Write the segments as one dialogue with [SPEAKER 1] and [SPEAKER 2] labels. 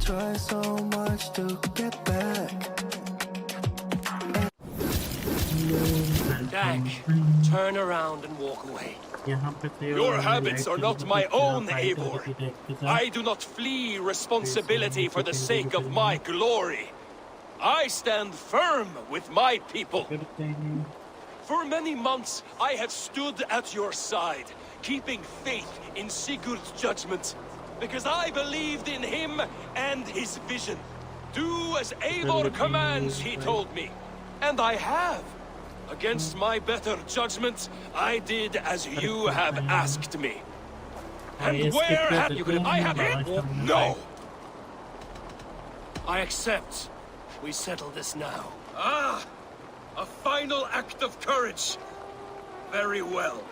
[SPEAKER 1] Try so much to get back.
[SPEAKER 2] Dag, turn around and walk away.
[SPEAKER 3] Your habits are not my own, Eivor. I do not flee responsibility for the sake of my glory. I stand firm with my people. For many months, I have stood at your side, keeping faith in Sigurd's judgment. Because I believed in him and his vision. Do as Eivor commands, he told me. And I have. Against my better judgment, I did as you have asked me. And where have you... I have hit? No! I accept. We settle this now. Ah! A final act of courage. Very well.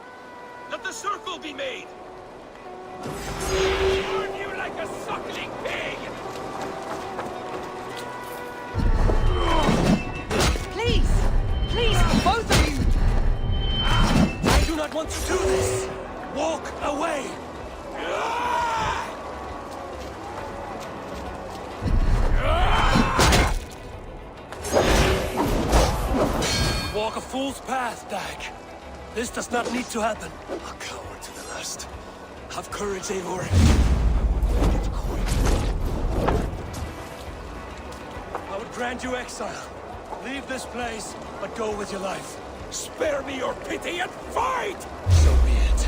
[SPEAKER 3] Let the circle be made. Burn you like a suckling pig!
[SPEAKER 4] Please! Please, both of you!
[SPEAKER 3] I do not want to do this! Walk away! Walk a fool's path, Dag. This does not need to happen. A coward to the last. Have courage, Eivor. I would grant you exile. Leave this place, but go with your life. Spare me your pity and fight! So be it.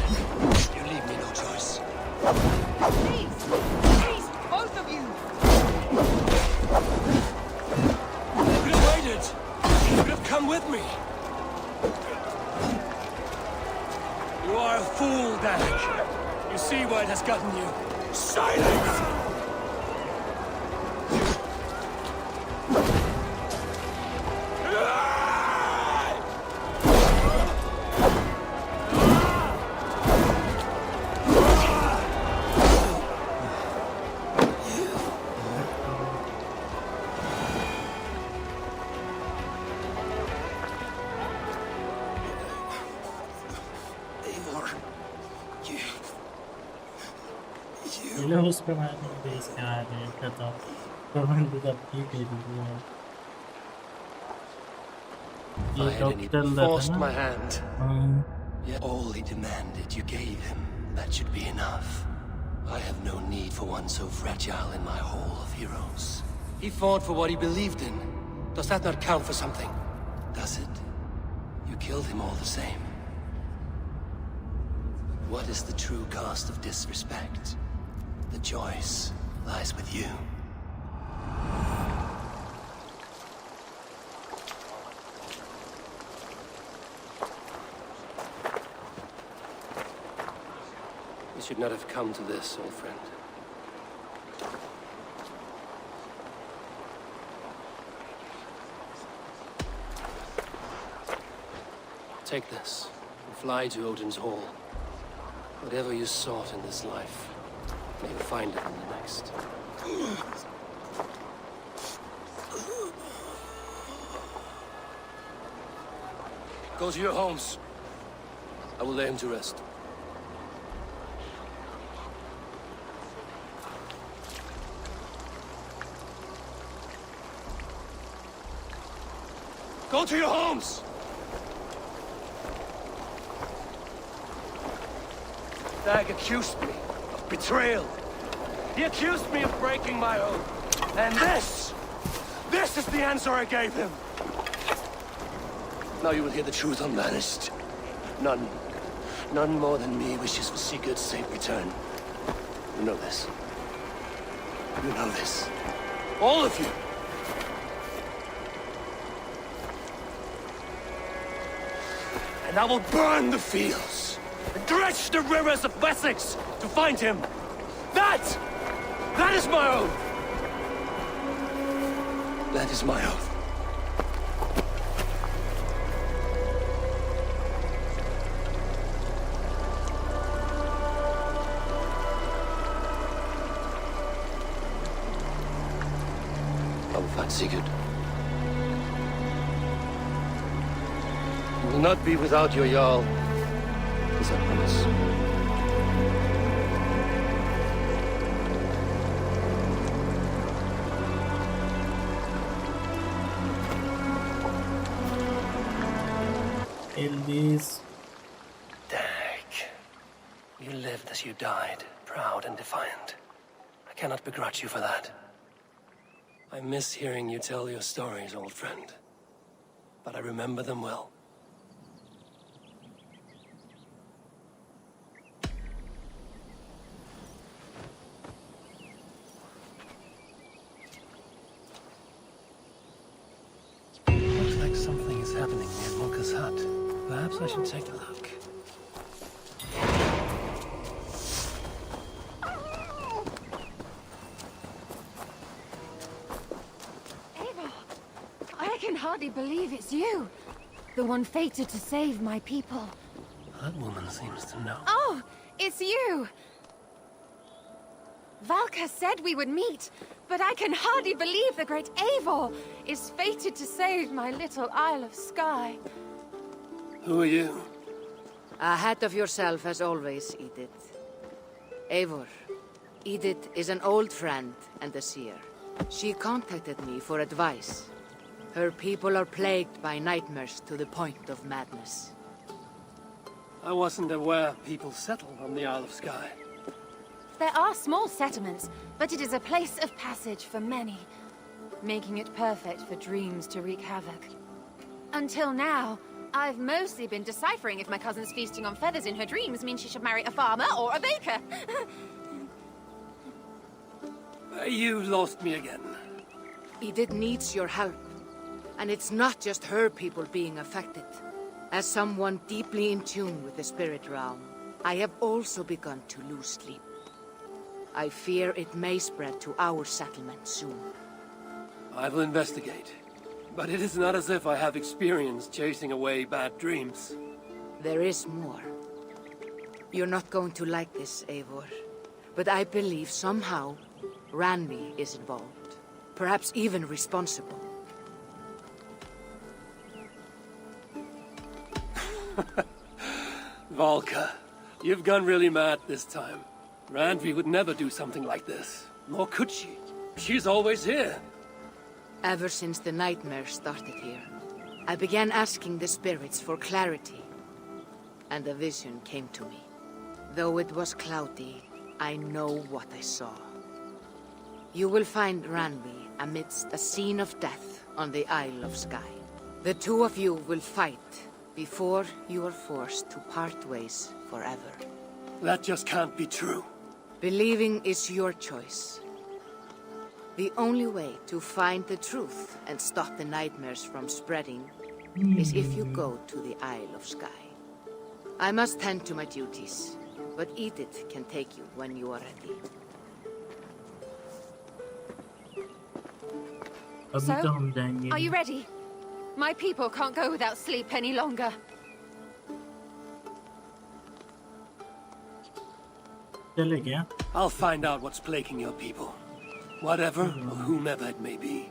[SPEAKER 3] You leave me no choice.
[SPEAKER 4] Please! Please, both of you!
[SPEAKER 3] You could have waited. You could have come with me. You are a fool, Dag. You see why it has gotten you. Silence!
[SPEAKER 5] Los providing base guy cut off 400 up
[SPEAKER 3] He forced my hand. Yet all he demanded you gave him. That should be enough. I have no need for one so fragile in my hall of heroes. He fought for what he believed in. Does that not count for something? Does it? You killed him all the same. What is the true cost of disrespect? The choice lies with you. We should not have come to this, old friend. Take this and fly to Odin's Hall. Whatever you sought in this life, may you find it in the next. Go to your homes. I will lay him to rest. Go to your homes! Dag accused me of betrayal. He accused me of breaking my oath. And this is the answer I gave him. Now you will hear the truth unbanished. None more than me wishes for Sigurd's safe return. You know this. You know this. All of you. And I will burn the fields, and dredge the rivers of Wessex to find him. That is my oath. That is my oath.
[SPEAKER 2] But Sigurd, you will not be without your Jarl, as I promise.
[SPEAKER 5] Elvis.
[SPEAKER 2] Dag. You lived as you died, proud and defiant. I cannot begrudge you for that. I miss hearing you tell your stories, old friend. But I remember them well. Looks like something is happening near Volka's hut. Perhaps I should take a look.
[SPEAKER 4] I can hardly believe it's you. The one fated to save my people.
[SPEAKER 2] That woman seems to know.
[SPEAKER 4] Oh, it's you! Valka said we would meet, but I can hardly believe the great Eivor is fated to save my little Isle of Skye.
[SPEAKER 2] Who are you?
[SPEAKER 6] Ahead of yourself as always, Edith. Eivor. Edith is an old friend and a seer. She contacted me for advice. Her people are plagued by nightmares to the point of madness.
[SPEAKER 2] I wasn't aware people settled on the Isle of Skye.
[SPEAKER 4] There are small settlements, but it is a place of passage for many, making it perfect for dreams to wreak havoc. Until now, I've mostly been deciphering if my cousin's feasting on feathers in her dreams means she should marry a farmer or a baker.
[SPEAKER 2] You lost me again.
[SPEAKER 6] Edith needs your help. And it's not just her people being affected. As someone deeply in tune with the spirit realm, I have also begun to lose sleep. I fear it may spread to our settlement soon.
[SPEAKER 2] I will investigate. But it is not as if I have experience chasing away bad dreams.
[SPEAKER 6] There is more. You're not going to like this, Eivor. But I believe somehow Randvi is involved. Perhaps even responsible.
[SPEAKER 2] Valka, you've gone really mad this time. Randvi would never do something like this. Nor could she. She's always here.
[SPEAKER 6] Ever since the nightmare started here, I began asking the spirits for clarity. And a vision came to me. Though it was cloudy, I know what I saw. You will find Randvi amidst a scene of death on the Isle of Skye. The two of you will fight before you are forced to part ways forever.
[SPEAKER 2] That just can't be true.
[SPEAKER 6] Believing is your choice. The only way to find the truth and stop the nightmares from spreading is if you go to the Isle of Skye. I must tend to my duties, but Edith can take you when you are ready.
[SPEAKER 5] अभी तो हम जाएंगे.
[SPEAKER 4] Are you ready? My people can't go without sleep any longer.
[SPEAKER 5] चले क्या?
[SPEAKER 2] I'll find out what's plaguing your people. Whatever or whomever it may be.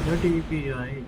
[SPEAKER 5] What API?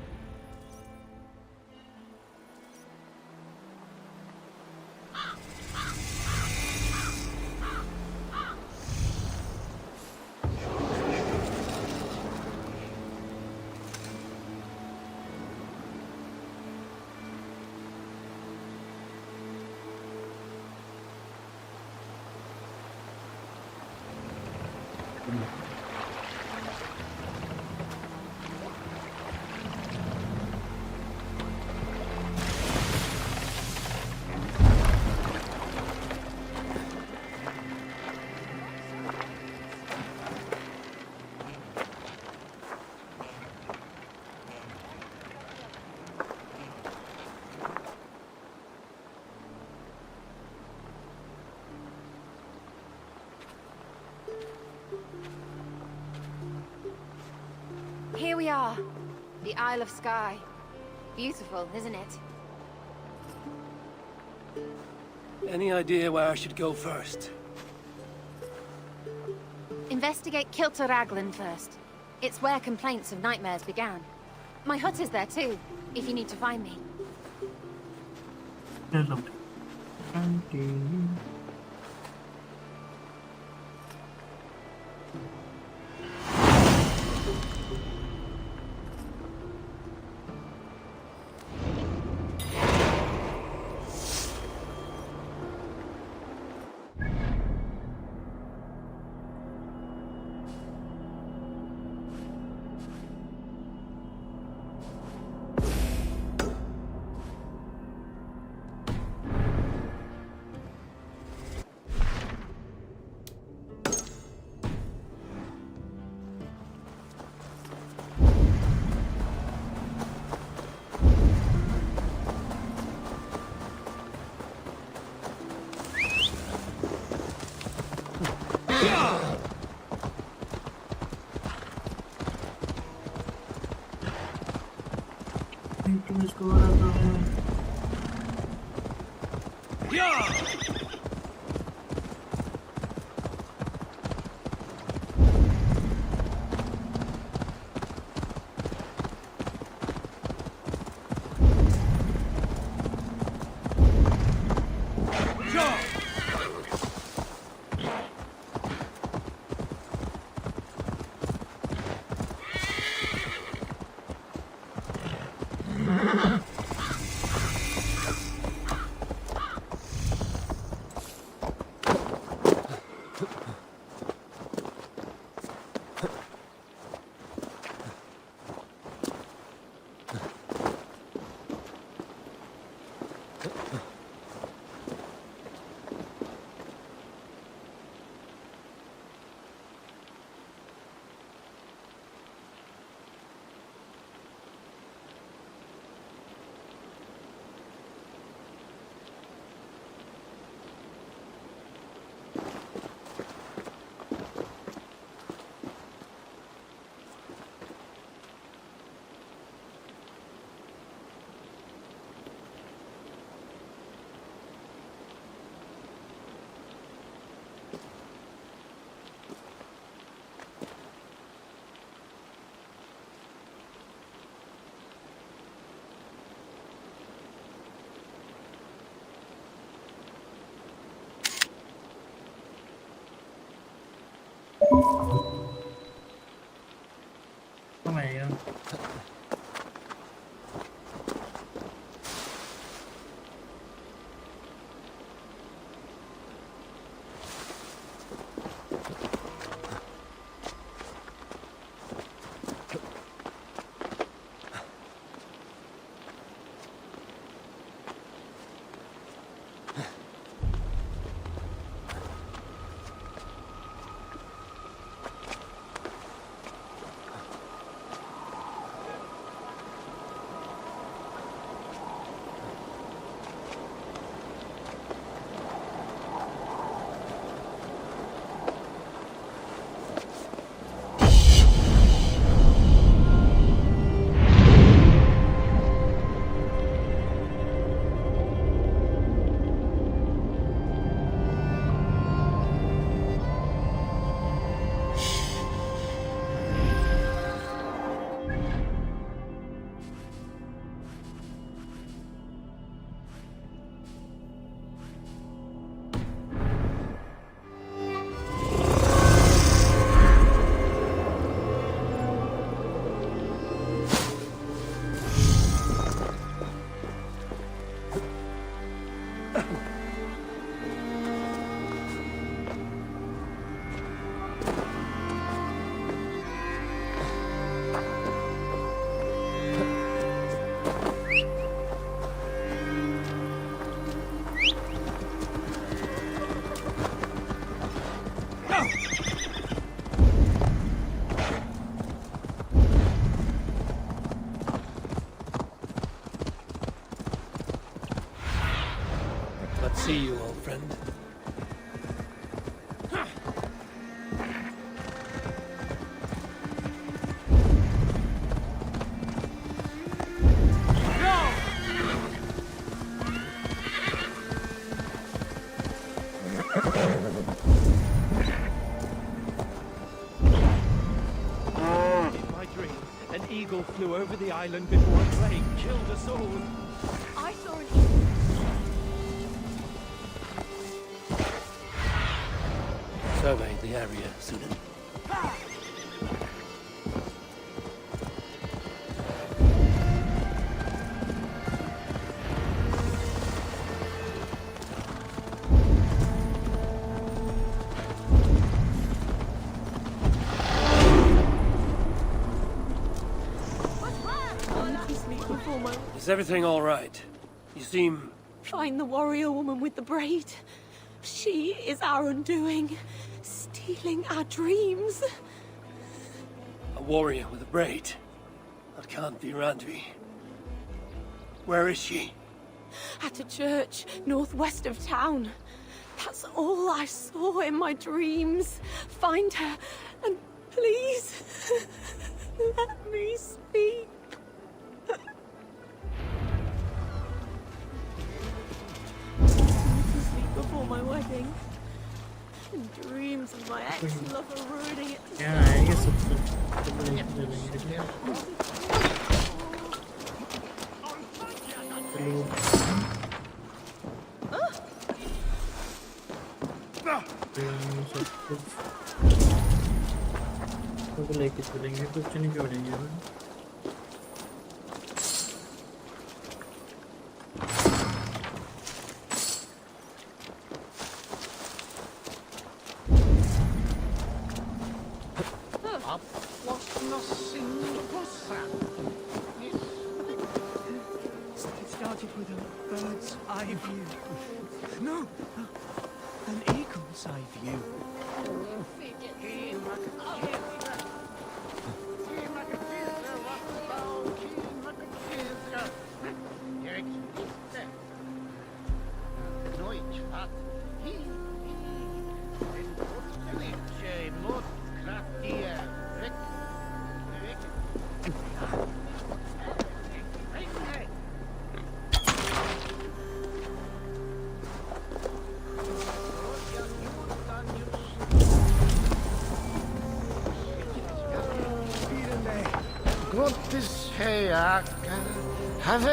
[SPEAKER 4] we are. The Isle of Skye. Beautiful, isn't it?
[SPEAKER 2] Any idea where I should go first?
[SPEAKER 4] Investigate Kilter Raglan first. It's where complaints of nightmares began. My hut is there too, if you need to find me.
[SPEAKER 5] चलो continue. Come here.
[SPEAKER 2] See you, old friend.
[SPEAKER 7] over the island before a plague killed us all.
[SPEAKER 8] I saw an
[SPEAKER 2] Survey the area, Sudan. Is everything all right? You seem...
[SPEAKER 8] Find the warrior woman with the braid. She is our undoing, stealing our dreams.
[SPEAKER 2] a warrior with a braid. That can't be Randvi. Where is she?
[SPEAKER 8] At a church northwest of town. That's all I saw in my dreams. Find her, and please, let me speak. To sleep before my wedding. And dreams of my ex-lover ruining it.
[SPEAKER 5] Yeah, I guess it's लेके चलेंगे कुछ नहीं जोड़ेंगे
[SPEAKER 7] It started with a bird's eye view. No, an eagle's eye view.
[SPEAKER 9] Gottes Herr, have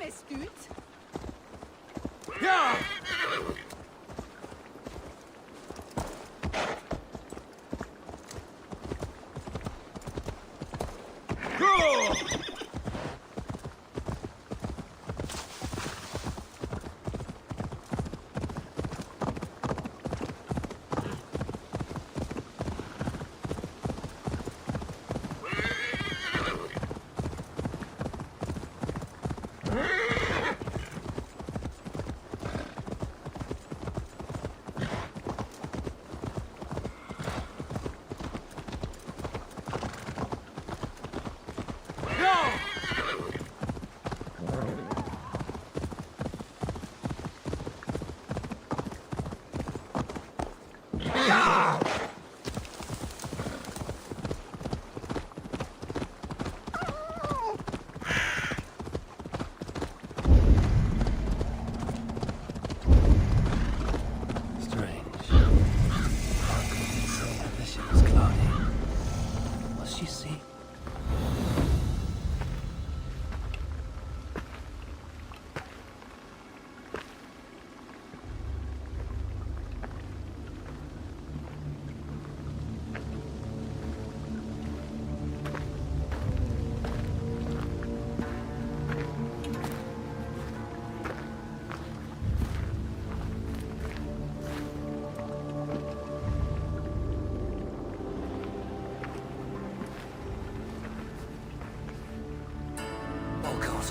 [SPEAKER 8] ist gut.
[SPEAKER 3] Ja! Go!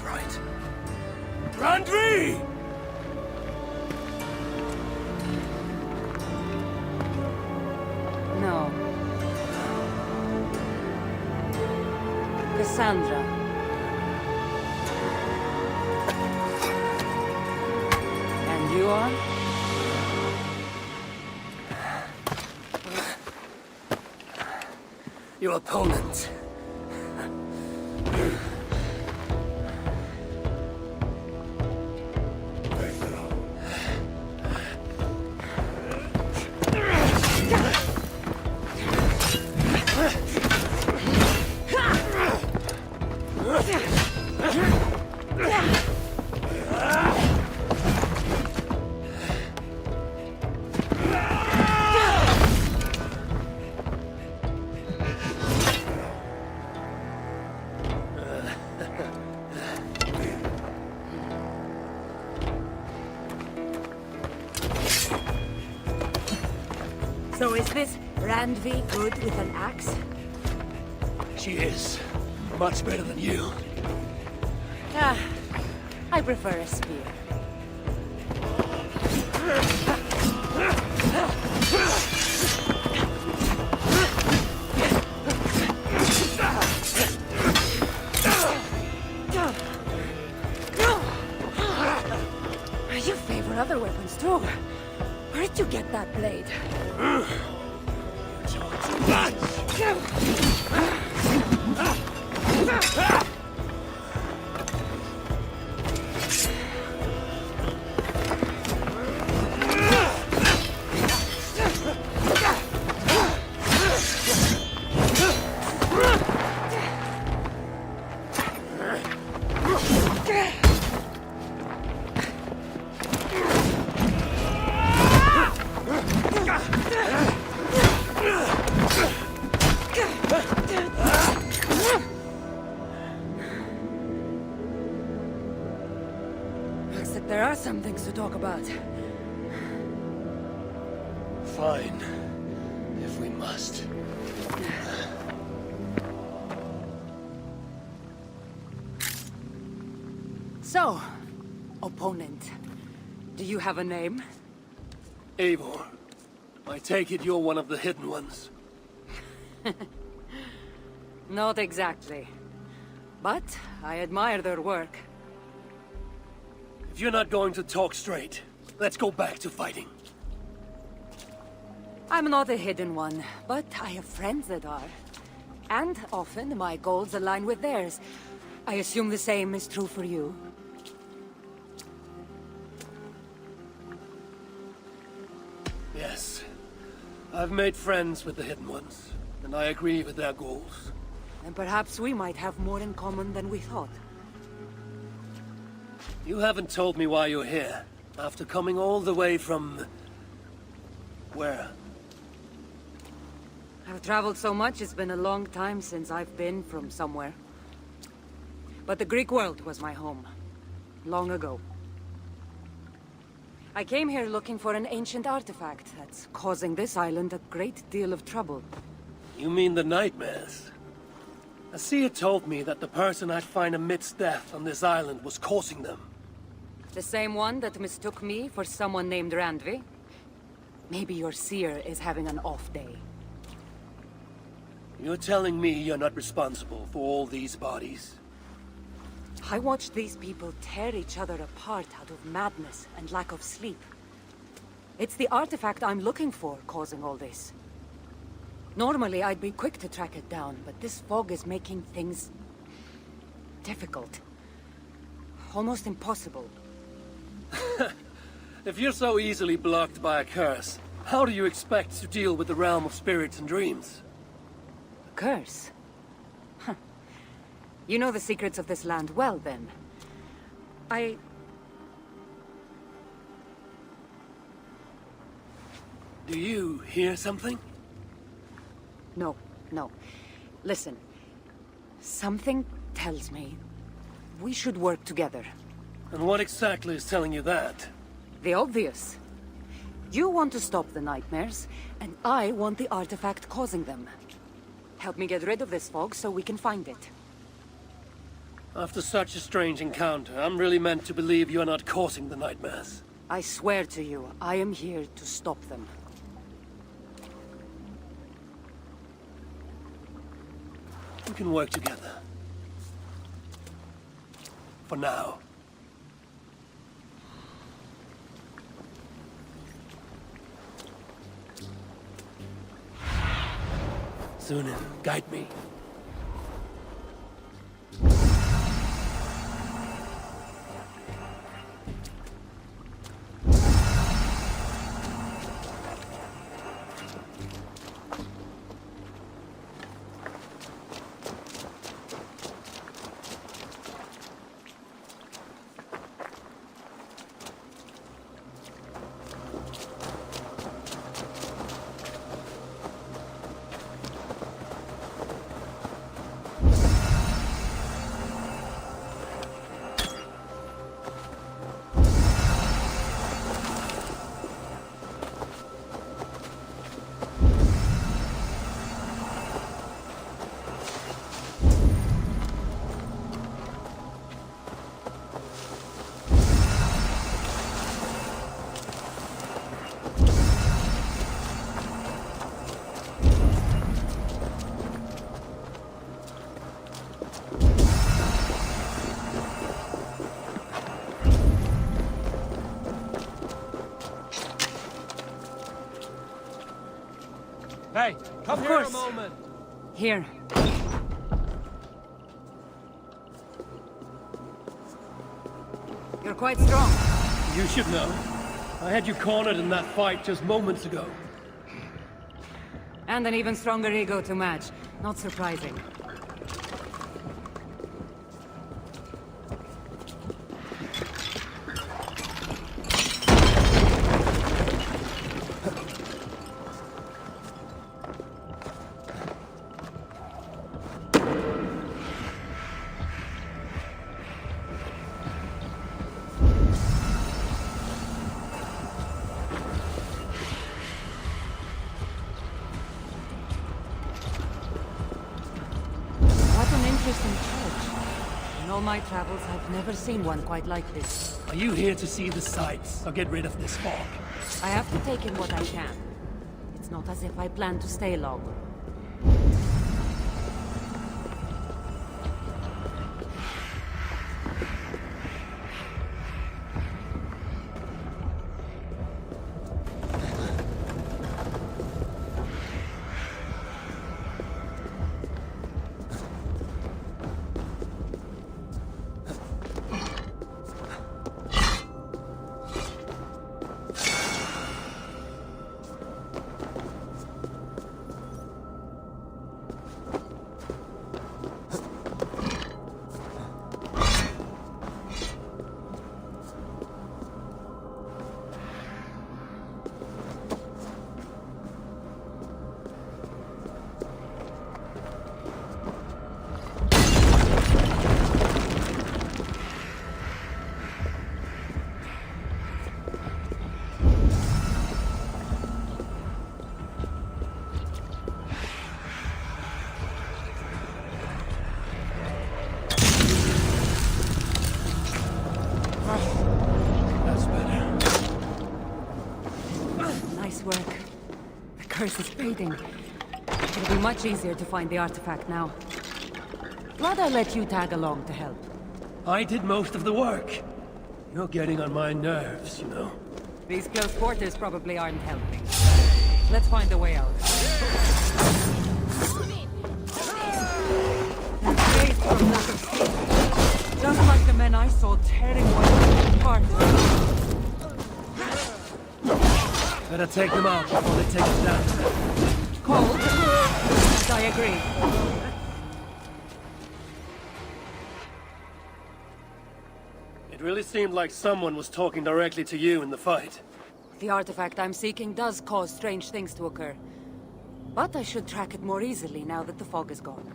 [SPEAKER 3] Right. Randvi!
[SPEAKER 6] No. Cassandra. And you are?
[SPEAKER 2] Your opponent.
[SPEAKER 6] So is this Randvi good with an axe?
[SPEAKER 2] She is. Much better than you.
[SPEAKER 6] Ah, I prefer a spear. You favor other weapons too. Where did you get that blade? There are some things to talk about.
[SPEAKER 2] Fine. If we must.
[SPEAKER 6] So, opponent, do you have a name?
[SPEAKER 2] Eivor, I take it you're one of the hidden ones.
[SPEAKER 6] Not exactly. But I admire their work.
[SPEAKER 2] If you're not going to talk straight, let's go back to fighting.
[SPEAKER 6] I'm not a hidden one, but I have friends that are. And often my goals align with theirs. I assume the same is true for you.
[SPEAKER 2] Yes. I've made friends with the hidden ones, and I agree with their goals.
[SPEAKER 6] And perhaps we might have more in common than we thought.
[SPEAKER 2] You haven't told me why you're here, after coming all the way from... where?
[SPEAKER 10] I've traveled so much, it's been a long time since I've been from somewhere. But the Greek world was my home. Long ago. I came here looking for an ancient artifact that's causing this island a great deal of trouble.
[SPEAKER 2] You mean the nightmares? Asia told me that the person I'd find amidst death on this island was causing them.
[SPEAKER 10] The same one that mistook me for someone named Randvi? Maybe your seer is having an off day.
[SPEAKER 2] You're telling me you're not responsible for all these bodies?
[SPEAKER 10] I watched these people tear each other apart out of madness and lack of sleep. It's the artifact I'm looking for causing all this. Normally, I'd be quick to track it down, but this fog is making things... difficult. Almost impossible.
[SPEAKER 2] If you're so easily blocked by a curse, how do you expect to deal with the realm of spirits and dreams?
[SPEAKER 10] A curse? Huh. You know the secrets of this land well, then.
[SPEAKER 2] Do you hear something?
[SPEAKER 10] No. Listen. Something tells me we should work together.
[SPEAKER 2] And what exactly is telling you that?
[SPEAKER 10] The obvious. You want to stop the nightmares, and I want the artifact causing them. Help me get rid of this fog so we can find it.
[SPEAKER 2] After such a strange encounter, I'm really meant to believe you're not causing the nightmares.
[SPEAKER 10] I swear to you, I am here to stop them.
[SPEAKER 2] We can work together. For now. Sunan, guide me.
[SPEAKER 3] Hey, come here a moment.
[SPEAKER 10] Here. You're quite strong.
[SPEAKER 2] You should know. I had you cornered in that fight just moments ago.
[SPEAKER 10] And an even stronger ego to match. Not surprising. In all my travels, I've never seen one quite like this.
[SPEAKER 2] Are you here to see the sights, or get rid of this fog?
[SPEAKER 10] I have to take in what I can. It's not as if I plan to stay long. Nice work. The curse is fading. It'll be much easier to find the artifact now. Glad I let you tag along to help.
[SPEAKER 2] I did most of the work. You're getting on my nerves, you know.
[SPEAKER 10] These close quarters probably aren't helping. Let's find a way out. They're phased from lack of sleep. Just like the men I saw tearing one apart.
[SPEAKER 2] Better take them out before they take us down.
[SPEAKER 10] Cold? And I agree.
[SPEAKER 2] It really seemed like someone was talking directly to you in the fight.
[SPEAKER 10] The artifact I'm seeking does cause strange things to occur. But I should track it more easily now that the fog is gone.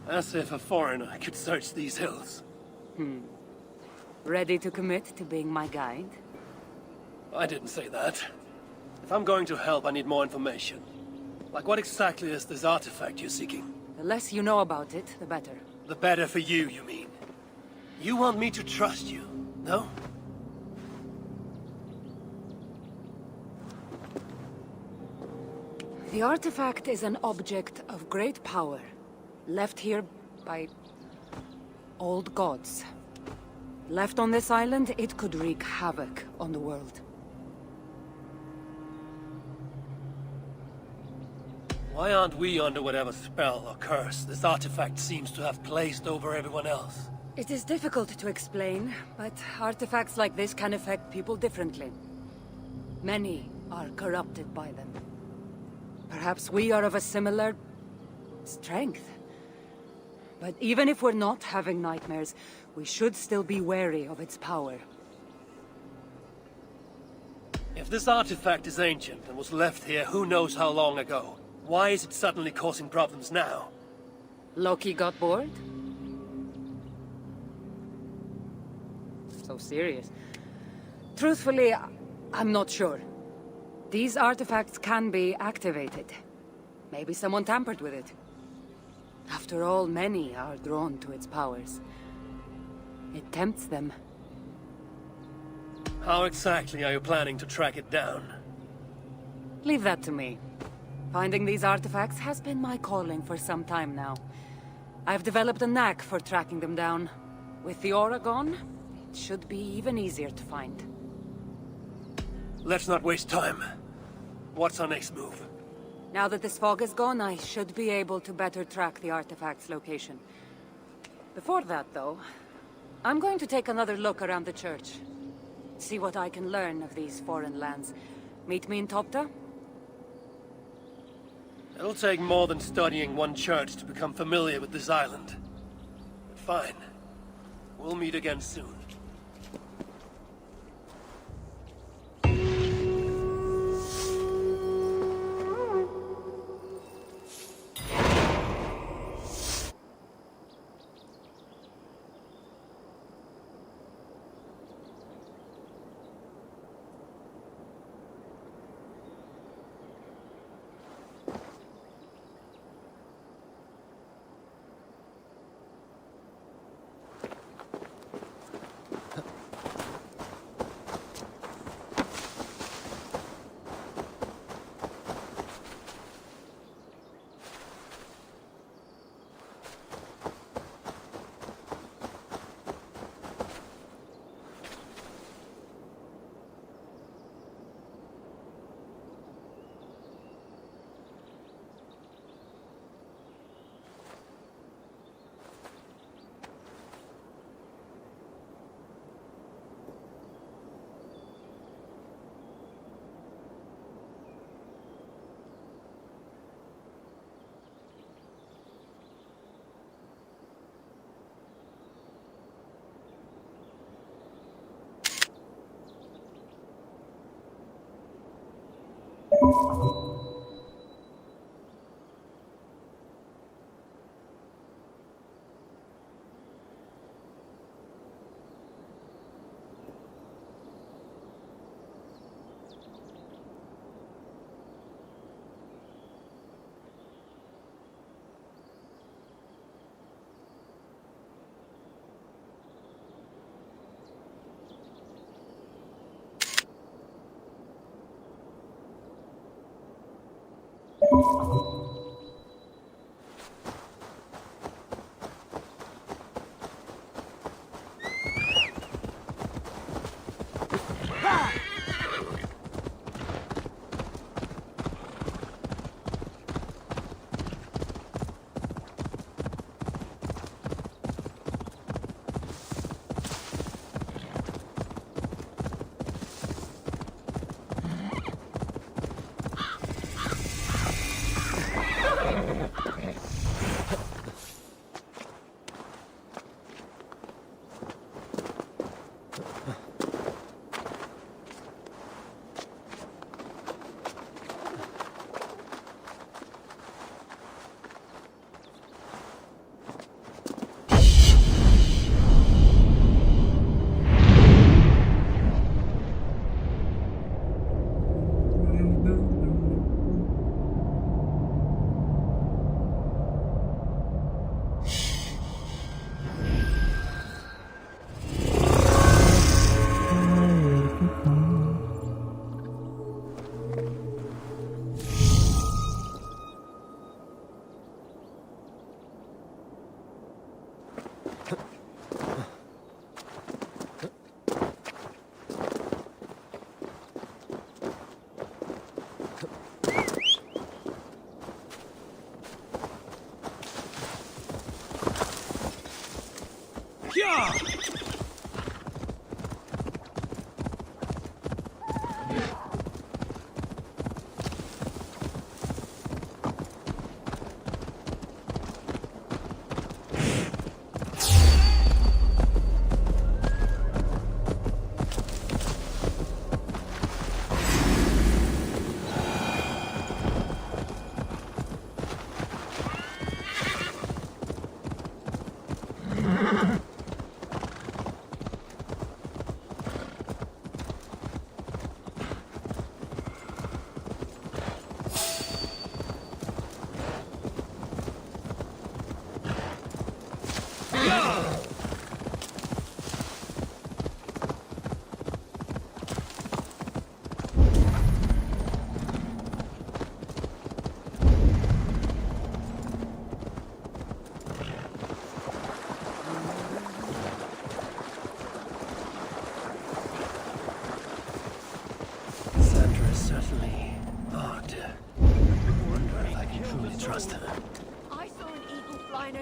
[SPEAKER 2] As if a foreigner could search these hills.
[SPEAKER 10] Ready to commit to being my guide?
[SPEAKER 2] I didn't say that. If I'm going to help, I need more information. Like what exactly is this artifact you're seeking?
[SPEAKER 10] The less you know about it, the better.
[SPEAKER 2] The better for you, you mean? You want me to trust you, no?
[SPEAKER 10] The artifact is an object of great power, left here by old gods. Left on this island, it could wreak havoc on the world.
[SPEAKER 2] Why aren't we under whatever spell or curse this artifact seems to have placed over everyone else?
[SPEAKER 10] It is difficult to explain, but artifacts like this can affect people differently. Many are corrupted by them. Perhaps we are of a similar strength. But even if we're not having nightmares, we should still be wary of its power.
[SPEAKER 2] If this artifact is ancient and was left here who knows how long ago, why is it suddenly causing problems now?
[SPEAKER 10] Loki got bored? So serious. Truthfully, I'm not sure. These artifacts can be activated. Maybe someone tampered with it. After all, many are drawn to its powers. It tempts them.
[SPEAKER 2] How exactly are you planning to track it down?
[SPEAKER 10] Leave that to me. Finding these artifacts has been my calling for some time now. I've developed a knack for tracking them down. With the aura gone, it should be even easier to find.
[SPEAKER 2] Let's not waste time. What's our next move?
[SPEAKER 10] Now that this fog is gone, I should be able to better track the artifact's location. Before that, though, I'm going to take another look around the church. See what I can learn of these foreign lands. Meet me in Topta?
[SPEAKER 2] It'll take more than studying one church to become familiar with this island. Fine. We'll meet again soon.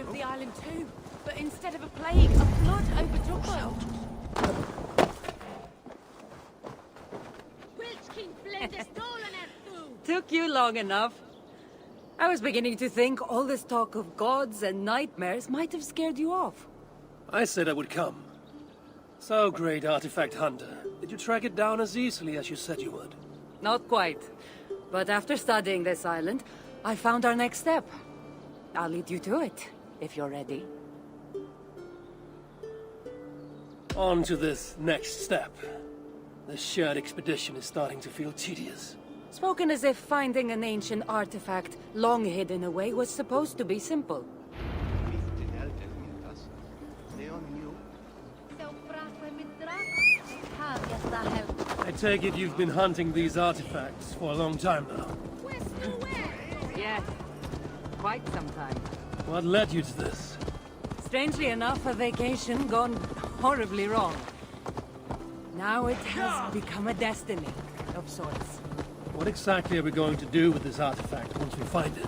[SPEAKER 8] Over the island too, but instead of a plague, a flood overtook them.
[SPEAKER 10] Took you long enough. I was beginning to think all this talk of gods and nightmares might have scared you off.
[SPEAKER 2] I said I would come. So, great artifact hunter, did you track it down as easily as you said you would?
[SPEAKER 10] Not quite. But after studying this island, I found our next step. I'll lead you to it, if you're ready.
[SPEAKER 2] On to this next step. The shared expedition is starting to feel tedious.
[SPEAKER 10] Spoken as if finding an ancient artifact, long hidden away, was supposed to be simple.
[SPEAKER 2] I take it you've been hunting these artifacts for a long time now.
[SPEAKER 10] Yes, quite some time.
[SPEAKER 2] What led you to this?
[SPEAKER 10] Strangely enough, a vacation gone horribly wrong. Now it has become a destiny, of sorts.
[SPEAKER 2] What exactly are we going to do with this artifact once we find it?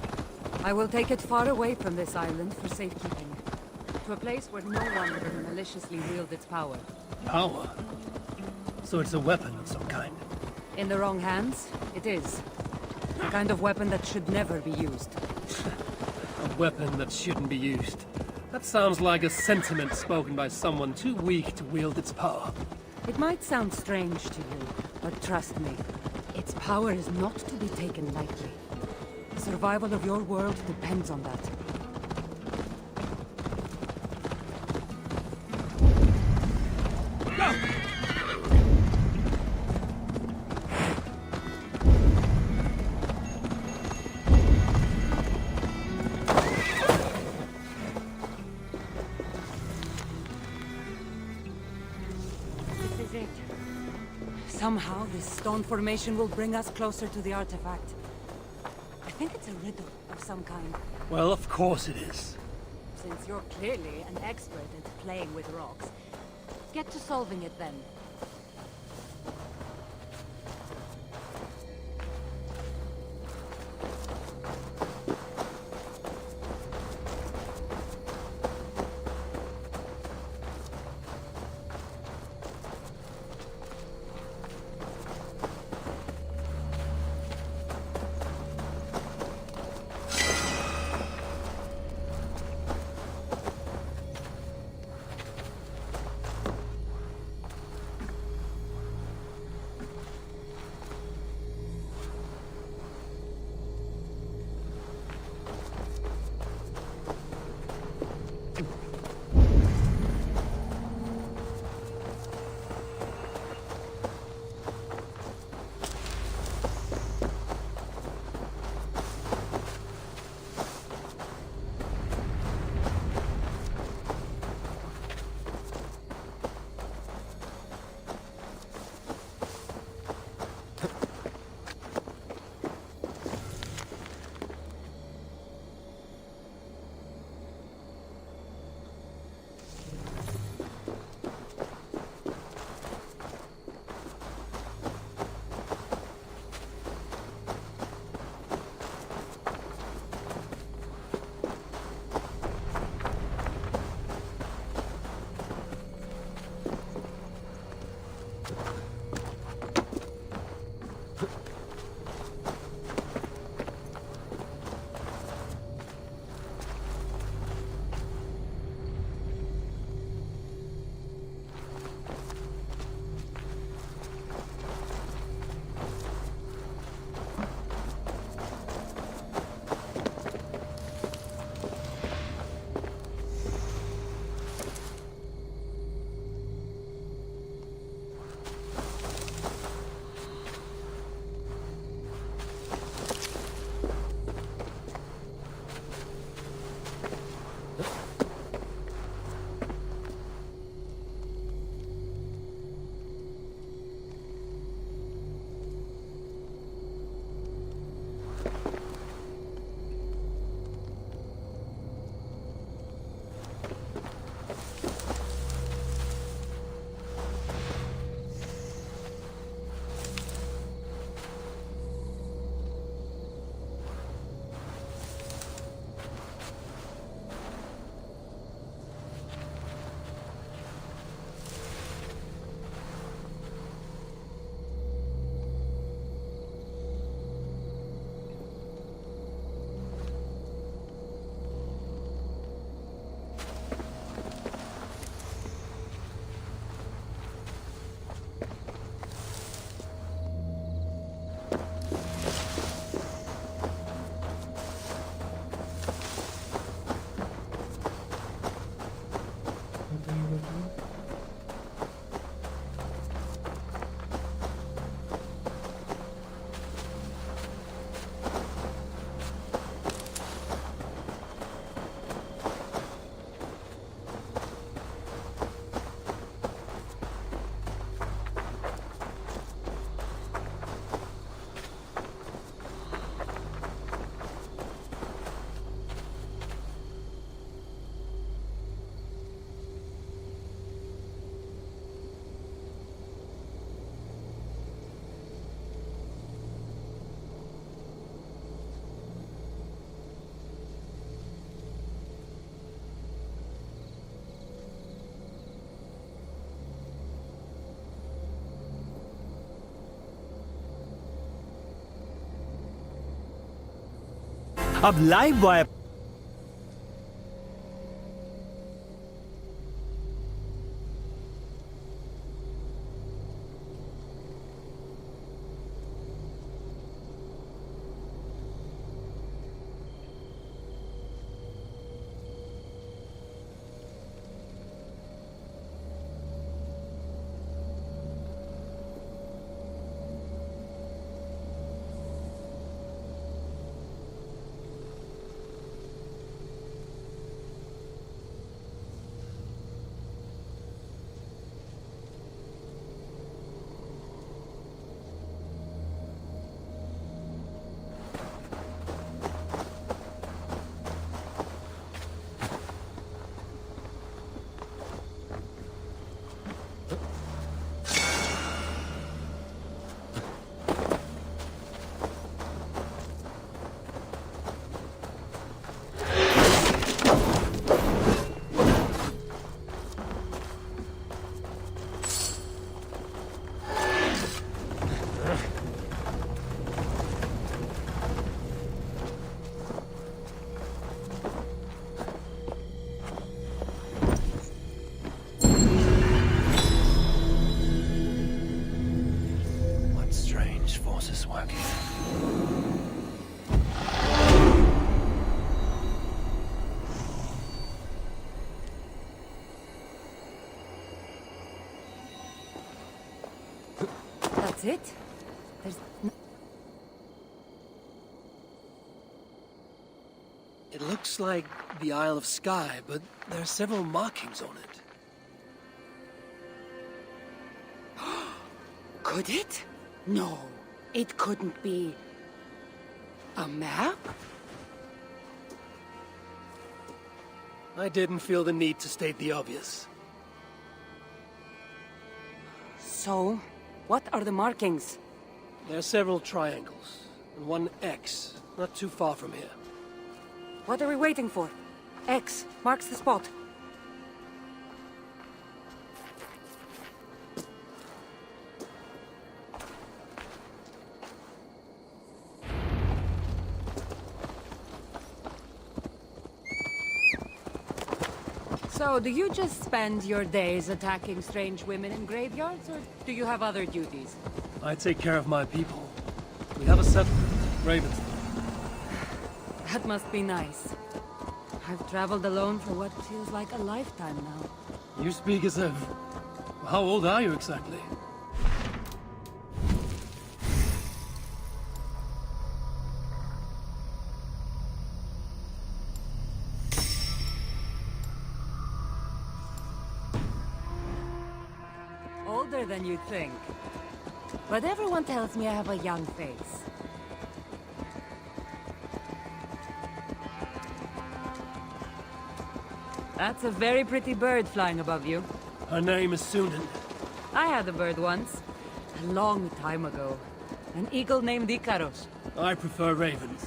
[SPEAKER 10] I will take it far away from this island for safekeeping. To a place where no one can maliciously wield its power.
[SPEAKER 2] Power? So it's a weapon of some kind?
[SPEAKER 10] In the wrong hands, it is. The kind of weapon that should never be used.
[SPEAKER 2] A weapon that shouldn't be used. That sounds like a sentiment spoken by someone too weak to wield its power.
[SPEAKER 10] It might sound strange to you, but trust me, its power is not to be taken lightly. The survival of your world depends on that. Somehow, this stone formation will bring us closer to the artifact. I think it's a riddle of some kind.
[SPEAKER 2] Well, of course it is.
[SPEAKER 10] Since you're clearly an expert at playing with rocks, get to solving it then.
[SPEAKER 11] अब live wire
[SPEAKER 2] How's this working?
[SPEAKER 10] That's it? There's
[SPEAKER 2] It looks like the Isle of Skye, but there are several markings on it.
[SPEAKER 10] Could it? No, it couldn't be. A map?
[SPEAKER 2] I didn't feel the need to state the obvious.
[SPEAKER 10] So, what are the markings?
[SPEAKER 2] There are several triangles, and one X, not too far from here.
[SPEAKER 10] What are we waiting for? X marks the spot. So, do you just spend your days attacking strange women in graveyards, or do you have other duties?
[SPEAKER 2] I take care of my people. We have a settlement, Ravens.
[SPEAKER 10] That must be nice. I've traveled alone for what feels like a lifetime now.
[SPEAKER 2] You speak as if... How old are you exactly?
[SPEAKER 10] Older than you'd think. But everyone tells me I have a young face. That's a very pretty bird flying above you.
[SPEAKER 2] Her name is Sunan.
[SPEAKER 10] I had a bird once. A long time ago. An eagle named Icaros.
[SPEAKER 2] I prefer ravens.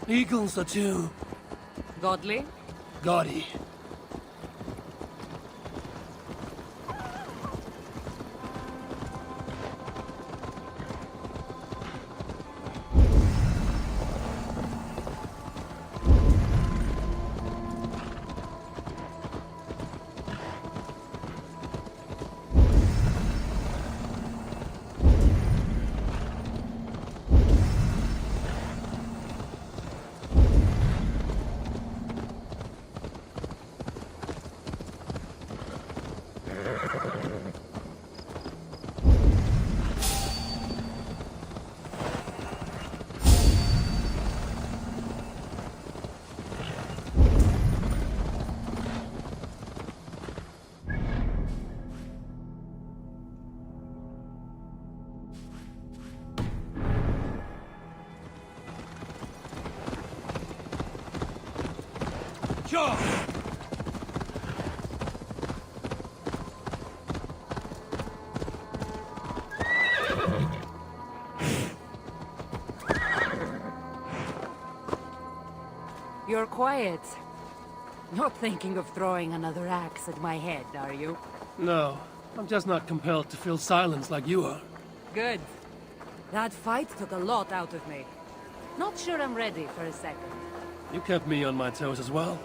[SPEAKER 2] Eagles are too...
[SPEAKER 10] Godly?
[SPEAKER 2] gaudy.
[SPEAKER 10] You're quiet. Not thinking of throwing another axe at my head, are you?
[SPEAKER 2] No, I'm just not compelled to feel silence like you are.
[SPEAKER 10] Good. That fight took a lot out of me. Not sure I'm ready for a second.
[SPEAKER 2] You kept me on my toes as well.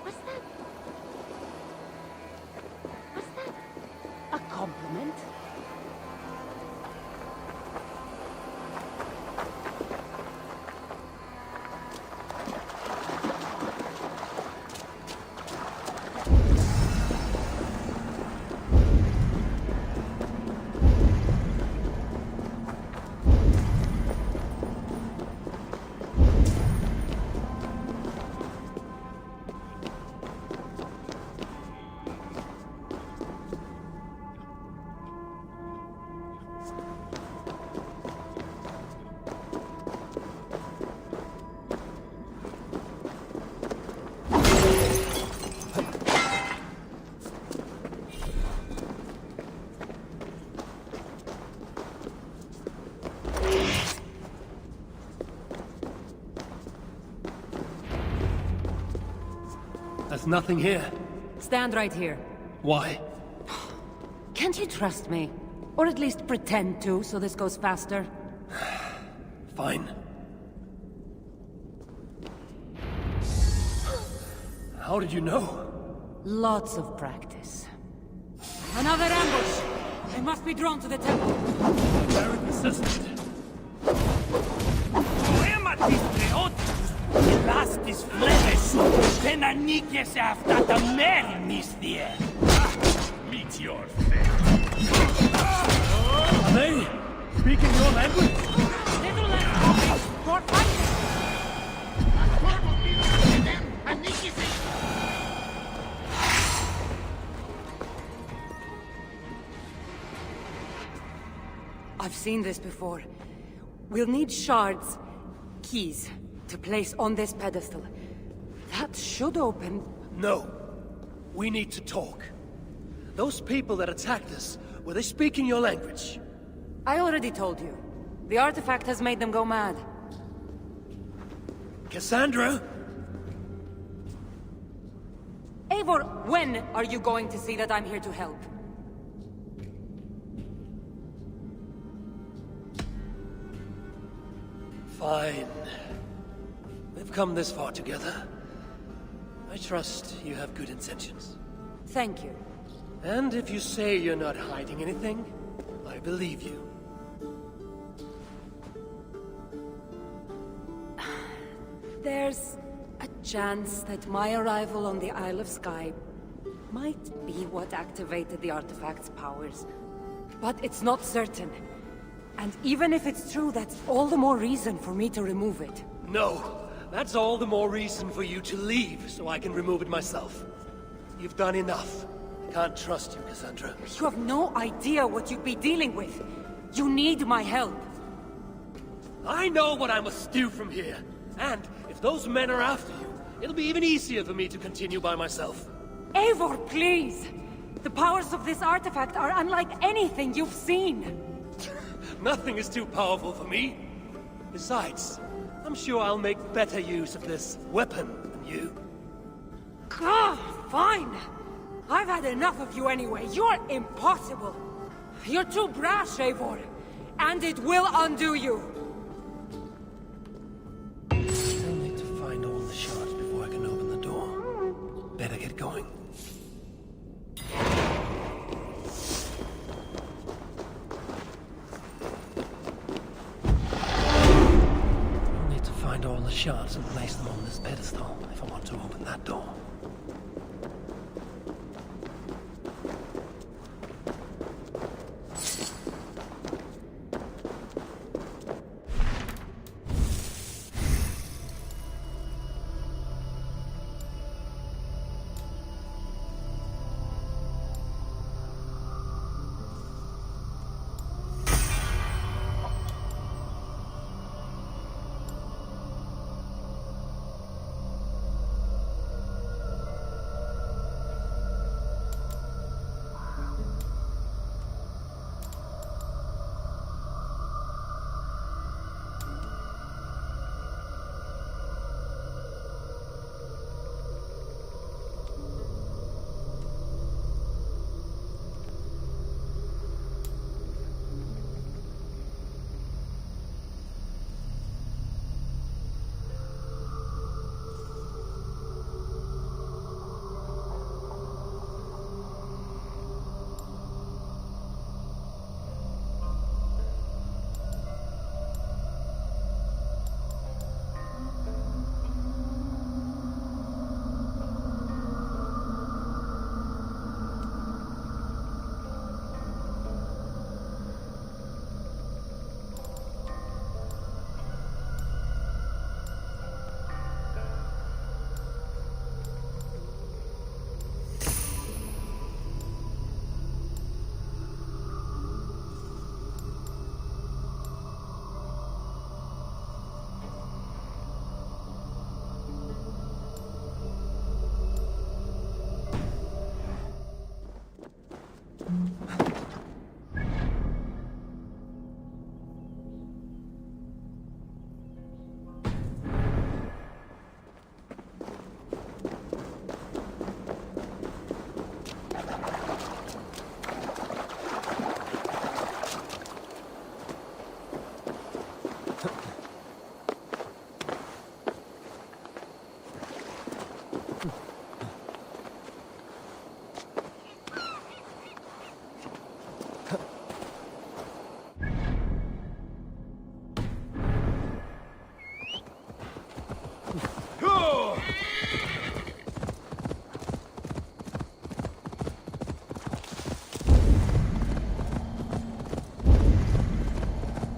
[SPEAKER 10] Was that a compliment?
[SPEAKER 2] There's nothing here.
[SPEAKER 10] Stand right here.
[SPEAKER 2] Why?
[SPEAKER 10] Can't you trust me? Or at least pretend to, so this goes faster?
[SPEAKER 2] Fine. How did you know?
[SPEAKER 10] Lots of practice. Another ambush! They must be drawn to the temple.
[SPEAKER 2] Very persistent.
[SPEAKER 12] Patis preotis, elastis fleves, penanices aftata merinis die. Meet your fate.
[SPEAKER 2] Are they speaking your language?
[SPEAKER 12] Little less talking, more fighting.
[SPEAKER 10] I've seen this before. We'll need shards, keys, to place on this pedestal. That should open...
[SPEAKER 2] No. We need to talk. Those people that attacked us, were they speaking your language?
[SPEAKER 10] I already told you. The artifact has made them go mad.
[SPEAKER 2] Cassandra?
[SPEAKER 10] Eivor, when are you going to see that I'm here to help?
[SPEAKER 2] Fine. We've come this far together. I trust you have good intentions.
[SPEAKER 10] Thank you.
[SPEAKER 2] And if you say you're not hiding anything, I believe you.
[SPEAKER 10] There's a chance that my arrival on the Isle of Skye might be what activated the artifact's powers. But it's not certain. And even if it's true, that's all the more reason for me to remove it.
[SPEAKER 2] No! That's all the more reason for you to leave, so I can remove it myself. You've done enough. I can't trust you, Cassandra.
[SPEAKER 10] You have no idea what you'd be dealing with. You need my help.
[SPEAKER 2] I know what I must do from here. And if those men are after you, it'll be even easier for me to continue by myself.
[SPEAKER 10] Eivor, please! The powers of this artifact are unlike anything you've seen.
[SPEAKER 2] Nothing is too powerful for me. Besides, I'm sure I'll make better use of this weapon than you.
[SPEAKER 10] Ah, fine! I've had enough of you anyway. You're impossible. You're too brash, Eivor. And it will undo you.
[SPEAKER 2] Still need to find all the shards before I can open the door. Better get going. I'll need to find all the shards and place them on this pedestal if I want to open that door.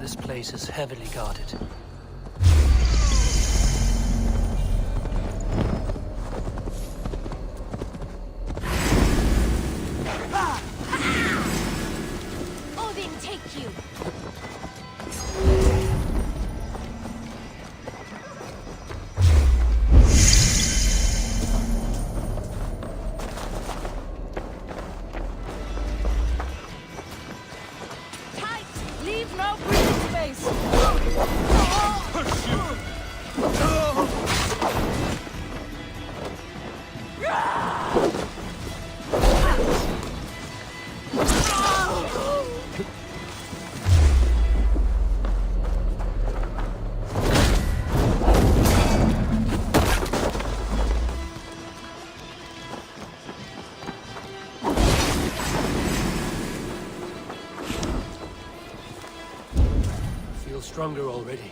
[SPEAKER 2] This place is heavily guarded.
[SPEAKER 4] Odin, take you!
[SPEAKER 2] Stronger already.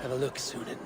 [SPEAKER 2] Have a look, Sunan.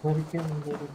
[SPEAKER 5] Webcam dari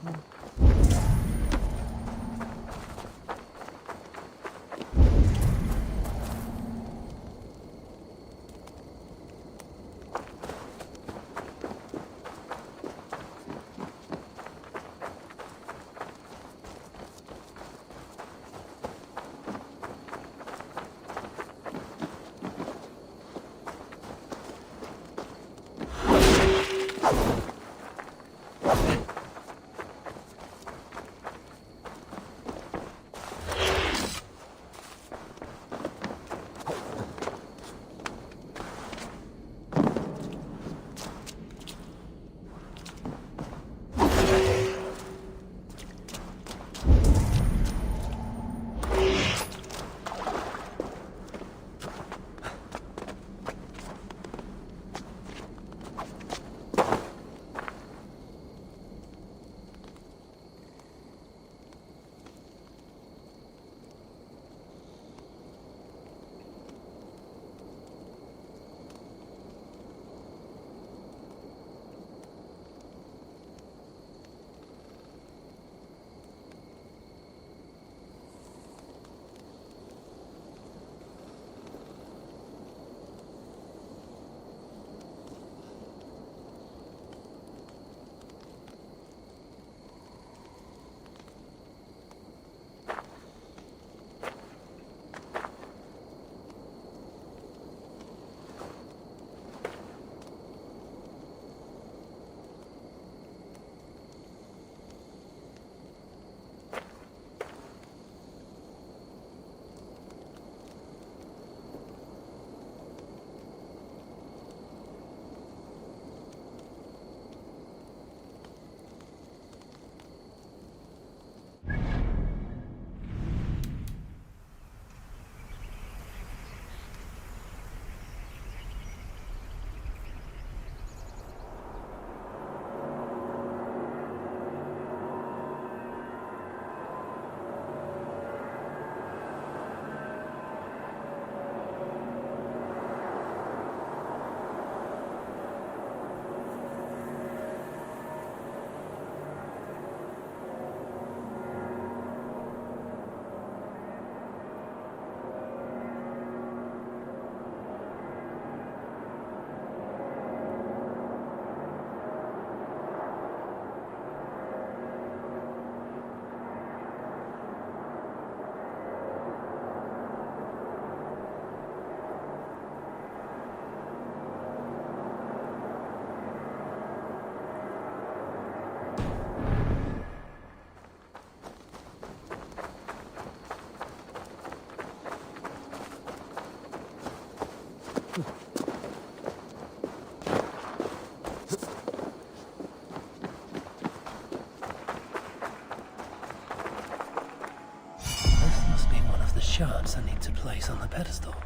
[SPEAKER 2] pedestal.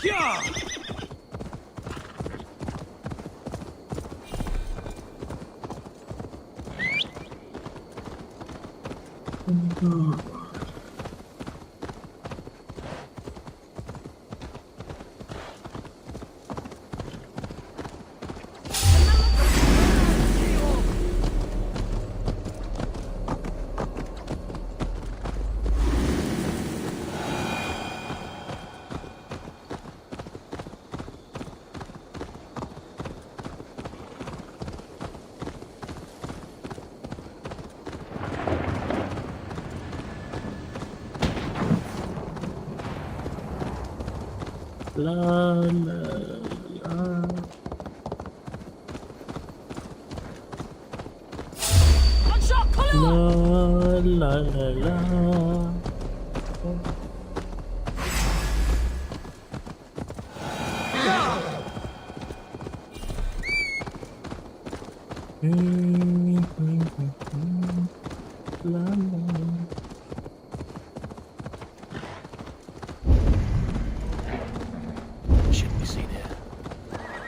[SPEAKER 12] Yeah!
[SPEAKER 5] La la la. La la la la.
[SPEAKER 2] Shouldn't be seen here.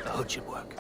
[SPEAKER 2] The hood should work.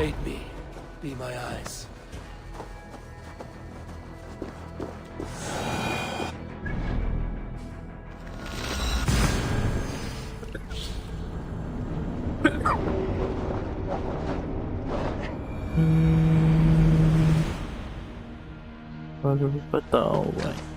[SPEAKER 2] Aid me. Be my eyes.
[SPEAKER 5] बार बताओ भाई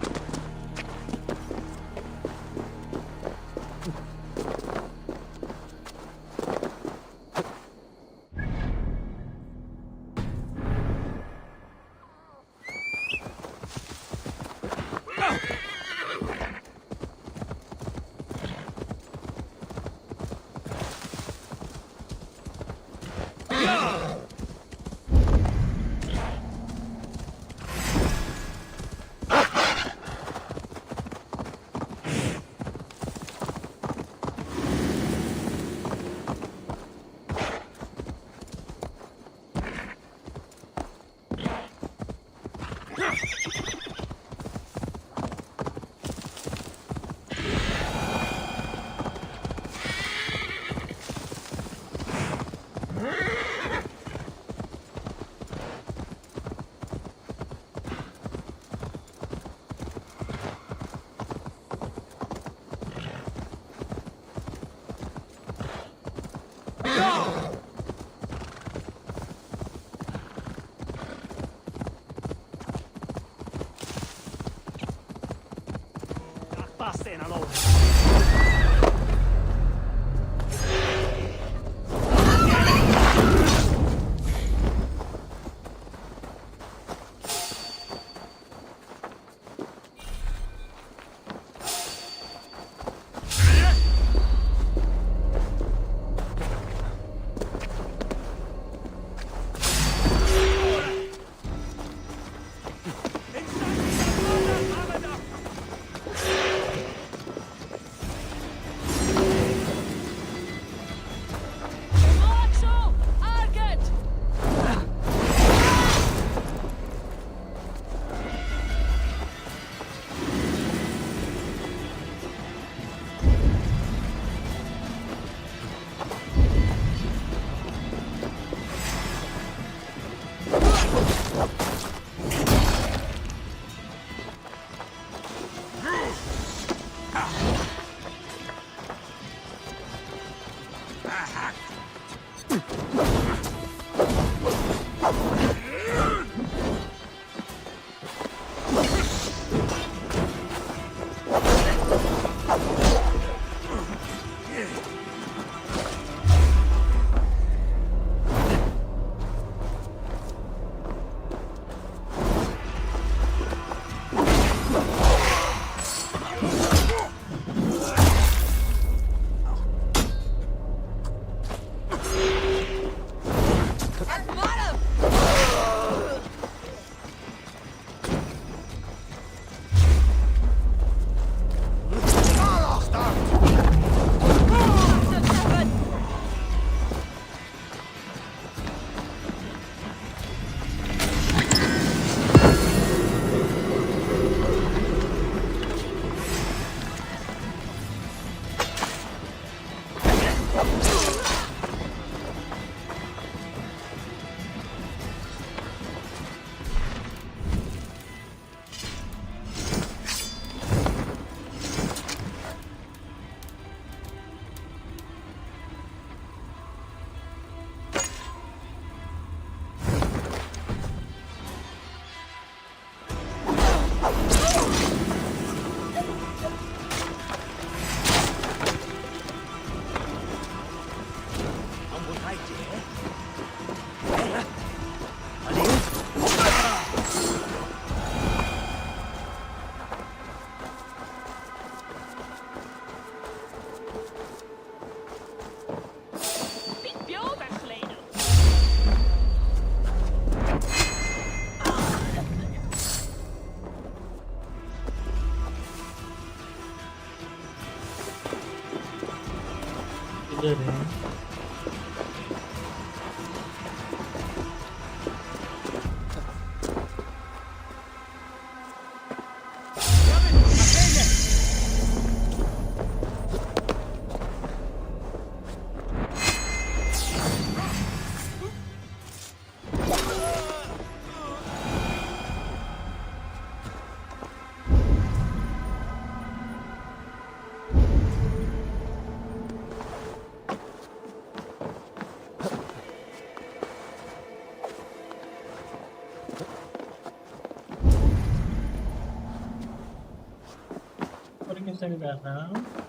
[SPEAKER 5] चल रहा हूँ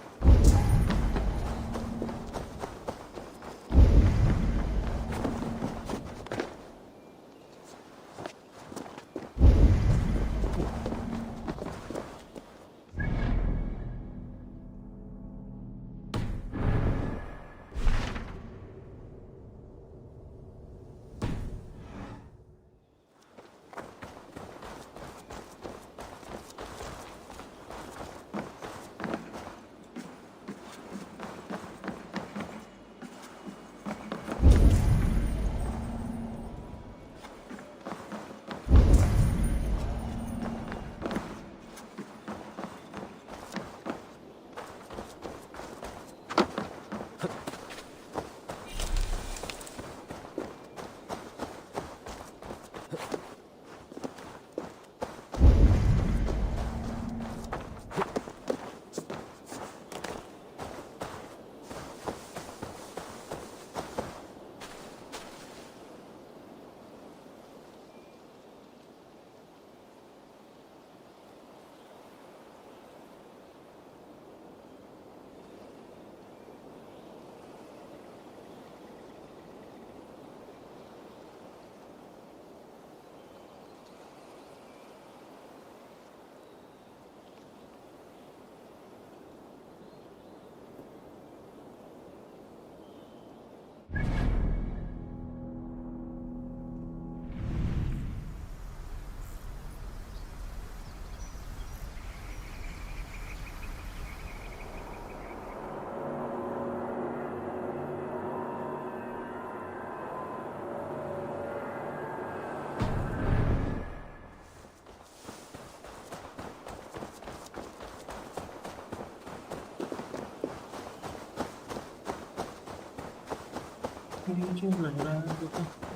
[SPEAKER 5] नीचे लग रहा है तो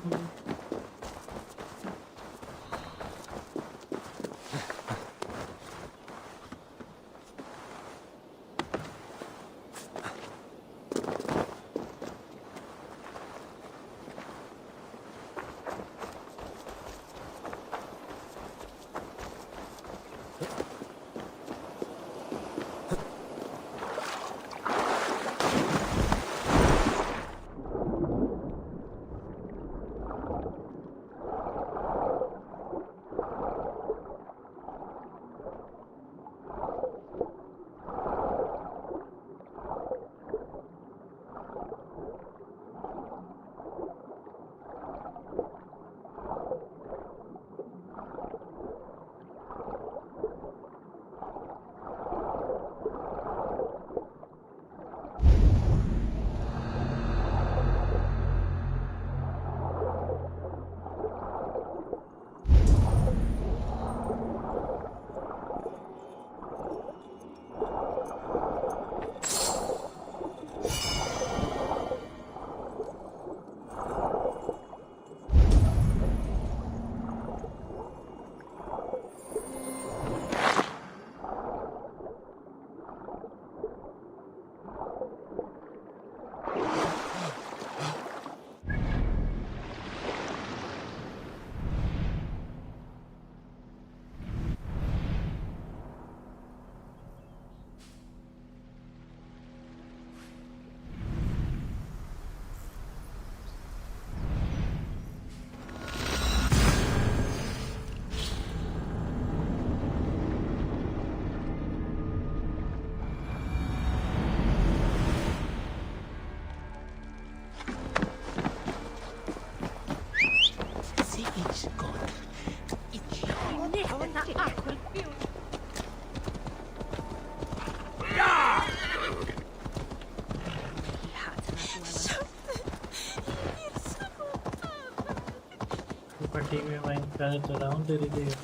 [SPEAKER 5] पट्टी में वाइन का चलाऊं तेरी देर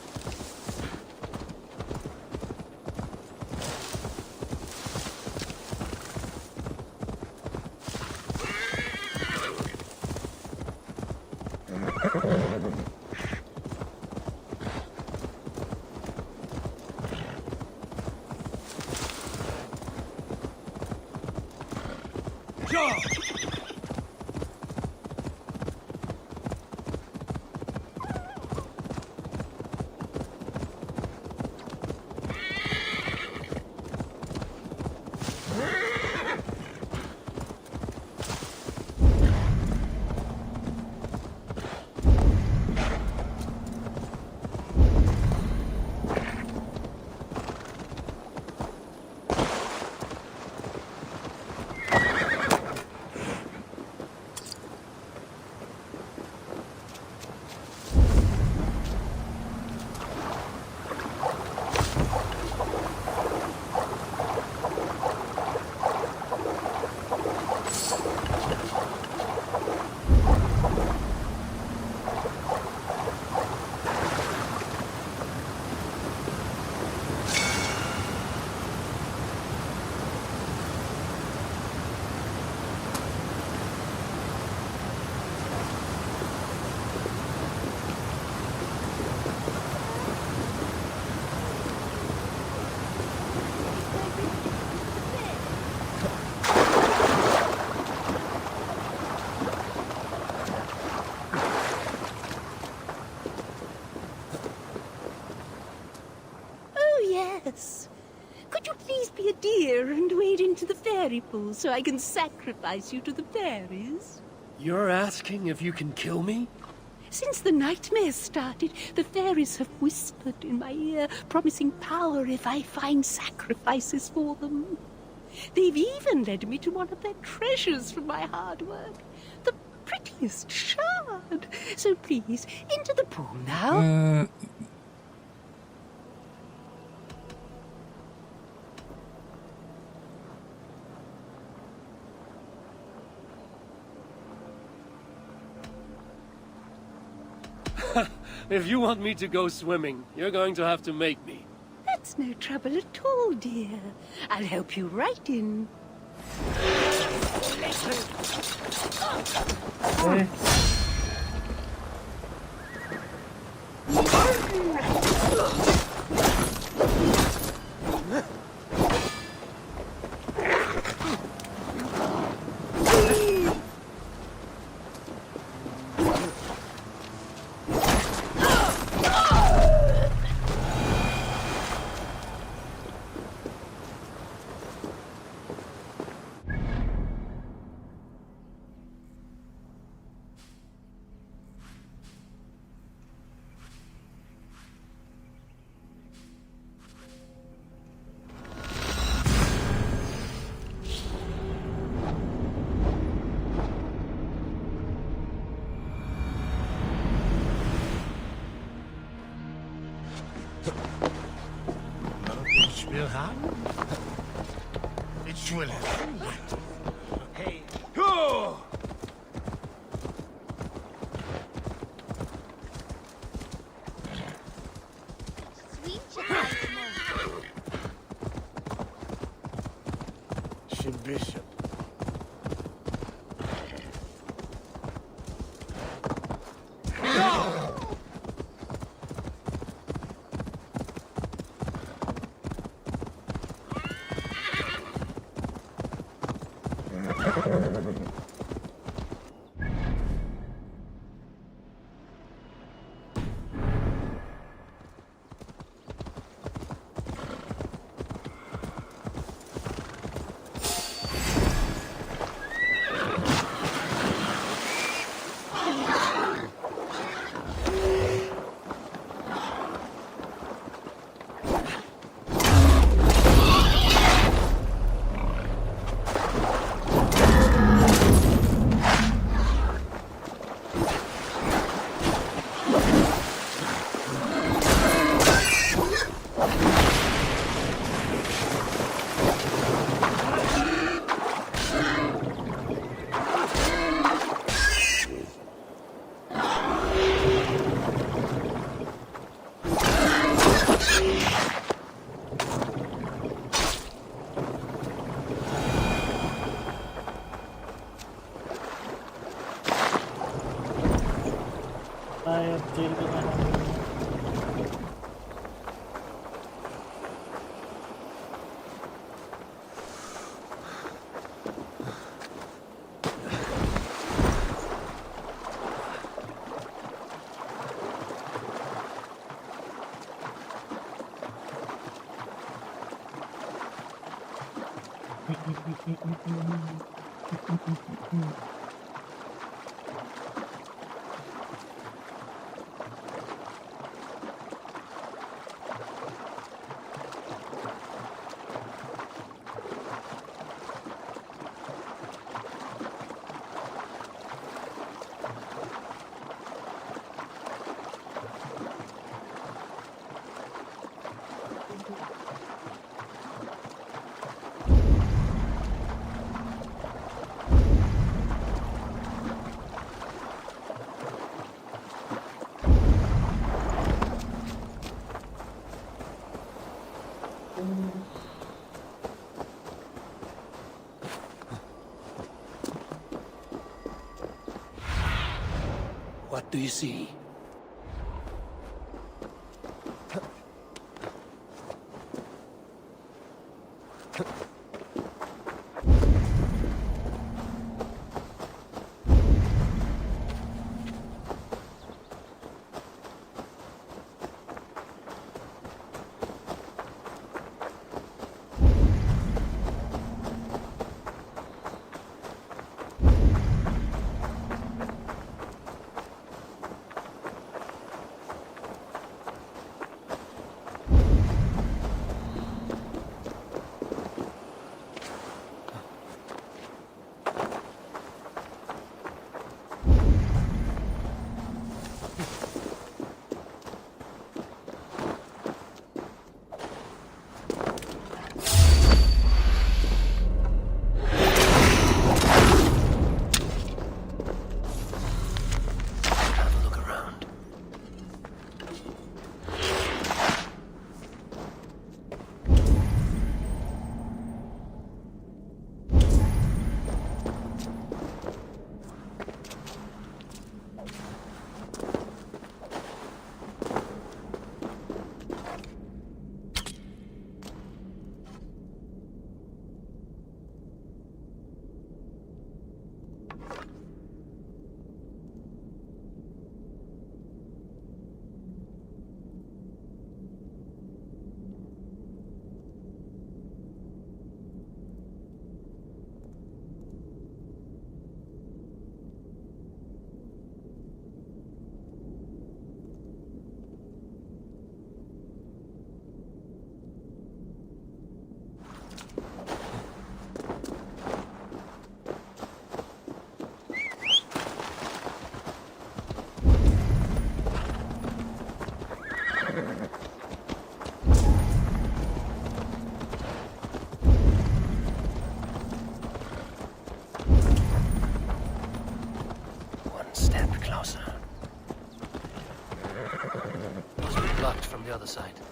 [SPEAKER 13] fairy pool so I can sacrifice you to the fairies?
[SPEAKER 2] You're asking if you can kill me?
[SPEAKER 13] Since the nightmares started, the fairies have whispered in my ear, promising power if I find sacrifices for them. They've even led me to one of their treasures from my hard work. The prettiest shard. So please, into the pool now.
[SPEAKER 2] If you want me to go swimming, you're going to have to make me.
[SPEAKER 13] That's no trouble at all, dear. I'll help you right in.
[SPEAKER 9] Hey. Bishop.
[SPEAKER 2] What do you see? other side.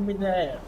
[SPEAKER 5] ไม่ได้
[SPEAKER 1] I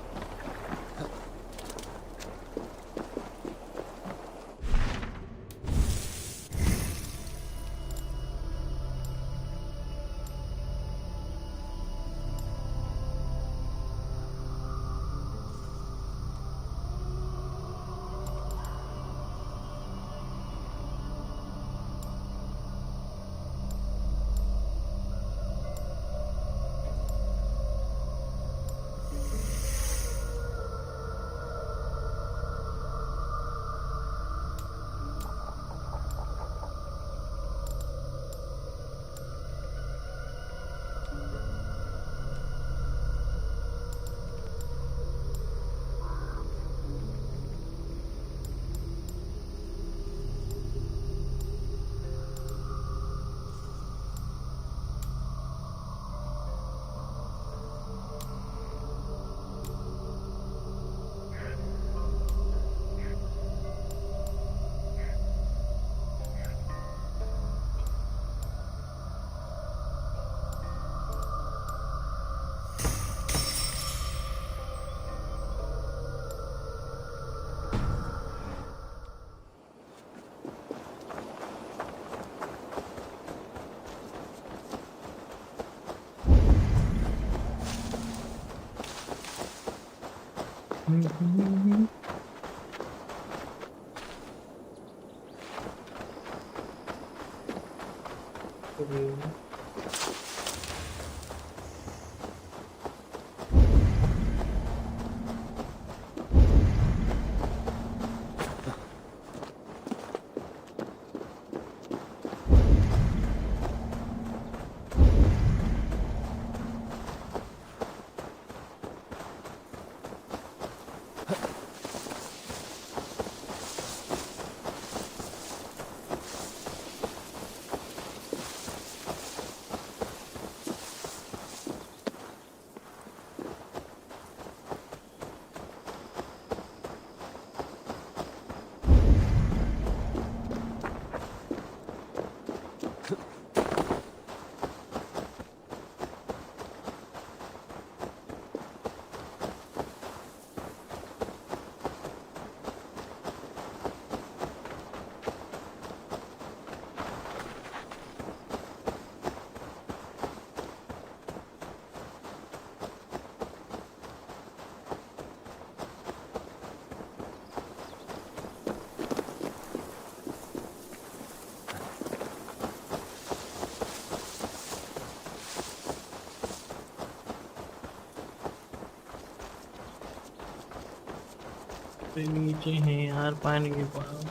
[SPEAKER 5] नीचे हैं यार पानी के पास।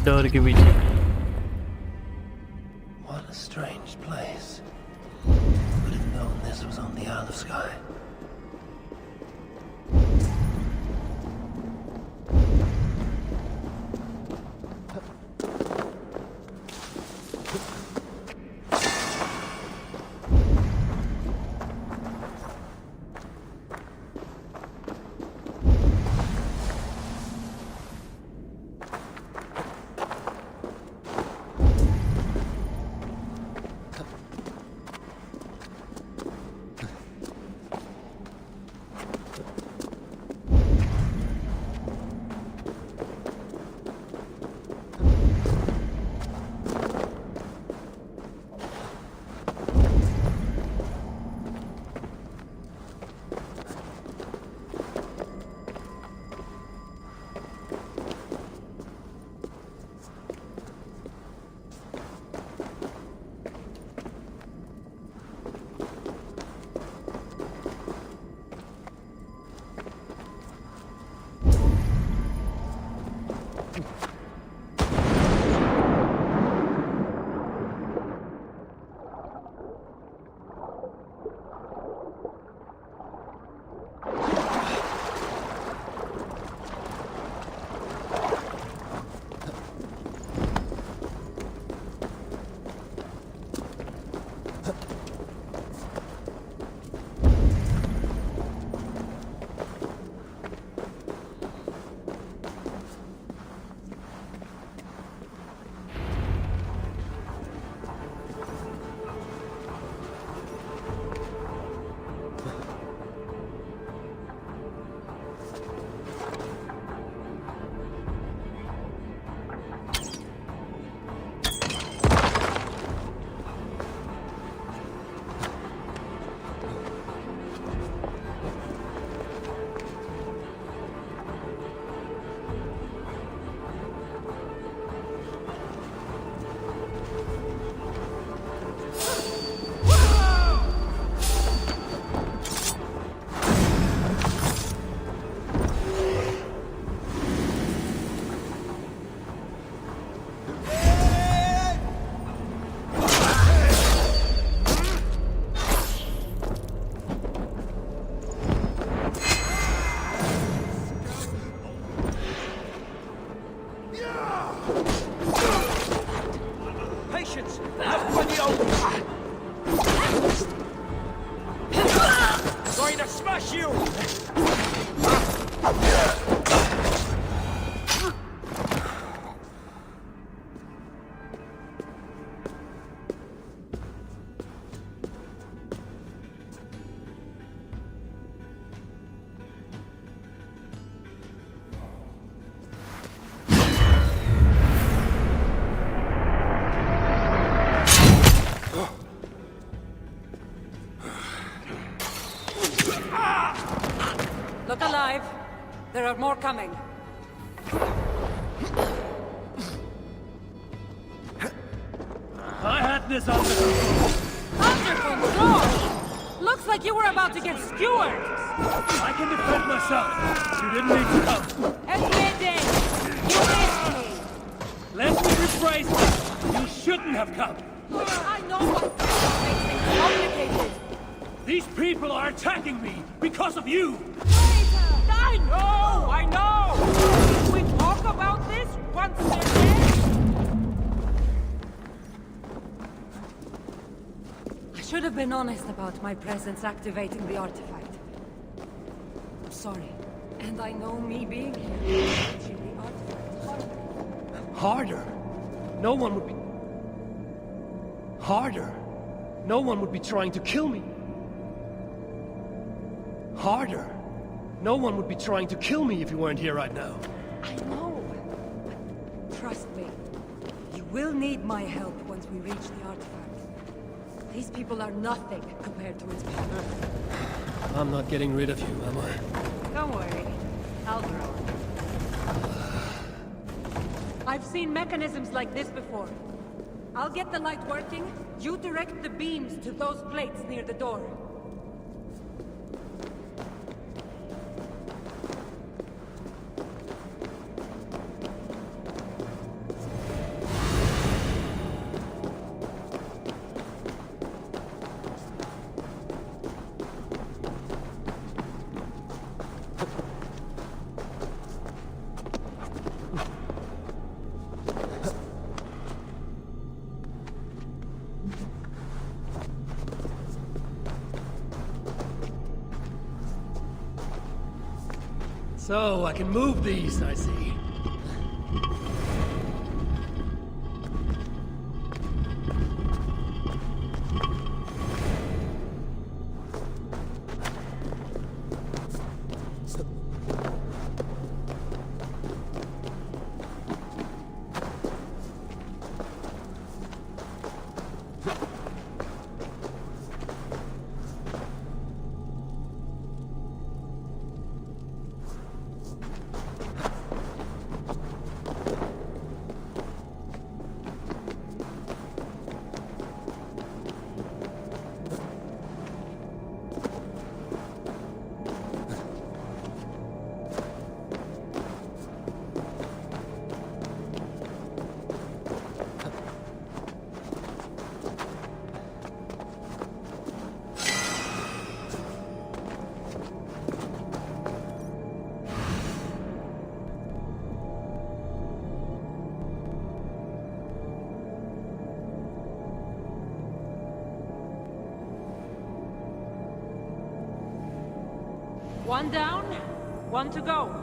[SPEAKER 5] Door के पीछे।
[SPEAKER 2] What a strange place. Who would have known this was on the Isle of Skye?
[SPEAKER 12] crush you!
[SPEAKER 10] Look alive. There are more coming.
[SPEAKER 12] I had this under control.
[SPEAKER 10] Under control? Looks like you were about to get skewered.
[SPEAKER 12] I can defend myself. You didn't need to come.
[SPEAKER 10] Admitted. You missed me.
[SPEAKER 12] Let me rephrase this. You shouldn't have come.
[SPEAKER 10] I know what makes things complicated.
[SPEAKER 12] These people are attacking me because of you.
[SPEAKER 10] I know! Can we talk about this once they're dead? I should have been honest about my presence activating the artifact. I'm sorry. And I know me being here making the artifact
[SPEAKER 12] Harder? No one would be... Harder? No one would be trying to kill me. Harder? No one would be trying to kill me if you weren't here right now.
[SPEAKER 10] I know. But trust me. You will need my help once we reach the artifact. These people are nothing compared to its power.
[SPEAKER 2] I'm not getting rid of you, am I?
[SPEAKER 10] Don't worry. I'll grow. I've seen mechanisms like this before. I'll get the light working. You direct the beams to those plates near the door.
[SPEAKER 12] So, I can move these, I see.
[SPEAKER 10] One down, one to go.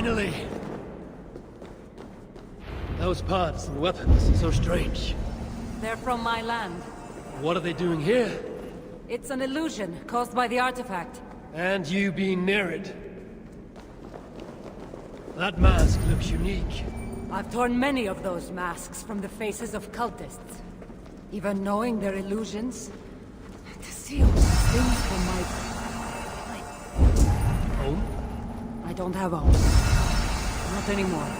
[SPEAKER 12] Finally! Those parts and weapons are so strange.
[SPEAKER 10] They're from my land.
[SPEAKER 12] What are they doing here?
[SPEAKER 10] It's an illusion caused by the artifact.
[SPEAKER 12] And you being near it. That mask looks unique.
[SPEAKER 10] I've torn many of those masks from the faces of cultists. Even knowing they're illusions. To see all these things from my...
[SPEAKER 12] Home?
[SPEAKER 10] I don't have a home. Not anymore.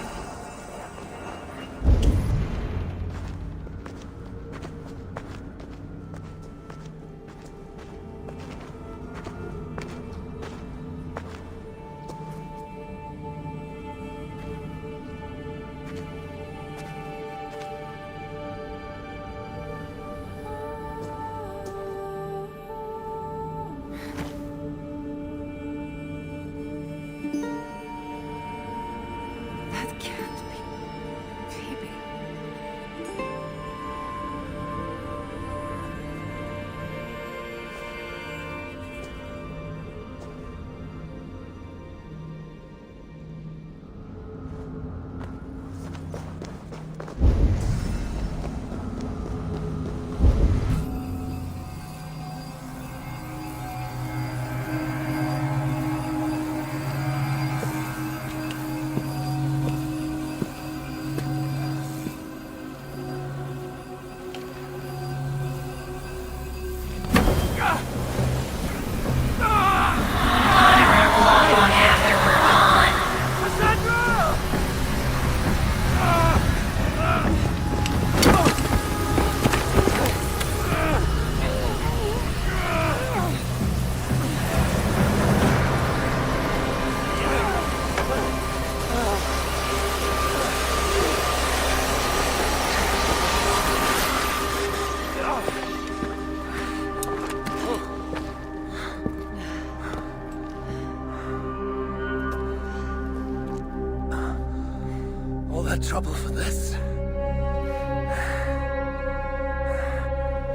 [SPEAKER 2] Trouble for this.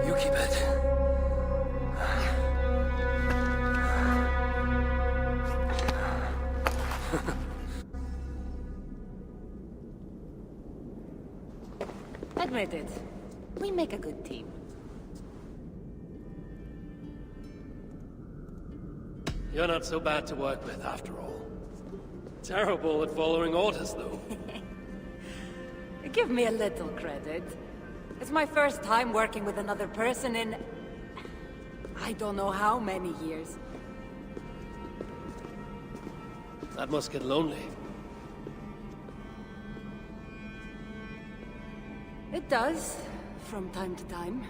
[SPEAKER 2] You keep it.
[SPEAKER 10] Admit it. We make a good team.
[SPEAKER 12] You're not so bad to work with, after all. Terrible at following orders, though.
[SPEAKER 10] Give me a little credit. It's my first time working with another person in... I don't know how many years.
[SPEAKER 12] That must get lonely.
[SPEAKER 10] It does, from time to time.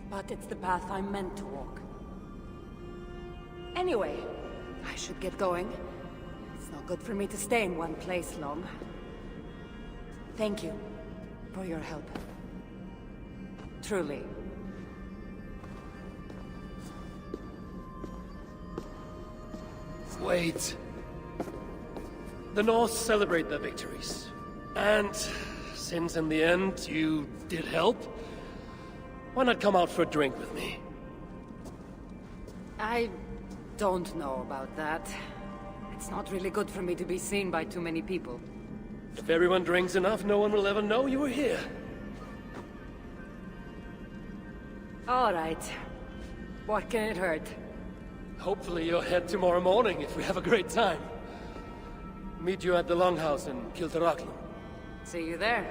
[SPEAKER 10] But it's the path I'm meant to walk. Anyway, I should get going. It's not good for me to stay in one place long. Thank you for your help. Truly.
[SPEAKER 12] Wait. The North celebrate their victories. And since in the end you did help, why not come out for a drink with me?
[SPEAKER 10] I don't know about that. It's not really good for me to be seen by too many people.
[SPEAKER 12] If everyone drinks enough, no one will ever know you were here.
[SPEAKER 10] All right. What can it hurt?
[SPEAKER 12] Hopefully you'll head tomorrow morning if we have a great time. Meet you at the Longhouse in Kiltarachlan.
[SPEAKER 10] See you there.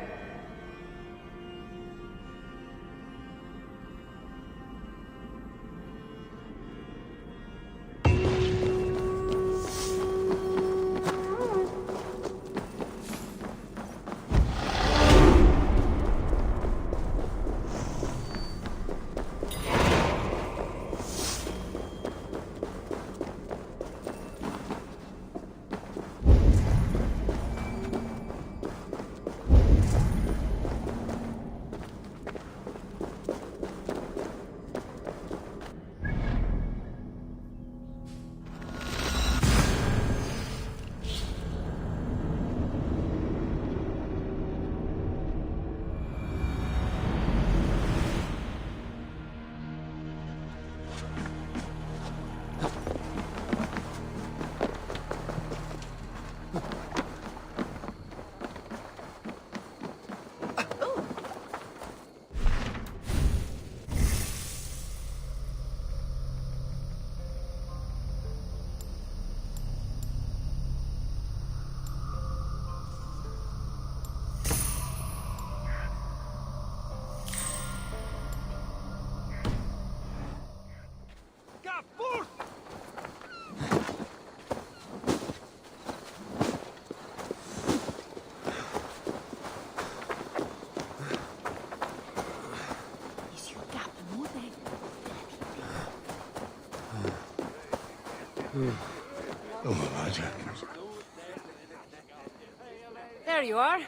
[SPEAKER 10] There you are.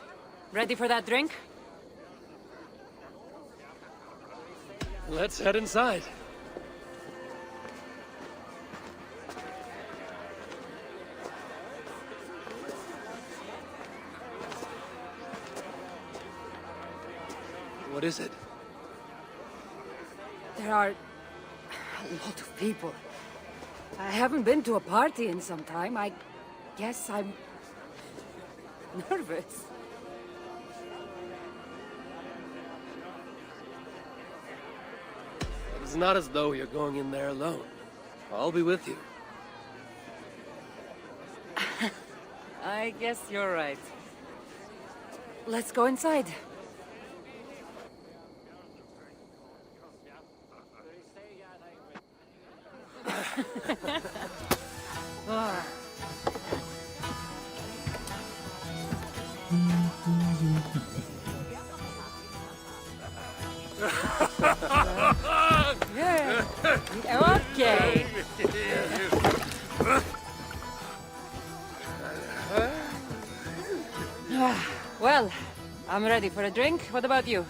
[SPEAKER 10] Ready for that drink?
[SPEAKER 12] Let's head inside. What is it?
[SPEAKER 10] There are a lot of people. I haven't been to a party in some time. I guess I'm nervous.
[SPEAKER 12] It's not as though you're going in there alone. I'll be with you.
[SPEAKER 10] I guess you're right. Let's go inside.
[SPEAKER 8] Okay.
[SPEAKER 10] Well, I'm ready for a drink. What about you?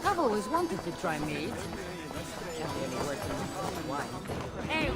[SPEAKER 10] I've always wanted to try meat. Can't be any worse than wine. Hey.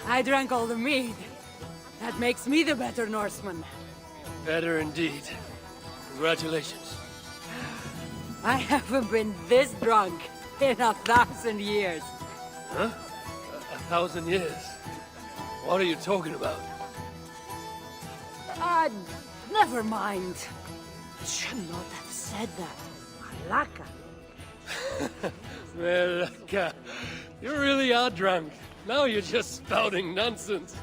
[SPEAKER 10] I drank all the mead. That makes me the better Norseman.
[SPEAKER 12] Better indeed. Congratulations.
[SPEAKER 10] I haven't been this drunk in 1,000 years.
[SPEAKER 12] Huh? 1,000 years? What are you talking about?
[SPEAKER 10] Never mind. Should not have said that. Malaka.
[SPEAKER 12] Malaka. You really are drunk. Now you're just spouting nonsense.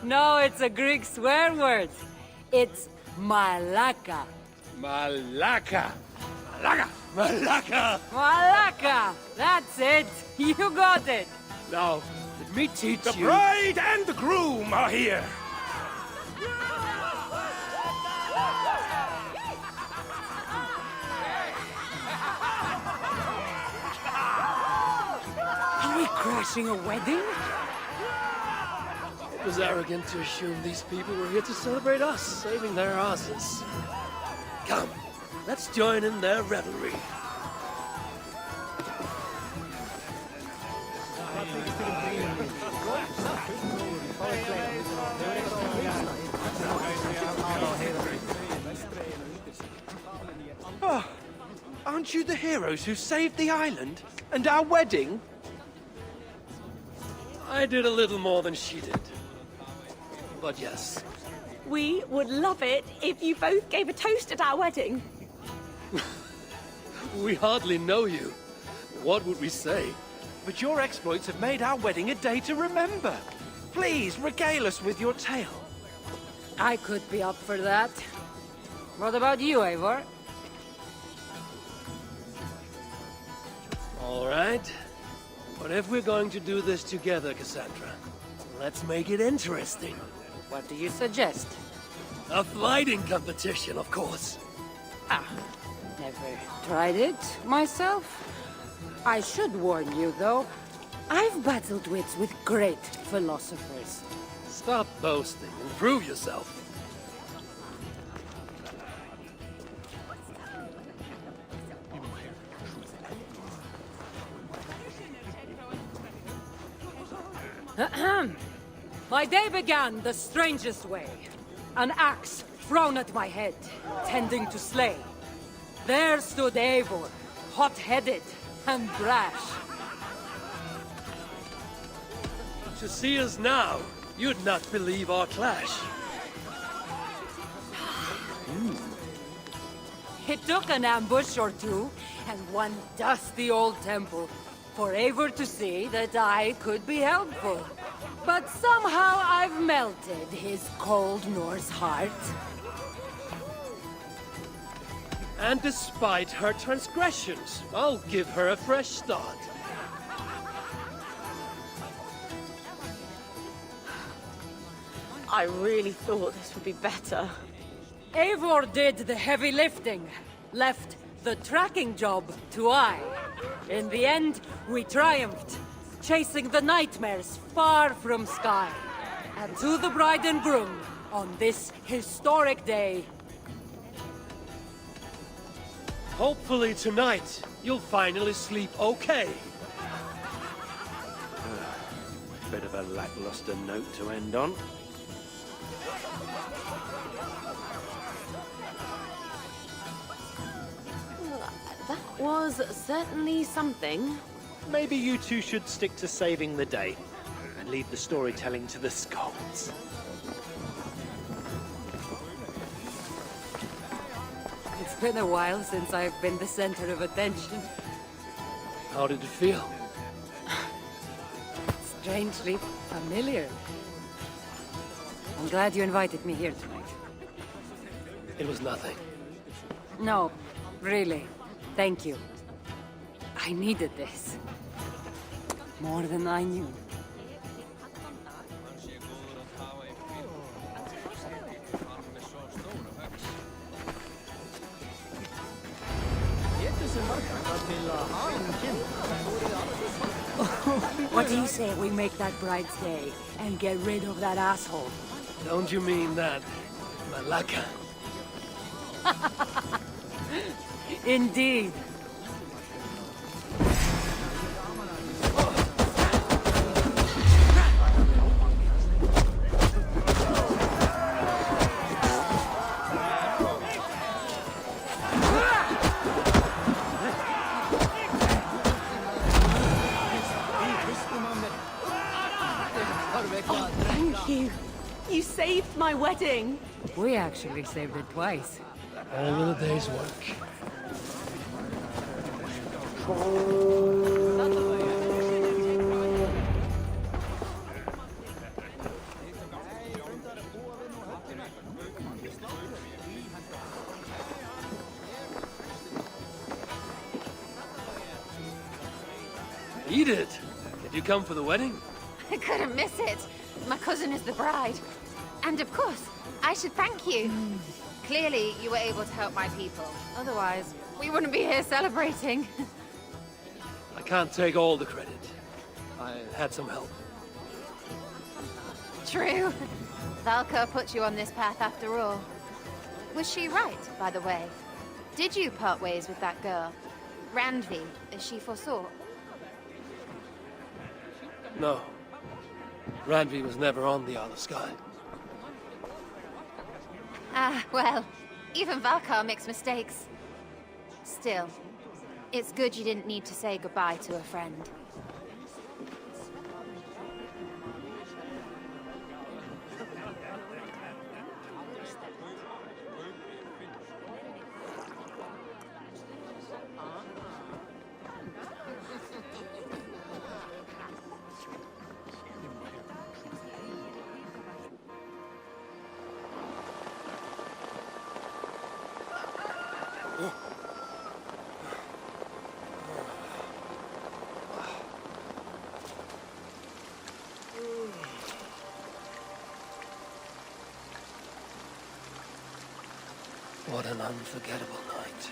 [SPEAKER 10] No, it's a Greek swear word. It's malaka.
[SPEAKER 12] Malaka. Malaka. Malaka.
[SPEAKER 10] Malaka. That's it. You got it.
[SPEAKER 12] Now, let me teach you.
[SPEAKER 3] The bride and the groom are here.
[SPEAKER 10] Are we crashing a wedding?
[SPEAKER 12] It was arrogant to assume these people were here to celebrate us saving their asses. Come, let's join in their revelry.
[SPEAKER 3] Oh, aren't you the heroes who saved the island and our wedding?
[SPEAKER 12] I did a little more than she did. But yes.
[SPEAKER 8] We would love it if you both gave a toast at our wedding.
[SPEAKER 12] We hardly know you. What would we say?
[SPEAKER 14] but your exploits have made our wedding a day to remember. Please, regale us with your tale.
[SPEAKER 10] I could be up for that. What about you, Eivor?
[SPEAKER 12] All right. But if we're going to do this together, Cassandra, let's make it interesting.
[SPEAKER 10] What do you suggest?
[SPEAKER 12] A fighting competition, of course.
[SPEAKER 10] Never tried it myself. I should warn you, though. I've battled wits with great philosophers.
[SPEAKER 12] Stop boasting and prove yourself.
[SPEAKER 10] My day began the strangest way. An axe thrown at my head, tending to slay. There stood Eivor, hot-headed and brash.
[SPEAKER 12] To see us now, you'd not believe our clash.
[SPEAKER 10] It took an ambush or two, and one dusty old temple, for Eivor to see that I could be helpful. But somehow I've melted his cold Norse heart.
[SPEAKER 12] And despite her transgressions, I'll give her a fresh start.
[SPEAKER 8] I really thought this would be better.
[SPEAKER 10] Eivor did the heavy lifting, left the tracking job to I. In the end, we triumphed, chasing the nightmares far from Sky. And to the bride and groom, on this historic day.
[SPEAKER 12] Hopefully tonight, you'll finally sleep okay.
[SPEAKER 14] Bit of a lackluster note to end on.
[SPEAKER 8] That was certainly something.
[SPEAKER 11] Maybe you two should stick to saving the day and leave the storytelling to the skulls.
[SPEAKER 10] It's been a while since I've been the center of attention.
[SPEAKER 12] How did it feel?
[SPEAKER 10] Strangely familiar. I'm glad you invited me here tonight.
[SPEAKER 12] It was nothing.
[SPEAKER 10] No, really. Thank you. I needed this. More than I knew. What do you say we make that bride's day and get rid of that asshole?
[SPEAKER 12] Don't you mean that, Malaka?
[SPEAKER 10] Indeed.
[SPEAKER 8] Thank you. You saved my wedding.
[SPEAKER 10] We actually saved it twice.
[SPEAKER 12] All in a day's work. Eat it! Did you come for the wedding?
[SPEAKER 4] I couldn't miss it. My cousin is the bride. And of course, I should thank you. Clearly, you were able to help my people. Otherwise, we wouldn't be here celebrating.
[SPEAKER 12] I can't take all the credit. I had some help.
[SPEAKER 4] True. Valka put you on this path after all. Was she right, by the way? Did you part ways with that girl? Randvi, as she foresaw?
[SPEAKER 12] No. Randvi was never on the Isle of Skye.
[SPEAKER 4] Ah, well, even Valkar makes mistakes. Still, it's good you didn't need to say goodbye to a friend.
[SPEAKER 2] What an unforgettable night.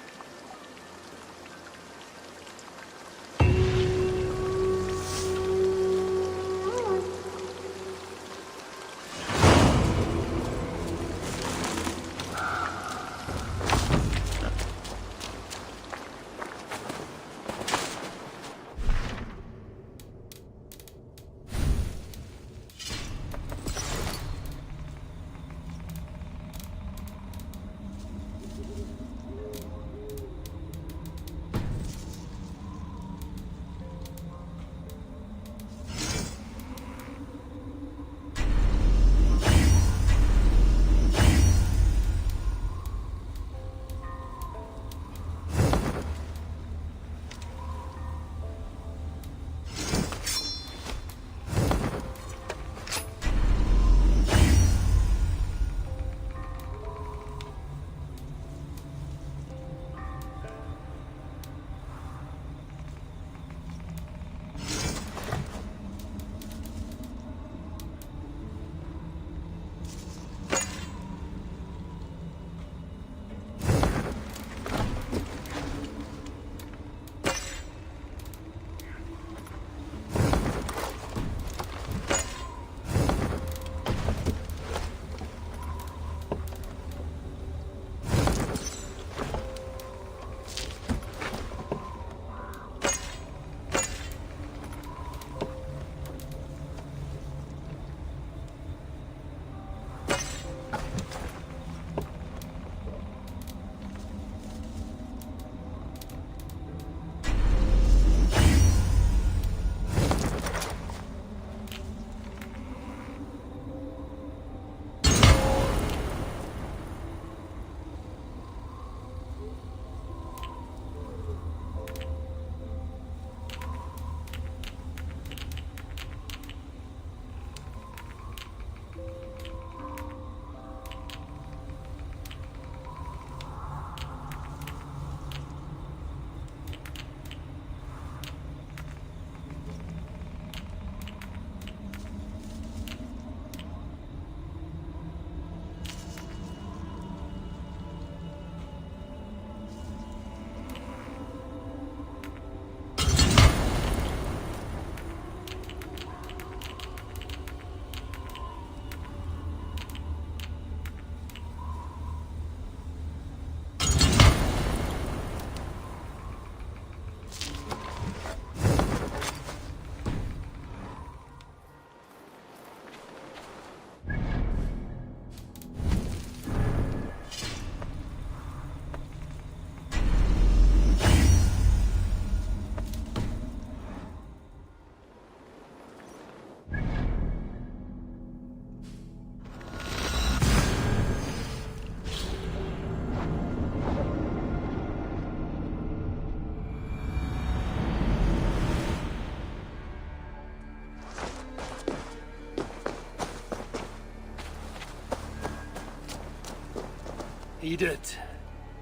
[SPEAKER 2] He did.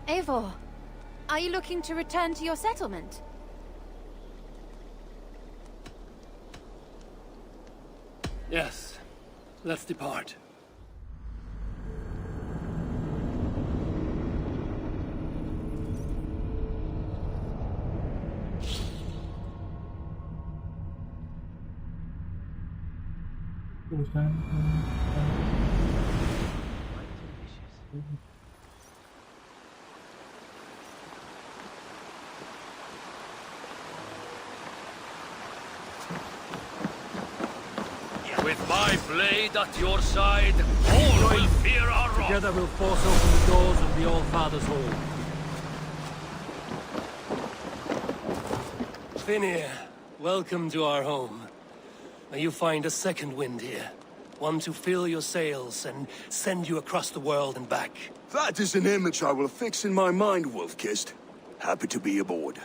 [SPEAKER 4] Eivor, are you looking to return to your settlement?
[SPEAKER 2] Yes. Let's depart.
[SPEAKER 3] With my blade at your side, all will fear our wrath.
[SPEAKER 12] Together we'll force open the doors of the All-Father's Hall.
[SPEAKER 2] Finir, welcome to our home. May you find a second wind here. One to fill your sails and send you across the world and back.
[SPEAKER 15] That is an image I will fix in my mind, Wolf-Kissed. Happy to be aboard.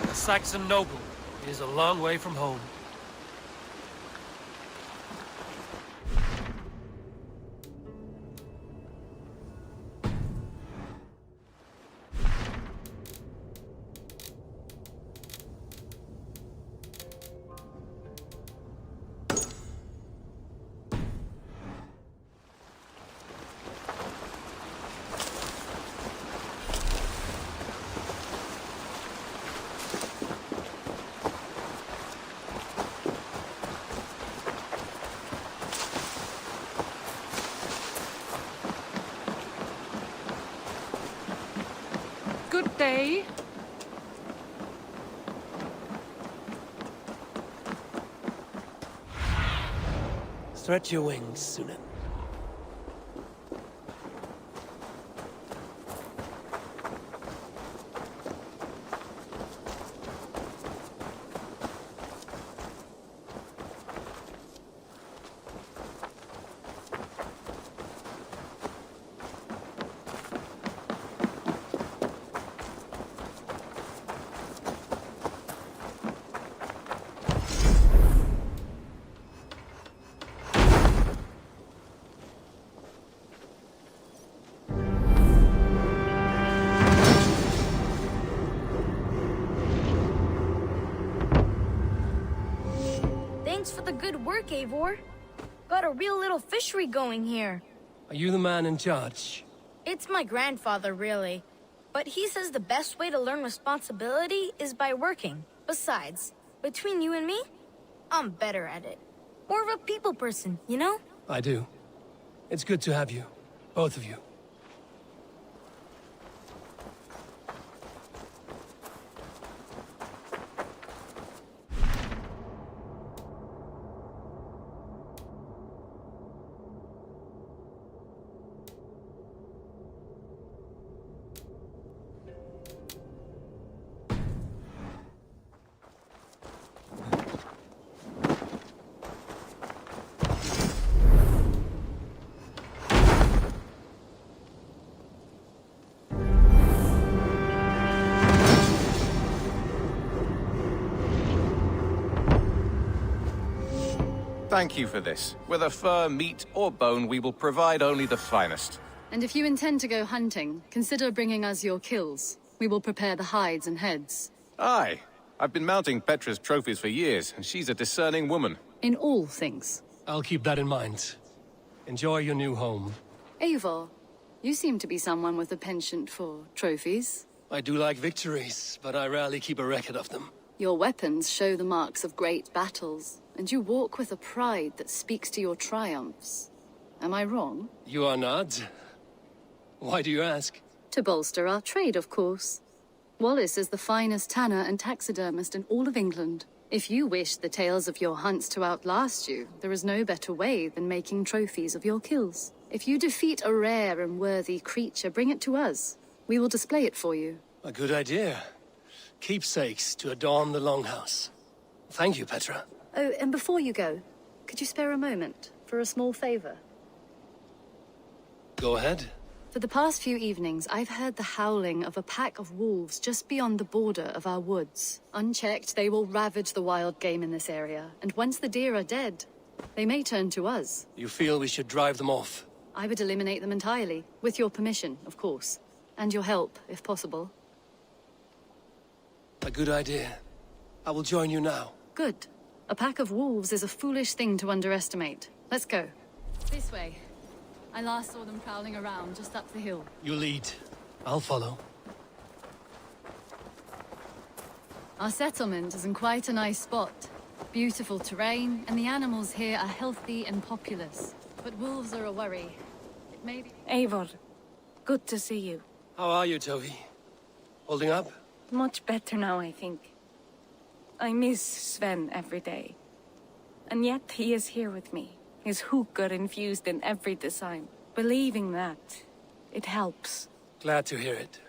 [SPEAKER 12] A Saxon noble is a long way from home.
[SPEAKER 8] stay?
[SPEAKER 2] Stretch your wings, Sunan.
[SPEAKER 16] Thanks for the good work, Eivor. Got a real little fishery going here.
[SPEAKER 2] Are you the man in charge?
[SPEAKER 16] It's my grandfather, really. But he says the best way to learn responsibility is by working. Besides, between you and me, I'm better at it. More of a people person, you know?
[SPEAKER 2] I do. It's good to have you. Both of you.
[SPEAKER 17] Thank you for this. Whether fur, meat, or bone, we will provide only the finest.
[SPEAKER 18] And if you intend to go hunting, consider bringing us your kills. We will prepare the hides and heads.
[SPEAKER 17] Aye. I've been mounting Petra's trophies for years, and she's a discerning woman.
[SPEAKER 18] In all things.
[SPEAKER 2] I'll keep that in mind. Enjoy your new home.
[SPEAKER 18] Eivor, you seem to be someone with a penchant for trophies.
[SPEAKER 2] I do like victories, but I rarely keep a record of them.
[SPEAKER 18] Your weapons show the marks of great battles, and you walk with a pride that speaks to your triumphs. Am I wrong?
[SPEAKER 2] You are not. Why do you ask?
[SPEAKER 18] To bolster our trade, of course. Wallace is the finest tanner and taxidermist in all of England. If you wish the tales of your hunts to outlast you, there is no better way than making trophies of your kills. If you defeat a rare and worthy creature, bring it to us. We will display it for you.
[SPEAKER 2] A good idea. Keepsakes to adorn the longhouse. Thank you, Petra.
[SPEAKER 18] Oh, and before you go, could you spare a moment for a small favor?
[SPEAKER 2] Go ahead.
[SPEAKER 18] For the past few evenings, I've heard the howling of a pack of wolves just beyond the border of our woods. Unchecked, they will ravage the wild game in this area, and once the deer are dead, they may turn to us.
[SPEAKER 2] You feel we should drive them off?
[SPEAKER 18] I would eliminate them entirely, with your permission, of course. And your help, if possible.
[SPEAKER 2] A good idea. I will join you now.
[SPEAKER 18] Good. A pack of wolves is a foolish thing to underestimate. Let's go. This way. I last saw them prowling around just up the hill.
[SPEAKER 2] You lead. I'll follow.
[SPEAKER 18] Our settlement is in quite a nice spot. Beautiful terrain, and the animals here are healthy and populous. But wolves are a worry. It may be...
[SPEAKER 8] Eivor, good to see you.
[SPEAKER 2] How are you, Tovi? Holding up?
[SPEAKER 8] Much better now, I think. I miss Sven every day. And yet he is here with me. His hookah infused in every design. Believing that, it helps.
[SPEAKER 2] Glad to hear it.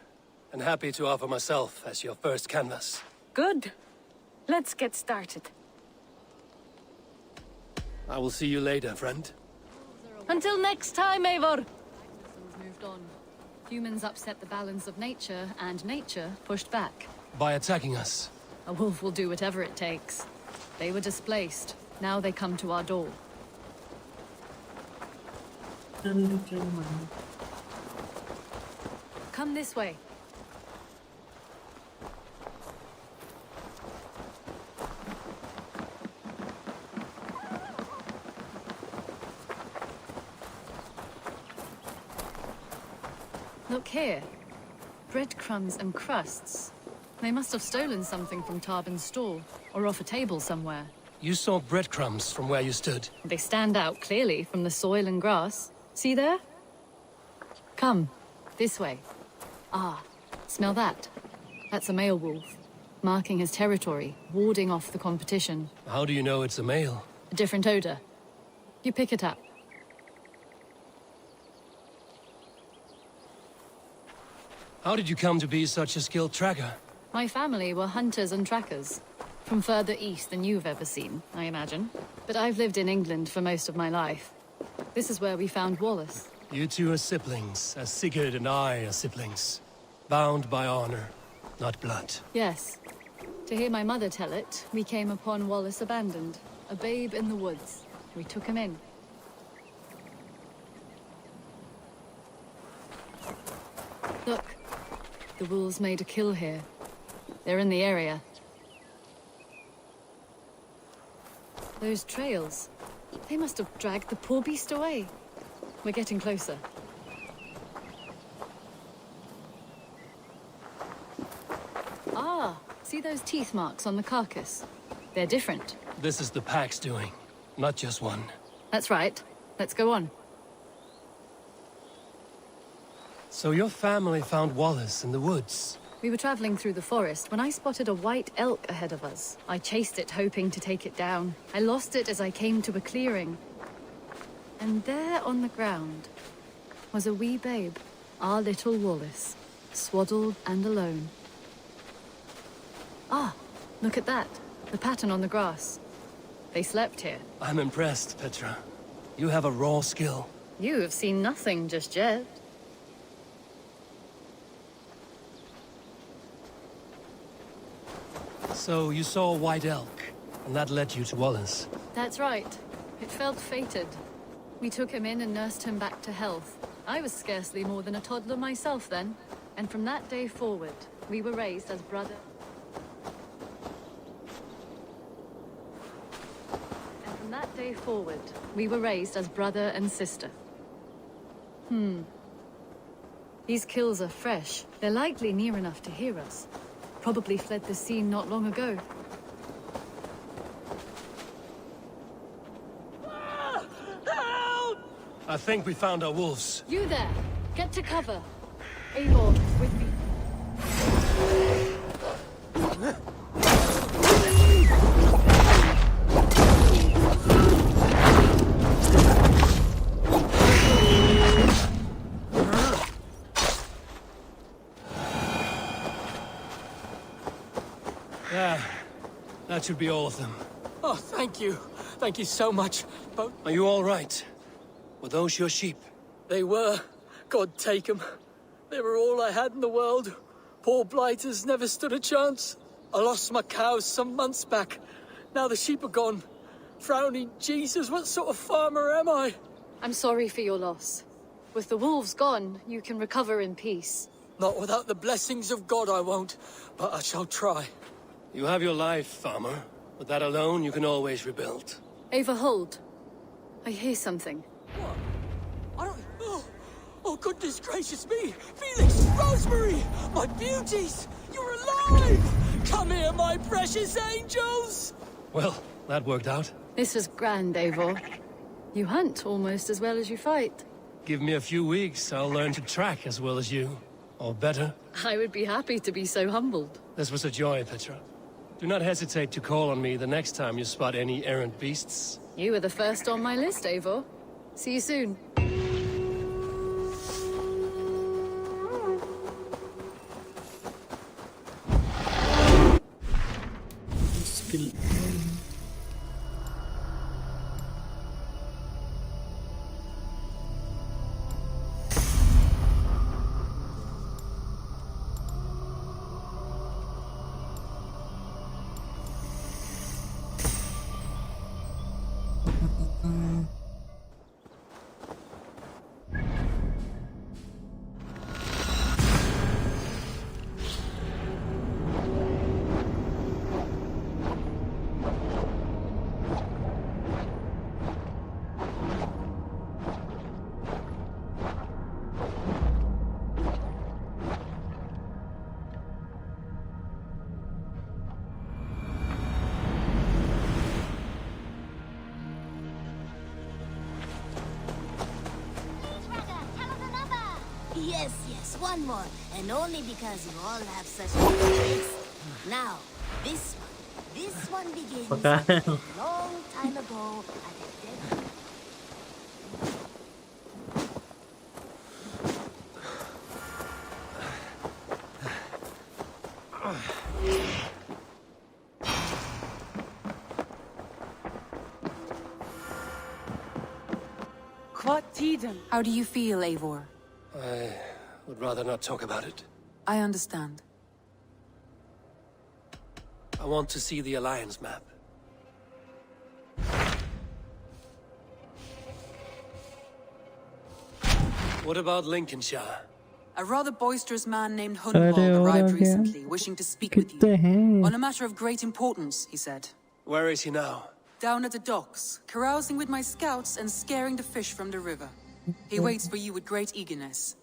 [SPEAKER 2] And happy to offer myself as your first canvas.
[SPEAKER 8] Good. Let's get started.
[SPEAKER 2] I will see you later, friend.
[SPEAKER 8] Until next time, Eivor!
[SPEAKER 18] Moved on. Humans upset the balance of nature, and nature pushed back.
[SPEAKER 2] By attacking us.
[SPEAKER 18] A wolf will do whatever it takes. They were displaced. Now they come to our door. Come this way. Look here. Breadcrumbs and crusts. They must have stolen something from Tarbin's store, or off a table somewhere.
[SPEAKER 2] You saw breadcrumbs from where you stood.
[SPEAKER 18] They stand out clearly from the soil and grass. See there? Come, this way. Ah, smell that? That's a male wolf, marking his territory, warding off the competition.
[SPEAKER 2] How do you know it's a male?
[SPEAKER 18] A different odor. You pick it up.
[SPEAKER 2] How did you come to be such a skilled tracker?
[SPEAKER 18] My family were hunters and trackers. From further east than you've ever seen, I imagine. But I've lived in England for most of my life. This is where we found Wallace.
[SPEAKER 2] You two are siblings, as Sigurd and I are siblings. Bound by honor, not blood.
[SPEAKER 18] Yes. To hear my mother tell it, we came upon Wallace abandoned, a babe in the woods. We took him in. Look, the wolves made a kill here. They're in the area. Those trails, they must have dragged the poor beast away. We're getting closer. Ah, see those teeth marks on the carcass? They're different.
[SPEAKER 2] This is the pack's doing, not just one.
[SPEAKER 18] That's right. Let's go on.
[SPEAKER 2] So your family found Wallace in the woods?
[SPEAKER 18] We were traveling through the forest when I spotted a white elk ahead of us. I chased it, hoping to take it down. I lost it as I came to a clearing. And there on the ground was a wee babe, our little Wallace, swaddled and alone. Ah, look at that. The pattern on the grass. They slept here.
[SPEAKER 2] I'm impressed, Petra. You have a raw skill.
[SPEAKER 18] You have seen nothing just yet.
[SPEAKER 2] So you saw a white elk, and that led you to Wallace?
[SPEAKER 18] That's right. It felt fated. We took him in and nursed him back to health. I was scarcely more than a toddler myself then. And from that day forward, we were raised as brother... and sister. These kills are fresh. They're likely near enough to hear us. Probably fled the scene not long ago.
[SPEAKER 2] Help! I think we found our wolves.
[SPEAKER 18] You there! Get to cover. Eivor, with me.
[SPEAKER 2] That should be all of them.
[SPEAKER 12] Oh, thank you. Thank you so much. But
[SPEAKER 2] are you all right? Were those your sheep?
[SPEAKER 12] They were. God take them. They were all I had in the world. Poor blighters never stood a chance. I lost my cows some months back. Now the sheep are gone. Frowning Jesus, what sort of farmer am I?
[SPEAKER 18] I'm sorry for your loss. With the wolves gone, you can recover in peace.
[SPEAKER 12] Not without the blessings of God, I won't. But I shall try.
[SPEAKER 2] You have your life, farmer. With that alone, you can always rebuild.
[SPEAKER 18] Ava, hold. I hear something.
[SPEAKER 12] What? I don't... Oh, goodness gracious me! Felix, Rosemary! My beauties! You're alive! Come here, my precious angels!
[SPEAKER 2] Well, that worked out.
[SPEAKER 18] This is grand, Eivor. You hunt almost as well as you fight.
[SPEAKER 2] Give me a few weeks, I'll learn to track as well as you. Or better.
[SPEAKER 18] I would be happy to be so humbled.
[SPEAKER 2] This was a joy, Petra. Do not hesitate to call on me the next time you spot any errant beasts.
[SPEAKER 18] You were the first on my list, Eivor. See you soon.
[SPEAKER 5] Skill.
[SPEAKER 19] one more, and only because you all have such good taste. Now, this one begins a long time ago at a dead...
[SPEAKER 10] How do you feel, Eivor?
[SPEAKER 2] I would rather not talk about it.
[SPEAKER 10] I understand.
[SPEAKER 2] I want to see the Alliance map. What about Lincolnshire?
[SPEAKER 10] A rather boisterous man named Hundwald arrived recently, wishing to speak with you. On a matter of great importance, he said.
[SPEAKER 2] Where is he now?
[SPEAKER 10] Down at the docks, carousing with my scouts and scaring the fish from the river. He waits for you with great eagerness.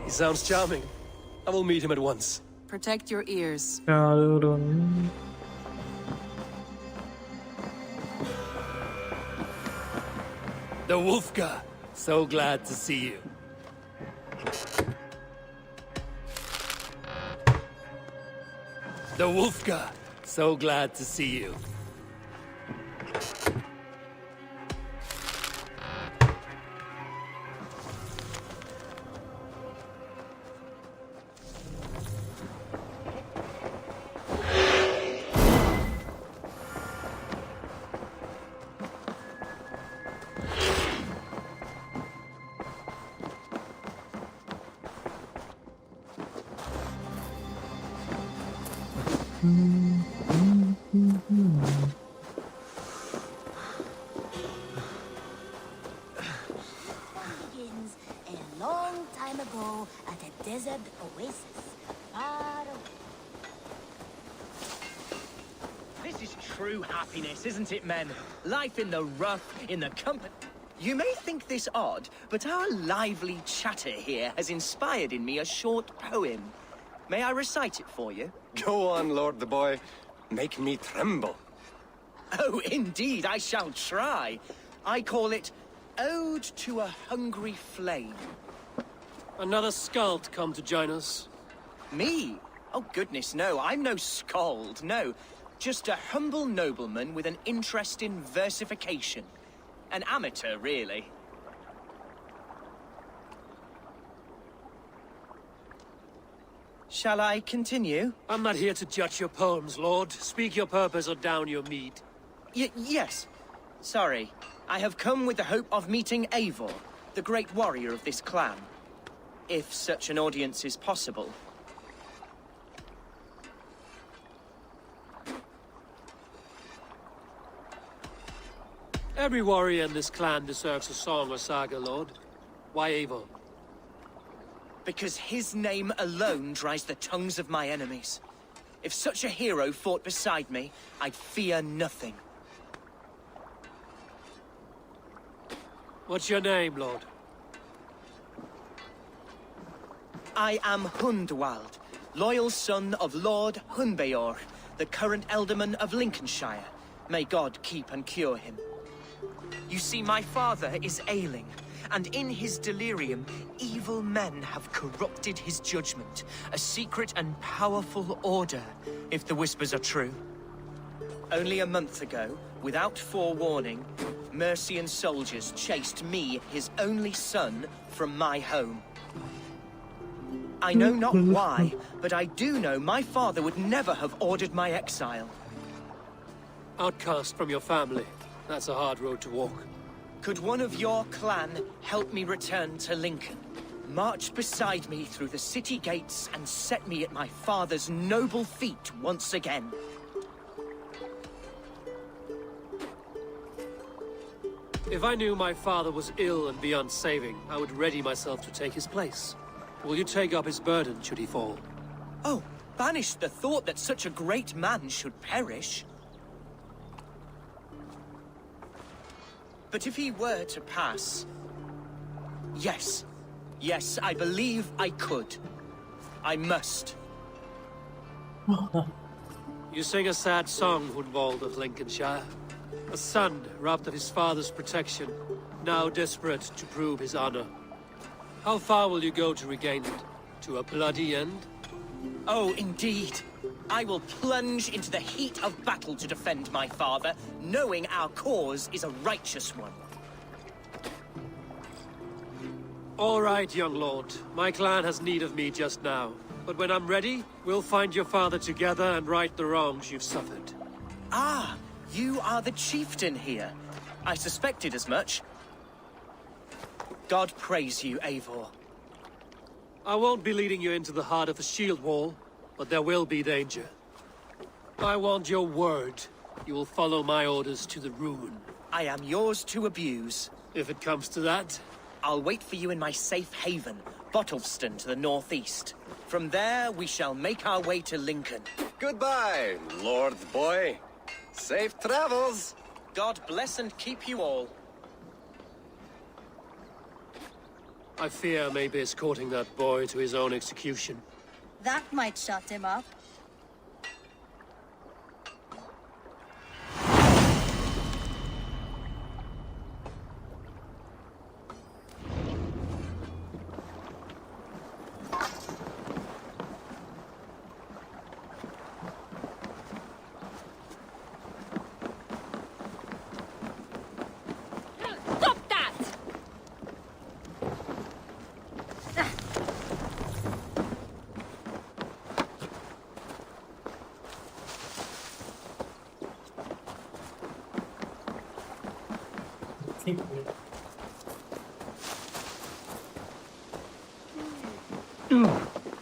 [SPEAKER 2] He sounds charming. I will meet him at once.
[SPEAKER 10] Protect your ears.
[SPEAKER 2] The Wolfgar. So glad to see you. The Wolfgar. So glad to see you.
[SPEAKER 19] begins a long time ago at a desert oasis. Far away.
[SPEAKER 20] This is true happiness, isn't it, men? Life in the rough, in the company. You may think this odd, but our lively chatter here has inspired in me a short poem. May I recite it for you?
[SPEAKER 2] Go on, Lord the Boy. Make me tremble.
[SPEAKER 20] Oh, indeed, I shall try. I call it Ode to a Hungry Flame.
[SPEAKER 2] Another skald come to join us.
[SPEAKER 20] Me? Oh, goodness, no. I'm no skald, no. Just a humble nobleman with an interest in versification. An amateur, really. Shall I continue?
[SPEAKER 2] I'm not here to judge your poems, Lord. Speak your purpose or down your mead.
[SPEAKER 20] Yes. Sorry. I have come with the hope of meeting Eivor, the great warrior of this clan. If such an audience is possible.
[SPEAKER 2] Every warrior in this clan deserves a song or saga, Lord. Why Eivor?
[SPEAKER 20] Because his name alone dries the tongues of my enemies. If such a hero fought beside me, I'd fear nothing.
[SPEAKER 2] What's your name, Lord?
[SPEAKER 20] I am Hundwald, loyal son of Lord Hunbeor, the current Elderman of Lincolnshire. May God keep and cure him. You see, my father is ailing, and in his delirium, evil men have corrupted his judgment. A secret and powerful order, if the whispers are true. Only a month ago, without forewarning, Mercian soldiers chased me, his only son, from my home. I know not why, but I do know my father would never have ordered my exile.
[SPEAKER 2] Outcast from your family. That's a hard road to walk.
[SPEAKER 20] Could one of your clan help me return to Lincoln? March beside me through the city gates and set me at my father's noble feet once again.
[SPEAKER 2] If I knew my father was ill and beyond saving, I would ready myself to take his place. Will you take up his burden should he fall?
[SPEAKER 20] Oh, banish the thought that such a great man should perish. But if he were to pass... Yes. Yes, I believe I could. I must.
[SPEAKER 2] You sing a sad song, Hunwald of Lincolnshire. A son robbed of his father's protection, now desperate to prove his honor. How far will you go to regain it? To a bloody end?
[SPEAKER 20] Oh, indeed. I will plunge into the heat of battle to defend my father, knowing our cause is a righteous one.
[SPEAKER 2] All right, young lord. My clan has need of me just now. But when I'm ready, we'll find your father together and right the wrongs you've suffered.
[SPEAKER 20] Ah, you are the chieftain here. I suspected as much. God praise you, Eivor.
[SPEAKER 2] I won't be leading you into the heart of the shield wall, but there will be danger. I want your word. You will follow my orders to the ruin.
[SPEAKER 20] I am yours to abuse.
[SPEAKER 2] If it comes to that.
[SPEAKER 20] I'll wait for you in my safe haven, Bottleston to the northeast. From there, we shall make our way to Lincoln.
[SPEAKER 21] Goodbye, Lord Boy. Safe travels.
[SPEAKER 20] God bless and keep you all.
[SPEAKER 2] I fear I may be escorting that boy to his own execution.
[SPEAKER 19] That might shut him up.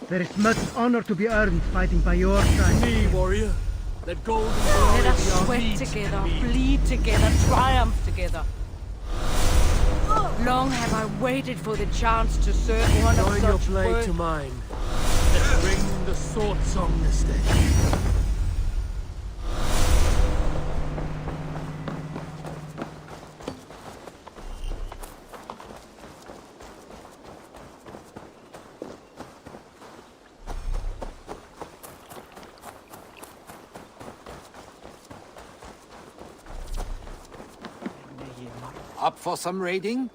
[SPEAKER 7] There is much honor to be earned fighting by your side.
[SPEAKER 2] Me, warrior. Let golden
[SPEAKER 10] Let
[SPEAKER 2] glory
[SPEAKER 10] us
[SPEAKER 2] be our
[SPEAKER 10] sweat
[SPEAKER 2] meat
[SPEAKER 10] together,
[SPEAKER 2] and mead.
[SPEAKER 10] bleed together, triumph together. Long have I waited for the chance to serve one of
[SPEAKER 2] Join your
[SPEAKER 10] such
[SPEAKER 2] blade
[SPEAKER 10] worth.
[SPEAKER 2] to mine. Let's ring the sword song this day.
[SPEAKER 21] Up for some raiding?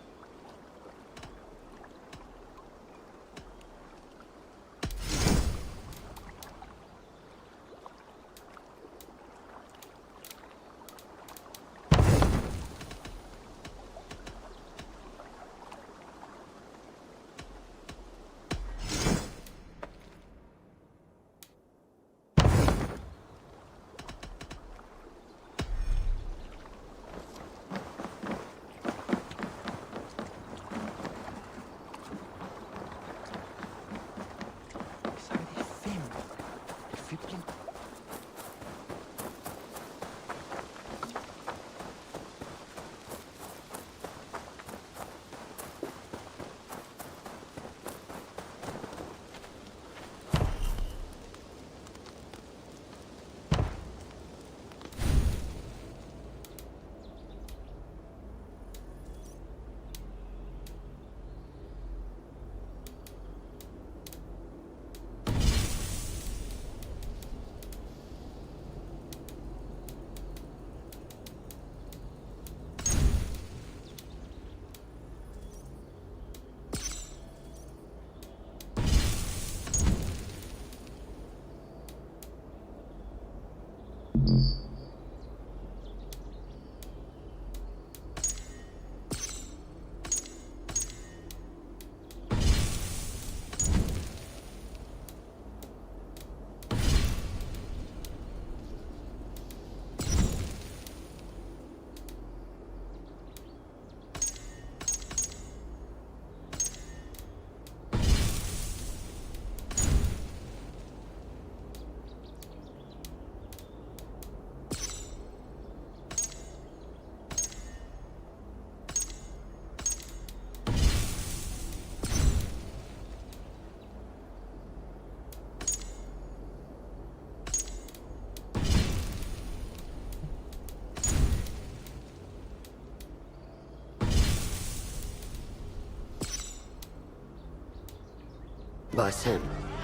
[SPEAKER 22] باسم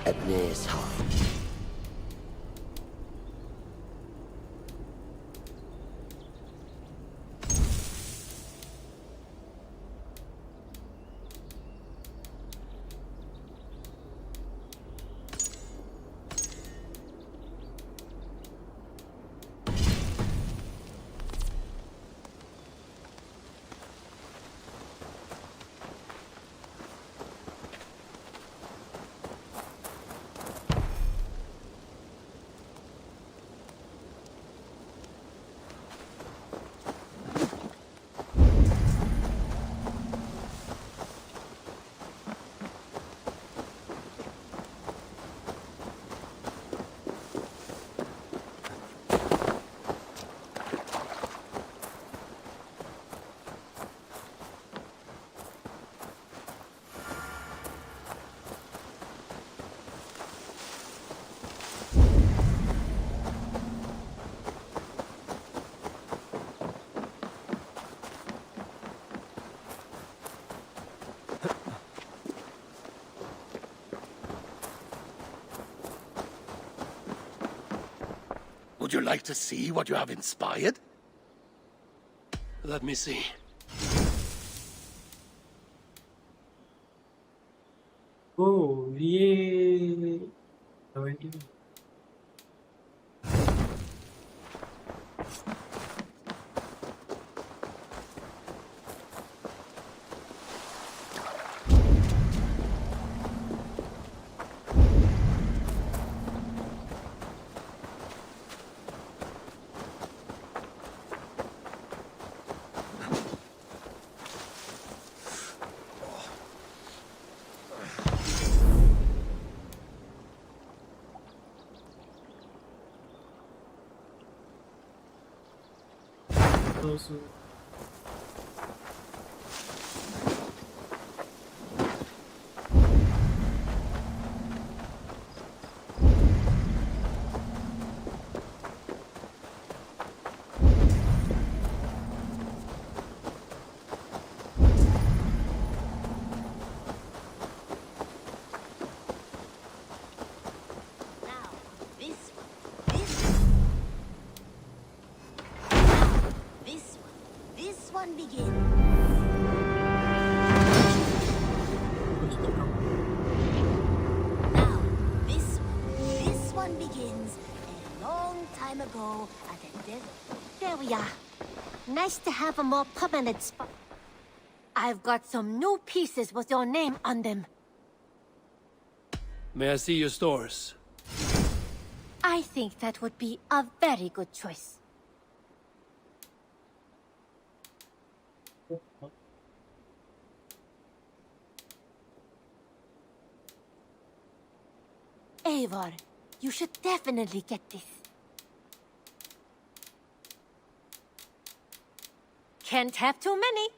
[SPEAKER 22] ابن إسحاق
[SPEAKER 6] you like to see what you have inspired?
[SPEAKER 2] Let me see.
[SPEAKER 5] Oh, yeah. 20. So
[SPEAKER 19] Begin. Now, this one begins a long time ago at a desert. There we are. Nice to have a more permanent spot. I've got some new pieces with your name on them.
[SPEAKER 2] May I see your stores?
[SPEAKER 19] I think that would be a very good choice. Eivor, you should definitely get this. Can't have too many.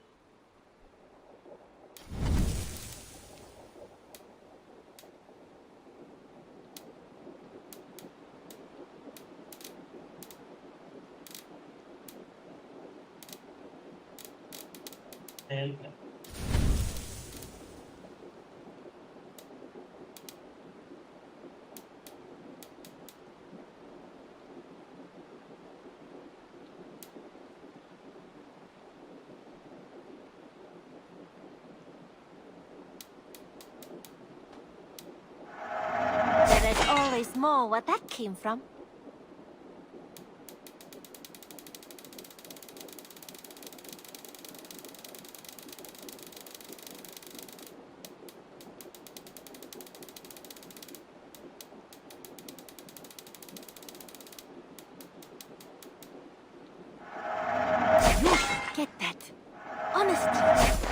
[SPEAKER 19] There's always more where that came from. You should get that. Honestly.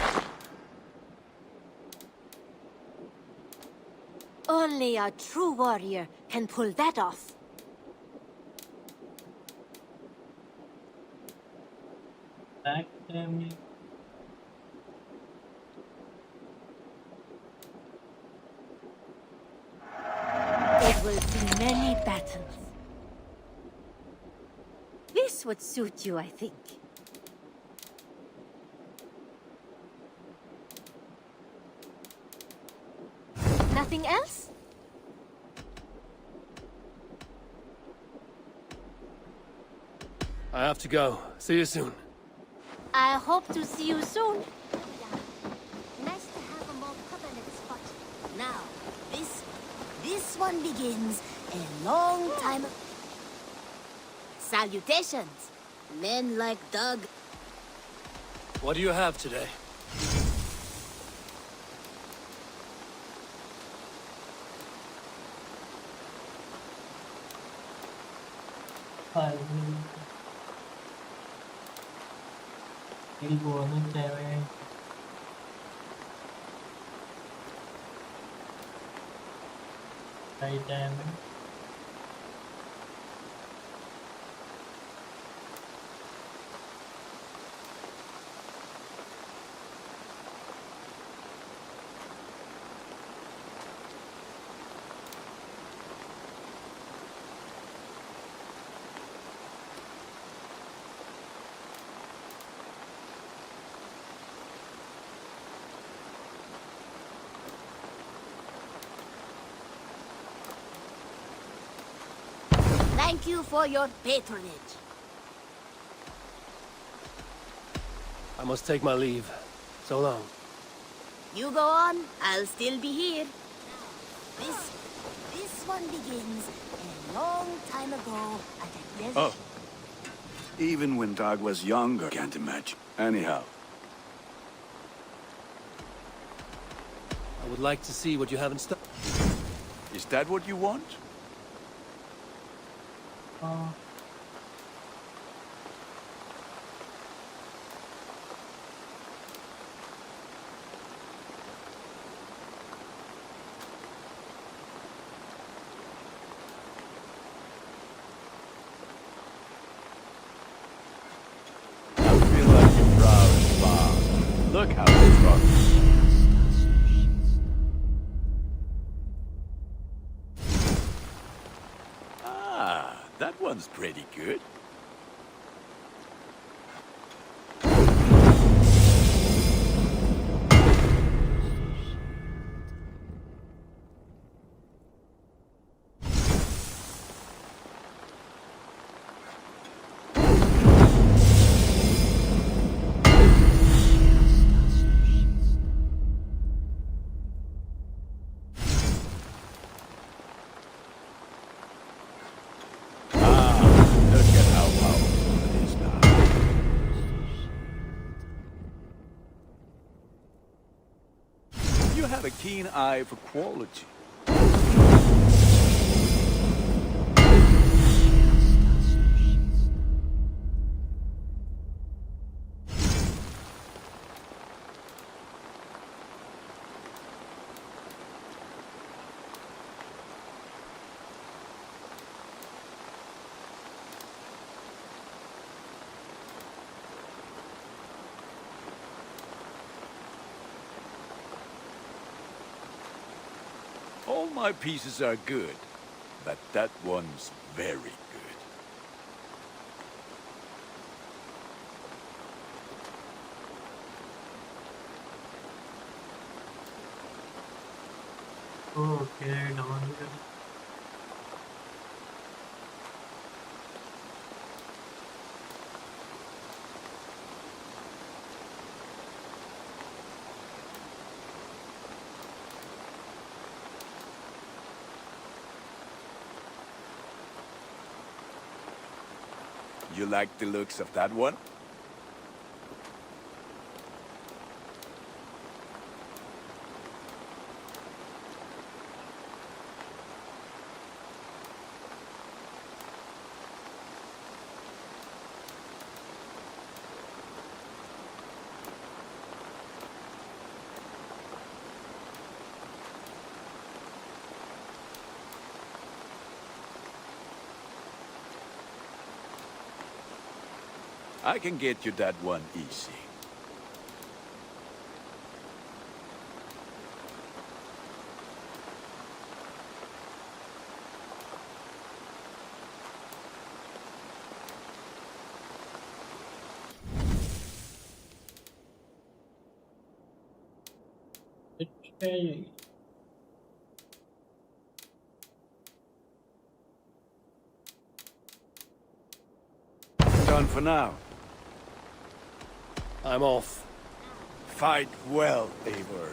[SPEAKER 19] Only a true warrior can pull that off.
[SPEAKER 5] Back me.
[SPEAKER 19] It will see many battles. This would suit you, I think. Nothing else?
[SPEAKER 2] I have to go. See you soon.
[SPEAKER 19] I hope to see you soon. Nice to have a more permanent spot. Now, this one begins a long time. Salutations, men like Doug.
[SPEAKER 2] What do you have today?
[SPEAKER 5] Đi buồn lên treo em. Tay trang.
[SPEAKER 19] Thank you for your patronage.
[SPEAKER 2] I must take my leave. So long.
[SPEAKER 19] You go on, I'll still be here. This one begins a long time ago at a desert.
[SPEAKER 15] Oh. Even when Doug was younger, can't imagine. Anyhow.
[SPEAKER 2] I would like to see what you have in stock.
[SPEAKER 15] Is that what you want?
[SPEAKER 13] Look how strong.
[SPEAKER 15] Ah, that one's pretty good.
[SPEAKER 13] A keen eye for quality. All my pieces are good, but that one's very good.
[SPEAKER 5] Okay, down here.
[SPEAKER 13] You like the looks of that one? I can get you that one easy.
[SPEAKER 5] Okay.
[SPEAKER 13] Done for now.
[SPEAKER 2] I'm off.
[SPEAKER 13] Fight well, Eivor.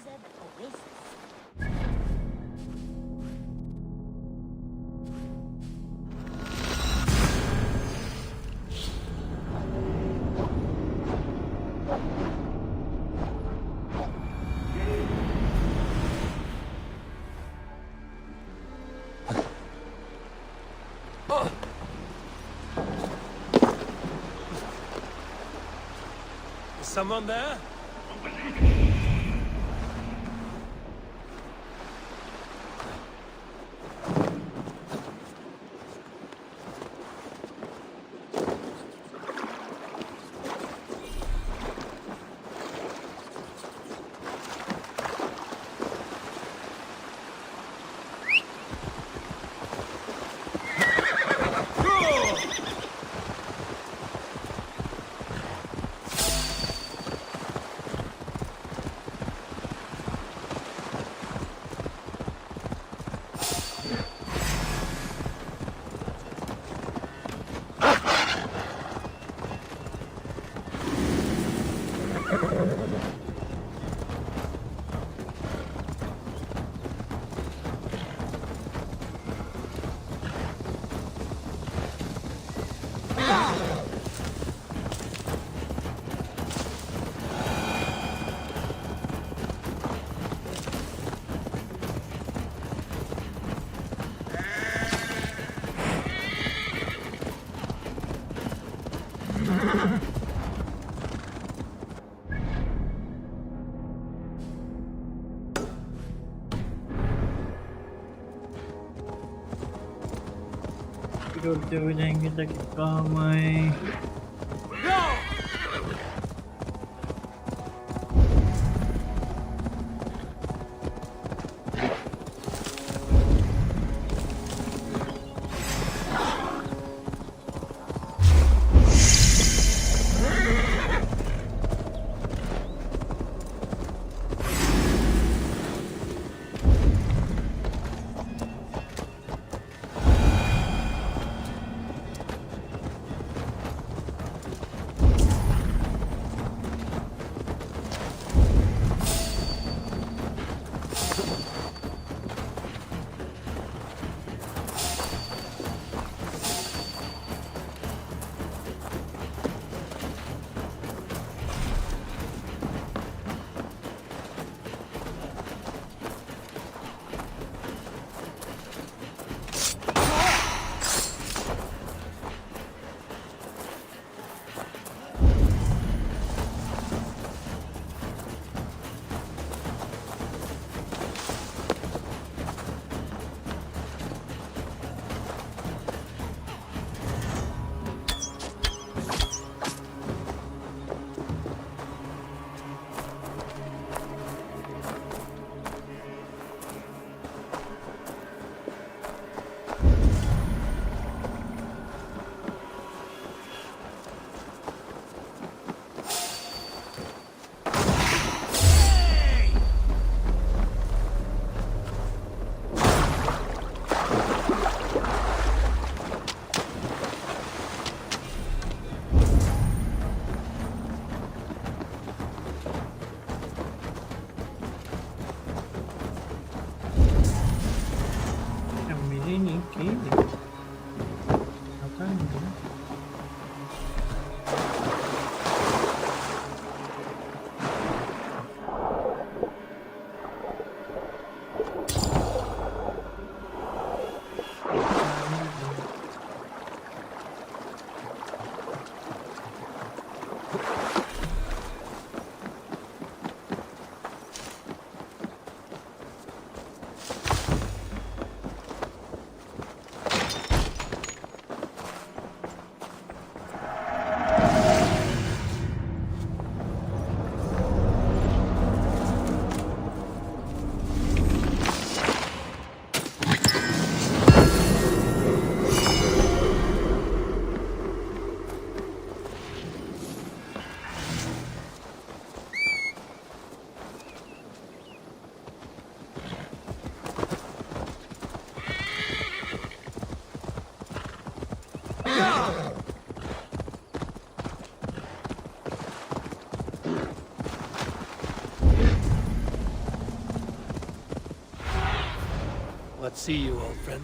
[SPEAKER 19] desert oasis.
[SPEAKER 2] Is someone there?
[SPEAKER 5] Tidur yang kita kamay.
[SPEAKER 2] What see you, old friend?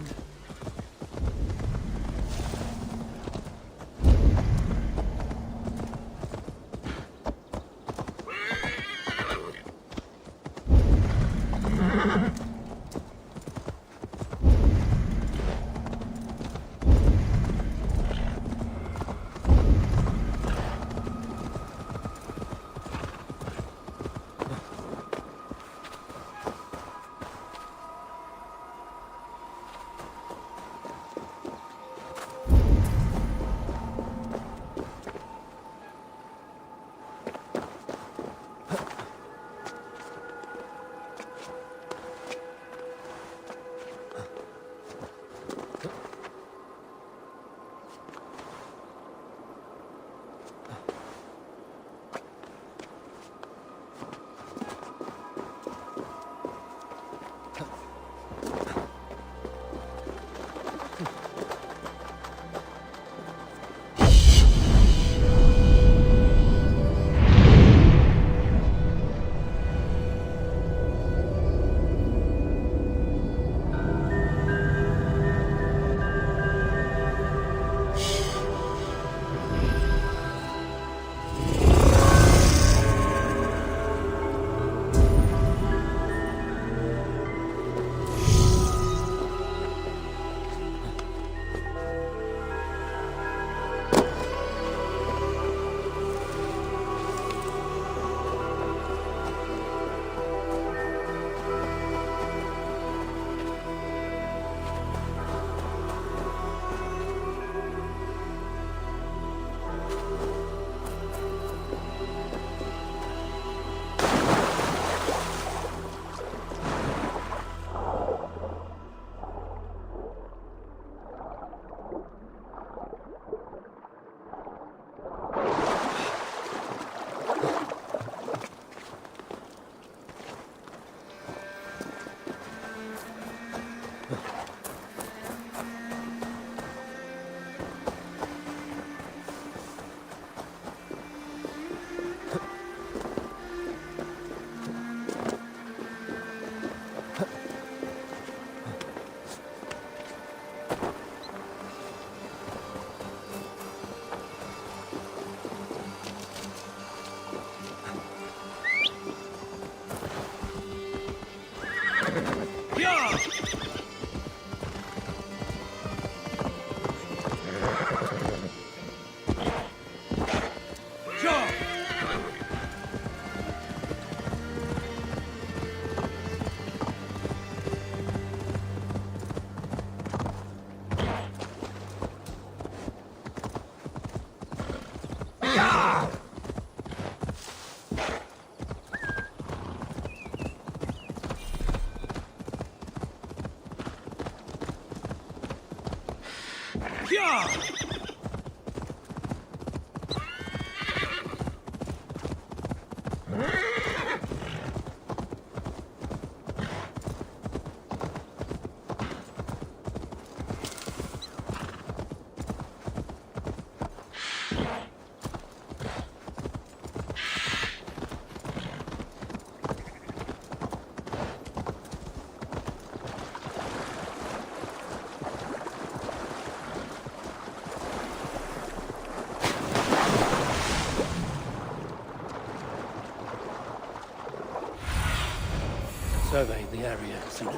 [SPEAKER 2] Survey the area, seen it?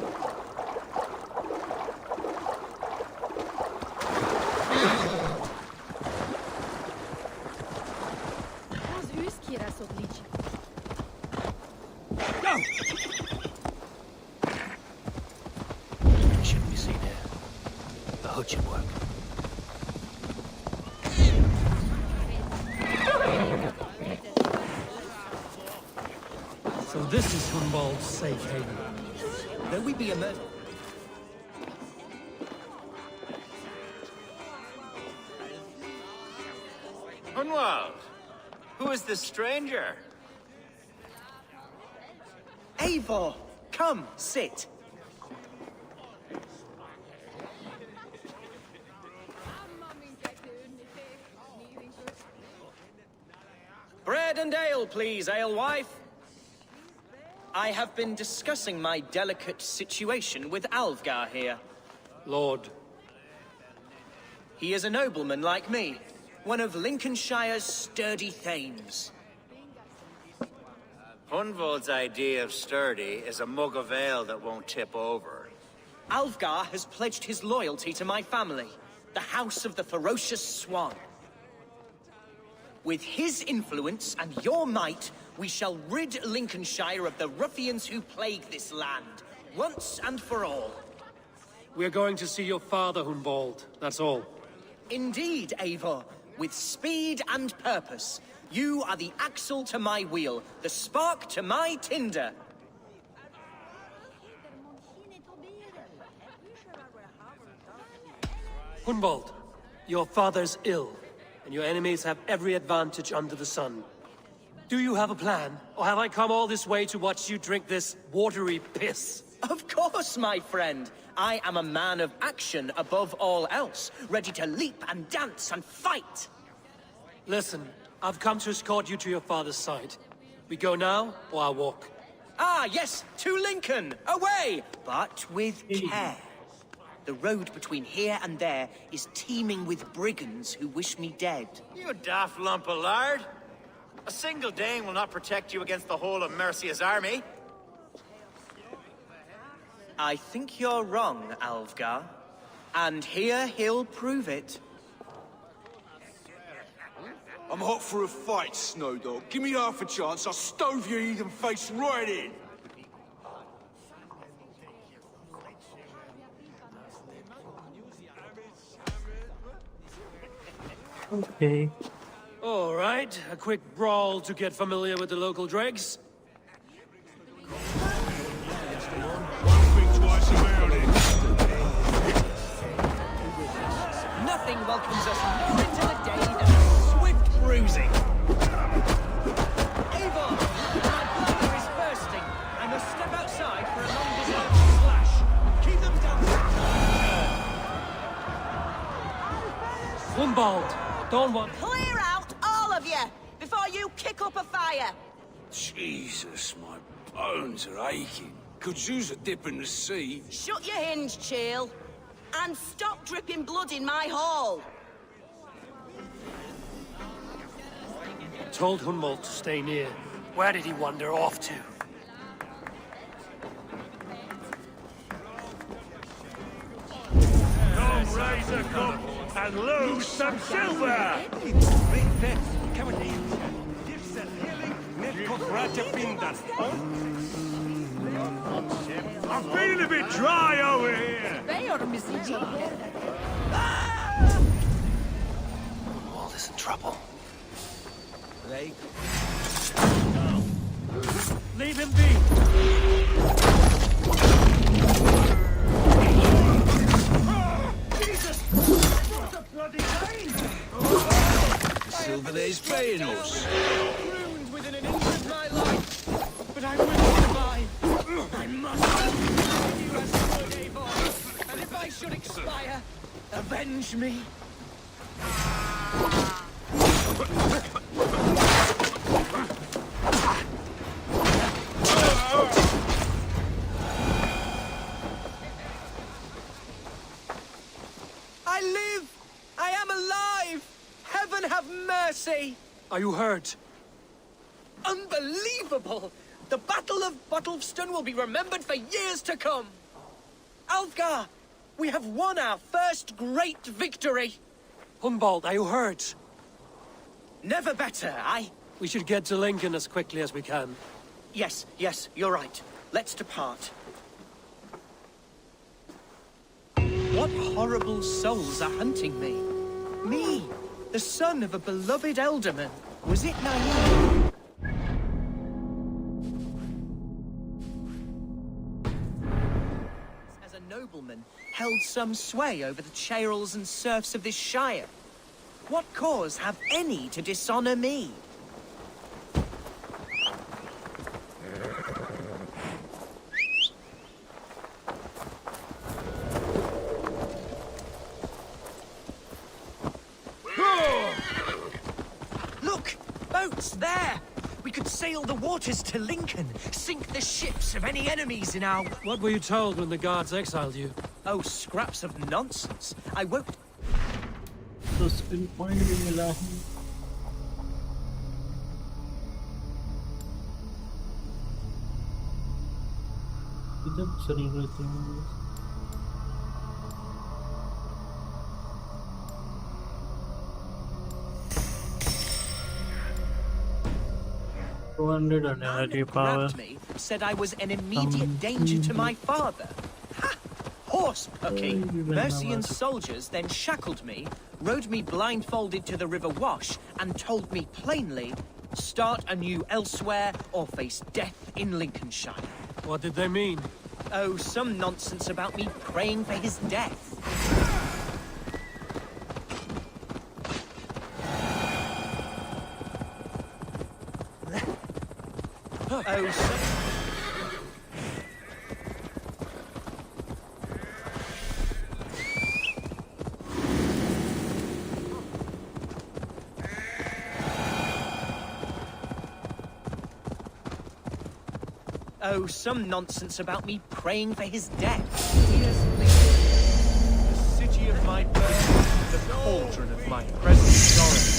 [SPEAKER 2] Shouldn't be seen here. The hood should work.
[SPEAKER 12] So this is Humboldt's safe haven. Though we be a murder.
[SPEAKER 21] Hunwald, who is this stranger?
[SPEAKER 20] Eivor, come, sit. Bread and ale, please, alewife. I have been discussing my delicate situation with Alfgar here.
[SPEAKER 2] Lord.
[SPEAKER 20] He is a nobleman like me, one of Lincolnshire's sturdy thanes.
[SPEAKER 21] Hunwald's idea of sturdy is a mug of ale that won't tip over.
[SPEAKER 20] Alfgar has pledged his loyalty to my family, the House of the Ferocious Swan. With his influence and your might, we shall rid Lincolnshire of the ruffians who plague this land, once and for all.
[SPEAKER 2] We're going to see your father, Hunwald. That's all.
[SPEAKER 20] Indeed, Eivor. With speed and purpose. You are the axle to my wheel, the spark to my tinder.
[SPEAKER 2] Hunwald, your father's ill, and your enemies have every advantage under the sun. Do you have a plan, or have I come all this way to watch you drink this watery piss?
[SPEAKER 20] Of course, my friend. I am a man of action above all else, ready to leap and dance and fight.
[SPEAKER 2] Listen, I've come to escort you to your father's side. We go now, or I walk?
[SPEAKER 20] Ah, yes, to Lincoln! Away! But with care. The road between here and there is teeming with brigands who wish me dead.
[SPEAKER 21] You daft lump of lard! A single Dane will not protect you against the whole of Mercia's army.
[SPEAKER 20] I think you're wrong, Alfgar. And here he'll prove it.
[SPEAKER 15] I'm hot for a fight, Snowdog. Give me half a chance, I'll stove your heathen face right in.
[SPEAKER 5] Okay.
[SPEAKER 2] All right, a quick brawl to get familiar with the local dregs.
[SPEAKER 20] Nothing welcomes us more into the day than swift bruising. Eivor, my bladder is bursting. I must step outside for a long-deserved splash. Keep them down.
[SPEAKER 2] Hunwald, don't want...
[SPEAKER 9] Clear out, all of you, before you kick up a fire.
[SPEAKER 15] Jesus, my bones are aching. Could use a dip in the sea.
[SPEAKER 9] Shut your hinge, Chill. And stop dripping blood in my hall.
[SPEAKER 2] Told Hunwald to stay near. Where did he wander off to?
[SPEAKER 22] Come, raise a cup and lose some silver! I'm feeling a bit dry over here!
[SPEAKER 2] Hunwald is in trouble. Leave him be!
[SPEAKER 22] Jesus! What a bloody pain!
[SPEAKER 15] Silver there's paying us.
[SPEAKER 20] Ruined within an inch of my life. But I will survive. I must serve you as good, Eivor. And if I should expire, avenge me. I live! I am alive! Heaven have mercy!
[SPEAKER 2] Are you hurt?
[SPEAKER 20] Unbelievable! The Battle of Bottleston will be remembered for years to come! Alfgar, we have won our first great victory!
[SPEAKER 2] Hunwald, are you hurt?
[SPEAKER 20] Never better,
[SPEAKER 2] We should get to Lincoln as quickly as we can.
[SPEAKER 20] Yes, you're right. Let's depart. What horrible souls are hunting me? Me, the son of a beloved elderman. Was it naive? As a nobleman, held some sway over the churls and serfs of this shire. What cause have any to dishonor me? Look! Boats there! We could sail the waters to Lincoln, sink the ships of any enemies in our...
[SPEAKER 2] What were you told when the guards exiled you?
[SPEAKER 20] Oh, scraps of nonsense. I won't...
[SPEAKER 5] तो spin point भी मिला है इधर चल रहे हैं 200 on energy power.
[SPEAKER 20] Me, said I was an immediate danger to my father. Ha! Horse pucky. Mercian soldiers then shackled me, rode me blindfolded to the River Wash, and told me plainly, start anew elsewhere or face death in Lincolnshire.
[SPEAKER 2] What did they mean?
[SPEAKER 20] Oh, some nonsense about me praying for his death. Oh, Oh, some nonsense about me praying for his death. Here's Lincoln, the city of my birth, the cauldron of my present sorrow.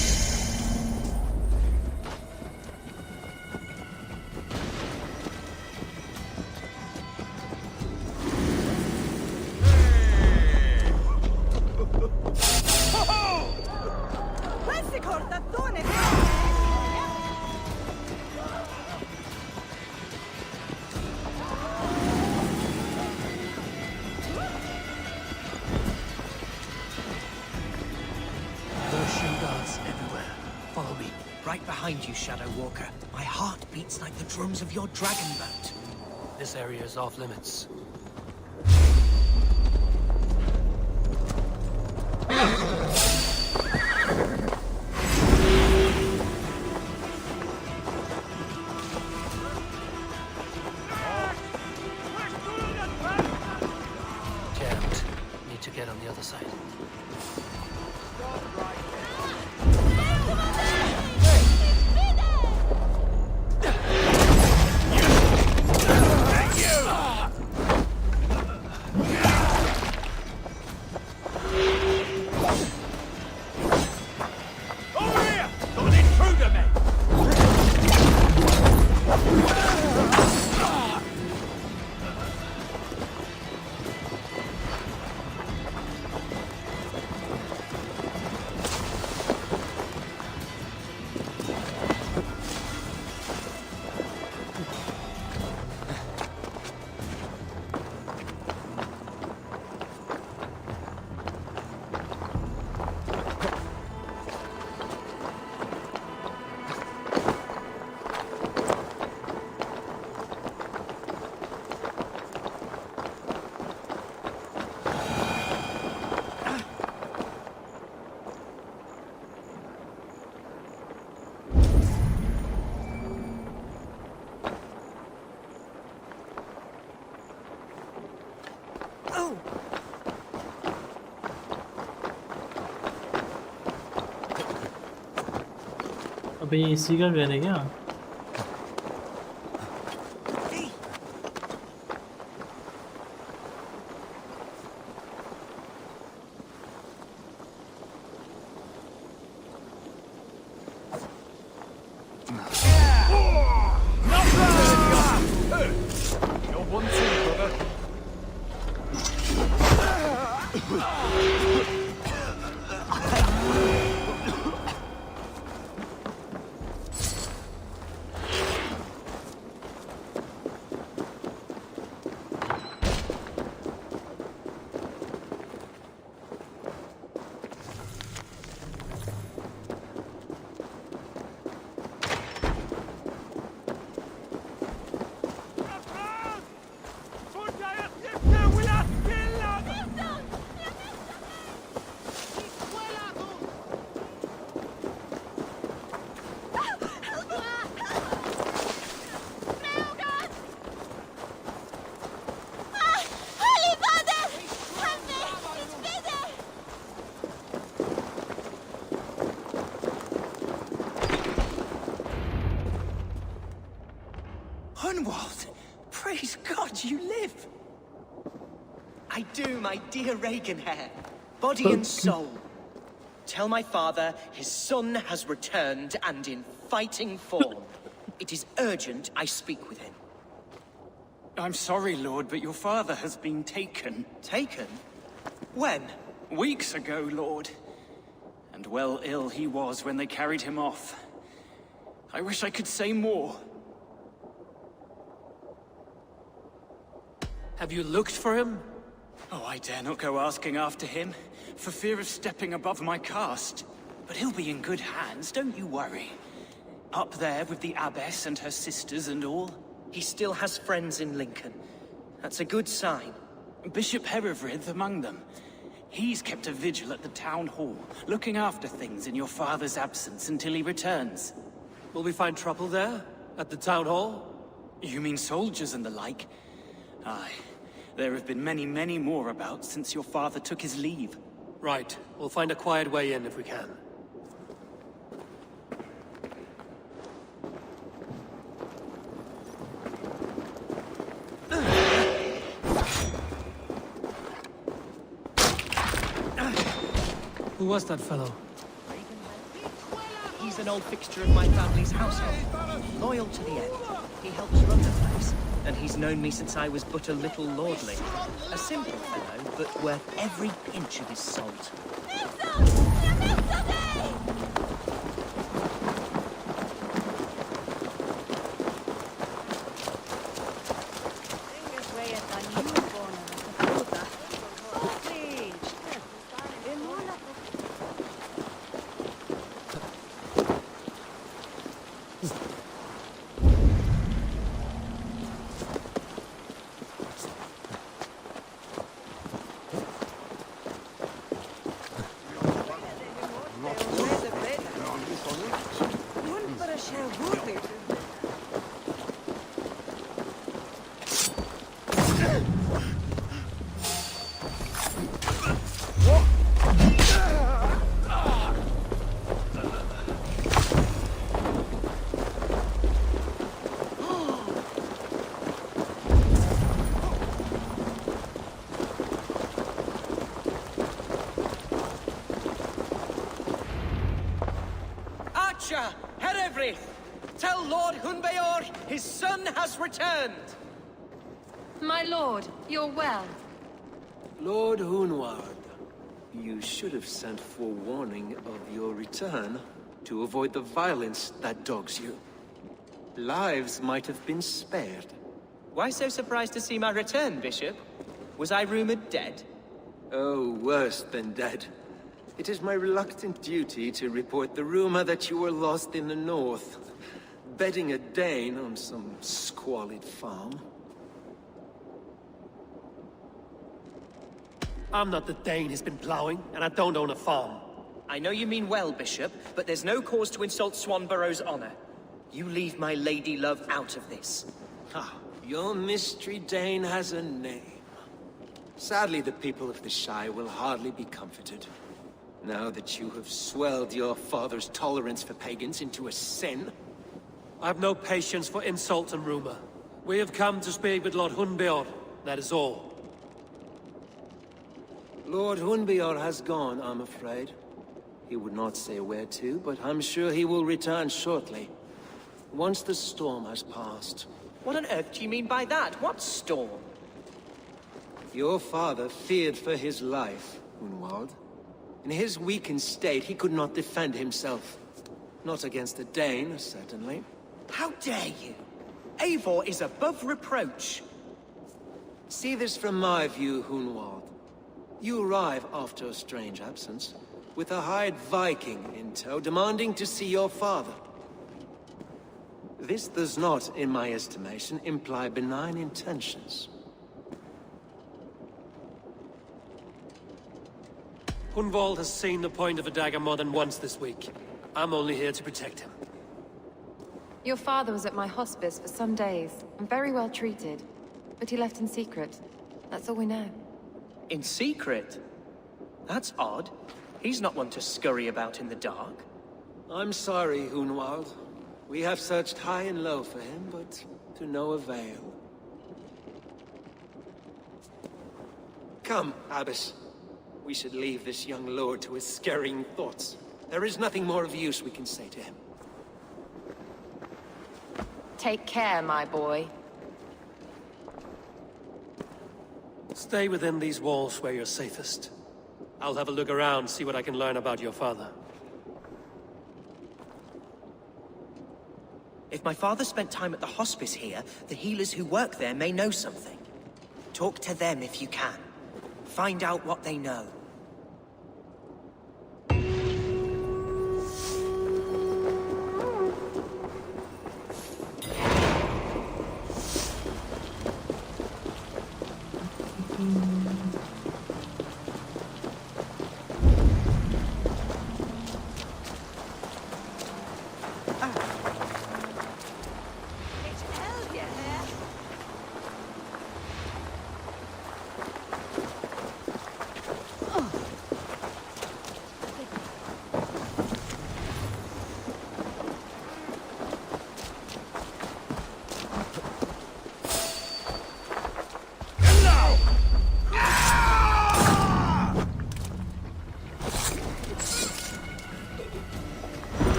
[SPEAKER 20] You, Shadow Walker. My heart beats like the drums of your dragon boat.
[SPEAKER 2] This area is off limits. Jammed. Need to get on the other side.
[SPEAKER 5] अबे ये इसी का घर है क्या
[SPEAKER 20] God, you live! I do, my dear Reaganhair. Body and soul. Tell my father his son has returned and in fighting form. It is urgent I speak with him.
[SPEAKER 1] I'm sorry, Lord, but your father has been taken.
[SPEAKER 20] Taken? When?
[SPEAKER 1] Weeks ago, Lord. And well ill he was when they carried him off. I wish I could say more.
[SPEAKER 2] Have you looked for him?
[SPEAKER 1] Oh, I dare not go asking after him, for fear of stepping above my caste. But he'll be in good hands, don't you worry. Up there with the abbess and her sisters and all.
[SPEAKER 20] He still has friends in Lincoln. That's a good sign.
[SPEAKER 1] Bishop Herefrith among them. He's kept a vigil at the town hall, looking after things in your father's absence until he returns.
[SPEAKER 2] Will we find trouble there? At the town hall?
[SPEAKER 1] You mean soldiers and the like? Aye. There have been many, many more about since your father took his leave.
[SPEAKER 2] Right. We'll find a quiet way in if we can. Who was that fellow?
[SPEAKER 20] He's an old fixture of my family's household. Loyal to the end. He helps run the place. And he's known me since I was but a little lordling. A simple fellow, but worth every pinch of his salt. Tell Lord Hunbeor his son has returned!
[SPEAKER 4] My lord, you're well.
[SPEAKER 14] Lord Hunward, you should have sent forewarning of your return to avoid the violence that dogs you. Lives might have been spared.
[SPEAKER 20] Why so surprised to see my return, Bishop? Was I rumored dead?
[SPEAKER 14] Oh, worse than dead. It is my reluctant duty to report the rumor that you were lost in the north, bedding a Dane on some squalid farm.
[SPEAKER 2] I'm not the Dane he's been plowing, and I don't own a farm.
[SPEAKER 20] I know you mean well, Bishop, but there's no cause to insult Swanborough's honor. You leave my lady love out of this.
[SPEAKER 14] Ah, your mystery Dane has a name. Sadly, the people of the Shire will hardly be comforted. Now that you have swelled your father's tolerance for pagans into a sin.
[SPEAKER 2] I have no patience for insult and rumor. We have come to speak with Lord Hunbeor, that is all.
[SPEAKER 14] Lord Hunbeor has gone, I'm afraid. He would not say where to, but I'm sure he will return shortly. Once the storm has passed.
[SPEAKER 20] What on earth do you mean by that? What storm?
[SPEAKER 14] Your father feared for his life, Hunwald. In his weakened state, he could not defend himself. Not against a Dane, certainly.
[SPEAKER 20] How dare you? Eivor is above reproach.
[SPEAKER 14] See this from my view, Hunwald. You arrive after a strange absence, with a hired Viking in tow, demanding to see your father. This does not, in my estimation, imply benign intentions.
[SPEAKER 2] Hunwald has seen the point of a dagger more than once this week. I'm only here to protect him.
[SPEAKER 4] Your father was at my hospice for some days, and very well treated. But he left in secret. That's all we know.
[SPEAKER 20] In secret? That's odd. He's not one to scurry about in the dark.
[SPEAKER 14] I'm sorry, Hunwald. We have searched high and low for him, but to no avail. Come, Abbess. We should leave this young lord to his scurrying thoughts. There is nothing more of use we can say to him.
[SPEAKER 10] Take care, my boy.
[SPEAKER 2] Stay within these walls where you're safest. I'll have a look around, see what I can learn about your father.
[SPEAKER 20] If my father spent time at the hospice here, the healers who work there may know something. Talk to them if you can. Find out what they know.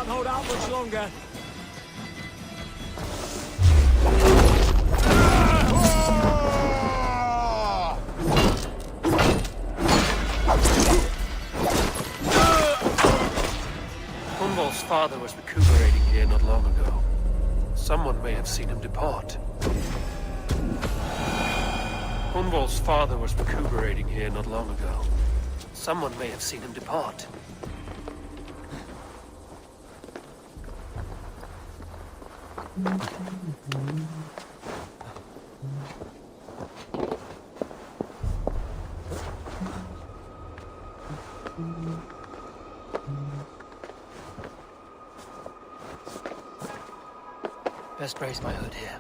[SPEAKER 22] Can't hold out much longer.
[SPEAKER 2] Hunwald's father was recuperating here not long ago. Someone may have seen him depart. Hunwald's father was recuperating here not long ago. Someone may have seen him depart.
[SPEAKER 20] Best raise my hood here.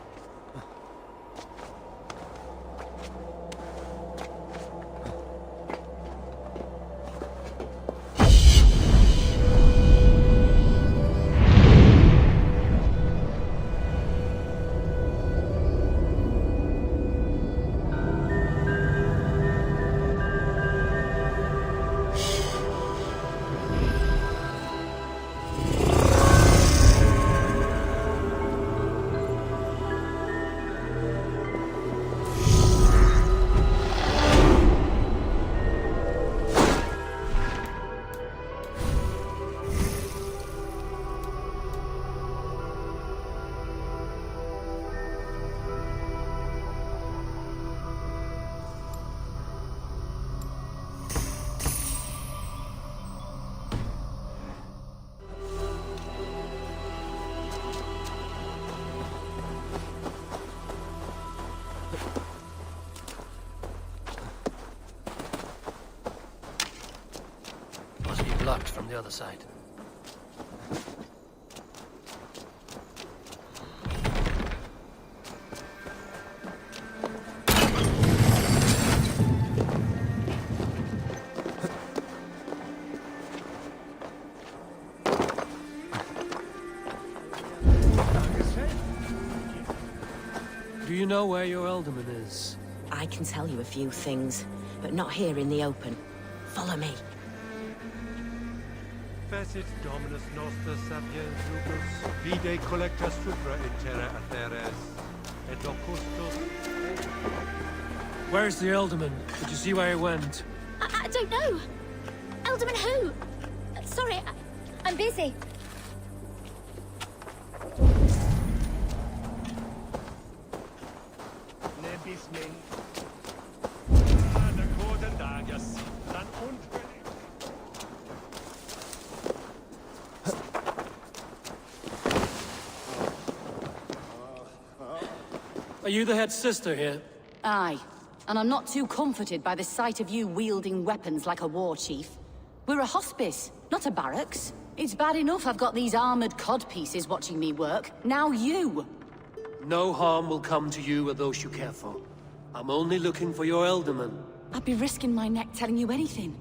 [SPEAKER 2] Blocked from the other side. Do you know where your Elderman is?
[SPEAKER 9] I can tell you a few things, but not here in the open. Follow me.
[SPEAKER 22] Facit Dominus Noster Sapiens Rubus, Vide Collecta Supra in Terra Atheres, et Locustus.
[SPEAKER 2] Where's the Elderman? Did you see where he went?
[SPEAKER 16] I don't know. Elderman who? Sorry, I'm busy.
[SPEAKER 2] Are you the head sister here?
[SPEAKER 10] Aye. And I'm not too comforted by the sight of you wielding weapons like a war chief. We're a hospice, not a barracks. It's bad enough I've got these armored codpieces watching me work. Now you!
[SPEAKER 2] No harm will come to you or those you care for. I'm only looking for your Elderman.
[SPEAKER 10] I'd be risking my neck telling you anything.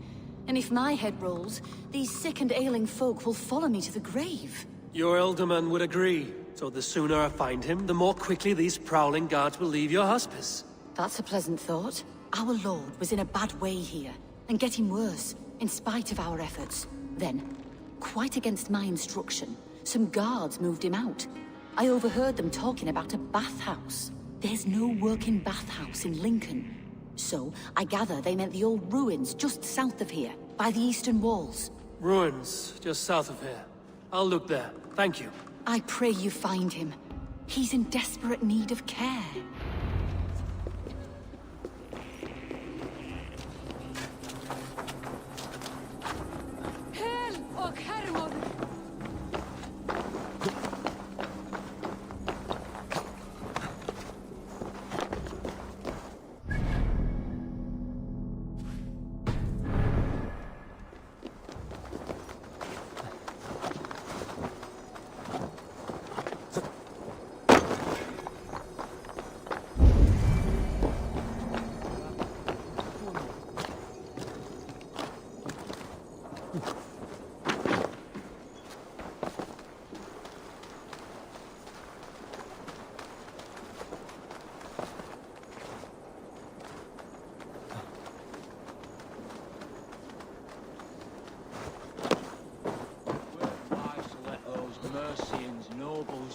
[SPEAKER 10] And if my head rolls, these sick and ailing folk will follow me to the grave.
[SPEAKER 2] Your Elderman would agree. So the sooner I find him, the more quickly these prowling guards will leave your hospice.
[SPEAKER 10] That's a pleasant thought. Our lord was in a bad way here, and getting worse, in spite of our efforts. Then, quite against my instruction, some guards moved him out. I overheard them talking about a bathhouse. There's no working bathhouse in Lincoln. So, I gather they meant the old ruins just south of here, by the eastern walls.
[SPEAKER 2] Ruins, just south of here. I'll look there. Thank you.
[SPEAKER 10] I pray you find him. He's in desperate need of care.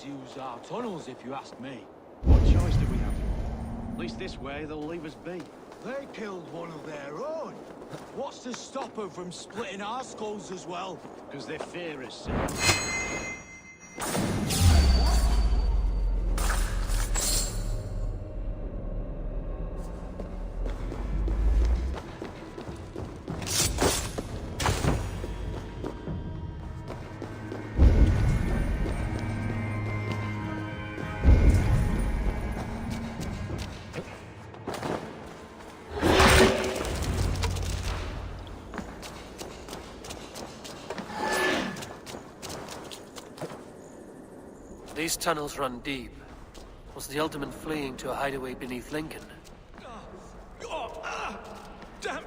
[SPEAKER 3] Use our tunnels, if you ask me. What choice do we have? At least this way, they'll leave us be.
[SPEAKER 15] They killed one of their own. What's to stop them from splitting our skulls as well?
[SPEAKER 3] Because they fear us.
[SPEAKER 2] These tunnels run deep. Was the Ultimate fleeing to a hideaway beneath Lincoln?
[SPEAKER 15] Damn!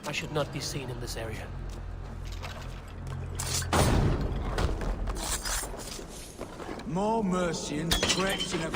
[SPEAKER 2] I should not be seen in this area.
[SPEAKER 15] More Mercians crept in a...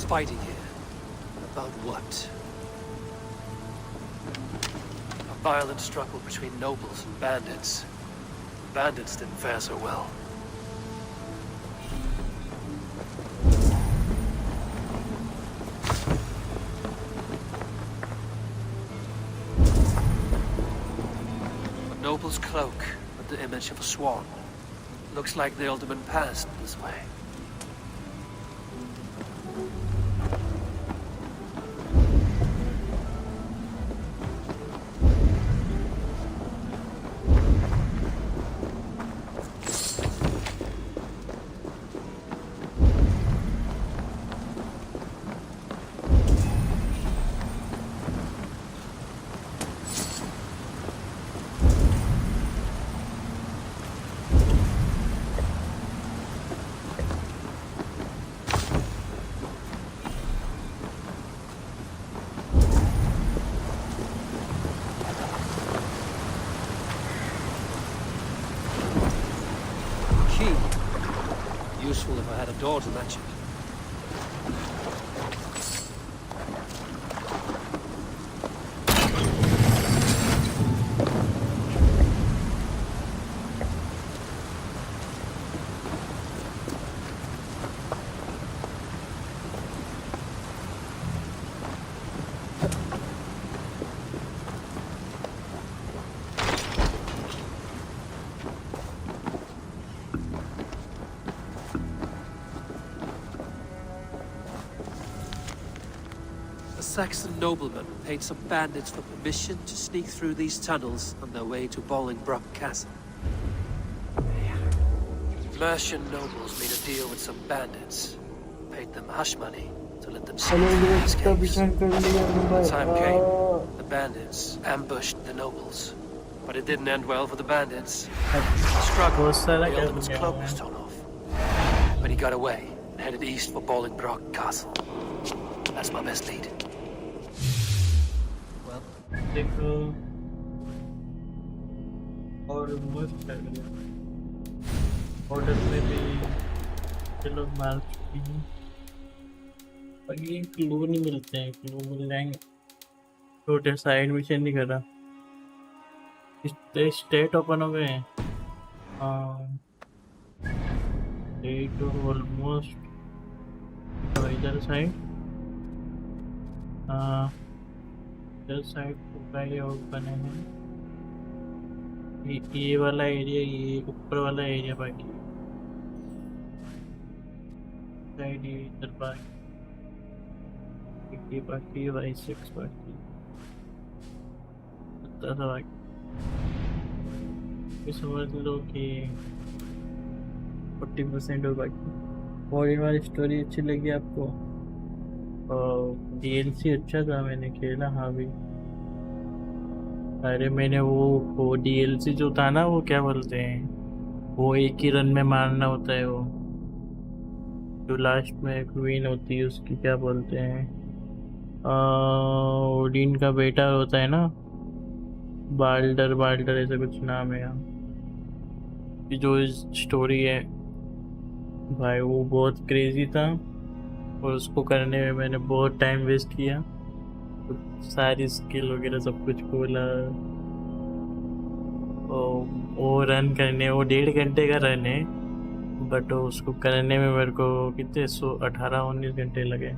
[SPEAKER 2] fighting here. About what? A violent struggle between nobles and bandits. Bandits didn't fare so well. A noble's cloak with the image of a swan. Looks like the alderman passed this way. Useful if I had a door to match it. Saxon noblemen paid some bandits for permission to sneak through these tunnels on their way to Bolingbroke Castle. Mercian nobles made a deal with some bandits, paid them hush money to let them sneak through these caves. When time came, the bandits ambushed the nobles, but it didn't end well for the bandits. The struggle, the alderman's cloak was torn off, but he got away and headed east for Bolingbroke Castle. That's my best lead.
[SPEAKER 5] देखो और मस्त लग रहा है order में भी चलो मार चुकी हैं पर ये क्लू नहीं मिलते हैं क्लू मिल जाएंगे छोटे साइड मिशन नहीं कर रहा स्टेट ओपन हो गए हैं स्टेट ऑलमोस्ट इधर साइड साइड पूरा ओपन है ये वाला एरिया ये ऊपर वाला एरिया बाकी साइड ये इधर बाकी बाकी Y6 बाकी इतना सा बाकी समझ लो कि 40% और बाकी और ये वाली स्टोरी अच्छी लगी आपको DLC अच्छा था मैंने खेला हाँ भी अरे मैंने वो DLC जो था ना वो क्या बोलते हैं वो एक ही रन में मारना होता है वो जो लास्ट में क्वीन होती है उसकी क्या बोलते हैं ओडिन का बेटा होता है ना बाल्डर ऐसा कुछ नाम है यहाँ जो स्टोरी है भाई वो बहुत क्रेजी था और उसको करने में मैंने बहुत टाइम वेस्ट किया तो सारी स्किल वगैरह सब कुछ खोला वो रन करने वो 1.5 घंटे का रन है बट उसको करने में मेरे को कितने 18-19 घंटे लगे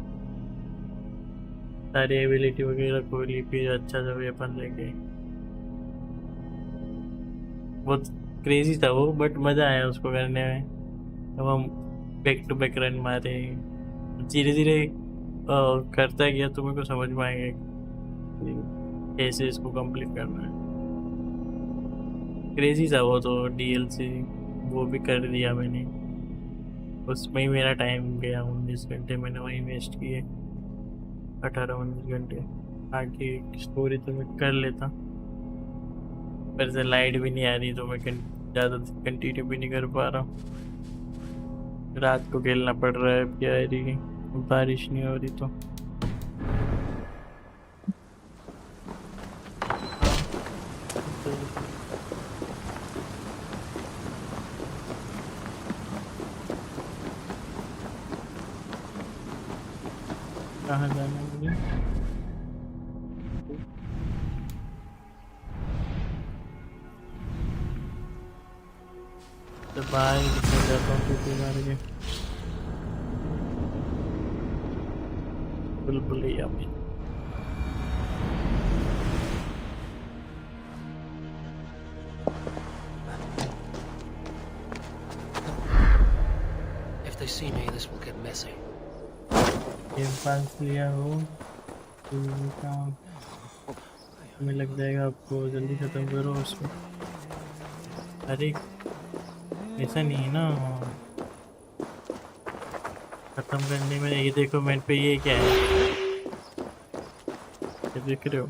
[SPEAKER 5] सारी एबिलिटी वगैरह खोली फिर अच्छा सा वेपन लेके बहुत क्रेजी था वो बट मज़ा आया उसको करने में अब हम बैक टू बैक रन मारे धीरे धीरे करता गया तो मेरे को समझ में आएगा कैसे इसको कंप्लीट करना है क्रेजी था वो तो DLC वो भी कर दिया मैंने उसमें ही मेरा टाइम गया 19 घंटे मैंने वहीं वेस्ट किए 18-19 घंटे आगे स्टोरी तो मैं कर लेता पर से लाइट भी नहीं आ रही तो मैं ज़्यादा कंटिन्यू भी नहीं कर पा रहा हूँ रात को खेलना पड़ रहा है क्या रही बारिश नहीं हो रही तो कहाँ जाना है मुझे? तो बाहर निकल जाता हूँ क्योंकि मार के बिल्कुल ही आप
[SPEAKER 2] If they see me, this will get messy.
[SPEAKER 5] Game pass लिया हो तो काम में लग जाएगा आपको, जल्दी खत्म करो उसमें। अरे ऐसा नहीं है ना, खत्म करने में ये देखो मेरे पे ये क्या है, ये देख रहे हो?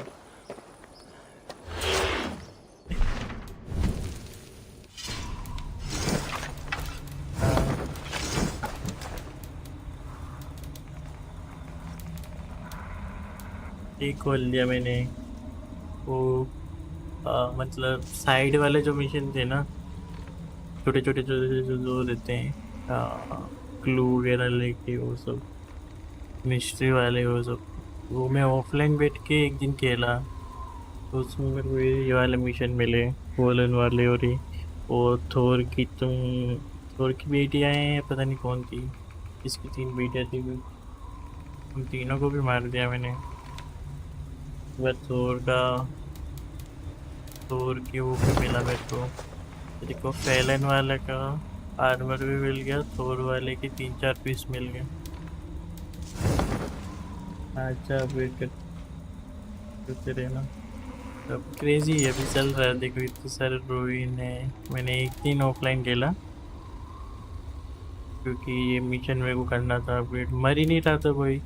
[SPEAKER 5] ये खोल लिया मैंने वो मतलब साइड वाले जो मिशन थे ना, छोटे छोटे जो रहते हैं क्लू वगैरह लेके, वो सब मिस्ट्री वाले वो सब, वो मैं ऑफलाइन बैठ के एक दिन खेला तो उसमें मेरे को ये वाले मिशन मिले, वोलन वाले। और ये और थोर की बेटियाँ हैं, पता नहीं कौन थी, इसकी 3 बेटियाँ थी, उन तीनों को भी मार दिया मैंने। बस थोर की वो भी मिला मेरे को, देखो फैलन वाले का आर्मर भी मिल गया, थोर वाले के 3-4 पीस मिल गए। अच्छा वेट करते रहना, अब क्रेजी है अभी चल रहा है। देखो इतने सारे रूइन है, मैंने एक दिन ऑफलाइन खेला क्योंकि ये मिशन मेरे को करना था। अपडेट मर ही नहीं रहा था कोई,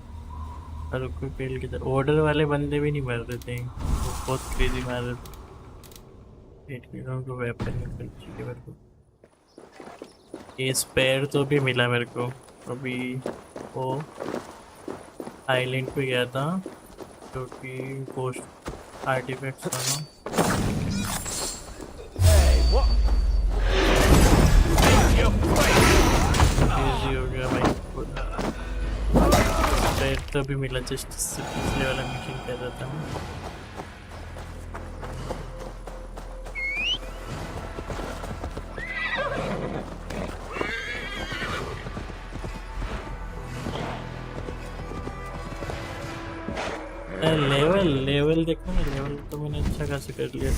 [SPEAKER 5] और कोई पेल की तरह ऑर्डर वाले बंदे भी नहीं मर रहे थे, वो बहुत क्रेजी मार रहे थे। वेट कर रहा हूँ तो वेपन निकल चाहिए मेरे को। ये स्पेयर तो भी मिला मेरे को, अभी वो आइलैंड पे गया था जो कि पोस्ट आर्टिफैक्ट्स था ना। इजी हो गया भाई, स्पेयर तो भी मिला, जस्ट पिछले वाला मिशन कर रहा था। लेवल देखो ना, लेवल तो मैंने अच्छा खासा कर लिया,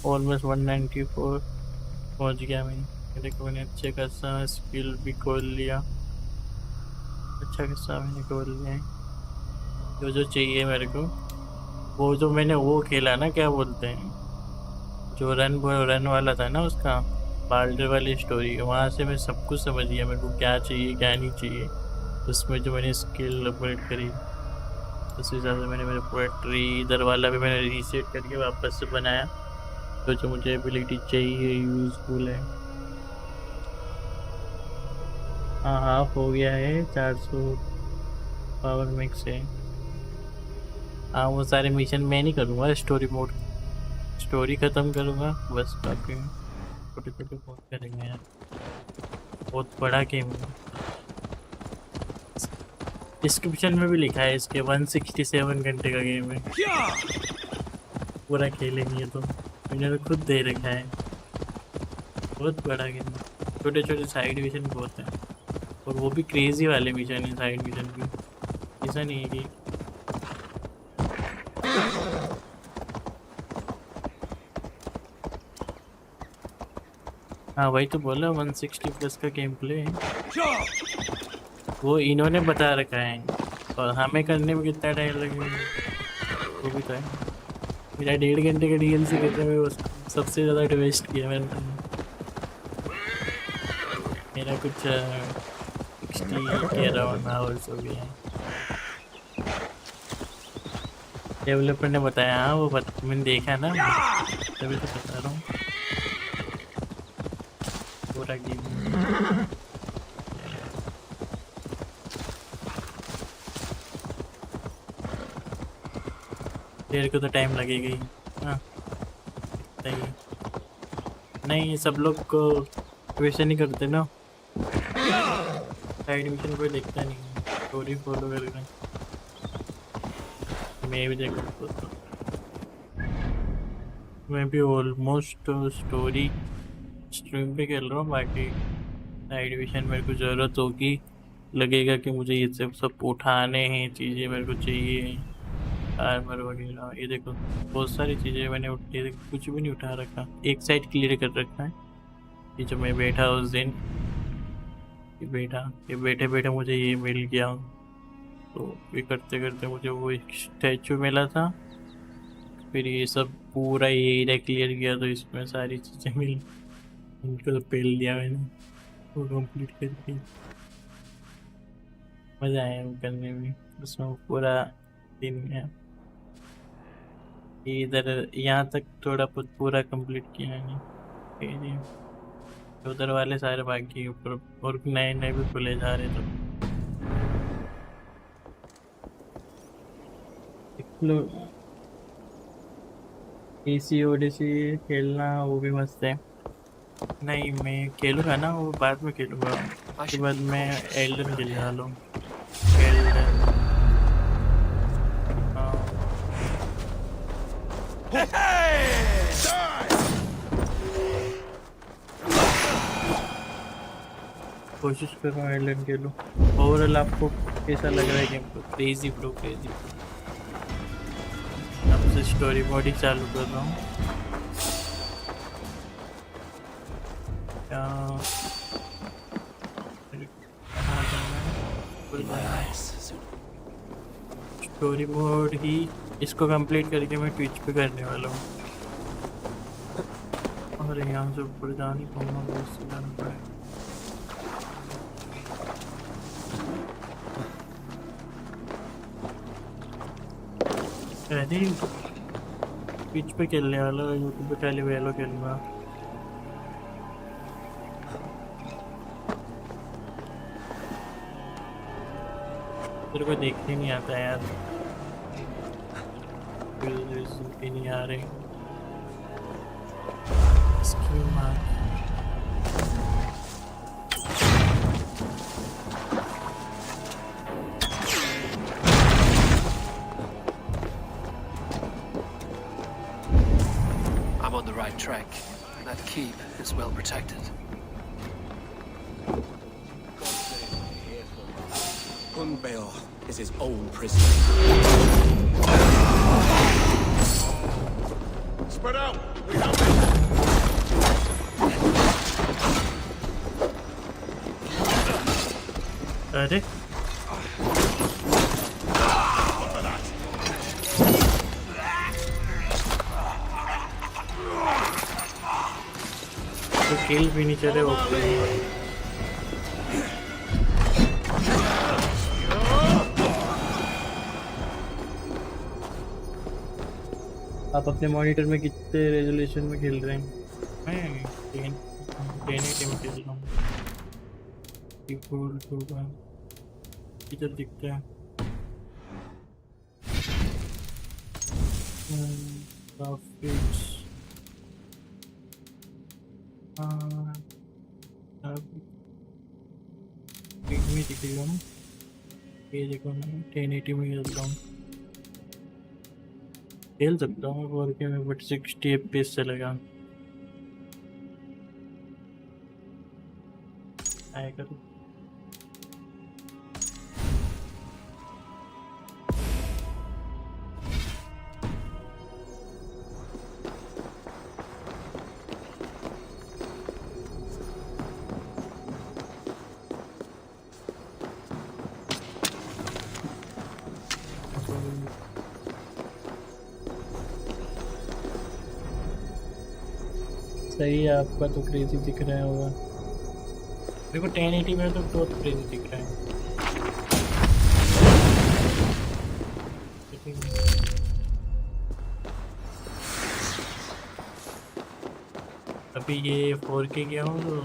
[SPEAKER 5] ऑलमोस्ट 194 पहुंच गया मैं। देखो मैंने अच्छे खासा स्किल भी खोल लिया, अच्छा खासा मैंने खोल लिया है जो चाहिए मेरे को। वो जो मैंने वो खेला ना, क्या बोलते हैं, जो रन वाला था ना, उसका बाल्डर वाली स्टोरी, वहाँ से मैं सब कुछ समझ गया मेरे को क्या चाहिए क्या नहीं चाहिए। उसमें जो मैंने स्किल अपग्रेड करी उस हिसाब से मैंने मेरे पूरा ट्री इधर वाला भी मैंने रीसेट करके वापस से बनाया, तो जो मुझे एबिलिटी चाहिए यूज़फुल है। हाँ हाफ हो गया है, 400 पावर मैक्स है। हाँ वो सारे मिशन मैं नहीं करूँगा, स्टोरी मोड स्टोरी ख़त्म करूँगा बस, बाकी छोटे छोटे बहुत करेंगे यार, बहुत बड़ा गेम है। डिस्क्रिप्शन में भी लिखा है इसके 167 घंटे का गेम है, पूरा खेलेंगे तो मैंने तो खुद दे रखा है, बहुत बड़ा गेम है। छोटे छोटे साइड मिशन बहुत हैं, और वो भी क्रेजी वाले मिशन हैं साइड मिशन भी, ऐसा नहीं है कि हाँ वही तो बोला 160+ का गेम प्ले है, वो इन्होंने बता रखा है, और हमें करने में कितना टाइम लगेगा वो भी तो है। मेरा 1.5 घंटे का DLC करने में वो सबसे ज़्यादा वेस्ट किया मैंने। मेरा कुछ 60 के अराउंड आवर्स हो गया है। डेवलपर ने बताया, हाँ वो मैंने देखा ना, तभी तो बता रहा हूँ पूरा गेम। तेरे को तो टाइम लगेगा ही, हाँ नहीं नहीं, सब लोग को वैसे नहीं करते ना, साइड मिशन कोई देखता नहीं, स्टोरी फॉलो कर रहे हैं। मैं भी देखो तो मैं भी ऑलमोस्ट स्टोरी स्ट्रीम पे खेल रहा हूँ। बाकी साइड मिशन मेरे को ज़रूरत होगी, लगेगा कि मुझे ये सब उठाने हैं, चीज़ें मेरे को चाहिए, आर्मर वगैरह। ये देखो बहुत सारी चीज़ें मैंने उठी, कुछ भी नहीं उठा रखा, एक साइड क्लियर कर रखा है। ये जो मैं बैठा उस दिन, ये बैठे बैठे मुझे ये मिल गया, तो ये करते करते मुझे वो एक स्टैचू मिला था। फिर ये सब पूरा ये एरिया क्लियर किया, तो इसमें सारी चीज़ें मिली, इनको तो पेल दिया मैंने, वो कंप्लीट करके मज़ा आया वो करने में। उसमें पूरा दिन गया। इधर यहाँ तक थोड़ा बहुत पूरा कंप्लीट किया मैंने, उधर वाले सारे बाकी ऊपर और नए नए भी खुले जा रहे। तो एसी ओडीसी खेलना वो भी मस्त है। नहीं मैं खेलूँगा ना, वो बाद में खेलूँगा, उसके बाद मैं एल्डन खेलने वाला हूँ। एल्डन कोशिश कर रहा हूँ एल्डन खेलूँ। ओवरऑल आपको कैसा लग रहा है गेम को? Crazy bro, crazy. अब से स्टोरी मोड ही चालू कर रहा हूँ। स्टोरी मोड ही इसको कंप्लीट करके मैं ट्विच पे करने वाला हूँ। और यहाँ से ऊपर जाने को बहुत से जाना पड़ेगा। अरे ट्विच पे खेलने वाला, यूट्यूब पे खाली वेलो खेलूँगा। तेरे को देखने नहीं आता यार, नहीं आ रहे।
[SPEAKER 2] I'm on the right track. That keep is well protected.
[SPEAKER 11] Hunbeor is his own prisoner.
[SPEAKER 15] Spread out! We have it!
[SPEAKER 5] अरे तो किल भी नहीं चले वो। आप अपने मॉनिटर में कितने रेजोल्यूशन में खेल रहे हैं? मैं 1080 में खेल रहा हूँ। इधर दिखता है ग्राफिक्स। में दिखेगा ना, ये देखो मैं 1080 में खेलता हूँ, खेल सकता हूँ 4K में, बट 60 FPS चलेगा। आएगा तो सही है। आपका तो क्रेजी दिख रहा होगा, देखो 1080 में तो बहुत क्रेजी दिख रहा है। अभी ये 4K गया हूँ तो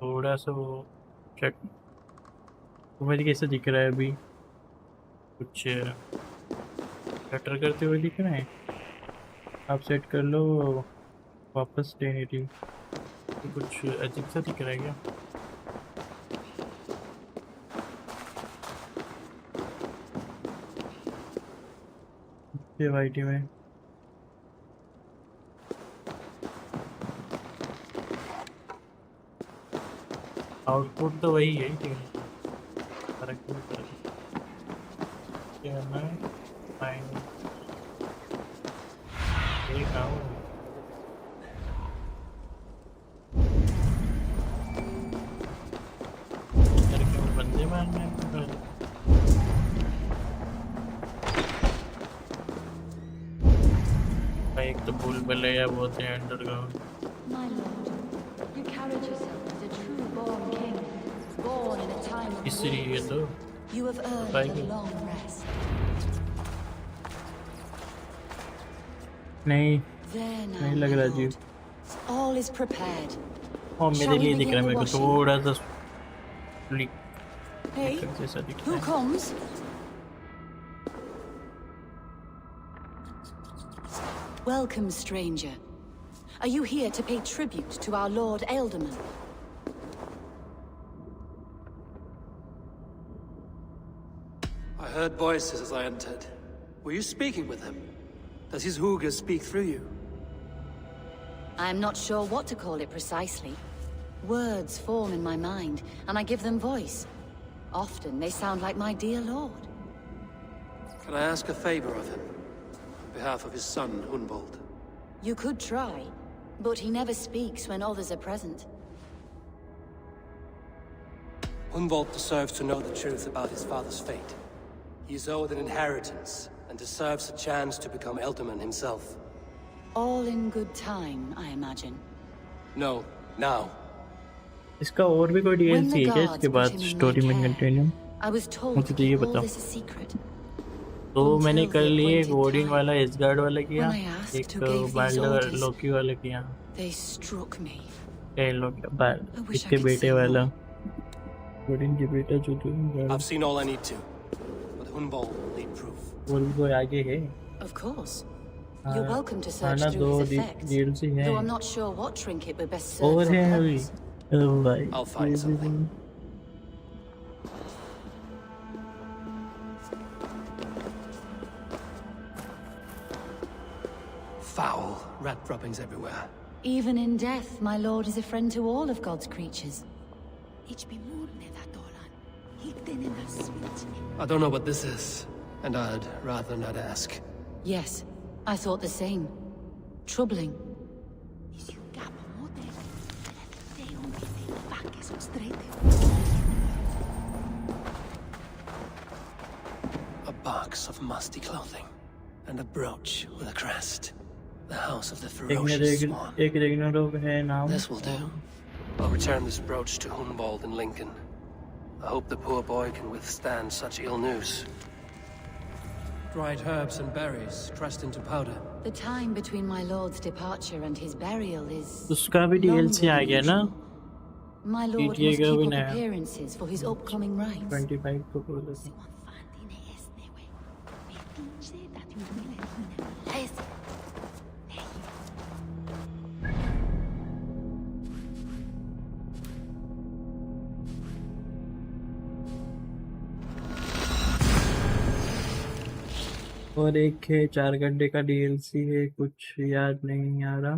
[SPEAKER 5] थोड़ा सा वो चेक मुझे कैसे दिख रहा है अभी, कुछ शटर करते हुए दिख रहा है। आप सेट कर लो वापस 1080, कुछ अजीब सा दिख रहा है क्या? ये वाइटी में आउटपुट तो वही है, ठीक है, फर्क नहीं पड़ता। क्या करना है? फाइन, ये काम है। बंदे मारने एक तो भूल भले या बहुत है underground.
[SPEAKER 18] My lord, you carried yourself as a true born king, born in a time of
[SPEAKER 5] इसलिए तो
[SPEAKER 18] you have earned a long rest.
[SPEAKER 5] नहीं लग रहा जी।
[SPEAKER 18] All is prepared.
[SPEAKER 5] और मेरे लिए दिख रहा है, मेरे को थोड़ा सा
[SPEAKER 18] Hey, who comes? Welcome, stranger. Are you here to pay tribute to our Lord Alderman?
[SPEAKER 2] I heard voices as I entered. Were you speaking with him? Does his hooga speak through you?
[SPEAKER 18] I am not sure what to call it precisely. Words form in my mind, and I give them voice. Often they sound like my dear lord.
[SPEAKER 2] Can I ask a favor of him? On behalf of his son, Hunvold.
[SPEAKER 18] You could try, but he never speaks when others are present.
[SPEAKER 2] Hunvold deserves to know the truth about his father's fate. He is owed an inheritance, and deserves a chance to become Elderman himself.
[SPEAKER 18] All in good time, I imagine.
[SPEAKER 2] No, now.
[SPEAKER 5] इसका और भी कोई DLC है क्या इसके बाद story में continue? मुझे तो ये बताओ। तो मैंने कर लिए एक ओडिन वाला, एसगार्ड वाला किया, एक बाल्डर लोकी वाला किया, इसके बेटे वाला, ओडिन के बेटा जो
[SPEAKER 2] I've seen all I need to, but Hunvold will need proof.
[SPEAKER 5] और भी कोई आगे है?
[SPEAKER 18] Of course. You're welcome to search through his effects, though I'm not sure what trinket would best serve
[SPEAKER 5] और
[SPEAKER 18] the
[SPEAKER 5] है
[SPEAKER 18] purpose.
[SPEAKER 5] अभी।
[SPEAKER 2] I'll find something. Foul rat droppings everywhere.
[SPEAKER 18] Even in death, my lord is a friend to all of God's creatures.
[SPEAKER 2] I don't know what this is, and I'd rather not ask.
[SPEAKER 18] Yes, I thought the same. Troubling.
[SPEAKER 2] A box of musty clothing, and a brooch with a crest. The house of the ferocious swan. This will do. I'll return this brooch to Hunvold in Lincoln. I hope the poor boy can withstand such ill news. Dried herbs and berries pressed into powder.
[SPEAKER 18] The time between my lord's departure and his burial is...
[SPEAKER 5] उसका भी DLC आ गया ना?
[SPEAKER 18] My lord must keep up appearances for his upcoming rites.
[SPEAKER 5] 25 को बोल देते। और एक है 4 घंटे का DLC है, कुछ याद नहीं आ रहा।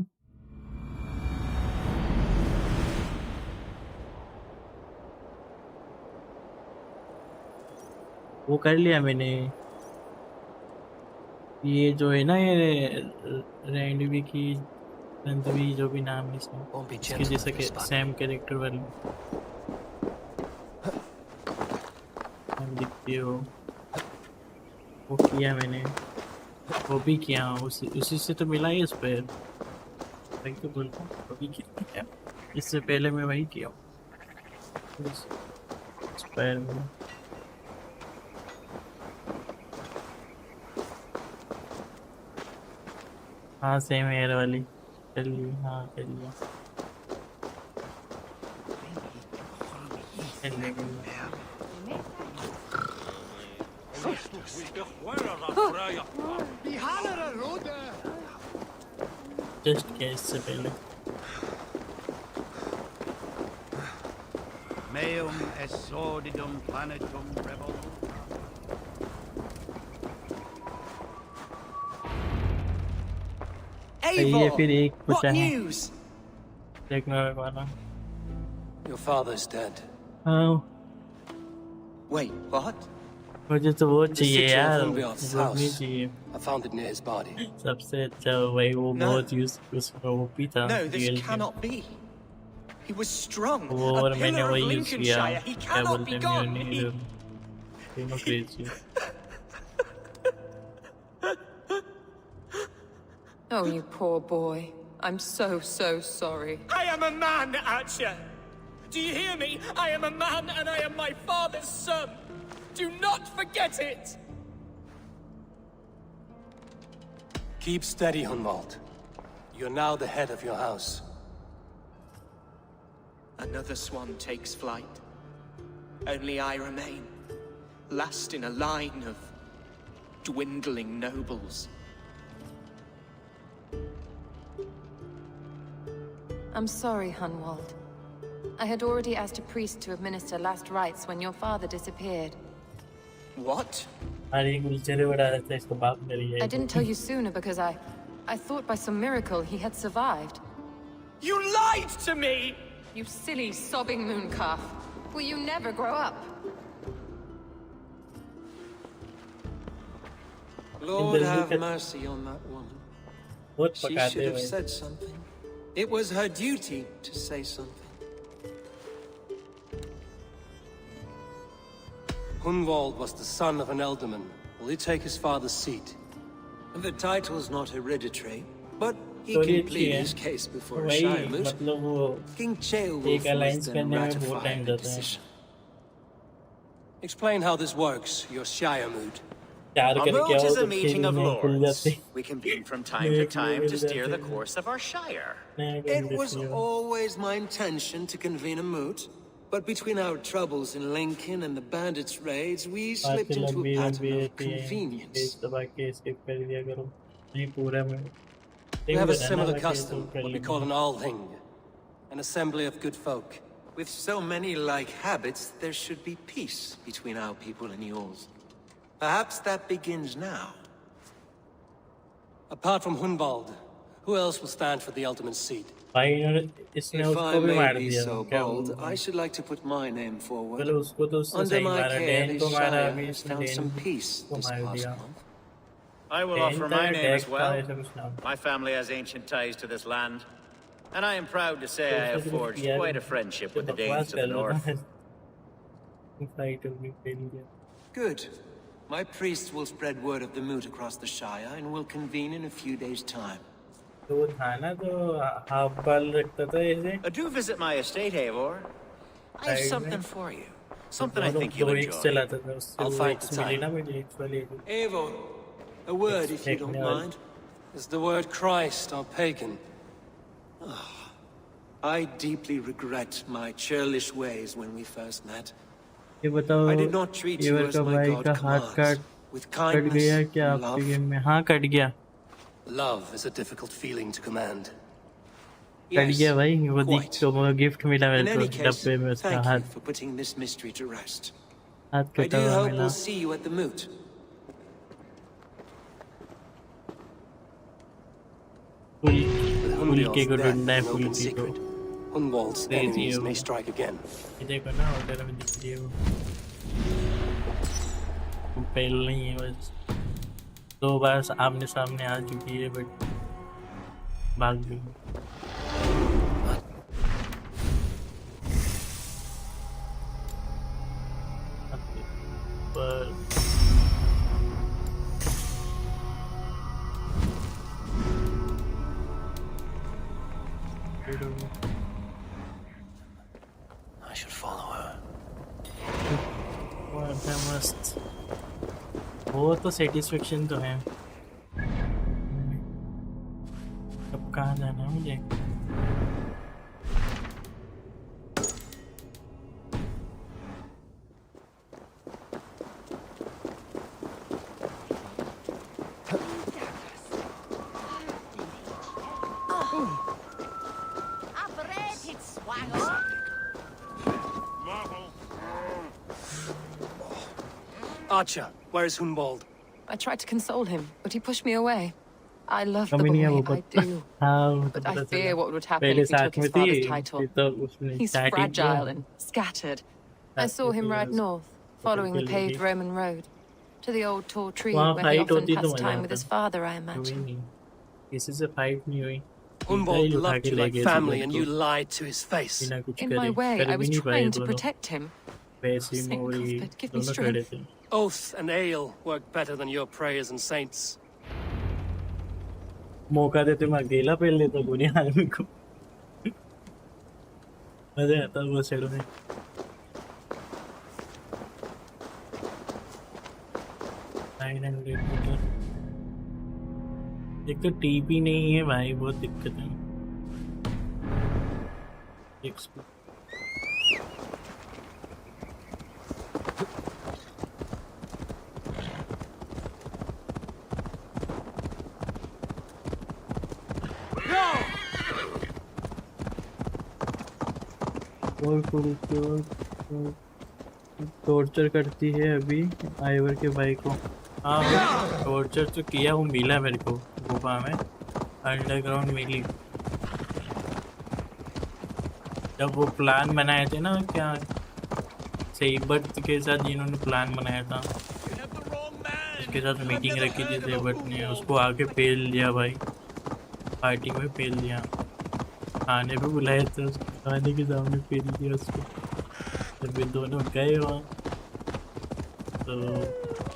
[SPEAKER 5] वो कर लिया मैंने। ये जो है ना, ये रैंडवी की रंधवी, जो भी नाम है इसके जैसे कि सैम कैरेक्टर वाली दिखती है वो किया मैंने, वो भी किया, उसी से तो मिला है इस पर, वही तो बोलता हूँ, वो भी किया। इससे पहले मैं वही किया इस पैर में। हाँ सेम एयर वाली कर ली, हाँ कर लिया। जस्ट क्या इससे पहले
[SPEAKER 8] Meum est sordidum planetum revolutum.
[SPEAKER 5] Eivor,
[SPEAKER 20] what news?
[SPEAKER 2] Your father's dead.
[SPEAKER 5] Oh.
[SPEAKER 20] Wait, what?
[SPEAKER 5] मुझे तो वो
[SPEAKER 2] The
[SPEAKER 5] चाहिए
[SPEAKER 2] sigil
[SPEAKER 5] यार,
[SPEAKER 2] of Hunbeor's
[SPEAKER 5] वो नहीं
[SPEAKER 2] house.
[SPEAKER 5] चाहिए।
[SPEAKER 2] I found it near his body.
[SPEAKER 5] सबसे अच्छा भाई वो बहुत उसका वो भी था।
[SPEAKER 20] No, this cannot be. He was strong.
[SPEAKER 5] वो
[SPEAKER 20] A
[SPEAKER 5] और मैंने
[SPEAKER 20] pillar of
[SPEAKER 5] वही यूज़ किया।
[SPEAKER 20] Lincolnshire. He
[SPEAKER 5] क्या
[SPEAKER 20] cannot
[SPEAKER 5] बोलते
[SPEAKER 20] be
[SPEAKER 5] हैं
[SPEAKER 20] gone.
[SPEAKER 5] म्यूनिक तीनों crazy.
[SPEAKER 10] Oh, you poor boy. I'm so sorry.
[SPEAKER 12] I am a man, Archer. Do you hear me? I am a man and I am my father's son. Do not forget it.
[SPEAKER 2] Keep steady, Hunwald. You're now the head of your house.
[SPEAKER 20] Another swan takes flight. Only I remain, last in a line of dwindling nobles.
[SPEAKER 4] I'm sorry, Hunwald. I had already asked a priest to administer last rites when your father disappeared.
[SPEAKER 20] What?
[SPEAKER 5] I
[SPEAKER 4] didn't tell you sooner because I thought by some miracle he had survived.
[SPEAKER 12] You lied to me!
[SPEAKER 4] You silly, sobbing mooncalf. Will you never grow up?
[SPEAKER 14] Lord have mercy on that woman. She should have said something. It was her duty to say something.
[SPEAKER 2] Hunwald was the son of an ealdorman. Will he take his father's seat?
[SPEAKER 14] The title's not hereditary, but he can plead his case before a Shire moot. King Cheo will force them ratify the decision.
[SPEAKER 2] Explain how this works, your Shire moot.
[SPEAKER 21] A moot is a meeting of lords. We convene from time to time to steer the course of our Shire.
[SPEAKER 14] It was always my intention to convene a moot, but between our troubles in Lincoln and the bandits' raids, we slipped into a pattern of convenience.
[SPEAKER 2] We have a similar custom, what we call an Althing, an assembly of good folk.
[SPEAKER 14] With so many like habits, there should be peace between our people and yours. Perhaps that begins now.
[SPEAKER 2] Apart from Hunwald, who else will stand for the ultimate seat?
[SPEAKER 14] If I may be so bold, I should like to put my name forward. Under my care, this Shire has found some peace this past month.
[SPEAKER 21] I will offer my name as well. My family has ancient ties to this land, and I am proud to say I have forged quite a friendship with the Danes to the north.
[SPEAKER 14] Good. My priests will spread word of the moot across the Shire, and will convene in a few days' time.
[SPEAKER 21] Do visit my estate, Eivor. I have something for you. Something I think you'll enjoy.
[SPEAKER 2] I'll find the time.
[SPEAKER 14] Eivor, a word if you don't mind.
[SPEAKER 2] Is the word Christ or pagan?
[SPEAKER 14] I deeply regret my churlish ways when we first met. I did not treat you as my God commands, with kindness and love.
[SPEAKER 2] Love is a difficult feeling to command.
[SPEAKER 14] Yes, quite.
[SPEAKER 5] Gift मिला
[SPEAKER 14] In
[SPEAKER 5] मेरे
[SPEAKER 14] any
[SPEAKER 5] को
[SPEAKER 14] case,
[SPEAKER 5] डब्बे में उसका
[SPEAKER 14] thank
[SPEAKER 5] हाथ
[SPEAKER 14] you for putting this mystery to rest.
[SPEAKER 5] हाथ
[SPEAKER 14] I
[SPEAKER 5] कटा
[SPEAKER 14] do
[SPEAKER 5] हुआ
[SPEAKER 14] hope
[SPEAKER 5] मिला
[SPEAKER 14] we'll see you at the moot.
[SPEAKER 5] Full के को ढूंढना है फुल की को
[SPEAKER 2] Hunwald's enemies may strike again.
[SPEAKER 5] ये देखो ना ऑर्डर में दिख रही है वो पहले नहीं है बस 2 बार आमने सामने आ चुकी है बट भाग गई पर
[SPEAKER 14] I should follow her.
[SPEAKER 5] मस्त वो तो सेटिस्फेक्शन तो है अब कहाँ जाना है मुझे
[SPEAKER 2] Archer, where is Hunwald?
[SPEAKER 10] I tried to console him, but he pushed me away. I love the
[SPEAKER 5] कमी नहीं है वो
[SPEAKER 10] boy, I
[SPEAKER 5] पता
[SPEAKER 10] do.
[SPEAKER 5] हाँ
[SPEAKER 10] But
[SPEAKER 5] तो
[SPEAKER 10] I
[SPEAKER 5] पता
[SPEAKER 10] fear
[SPEAKER 5] चला
[SPEAKER 10] what would happen
[SPEAKER 5] पहले
[SPEAKER 10] if he took
[SPEAKER 5] साथ में
[SPEAKER 10] his
[SPEAKER 5] थी
[SPEAKER 10] father's title.
[SPEAKER 5] फिर तो उसने
[SPEAKER 10] He's
[SPEAKER 5] स्टार्टिंग
[SPEAKER 10] fragile
[SPEAKER 5] किया
[SPEAKER 10] and scattered. I
[SPEAKER 5] साथ
[SPEAKER 10] saw
[SPEAKER 5] में
[SPEAKER 10] him
[SPEAKER 5] थी
[SPEAKER 10] ride
[SPEAKER 5] बस
[SPEAKER 10] north, following the
[SPEAKER 5] के लिए
[SPEAKER 10] paved Roman road, to the old tall tree
[SPEAKER 5] वहाँ
[SPEAKER 10] where he
[SPEAKER 5] फाइट
[SPEAKER 10] often
[SPEAKER 5] होती तो
[SPEAKER 10] passed
[SPEAKER 5] मजा
[SPEAKER 10] time with
[SPEAKER 5] आता
[SPEAKER 10] his father, I
[SPEAKER 5] हुई
[SPEAKER 10] imagine.
[SPEAKER 5] नहीं किसी से फाइट नहीं हुई
[SPEAKER 2] Humboldt
[SPEAKER 5] उठा
[SPEAKER 2] loved
[SPEAKER 5] के
[SPEAKER 2] you
[SPEAKER 5] ले
[SPEAKER 2] like
[SPEAKER 5] गए
[SPEAKER 2] family
[SPEAKER 5] सीधे
[SPEAKER 2] and
[SPEAKER 5] को
[SPEAKER 2] you lied to his face.
[SPEAKER 5] बिना कुछ
[SPEAKER 10] In
[SPEAKER 5] करे
[SPEAKER 10] my way,
[SPEAKER 5] कर
[SPEAKER 10] I
[SPEAKER 5] भी
[SPEAKER 10] was
[SPEAKER 5] नहीं पाए
[SPEAKER 10] trying to
[SPEAKER 5] दोनों
[SPEAKER 10] protect him.
[SPEAKER 5] वैसे ही
[SPEAKER 10] Saint
[SPEAKER 5] मोरी
[SPEAKER 10] Cuthbert, give me
[SPEAKER 5] दोनों खड़े
[SPEAKER 10] strength.
[SPEAKER 5] थे
[SPEAKER 2] Oath and ale work better than your prayers and saints.
[SPEAKER 5] मौका देते मैं अकेला पेल लेता पूरी आर्मी को मजा आता वो सेड़ों में एक तो टीपी नहीं है भाई बहुत दिक्कत है टॉर्चर करती है अभी आइवर के भाई को हाँ टॉर्चर तो किया वो मिला मेरे को गुफा में अंडरग्राउंड मिली जब वो प्लान बनाए थे ना क्या सेबर्ट के साथ जिन्होंने प्लान बनाया था उसके साथ मीटिंग रखी थी सेबर्ट ने उसको आके पेल दिया भाई पार्टी में पेल दिया खाने पे बुलाए थे खाने के सामने पेल दिया उसको जब ये दोनों गए वहाँ तो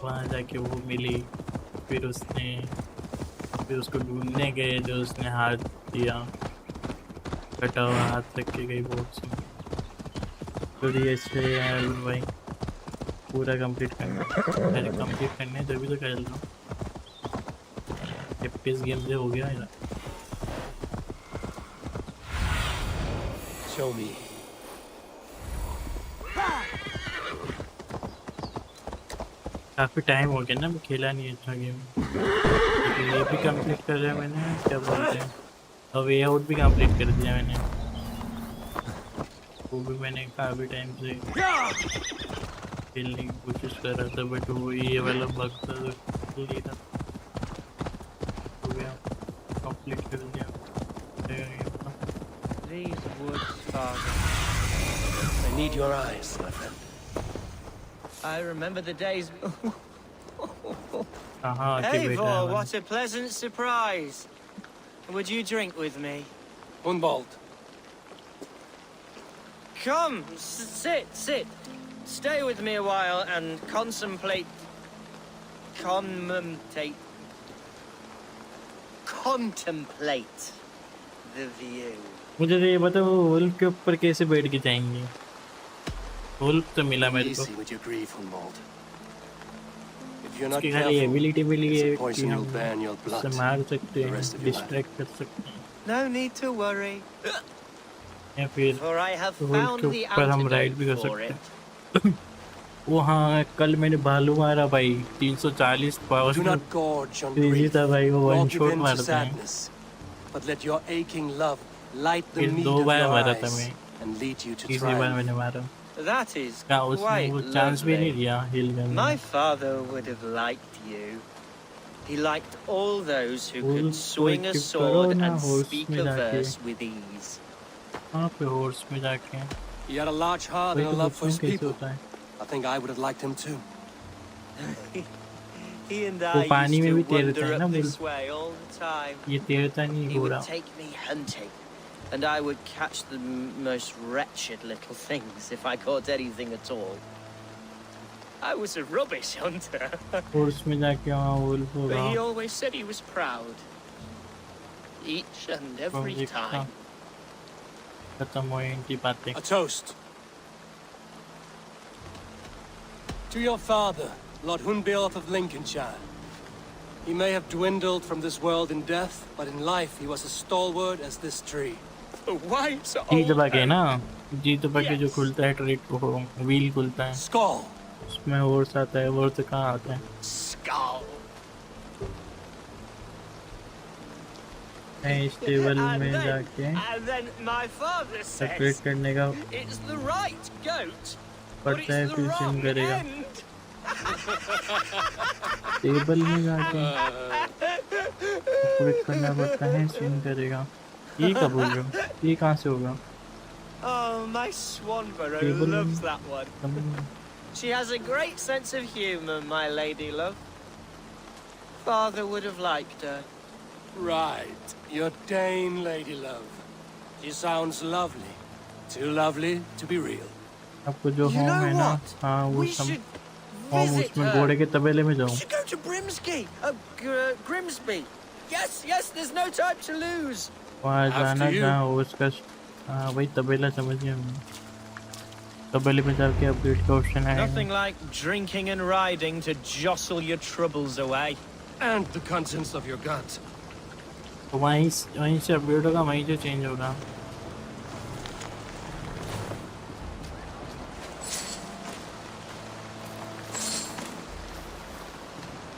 [SPEAKER 5] वहाँ जाके वो मिली फिर उसको ढूंढने गए जो उसने हाथ दिया कटा हुआ हाथ रख के गई बहुत सी तो ये यार भाई पूरा कंप्लीट करने जब तो कर लो 50 गेम से हो गया है ना
[SPEAKER 2] Show me.
[SPEAKER 5] काफी टाइम हो गया ना मैं खेला नहीं अच्छा गेम लेकिन ये भी कंप्लीट कर रहा है मैंने क्या बोलते हैं और वे आउट भी कंप्लीट कर दिया मैंने वो भी मैंने काफी टाइम से खेलने की कोशिश कर रहा था बट वो ये वाला बग था तो नहीं था हो गया कंप्लीट कर दिया
[SPEAKER 20] These woods, Father.
[SPEAKER 2] I need your eyes, my friend.
[SPEAKER 20] I remember the days.
[SPEAKER 5] Hey,
[SPEAKER 20] Vor, what a pleasant surprise. Would you drink with me?
[SPEAKER 2] Humboldt.
[SPEAKER 20] Come, sit. Stay with me a while and contemplate the view.
[SPEAKER 5] मुझे तो ये बताओ wolf के ऊपर कैसे बैठ के जाएंगे वुल्फ तो मिला मेरे को उसकी खाली एबिलिटी मिली है कि हम उससे मार सकते हैं डिस्ट्रैक्ट कर सकते हैं
[SPEAKER 20] No need to worry.
[SPEAKER 5] या फिर वुल्फ के ऊपर हम राइड भी कर सकते हैं वो हाँ कल मैंने भालू मारा भाई 340 पावर क्रेजी था भाई वो वन शॉट मारता है फिर 2 बार मारा था मैं तीसरी बार मैंने मारा
[SPEAKER 20] That is
[SPEAKER 5] उसने वो चांस भी नहीं दिया हिल करने
[SPEAKER 20] My father would have liked you. He liked all those who could swing a sword and speak a verse with ease.
[SPEAKER 5] हाँ पे हॉर्स में जाके
[SPEAKER 2] He had a large heart and a love for his people. I think I would have liked him too.
[SPEAKER 20] He and I used to wander up this way all the time.
[SPEAKER 5] ये तैरता नहीं
[SPEAKER 20] He
[SPEAKER 5] घोड़ा
[SPEAKER 20] would take me hunting, and I would catch the most wretched little things if I caught anything at all. I was a rubbish hunter.
[SPEAKER 5] Horse में जाके वहाँ wolf होगा
[SPEAKER 20] But he always said he was proud. Each and every time.
[SPEAKER 5] खत्म हो इनकी बातें
[SPEAKER 2] A toast. To your father, Lord Hunbeorth of Lincolnshire. He may have dwindled from this world in death, but in life he was as stalwart as this tree.
[SPEAKER 20] The white
[SPEAKER 5] जी दबा के ना जी दबा के जो खुलता है ट्रेड को wheel खुलता है
[SPEAKER 2] Skull.
[SPEAKER 5] उसमें हॉर्स आता है हॉर्स कहाँ आता है
[SPEAKER 20] Skull.
[SPEAKER 5] स्टेबल में जाके
[SPEAKER 20] And then my father
[SPEAKER 5] separate
[SPEAKER 20] says
[SPEAKER 5] करने का
[SPEAKER 20] it's the right goat, but
[SPEAKER 5] पड़ता है
[SPEAKER 20] it's the
[SPEAKER 5] फिर सिम
[SPEAKER 20] wrong
[SPEAKER 5] करेगा
[SPEAKER 20] end.
[SPEAKER 5] टेबल में जाके ऑपरेट करना पड़ता है, स्विंग करेगा। ये कब बोल रहे हो? ये कहाँ से होगा?
[SPEAKER 20] Oh, my swan burrow loves that one. She has a great sense of humor, my lady love. Father would have liked her.
[SPEAKER 2] Right, your Dane lady love. She sounds lovely. Too lovely to be real.
[SPEAKER 5] आपको जो home है ना, हाँ वो सब home उसमें घोड़े के तबेले में जाऊँ।
[SPEAKER 20] We should go to Grimsby. Yes, there's no time to lose.
[SPEAKER 5] वहाँ जाना जहाँ उसका हाँ वही तबेला समझिए हमने। तबेले में जाके अपडेट का ऑप्शन आएगा।
[SPEAKER 20] Nothing like drinking and riding to jostle your troubles away.
[SPEAKER 2] And the contents of your gut.
[SPEAKER 5] तो वहीं से अपडेट होगा, वहीं से चेंज होगा।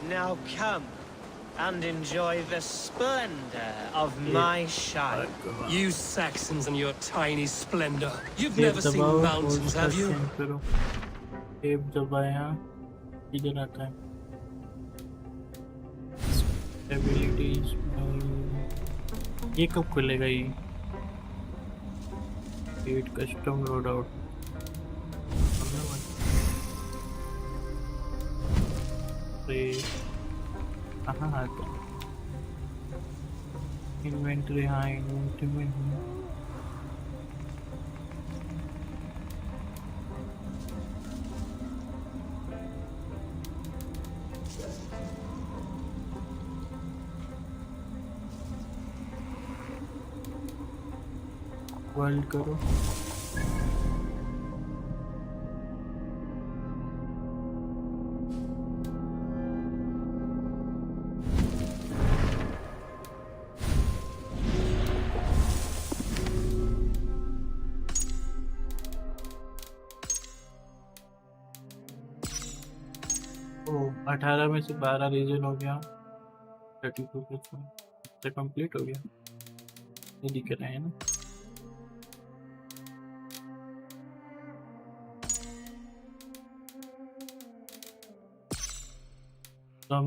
[SPEAKER 20] Now come and enjoy the splendor of my shire.
[SPEAKER 2] You Saxons and your tiny splendor. You've never seen mountains, have you?
[SPEAKER 5] Tape दबाया, इधर आता है। Stabilities, ये कब खुलेगा ये? Create custom loadout. कहाँ आता है? इन्वेंटरी, हाँ इन्वेंटरी में है। वर्ल्ड करो। ओ 18 में से 12 रीजन हो गया, 32% तो कंप्लीट हो गया। ये दिख रहा है ना?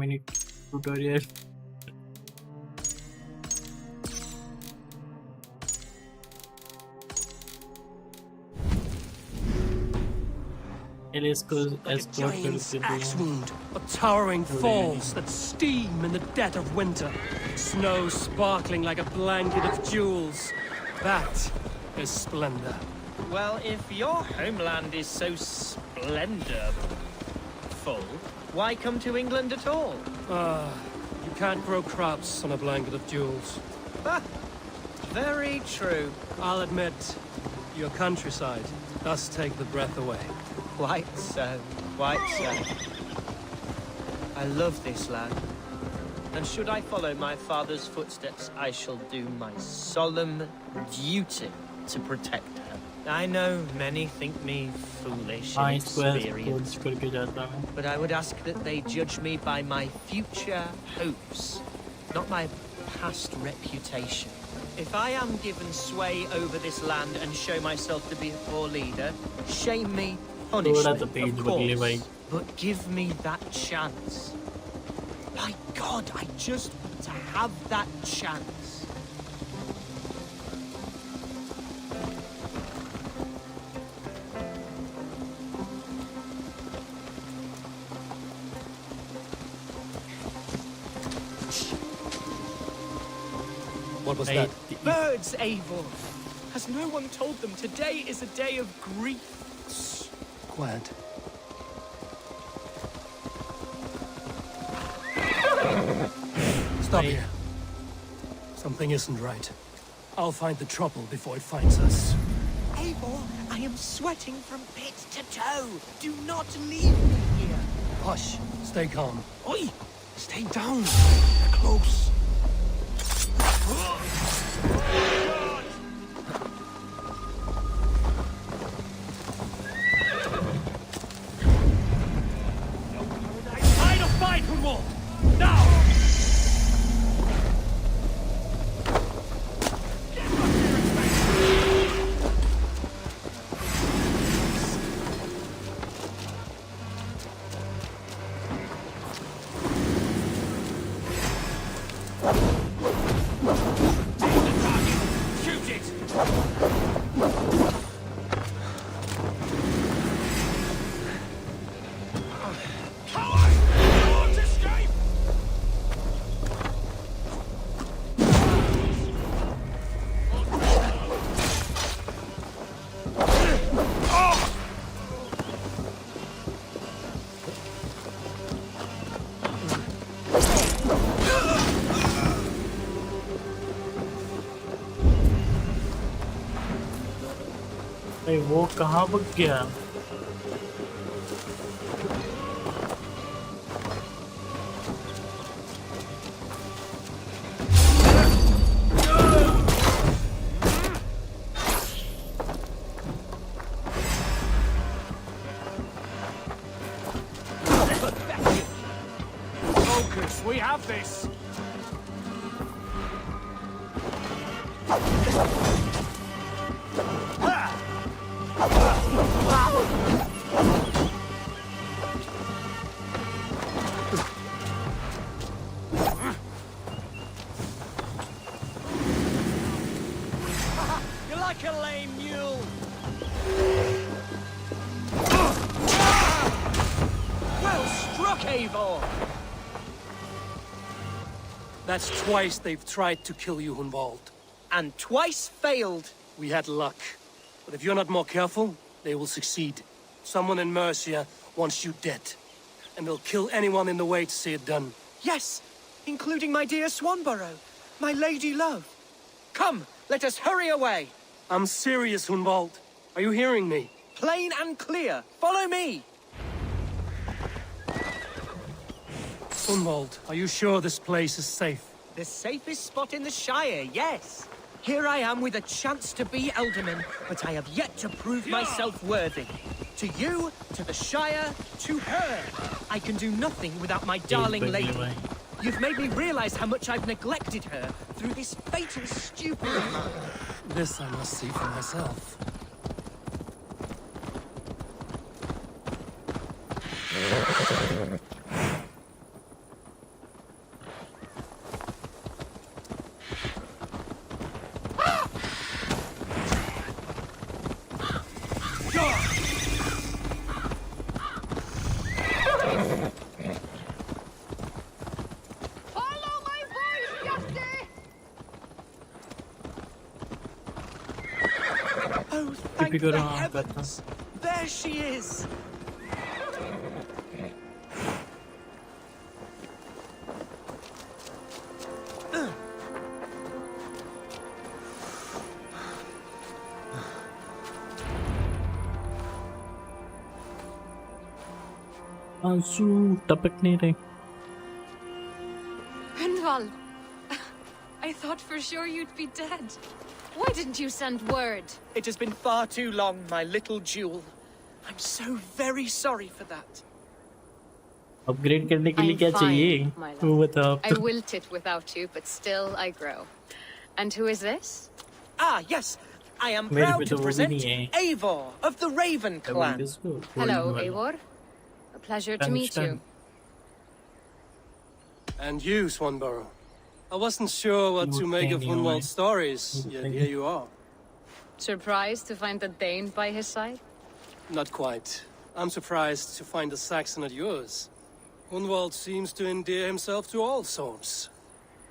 [SPEAKER 5] Minute tutorial.
[SPEAKER 2] A giant's axe wound, or towering falls that steam in the dead of winter, snow sparkling like a blanket of jewels. That is splendor.
[SPEAKER 20] Well, if your homeland is so splendorful, why come to England at all?
[SPEAKER 2] You can't grow crops on a blanket of jewels.
[SPEAKER 20] Very true.
[SPEAKER 2] I'll admit, your countryside does take the breath away.
[SPEAKER 20] Quite so, quite so. I love this land, and should I follow my father's footsteps, I shall do my solemn duty to protect her. I know many think me foolish and inexperienced, but I would ask that they judge me by my future hopes, not my past reputation. If I am given sway over this land and show myself to be a poor leader, shame me, punish me, of course, but give me that chance. By God, I just want to have that chance.
[SPEAKER 2] What was that?
[SPEAKER 20] Birds, Eivor! Has no one told them today is a day of grief?
[SPEAKER 2] Quiet. Stop here. Something isn't right. I'll find the trouble before it finds us.
[SPEAKER 20] Eivor, I am sweating from pit to toe. Do not leave me here.
[SPEAKER 2] Hush. Stay calm.
[SPEAKER 20] Oi!
[SPEAKER 2] Stay down. They're close.
[SPEAKER 3] Try to fight, Hunwald! Now!
[SPEAKER 5] वो कहाँ भाग गया?
[SPEAKER 3] Focus, we have this.
[SPEAKER 20] You're like a lame mule. Well struck, Eivor.
[SPEAKER 2] That's twice they've tried to kill you, Hunwald.
[SPEAKER 20] And twice failed.
[SPEAKER 2] We had luck. But if you're not more careful, they will succeed. Someone in Mercia wants you dead. And they'll kill anyone in the way to see it done.
[SPEAKER 20] Yes, including my dear Swanborough, my lady love. Come, let us hurry away.
[SPEAKER 2] I'm serious, Hunwald. Are you hearing me?
[SPEAKER 20] Plain and clear. Follow me.
[SPEAKER 2] Hunwald, are you sure this place is safe?
[SPEAKER 20] The safest spot in the Shire, yes. Here I am with a chance to be Elderman, but I have yet to prove myself worthy. To you, to the Shire, to her. I can do nothing without my darling lady. You've made me realize how much I've neglected her through this fatal stupid...
[SPEAKER 2] This I must see for myself.
[SPEAKER 20] Thank the heavens! There she is!
[SPEAKER 5] आंसू टपक नहीं रहे।
[SPEAKER 4] Hunwald, I thought for sure you'd be dead. Why didn't you send word?
[SPEAKER 20] It has been far too long, my little jewel. I'm so very sorry for that.
[SPEAKER 5] Upgrade करने के लिए क्या चाहिए? वो बताओ।
[SPEAKER 18] I wilted without you, but still I grow. And who is this?
[SPEAKER 20] Ah, yes. I am proud to present Eivor of the Raven clan.
[SPEAKER 18] Hello, Eivor. A pleasure to meet you.
[SPEAKER 2] And you, Swanborough. I wasn't sure what to make of Hunwald's stories, yet here you are.
[SPEAKER 18] Surprised to find the Dane by his side?
[SPEAKER 2] Not quite. I'm surprised to find a Saxon at yours. Hunwald seems to endear himself to all souls.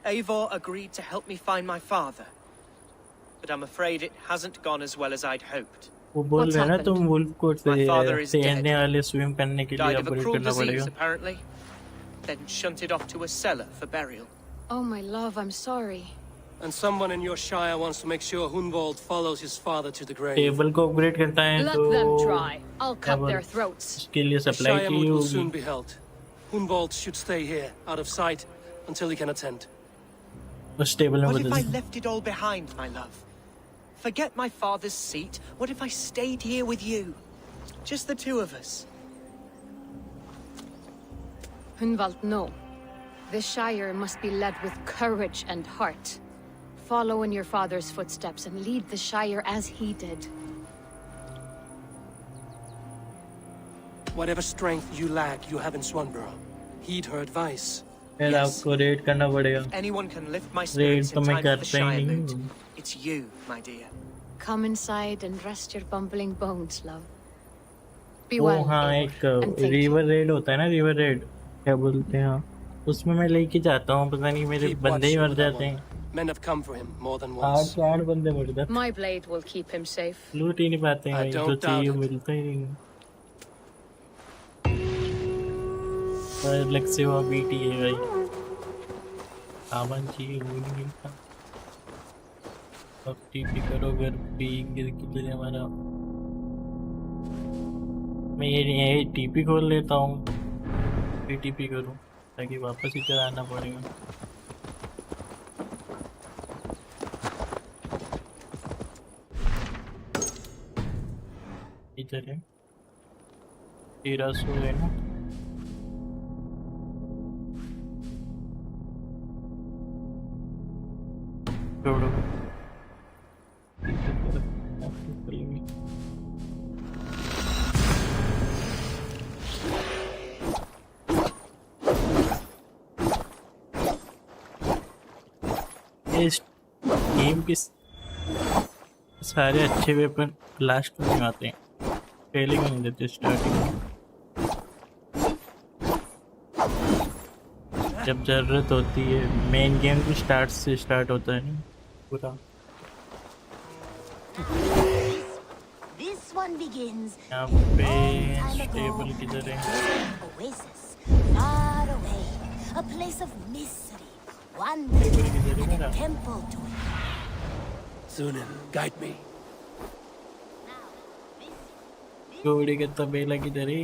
[SPEAKER 20] Eivor agreed to help me find my father. But I'm afraid it hasn't gone as well as I'd hoped.
[SPEAKER 5] वो बोल रहे हैं ना तुम wolf coat से तैरने वाले swim करने के लिए
[SPEAKER 20] Died of a
[SPEAKER 5] upgrade
[SPEAKER 20] cruel
[SPEAKER 5] करना
[SPEAKER 20] disease,
[SPEAKER 5] पड़ेगा।
[SPEAKER 20] apparently. Then shunted off to a cellar for burial.
[SPEAKER 18] Oh, my love, I'm sorry.
[SPEAKER 2] And someone in your shire wants to make sure Hunwald follows his father to the grave.
[SPEAKER 5] Table को upgrade करता है
[SPEAKER 18] Let
[SPEAKER 5] तो
[SPEAKER 18] them try. I'll cut their throats.
[SPEAKER 5] उसके लिए supply
[SPEAKER 2] Shire
[SPEAKER 5] चाहिए
[SPEAKER 2] will
[SPEAKER 5] होगी।
[SPEAKER 2] soon be held. Hunwald should stay here, out of sight, until he can attend.
[SPEAKER 5] उस table में
[SPEAKER 20] What if
[SPEAKER 5] बदल
[SPEAKER 20] I
[SPEAKER 5] दो।
[SPEAKER 20] left it all behind, my love? Forget my father's seat. What if I stayed here with you? Just the two of us.
[SPEAKER 18] Hunwald, no. This Shire must be led with courage and heart. Follow in your father's footsteps and lead the Shire as he did.
[SPEAKER 2] Whatever strength you lack, you have in Swanborough. Heed her advice.
[SPEAKER 5] फिर आपको red करना पड़ेगा।
[SPEAKER 20] Anyone can lift my
[SPEAKER 5] red
[SPEAKER 20] spirits
[SPEAKER 5] तो
[SPEAKER 20] in
[SPEAKER 5] मैं
[SPEAKER 20] time for the
[SPEAKER 5] करता ही
[SPEAKER 20] Shire
[SPEAKER 5] नहीं
[SPEAKER 20] loot.
[SPEAKER 5] हूँ।
[SPEAKER 20] It's you, my dear.
[SPEAKER 18] Come inside and rest your bumbling bones, love. Be
[SPEAKER 5] वो
[SPEAKER 18] well,
[SPEAKER 5] हाँ
[SPEAKER 18] Eivor,
[SPEAKER 5] एक
[SPEAKER 18] and thank
[SPEAKER 5] रिवर रेड होता है ना रिवर रेड क्या बोलते हैं हाँ उसमें मैं लेके जाता हूँ पता नहीं मेरे
[SPEAKER 2] Keep
[SPEAKER 5] बंदे ही
[SPEAKER 2] watch
[SPEAKER 5] मर
[SPEAKER 2] with that
[SPEAKER 5] जाते हैं
[SPEAKER 2] one. Men have come for him more than
[SPEAKER 5] आठ
[SPEAKER 2] once.
[SPEAKER 5] तो आठ बंदे मर जाते
[SPEAKER 18] My blade will keep him safe.
[SPEAKER 5] हैं लूट ही नहीं पाते हैं
[SPEAKER 2] I
[SPEAKER 5] भाई, जो
[SPEAKER 2] don't
[SPEAKER 5] चाहिए
[SPEAKER 2] doubt it.
[SPEAKER 5] मिलता ही नहीं पर अलग से वो बीटी है भाई सामान चाहिए वो नहीं मिलता अब टीपी करो घर भी गिर के लिए हमारा मैं ये टीपी खोल लेता हूँ, टीपी करूँ ताकि वापस ही चलाना पड़ेगा। इधर है 1300 है ना। छोड़ो इस गेम के सारे अच्छे वेपन लास्ट में आते हैं, पहले में नहीं देते स्टार्टिंग में। जब जरूरत होती है, मेन गेम की स्टार्ट से स्टार्ट होता है ना पूरा।
[SPEAKER 19] This one begins
[SPEAKER 5] यहाँ पे स्टेबल किधर है?
[SPEAKER 19] oasis far away, a place of mystery, wonder, and a temple to it.
[SPEAKER 2] Sunan, guide me.
[SPEAKER 5] घोड़े का तबेला किधर है?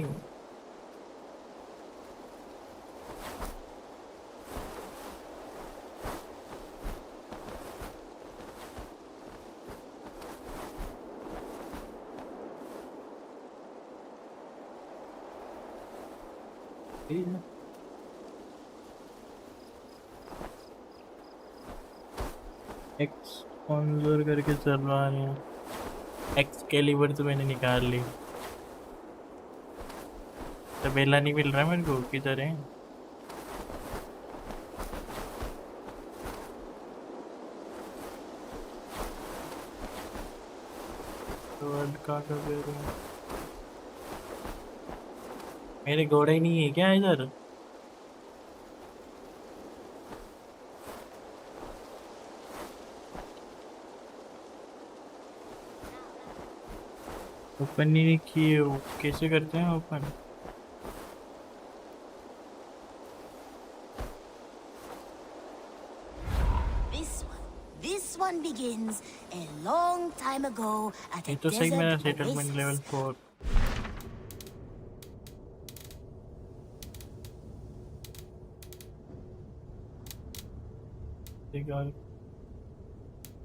[SPEAKER 5] एक्स स्पॉन्सर करके चल रहा है। एक्स कैलिबर तो मैंने निकाल ली, तबेला नहीं मिल रहा मेरे को, किधर है? मेरे घोड़े ही नहीं है क्या इधर? ओपन नहीं किए, कैसे करते हैं open?
[SPEAKER 19] This one begins a long time ago at a
[SPEAKER 5] ये तो सही मेरा
[SPEAKER 19] desert
[SPEAKER 5] settlement
[SPEAKER 19] oasis.
[SPEAKER 5] Level 4।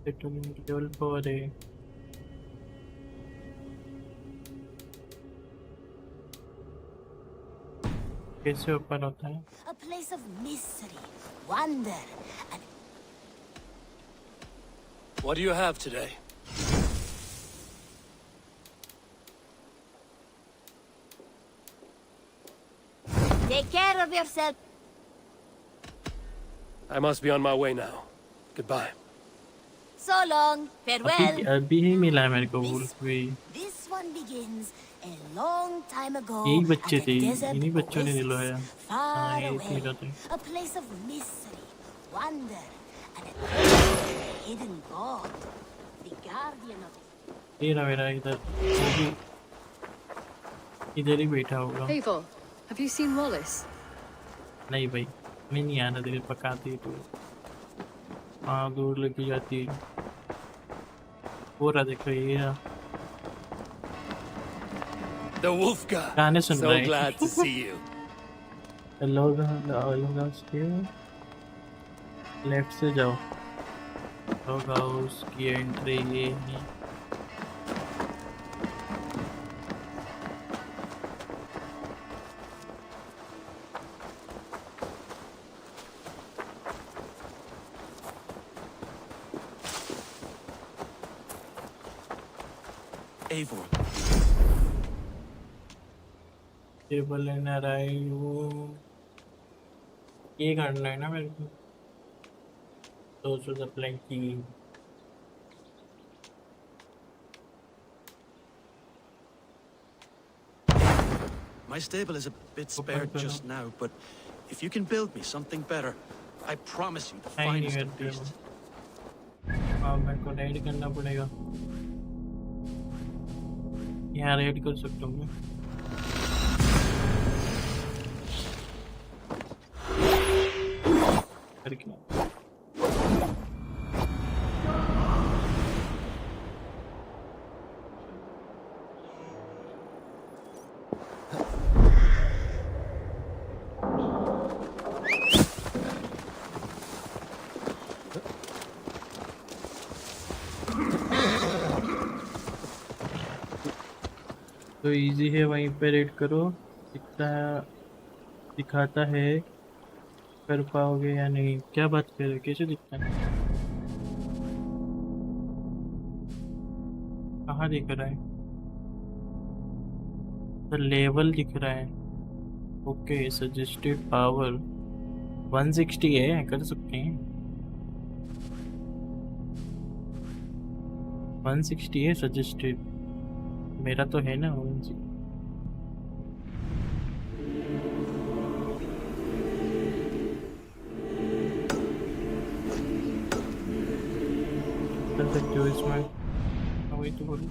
[SPEAKER 5] Settlement level 4 है। कैसे ओपन होता है?
[SPEAKER 19] A place of mystery, wonder, and
[SPEAKER 2] What do you have today?
[SPEAKER 19] take care of yourself.
[SPEAKER 2] I must be on my way now. Goodbye.
[SPEAKER 19] So long. Farewell.
[SPEAKER 5] अभी ही मिला है मेरे को wolf भी।
[SPEAKER 19] This one begins a long time ago
[SPEAKER 5] यही बच्चे
[SPEAKER 19] at
[SPEAKER 5] थे,
[SPEAKER 19] a desert
[SPEAKER 5] इन्हीं बच्चों ने दिलवाया।
[SPEAKER 19] oasis far
[SPEAKER 5] हाँ, ये
[SPEAKER 19] away,
[SPEAKER 5] ठीक है।
[SPEAKER 19] a place of mystery, wonder, and a hidden god, the guardian of it.
[SPEAKER 5] ये रहा मेरा इधर, वो भी इधर ही बैठा होगा।
[SPEAKER 18] Eivor, have you seen Wallace?
[SPEAKER 5] नहीं भाई, मैं नहीं आना तेरे पकाती तो। हाँ दूर लगी जाती है। वो रहा देखो ये रहा।
[SPEAKER 2] The wolf guy.
[SPEAKER 5] गाने सुन रहा है।
[SPEAKER 2] So glad to see you.
[SPEAKER 5] Left से जाओ। होगा उसकी एंट्री ये नहीं।
[SPEAKER 11] Eivor.
[SPEAKER 5] टेबल लेना रही वो ये करना है ना मेरे को। तो सप्लाई की
[SPEAKER 11] My stable is a bit spared just now, but if you can build me something better, I promise you the finest of beasts.
[SPEAKER 5] हाँ मेरे को रेड करना पड़ेगा। यहाँ रेड कर सकता हूँ मैं। करके तो इजी है, वहीं पे रेड करो, दिखाता है, कर पाओगे या नहीं? क्या बात कर रहे हो, कैसे दिखता है? कहाँ दिख रहा है? तो लेवल दिख रहा है। ओके, सजेस्टेड पावर 160 है, कर सकते हैं। 160 है सजेस्टेड, मेरा तो है ना 160। कर सकते हो इसमें, वही तो बोलूं।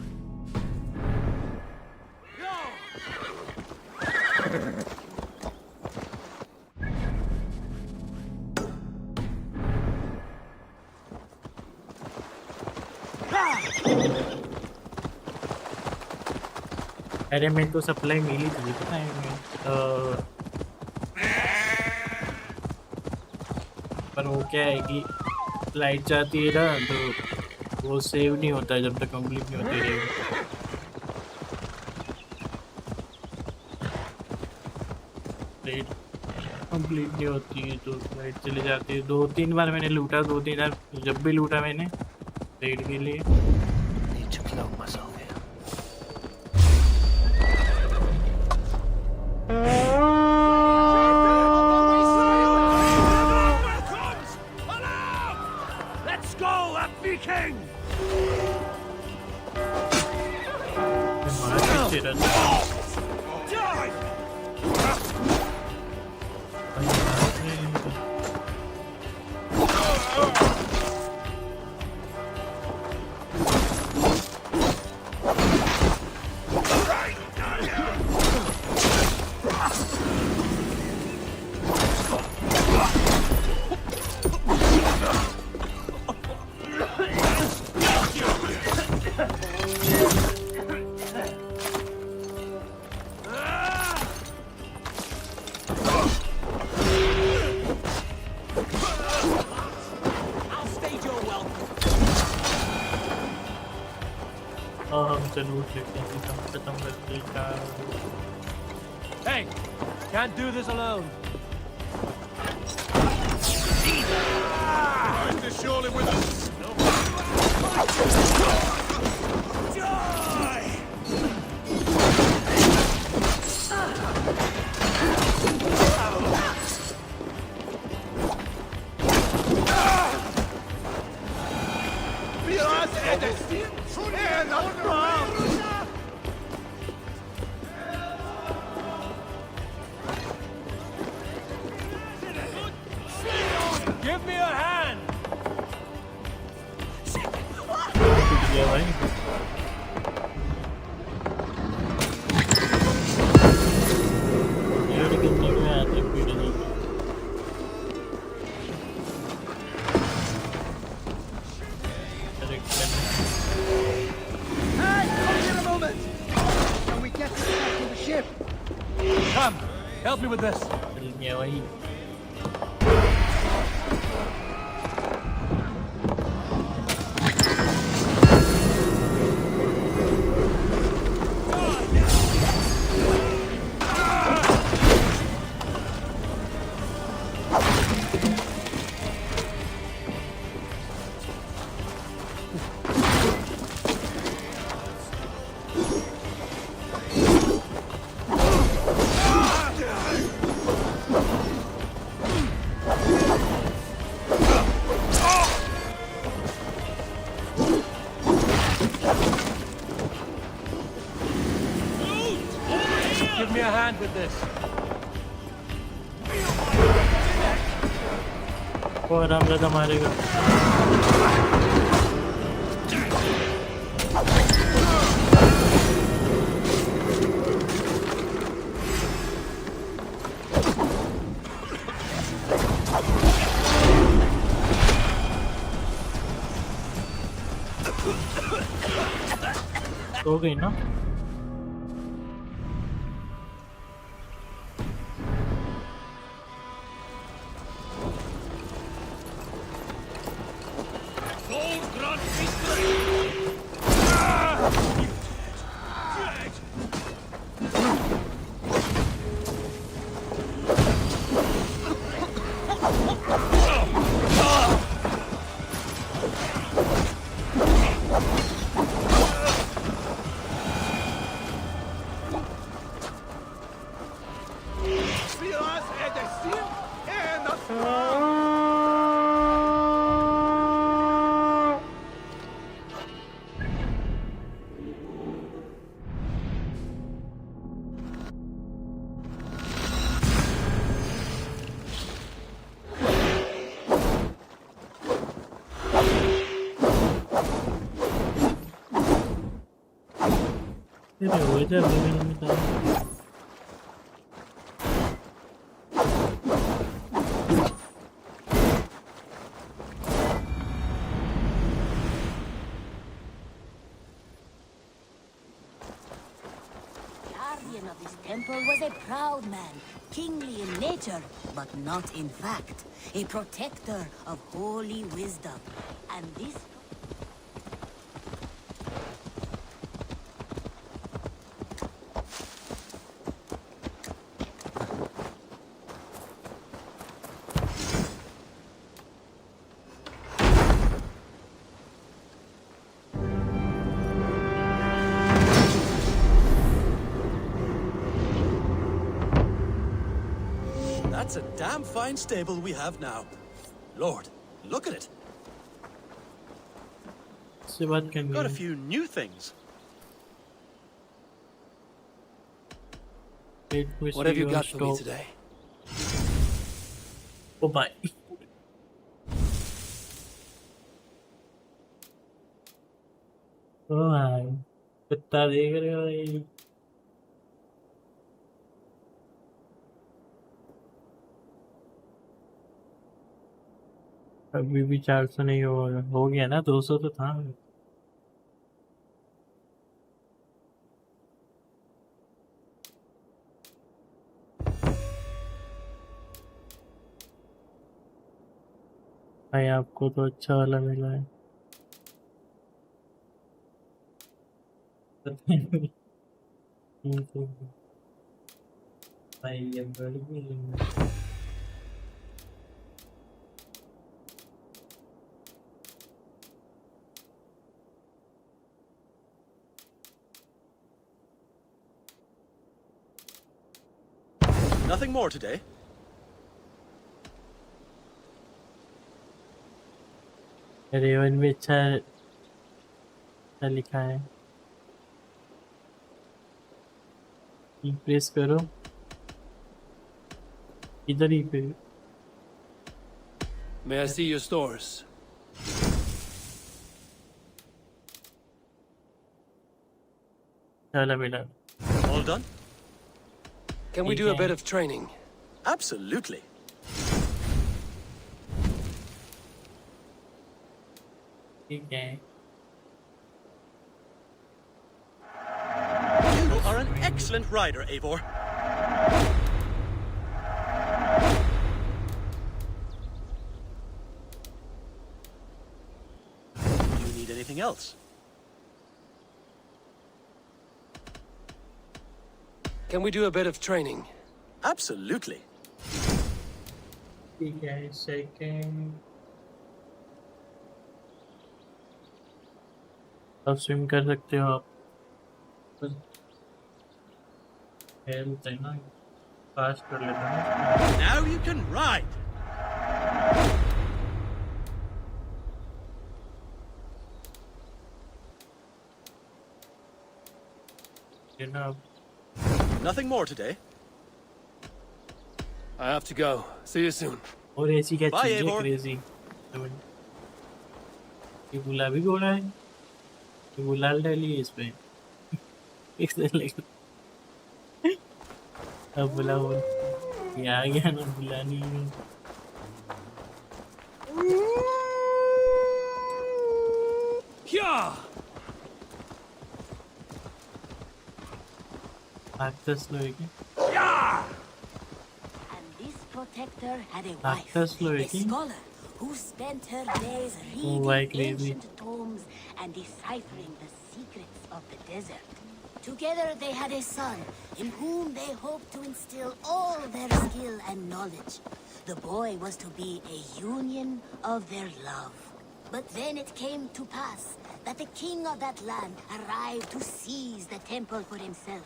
[SPEAKER 5] अरे मेरे को सप्लाई मिली थी, पता है पर वो क्या है कि लाइट जाती है ना, तो वो सेव नहीं होता है जब तक कंप्लीट नहीं होती रहेगी। लाइट कंप्लीट नहीं होती है तो लाइट चली जाती है। 2-3 बार मैंने लूटा, 2-3 बार जब भी लूटा मैंने लाइट के लिए।
[SPEAKER 12] Hey, can't do this alone.
[SPEAKER 15] Rise to surely with us. Die!
[SPEAKER 12] Give me a hand. Come, help me with this. Give me a hand with this.
[SPEAKER 5] वो आराम ज़्यादा मारेगा। हो गई ना? अरे हो जा मैंने बता
[SPEAKER 19] Guardian of this temple was a proud man, kingly in nature, but not in fact. A protector of holy wisdom. And this...
[SPEAKER 11] That's a damn fine stable we have now. Lord, look at it.
[SPEAKER 5] So what can
[SPEAKER 11] Got a few new things.
[SPEAKER 2] What have you got for me today?
[SPEAKER 5] Oh bye. Oh my. कितना देख रहे हो ये? अभी भी 400 नहीं हो गया ना 200 तो था भाई आपको तो अच्छा वाला मिला है भाई ये बड़ी
[SPEAKER 11] Nothing more today.
[SPEAKER 5] रेवन भी अच्छा लिखा है प्रेस करो इधर ही पे
[SPEAKER 2] May I see your stores?
[SPEAKER 5] चला बेटा
[SPEAKER 11] All done?
[SPEAKER 2] Can we do a bit of training?
[SPEAKER 11] Absolutely.
[SPEAKER 5] ठीक है
[SPEAKER 11] You are an excellent rider, Eivor. Do you need anything else?
[SPEAKER 2] Can we do a bit of training?
[SPEAKER 11] Absolutely.
[SPEAKER 5] ठीक है second अब swim कर सकते हो आप health है ना फास्ट कर लेना
[SPEAKER 11] Now you can ride.
[SPEAKER 5] जनाब
[SPEAKER 11] Nothing more today.
[SPEAKER 2] I have to go. See you soon.
[SPEAKER 5] और ऐसी क्या
[SPEAKER 11] Bye,
[SPEAKER 5] चीज़ है
[SPEAKER 11] Eivor.
[SPEAKER 5] क्रेजी ये गुलाबी घोड़ा है ये गुलाल डाली है इसमें इससे लेकर अब बुलाओ ये आ गया ना बुलानी है
[SPEAKER 12] Yeah.
[SPEAKER 5] भागता स्लो है क्या
[SPEAKER 19] Protector had a
[SPEAKER 5] भागता
[SPEAKER 19] wife,
[SPEAKER 5] स्लो है
[SPEAKER 19] a
[SPEAKER 5] क्या
[SPEAKER 19] scholar, who spent her days
[SPEAKER 5] why
[SPEAKER 19] reading
[SPEAKER 5] crazy?
[SPEAKER 19] ancient tomes and deciphering the secrets of the desert. Together they had a son, in whom they hoped to instill all their skill and knowledge. The boy was to be a union of their love. But then it came to pass that the king of that land arrived to seize the temple for himself.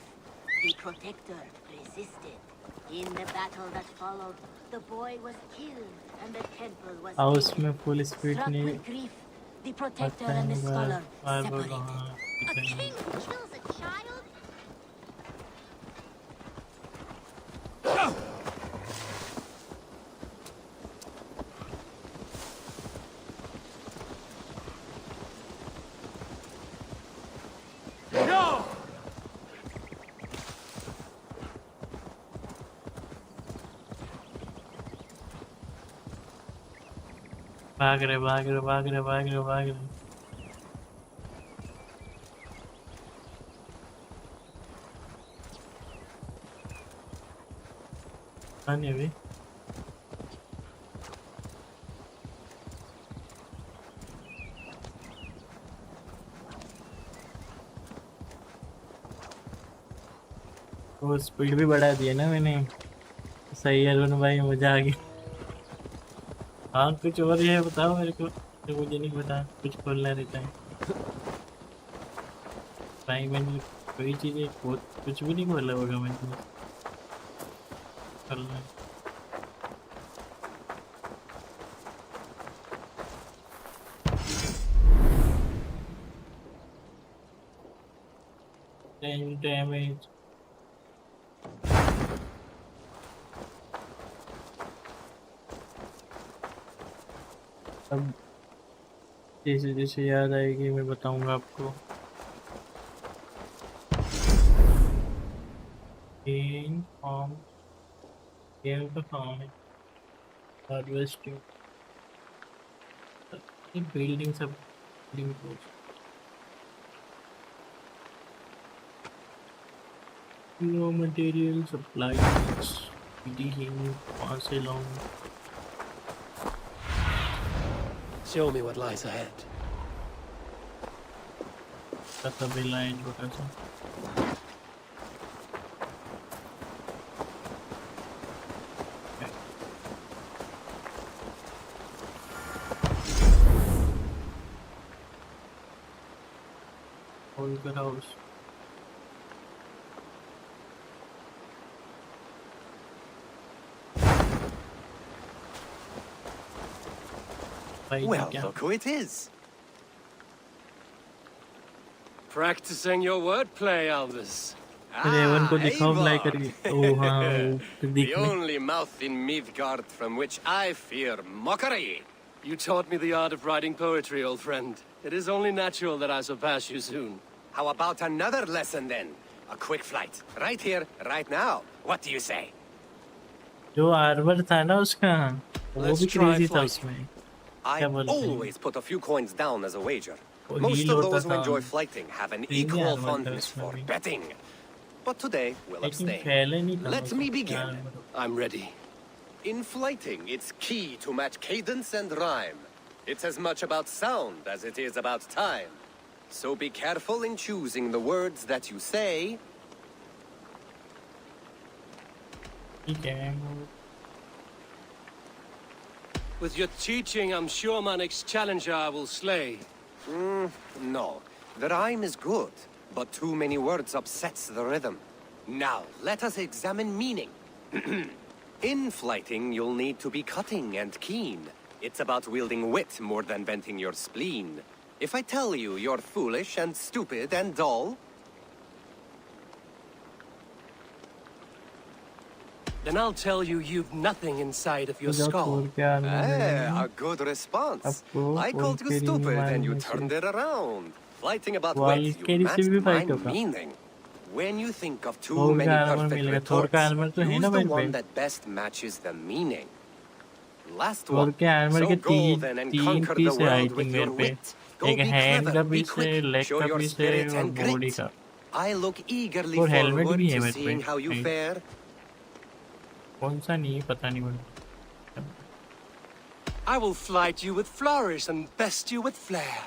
[SPEAKER 19] The protector resisted. In the battle that followed, the boy was killed and the temple was
[SPEAKER 5] house
[SPEAKER 19] taken.
[SPEAKER 5] में full speed
[SPEAKER 19] Struck
[SPEAKER 5] नहीं
[SPEAKER 19] with grief, the protector
[SPEAKER 5] पता
[SPEAKER 19] and the
[SPEAKER 5] नहीं
[SPEAKER 19] scholar
[SPEAKER 5] bar
[SPEAKER 19] separated.
[SPEAKER 4] A king who kills a child?
[SPEAKER 15] No!
[SPEAKER 5] भाग रहे भाग रहे भाग रहे भाग रहे भाग रहे। नहीं अभी वो स्पीड भी बढ़ा दिया ना मैंने। सही है अरुण भाई, मजा आ गया। हाँ कुछ और है बताओ मेरे को, तो मुझे नहीं पता कुछ खोलना रहता है भाई। मैंने कोई चीज़ें कुछ भी नहीं खोला होगा मैंने। खोलना डैमेज। अब जैसे जैसे याद आएगी मैं बताऊंगा आपको। गेम फॉर्म का फॉर्म है हार्वेस्ट बिल्डिंग सब raw material supplies dealing pass along.
[SPEAKER 2] Show me what lies ahead.
[SPEAKER 5] That's a big line, Professor. Hold the house.
[SPEAKER 14] Well, look who it is.
[SPEAKER 2] Practicing your wordplay, Albus.
[SPEAKER 14] The only mouth in Midgard from which I fear mockery.
[SPEAKER 2] You taught me the art of writing poetry, old friend. It is only natural that I surpass you soon.
[SPEAKER 14] How about another lesson then? A quick flight. Right here, right now. What do you say?
[SPEAKER 5] जो armour था ना उसका वो भी crazy था उसमें।
[SPEAKER 14] I always put a few coins down as a wager. Most of those who enjoy flighting have an equal fondness for betting. But today, we'll abstain. Let me begin.
[SPEAKER 2] I'm ready.
[SPEAKER 14] In flighting, it's key to match cadence and rhyme. It's as much about sound as it is about time. So be careful in choosing the words that you say.
[SPEAKER 2] With your teaching, I'm sure my next challenger I will slay.
[SPEAKER 14] No. The rhyme is good, but too many words upsets the rhythm. Now, let us examine meaning. In flighting, you'll need to be cutting and keen. It's about wielding wit more than venting your spleen. If I tell you you're foolish and stupid and dull,
[SPEAKER 2] then I'll tell you you've nothing inside of your skull.
[SPEAKER 14] A good response. I called you stupid and you turned it around. Flighting about wit, you matched my meaning. When you think of too many perfect retorts, use the one that best matches the meaning. Last one. So go then and conquer the world with your wit. Go be clever, be quick, show your spirit and grit. I look eagerly forward to seeing how you fare.
[SPEAKER 5] कौन सा नहीं पता नहीं मुझे।
[SPEAKER 2] I will flight you with flourish and best you with flair.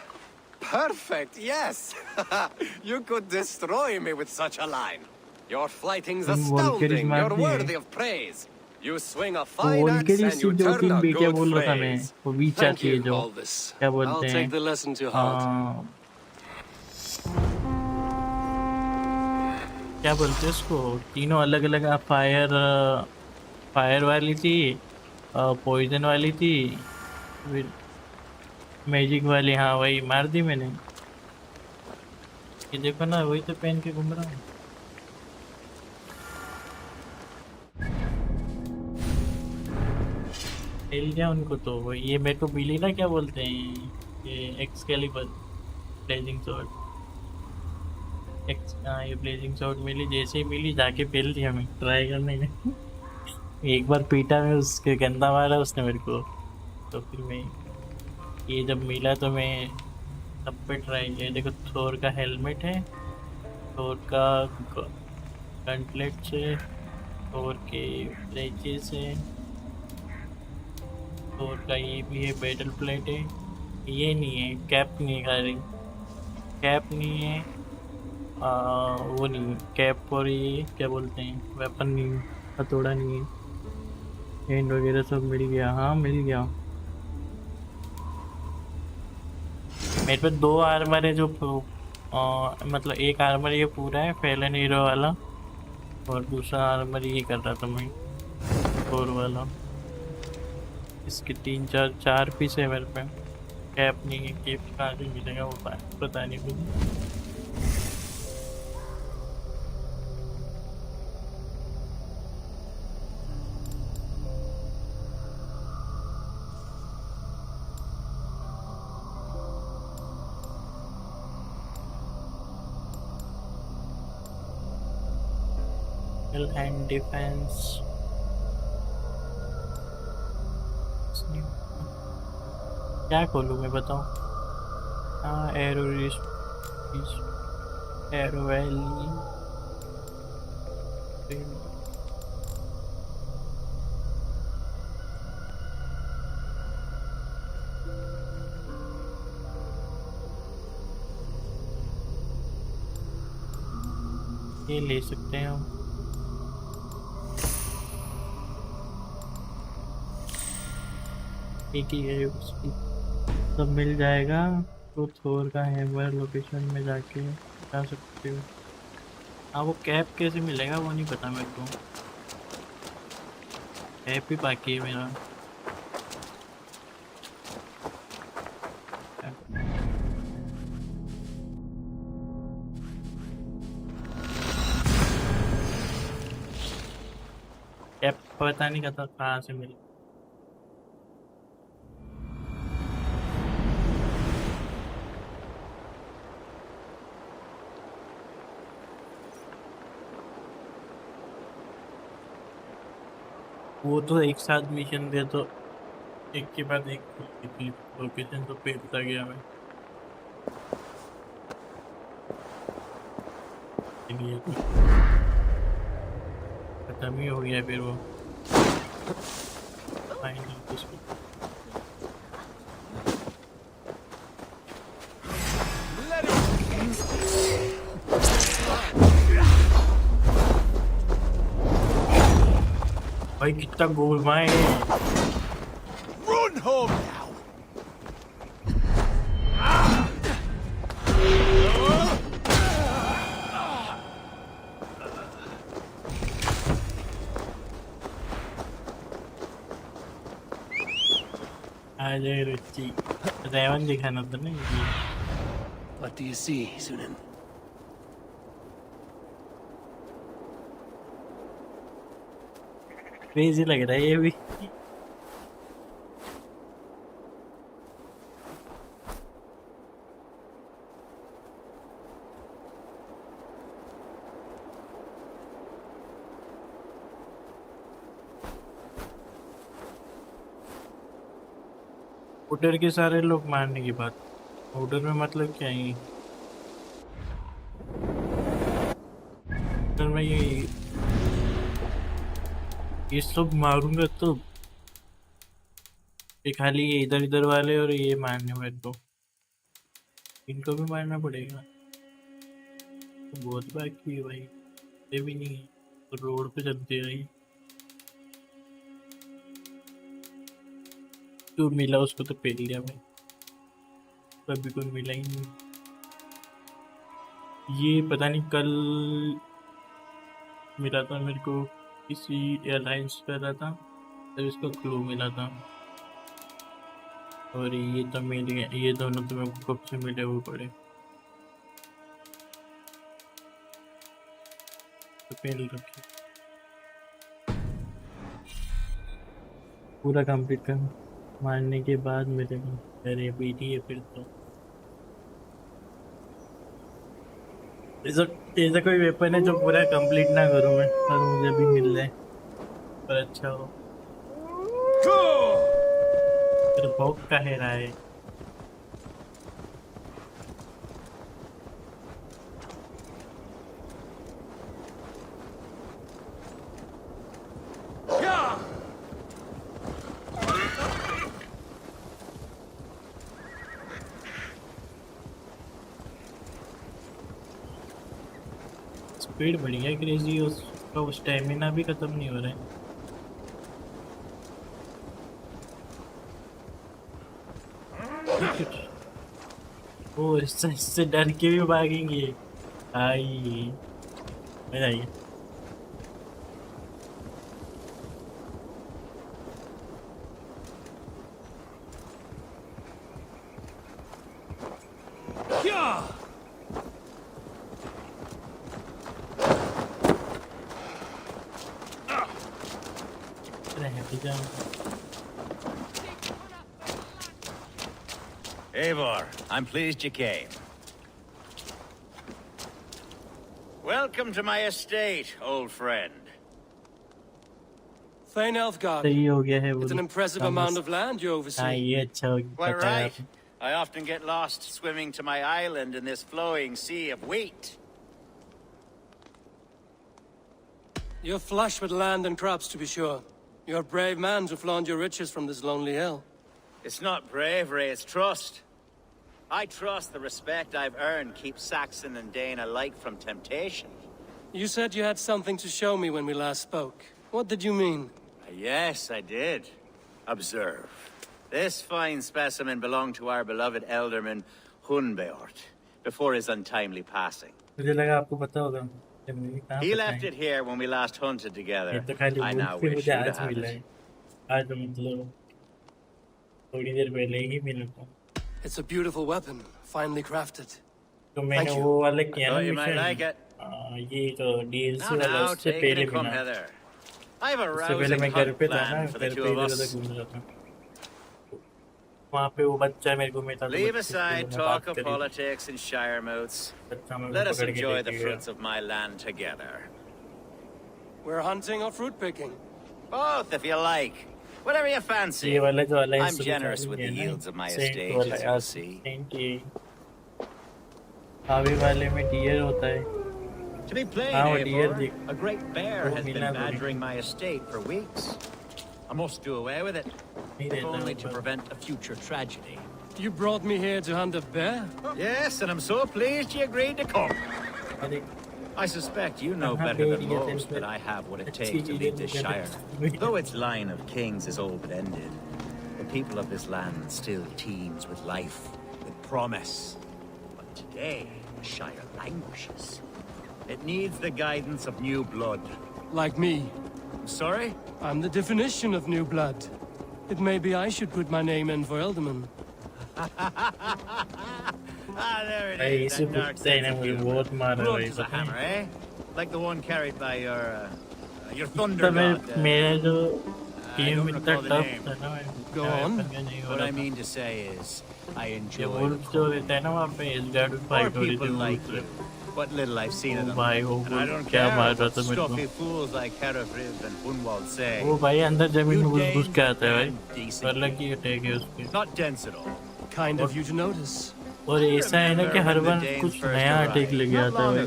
[SPEAKER 14] Perfect, yes. You could destroy me with such a line. Your flighting's astounding. You're worthy of praise. You swing a fine axe and you turn a good phrase.
[SPEAKER 2] Thank you, Albus. I'll take the lesson to heart.
[SPEAKER 5] क्या बोलते हैं उसको? तीनों अलग अलग fire वाली थी, poison वाली थी, फिर मैजिक वाली। हाँ वही मार दी मैंने। ये देखो ना, वही तो पहन के घूम रहा हूँ। हिल गया उनको तो। ये मेरे को मिली ना, क्या बोलते हैं ये, एक्सकैलिबर ब्लेजिंग सॉर्ड। हाँ ये ब्लेजिंग सॉर्ड मिली। जैसे ही मिली जाके पहन लिया मैं ट्राई करने में। एक बार पीटा में उसके गंदा मारा उसने मेरे को, तो फिर मैं ये जब मिला तो मैं सब पे ट्राई किया। देखो थोर का हेलमेट है, थोर का गंटलेट है, थोर के ब्रेचेस है, थोर का ये भी है, बैटल प्लेट है। ये नहीं है, कैप नहीं है, खाली कैप नहीं है। वो नहीं कैप, और ये क्या बोलते हैं, वेपन नहीं है, हथौड़ा नहीं है। हैंड वगैरह सब मिल गया। हाँ मिल गया। मेरे पे 2 आर्मर है जो मतलब एक आर्मर ये पूरा है फैलन हीरो वाला, और दूसरा आर्मर ये कर रहा था मैं, थोर वाला। इसके 3-4 पीस है मेरे पे। कैप नहीं है, कैप कहाँ से मिलेगा वो पता नहीं मुझे। हैंड डिफेंस क्या खोलूँ मैं, बताओ। हाँ एरो वैली, ये ले सकते हैं हम। एक ही है उसकी, सब मिल जाएगा। तो थोर का हैमर लोकेशन में जाके बता सकते हो। हाँ वो कैप कैसे मिलेगा वो नहीं पता मेरे को, कैप ही बाकी है मेरा। कैप पता नहीं कहता कहाँ से मिले। वो तो एक साथ मिशन दे तो एक के बाद एक लोकेशन तो भेजता गया मैं। खत्म ही हो गया फिर वो फाइनल उसको। भाई कितना गोल माए।
[SPEAKER 15] Run home now.
[SPEAKER 5] आ जाए रुचि, रेवन दिखाना तो नहीं।
[SPEAKER 2] What do you see, Sunan?
[SPEAKER 5] Crazy लग रहा है ये भी। ऑर्डर के सारे लोग मारने की बात, ऑर्डर में मतलब क्या है? तो मैं ये सब मारूंगा तो ये खाली ये इधर इधर वाले और ये मारने मेरे को, इनको भी मारना पड़ेगा। तो बहुत बाकी है भाई, ये भी नहीं है तो रोड पे चलते रही। जो मिला उसको तो पेल लिया मैं, कभी कोई मिला ही नहीं। ये पता नहीं कल मिला था मेरे को, किसी एयरलाइंस कर रहा था तो इसका क्लू मिला था, और ये तो मिल गया। ये दोनों तो मेरे को कब से मिले हुए पड़े, तो पेल रखे। पूरा कंप्लीट कर मारने के बाद मिलेगा। अरे बेटी है फिर तो ऐसा कोई वेपन है जो पूरा कंप्लीट ना करूं मैं और मुझे भी मिल जाए पर अच्छा हो। फिर भौक का है रहा है स्पीड बढ़ गया क्रेजी, उसका स्टेमिना भी खत्म नहीं हो रहा है। ओ इससे डर के भी भागेंगे। आई मजा आई।
[SPEAKER 21] Eivor, I'm pleased you came. Welcome to my estate, old friend.
[SPEAKER 2] Thane Elfgard. It's an impressive amount of land you oversee.
[SPEAKER 21] Quite right. I often get lost swimming to my island in this flowing sea of wheat.
[SPEAKER 2] You're flush with land and crops, to be sure. You're a brave man to flaunt your riches from this lonely hill.
[SPEAKER 21] It's not bravery, it's trust. I trust the respect I've earned keeps Saxon and Dane alike from temptation.
[SPEAKER 2] You said you had something to show me when we last spoke. What did you mean?
[SPEAKER 21] Yes, I did. Observe. This fine specimen belonged to our beloved elderman, Hunbeort, before his untimely passing. He left it here when we last hunted together. I now wish you to have it.
[SPEAKER 2] It's a beautiful weapon, finely crafted.
[SPEAKER 21] Thank you. I thought you might like it. Now, take it and come hither. I have a rousing hunt plan for the two of us. Leave aside talk of politics and shire moats. Let us enjoy the fruits of my land together.
[SPEAKER 2] We're hunting or fruit picking?
[SPEAKER 21] Both, if you like. Whatever you fancy. I'm generous with the yields of my estate, as you'll see. To be plain, Eivor, a great bear has been badgering my estate for weeks. I must do away with it, if only to prevent a future tragedy.
[SPEAKER 2] You brought me here to hunt a bear?
[SPEAKER 21] Yes, and I'm so pleased you agreed to come. I suspect you know better than most that I have what it takes to lead this shire. Though its line of kings is all but ended, the people of this land still teems with life, with promise. But today, the shire languishes. It needs the guidance of new blood.
[SPEAKER 2] Like me.
[SPEAKER 21] Sorry?
[SPEAKER 2] I'm the definition of new blood. It may be I should put my name in for Elderman.
[SPEAKER 21] There it is. That dark sense of humor. Blood is a hammer, eh? Like the one carried by your thunder god. I don't recall the name.
[SPEAKER 2] Go on.
[SPEAKER 21] What I mean to say is, I enjoy for people like you. What little I've seen of them. And I don't care what stuffy fools like Herefriv and Hunwald say. Not dense at all.
[SPEAKER 2] Kind of you to notice.
[SPEAKER 5] और ऐसा है ना कि हर बार कुछ नया take लेके आता है।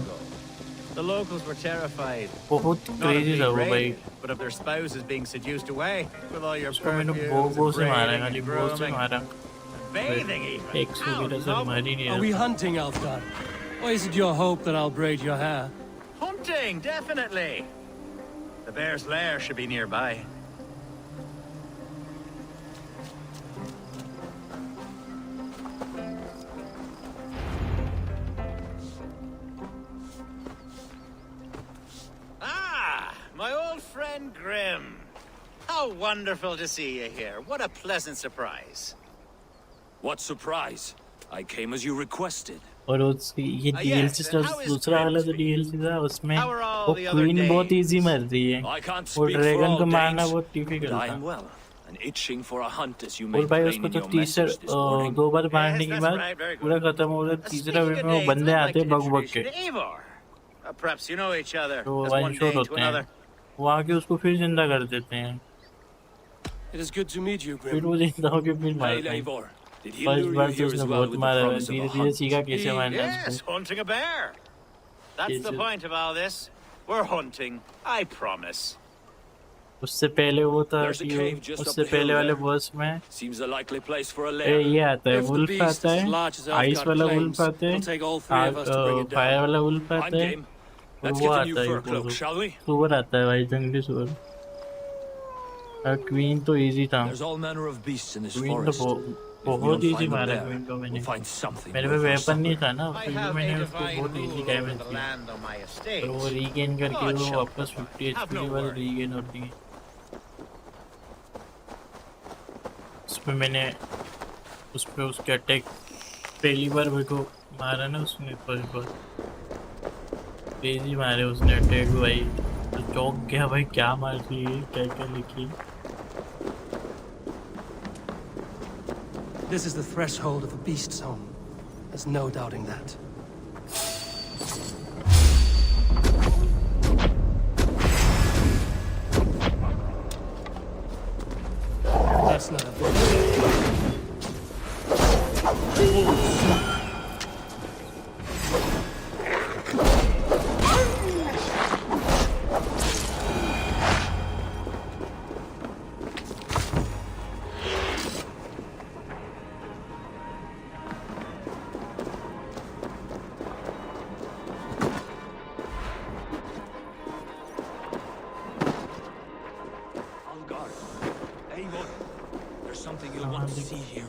[SPEAKER 21] The locals were terrified.
[SPEAKER 5] बहुत crazy था वो भाई।
[SPEAKER 21] But of their spouses being seduced away with all your
[SPEAKER 5] उसको मैंने बो से मारा, खाली बो से मारा। एक सुविधा से मारी नहीं।
[SPEAKER 2] Are we hunting, Alfgar? Or is it your hope that I'll braid your hair?
[SPEAKER 21] Hunting, definitely. The bear's lair should be nearby. My old friend Grim. How wonderful to see you here. What a pleasant surprise.
[SPEAKER 7] What surprise? I came as you requested.
[SPEAKER 5] और उसकी ये DLC दूसरा वाला जो DLC था उसमें वो queen बहुत इजी मर रही है और ड्रैगन को मारना बहुत डिफिकल्ट था और भाई उसको तो तीसरा 2 बार मारने के बाद पूरा खत्म हो गया। तीसरा वे में वो बंदे आते बग बग के
[SPEAKER 21] Perhaps you know each other.
[SPEAKER 5] तो वन शॉट होते हैं, वो आके उसको फिर जिंदा कर देते हैं।
[SPEAKER 2] It is good to meet you, Grim.
[SPEAKER 5] फिर वो जिंदा होके फिर मारते हैं। फर्स्ट बार तो उसने बहुत मारा, धीरे-धीरे सीखा कैसे मारना है
[SPEAKER 21] Yes, hunting a bear. That's the point of all this. We're hunting, I promise.
[SPEAKER 5] उससे पहले वो था कि उससे पहले वाले बॉस में ये आता है, वुल्फ आता है, आइस वाला वुल्फ आता है, फायर वाला वुल्फ आता है
[SPEAKER 7] Let's
[SPEAKER 5] वो
[SPEAKER 7] get a
[SPEAKER 5] आता
[SPEAKER 7] new
[SPEAKER 5] है
[SPEAKER 7] fur
[SPEAKER 5] वो
[SPEAKER 7] cloak, shall we?
[SPEAKER 5] सुअर आता है भाई जंगली सुअर क्वीन तो इजी था
[SPEAKER 7] There's all manner of beasts in this
[SPEAKER 5] queen तो
[SPEAKER 7] forest. If we
[SPEAKER 5] बहुत
[SPEAKER 7] don't
[SPEAKER 5] इजी
[SPEAKER 7] find them
[SPEAKER 5] मारा
[SPEAKER 7] there,
[SPEAKER 5] क्वीन को मैंने
[SPEAKER 7] we'll find something
[SPEAKER 5] मेरे पे
[SPEAKER 7] worth our
[SPEAKER 5] वेपन नहीं
[SPEAKER 7] supper.
[SPEAKER 5] था ना
[SPEAKER 22] I
[SPEAKER 5] फिर
[SPEAKER 22] have
[SPEAKER 5] मैंने
[SPEAKER 22] a
[SPEAKER 5] उसको
[SPEAKER 22] divine
[SPEAKER 5] बहुत easy
[SPEAKER 22] rule
[SPEAKER 5] damage
[SPEAKER 22] over the
[SPEAKER 5] किया
[SPEAKER 22] land on my
[SPEAKER 5] और
[SPEAKER 22] estate.
[SPEAKER 5] वो रीगेन करके
[SPEAKER 22] God
[SPEAKER 5] वो
[SPEAKER 22] shall
[SPEAKER 5] वापस 50
[SPEAKER 22] provide. Have
[SPEAKER 5] एचपी
[SPEAKER 22] no
[SPEAKER 5] के बाद
[SPEAKER 22] worry.
[SPEAKER 5] रीगेन होती है उसमें मैंने उस पे उसके अटैक पहली बार मेरे को मारा ना उसने फर्स्ट बार तेजी मारे उसने अटैक भाई तो चौंक गया भाई क्या मार दी क्या क्या लिखी
[SPEAKER 2] This is the threshold of a beast's home. There's no doubting that. That's not a
[SPEAKER 7] On guard. Avon, there's something you'll want to see here.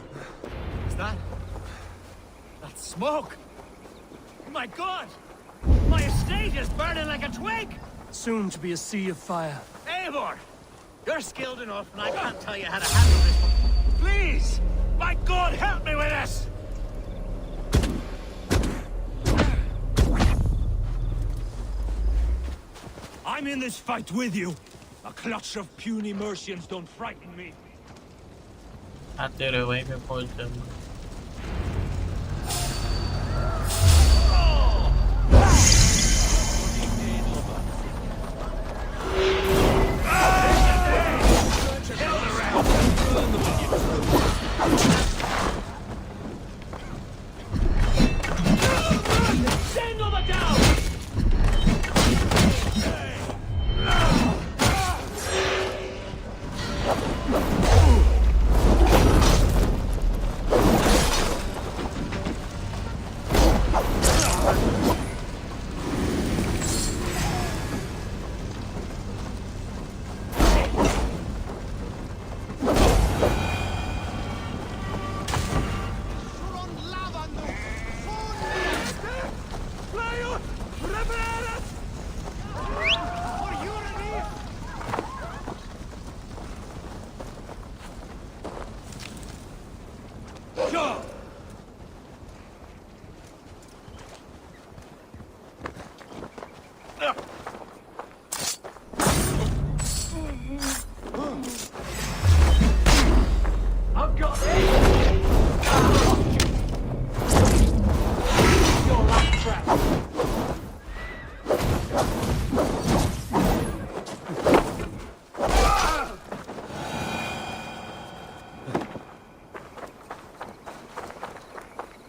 [SPEAKER 22] Is that? That's smoke! My God! My estate is burning like a twig!
[SPEAKER 2] soon to be a sea of fire.
[SPEAKER 22] Eivor! You're skilled enough, and I can't tell you how to handle this, but please! My God, help me with this!
[SPEAKER 7] I'm in this fight with you. A clutch of puny Mercians don't frighten me.
[SPEAKER 5] आते रहो भाई मैं पहुंच जाऊंगा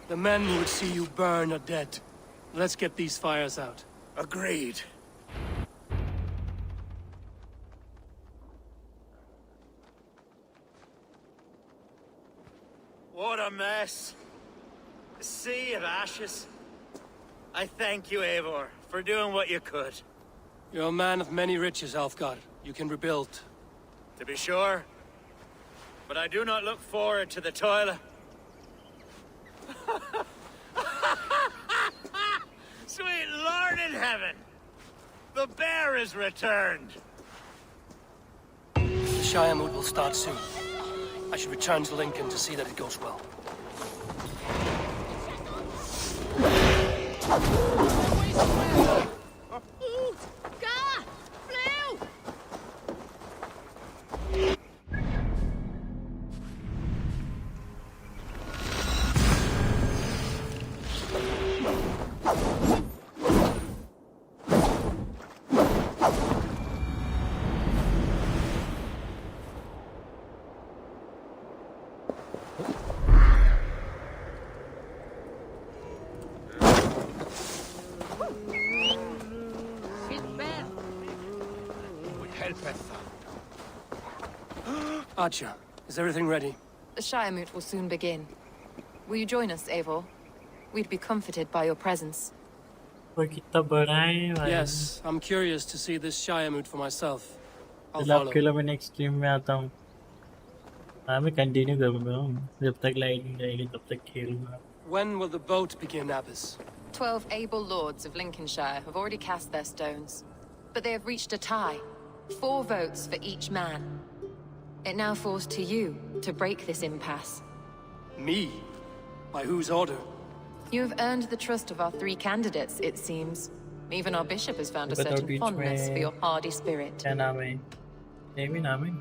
[SPEAKER 2] The men who would see you burn are dead. Let's get these fires out.
[SPEAKER 22] Agreed. What a mess. A sea of ashes. I thank you, Eivor, for doing what you could.
[SPEAKER 2] You're a man of many riches, Alfgar. You can rebuild.
[SPEAKER 22] To be sure. But I do not look forward to the toil. Sweet Lord in heaven! The bear is returned!
[SPEAKER 2] The Shire mood will start soon. I should return to Lincoln to see that it goes well. Archer, is everything ready?
[SPEAKER 10] The Shire moot will soon begin. Will you join us, Eivor? We'd be comforted by your presence.
[SPEAKER 5] वो कितना बड़ा है भाई।
[SPEAKER 2] Yes, I'm curious to see this Shire mood for myself. I'll
[SPEAKER 5] चलो
[SPEAKER 2] follow.
[SPEAKER 5] आपके लिए मैं next stream में आता हूँ। हाँ मैं कंटिन्यू करूँगा, जब तक लाइट नहीं जाएगी तब तक खेलूँगा।
[SPEAKER 2] When will the boat begin, Abbess?
[SPEAKER 6] 12 able lords of Lincolnshire have already cast their stones, but they have reached a tie. 4 votes for each man. It now falls to you to break this impasse.
[SPEAKER 2] Me? By whose order?
[SPEAKER 6] You have earned the trust of our 3 candidates, it seems. Even our bishop has found a certain fondness for your hardy spirit.
[SPEAKER 5] क्या नाम है? नेमी नाम है?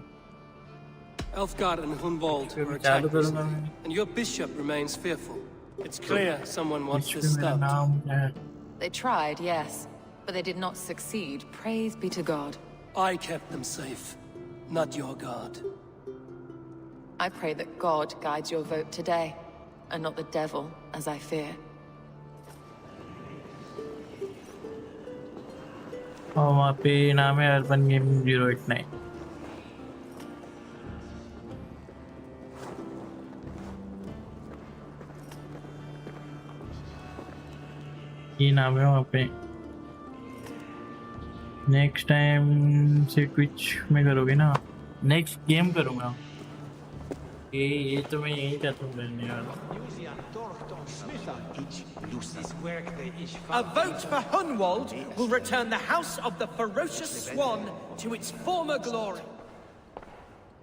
[SPEAKER 2] Elfgard and Hunwald were attacked recently, and your bishop remains fearful. It's clear someone wants this stopped.
[SPEAKER 6] They tried, yes, but they did not succeed. Praise be to God.
[SPEAKER 2] I kept them safe, not your God.
[SPEAKER 6] I pray that God guides your vote today, and not the devil, as I fear.
[SPEAKER 5] और वहाँ पे नाम है urban gaming 089। ये नाम है वहाँ पे। नेक्स्ट टाइम से ट्विच में करोगे ना? नेक्स्ट गेम करूँगा। ये तो मैं यही चाहता हूँ करने वाला।
[SPEAKER 20] A vote for Hunwald will return the House of the Ferocious Swan to its former glory.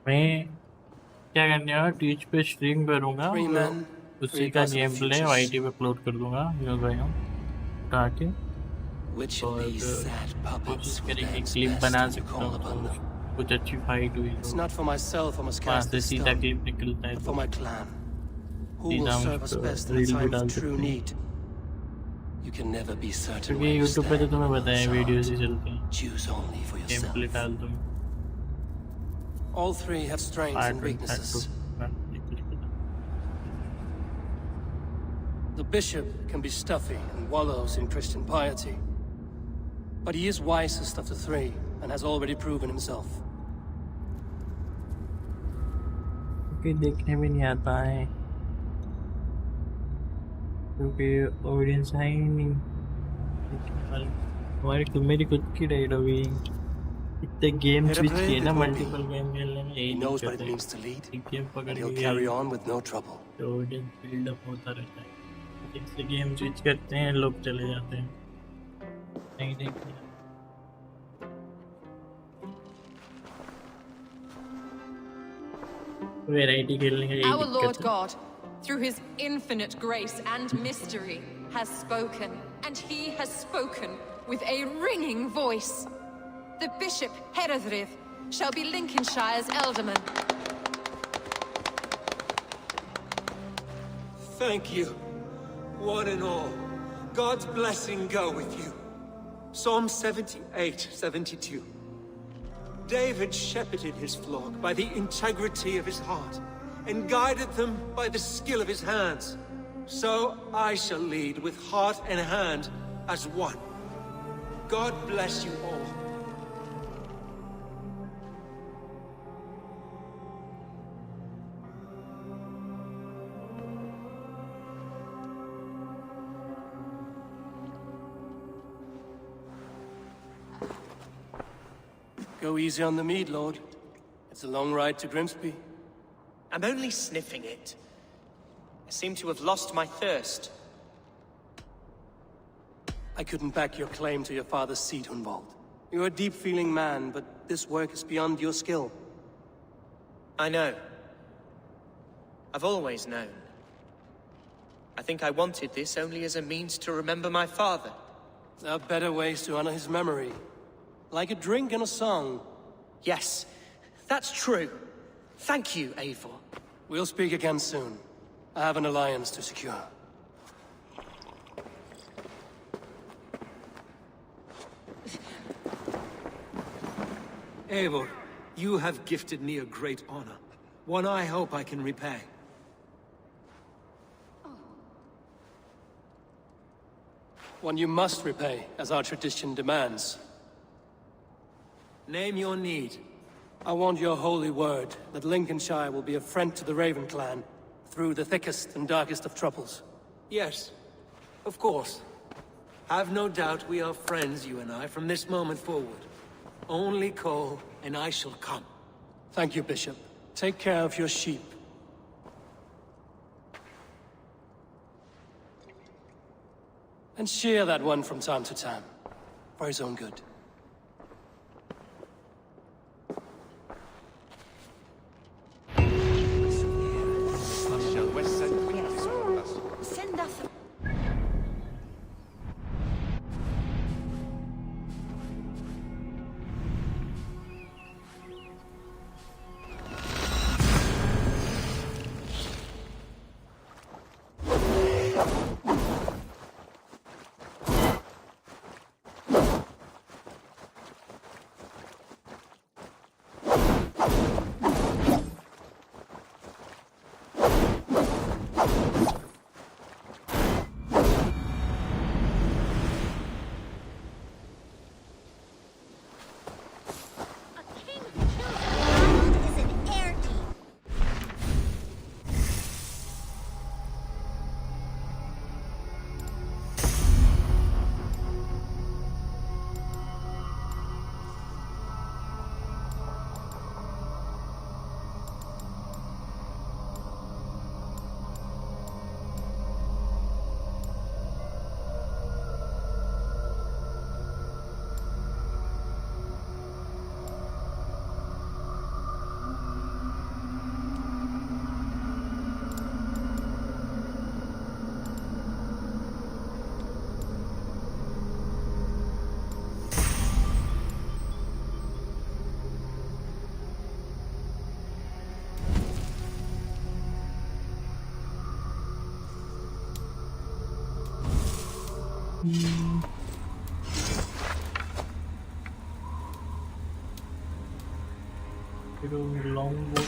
[SPEAKER 5] मैं क्या करने वाला? ट्विच पे स्ट्रीम करूँगा, उसी का गेम प्ले YT पे अपलोड कर दूँगा। उठा के और कोशिश करेंगे क्लिप बना सकता हूँ, कुछ अच्छी फाइट हुई वहाँ से सीधा क्लिप निकलता है तो सीधा रील भी डाल सकते हैं, क्योंकि यूट्यूब पे तो तुम्हें बताया वीडियोस ही चलते हैं, गेम प्ले डाल दूँ।
[SPEAKER 2] All 3 have strengths and weaknesses. The bishop can be stuffy and wallows in Christian piety. But he is wisest of the 3, and has already proven himself.
[SPEAKER 5] क्योंकि देखने में नहीं आता है, क्योंकि ऑडियंस है ही नहीं। हमारी मेरी खुद की राइड हो गई, इतने गेम स्विच किए ना, मल्टीपल गेम खेलने में यही दिक्कत है। एक गेम पकड़ के तो ऑडियंस बिल्ड अप होता रहता है, जैसे गेम स्विच करते हैं लोग चले जाते हैं। नहीं देखते वैरायटी खेलने का यही
[SPEAKER 6] Our Lord
[SPEAKER 5] दिक्कत है।
[SPEAKER 6] God, through his infinite grace and mystery, has spoken, and he has spoken with a ringing voice. The Bishop Heredrith shall be Lincolnshire's alderman.
[SPEAKER 14] Thank you, one and all. God's blessing go with you. Psalm 78, 72. David shepherded his flock by the integrity of his heart, and guided them by the skill of his hands. So I shall lead with heart and hand as one. God bless you all.
[SPEAKER 2] Go easy on the mead, Lord. It's a long ride to Grimsby.
[SPEAKER 20] I'm only sniffing it. I seem to have lost my thirst.
[SPEAKER 2] I couldn't back your claim to your father's seat, Hunwald. You're a deep-feeling man, but this work is beyond your skill.
[SPEAKER 20] I know. I've always known. I think I wanted this only as a means to remember my father.
[SPEAKER 2] There are better ways to honor his memory. Like a drink and a song.
[SPEAKER 20] Yes, that's true. Thank you, Eivor.
[SPEAKER 2] We'll speak again soon. I have an alliance to secure.
[SPEAKER 14] Eivor, you have gifted me a great honor. One I hope I can repay.
[SPEAKER 2] One you must repay, as our tradition demands.
[SPEAKER 14] Name your need.
[SPEAKER 2] I want your holy word that Lincolnshire will be a friend to the Raven clan through the thickest and darkest of troubles.
[SPEAKER 14] Yes, of course.
[SPEAKER 2] Have no doubt we are friends, you and I, from this moment forward. Only call, and I shall come.
[SPEAKER 12] Thank you, Bishop. Take care of your sheep. And shear that one from time to time, for his own good.
[SPEAKER 9] Send us.
[SPEAKER 5] Longbow.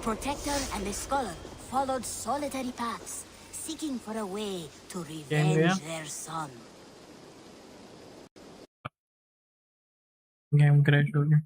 [SPEAKER 19] Protector and the Scholar followed solitary paths, seeking for a way to revenge their son.
[SPEAKER 5] Game crash हो गया.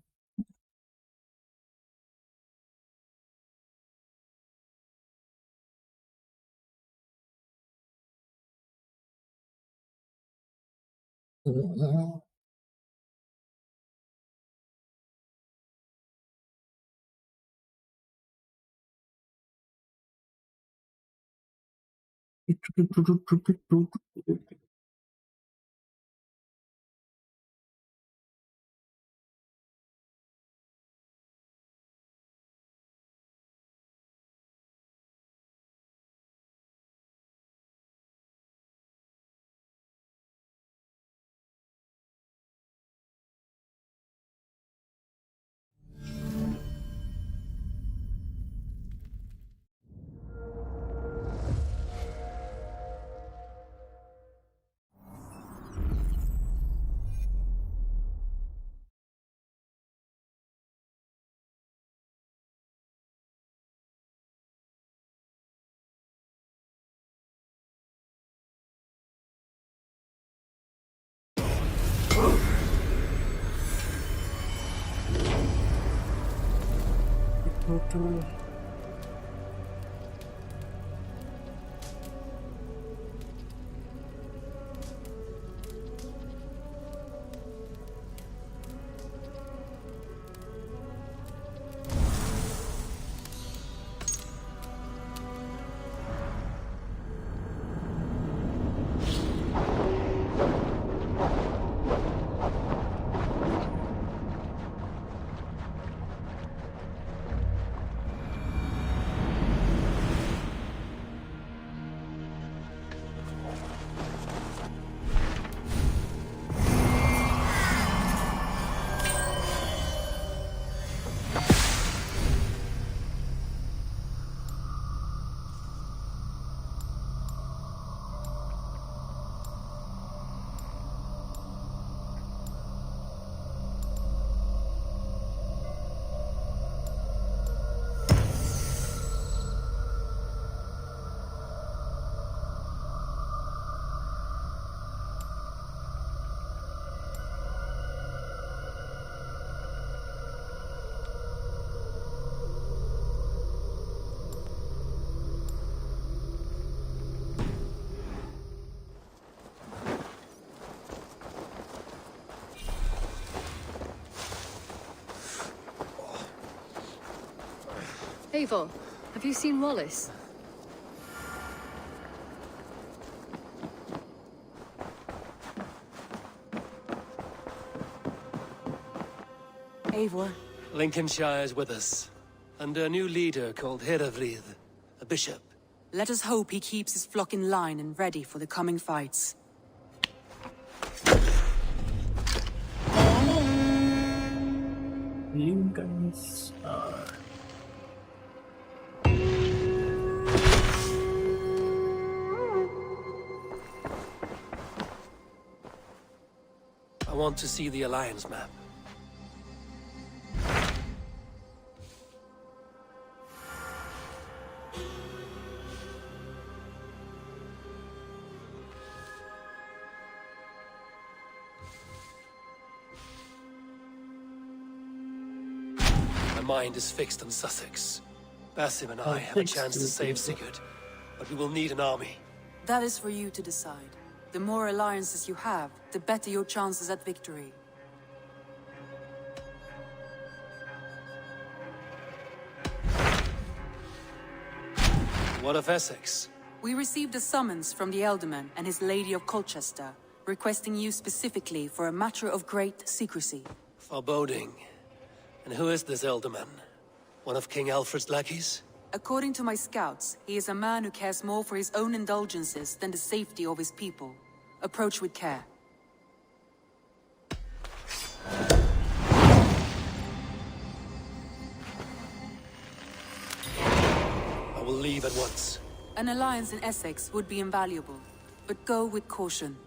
[SPEAKER 18] Eivor, have you seen Wallace?
[SPEAKER 10] Eivor.
[SPEAKER 2] Lincolnshire's with us. Under a new leader called Headphone, a bishop.
[SPEAKER 10] Let us hope he keeps his flock in line and ready for the coming fights.
[SPEAKER 5] Lincolnshire.
[SPEAKER 2] I want to see the Alliance map. My mind is fixed on Sussex. Basim and I have a chance to save Sigurd, but we will need an army.
[SPEAKER 10] That is for you to decide. The more alliances you have, the better your chances at victory.
[SPEAKER 2] What of Essex?
[SPEAKER 10] We received a summons from the Ealdorman and his Lady of Colchester, requesting you specifically for a matter of great secrecy.
[SPEAKER 2] Foreboding. And who is this Ealdorman? One of King Alfred's lackeys?
[SPEAKER 10] According to my scouts, he is a man who cares more for his own indulgences than the safety of his people. Approach with care.
[SPEAKER 2] I will leave at once.
[SPEAKER 10] An alliance in Essex would be invaluable, but go with caution.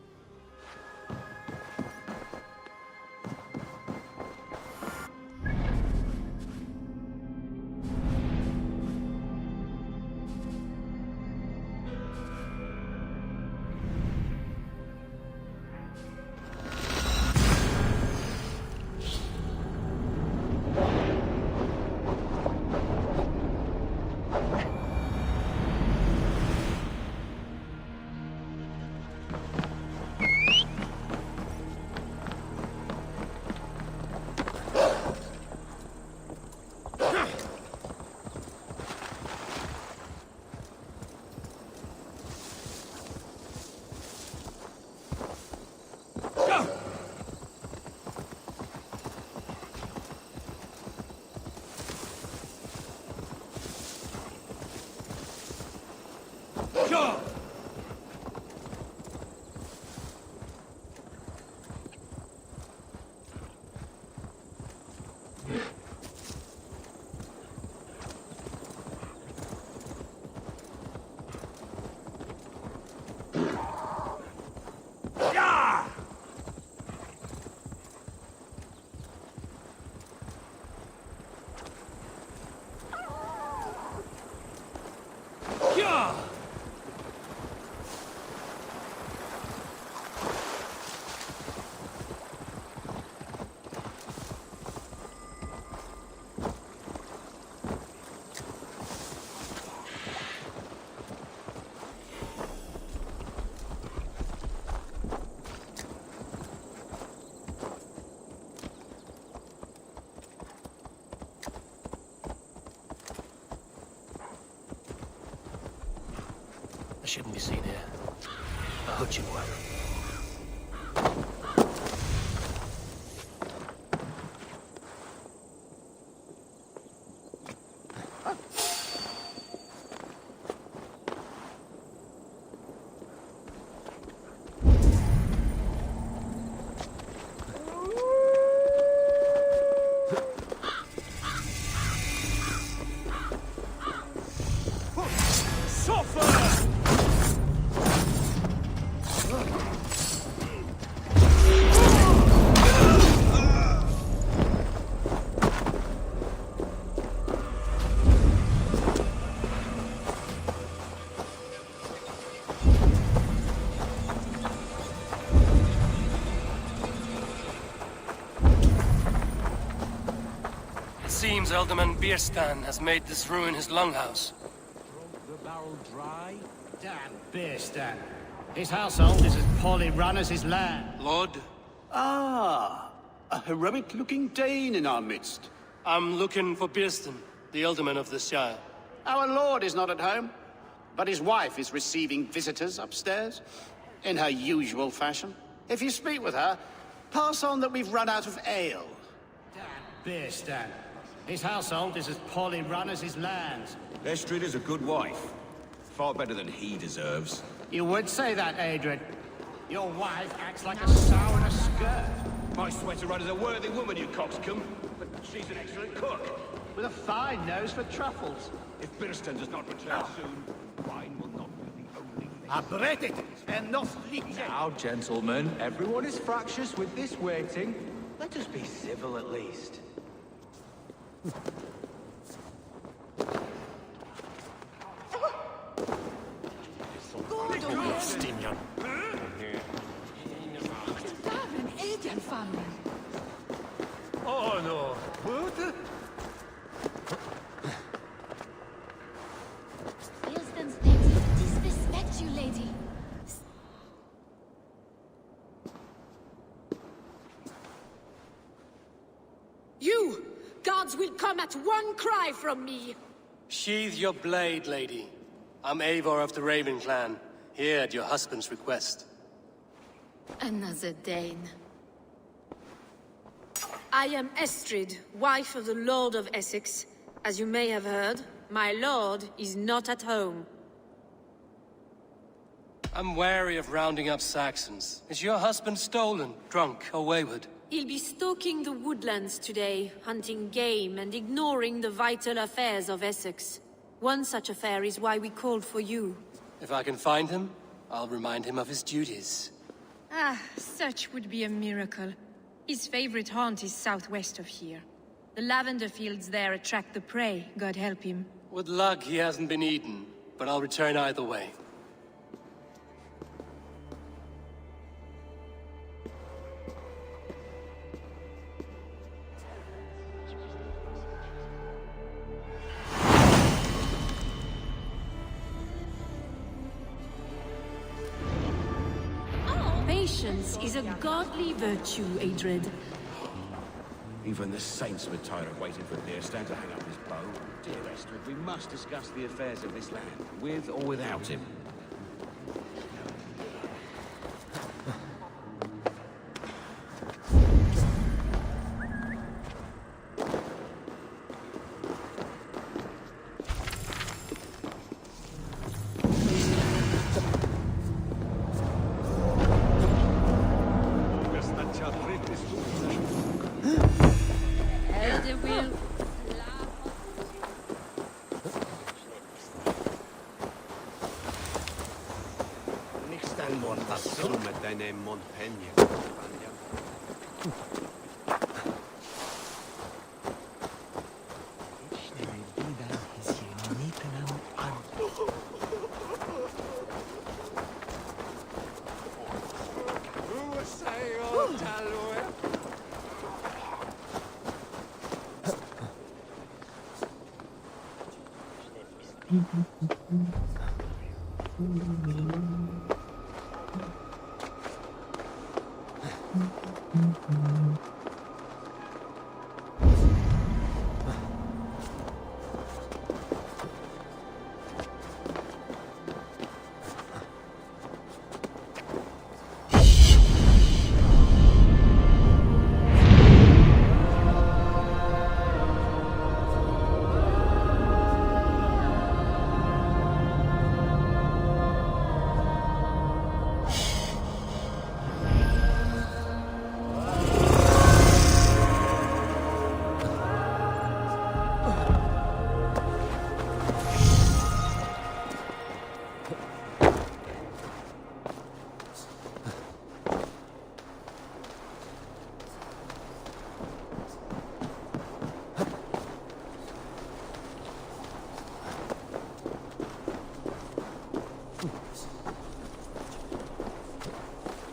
[SPEAKER 2] I shouldn't be seen here. I hurt you well. Seems Ealdorman Bierstan has made this ruin his longhouse.
[SPEAKER 3] Broke the barrel dry?
[SPEAKER 8] Damn Bierstan. His household is as poorly run as his land.
[SPEAKER 13] Lord?
[SPEAKER 8] Ah, a heroic-looking Dane in our midst.
[SPEAKER 2] I'm looking for Bierstan,
[SPEAKER 8] the alderman of the Shire.
[SPEAKER 13] Our lord is not at home, but his wife is receiving visitors upstairs, in her usual fashion. If you speak with her, pass on that we've run out of ale.
[SPEAKER 8] Beer, Stan. His household is as poorly run as his lands.
[SPEAKER 7] Estrid is a good wife. Far better than he deserves.
[SPEAKER 8] You would say that, Adrian. Your wife acts like a sow in a skirt.
[SPEAKER 7] My sweater run is a worthy woman, you coxcomb. But she's an excellent cook.
[SPEAKER 8] With a fine nose for truffles.
[SPEAKER 7] If Birston does not return soon, wine will not be the only thing.
[SPEAKER 8] Abretet, enough leaking.
[SPEAKER 17] Now, gentlemen, everyone is fractious with this waiting. Let us be civil at least.
[SPEAKER 8] Oh no. What?
[SPEAKER 23] Disrespect you, lady.
[SPEAKER 24] You! Guards will come at one cry from me!
[SPEAKER 2] Sheathe your blade, lady. I'm Eivor of the Raven clan, here at your husband's request.
[SPEAKER 23] Another Dane.
[SPEAKER 24] I am Estrid, wife of the Lord of Essex. As you may have heard, my lord is not at home.
[SPEAKER 2] I'm wary of rounding up Saxons. Is your husband stolen, drunk, or wayward?
[SPEAKER 24] He'll be stalking the woodlands today, hunting game and ignoring the vital affairs of Essex. One such affair is why we called for you.
[SPEAKER 2] If I can find him, I'll remind him of his duties.
[SPEAKER 23] Ah, such would be a miracle. His favorite haunt is southwest of here. The lavender fields there attract the prey, God help him.
[SPEAKER 2] With luck, he hasn't been eaten, but I'll return either way.
[SPEAKER 24] Patience is a godly virtue, Adred.
[SPEAKER 7] Even the saints were tired of waiting for Birston to hang up his bow. Dear Estrid, we must discuss the affairs of this land, with or without him.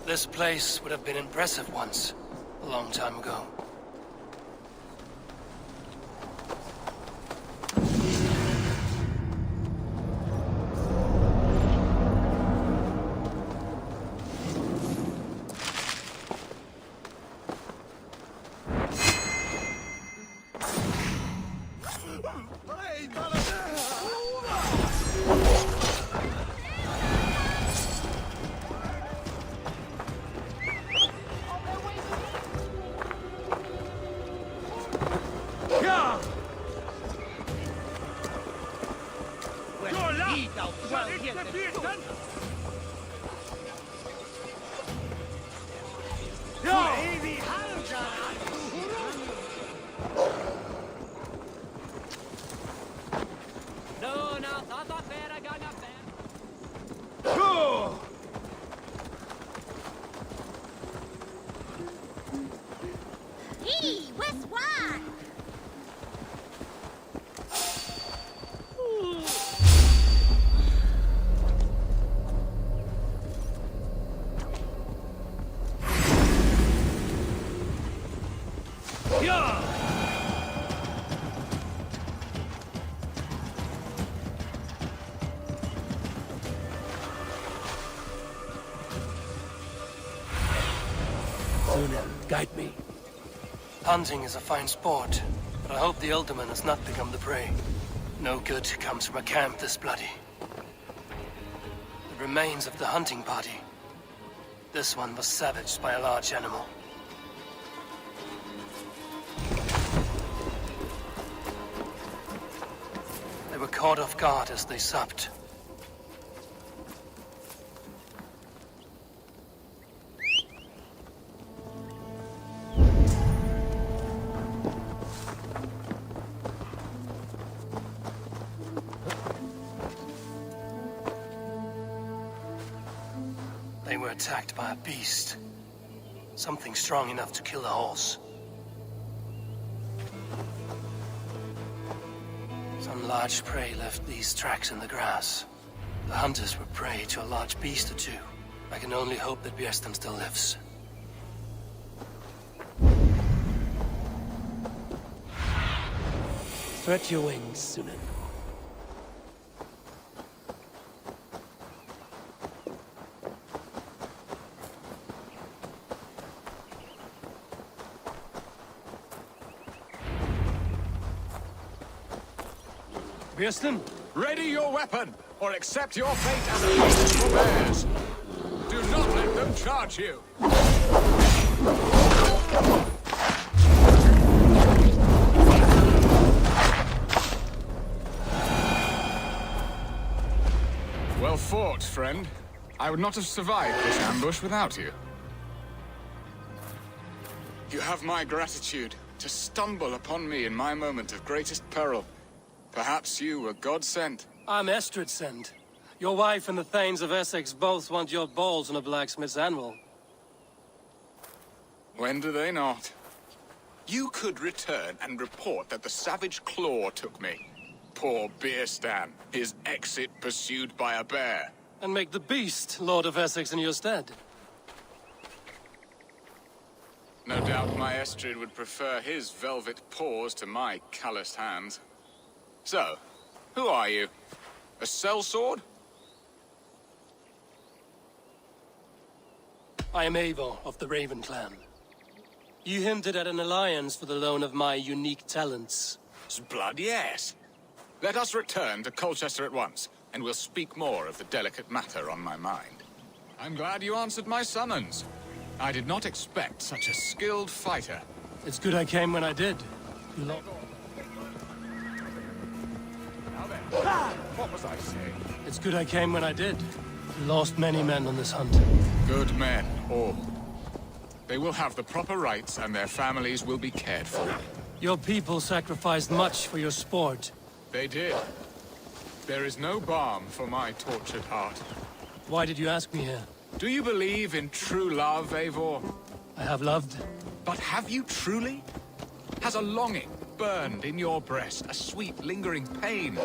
[SPEAKER 2] This place would have been impressive once, a long time ago. Sunan, guide me. Hunting is a fine sport, but I hope the Ultimate has not become the prey. No good comes from a camp this bloody. The remains of the hunting party. This one was savaged by a large animal. They were caught off guard as they supped. They were attacked by a beast. Something strong enough to kill a horse. Some large prey left these tracks in the grass. The hunters were prey to a large beast or two. I can only hope that Bjersten still lives. Stretch your wings, Sunan. Bjersten?
[SPEAKER 1] Ready your weapon, or accept your fate as a beast for bears. Do not let them charge you. Well fought, friend. I would not have survived this ambush without you. You have my gratitude to stumble upon me in my moment of greatest peril. Perhaps you were God-sent.
[SPEAKER 2] I'm Estrid sent. Your wife and the Thanes of Essex both want your balls on a blacksmith's anvil.
[SPEAKER 1] When do they not? You could return and report that the savage claw took me. Poor Bjersten, his exit pursued by a bear.
[SPEAKER 2] And make the beast Lord of Essex in your stead.
[SPEAKER 1] No doubt my Estrid would prefer his velvet paws to my calloused hands. So, who are you? A sellsword?
[SPEAKER 2] I am Eivor of the Raven clan. You hinted at an alliance for the loan of my unique talents.
[SPEAKER 1] Blood, yes. Let us return to Colchester at once, and we'll speak more of the delicate matter on my mind. I'm glad you answered my summons. I did not expect such a skilled fighter.
[SPEAKER 2] It's good I came when I did.
[SPEAKER 1] What was I saying?
[SPEAKER 2] It's good I came when I did. You lost many men on this hunt.
[SPEAKER 1] Good men, all. They will have the proper rights, and their families will be cared for.
[SPEAKER 2] Your people sacrificed much for your sport.
[SPEAKER 1] They did. There is no balm for my tortured heart.
[SPEAKER 2] Why did you ask me here?
[SPEAKER 1] Do you believe in true love, Eivor?
[SPEAKER 2] I have loved.
[SPEAKER 1] But have you truly? Has a longing burned in your breast, a sweet, lingering pain,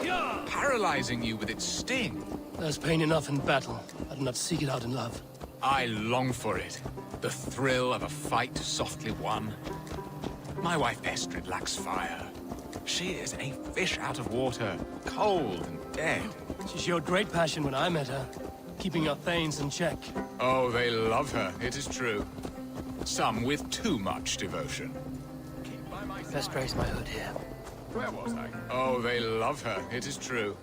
[SPEAKER 1] paralyzing you with its sting?
[SPEAKER 2] There's pain enough in battle. I do not seek it out in love.
[SPEAKER 1] I long for it. The thrill of a fight softly won. My wife Estrid lacks fire. She is a fish out of water, cold and dead.
[SPEAKER 2] She showed great passion when I met her, keeping our Thanes in check.
[SPEAKER 1] Oh, they love her, it is true. Some with too much devotion.
[SPEAKER 2] Best raise my hood here.
[SPEAKER 1] Where was I? Oh, they love her, it is true.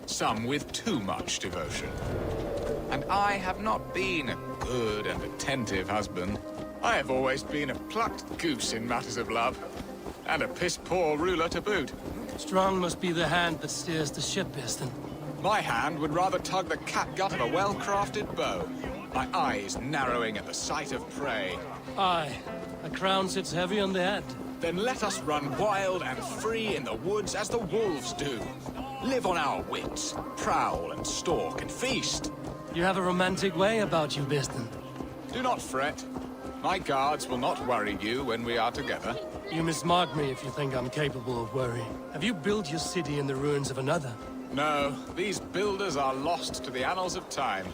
[SPEAKER 1] Some with too much devotion. And I have not been a good and attentive husband. I have always been a plucked goose in matters of love. And a piss-poor ruler to boot.
[SPEAKER 2] Strong must be the hand that steers the ship, Bjersten.
[SPEAKER 1] My hand would rather tug the catgut of a well-crafted bow. My eyes narrowing at the sight of prey.
[SPEAKER 2] Aye, a crown sits heavy on the head.
[SPEAKER 1] Then let us run wild and free in the woods as the wolves do. Live on our wits, prowl and stalk and feast.
[SPEAKER 2] You have a romantic way about you, Bjersten.
[SPEAKER 1] Do not fret. My guards will not worry you when we are together.
[SPEAKER 2] You mismark me if you think I'm capable of worry. Have you built your city in the ruins of another?
[SPEAKER 1] No, these builders are lost to the annals of time.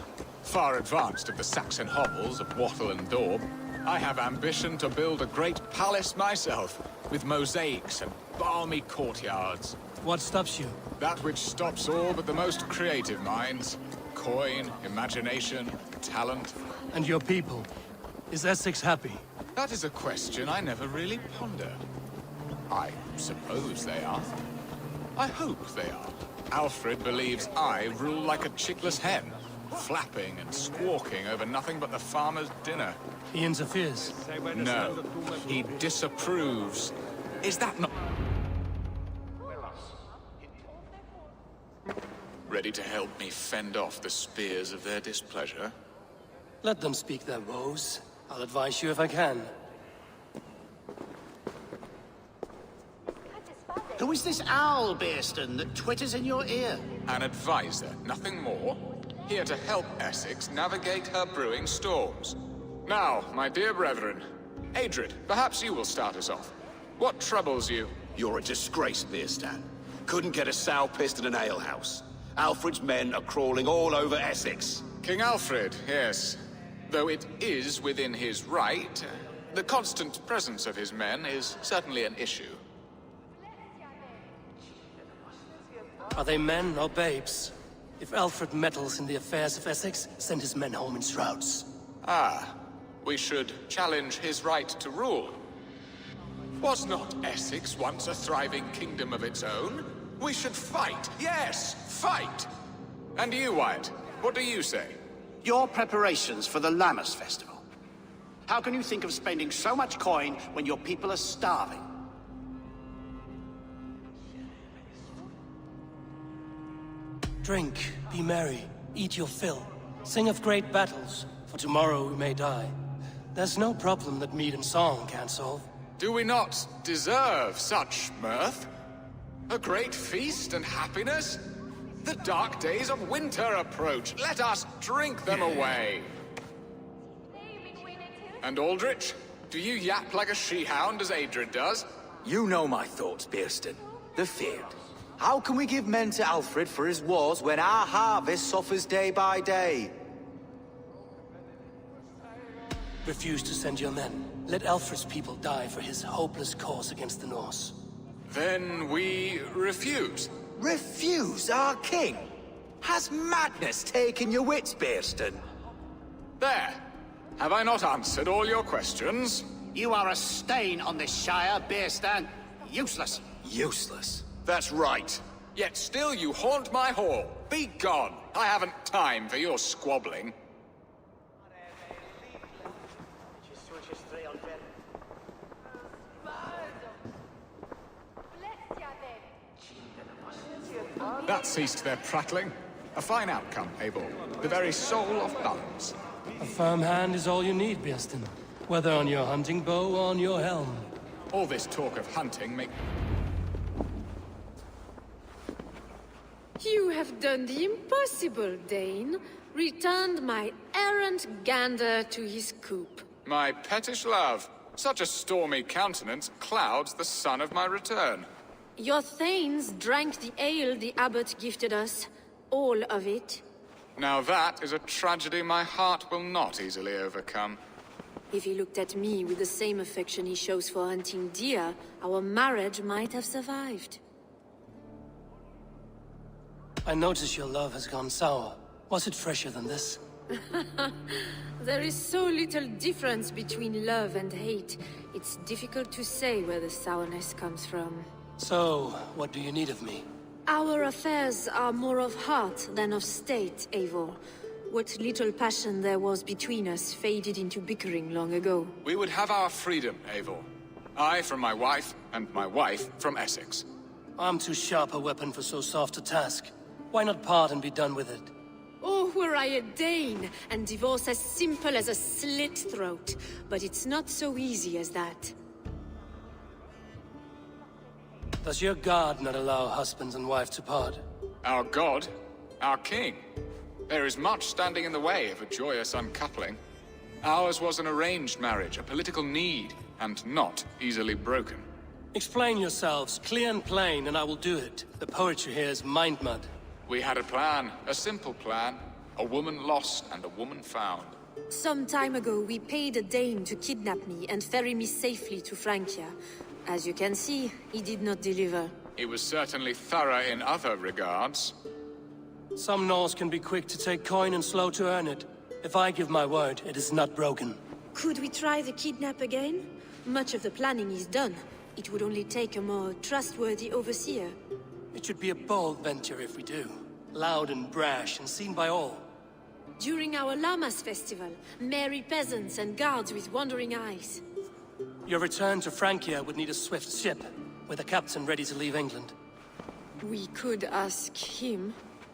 [SPEAKER 1] Far advanced of the Saxon hovels of Wattle and Daub. I have ambition to build a great palace myself, with mosaics and balmy courtyards.
[SPEAKER 2] What stops you?
[SPEAKER 1] That which stops all but the most creative minds. Coin, imagination, talent.
[SPEAKER 2] And your people? Is Essex happy?
[SPEAKER 1] That is a question I never really ponder. I suppose they are. I hope they are. Alfred believes I rule like a chickless hen, flapping and squawking over nothing but the farmer's dinner.
[SPEAKER 2] He interferes?
[SPEAKER 1] No, he disapproves. Is that not... Ready to help me fend off the spears of their displeasure?
[SPEAKER 2] Let them speak their woes. I'll advise you if I can.
[SPEAKER 13] Who is this owl, Bearston, that twitters in your ear?
[SPEAKER 1] An advisor, nothing more. Here to help Essex navigate her brewing storms. Now, my dear brethren, Adrid, perhaps you will start us off. What troubles you?
[SPEAKER 7] You're a disgrace, Bearstan. Couldn't get a sow pissed in an alehouse. Alfred's men are crawling all over Essex.
[SPEAKER 1] King Alfred, yes. Though it is within his right, the constant presence of his men is certainly an issue.
[SPEAKER 2] Are they men or babes? If Alfred meddles in the affairs of Essex, send his men home in shrouds.
[SPEAKER 1] Ah, we should challenge his right to rule. Was not Essex once a thriving kingdom of its own? We should fight, yes, fight! And you, Wyatt, what do you say?
[SPEAKER 13] Your preparations for the Lammas Festival. How can you think of spending so much coin when your people are starving?
[SPEAKER 2] Drink, be merry, eat your fill. Sing of great battles, for tomorrow we may die. There's no problem that meat and song can't solve.
[SPEAKER 1] Do we not deserve such mirth? A great feast and happiness? The dark days of winter approach. Let us drink them away. And Aldrich, do you yap like a she-hound as Adrid does?
[SPEAKER 4] You know my thoughts, Bearston. The field. How can we give men to Alfred for his wars when our harvest suffers day by day?
[SPEAKER 2] Refuse to send your men. Let Alfred's people die for his hopeless cause against the Norse.
[SPEAKER 1] Then we refuse.
[SPEAKER 4] Refuse our king? Has madness taken your wits, Bearston?
[SPEAKER 1] There. Have I not answered all your questions?
[SPEAKER 13] You are a stain on this Shire, Bearstan. Useless.
[SPEAKER 4] Useless?
[SPEAKER 7] That's right.
[SPEAKER 1] Yet still you haunt my hall. Be gone. I haven't time for your squabbling. That ceased their prattling. A fine outcome, Abel. The very soul of balance.
[SPEAKER 2] A firm hand is all you need, Bearston. Whether on your hunting bow or on your helm.
[SPEAKER 1] All this talk of hunting make...
[SPEAKER 24] You have done the impossible, Dane. Returned my errant gander to his coop.
[SPEAKER 1] My pettish love. Such a stormy countenance clouds the sun of my return.
[SPEAKER 24] Your thanes drank the ale the abbot gifted us. All of it.
[SPEAKER 1] Now that is a tragedy my heart will not easily overcome.
[SPEAKER 24] If he looked at me with the same affection he shows for hunting deer, our marriage might have survived.
[SPEAKER 2] I notice your love has gone sour. Was it fresher than this?
[SPEAKER 24] There is so little difference between love and hate. It's difficult to say where the sourness comes from.
[SPEAKER 2] So, what do you need of me?
[SPEAKER 24] Our affairs are more of heart than of state, Eivor. What little passion there was between us faded into bickering long ago.
[SPEAKER 1] We would have our freedom, Eivor. I from my wife, and my wife from Essex.
[SPEAKER 2] I'm too sharp a weapon for so soft a task. Why not part and be done with it?
[SPEAKER 24] Oh, were I a Dane, and divorce as simple as a slit throat. But it's not so easy as that.
[SPEAKER 2] Does your god not allow husbands and wife to part?
[SPEAKER 1] Our god? Our king? There is much standing in the way of a joyous uncoupling. Ours was an arranged marriage, a political need, and not easily broken.
[SPEAKER 2] Explain yourselves, clear and plain, and I will do it. The poetry here is mind mud.
[SPEAKER 1] We had a plan, a simple plan. A woman lost and a woman found.
[SPEAKER 24] Some time ago, we paid a Dane to kidnap me and ferry me safely to Francia. As you can see, he did not deliver.
[SPEAKER 1] He was certainly thorough in other regards.
[SPEAKER 2] Some Norse can be quick to take coin and slow to earn it. If I give my word, it is not broken.
[SPEAKER 24] Could we try the kidnap again? Much of the planning is done. It would only take a more trustworthy overseer.
[SPEAKER 2] It should be a bold venture if we do. Loud and brash and seen by all.
[SPEAKER 24] During our Llamas festival, merry peasants and guards with wandering eyes.
[SPEAKER 2] Your return to Francia would need a swift ship, with a captain ready to leave England.
[SPEAKER 24] We could ask him.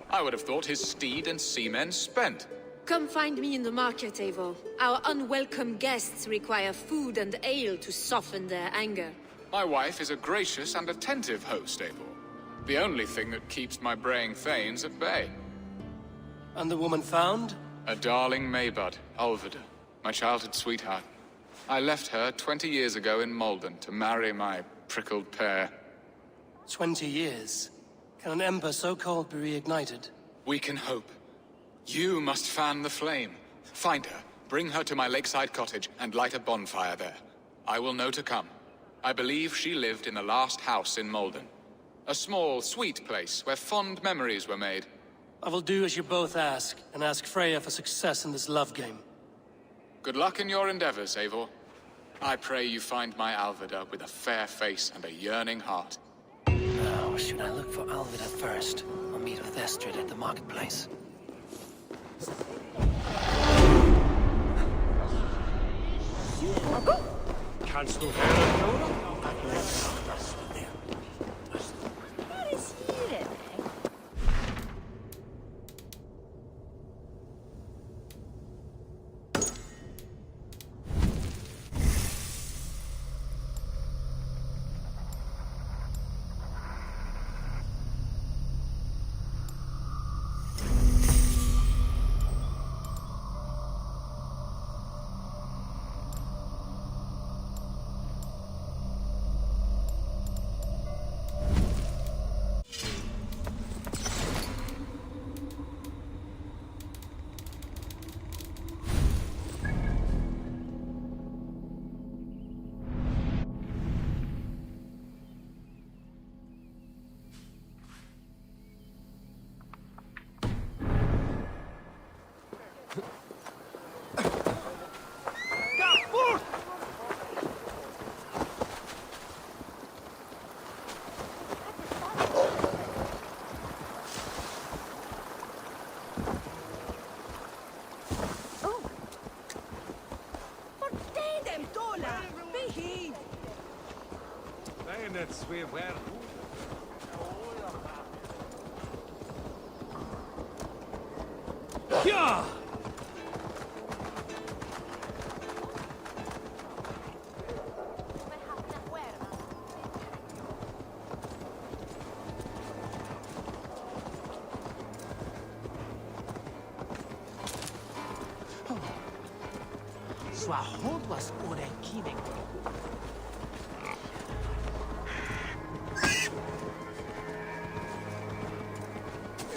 [SPEAKER 1] I would have thought his steed and seamen spent.
[SPEAKER 24] Come find me in the market, Eivor. Our unwelcome guests require food and ale to soften their anger.
[SPEAKER 1] My wife is a gracious and attentive host, Eivor. The only thing that keeps my braying thanes at bay.
[SPEAKER 2] And the woman found?
[SPEAKER 1] A darling Maybud, Ulvida, my childhood sweetheart. I left her 20 years ago in Malden to marry my prickled pear.
[SPEAKER 2] 20 years? Can an ember so cold be reignited?
[SPEAKER 1] We can hope. You must fan the flame. Find her, bring her to my lakeside cottage, and light a bonfire there. I will know to come. I believe she lived in the last house in Malden. A small, sweet place where fond memories were made.
[SPEAKER 2] I will do as you both ask, and ask Freya for success in this love game.
[SPEAKER 1] Good luck in your endeavors, Eivor. I pray you find my Alvida with a fair face and a yearning heart.
[SPEAKER 2] Now, should I look for Alvida first, or meet with Estrid at the marketplace?
[SPEAKER 22] Kannst du hören, Nora?
[SPEAKER 19] What is here?
[SPEAKER 22] Bayonets, we were.
[SPEAKER 2] Yeah!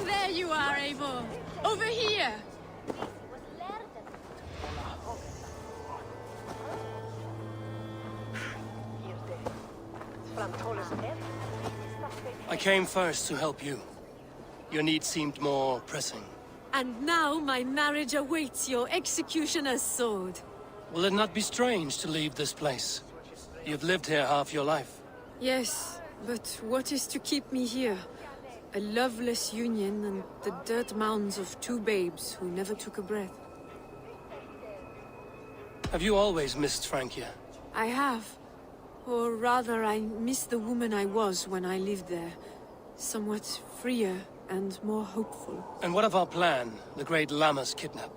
[SPEAKER 24] There you are, Eivor. Over here.
[SPEAKER 2] I came first to help you. Your need seemed more pressing.
[SPEAKER 24] And now my marriage awaits your executioner's sword.
[SPEAKER 2] Will it not be strange to leave this place? You've lived here half your life.
[SPEAKER 24] Yes, but what is to keep me here? A loveless union and the dirt mounds of two babes who never took a breath.
[SPEAKER 2] Have you always missed Francia?
[SPEAKER 24] I have. Or rather, I miss the woman I was when I lived there. Somewhat freer and more hopeful.
[SPEAKER 2] And what of our plan, the great Llamas kidnap?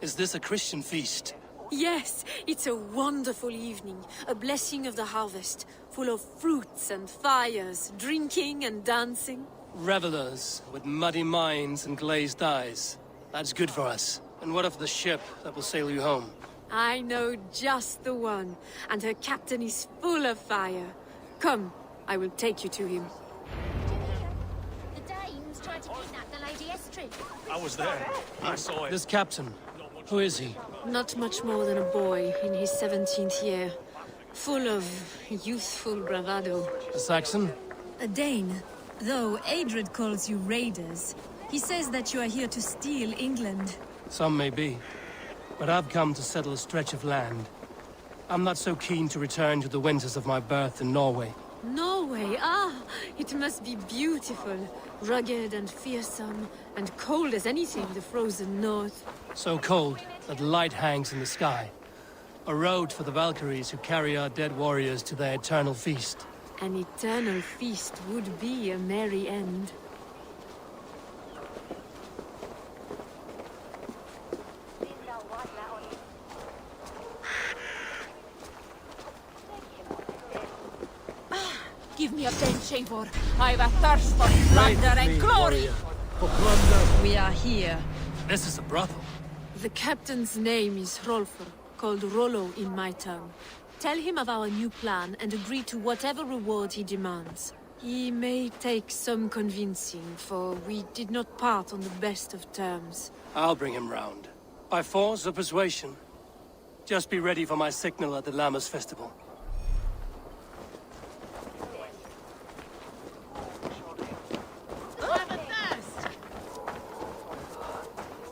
[SPEAKER 2] Is this a Christian feast?
[SPEAKER 24] Yes, it's a wonderful evening. A blessing of the harvest, full of fruits and fires, drinking and dancing.
[SPEAKER 2] Revelers with muddy minds and glazed eyes. That's good for us. And what of the ship that will sail you home?
[SPEAKER 24] I know just the one, and her captain is full of fire. Come, I will take you to him.
[SPEAKER 19] The Danes tried to kidnap the Lady Estrid.
[SPEAKER 22] I was there. I saw it.
[SPEAKER 2] This captain, who is he?
[SPEAKER 24] Not much more than a boy in his 17th year. Full of youthful bravado.
[SPEAKER 2] A Saxon?
[SPEAKER 11] A Dane. Though Adred calls you raiders. He says that you are here to steal England.
[SPEAKER 2] Some may be.
[SPEAKER 12] but I've come to settle a stretch of land. I'm not so keen to return to the winters of my birth in Norway.
[SPEAKER 23] Norway, it must be beautiful. Rugged and fearsome, and cold as anything in the frozen north.
[SPEAKER 12] So cold that light hangs in the sky. A road for the Valkyries who carry our dead warriors to their eternal feast.
[SPEAKER 23] An eternal feast would be a merry end.
[SPEAKER 9] Give me a bench, Eivor. I've a thirst for plunder and glory.
[SPEAKER 12] For plunder.
[SPEAKER 23] We are here.
[SPEAKER 12] This is a brothel.
[SPEAKER 23] The captain's name is Hrolfr, called Rollo in my tongue. Tell him of our new plan and agree to whatever reward he demands. He may take some convincing, for we did not part on the best of terms.
[SPEAKER 12] I'll bring him round. By force or persuasion. Just be ready for my signal at the Lammas festival.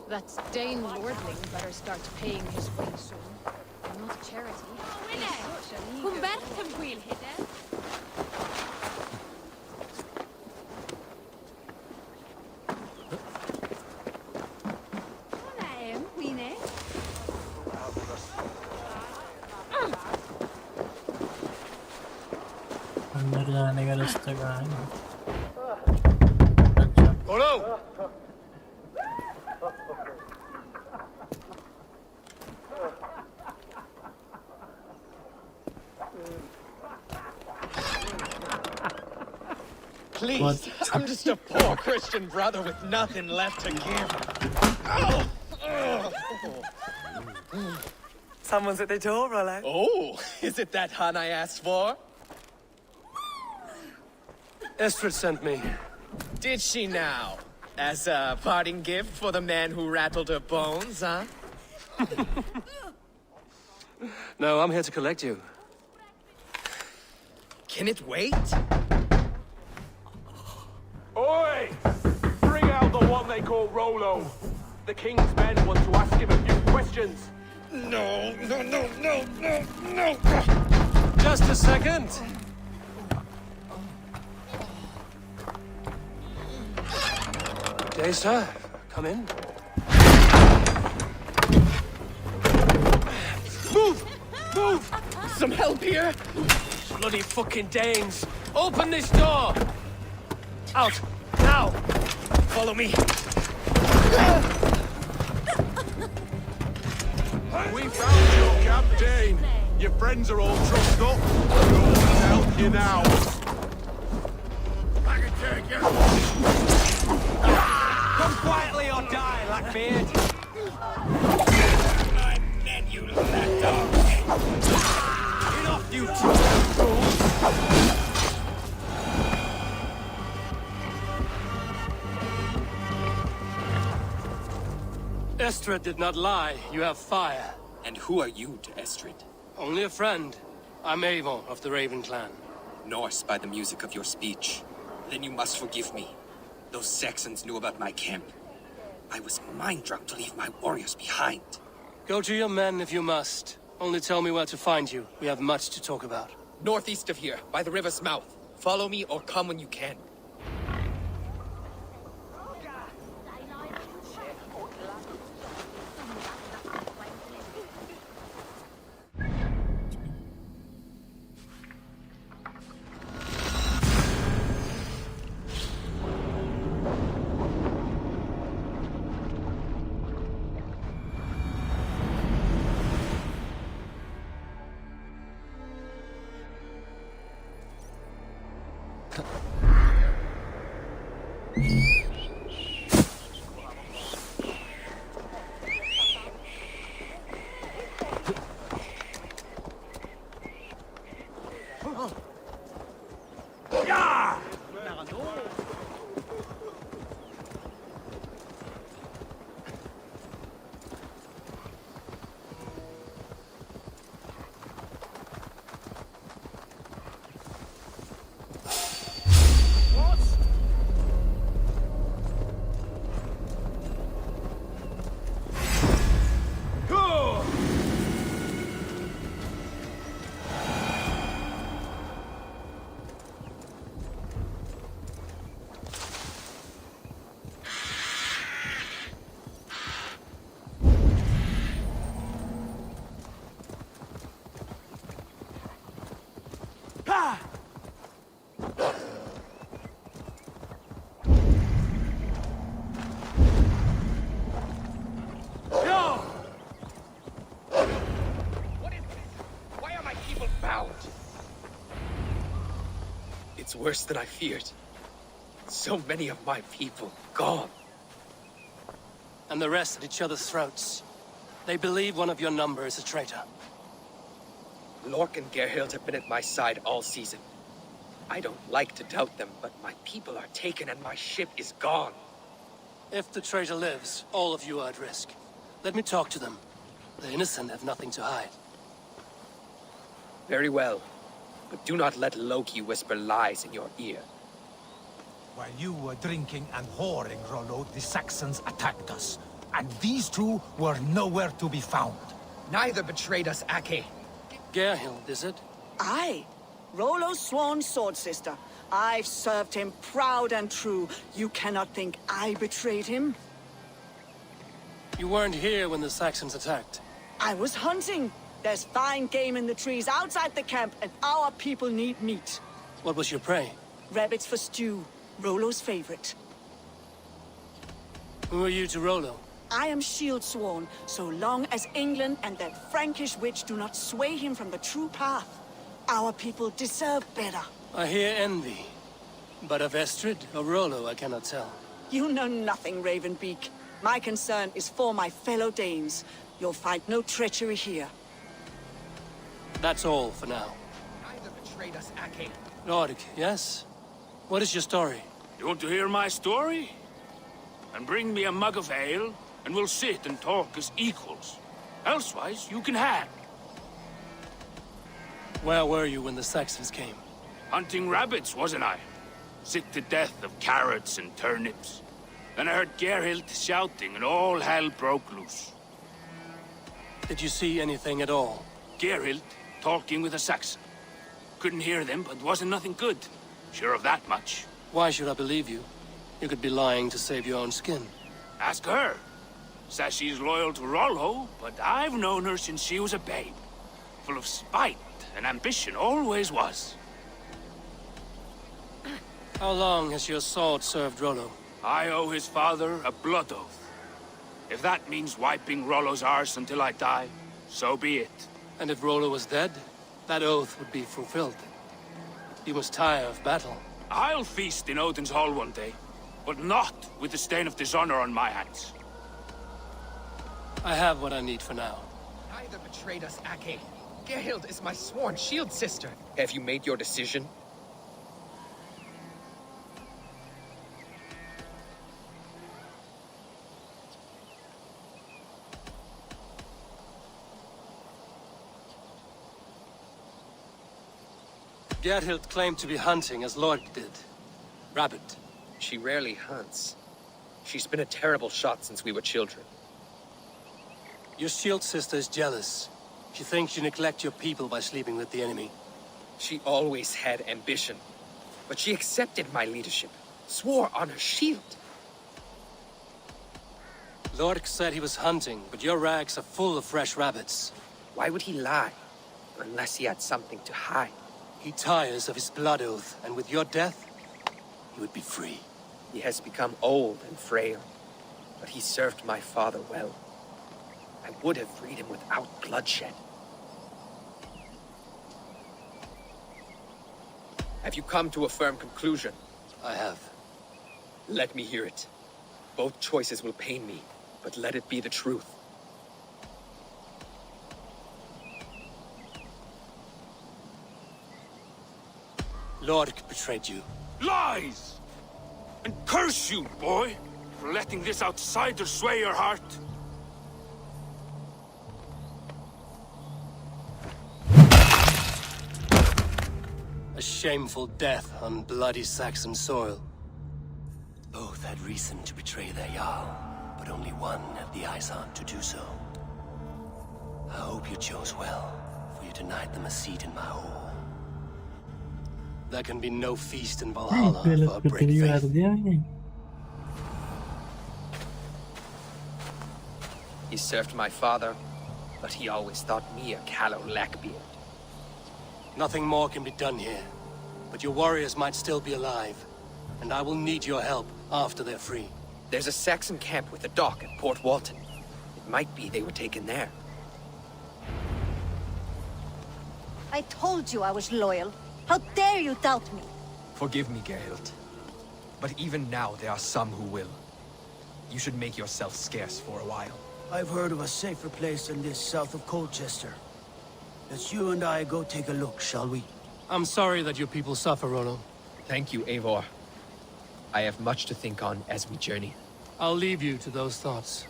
[SPEAKER 6] That Dane lordling better start paying his way soon. Not charity.
[SPEAKER 5] अंदर जाने का रास्ता कहाँ है?
[SPEAKER 12] Rollo!
[SPEAKER 15] Please, I'm just a poor Christian brother with nothing left to give.
[SPEAKER 12] Someone's at the door, Rollo.
[SPEAKER 15] Oh, is it that hun I asked for?
[SPEAKER 12] Estrid sent me.
[SPEAKER 15] Did she now? As a parting gift for the man who rattled her bones, huh?
[SPEAKER 12] No, I'm here to collect you.
[SPEAKER 15] Can it wait?
[SPEAKER 16] Oi! Bring out the one they call Rollo. The king's men want to ask him a few questions.
[SPEAKER 15] No.
[SPEAKER 12] Just a second. Okay, sir. Come in.
[SPEAKER 15] Move! Some help here?
[SPEAKER 12] Bloody fucking Danes! Open this door! Out! Now!
[SPEAKER 15] Follow me.
[SPEAKER 16] We found your captain. Your friends are all trussed up. We'll help you now. I can take you.
[SPEAKER 15] Come quietly or die, Blackbeard. My men, you lapdog. Enough, you two fools.
[SPEAKER 12] Estrid did not lie. You have fire.
[SPEAKER 21] And who are you to Estrid?
[SPEAKER 12] Only a friend. I'm Eivor of the Raven clan.
[SPEAKER 21] Norse by the music of your speech. Then you must forgive me. Those Saxons knew about my camp. I was mind-drunk to leave my warriors behind.
[SPEAKER 12] Go to your men if you must. Only tell me where to find you. We have much to talk about.
[SPEAKER 15] Northeast of here, by the river's mouth. Follow me or come when you can.
[SPEAKER 16] Ha! No!
[SPEAKER 15] What is this? Why are my people bound? It's worse than I feared. So many of my people gone.
[SPEAKER 2] And the rest at each other's throats. They believe one of your number is a traitor.
[SPEAKER 15] Lork and Gerhild have been at my side all season. I don't like to doubt them, but my people are taken and my ship is gone.
[SPEAKER 2] If the traitor lives, all of you are at risk. Let me talk to them. The innocent have nothing to hide.
[SPEAKER 15] Very well. But do not let Loki whisper lies in your ear.
[SPEAKER 10] While you were drinking and whoring, Rollo, the Saxons attacked us. And these two were nowhere to be found.
[SPEAKER 15] Neither betrayed us, Ake.
[SPEAKER 2] Gerhild, is it?
[SPEAKER 9] Aye. Rollo's sworn sword sister. I've served him proud and true. You cannot think I betrayed him?
[SPEAKER 2] You weren't here when the Saxons attacked.
[SPEAKER 9] I was hunting. There's fine game in the trees outside the camp, and our people need meat.
[SPEAKER 2] What was your prey?
[SPEAKER 9] Rabbits for stew. Rollo's favorite.
[SPEAKER 2] Who are you to Rollo?
[SPEAKER 9] I am shield sworn, so long as England and that Frankish witch do not sway him from the true path. Our people deserve better.
[SPEAKER 2] I hear envy. But of Estrid or Rollo, I cannot tell.
[SPEAKER 9] You know nothing, Ravenbeak. My concern is for my fellow Danes. You'll find no treachery here.
[SPEAKER 2] That's all for now.
[SPEAKER 15] Neither betrayed us, Ake.
[SPEAKER 2] Lord, yes? What is your story?
[SPEAKER 16] You want to hear my story? And bring me a mug of ale, and we'll sit and talk as equals. Elsewise, you can hang.
[SPEAKER 2] Where were you when the Saxons came?
[SPEAKER 16] Hunting rabbits, wasn't I? Sick to death of carrots and turnips. Then I heard Gerhild shouting, and all hell broke loose.
[SPEAKER 2] Did you see anything at all?
[SPEAKER 16] Gerhild talking with a Saxon. Couldn't hear them, but wasn't nothing good. Sure of that much.
[SPEAKER 2] Why should I believe you? You could be lying to save your own skin.
[SPEAKER 16] Ask her. Says she's loyal to Rollo, but I've known her since she was a babe. Full of spite and ambition, always was.
[SPEAKER 2] How long has your sword served Rollo?
[SPEAKER 16] I owe his father a blood oath. If that means wiping Rollo's arse until I die, so be it.
[SPEAKER 2] And if Rollo was dead, that oath would be fulfilled. You must tire of battle.
[SPEAKER 16] I'll feast in Odin's hall one day, but not with the stain of dishonor on my hands.
[SPEAKER 2] I have what I need for now.
[SPEAKER 15] Neither betrayed us, Ake. Gerhild is my sworn shield sister. Have you made your decision?
[SPEAKER 2] Gerhild claimed to be hunting as Lord did. Rabbit.
[SPEAKER 15] She rarely hunts. She's been a terrible shot since we were children.
[SPEAKER 2] Your shield sister is jealous. She thinks you neglect your people by sleeping with the enemy.
[SPEAKER 15] She always had ambition. But she accepted my leadership. Swore on her shield.
[SPEAKER 2] Lork said he was hunting, but your rags are full of fresh rabbits.
[SPEAKER 15] Why would he lie? Unless he had something to hide.
[SPEAKER 2] He tires of his blood oath, and with your death, he would be free.
[SPEAKER 15] He has become old and frail, but he served my father well. I would have freed him without bloodshed. Have you come to a firm conclusion?
[SPEAKER 2] I have.
[SPEAKER 15] Let me hear it. Both choices will pain me, but let it be the truth.
[SPEAKER 2] Lork betrayed you.
[SPEAKER 16] Lies! And curse you, boy, for letting this outsider sway your heart.
[SPEAKER 2] A shameful death on bloody Saxon soil.
[SPEAKER 14] Both had reason to betray their Jarl, but only one had the eyes on to do so. I hope you chose well, for you denied them a seat in my hall.
[SPEAKER 2] There can be no feast in Valhalla for a brave faith.
[SPEAKER 15] He served my father, but he always thought me a callow lackbeard.
[SPEAKER 2] Nothing more can be done here. But your warriors might still be alive. And I will need your help after they're free.
[SPEAKER 15] There's a Saxon camp with a dock at Port Walton. It might be they were taken there.
[SPEAKER 19] I told you I was loyal. How dare you doubt me?
[SPEAKER 15] Forgive me, Geralt. But even now, there are some who will. You should make yourself scarce for a while.
[SPEAKER 3] I've heard of a safer place than this south of Colchester. Let's you and I go take a look, shall we?
[SPEAKER 2] I'm sorry that your people suffer, Rollo.
[SPEAKER 15] Thank you, Eivor. I have much to think on as we journey.
[SPEAKER 2] I'll leave you to those thoughts.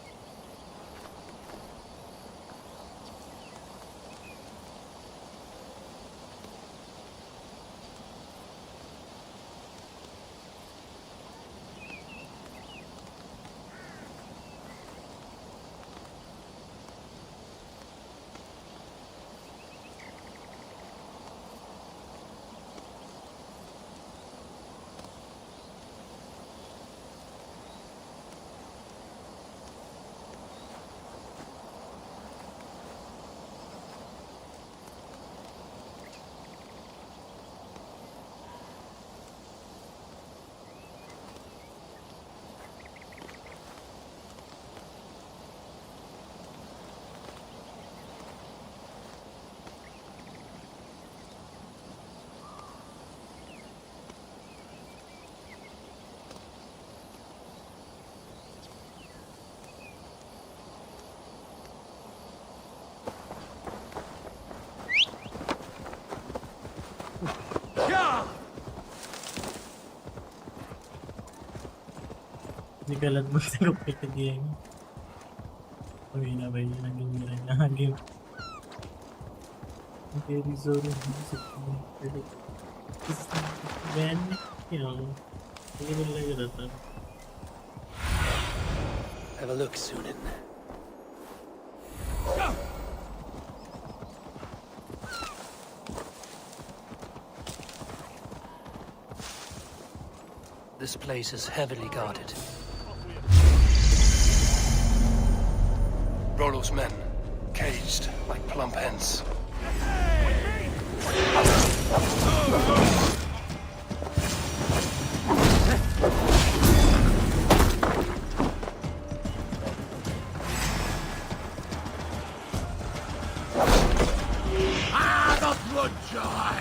[SPEAKER 5] Hindi ka lang magsalupay ka diyan. Uy na ba yun? Naging okay, resort is man, hindi mo lang yun.
[SPEAKER 2] Have a look, Sunan. This place is heavily guarded. Rollo's men, caged like plump hens.
[SPEAKER 10] Ah, the bloodjoy!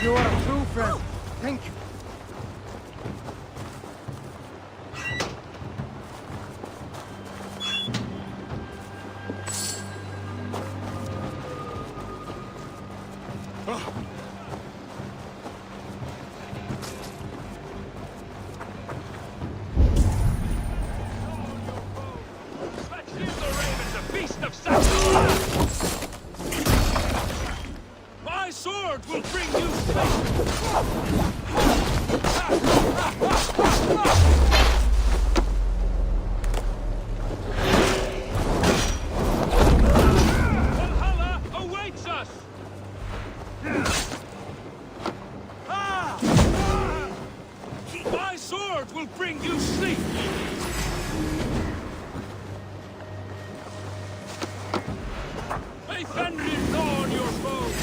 [SPEAKER 3] You are a true friend. Thank you.
[SPEAKER 16] My sword will bring you safe! Valhalla awaits us! My sword will bring you sleep! May Fenrir gnaw on your foes!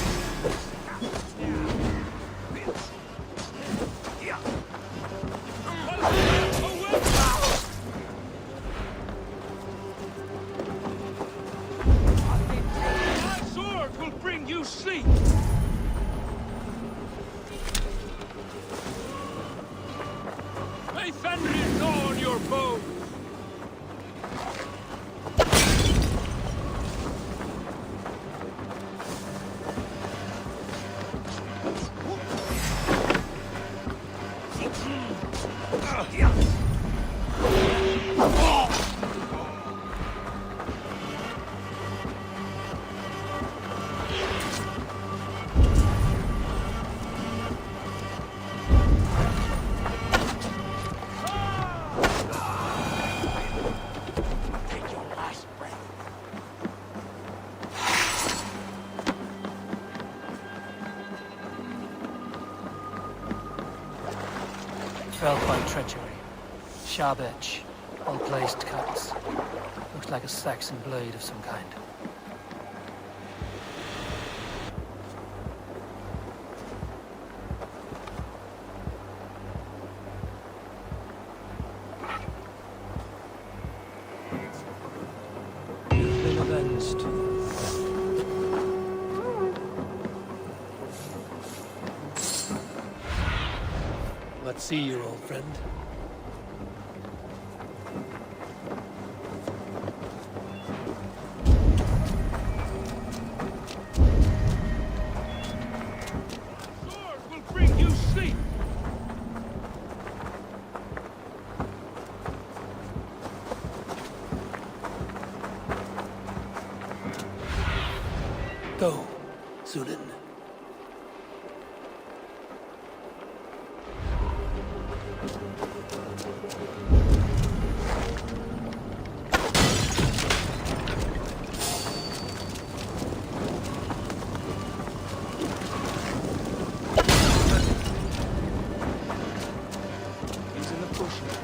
[SPEAKER 16] My sword will bring you sleep! May Fenrir gnaw on your foes!
[SPEAKER 2] felt by treachery. Sharp edge, well-placed cuts. Looks like a Saxon blade of some kind. You've been avenged. Let's see you, old friend. Go, Sunan.
[SPEAKER 7] He's in the bush now.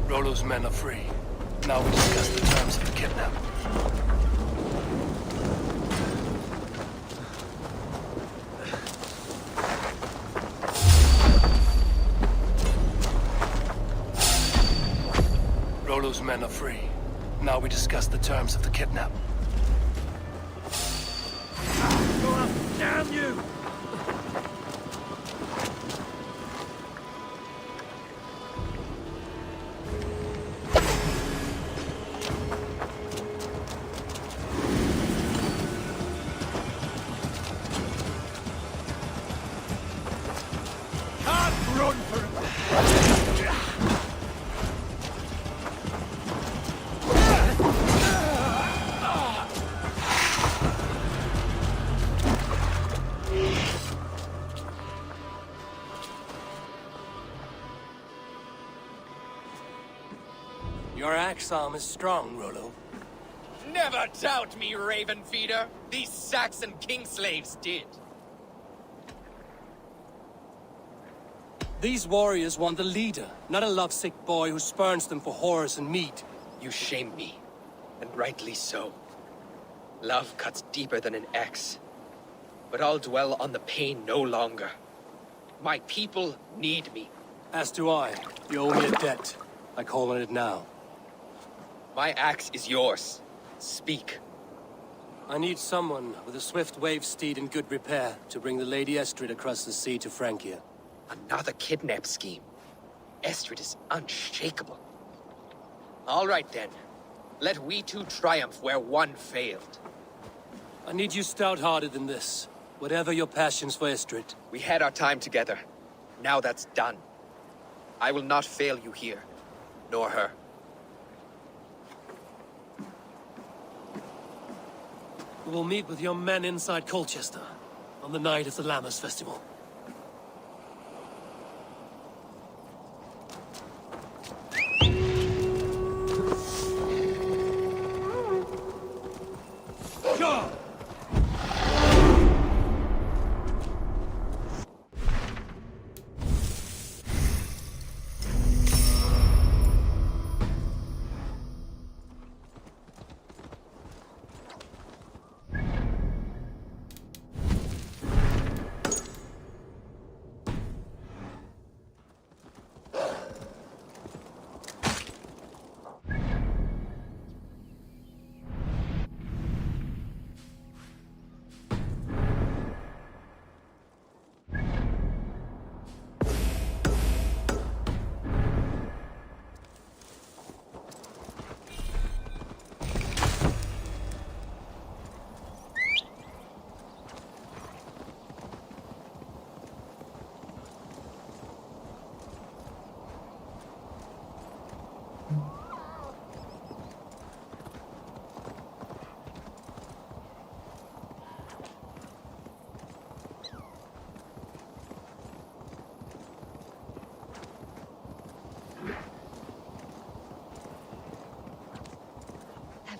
[SPEAKER 2] Rollo's men are free. Now we discuss the terms of the kidnap. Rollo's men are free. Now we discuss the terms of the kidnap. Damn you! Your axe arm is strong, Rollo.
[SPEAKER 15] Never doubt me, Raven Feeder. These Saxon king slaves did.
[SPEAKER 2] These warriors want a leader, not a lovesick boy who spurns them for horrors and meat.
[SPEAKER 15] You shame me, and rightly so. Love cuts deeper than an axe. But I'll dwell on the pain no longer. My people need me.
[SPEAKER 2] As do I. You owe me a debt. I call on it now.
[SPEAKER 15] My axe is yours. Speak.
[SPEAKER 2] I need someone with a swift wave steed in good repair to bring the Lady Estrid across the sea to Francia.
[SPEAKER 15] Another kidnap scheme. Estrid is unshakable. All right then. Let we two triumph where one failed.
[SPEAKER 2] I need you stout-hearted in this. Whatever your passions for Estrid.
[SPEAKER 15] We had our time together. Now that's done. I will not fail you here. Nor her.
[SPEAKER 2] We will meet with your men inside Colchester on the night of the Lammas Festival.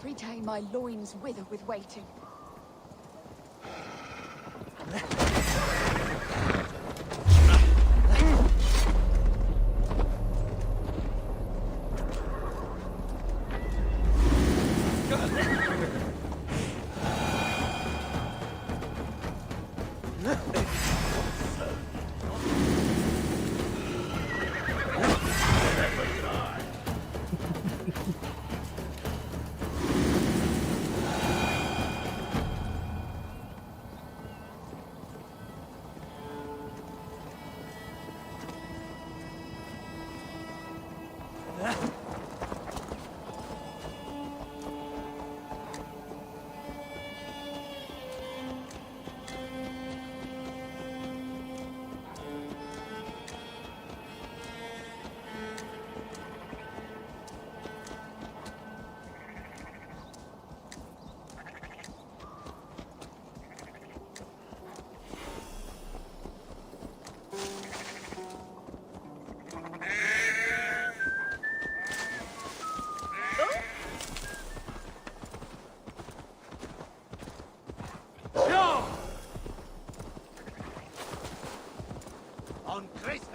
[SPEAKER 6] Every day my loins wither with waiting.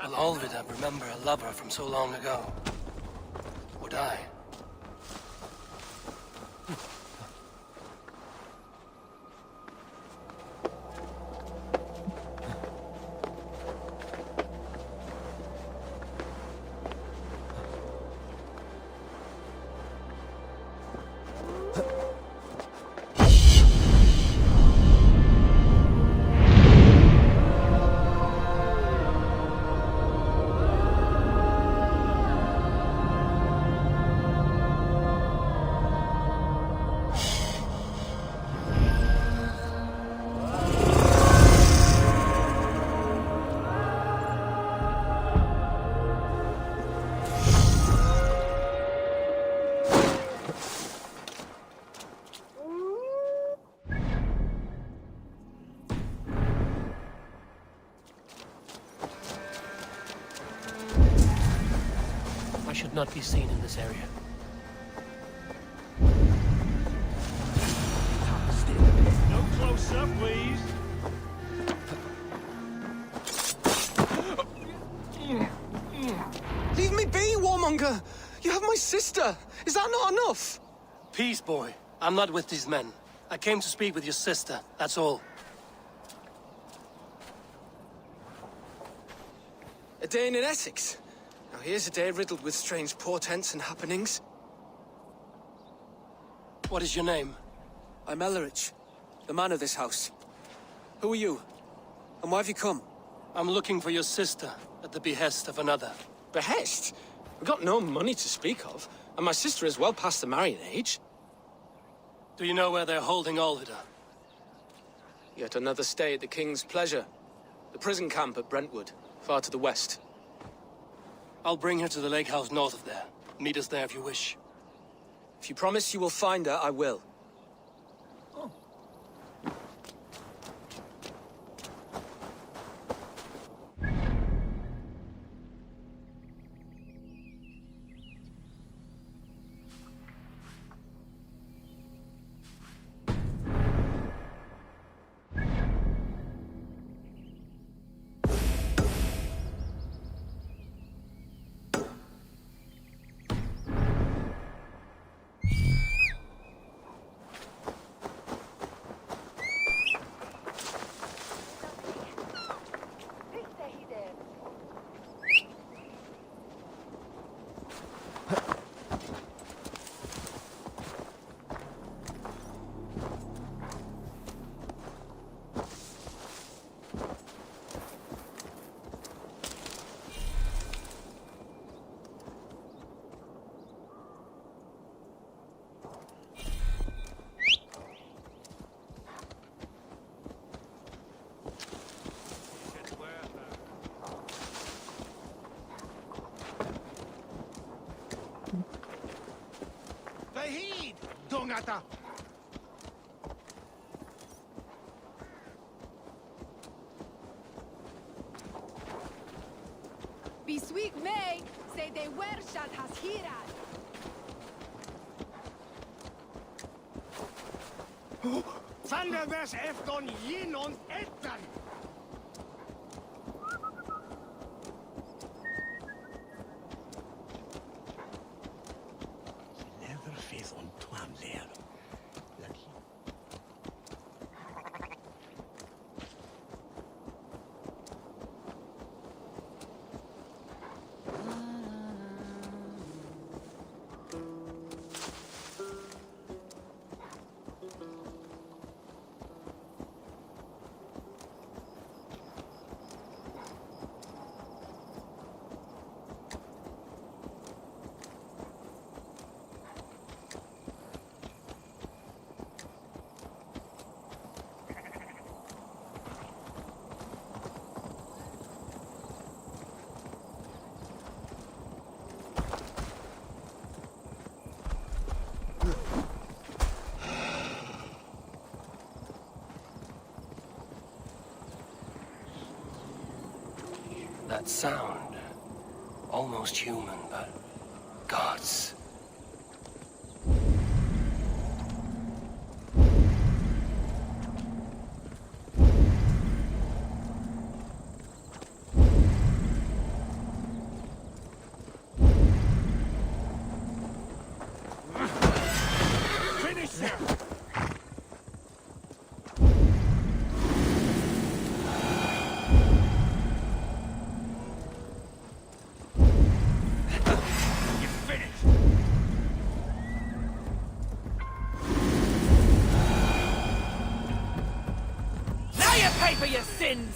[SPEAKER 2] Will Olvida remember a lover from so long ago? Would I? Not be seen in this area.
[SPEAKER 16] No closer, please.
[SPEAKER 2] Leave me be, warmonger! You have my sister! Is that not enough? Peace, boy. I'm not with these men. I came to speak with your sister, that's all. A day in Essex. Now here's a day riddled with strange portents and happenings. What is your name? I'm Ellerich, the man of this house. Who are you? And why have you come? I'm looking for your sister at the behest of another. Behest? We've got no money to speak of, and my sister is well past the marrying age. Do you know where they're holding Olvida? Yet another stay at the King's pleasure. The prison camp at Brentwood, far to the west. I'll bring her to the lake house north of there. Meet us there if you wish. If you promise you will find her, I will.
[SPEAKER 10] Dongata!
[SPEAKER 6] Bisweek May, say they were shot has here.
[SPEAKER 8] Thunderverse efton yin on ettan! Never faith on Twam there.
[SPEAKER 2] That sound, almost human, but gods.
[SPEAKER 8] Finish him!
[SPEAKER 12] Pay for your sins!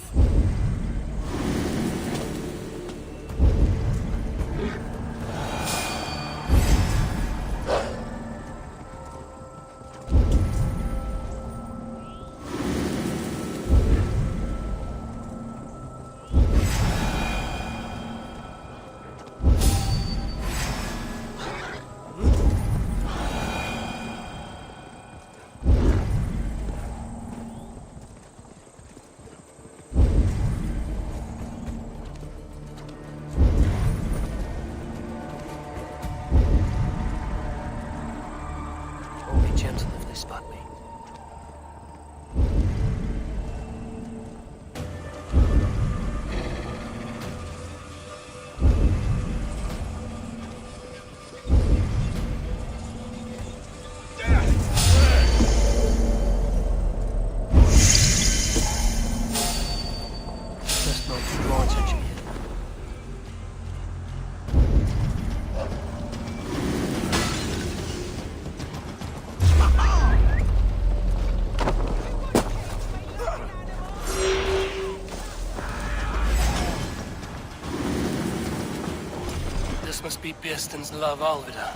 [SPEAKER 2] This must be Birsten's love Alvida.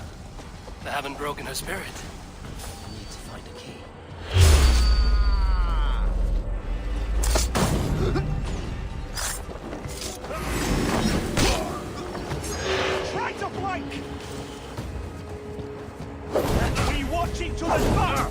[SPEAKER 2] They haven't broken her spirit.
[SPEAKER 14] I need to find a key.
[SPEAKER 8] Try to flank! We watching to the fire!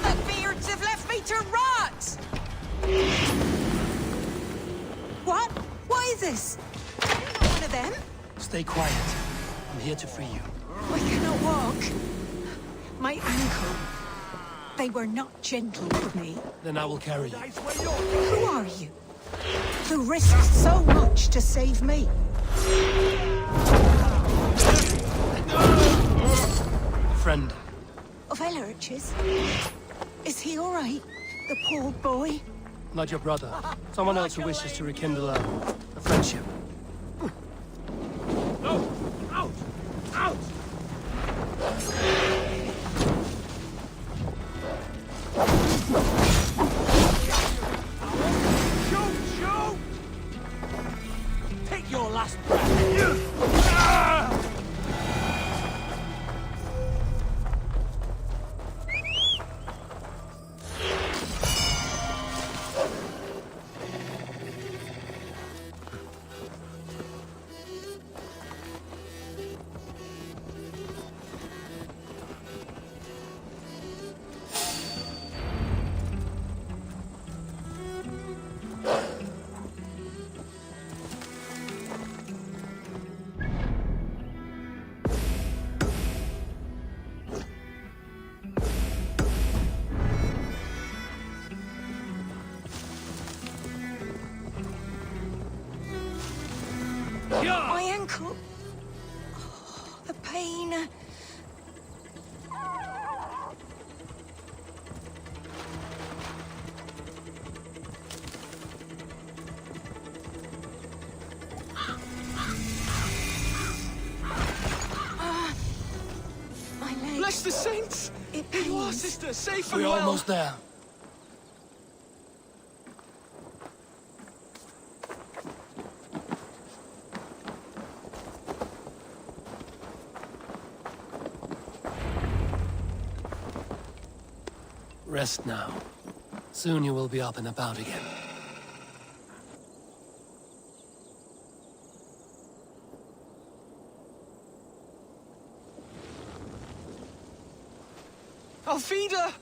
[SPEAKER 9] The beards have left me to rot! What? What is this? Are you not one of them?
[SPEAKER 2] Stay quiet. I'm here to free you.
[SPEAKER 9] I cannot walk. My ankle. They were not gentle with me.
[SPEAKER 2] Then I will carry you.
[SPEAKER 9] Who are you? Who risked so much to save me?
[SPEAKER 2] Friend.
[SPEAKER 9] Of Elrich's? Is he all right? The poor boy?
[SPEAKER 2] Not your brother. Someone else who wishes to rekindle a friendship.
[SPEAKER 8] No! Out! Out! Shoot! Shoot! Take your last breath!
[SPEAKER 9] My ankle. Oh, the pain. My legs.
[SPEAKER 12] Bless the saints!
[SPEAKER 9] It
[SPEAKER 12] Here you are,
[SPEAKER 9] pains.
[SPEAKER 12] sister, safe and
[SPEAKER 2] We're
[SPEAKER 12] well.
[SPEAKER 2] almost there. Rest now. Soon you will be up and about again.
[SPEAKER 12] Alfida!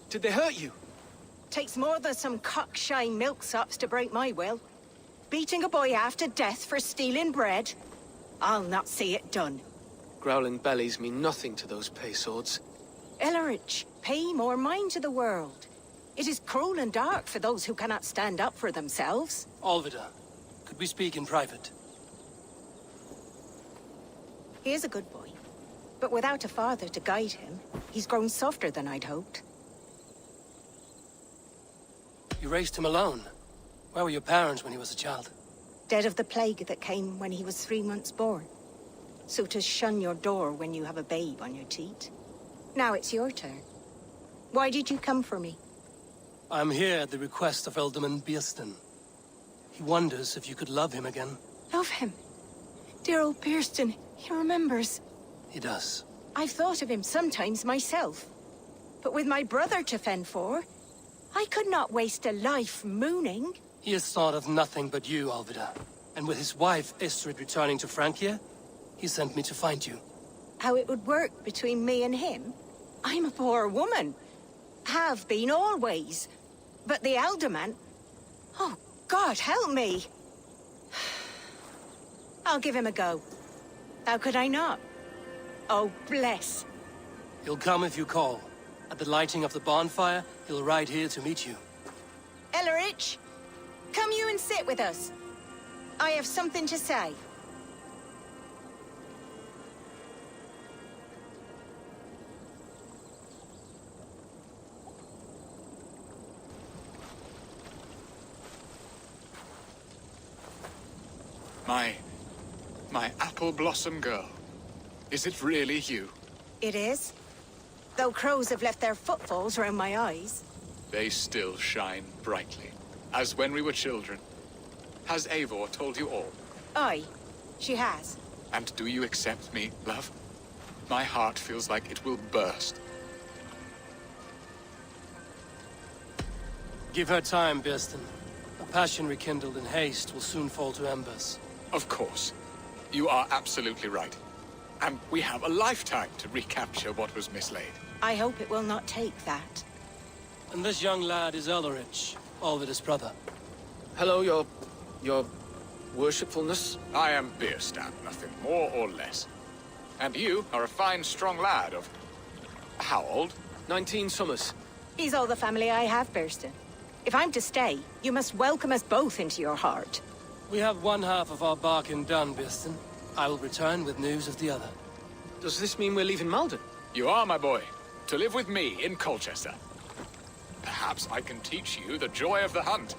[SPEAKER 12] Did they hurt you?
[SPEAKER 9] Takes more than some cockshy milksops to break my will. Beating a boy half to death for stealing bread? I'll not see it done.
[SPEAKER 12] Growling bellies mean nothing to those pay swords.
[SPEAKER 9] Ellerich, pay more mind to the world. It is cruel and dark for those who cannot stand up for themselves.
[SPEAKER 2] Alvida, could we speak in private?
[SPEAKER 9] He is a good boy, but without a father to guide him, he's grown softer than I'd hoped.
[SPEAKER 2] You raised him alone. Where were your parents when he was a child?
[SPEAKER 9] Dead of the plague that came when he was 3 months born. So to shun your door when you have a babe on your teat. Now it's your turn. Why did you come for me?
[SPEAKER 2] I'm here at the request of Alderman Biersten. He wonders if you could love him again.
[SPEAKER 9] Love him. Dear old Biersten, he remembers.
[SPEAKER 2] He does.
[SPEAKER 9] I've thought of him sometimes myself. But with my brother to fend for, I could not waste a life mooning.
[SPEAKER 2] He has thought of nothing but you, Alvida. And with his wife, Istrid, returning to Francia, he sent me to find you.
[SPEAKER 9] How it would work between me and him? I'm a poor woman. Have been always. But the alderman... Oh, God, help me. I'll give him a go. How could I not? Oh, bless.
[SPEAKER 2] He'll come if you call. At the lighting of the bonfire, he'll ride here to meet you.
[SPEAKER 9] Ellerich, come you and sit with us. I have something to say.
[SPEAKER 1] My apple blossom girl. Is it really you?
[SPEAKER 9] It is. Though crows have left their footfalls around my eyes.
[SPEAKER 1] They still shine brightly, as when we were children. Has Eivor told you all?
[SPEAKER 9] Aye, she has.
[SPEAKER 1] And do you accept me, love? My heart feels like it will burst.
[SPEAKER 2] Give her time, Biersten. passion rekindled in haste will soon fall to embers.
[SPEAKER 1] Of course. You are absolutely right. And we have a lifetime to recapture what was mislaid.
[SPEAKER 9] I hope it will not take that.
[SPEAKER 2] And this young lad is Ulrich, Olvid's brother.
[SPEAKER 1] Hello, your worshipfulness. I am Bierstadt, nothing more or less. And you are a fine, strong lad of... how old?
[SPEAKER 2] 19 summers.
[SPEAKER 9] He's all the family I have, Burston. If I'm to stay, you must welcome us both into your heart.
[SPEAKER 2] We have one half of our bargain done, Burston. I will return with news of the other.
[SPEAKER 15] Does this mean we're leaving Malden?
[SPEAKER 1] You are, my boy, to live with me in Colchester. Perhaps I can teach you the joy of the hunt.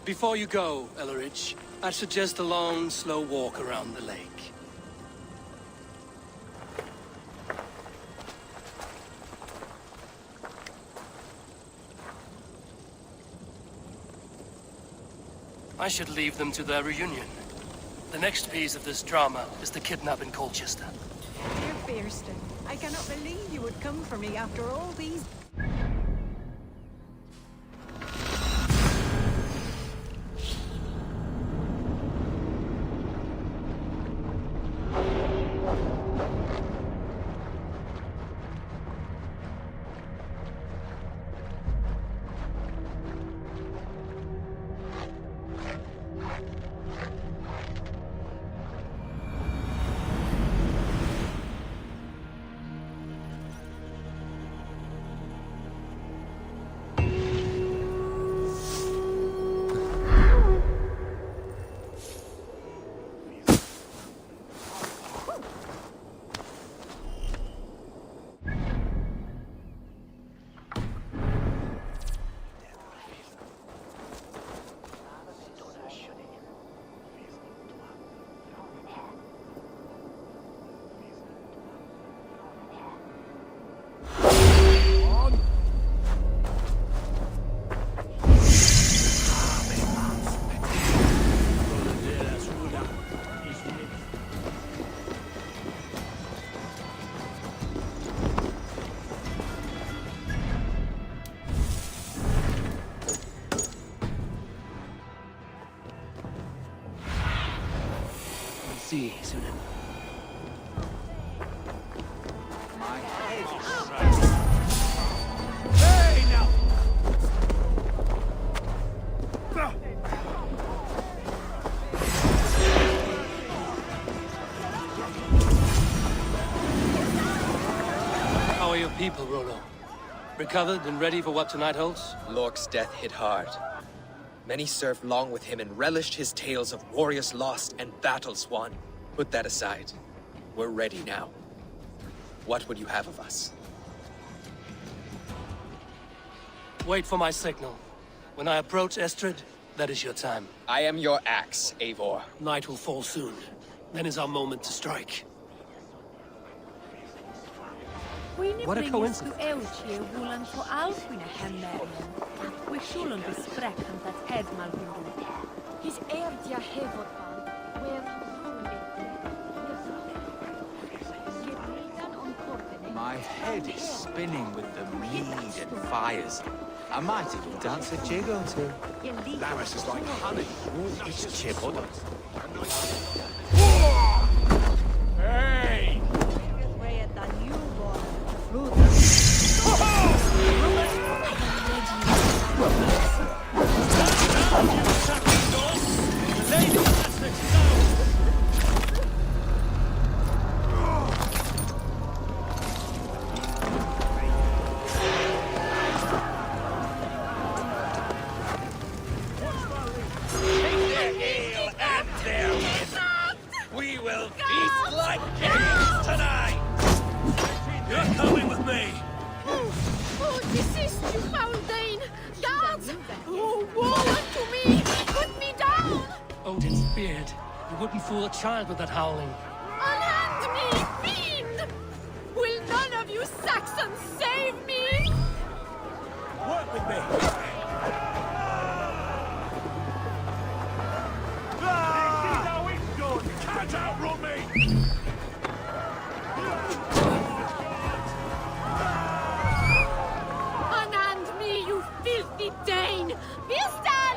[SPEAKER 2] Before you go, Ulrich, I'd suggest a long, slow walk around the lake. I should leave them to their reunion. The next piece of this drama is the kidnap in Colchester.
[SPEAKER 9] Dear Burston, I cannot believe you would come for me after all these... See you soon.
[SPEAKER 4] My head is
[SPEAKER 8] Hey, now!
[SPEAKER 2] How are your people, Rolo? Recovered and ready for what tonight holds?
[SPEAKER 15] Lork's death hit hard. Many served long with him and relished his tales of warriors lost and battles won. Put that aside. We're ready now. What would you have of us?
[SPEAKER 2] Wait for my signal. When I approach Estrid, that is your time.
[SPEAKER 15] I am your axe, Eivor.
[SPEAKER 2] Night will fall soon. Then is our moment to strike.
[SPEAKER 13] What a coincidence.
[SPEAKER 4] My head is spinning with the mead and fires. I might even dance a jig or two.
[SPEAKER 7] Laris is like honey.
[SPEAKER 4] It's chibbled.
[SPEAKER 8] Hey! We will feast like kings tonight! You're coming with me!
[SPEAKER 23] Oh, desist, you foul Dane! Guards! Oh, woe unto me! Put me down!
[SPEAKER 2] Odin's beard. You wouldn't fool a child with that howling.
[SPEAKER 23] Unhand me, fiend! Will none of you Saxons save me?
[SPEAKER 8] Work with me! Can't outrun me!
[SPEAKER 23] Unhand me, you filthy Dane! Bistan!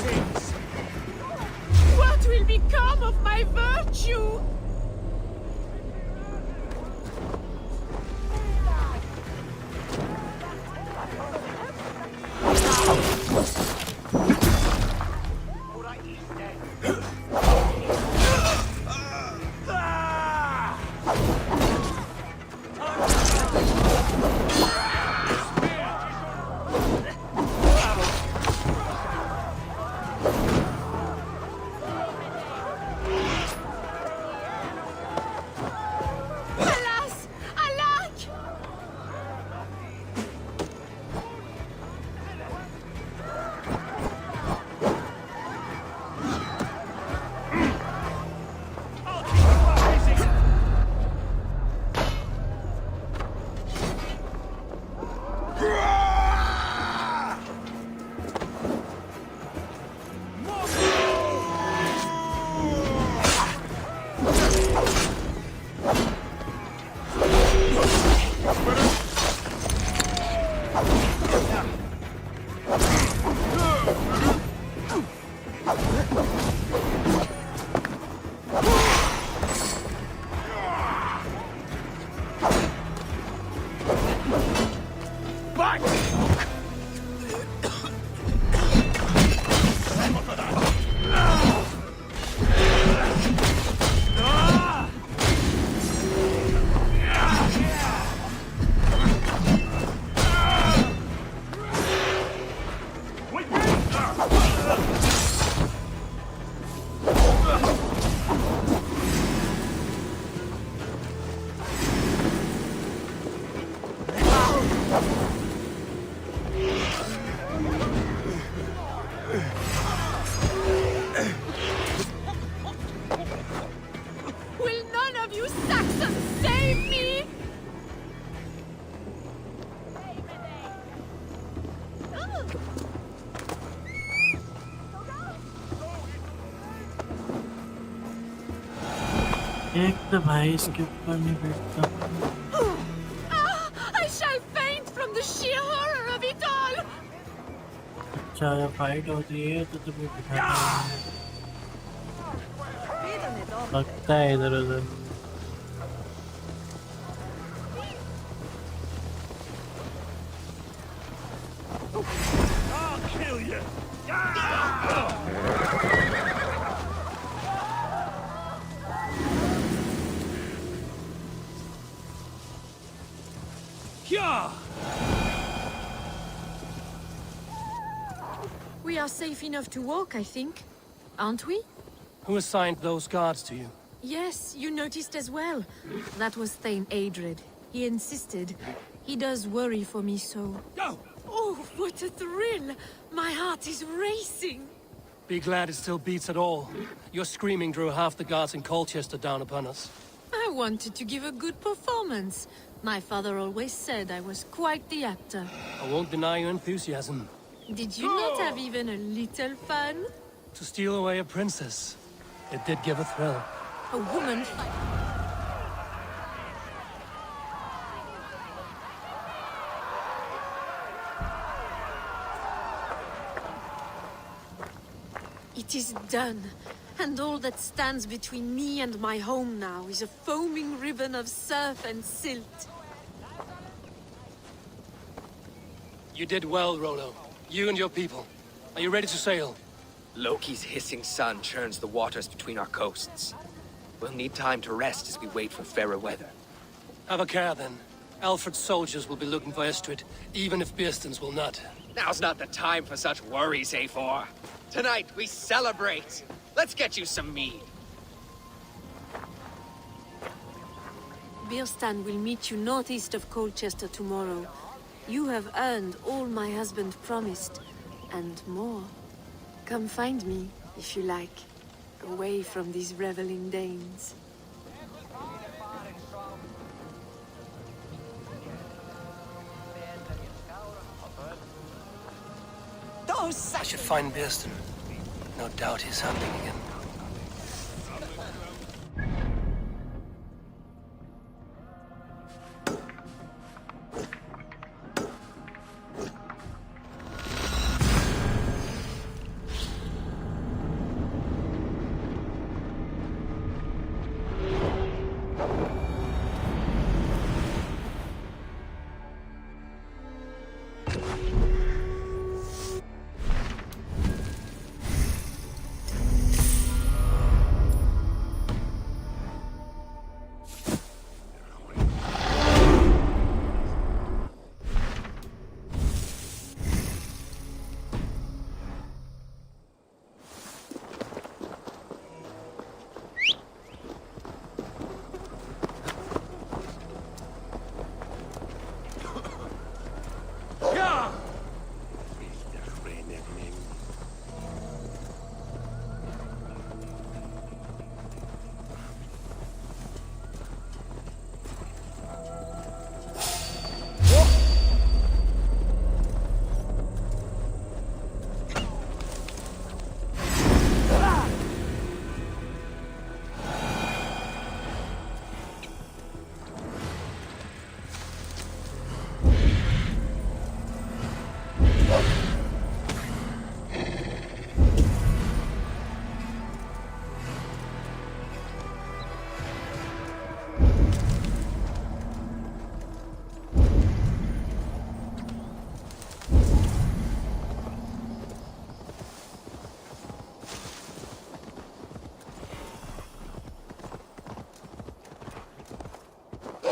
[SPEAKER 8] sins!
[SPEAKER 23] What will become of my virtue?
[SPEAKER 5] एक तो भाई इसके ऊपर नहीं बैठता।
[SPEAKER 23] I shall faint from the sheer horror of it all.
[SPEAKER 5] अच्छा ये fight होती है तो तुम्हें दिखाता है। लगता है इधर उधर।
[SPEAKER 8] I'll kill you.
[SPEAKER 23] We are safe enough to walk, I think. Aren't we?
[SPEAKER 2] Who assigned those guards to you?
[SPEAKER 23] Yes, you noticed as well. That was Thane Adred. He insisted. He does worry for me so.
[SPEAKER 8] Go!
[SPEAKER 23] Oh, what a thrill! My heart is racing.
[SPEAKER 2] Be glad it still beats at all. Your screaming drew half the guards in Colchester down upon us.
[SPEAKER 23] I wanted to give a good performance. My father always said I was quite the actor.
[SPEAKER 2] I won't deny your enthusiasm.
[SPEAKER 23] Did you not have even a little fun?
[SPEAKER 2] To steal away a princess, it did give a thrill.
[SPEAKER 23] A woman fight. It is done, and all that stands between me and my home now is a foaming ribbon of surf and silt.
[SPEAKER 2] You did well, Rollo. You and your people. Are you ready to sail?
[SPEAKER 15] Loki's hissing sun churns the waters between our coasts. We'll need time to rest as we wait for fairer weather.
[SPEAKER 2] Have a care, then. Alfred's soldiers will be looking for Estrid, even if Beerston's will not.
[SPEAKER 15] Now's not the time for such worries, A4. Tonight, we celebrate. Let's get you some mead.
[SPEAKER 23] Beerstan will meet you northeast of Colchester tomorrow. You have earned all my husband promised, and more. Come find me, if you like, away from these reveling Danes.
[SPEAKER 2] I should find Beerston. No doubt he's hunting again.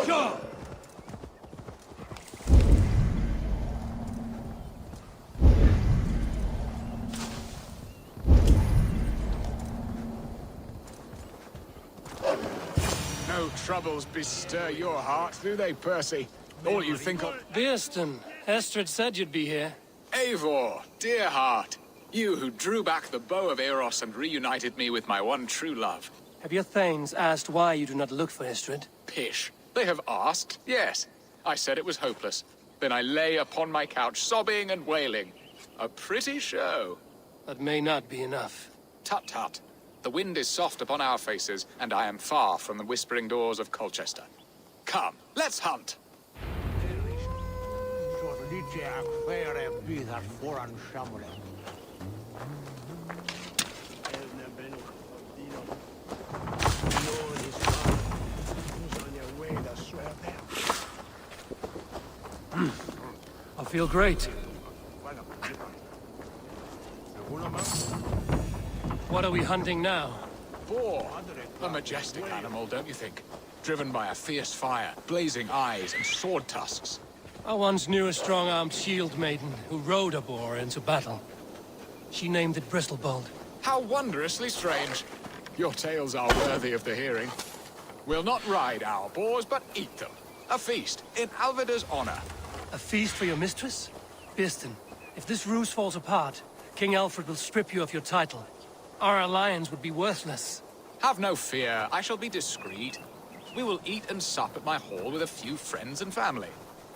[SPEAKER 8] Sure.
[SPEAKER 1] No troubles bestir your heart, do they, Percy? All you think of...
[SPEAKER 2] Beerston, Estrid said you'd be here.
[SPEAKER 1] Eivor, dear heart. You who drew back the bow of Eros and reunited me with my one true love.
[SPEAKER 2] Have your thanes asked why you do not look for Estrid?
[SPEAKER 1] Pish. They have asked, yes. I said it was hopeless. Then I lay upon my couch, sobbing and wailing. A pretty show.
[SPEAKER 2] That may not be enough.
[SPEAKER 1] Tut-tut. The wind is soft upon our faces, and I am far from the whispering doors of Colchester. Come, let's hunt!
[SPEAKER 2] I feel great. What are we hunting now?
[SPEAKER 1] Boar. A majestic animal, don't you think? Driven by a fierce fire, blazing eyes, and sword tusks.
[SPEAKER 2] I once knew a strong-armed shield maiden who rode a boar into battle. She named it Bristolbolt.
[SPEAKER 1] How wondrously strange. Your tales are worthy of the hearing. We'll not ride our boars, but eat them. A feast, in Alvida's honor.
[SPEAKER 2] A feast for your mistress? Beerston, if this ruse falls apart, King Alfred will strip you of your title. Our alliance would be worthless.
[SPEAKER 1] Have no fear, I shall be discreet. We will eat and sup at my hall with a few friends and family.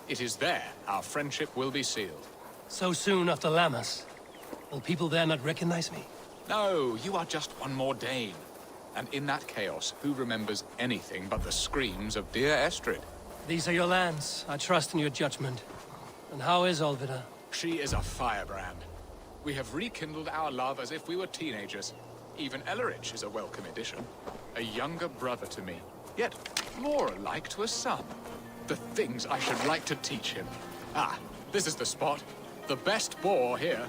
[SPEAKER 1] It is there our friendship will be sealed.
[SPEAKER 2] So soon after Lammas? Will people there not recognize me?
[SPEAKER 1] No, you are just one more Dane. And in that chaos, who remembers anything but the screams of dear Estrid?
[SPEAKER 2] These are your lands. I trust in your judgment. And how is Alvida?
[SPEAKER 1] She is a firebrand. We have rekindled our love as if we were teenagers. Even Ellerich is a welcome addition. A younger brother to me, yet more alike to a son. The things I should like to teach him. Ah, this is the spot. The best boar here.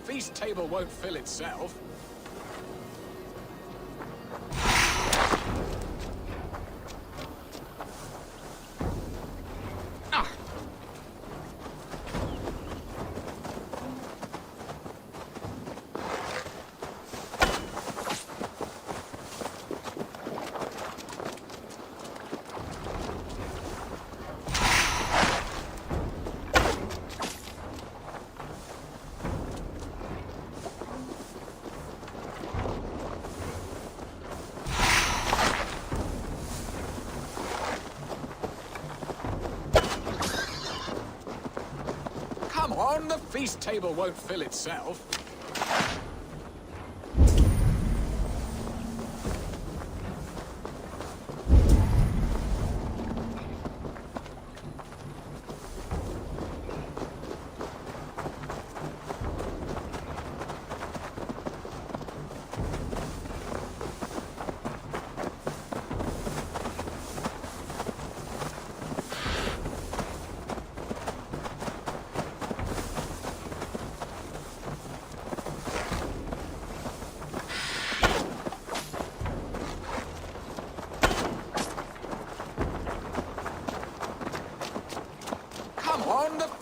[SPEAKER 1] Feast table won't fill itself. The feast table won't fill itself.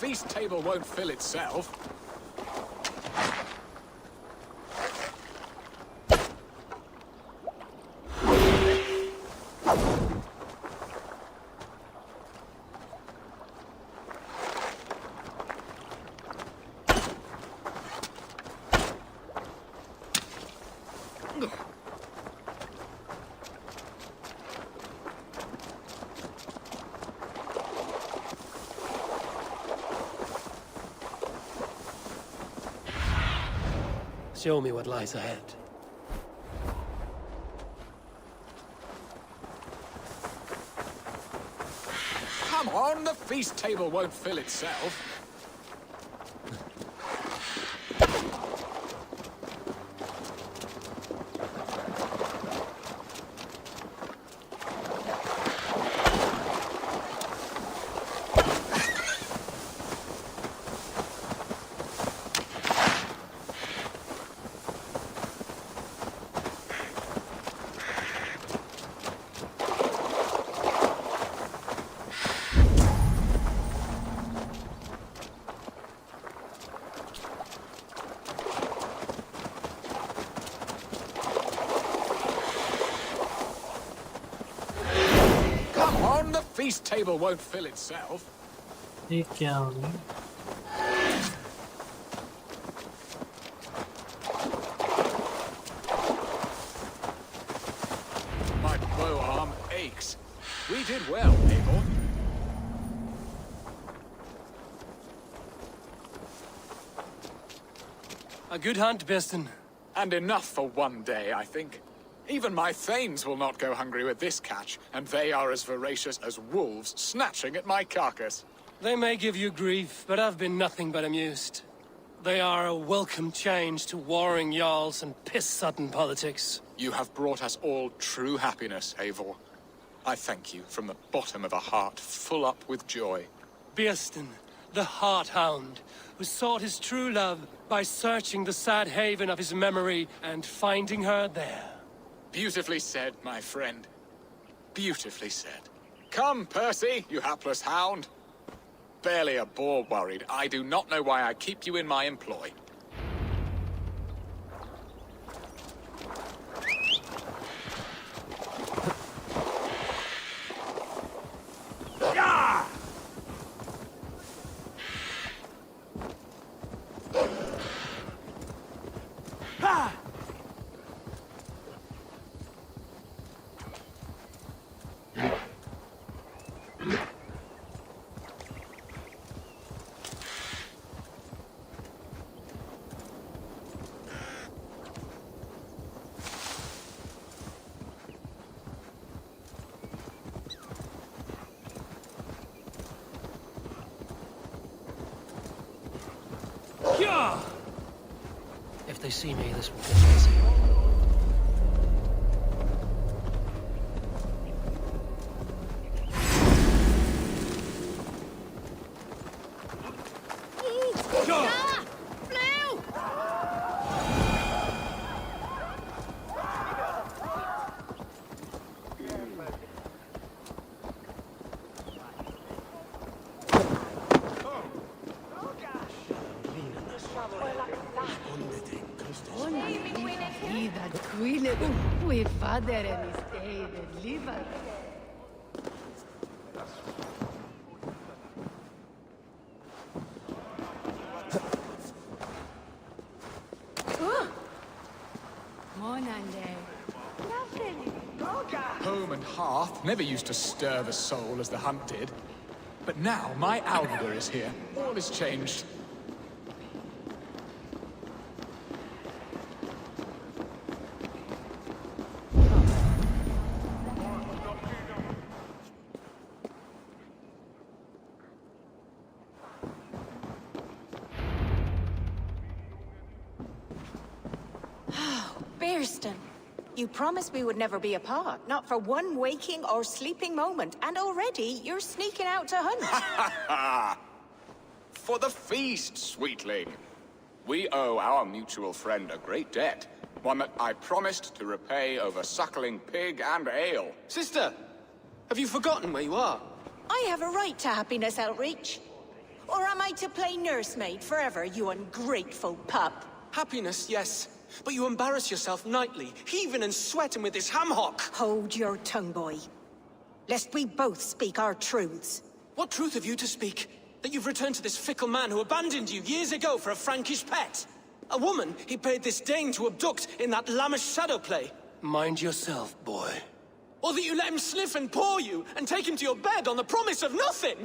[SPEAKER 1] feast table won't fill itself.
[SPEAKER 2] Show me what lies ahead.
[SPEAKER 1] Come on, the feast table won't fill itself. Feast table won't fill itself.
[SPEAKER 5] ये क्या हो गया?
[SPEAKER 1] My bow arm aches. We did well, Abel.
[SPEAKER 2] A good hunt, Beston.
[SPEAKER 1] And enough for one day, I think. Even my thanes will not go hungry with this catch, and they are as voracious as wolves snatching at my carcass.
[SPEAKER 2] They may give you grief, but I've been nothing but amused. They are a welcome change to warring jarls and piss-sudden politics.
[SPEAKER 1] You have brought us all true happiness, Eivor. I thank you from the bottom of a heart full up with joy.
[SPEAKER 2] Beston, the Heart Hound, who sought his true love by searching the sad haven of his memory and finding her there.
[SPEAKER 1] Beautifully said, my friend. Beautifully said. Come, Percy, you hapless hound. Barely a boar worried. I do not know why I keep you in my employ.
[SPEAKER 8] Yeah! Ha!
[SPEAKER 2] If they see me, this will get messy.
[SPEAKER 1] Home and hearth never used to stir the soul as the hunt did. But now my Alva is here. All is changed.
[SPEAKER 9] You promised we would never be apart, not for one waking or sleeping moment, and already you're sneaking out to hunt.
[SPEAKER 1] For the feast, sweetling. We owe our mutual friend a great debt, one that I promised to repay over suckling pig and ale.
[SPEAKER 15] Sister, have you forgotten where you are?
[SPEAKER 9] I have a right to happiness, Outreach. Or am I to play nursemaid forever, you ungrateful pup?
[SPEAKER 2] Happiness, yes. But you embarrass yourself nightly, heaving and sweating with this ham-hock.
[SPEAKER 9] Hold your tongue, boy. Lest we both speak our truths.
[SPEAKER 2] What truth have you to speak? That you've returned to this fickle man who abandoned you years ago for a Frankish pet? A woman he paid this Dane to abduct in that lammish shadow play?
[SPEAKER 14] Mind yourself, boy.
[SPEAKER 2] Or that you let him sniff and paw you, and take him to your bed on the promise of nothing?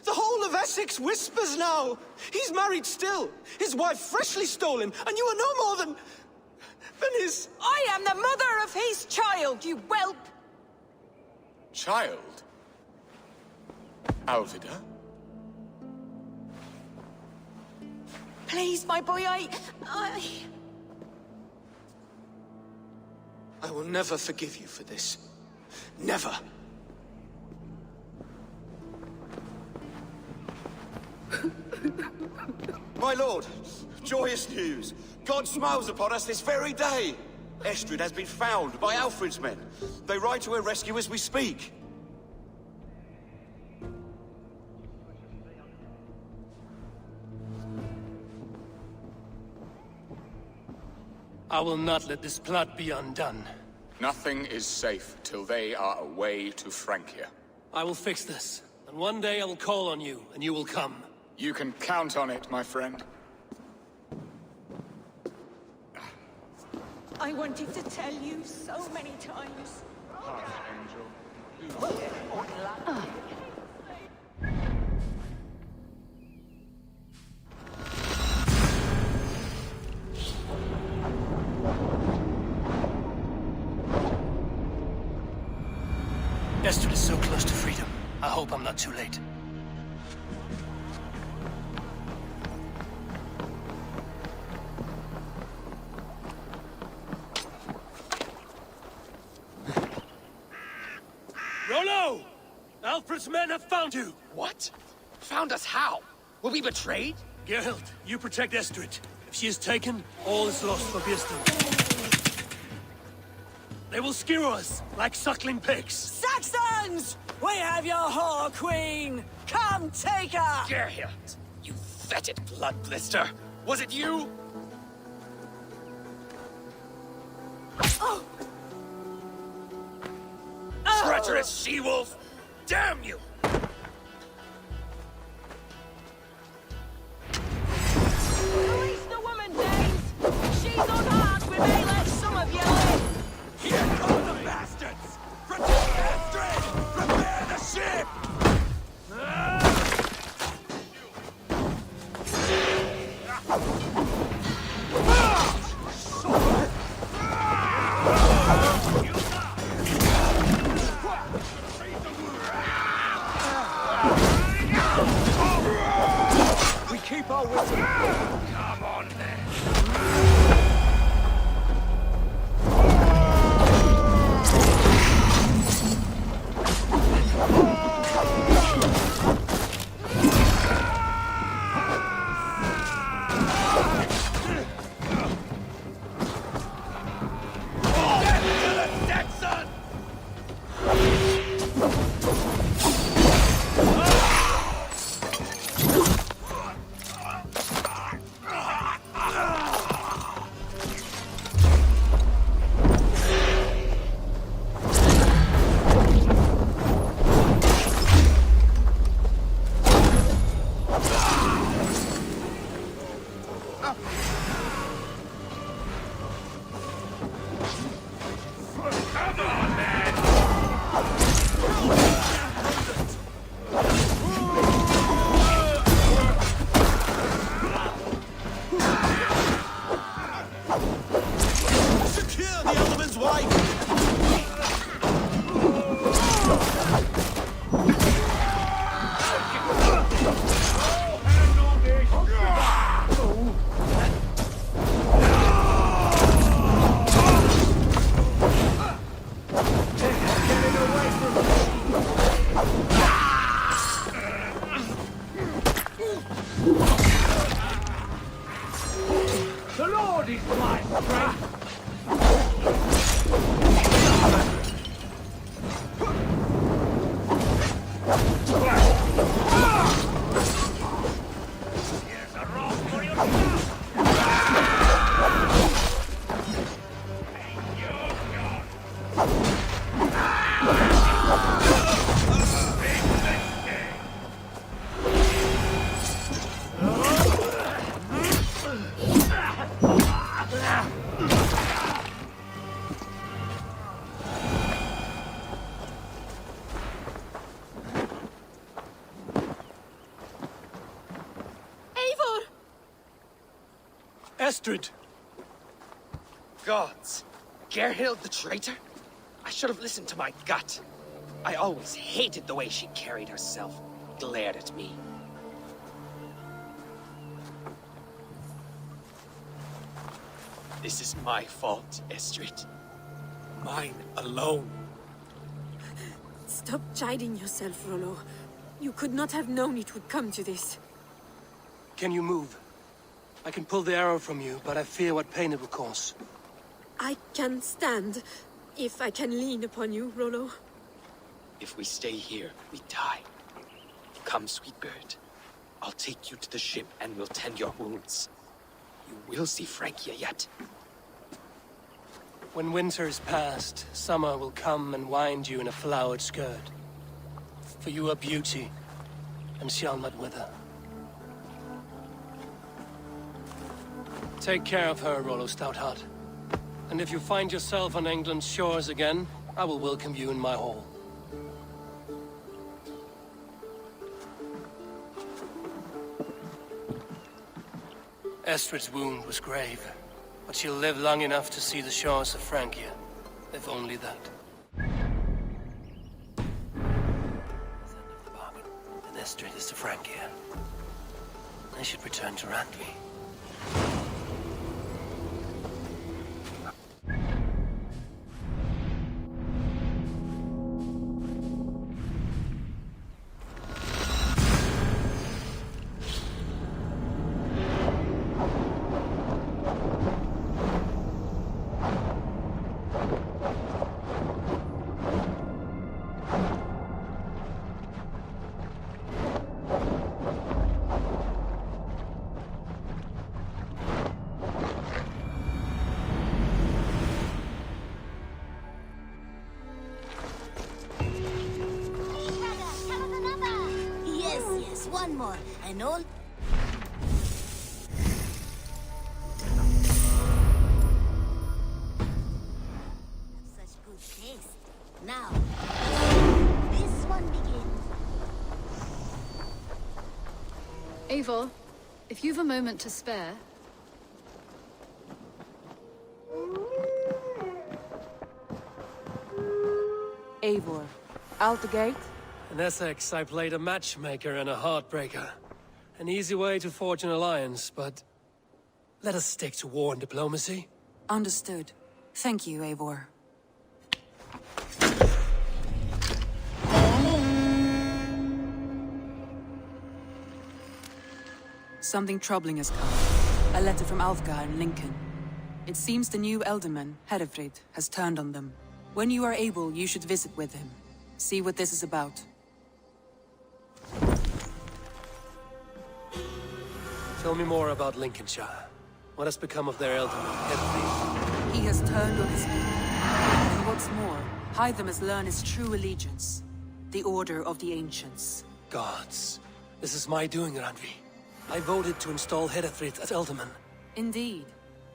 [SPEAKER 2] The whole of Essex whispers now. He's married still, his wife freshly stolen, and you are no more than his...
[SPEAKER 9] I am the mother of his child, you whelp!
[SPEAKER 1] Child? Alvida?
[SPEAKER 9] Please, my boy, I
[SPEAKER 2] will never forgive you for this. Never.
[SPEAKER 7] My lord, joyous news. God smiles upon us this very day. Estrid has been found by Alfred's men. They ride to her rescue as we speak.
[SPEAKER 14] I will not let this plot be undone.
[SPEAKER 1] Nothing is safe till they are away to Francia.
[SPEAKER 14] I will fix this, and one day I will call on you, and you will come.
[SPEAKER 1] You can count on it, my friend.
[SPEAKER 9] I wanted to tell you so many times.
[SPEAKER 14] Estrid is so close to freedom. I hope I'm not too late.
[SPEAKER 8] Rollo! Alfred's men have found you!
[SPEAKER 21] What? Found us how? Were we betrayed?
[SPEAKER 8] Gerhild, you protect Estrid. If she is taken, all is lost for Birsten. They will skewer us like suckling pigs.
[SPEAKER 12] Saxons! We have your whore queen! Come take her!
[SPEAKER 21] Gerhild, you fetid blood blister! Was it you?
[SPEAKER 12] Oh.
[SPEAKER 21] Treacherous she-wolf! Damn you!
[SPEAKER 9] Release the woman, Danes! She's unarmed, we may let some of you live!
[SPEAKER 8] Here come the bastards! Protect Estrid! Prepare the ship!
[SPEAKER 12] We keep our wits about.
[SPEAKER 8] Come on, then!
[SPEAKER 2] Estrid!
[SPEAKER 21] Gods! Gerhild the traitor? I should have listened to my gut. I always hated the way she carried herself, glared at me. This is my fault, Estrid. Mine alone.
[SPEAKER 24] Stop chiding yourself, Rollo. You could not have known it would come to this.
[SPEAKER 2] Can you move? I can pull the arrow from you, but I fear what pain it will cause.
[SPEAKER 24] I can stand, if I can lean upon you, Rollo.
[SPEAKER 21] If we stay here, we die. Come, sweet bird. I'll take you to the ship and we'll tend your wounds. You will see Francia yet.
[SPEAKER 2] When winter is past, summer will come and wind you in a flowered skirt. For you are beauty, and shall not wither. Take care of her, Rollo Stoutheart. And if you find yourself on England's shores again, I will welcome you in my hall. Estrid's wound was grave, but she'll live long enough to see the shores of Francia, if only that. That's the end of the bargain. And Estrid is to Francia. I should return to Randvi.
[SPEAKER 19] One more, and all... Such good taste. Now, this one begins.
[SPEAKER 6] Eivor, if you've a moment to spare...
[SPEAKER 17] Eivor, out the gate?
[SPEAKER 2] In Essex, I played a matchmaker and a heartbreaker. An easy way to forge an alliance, but... let us stick to war and diplomacy.
[SPEAKER 17] Understood. Thank you, Eivor. Something troubling has come. A letter from Alfgar in Lincoln. It seems the new Elderman, Herefrid, has turned on them. When you are able, you should visit with him. See what this is about.
[SPEAKER 2] Tell me more about Lincolnshire. What has become of their Elderman, Herefrid?
[SPEAKER 17] He has turned on his people. And what's more, Hytham has learned his true allegiance. The Order of the Ancients.
[SPEAKER 2] Gods. This is my doing, Randvi. I voted to install Herefrid as Elderman.
[SPEAKER 17] Indeed.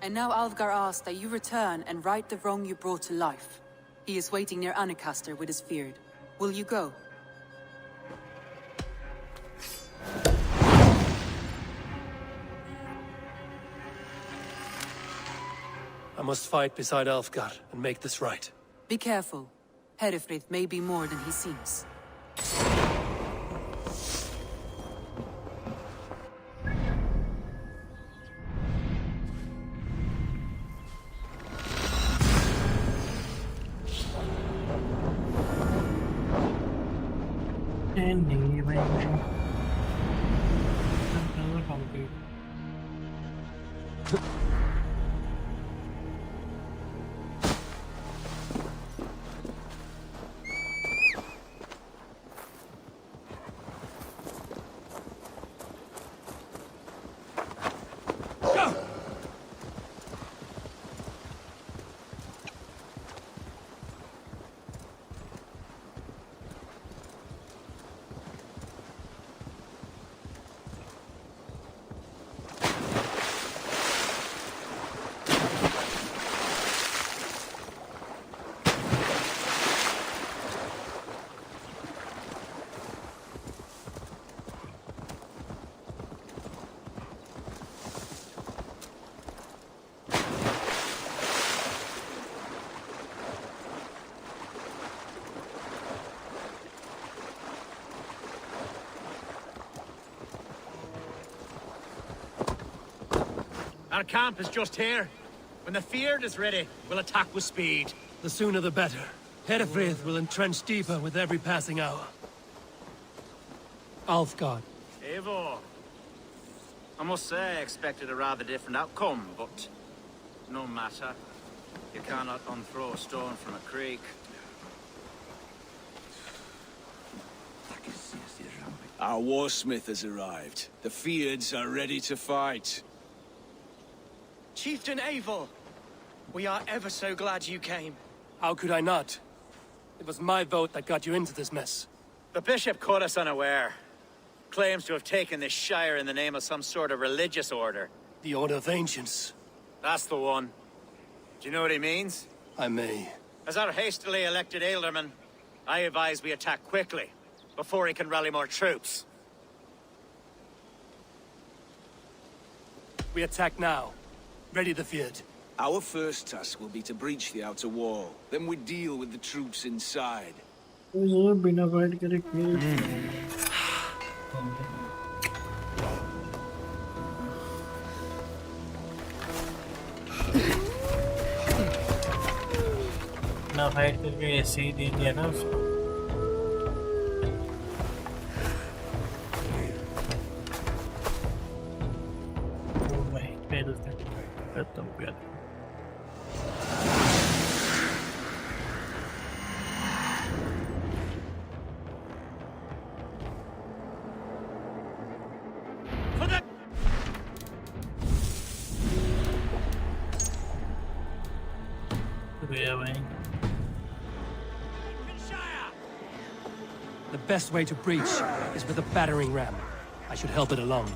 [SPEAKER 17] And now Alfgar asks that you return and right the wrong you brought to life. He is waiting near Ancaster with his Feared. Will you go?
[SPEAKER 2] I must fight beside Alfgar and make this right.
[SPEAKER 17] Be careful. Herefrid may be more than he seems.
[SPEAKER 11] Our camp is just here. When the Feared is ready, we'll attack with speed.
[SPEAKER 2] The sooner the better. Headphone will entrench deeper with every passing hour. Alfgard.
[SPEAKER 11] Eivor. I must say I expected a rather different outcome, but no matter. You cannot unthrow a stone from a creek.
[SPEAKER 8] Our warsmith has arrived. The Feareds are ready to fight.
[SPEAKER 18] Chieftain Eivor, we are ever so glad you came.
[SPEAKER 2] How could I not? It was my vote that got you into this mess.
[SPEAKER 11] The bishop caught us unaware. Claims to have taken this shire in the name of some sort of religious order.
[SPEAKER 2] The Order of Ancients.
[SPEAKER 11] That's the one. Do you know what he means?
[SPEAKER 2] I may.
[SPEAKER 11] As our hastily elected alderman, I advise we attack quickly, before he can rally more troops.
[SPEAKER 2] We attack now. Ready the Feared.
[SPEAKER 8] Our first task will be to breach the outer wall. Then we deal with the troops inside.
[SPEAKER 5] बिना fight करे खेल ना fight करके ऐसे ही दे दिया ना उसको खत्म कर
[SPEAKER 2] The best way to breach is with a battering ram. I should help it along.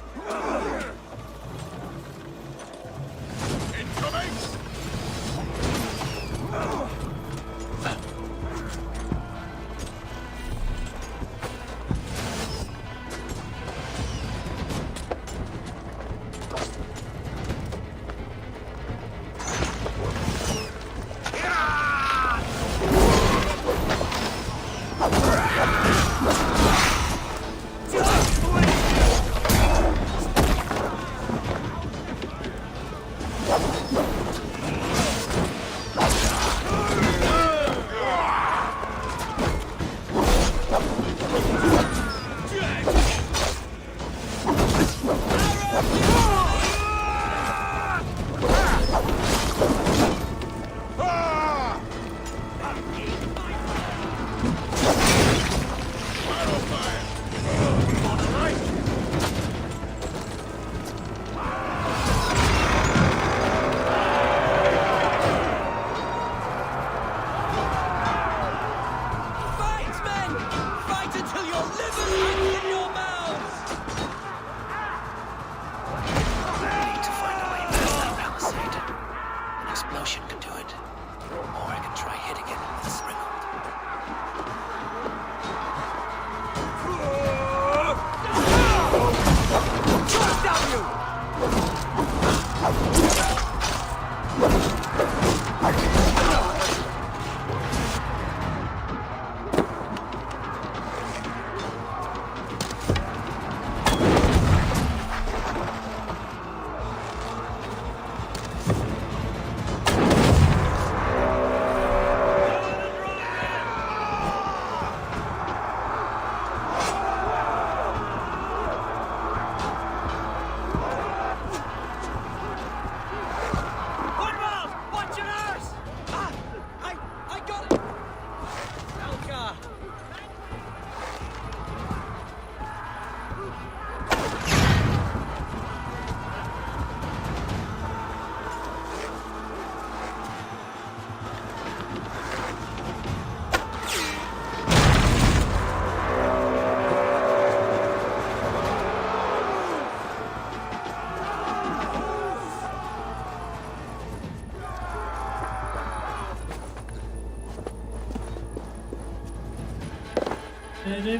[SPEAKER 8] Get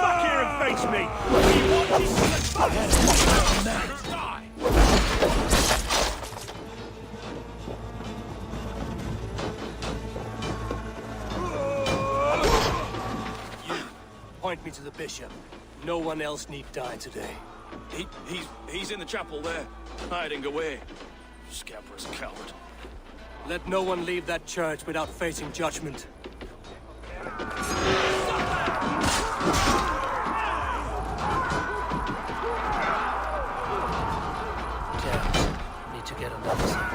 [SPEAKER 8] back here and face me!
[SPEAKER 2] to the bishop. No one else need die today.
[SPEAKER 7] He's in the chapel there, hiding away. Scabrous coward.
[SPEAKER 2] Let no one leave that church without facing judgment. Need to get on the other side.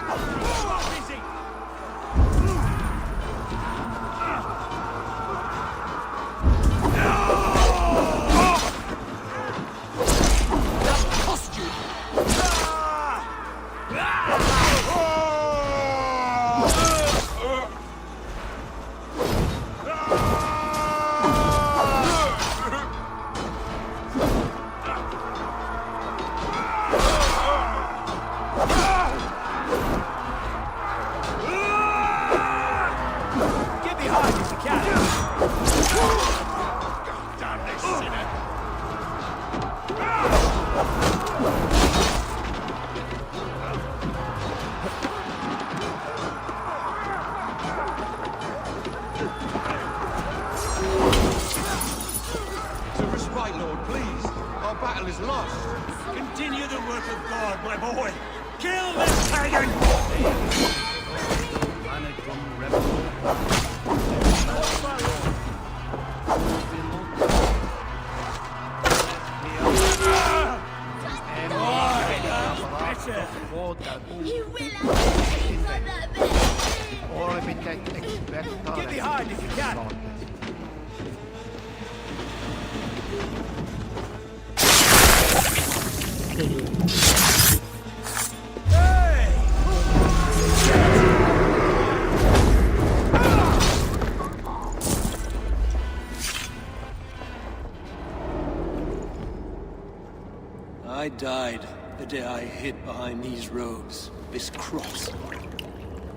[SPEAKER 2] I died the day I hid behind these robes, this cross.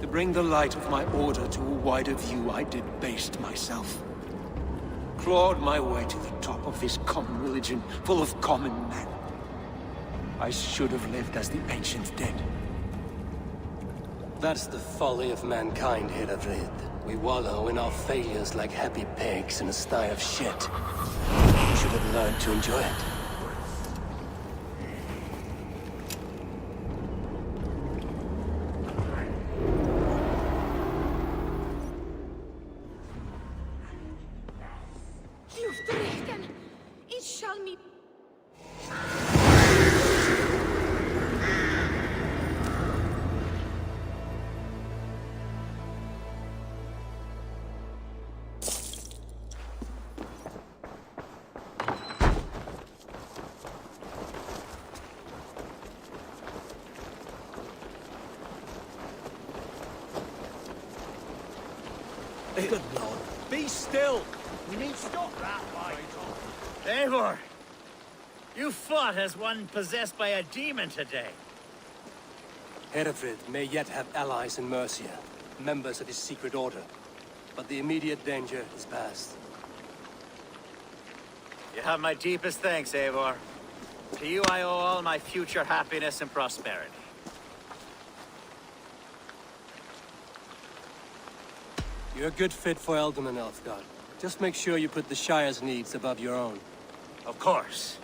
[SPEAKER 2] To bring the light of my order to a wider view, I debased myself. Clawed my way to the top of this common religion, full of common men. I should have lived as the ancient did. That's the folly of mankind, Headphone. We wallow in our failures like happy pigs in a sty of shit. We should have learned to enjoy it.
[SPEAKER 18] Good Lord. Be still! We need to stop that fight.
[SPEAKER 11] Eivor! You fought as one possessed by a demon today.
[SPEAKER 2] Headphone may yet have allies in Mercia, members of his secret order. But the immediate danger is past.
[SPEAKER 11] You have my deepest thanks, Eivor. To you I owe all my future happiness and prosperity.
[SPEAKER 2] You're a good fit for Alderman, Elfgard. Just make sure you put the Shire's needs above your own.
[SPEAKER 11] Of course.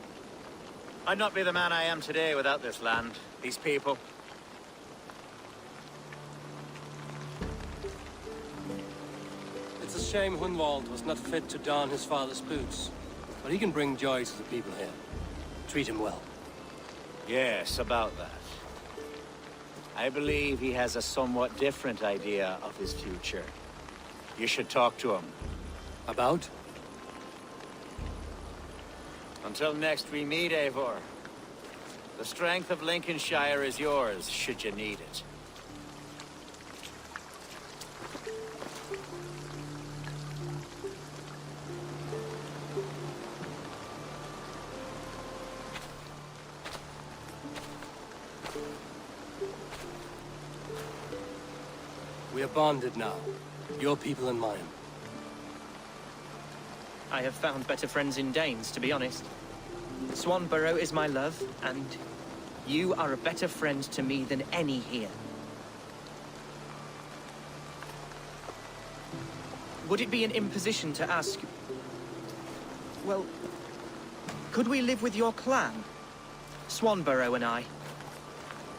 [SPEAKER 11] I'd not be the man I am today without this land, these people.
[SPEAKER 2] It's a shame Hunwald was not fit to don his father's boots. But he can bring joy to the people here. Treat him well.
[SPEAKER 11] Yes, about that. I believe he has a somewhat different idea of his future. You should talk to him.
[SPEAKER 2] About?
[SPEAKER 11] Until next we meet, Eivor. The strength of Lincolnshire is yours, should you need it.
[SPEAKER 2] We are bonded now. Your people and mine.
[SPEAKER 3] I have found better friends in Danes, to be honest. Swanborough is my love, and you are a better friend to me than any here. Would it be an imposition to ask... Well, Could we live with your clan? Swanborough and I.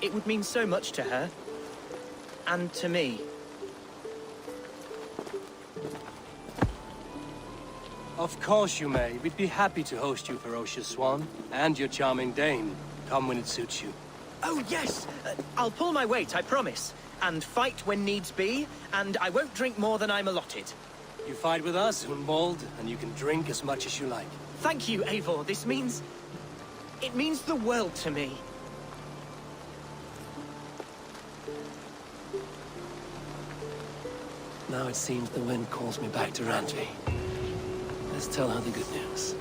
[SPEAKER 3] It would mean so much to her. And to me.
[SPEAKER 2] Of course you may. We'd be happy to host you, Ferocious Swan. And your charming dame. Come when it suits you.
[SPEAKER 3] Oh, yes! I'll pull my weight, I promise. And fight when needs be, and I won't drink more than I'm allotted.
[SPEAKER 2] You fight with us, Unbold, and you can drink as much as you like.
[SPEAKER 3] Thank you, Eivor. This means... it means the world to me.
[SPEAKER 2] Now it seems the wind calls me back to Randvi. Let's tell her the good news.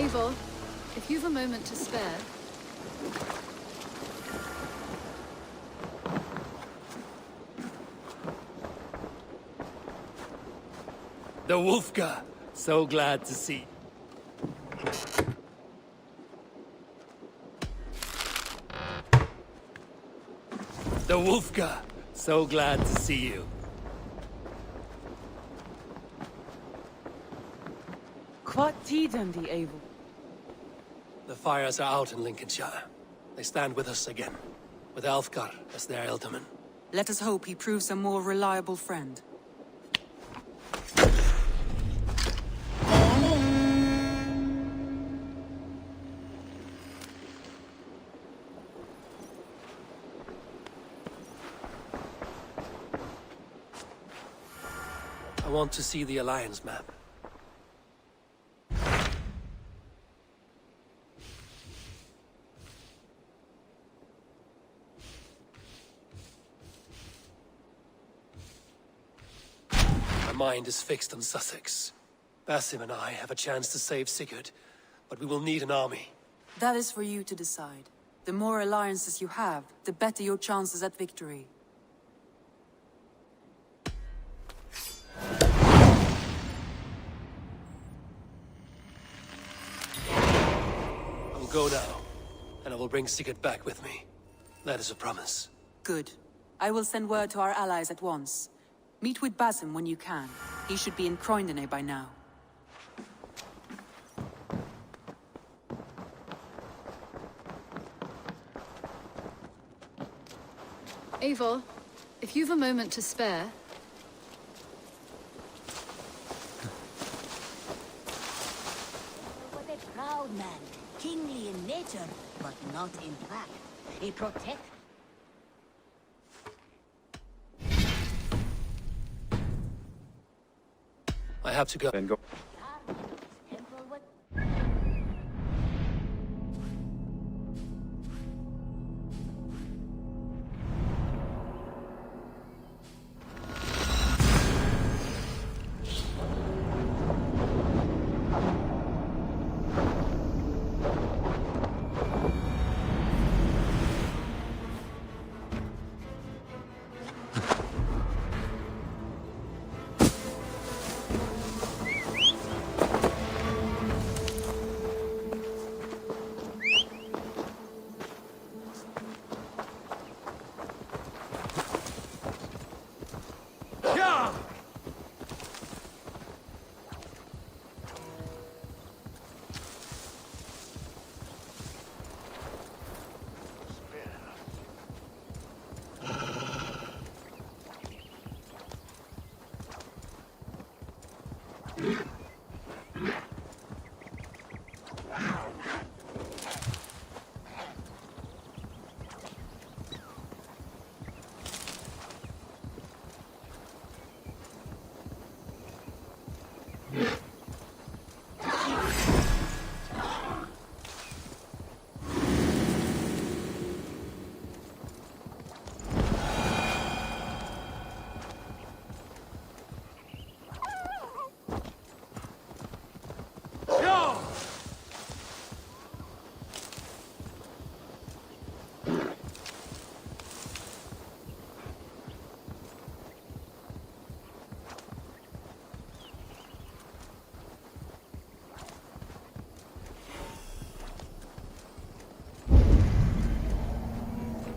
[SPEAKER 6] Eivor, if you've a moment to spare...
[SPEAKER 2] The Wolfka! So glad to see. The Wolfka! So glad to see you.
[SPEAKER 17] What tiden the Eivor?
[SPEAKER 2] The fires are out in Lincolnshire. They stand with us again, with Alfgar as their ealdorman.
[SPEAKER 17] Let us hope he proves a more reliable friend.
[SPEAKER 2] I want to see the Alliance map. My mind is fixed on Sussex. Basim and I have a chance to save Sigurd, but we will need an army.
[SPEAKER 17] That is for you to decide. The more alliances you have, the better your chances at victory.
[SPEAKER 2] I will go now, and I will bring Sigurd back with me. That is a promise.
[SPEAKER 17] Good. I will send word to our allies at once. Meet with Basim when you can. He should be in Croydon by now.
[SPEAKER 6] Eivor, if you've a moment to spare...
[SPEAKER 19] Was a proud man, kingly in nature, but not in fact. A protect...
[SPEAKER 2] I have to go.
[SPEAKER 10] Then go.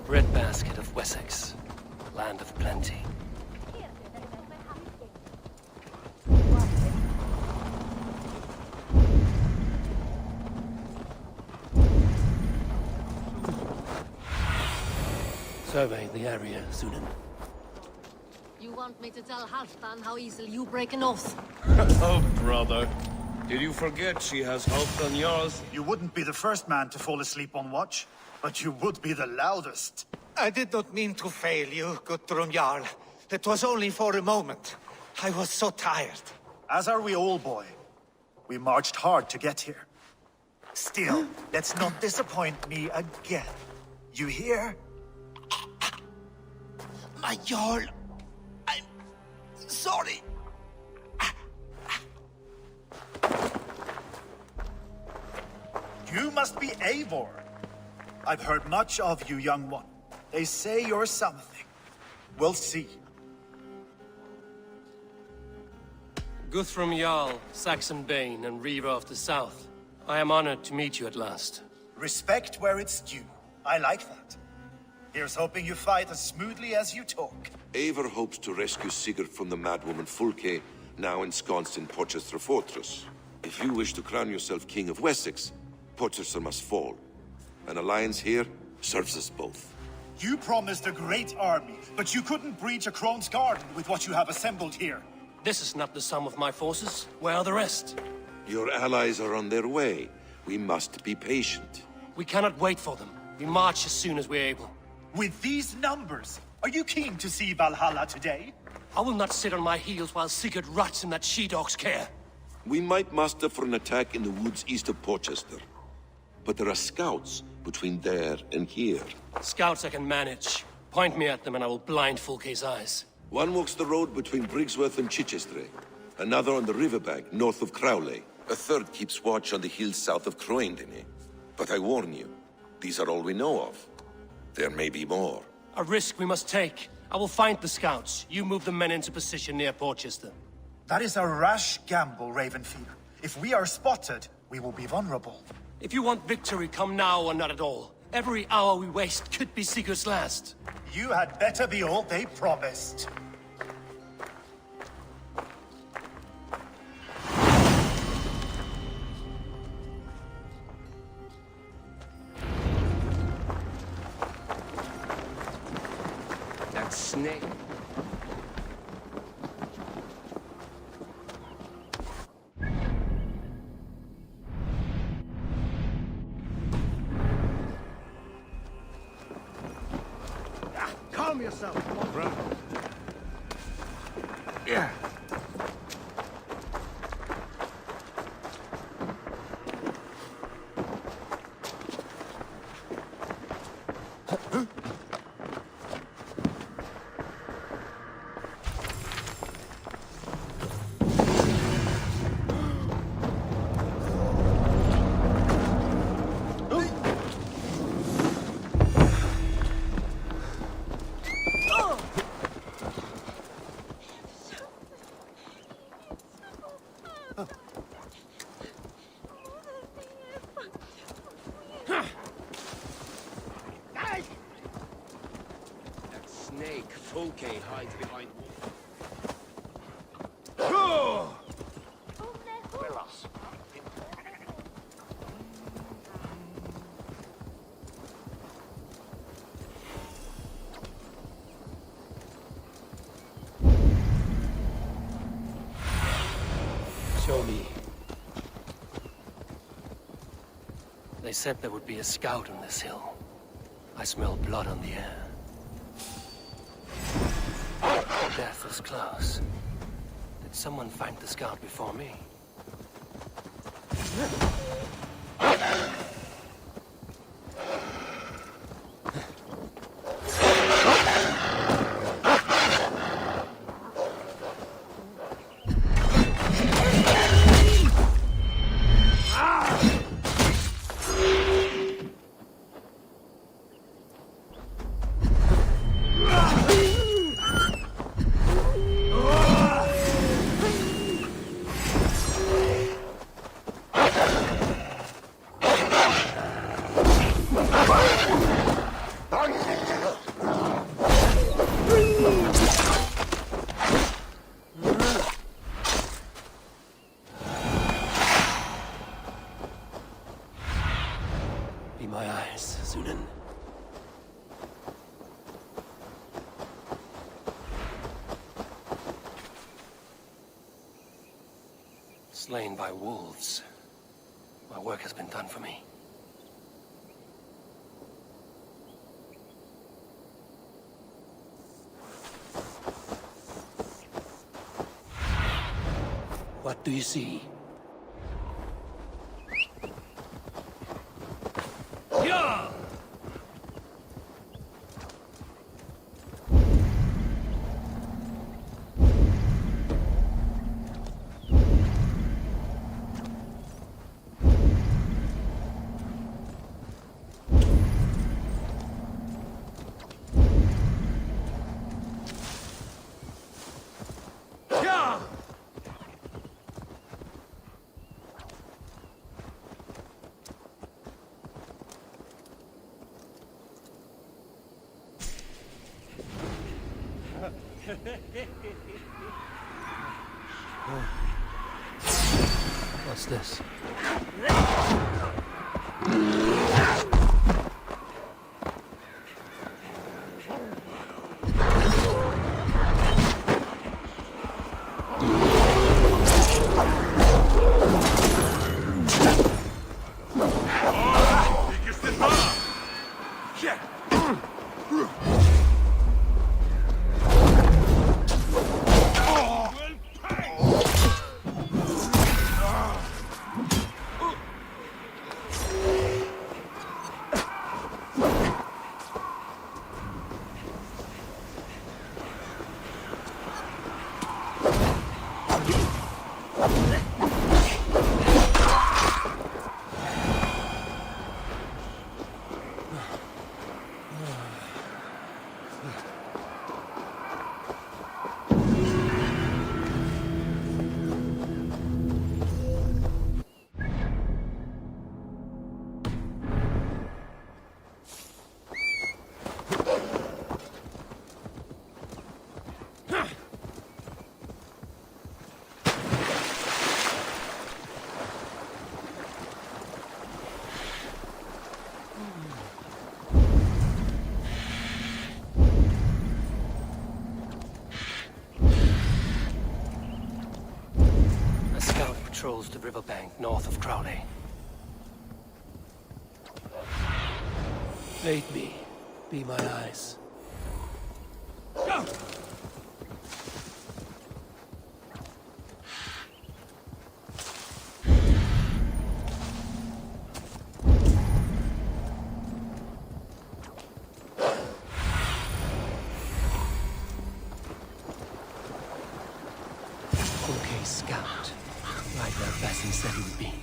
[SPEAKER 2] Breadbasket of Wessex, land of plenty. Survey the area, Sunan.
[SPEAKER 23] You want me to tell Halfdan how easily you break an oath?
[SPEAKER 10] Oh, brother. Did you forget she has hopped on yours?
[SPEAKER 16] You wouldn't be the first man to fall asleep on watch, but you would be the loudest.
[SPEAKER 20] I did not mean to fail you, Guthrum Jarl. It was only for a moment. I was so tired.
[SPEAKER 16] As are we all, boy. We marched hard to get here. Still, let's not disappoint me again. You hear?
[SPEAKER 20] My Jarl, I'm sorry.
[SPEAKER 16] You must be Eivor. I've heard much of you, young one. They say you're something. We'll see.
[SPEAKER 2] Guthrum Jarl, Saxon Bane, and Reaver of the South. I am honored to meet you at last.
[SPEAKER 16] Respect where it's due. I like that. Here's hoping you fight as smoothly as you talk.
[SPEAKER 22] Eivor hopes to rescue Sigurd from the madwoman Fulke, now ensconced in Porchester Fortress. If you wish to crown yourself King of Wessex, Porchester must fall. An alliance here serves us both.
[SPEAKER 16] You promised a great army, but you couldn't breach a Crone's Garden with what you have assembled here.
[SPEAKER 2] This is not the sum of my forces. Where are the rest?
[SPEAKER 22] Your allies are on their way. We must be patient.
[SPEAKER 2] We cannot wait for them. We march as soon as we're able.
[SPEAKER 16] With these numbers, are you keen to see Valhalla today?
[SPEAKER 2] I will not sit on my heels while Sigurd rots in that she-dog's care.
[SPEAKER 22] We might muster for an attack in the woods east of Porchester. But there are scouts between there and here.
[SPEAKER 2] Scouts I can manage. Point me at them and I will blind Fulke's eyes.
[SPEAKER 22] One walks the road between Briggsworth and Chichester. Another on the riverbank north of Crowley. A third keeps watch on the hills south of Croendene. But I warn you, these are all we know of. There may be more.
[SPEAKER 2] A risk we must take. I will find the scouts. You move the men into position near Porchester.
[SPEAKER 16] That is a rash gamble, Ravenfield. If we are spotted, we will be vulnerable.
[SPEAKER 2] If you want victory, come now or not at all. Every hour we waste could be Sigurd's last.
[SPEAKER 16] You had better be all they promised.
[SPEAKER 25] That snake.
[SPEAKER 18] Calm yourself, my brother. Yeah.
[SPEAKER 25] Fulke hides behind
[SPEAKER 2] They said there would be a scout on this hill. I smell blood on the air. Death is close. Did someone find the scout before me? Slain by wolves. My work has been done for me. What do you see? Yeah! What's this? Patrols the riverbank north of Crowley. Aid me. Be my eyes. Go! Okay, Scout. Right where Bessie said he would be.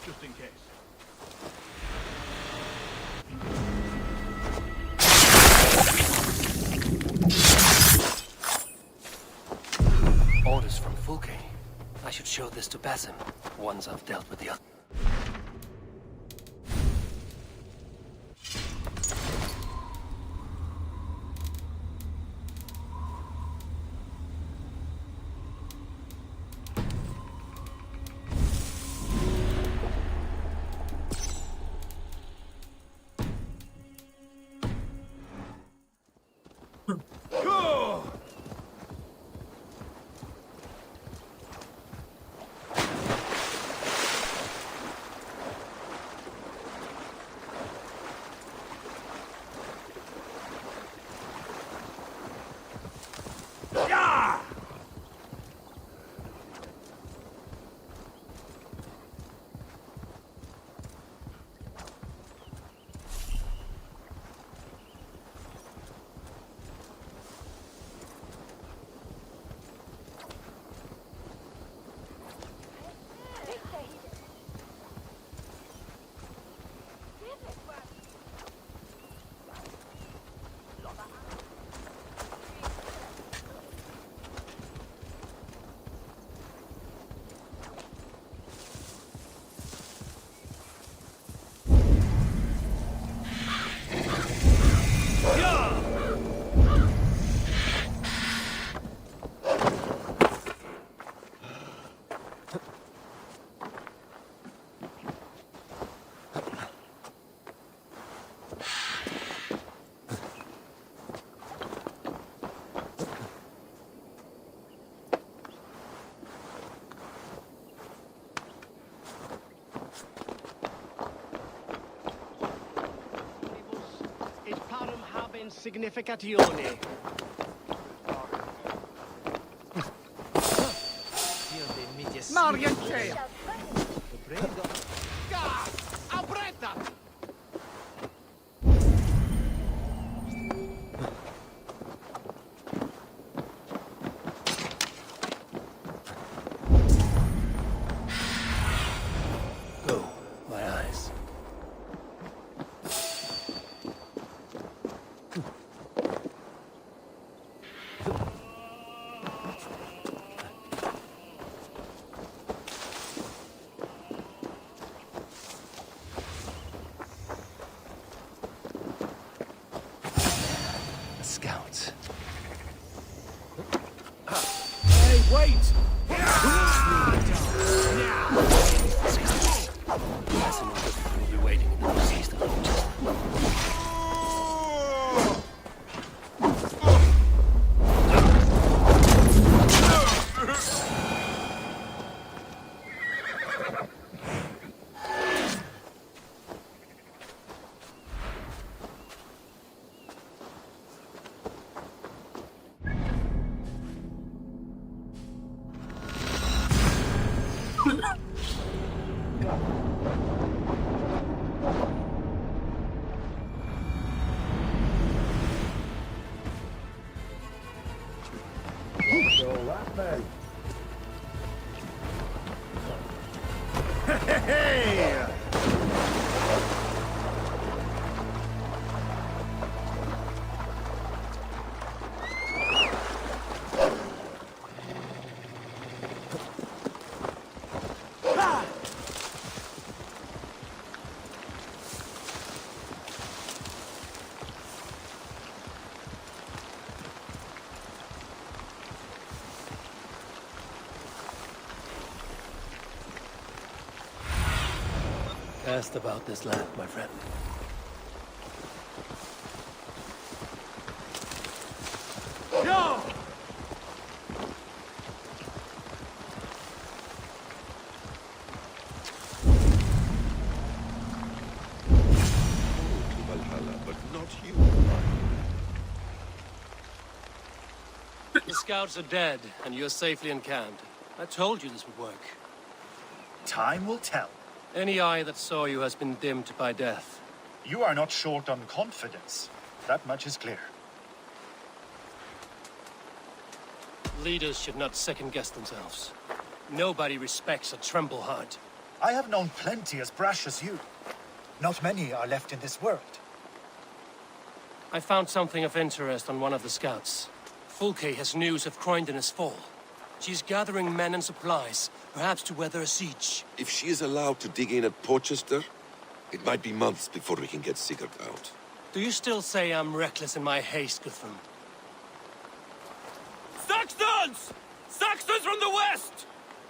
[SPEAKER 18] Just in case.
[SPEAKER 2] Orders from Fulke. I should show this to Basim once I've dealt with the other. significazione.
[SPEAKER 18] Marian Chair! Gas! Abretta!
[SPEAKER 2] Go, my eyes. Scouts.
[SPEAKER 18] Hey, wait!
[SPEAKER 2] Scouts will be waiting in the northeast of Rochester.
[SPEAKER 16] Hey!
[SPEAKER 2] Asked about this land, my friend.
[SPEAKER 18] Yo!
[SPEAKER 22] Valhalla, but not you.
[SPEAKER 2] The scouts are dead, and you're safely encamped. I told you this would work.
[SPEAKER 16] Time will tell.
[SPEAKER 2] Any eye that saw you has been dimmed by death.
[SPEAKER 16] You are not short on confidence. That much is clear.
[SPEAKER 2] Leaders should not second-guess themselves. Nobody respects a tremble heart.
[SPEAKER 16] I have known plenty as brash as you. Not many are left in this world.
[SPEAKER 2] I found something of interest on one of the scouts. Fulke has news of Croydon's fall. She's gathering men and supplies, perhaps to weather a siege.
[SPEAKER 22] If she is allowed to dig in at Porchester, it might be months before we can get Sigurd out.
[SPEAKER 2] Do you still say I'm reckless in my haste, Guthrum?
[SPEAKER 18] Saxons! Saxons from the west!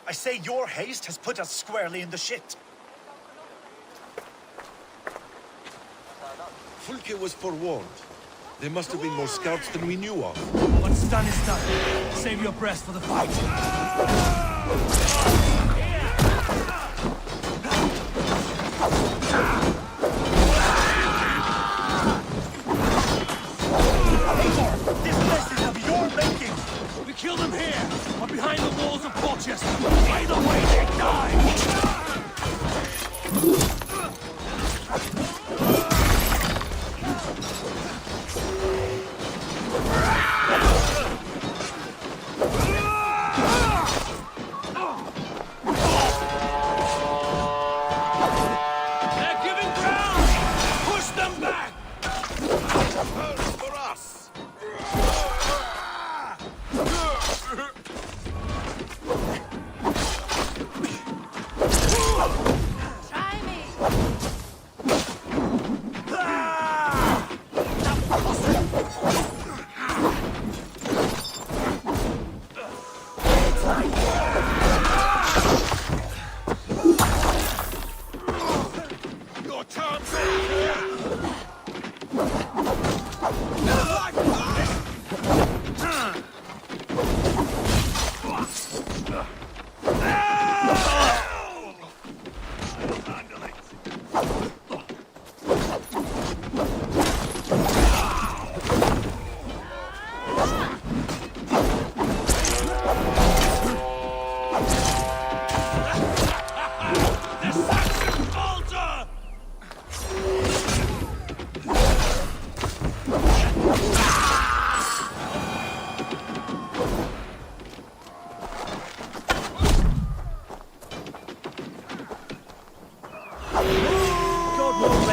[SPEAKER 16] I say your haste has put us squarely in the shit.
[SPEAKER 22] Fulke was forewarned. There must have been more scouts than we knew of.
[SPEAKER 18] What's done is done. Save your breath for the fight.
[SPEAKER 16] This place is of your making!
[SPEAKER 18] We kill them here, or behind the walls of Porchester. Either way, they die!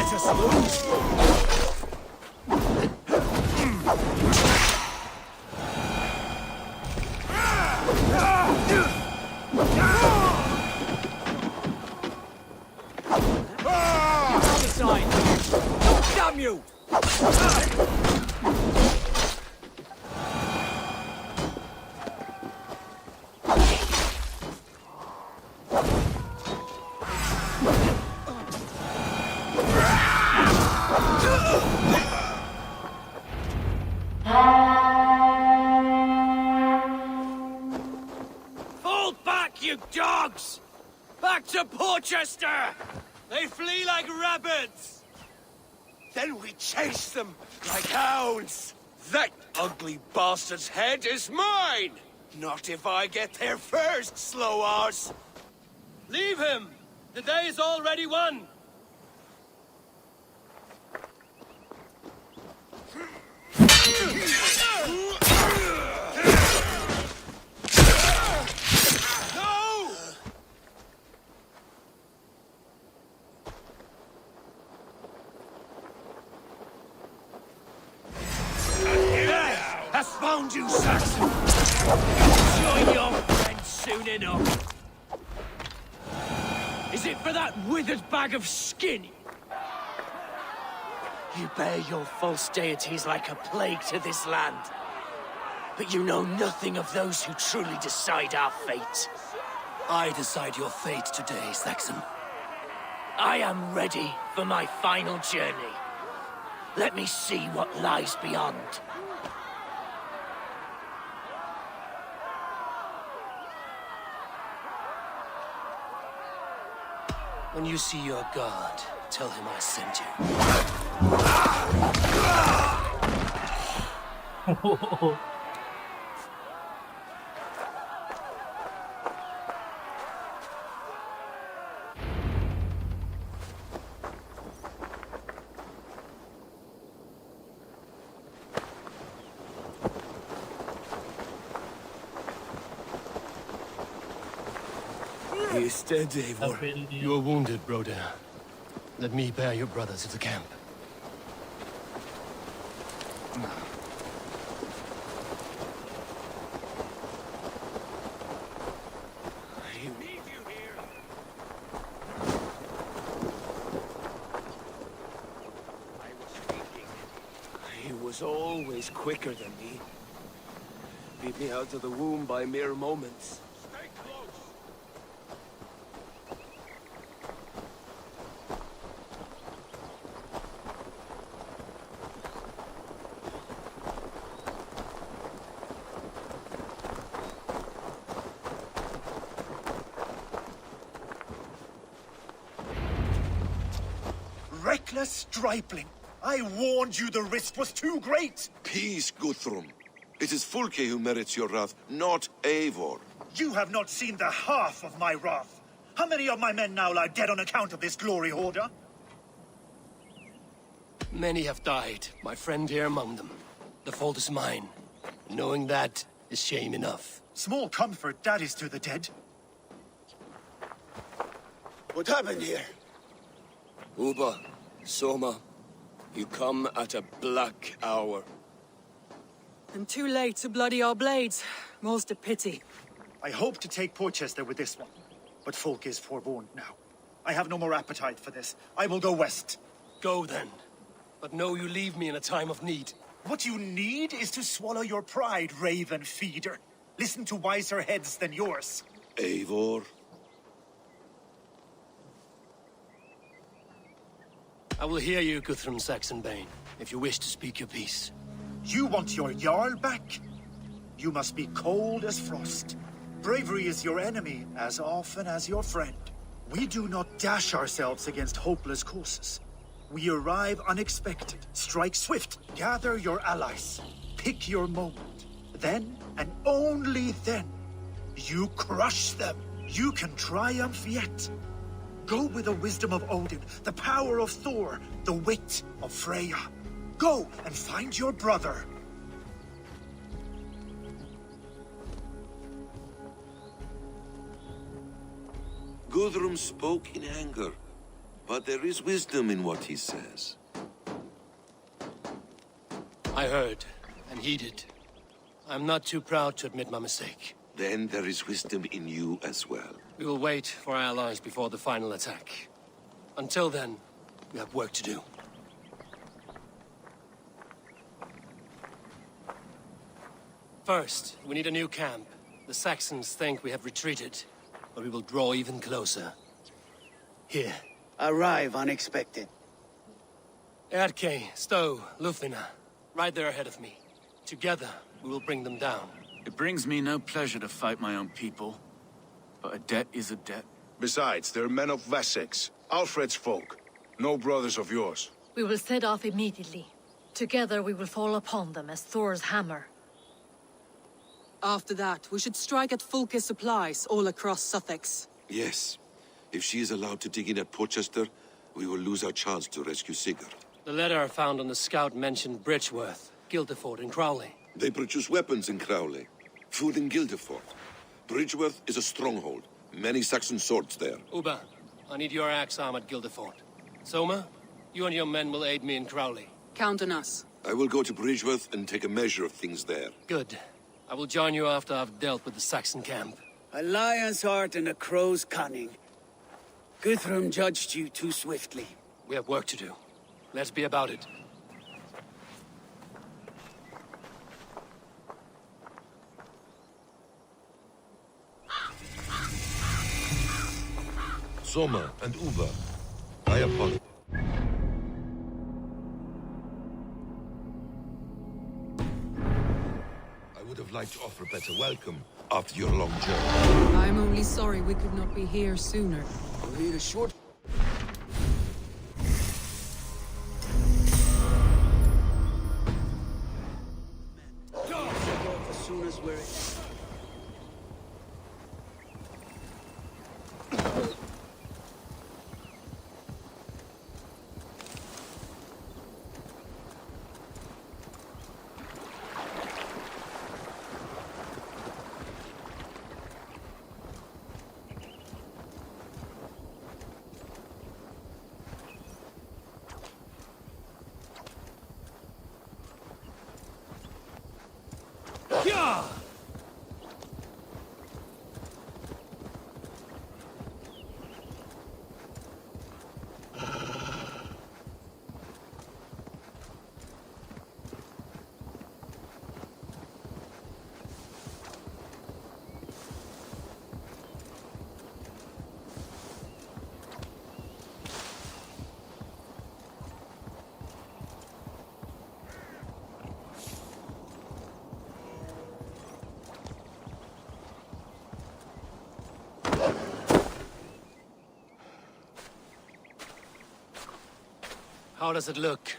[SPEAKER 18] let us lose! Damn you!
[SPEAKER 8] Fall back, you dogs! Back to Porchester! They flee like rabbits! Then we chase them like hounds! That ugly bastard's head is mine! Not if I get there first, slow arse!
[SPEAKER 2] Leave him! The day is already won!
[SPEAKER 8] No! Has found you, Saxon! Join your friends soon enough! Is it for that withered bag of skin?
[SPEAKER 3] You bear your false deities like a plague to this land. But you know nothing of those who truly decide our fate.
[SPEAKER 2] I decide your fate today, Saxon.
[SPEAKER 3] I am ready for my final journey. Let me see what lies beyond.
[SPEAKER 2] When you see your god, tell him I sent you.
[SPEAKER 18] He is dead, Eivor.
[SPEAKER 2] You are wounded, Broder. Let me bear your brother to the camp.
[SPEAKER 18] He was always quicker than me. Beat me out of the womb by mere moments.
[SPEAKER 16] Reckless stripling! I warned you the risk was too great!
[SPEAKER 22] Peace, Guthrum. It is Fulke who merits your wrath, not Eivor.
[SPEAKER 16] You have not seen the half of my wrath. How many of my men now lie dead on account of this glory hoarder?
[SPEAKER 2] Many have died, my friend here among them. The fault is mine. Knowing that is shame enough.
[SPEAKER 16] Small comfort that is to the dead.
[SPEAKER 18] What happened here? Uba, Soma, you come at a black hour.
[SPEAKER 17] And too late to bloody our blades. Most a pity.
[SPEAKER 16] I hope to take Porchester with this one, but Folk is forewarned now. I have no more appetite for this. I will go west.
[SPEAKER 2] Go then. But know you leave me in a time of need.
[SPEAKER 16] What you need is to swallow your pride, raven feeder. Listen to wiser heads than yours.
[SPEAKER 22] Eivor?
[SPEAKER 2] I will hear you, Guthrum Saxonbane, if you wish to speak your piece.
[SPEAKER 16] You want your Jarl back? You must be cold as frost. Bravery is your enemy as often as your friend. We do not dash ourselves against hopeless courses. We arrive unexpected, strike swift, gather your allies, pick your moment. Then, and only then, you crush them. You can triumph yet. Go with the wisdom of Odin, the power of Thor, the wit of Freya. Go and find your brother.
[SPEAKER 22] Guthrum spoke in anger. But there is wisdom in what he says.
[SPEAKER 2] I heard and heeded. I'm not too proud to admit my mistake.
[SPEAKER 22] Then there is wisdom in you as well.
[SPEAKER 2] We will wait for our allies before the final attack. Until then, we have work to do. First, we need a new camp. The Saxons think we have retreated, but we will draw even closer. Here.
[SPEAKER 1] Arrive unexpected.
[SPEAKER 2] Erke, Stowe, Lufina, right there ahead of me. Together, we will bring them down.
[SPEAKER 11] It brings me no pleasure to fight my own people, but a debt is a debt.
[SPEAKER 4] Besides, they're men of Wessex, Alfred's folk, no brothers of yours.
[SPEAKER 23] We will set off immediately. Together we will fall upon them as Thor's hammer.
[SPEAKER 17] After that, we should strike at Fulke's supplies all across Sussex.
[SPEAKER 22] Yes. If she is allowed to dig in at Portchester, we will lose our chance to rescue Sigurd.
[SPEAKER 2] The letter found on the scout mentioned Bridgeworth, Guildeford, and Crowley.
[SPEAKER 22] They produce weapons in Crowley, food in Guildeford. Bridgeworth is a stronghold. Many Saxon swords there.
[SPEAKER 2] Uba, I need your axe arm at Guildeford. Soma, you and your men will aid me in Crowley.
[SPEAKER 17] Count on us.
[SPEAKER 22] I will go to Bridgeworth and take a measure of things there.
[SPEAKER 2] Good. I will join you after I've dealt with the Saxon camp.
[SPEAKER 1] A lion's heart and a crow's cunning. Guthrum judged you too swiftly.
[SPEAKER 2] We have work to do. Let's be about it.
[SPEAKER 22] Soma and Uba, I apologize. I would have liked to offer a better welcome after your long journey.
[SPEAKER 17] I'm only sorry we could not be here sooner.
[SPEAKER 1] We need a short... As soon as we're...
[SPEAKER 2] How does it look?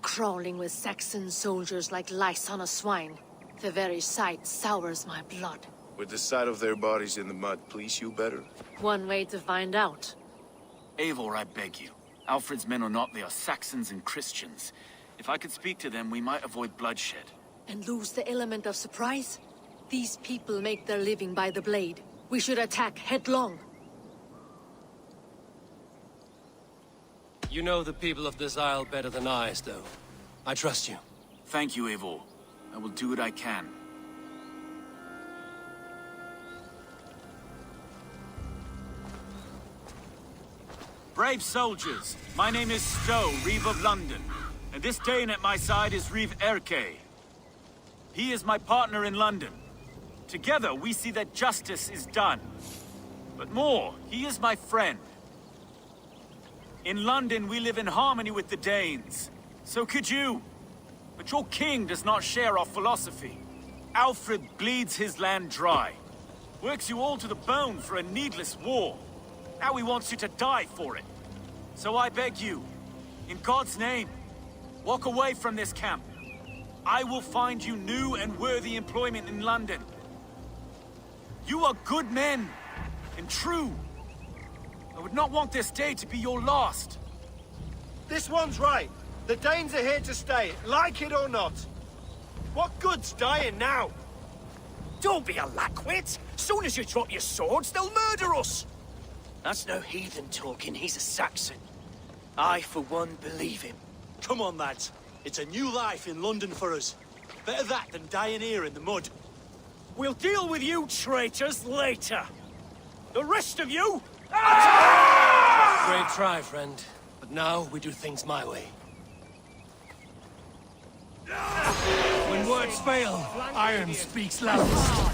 [SPEAKER 23] Crawling with Saxon soldiers like lice on a swine. The very sight sours my blood.
[SPEAKER 4] Would the sight of their bodies in the mud please you better?
[SPEAKER 23] One way to find out.
[SPEAKER 11] Eivor, I beg you. Alfred's men or not, they are Saxons and Christians. If I could speak to them, we might avoid bloodshed.
[SPEAKER 23] And lose the element of surprise? These people make their living by the blade. We should attack headlong.
[SPEAKER 2] You know the people of this isle better than I, Stowe. I trust you.
[SPEAKER 11] Thank you, Eivor. I will do what I can. Brave soldiers, my name is Stowe, Reeve of London, and this Dane at my side is Reeve Erke. He is my partner in London. Together, we see that justice is done. But more, he is my friend. In London, we live in harmony with the Danes. So could you. But your king does not share our philosophy. Alfred bleeds his land dry. Works you all to the bone for a needless war. Now he wants you to die for it. So I beg you, in God's name, walk away from this camp. I will find you new and worthy employment in London. You are good men, and true. I would not want this day to be your last.
[SPEAKER 8] This one's right. The Danes are here to stay, like it or not. What good's dying now?
[SPEAKER 13] Don't be a lackwit! Soon as you drop your swords, they'll murder us!
[SPEAKER 1] That's no heathen talking, he's a Saxon. I, for one, believe him.
[SPEAKER 9] Come on, lads. It's a new life in London for us. Better that than dying here in the mud.
[SPEAKER 8] We'll deal with you traitors later. The rest of you...
[SPEAKER 2] Great try, friend. But now we do things my way. When words fail, iron speaks loudest.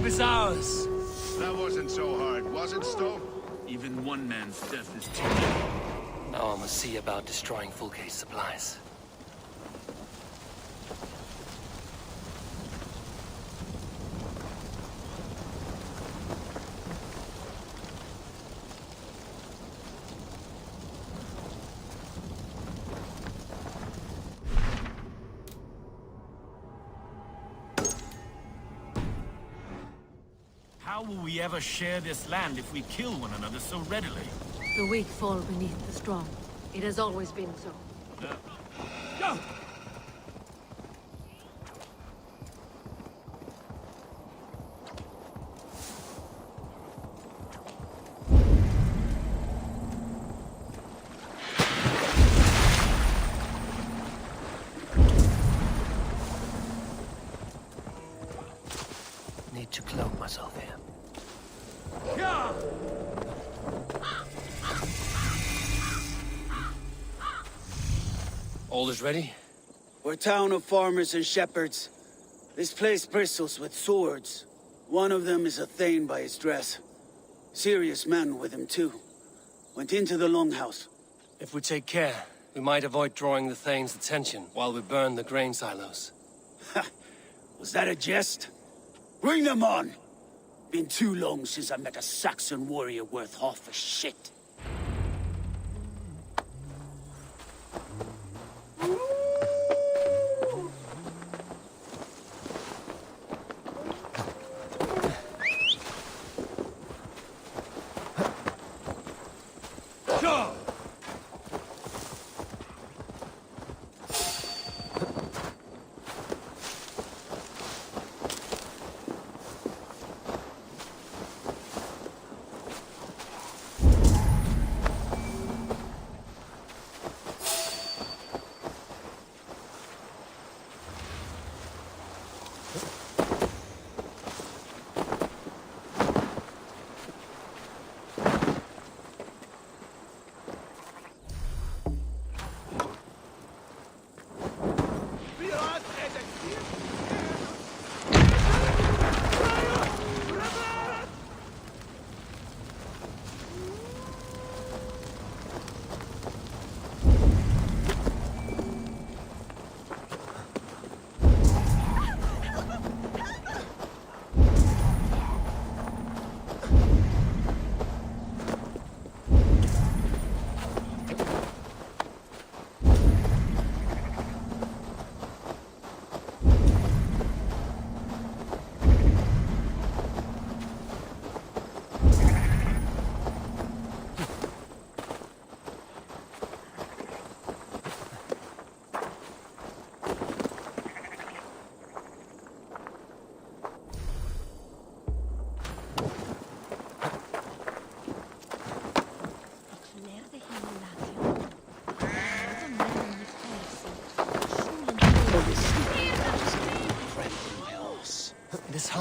[SPEAKER 2] Is ours.
[SPEAKER 4] That wasn't so hard, was it, Stowe?
[SPEAKER 11] Even one man's death is too many.
[SPEAKER 2] Now I must see about destroying full case supplies.
[SPEAKER 11] How will we ever share this land if we kill one another so readily?
[SPEAKER 23] The weak fall beneath the strong. It has always been so.
[SPEAKER 8] Go!
[SPEAKER 2] Need to cloak myself here. All is ready?
[SPEAKER 1] We're a town of farmers and shepherds. This place bristles with swords. One of them is a Thane by his dress. Serious man with him, too. Went into the longhouse.
[SPEAKER 2] If we take care, we might avoid drawing the Thane's attention while we burn the grain silos.
[SPEAKER 1] Was that a jest? Bring them on! Been too long since I met a Saxon warrior worth half a shit.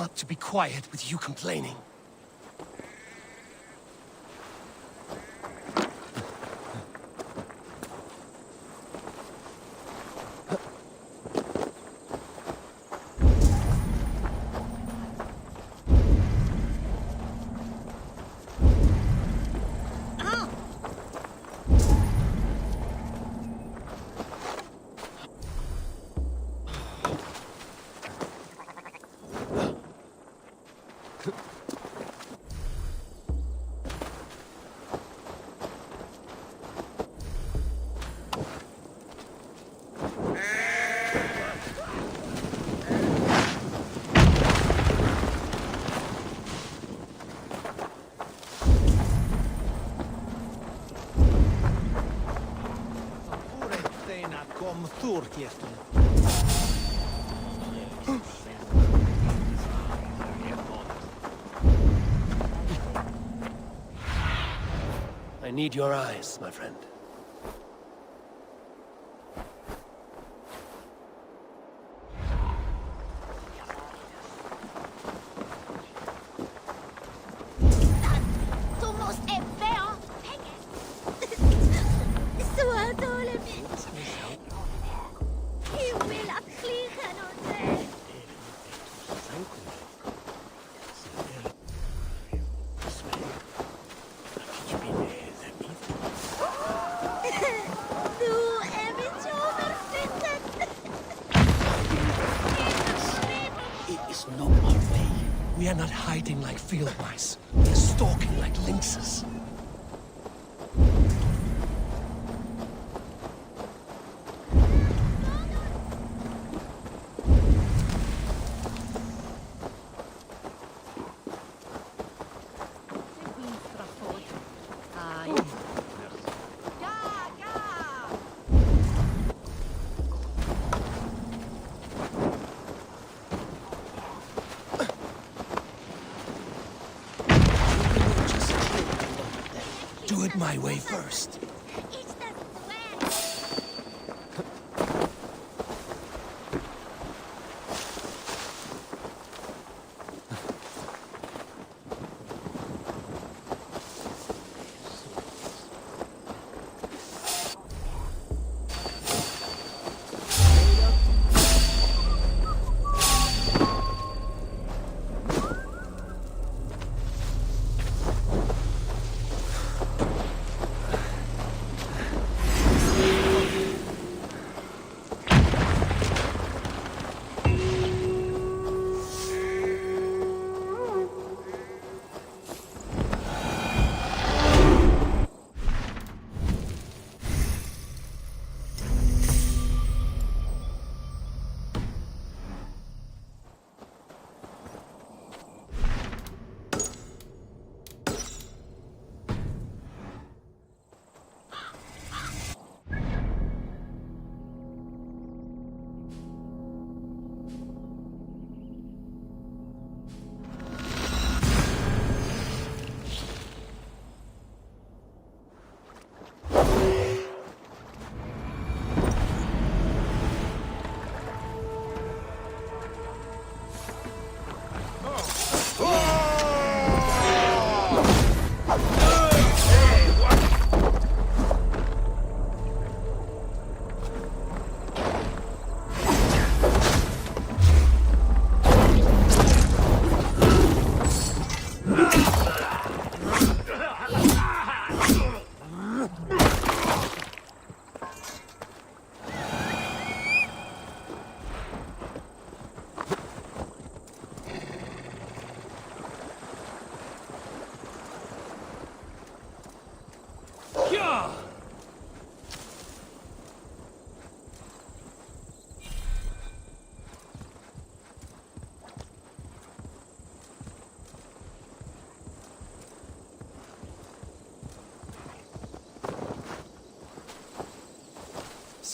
[SPEAKER 2] not to be quiet with you complaining. I need your eyes, my friend. We are not hiding like field mice. We are stalking like lynxes. Do it my way first.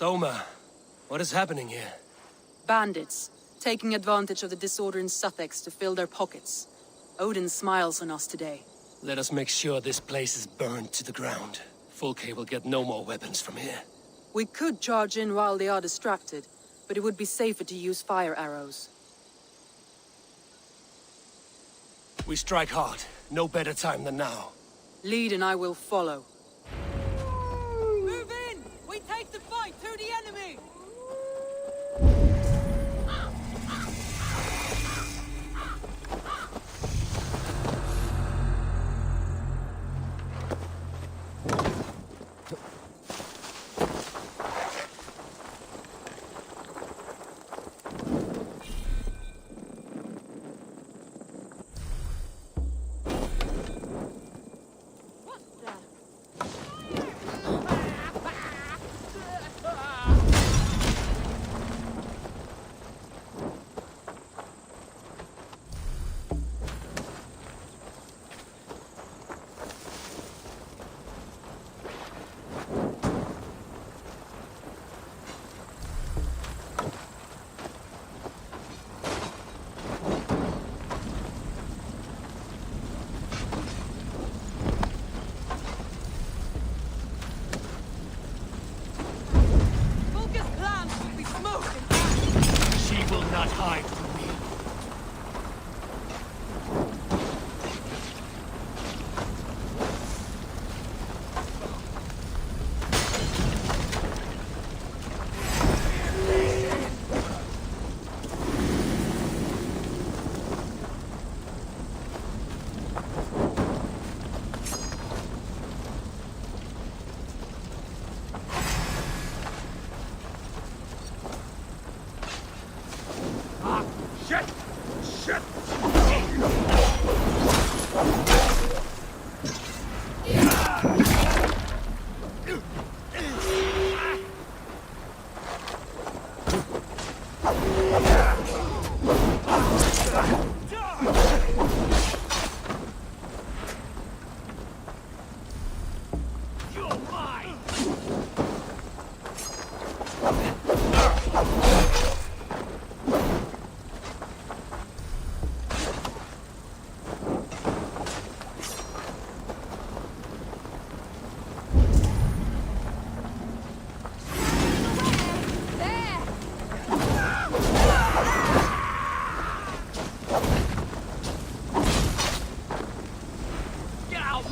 [SPEAKER 2] Soma, what is happening here?
[SPEAKER 17] Bandits, taking advantage of the disorder in Sussex to fill their pockets. Odin smiles on us today.
[SPEAKER 2] Let us make sure this place is burned to the ground. Fulke will get no more weapons from here.
[SPEAKER 17] We could charge in while they are distracted, but it would be safer to use fire arrows.
[SPEAKER 2] We strike hard. No better time than now.
[SPEAKER 17] Lead and I will follow.
[SPEAKER 3] Move in! We take the fight to the enemy!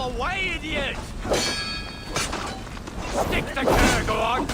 [SPEAKER 8] Away, idiot! Stick the cargo on!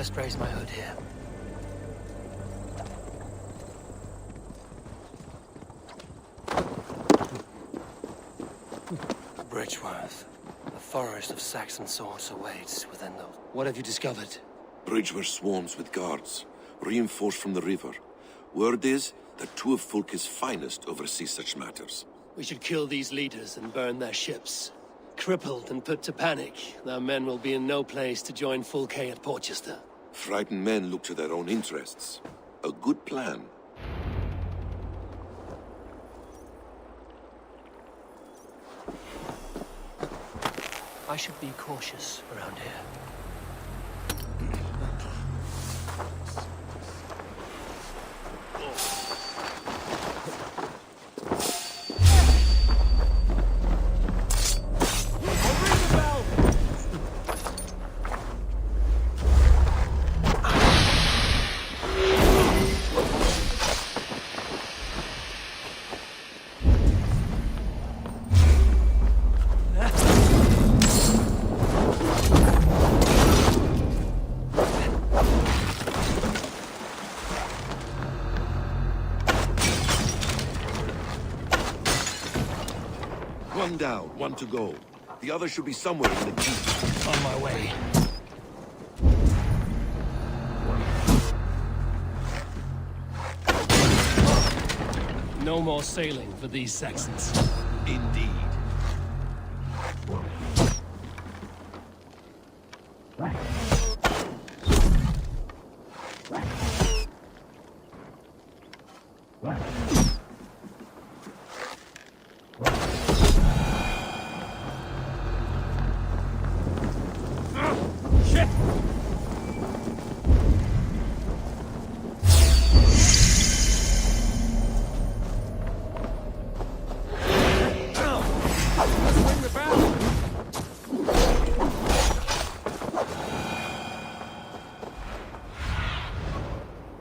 [SPEAKER 2] best raise my hood here. Bridgeworth. A forest of Saxon swords awaits within those. What have you discovered?
[SPEAKER 22] Bridgeworth swarms with guards, reinforced from the river. Word is that two of Fulke's finest oversee such matters.
[SPEAKER 2] We should kill these leaders and burn their ships. Crippled and put to panic, their men will be in no place to join Fulke at Portchester.
[SPEAKER 22] Frightened men look to their own interests. A good plan.
[SPEAKER 2] I should be cautious around here.
[SPEAKER 22] One down, one to go. The other should be somewhere in the keep.
[SPEAKER 2] On my way. No more sailing for these Saxons.
[SPEAKER 22] Indeed.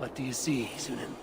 [SPEAKER 2] What do you see, Sunan?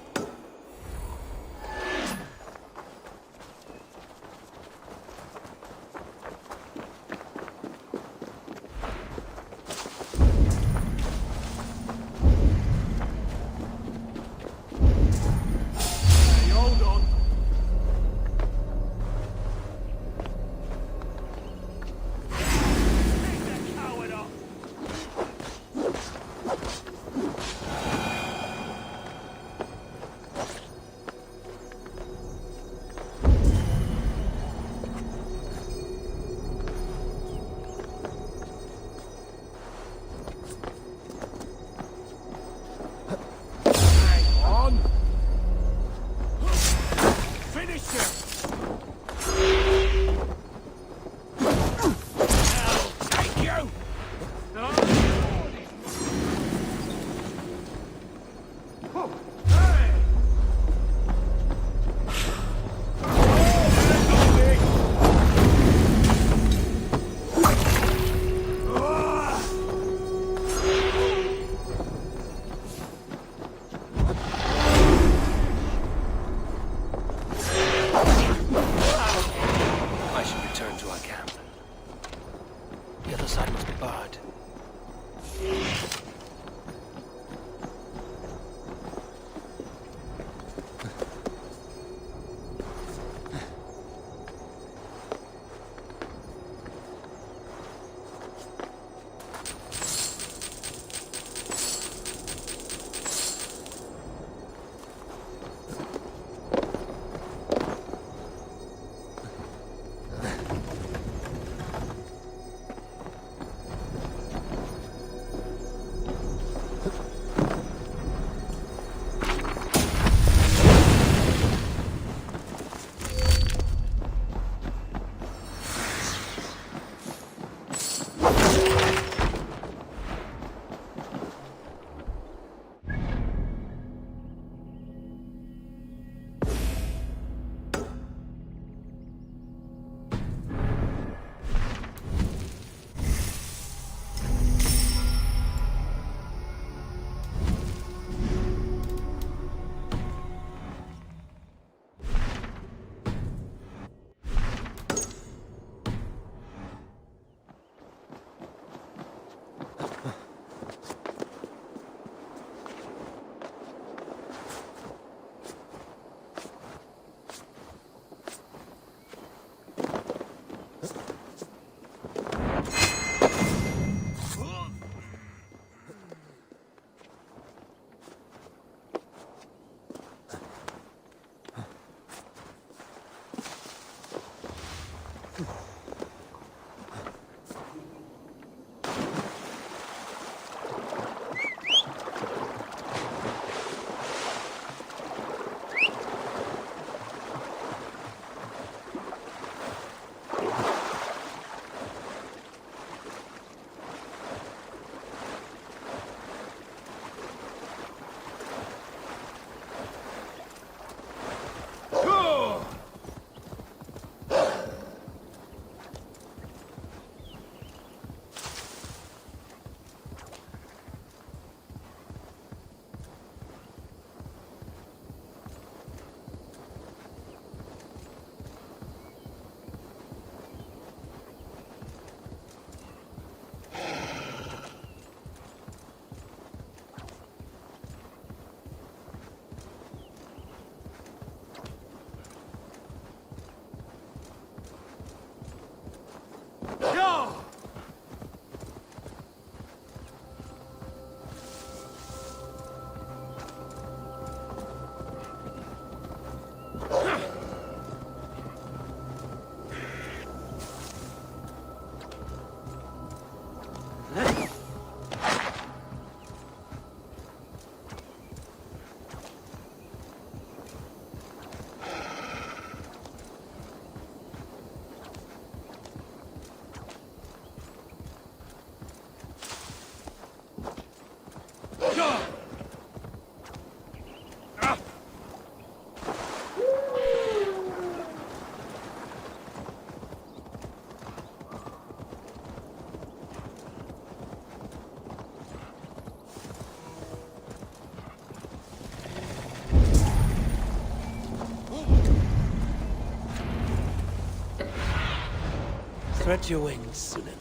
[SPEAKER 2] Spread your wings, Sunan.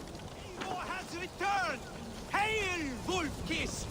[SPEAKER 8] War has returned! Hail, Wolf-Kiss!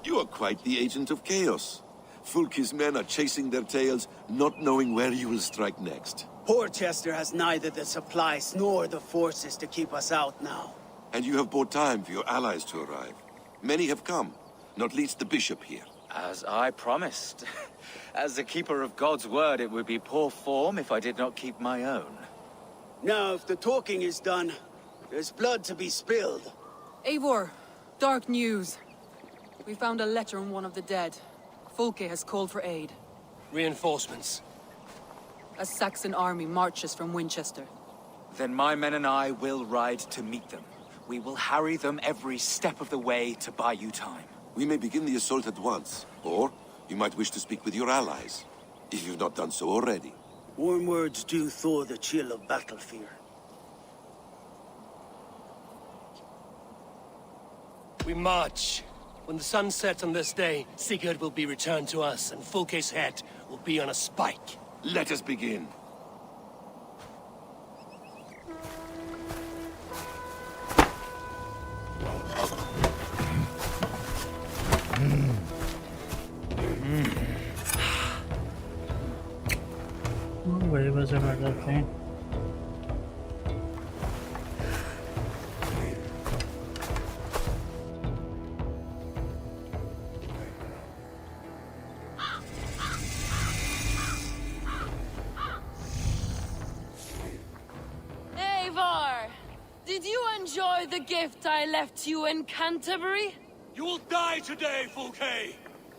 [SPEAKER 22] You are quite the agent of chaos. Fulki's men are chasing their tails, not knowing where you will strike next.
[SPEAKER 1] Porchester has neither the supplies nor the forces to keep us out now.
[SPEAKER 22] And you have bought time for your allies to arrive. Many have come, not least the bishop here.
[SPEAKER 12] As I promised. As the keeper of God's word, it would be poor form if I did not keep my own.
[SPEAKER 1] Now, if the talking is done, there's blood to be spilled.
[SPEAKER 17] Eivor, dark news. We found a letter on one of the dead. Fulke has called for aid.
[SPEAKER 2] Reinforcements.
[SPEAKER 17] A Saxon army marches from Winchester.
[SPEAKER 12] Then my men and I will ride to meet them. We will harry them every step of the way to buy you time.
[SPEAKER 22] We may begin the assault at once, or you might wish to speak with your allies, if you've not done so already.
[SPEAKER 1] Warm words do thaw the chill of battle fear.
[SPEAKER 2] We march. When the sun sets on this day, Sigurd will be returned to us, and Fulke's head will be on a spike.
[SPEAKER 22] Let us begin.
[SPEAKER 5] बड़े बसे बैठ जाते हैं
[SPEAKER 23] Eivor, did you enjoy the gift I left you in Canterbury?
[SPEAKER 2] You will die today, Fulke!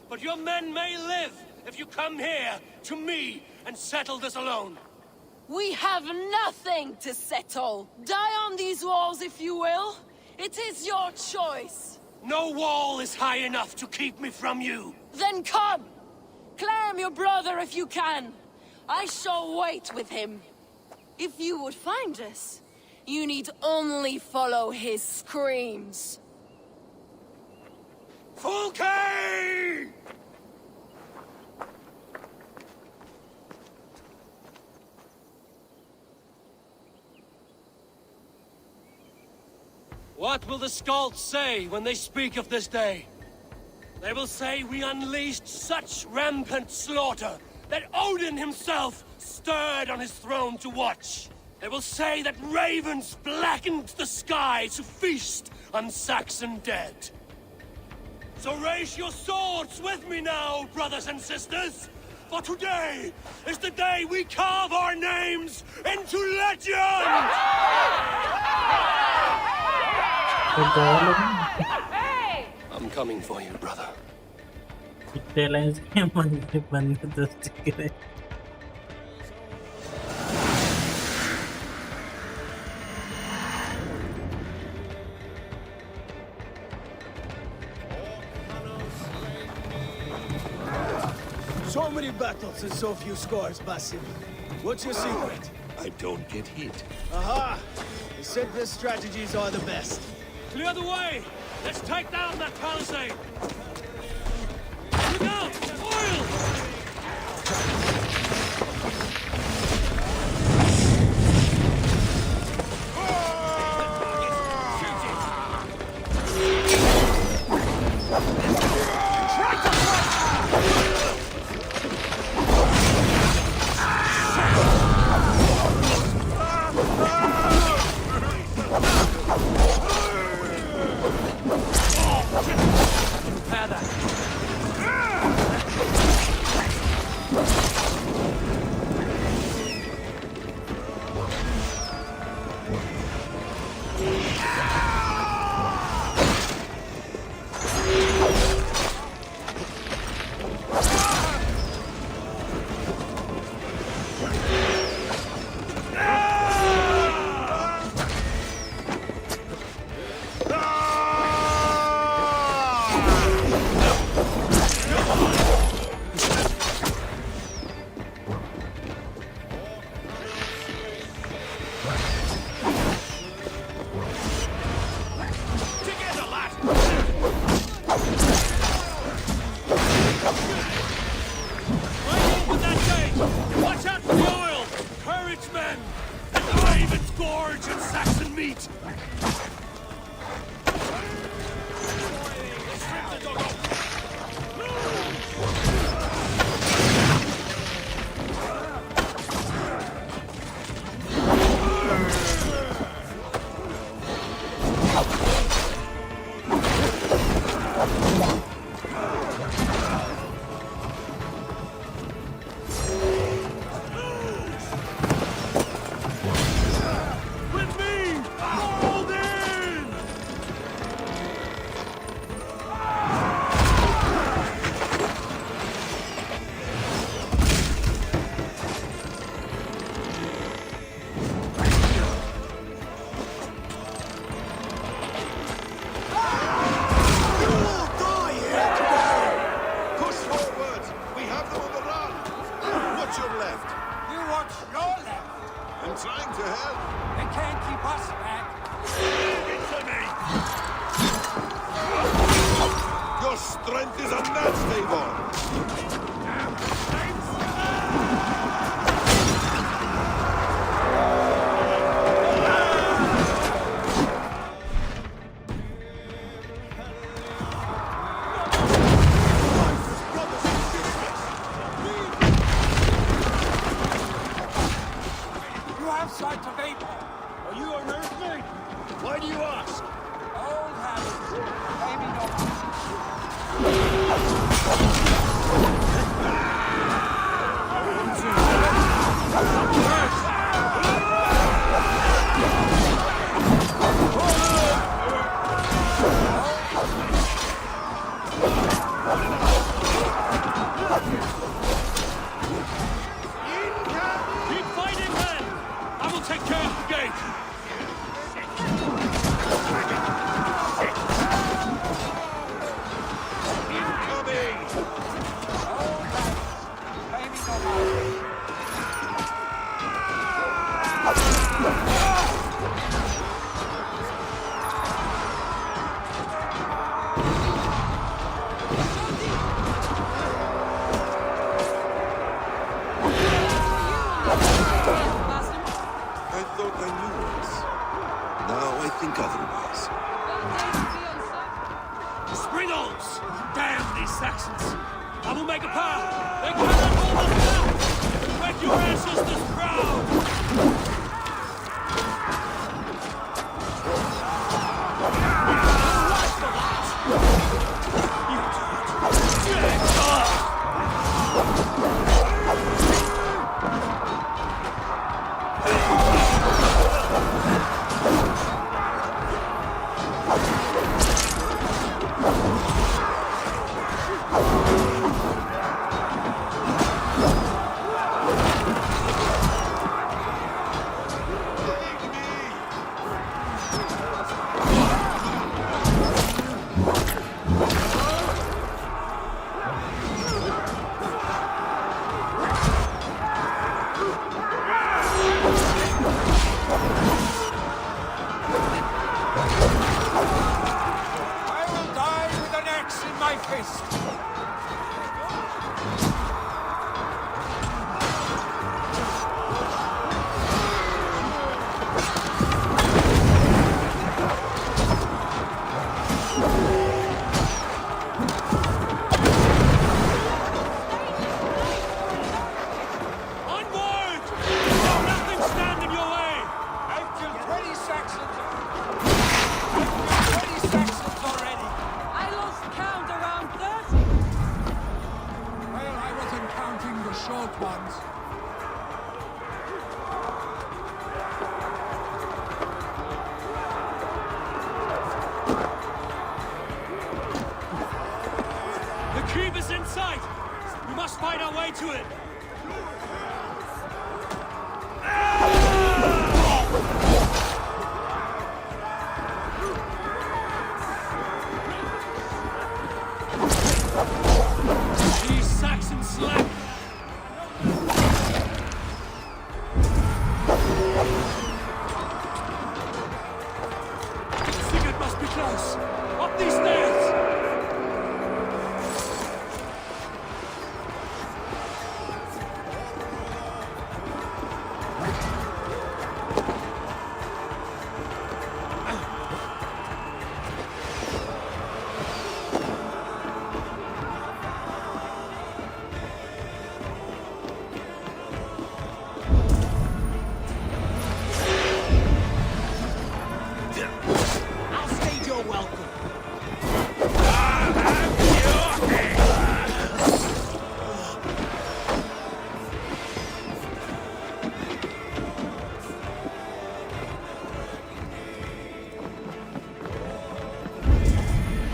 [SPEAKER 2] But your men may live if you come here, to me, and settle this alone.
[SPEAKER 23] We have nothing to settle. Die on these walls if you will. It is your choice.
[SPEAKER 2] No wall is high enough to keep me from you.
[SPEAKER 23] Then come! Claim your brother if you can. I shall wait with him. If you would find us, you need only follow his screams.
[SPEAKER 2] Fulke! What will the Skalds say when they speak of this day? They will say we unleashed such rampant slaughter that Odin himself stirred on his throne to watch. They will say that ravens blackened the sky to feast on Saxon dead. So raise your swords with me now, brothers and sisters! For today is the day we carve our names into legend! I'm coming for you, brother.
[SPEAKER 1] So many battles and so few scores, Basim. What's your secret?
[SPEAKER 22] I don't get hit.
[SPEAKER 1] Aha! The simplest strategies are the best.
[SPEAKER 2] Clear the way! Let's take down that palisade! Look out! Oil!
[SPEAKER 8] the short ones. The cube is in sight! We must find our way to it! These Saxons slack! The Sigurd must be close! Up these stairs!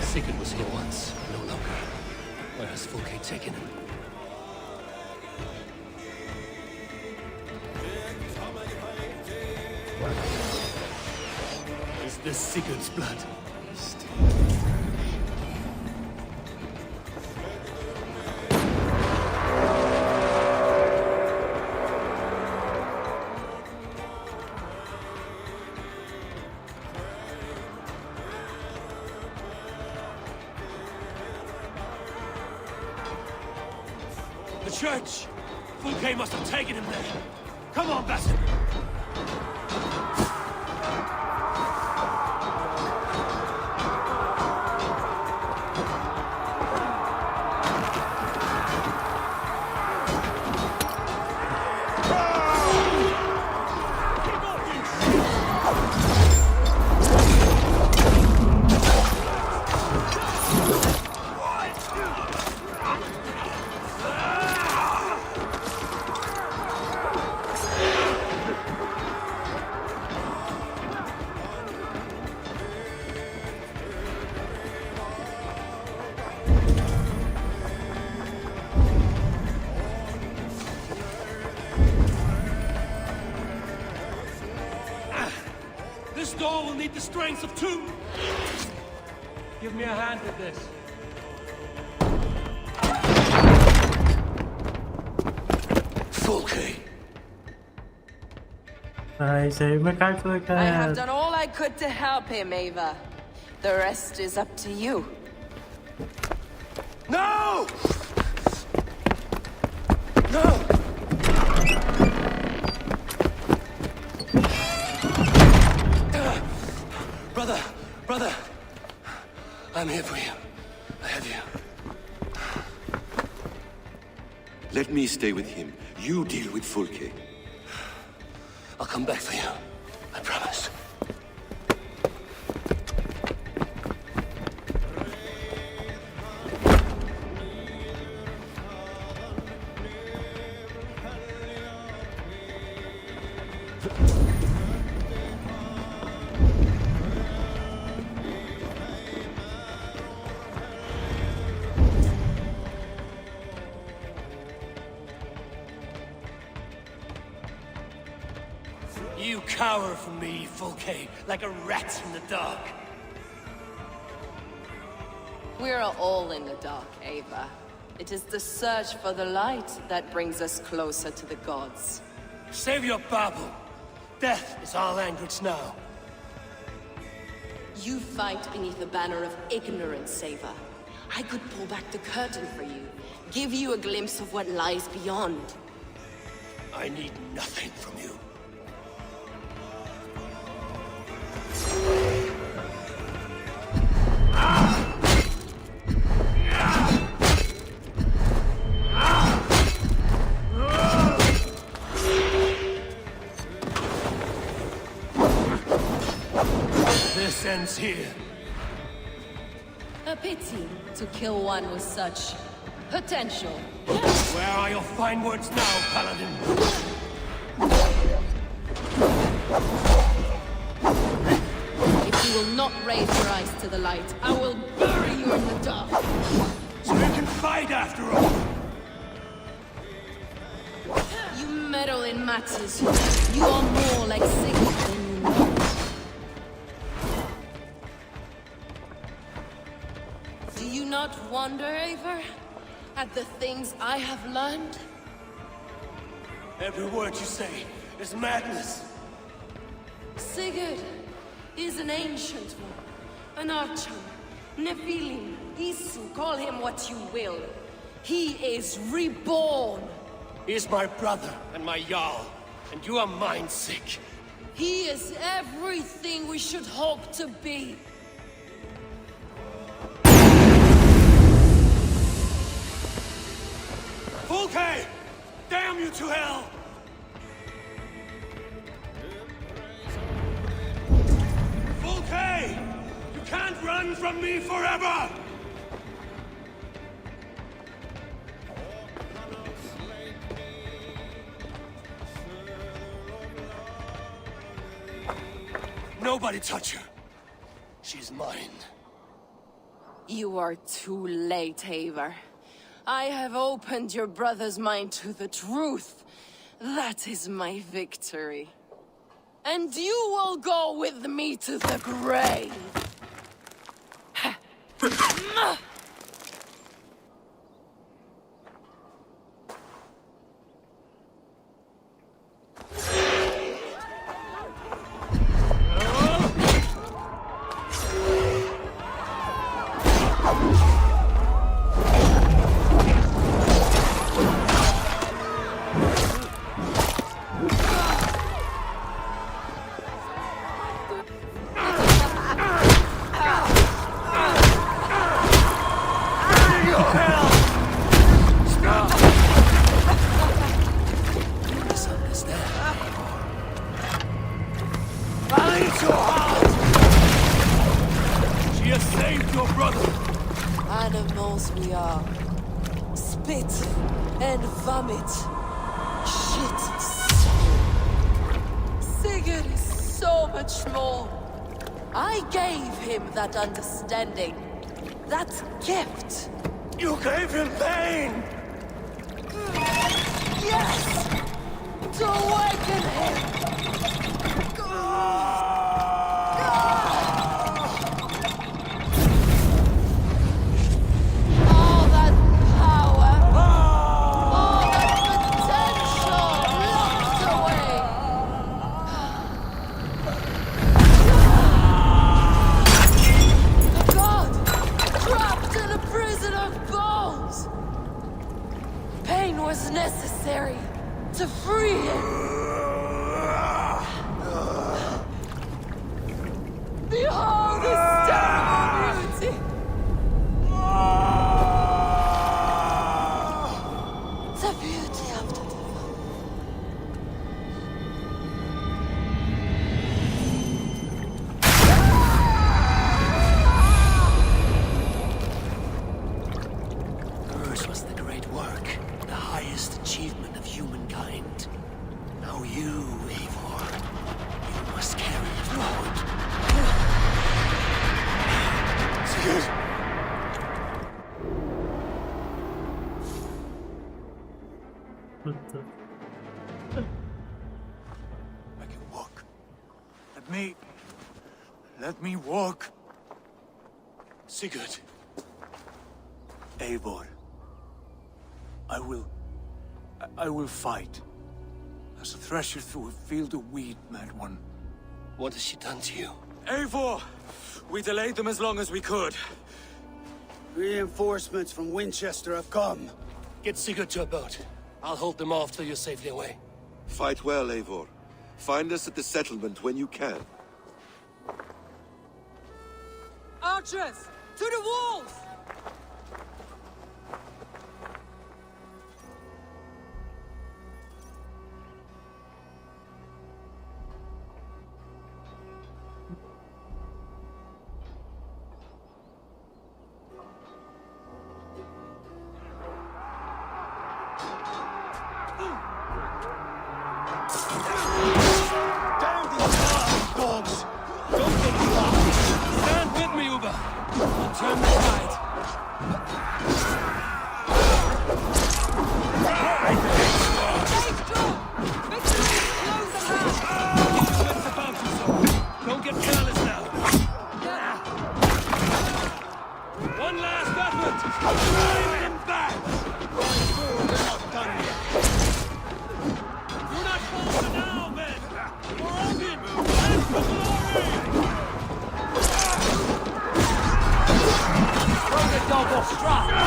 [SPEAKER 8] Sigurd was here once, no longer. Where has Fulke taken him? Is this Sigurd's blood? The church! Fulke must have taken him there. Come on, Bassett! This door will need the strength of two! Give me a hand with this. Fulke!
[SPEAKER 17] I have done all I could to help him, Ava. The rest is up to you.
[SPEAKER 8] No! No! Brother! I'm here for you. I have you.
[SPEAKER 22] Let me stay with him. You deal with Fulke.
[SPEAKER 8] I'll come back for you. I promise. You cower from me, Fulke, like a rat in the dark.
[SPEAKER 17] We're all in the dark, Ava. It is the search for the light that brings us closer to the gods.
[SPEAKER 8] Save your babble. Death is our language now.
[SPEAKER 17] You fight beneath the banner of ignorance, Ava. I could pull back the curtain for you, give you a glimpse of what lies beyond.
[SPEAKER 8] I need nothing from you. This ends here.
[SPEAKER 17] A pity to kill one with such
[SPEAKER 23] Potential.
[SPEAKER 2] Where are your fine words now, Paladin?
[SPEAKER 23] If you will not raise your eyes to the light, I will bury you in the dark.
[SPEAKER 2] So you can fight after all!
[SPEAKER 23] You meddle in matters. You are more like Sigurd than you know. Do you not wonder, Eivor, at the things I have learned?
[SPEAKER 2] Every word you say is madness.
[SPEAKER 23] Sigurd is an ancient one, an archer, Nephilim, Isu, call him what you will. He is reborn.
[SPEAKER 2] He is my brother and my Jarl, and you are mine sick.
[SPEAKER 23] He is everything we should hope to be.
[SPEAKER 2] Volke! Damn you to hell! Volke! You can't run from me forever! Nobody touch her. She's mine.
[SPEAKER 23] You are too late, Eivor. I have opened your brother's mind to the truth. That is my victory. And you will go with me to the grave. Animals we are. Spit and vomit. Shit. Sigurd is so much more. I gave him that understanding. That gift.
[SPEAKER 2] You gave him pain!
[SPEAKER 23] Yes! To awaken him! Was necessary to free him. Behold this terrible beauty. The beauty of the devil.
[SPEAKER 2] Hers was the great work. The highest achievement of humankind. Now you, Eivor, you must carry it forward. Sigurd!
[SPEAKER 11] I can walk. Let me walk.
[SPEAKER 2] Sigurd.
[SPEAKER 11] Eivor. I will fight. As a thresher through a field of wheat, mad one.
[SPEAKER 2] What has she done to you?
[SPEAKER 11] Eivor! We delayed them as long as we could.
[SPEAKER 1] Reinforcements from Winchester have come.
[SPEAKER 2] Get Sigurd to a boat. I'll hold them off till you're safely away.
[SPEAKER 22] Fight well, Eivor. Find us at the settlement when you can.
[SPEAKER 23] Archers! To the walls!
[SPEAKER 8] turn the tide. Don't get careless now. One last effort. Drive him back. We're not done yet. You're not closer now, men. For Odin and for glory. Throw the double strike.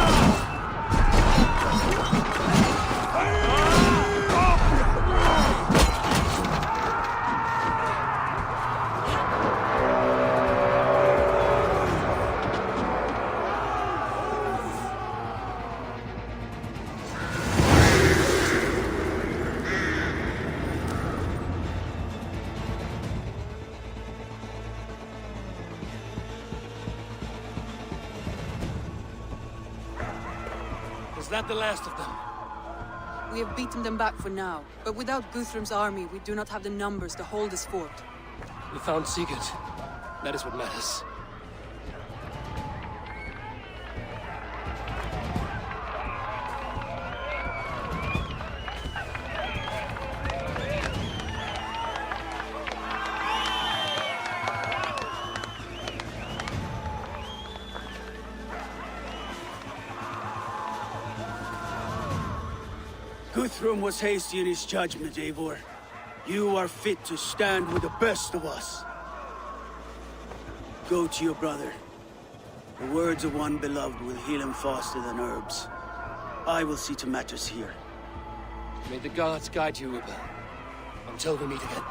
[SPEAKER 8] Is that the last of them?
[SPEAKER 17] We have beaten them back for now, but without Guthrum's army, we do not have the numbers to hold this fort.
[SPEAKER 2] We found Sigurd. That is what matters.
[SPEAKER 1] Guthrum was hasty in his judgment, Eivor. You are fit to stand with the best of us. Go to your brother. The words of one beloved will heal him faster than herbs. I will see to matters here.
[SPEAKER 2] May the gods guide you, Uber. Until we meet again.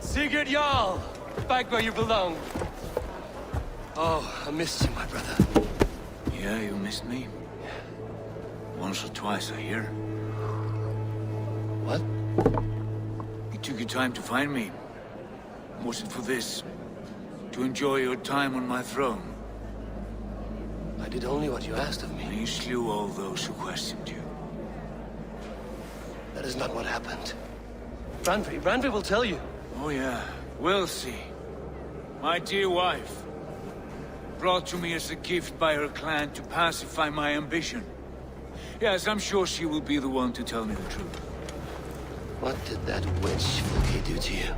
[SPEAKER 2] Sigurd Jarl! Back where you belong. Oh, I missed you, my brother.
[SPEAKER 13] Yeah, you missed me. Once or twice, I hear.
[SPEAKER 2] What?
[SPEAKER 13] You took your time to find me. Was it for this? To enjoy your time on my throne?
[SPEAKER 2] I did only what you asked of me.
[SPEAKER 13] And you slew all those who questioned you.
[SPEAKER 2] That is not what happened. Randvi will tell you.
[SPEAKER 13] Oh yeah, we'll see. My dear wife, brought to me as a gift by her clan to pacify my ambition. Yes, I'm sure she will be the one to tell me the truth.
[SPEAKER 2] What did that witch Fulke do to you?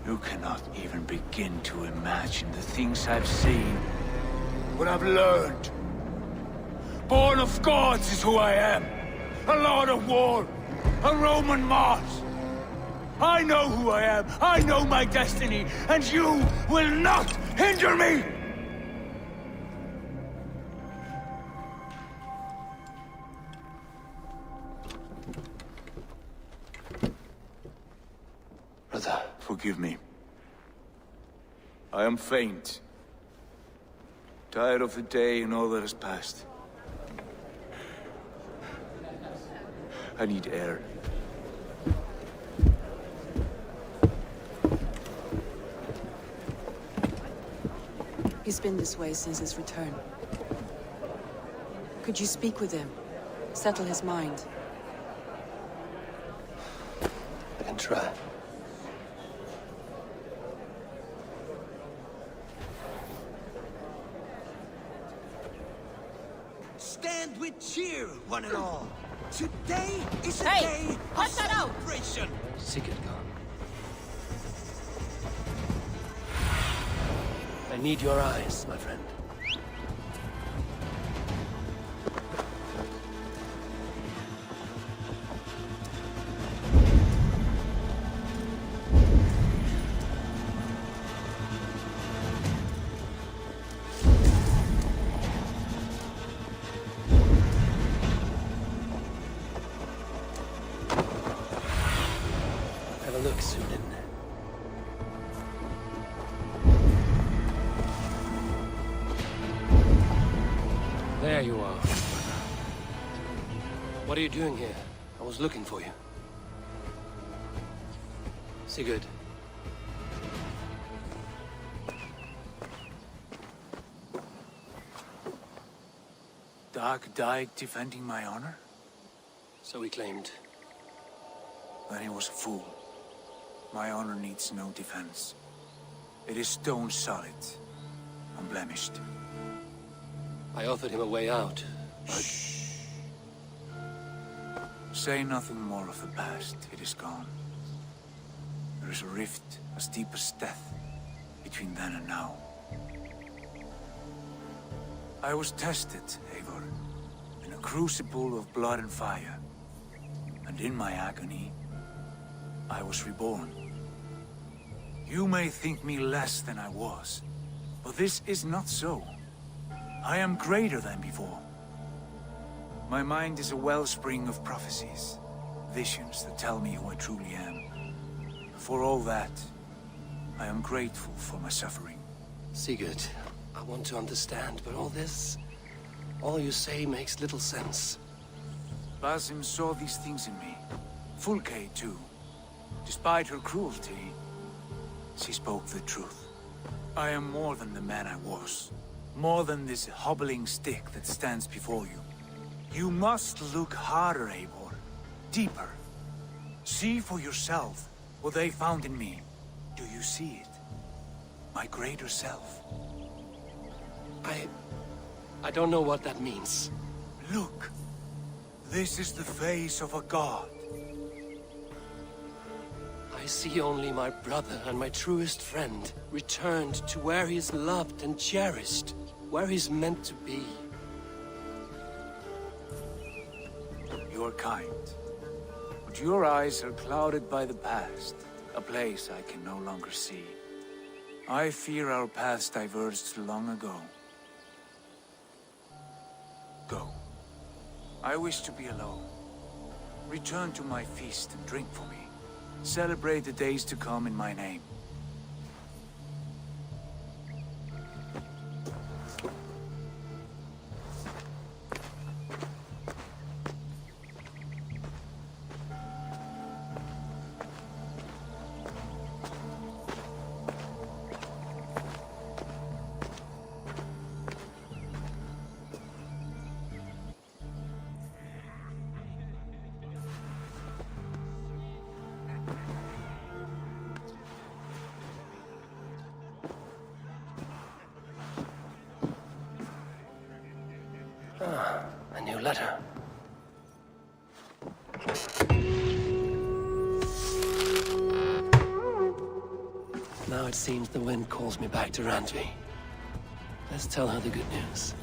[SPEAKER 13] You cannot even begin to imagine the things I've seen. What I've learned. Born of gods is who I am. A lord of war. A Roman Mars. I know who I am. I know my destiny. And you will not hinder me!
[SPEAKER 2] Brother.
[SPEAKER 13] Forgive me. I am faint. Tired of the day and all that has passed. I need air.
[SPEAKER 17] He's been this way since his return. Could you speak with him? Settle his mind?
[SPEAKER 2] I can try.
[SPEAKER 8] Stand with cheer, one and all. Today is a
[SPEAKER 23] Hey,
[SPEAKER 8] day
[SPEAKER 23] cut
[SPEAKER 8] of
[SPEAKER 23] that out!
[SPEAKER 8] celebration.
[SPEAKER 2] Sigurd gone. I need your eyes, my friend. Have a look, Sunan. There you are. What are you doing here? I was looking for you. Sigurd.
[SPEAKER 13] Dark died defending my honor?
[SPEAKER 2] So he claimed.
[SPEAKER 13] Then he was a fool. My honor needs no defense. It is stone solid, unblemished.
[SPEAKER 2] I offered him a way out, but...
[SPEAKER 13] Say nothing more of the past. It is gone. There is a rift as deep as death between then and now. I was tested, Eivor, in a crucible of blood and fire. And in my agony, I was reborn. You may think me less than I was, but this is not so. I am greater than before. My mind is a wellspring of prophecies, visions that tell me who I truly am. For all that, I am grateful for my suffering.
[SPEAKER 2] Sigurd, I want to understand, but all you say makes little sense.
[SPEAKER 13] Basim saw these things in me. Fulke, too. Despite her cruelty, she spoke the truth. I am more than the man I was. More than this hobbling stick that stands before you. You must look harder, Eivor. Deeper. See for yourself what they found in me. Do you see it? My greater self.
[SPEAKER 2] I don't know what that means.
[SPEAKER 13] Look. This is the face of a god.
[SPEAKER 2] I see only my brother and my truest friend returned to where he is loved and cherished, where he's meant to be.
[SPEAKER 13] You are kind, but your eyes are clouded by the past, a place I can no longer see. I fear our paths diverged long ago. Go. I wish to be alone. Return to my feast and drink for me. Celebrate the days to come in my name.
[SPEAKER 2] A new letter. Now it seems the wind calls me back to Randvi. Let's tell her the good news.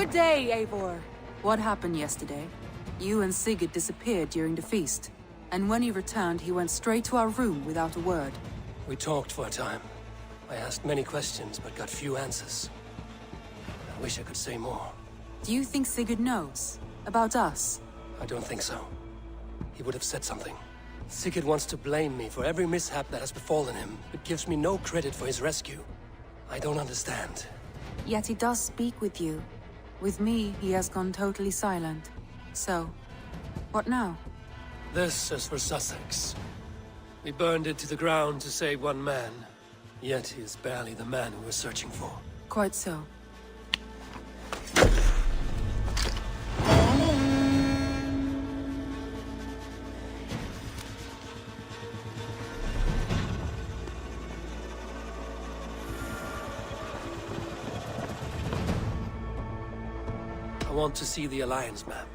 [SPEAKER 17] Good day, Eivor. What happened yesterday? You and Sigurd disappeared during the feast. And when he returned, he went straight to our room without a word.
[SPEAKER 2] We talked for a time. I asked many questions, but got few answers. I wish I could say more.
[SPEAKER 17] Do you think Sigurd knows? About us?
[SPEAKER 2] I don't think so. He would have said something. Sigurd wants to blame me for every mishap that has befallen him, but gives me no credit for his rescue. I don't understand.
[SPEAKER 17] Yet he does speak with you. With me, he has gone totally silent. So, what now?
[SPEAKER 2] This is for Sussex. We burned it to the ground to save one man. Yet he is barely the man we were searching for.
[SPEAKER 17] Quite so.
[SPEAKER 2] I want to see the Alliance map.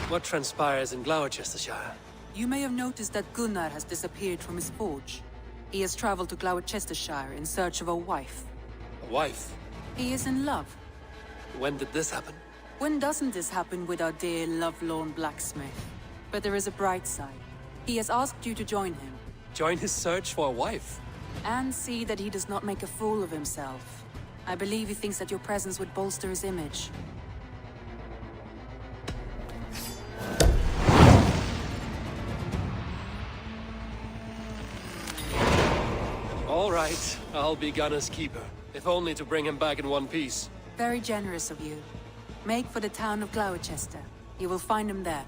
[SPEAKER 2] What transpires in Gloucestershire?
[SPEAKER 17] You may have noticed that Gunnar has disappeared from his forge. He has traveled to Gloucestershire in search of a wife.
[SPEAKER 2] A wife?
[SPEAKER 17] He is in love.
[SPEAKER 2] When did this happen?
[SPEAKER 17] When doesn't this happen with our dear lovelorn blacksmith? But there is a bright side. He has asked you to join him.
[SPEAKER 2] Join his search for a wife?
[SPEAKER 17] And see that he does not make a fool of himself. I believe he thinks that your presence would bolster his image.
[SPEAKER 2] All right, I'll be Gunner's keeper. If only to bring him back in one piece.
[SPEAKER 17] Very generous of you. Make for the town of Gloucester. You will find him there.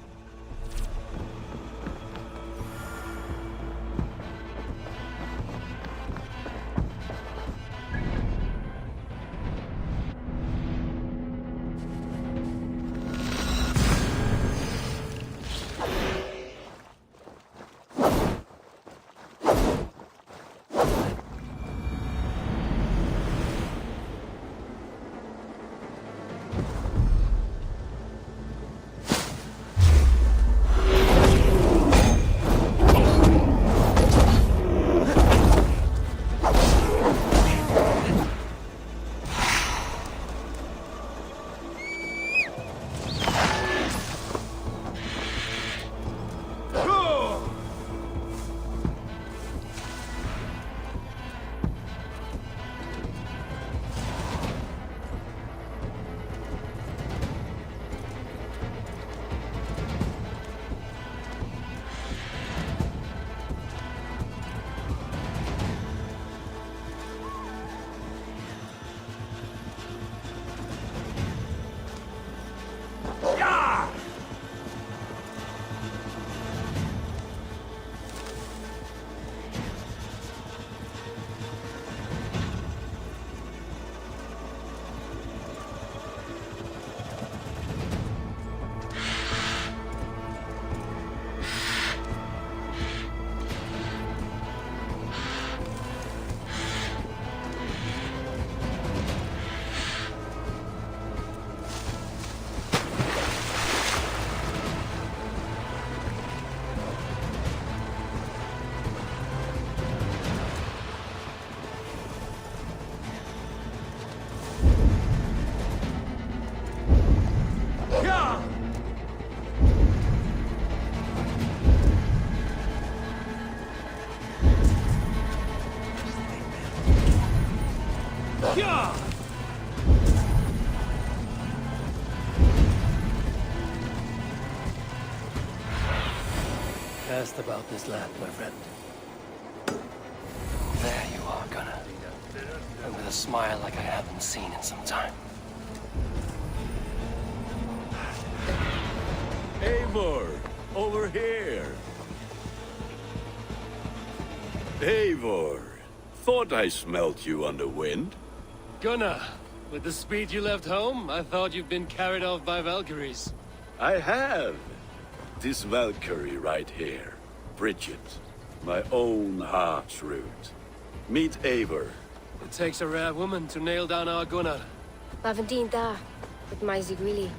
[SPEAKER 2] Asked about this land, my friend. There you are, Gunnar. And with a smile like I haven't seen in some time.
[SPEAKER 10] Eivor, over here. Eivor, thought I smelt you on the wind.
[SPEAKER 2] Gunnar, with the speed you left home, I thought you'd been carried off by Valkyries.
[SPEAKER 10] I have. This Valkyrie right here, Bridget, my own heart's root. Meet Eivor,
[SPEAKER 2] It takes a rare woman to nail down our Gunnar.
[SPEAKER 7] Lavendine da, with my Zigwili.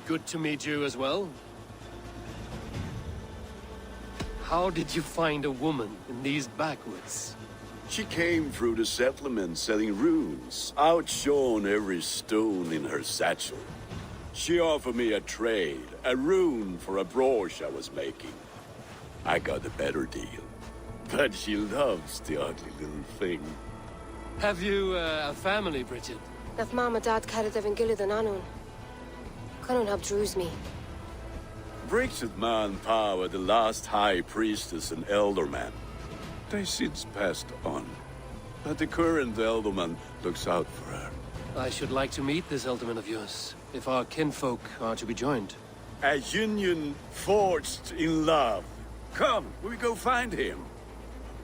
[SPEAKER 2] Good to meet you as well. How did you find a woman in these backwoods?
[SPEAKER 14] She came through the settlement selling runes, outshone every stone in her satchel. She offered me a trade, a rune for a brooch I was making. I got a better deal. But she loves the ugly little thing.
[SPEAKER 2] Have you a family, Bridget?
[SPEAKER 7] Nath Mom and Dad carried Evan Gillard and Anun. Couldn't help drews me.
[SPEAKER 14] Bridget Man Power, the last high priestess and elderman. They since passed on. But the current elderman looks out for her.
[SPEAKER 2] I should like to meet this elderman of yours, if our kinfolk are to be joined.
[SPEAKER 14] A union forged in love. Come, we go find him.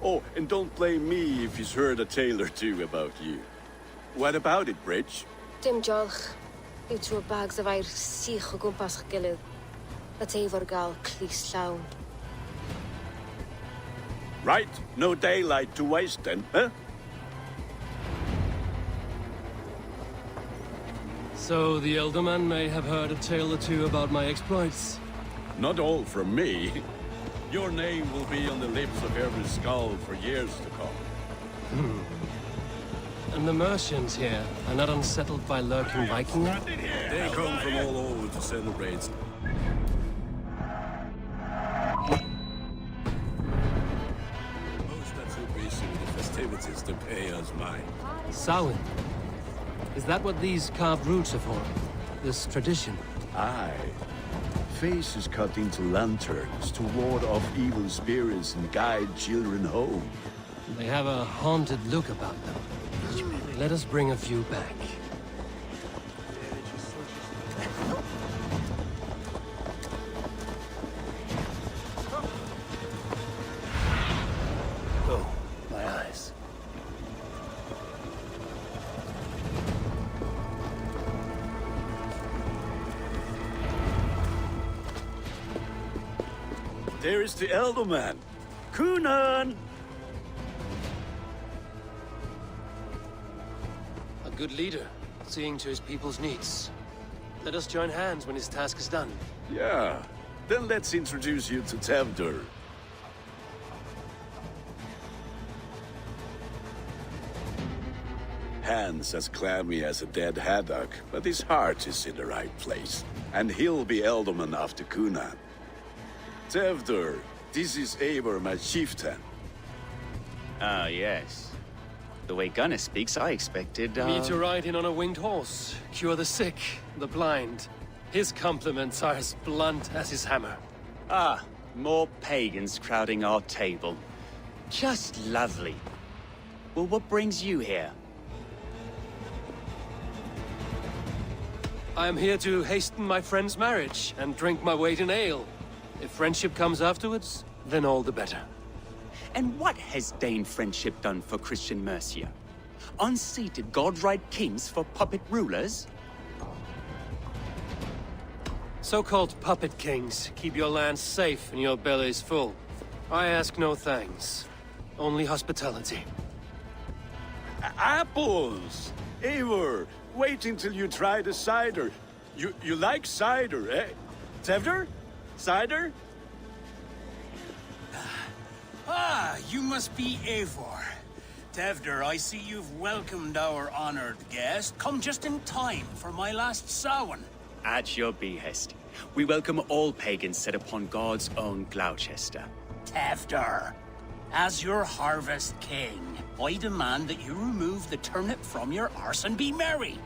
[SPEAKER 14] Oh, and don't blame me if he's heard a tale or two about you. What about it, Bridge?
[SPEAKER 7] Dim Jolch. You threw bags of air sich o gwmpas gilydd. That's efo'r gal clis llawn.
[SPEAKER 14] Right, no daylight to waste then, huh?
[SPEAKER 2] So the elderman may have heard a tale or two about my exploits.
[SPEAKER 14] Not all from me. Your name will be on the lips of every skull for years to come.
[SPEAKER 2] And the merchants here are not unsettled by lurking Viking?
[SPEAKER 14] They come from all over to celebrate. Most are too busy with the festivities to pay us mine.
[SPEAKER 2] Samhain. Is that what these carved roots are for? This tradition?
[SPEAKER 14] Aye. Faces cut into lanterns to ward off evil spirits and guide children home.
[SPEAKER 2] They have a haunted look about them. Let us bring a few back. Oh, my eyes.
[SPEAKER 14] There is the elderman. Kunan!
[SPEAKER 2] A good leader, seeing to his people's needs. Let us join hands when his task is done.
[SPEAKER 14] Yeah. Then let's introduce you to Tevdur. Hands as clammy as a dead haddock, but his heart is in the right place. And he'll be elderman after Kunan. Tevdur, this is Eivor, my chieftain.
[SPEAKER 15] Ah, yes. The way Gunnar speaks, I expected,
[SPEAKER 2] Me to ride in on a winged horse, cure the sick, the blind. His compliments are as blunt as his hammer.
[SPEAKER 15] Ah, more pagans crowding our table. Just lovely. Well, what brings you here?
[SPEAKER 2] I am here to hasten my friend's marriage and drink my weight in ale. If friendship comes afterwards, then all the better.
[SPEAKER 15] And what has Dane friendship done for Christian Mercia? Unseated godride kings for puppet rulers?
[SPEAKER 2] So-called puppet kings keep your lands safe and your bellies full. I ask no thanks, only hospitality.
[SPEAKER 14] Apples! Eivor, wait until you try the cider. You like cider, eh? Tevdur? Cider?
[SPEAKER 13] Ah, you must be Eivor. Tevdur, I see you've welcomed our honored guest. Come just in time for my last Samhain.
[SPEAKER 15] At your behest. We welcome all pagans set upon God's own Gloucester.
[SPEAKER 13] Tevdur, as your harvest king, I demand that you remove the turnip from your arse and be merry.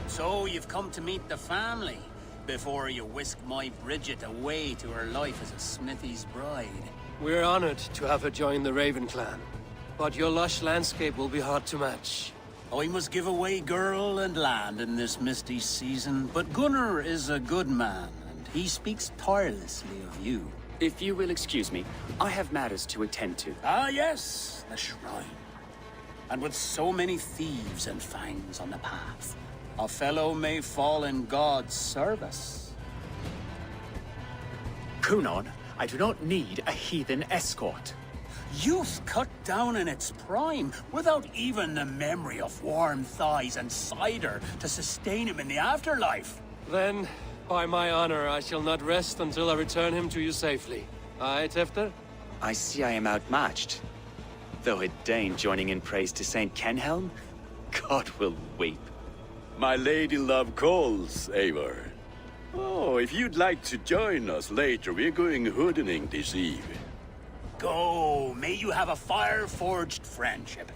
[SPEAKER 13] So you've come to meet the family before you whisk my Bridget away to her life as a smithy's bride.
[SPEAKER 2] We're honored to have her join the Raven clan, but your lush landscape will be hard to match.
[SPEAKER 13] I must give away girl and land in this misty season, but Gunnar is a good man, and he speaks tirelessly of you.
[SPEAKER 15] If you will excuse me, I have matters to attend to.
[SPEAKER 13] Ah, yes, the shrine. And with so many thieves and fangs on the path, a fellow may fall in God's service.
[SPEAKER 12] Kunan, I do not need a heathen escort.
[SPEAKER 13] Youth cut down in its prime, without even the memory of warm thighs and cider to sustain him in the afterlife.
[SPEAKER 2] Then, by my honor, I shall not rest until I return him to you safely. Aye, Tefter?
[SPEAKER 15] I see I am outmatched. Though a Dane joining in praise to Saint Kenhelm, God will weep.
[SPEAKER 14] My lady love calls, Eivor. Oh, if you'd like to join us later, we're going hoodening this eve.
[SPEAKER 13] Go, may you have a fire-forged friendship.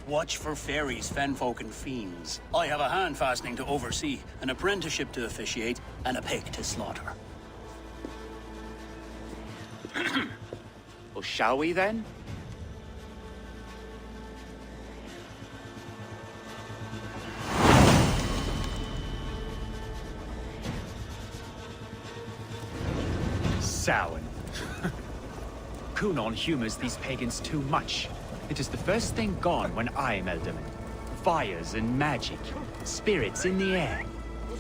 [SPEAKER 13] Watch for fairies, fenfolk, and fiends. I have a hand fastening to oversee, an apprenticeship to officiate, and a pig to slaughter.
[SPEAKER 15] Well, shall we then?
[SPEAKER 6] Samhain. Kunon humors these pagans too much. It is the first thing gone when I am Elderman. Fires and magic, spirits in the air.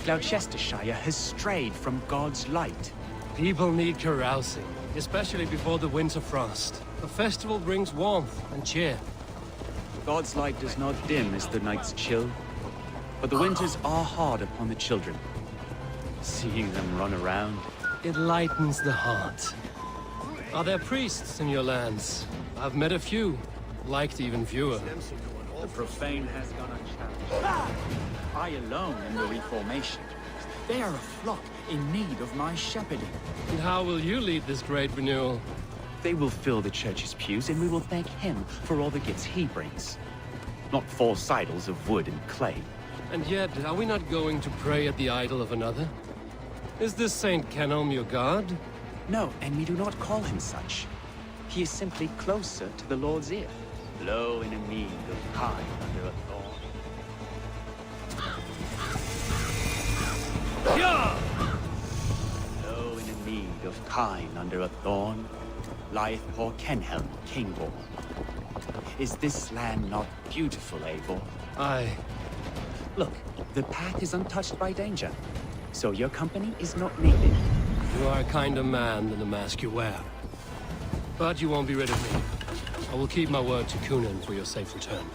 [SPEAKER 6] Gloucestershire has strayed from God's light.
[SPEAKER 2] People need carousing, especially before the winter frost. A festival brings warmth and cheer.
[SPEAKER 6] God's light does not dim as the nights chill, but the winters are hard upon the children. Seeing them run around,
[SPEAKER 2] it lightens the heart. Are there priests in your lands? I've met a few, liked even fewer.
[SPEAKER 6] The profane has gone unchallenged. I alone am the Reformation. They are a flock in need of my shepherding.
[SPEAKER 2] And how will you lead this great renewal?
[SPEAKER 6] They will fill the church's pews, and we will thank him for all the gifts he brings. Not false idols of wood and clay.
[SPEAKER 2] And yet, are we not going to pray at the idol of another? Is this Saint Kenhelm your god?
[SPEAKER 6] No, and we do not call him such. He is simply closer to the Lord's ear. Low in a mead of pine under a thorn.
[SPEAKER 2] Yeah!
[SPEAKER 6] Low in a mead of pine under a thorn, lieth poor Kenhelm, king-born. Is this land not beautiful, Eivor?
[SPEAKER 2] Aye.
[SPEAKER 6] Look, the path is untouched by danger, so your company is not needed.
[SPEAKER 2] You are a kinder man than the mask you wear. But you won't be rid of me. I will keep my word to Kunan for your safe return.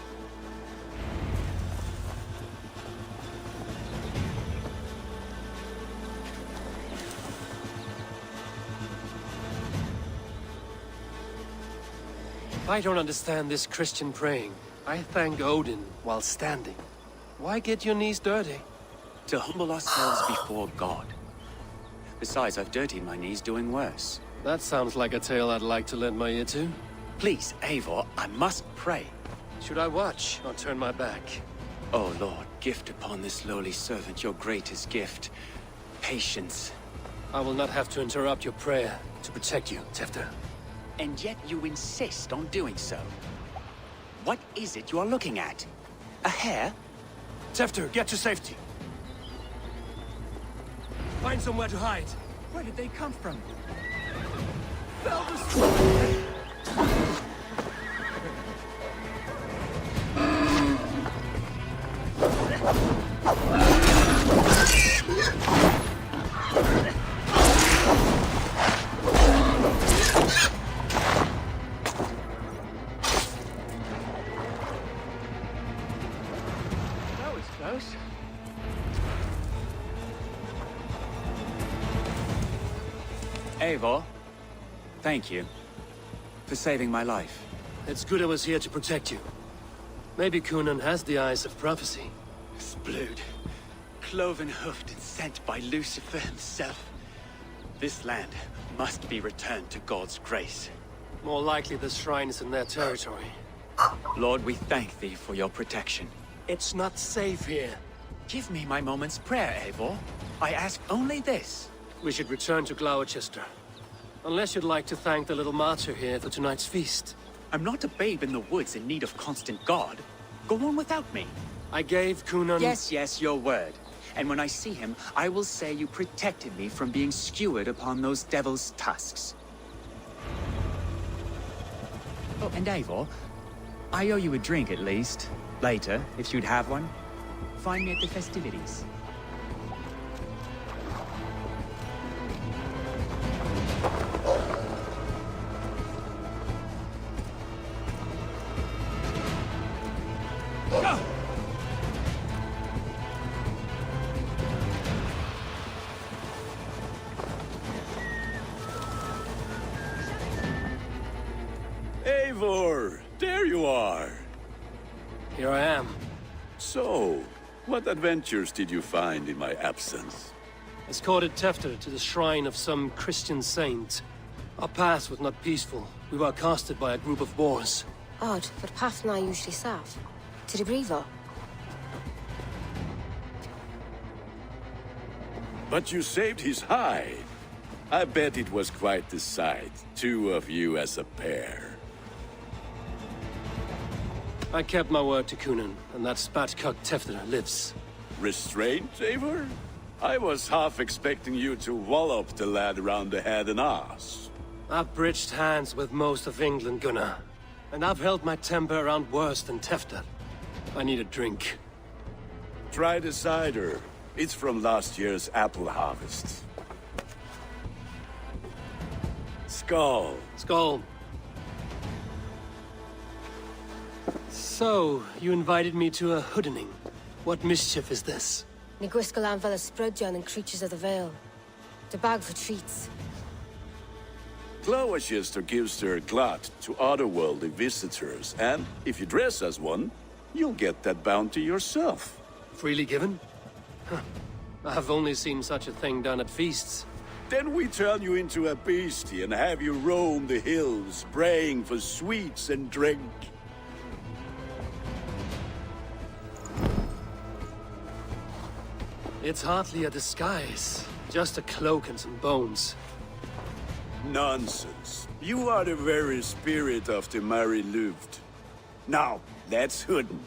[SPEAKER 2] I don't understand this Christian praying. I thank Odin while standing. Why get your knees dirty?
[SPEAKER 6] To humble ourselves before God. Besides, I've dirtied my knees doing worse.
[SPEAKER 2] That sounds like a tale I'd like to lend my ear to.
[SPEAKER 6] Please, Eivor, I must pray.
[SPEAKER 2] Should I watch or turn my back?
[SPEAKER 6] Oh Lord, gift upon this lowly servant your greatest gift. Patience.
[SPEAKER 2] I will not have to interrupt your prayer to protect you, Tefter.
[SPEAKER 6] And yet you insist on doing so. What is it you are looking at? A hare?
[SPEAKER 2] Tefter, get to safety. Find somewhere to hide.
[SPEAKER 6] Where did they come from?
[SPEAKER 2] That was close.
[SPEAKER 6] Eivor, thank you for saving my life.
[SPEAKER 2] It's good I was here to protect you. Maybe Kunan has the eyes of prophecy.
[SPEAKER 6] Splood, cloven-hoofed and sent by Lucifer himself. This land must be returned to God's grace.
[SPEAKER 2] More likely the shrine is in their territory.
[SPEAKER 6] Lord, we thank thee for your protection.
[SPEAKER 2] It's not safe here.
[SPEAKER 6] Give me my moment's prayer, Eivor. I ask only this.
[SPEAKER 2] We should return to Gloucester. Unless you'd like to thank the little martyr here for tonight's feast.
[SPEAKER 6] I'm not a babe in the woods in need of constant guard. Go on without me.
[SPEAKER 2] I gave Kunan...
[SPEAKER 6] Yes, your word. And when I see him, I will say you protected me from being skewered upon those devil's tusks. Oh, and Eivor, I owe you a drink at least. Later, if you'd have one. Find me at the festivities.
[SPEAKER 14] Eivor! There you are!
[SPEAKER 2] Here I am.
[SPEAKER 14] So, what adventures did you find in my absence?
[SPEAKER 2] Escorted Tefter to the shrine of some Christian saint. Our path was not peaceful. We were accosted by a group of boars.
[SPEAKER 7] Odd, but path na usually safe. To the brievo.
[SPEAKER 14] But you saved his hide. I bet it was quite the sight, two of you as a pair.
[SPEAKER 2] I kept my word to Kunan, and that spatcock Tefter lives.
[SPEAKER 14] Restraint, Eivor? I was half expecting you to wallop the lad around the head and ass.
[SPEAKER 2] I've bridged hands with most of England, Gunnar. And I've held my temper around worse than Tefter. I need a drink.
[SPEAKER 14] Try the cider. It's from last year's apple harvest. Skull.
[SPEAKER 2] Skull. So, you invited me to a hoodening. What mischief is this?
[SPEAKER 7] Ni gwisgo lan fel y sbrydon and creatures of the Vale. The bag for treats.
[SPEAKER 14] Gloucester gives their glut to otherworldly visitors, and if you dress as one, you'll get that bounty yourself.
[SPEAKER 2] Freely given? Huh. I've only seen such a thing done at feasts.
[SPEAKER 14] Then we turn you into a beastie and have you roam the hills, praying for sweets and drink.
[SPEAKER 2] It's hardly a disguise. Just a cloak and some bones.
[SPEAKER 14] Nonsense. You are the very spirit of the Mary Louved. Now, let's hooden.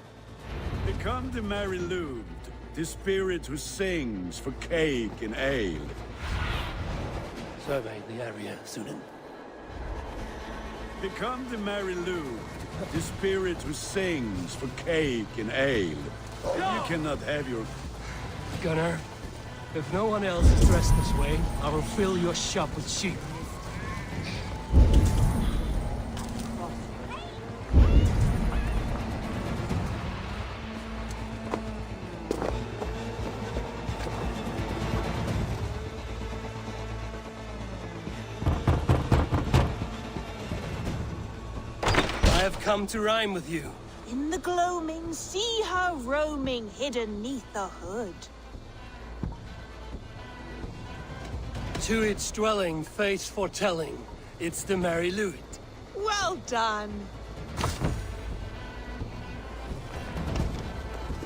[SPEAKER 14] Become the Mary Louved, the spirit who sings for cake and ale.
[SPEAKER 2] Survey the area, Sunan.
[SPEAKER 14] Become the Mary Louved, the spirit who sings for cake and ale. You cannot have your...
[SPEAKER 2] Gunnar, if no one else is dressed this way, I will fill your shop with sheep. I have come to rhyme with you.
[SPEAKER 19] In the gloaming, see her roaming, hidden neath the hood.
[SPEAKER 2] To its dwelling, fate's foretelling. It's the Mary Louis.
[SPEAKER 19] Well done.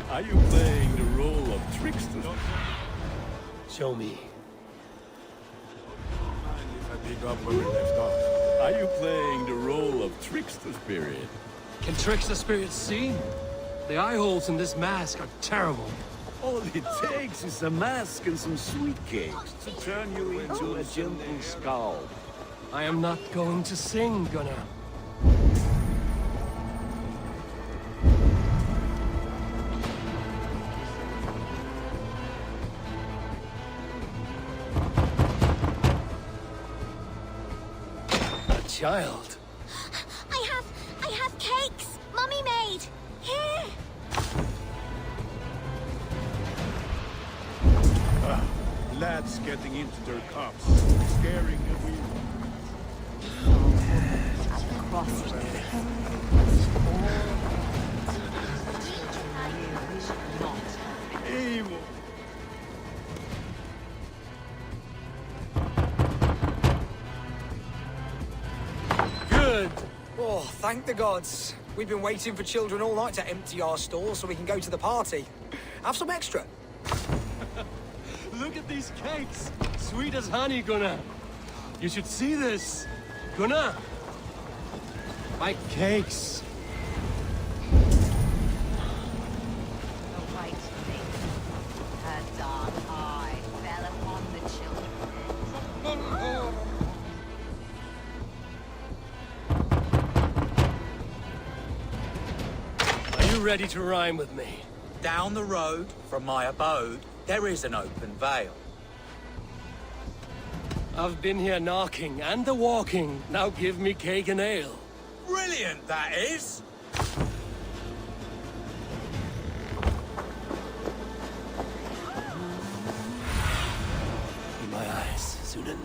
[SPEAKER 14] Are you playing the role of trickster?
[SPEAKER 2] Show me.
[SPEAKER 14] If I pick up where we left off. Are you playing the role of trickster spirit?
[SPEAKER 2] Can trickster spirits see? The eye holes in this mask are terrible.
[SPEAKER 14] All it takes is a mask and some sweet cakes to turn you into a gentle skull.
[SPEAKER 2] I am not going to sing, Gunnar. A child.
[SPEAKER 19] I have cakes. Mummy made. Here.
[SPEAKER 14] Lads getting into their cups, scaring the wheel. Evil.
[SPEAKER 2] Good.
[SPEAKER 20] Oh, thank the gods. We've been waiting for children all night to empty our stores so we can go to the party. Have some extra.
[SPEAKER 2] Look at these cakes! Sweet as honey, Gunnar. You should see this. Gunnar! My cakes.
[SPEAKER 21] The white face, her dark eye fell upon the children.
[SPEAKER 2] Are you ready to rhyme with me?
[SPEAKER 12] Down the road from my abode, there is an open vale.
[SPEAKER 2] I've been here knocking and walking. Now give me cake and ale.
[SPEAKER 12] Brilliant, that is!
[SPEAKER 2] In my eyes, Sunan.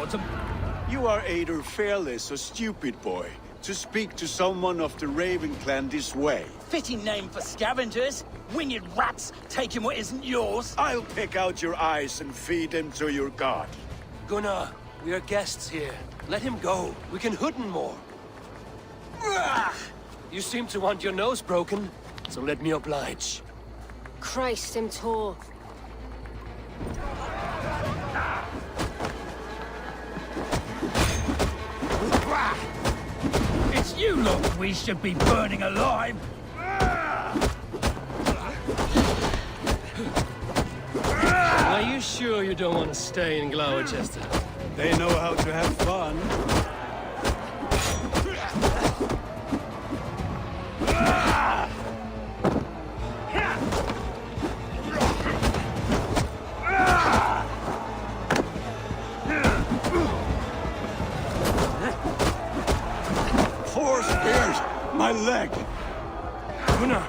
[SPEAKER 13] bottom.
[SPEAKER 14] You are either fearless or stupid, boy, to speak to someone of the Raven clan this way.
[SPEAKER 13] Fitting name for scavengers. Winged rats taking what isn't yours.
[SPEAKER 14] I'll pick out your eyes and feed them to your god.
[SPEAKER 2] Gunnar, we are guests here. Let him go. We can hood him more. You seem to want your nose broken, so let me oblige.
[SPEAKER 7] Christ, him tall.
[SPEAKER 13] It's you lot we should be burning alive.
[SPEAKER 2] Are you sure you don't want to stay in Gloucester?
[SPEAKER 14] They know how to have fun. Four spears! My leg!
[SPEAKER 2] Gunnar!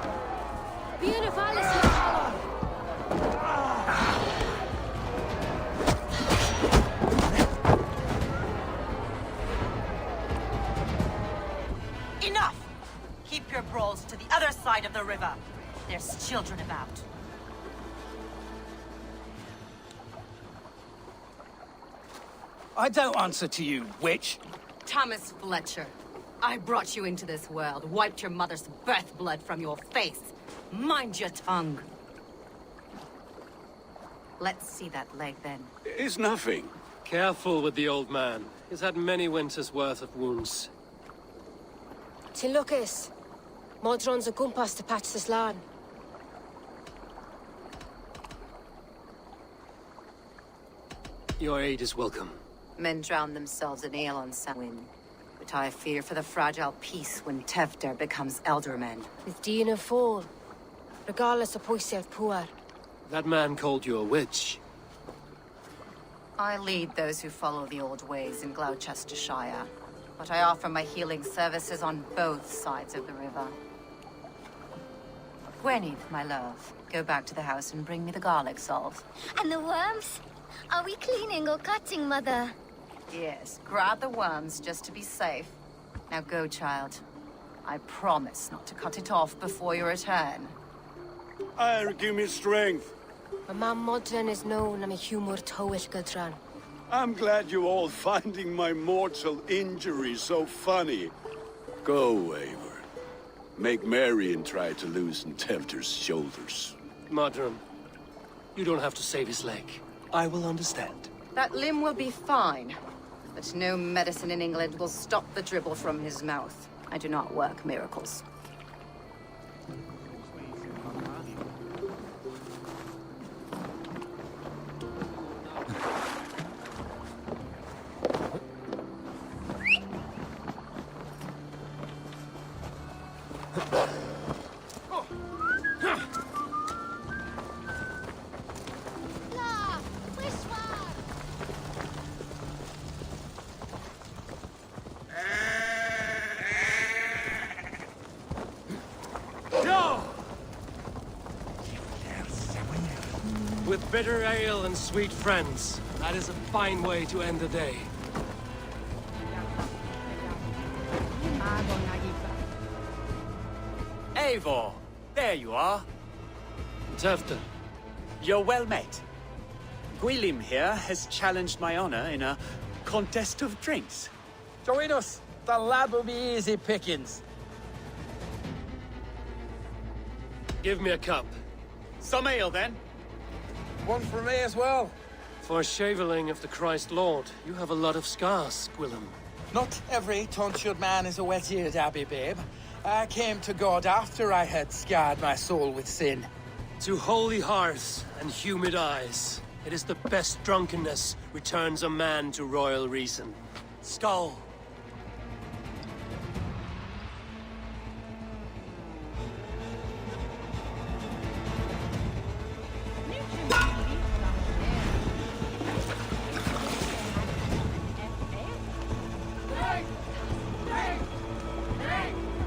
[SPEAKER 21] Enough! Keep your brawls to the other side of the river. There's children about.
[SPEAKER 13] I don't answer to you, witch.
[SPEAKER 21] Thomas Fletcher, I brought you into this world, wiped your mother's birth blood from your face. Mind your tongue. Let's see that leg, then.
[SPEAKER 14] It's nothing.
[SPEAKER 2] Careful with the old man. He's had many winters' worth of wounds.
[SPEAKER 7] Till Lucas. Modron's a gumpas to patch this land.
[SPEAKER 2] Your aid is welcome.
[SPEAKER 21] Men drown themselves in ale on Samhain. But I fear for the fragile peace when Tevder becomes elderman.
[SPEAKER 7] With Dina fall. Regardless of Poisev Puar.
[SPEAKER 2] That man called you a witch.
[SPEAKER 21] I lead those who follow the old ways in Gloucestershire. But I offer my healing services on both sides of the river. Gwyneth, my love, go back to the house and bring me the garlic salt.
[SPEAKER 9] And the worms? Are we cleaning or cutting, Mother?
[SPEAKER 21] Yes, grab the worms just to be safe. Now go, child. I promise not to cut it off before your return.
[SPEAKER 14] Give me strength.
[SPEAKER 7] My mam Modron is known am a humor towel gadran.
[SPEAKER 14] I'm glad you all finding my mortal injury so funny. Go, Eivor. Make merry and try to loosen Tevder's shoulders.
[SPEAKER 2] Modron, you don't have to save his leg. I will understand.
[SPEAKER 21] That limb will be fine. But no medicine in England will stop the dribble from his mouth. I do not work miracles.
[SPEAKER 2] With bitter ale and sweet friends, that is a fine way to end the day.
[SPEAKER 6] Eivor, there you are.
[SPEAKER 2] Tevder.
[SPEAKER 6] You're well met. Gwilym here has challenged my honor in a contest of drinks.
[SPEAKER 13] Join us. The lad will be easy pickings.
[SPEAKER 2] Give me a cup.
[SPEAKER 6] Some ale, then.
[SPEAKER 13] One for me as well.
[SPEAKER 2] For a shaveling of the Christ Lord, you have a lot of scars, Gwilym.
[SPEAKER 16] Not every tonsured man is a wet-eared abbey, babe. I came to God after I had scarred my soul with sin.
[SPEAKER 2] To holy hearts and humid eyes, it is the best drunkenness returns a man to royal reason. Skull.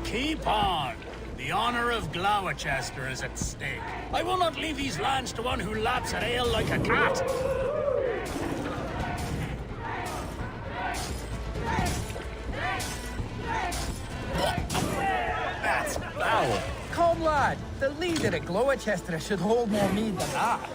[SPEAKER 13] Keep on. The honor of Gloucester is at stake. I will not leave these lands to one who laps at ale like a cat.
[SPEAKER 16] lad, the leader of Gloucester should hold more mead than that.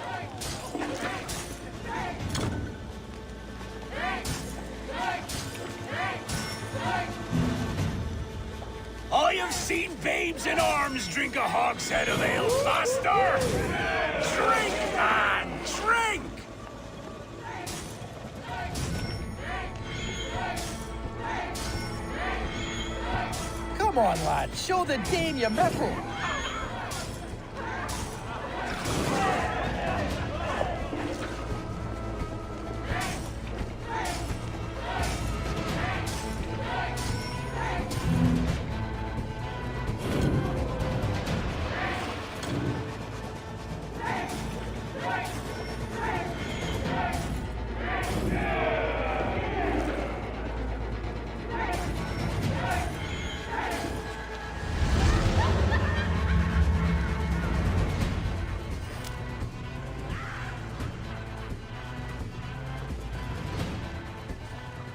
[SPEAKER 13] I have seen babes in arms drink a hogshead of ale faster! Drink, man! Drink!
[SPEAKER 16] Come on, lad, show the Dane your mettle.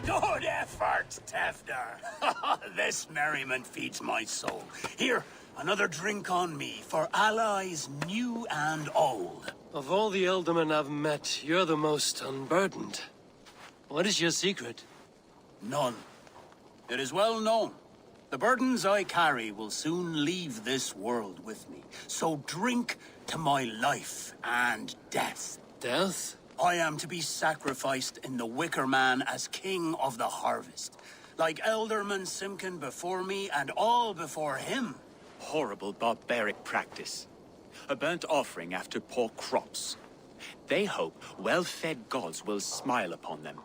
[SPEAKER 13] Good effort, Tefder. This merriment feeds my soul. Here, another drink on me for allies new and old.
[SPEAKER 2] Of all the Ealdormen I've met, you're the most unburdened. What is your secret?
[SPEAKER 13] None. It is well known. The burdens I carry will soon leave this world with me. So drink to my life and death.
[SPEAKER 2] Death?
[SPEAKER 13] I am to be sacrificed in the Wicker Man as king of the harvest. Like Elderman Simkin before me and all before him.
[SPEAKER 6] Horrible barbaric practice. A burnt offering after poor crops. They hope well-fed gods will smile upon them.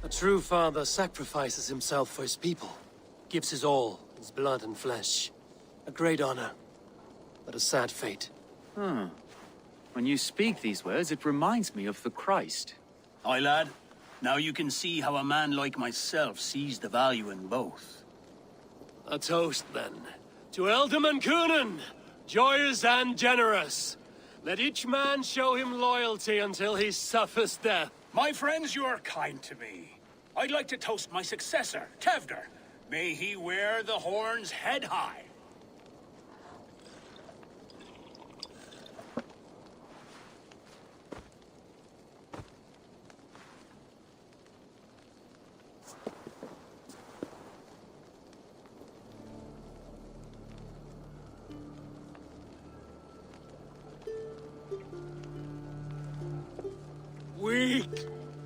[SPEAKER 2] A true father sacrifices himself for his people. Gives his all, his blood and flesh. A great honor, but a sad fate.
[SPEAKER 6] When you speak these words, it reminds me of the Christ.
[SPEAKER 13] Aye, lad. Now you can see how a man like myself sees the value in both.
[SPEAKER 2] A toast, then. To Ealdorman Coonan, joyous and generous. Let each man show him loyalty until he suffers death.
[SPEAKER 13] My friends, you are kind to me. I'd like to toast my successor, Tefder. May he wear the horns head high.
[SPEAKER 2] Weak.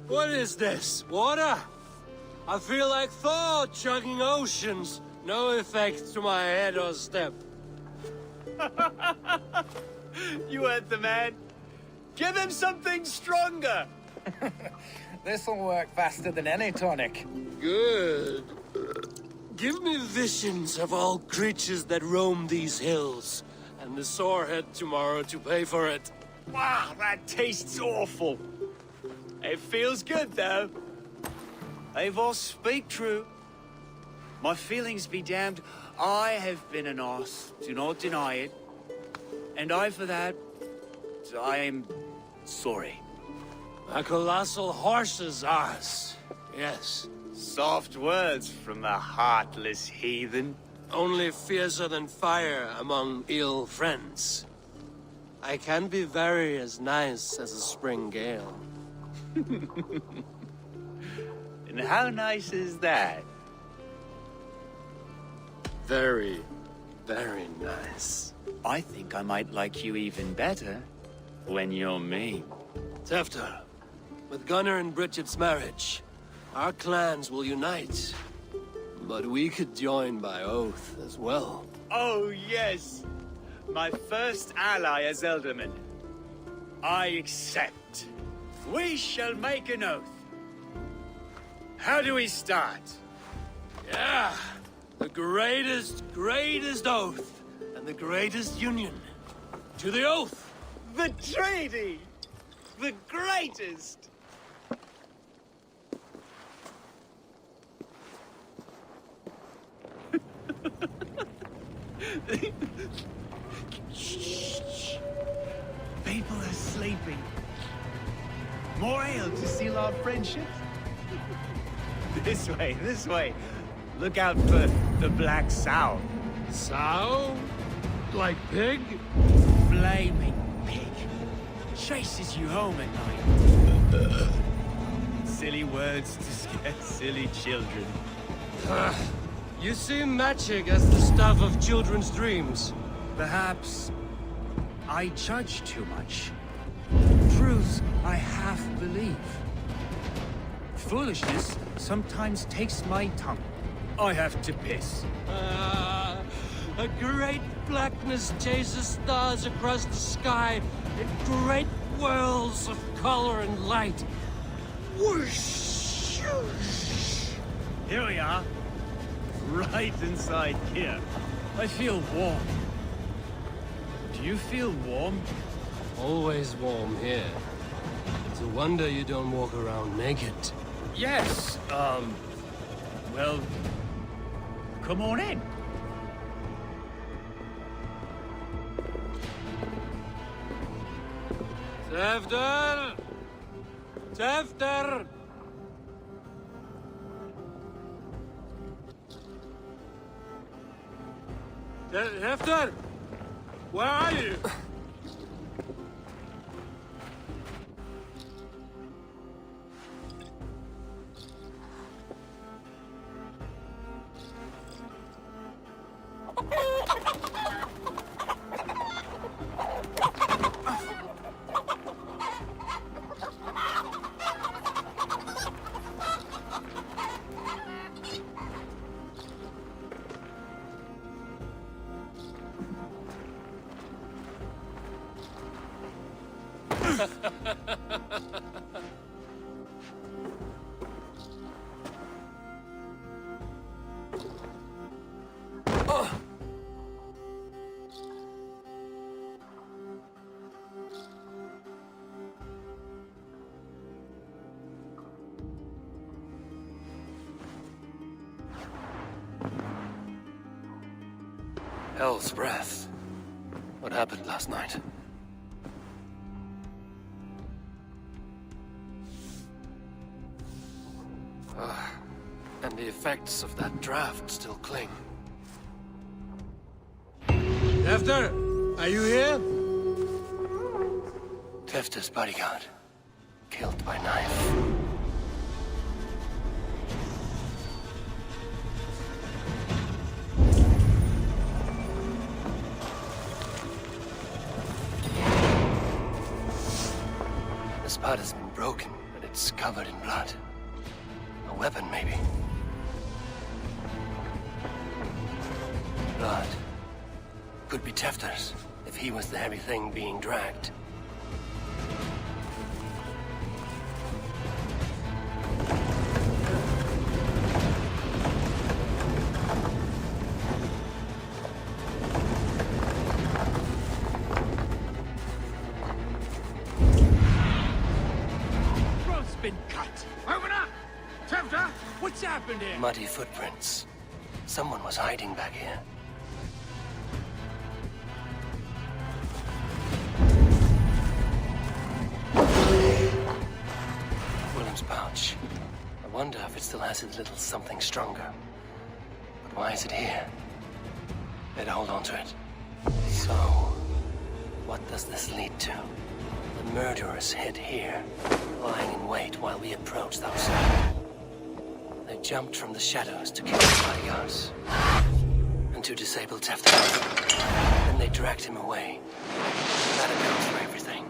[SPEAKER 2] What is this? Water? I feel like Thor chugging oceans. No effect to my head or step.
[SPEAKER 6] You heard the man. Give him something stronger.
[SPEAKER 16] This'll work faster than any tonic.
[SPEAKER 2] Good. Give me visions of all creatures that roam these hills, and the sorehead tomorrow to pay for it.
[SPEAKER 6] Wow, that tastes awful. It feels good, though. Eivor, speak true. My feelings be damned. I have been an arse, do not deny it. And I, for that, I am sorry.
[SPEAKER 2] A colossal horse's arse, yes.
[SPEAKER 6] Soft words from the heartless heathen.
[SPEAKER 2] Only fiercer than fire among ill friends. I can be very as nice as a spring gale.
[SPEAKER 6] And how nice is that?
[SPEAKER 2] Very, very nice.
[SPEAKER 6] I think I might like you even better when you're me.
[SPEAKER 2] Tefter, with Gunnar and Bridget's marriage, our clans will unite. But we could join by oath as well.
[SPEAKER 6] Oh, yes. My first ally as Ealdorman. I accept. We shall make an oath. How do we start?
[SPEAKER 2] Yeah, the greatest oath, and the greatest union. To the oath!
[SPEAKER 6] The treaty! The greatest! Shh. People are sleeping. More ale to seal our friendships? This way, this way. Look out for the Black Sow.
[SPEAKER 10] Sow? Like pig?
[SPEAKER 6] Blaming pig. Chases you home at night. Silly words to scare silly children.
[SPEAKER 10] You see magic as the stuff of children's dreams.
[SPEAKER 6] Perhaps I judge too much. Truths I half believe. Foolishness sometimes takes my tongue. I have to piss.
[SPEAKER 10] A great blackness chases stars across the sky in great whirls of color and light. Whoosh!
[SPEAKER 6] Here we are. Right inside here. I feel warm. Do you feel warm?
[SPEAKER 2] Always warm here. It's a wonder you don't walk around naked.
[SPEAKER 6] Yes, well, come on in.
[SPEAKER 10] Tefter! Tefter! Tefter! Where are you?
[SPEAKER 2] Hell's breath. What happened last night? And the effects of that draft still cling.
[SPEAKER 10] Tefter, are you here?
[SPEAKER 2] Tefter's bodyguard. Killed by knife. This part has been broken, and it's covered in blood. A weapon, maybe. Blood. Could be Tefter's, if he was the heavy thing being dragged.
[SPEAKER 11] Throat's been cut. Open up! Tefter, what's happened here?
[SPEAKER 2] Muddy footprints. Someone was hiding back here. William's pouch. I wonder if it still has its little something stronger. But why is it here? Better hold on to it. So, what does this lead to? The murderers hid here, lying in wait while we approached those. They jumped from the shadows to kill the bodyguards. And to disable Tefter. Then they dragged him away. That accounts for everything.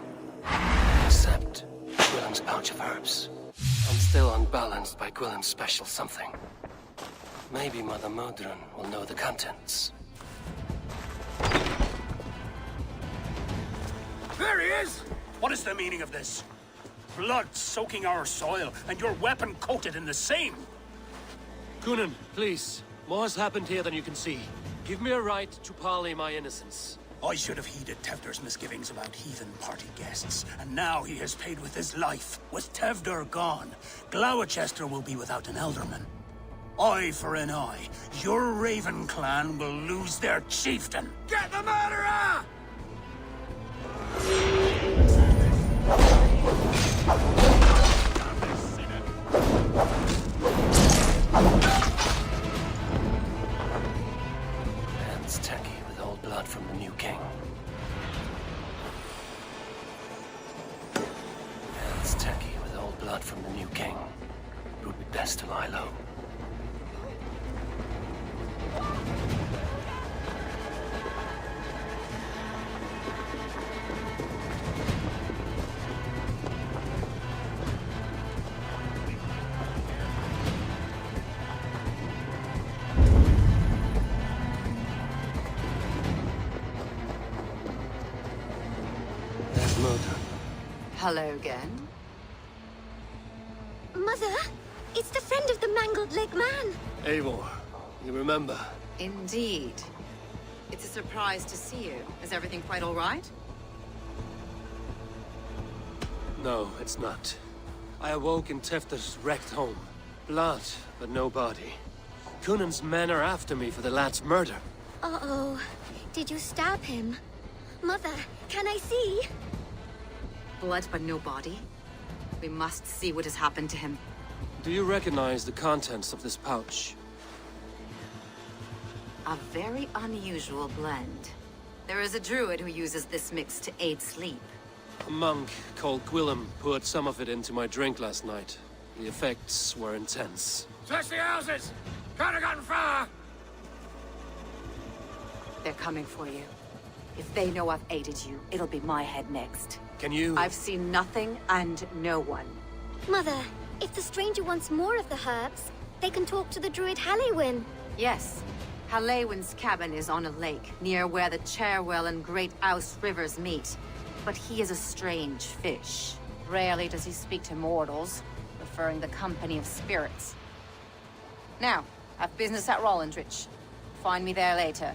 [SPEAKER 2] Except Gwillem's pouch of herbs. I'm still unbalanced by Gwillem's special something. Maybe Mother Modron will know the contents.
[SPEAKER 11] There he is! What is the meaning of this? Blood soaking our soil, and your weapon coated in the same!
[SPEAKER 2] Kunin, please. More has happened here than you can see. Give me a right to parley my innocence.
[SPEAKER 11] I should have heeded Tevder's misgivings about heathen party guests, and now he has paid with his life. With Tevder gone, Gloucester will be without an elderman. Eye for an eye. Your Raven clan will lose their chieftain. Get the murderer!
[SPEAKER 2] And I'm the new king. It would be best to lie low.
[SPEAKER 21] Hello again.
[SPEAKER 9] Mother, it's the friend of the mangled leg man.
[SPEAKER 2] Eivor, you remember?
[SPEAKER 21] Indeed. It's a surprise to see you. Is everything quite all right?
[SPEAKER 2] No, it's not. I awoke in Tefter's wrecked home. Blood, but no body. Cunan's men are after me for the lad's murder.
[SPEAKER 9] Uh-oh. Did you stab him? Mother, can I see?
[SPEAKER 21] Blood but no body? We must see what has happened to him.
[SPEAKER 2] Do you recognize the contents of this pouch?
[SPEAKER 21] A very unusual blend. There is a druid who uses this mix to aid sleep.
[SPEAKER 2] A monk called Gwillem poured some of it into my drink last night. The effects were intense.
[SPEAKER 8] Search the houses! Can't have gotten far!
[SPEAKER 21] They're coming for you. If they know I've aided you, it'll be my head next.
[SPEAKER 2] Can you...
[SPEAKER 21] I've seen nothing and no one.
[SPEAKER 9] Mother, if the stranger wants more of the herbs, they can talk to the druid Halewyn.
[SPEAKER 21] Yes. Halewyn's cabin is on a lake, near where the Cherwell and Great Ouse rivers meet. But he is a strange fish. Rarely does he speak to mortals, preferring the company of spirits. Now, I've business at Rollindrich. Find me there later.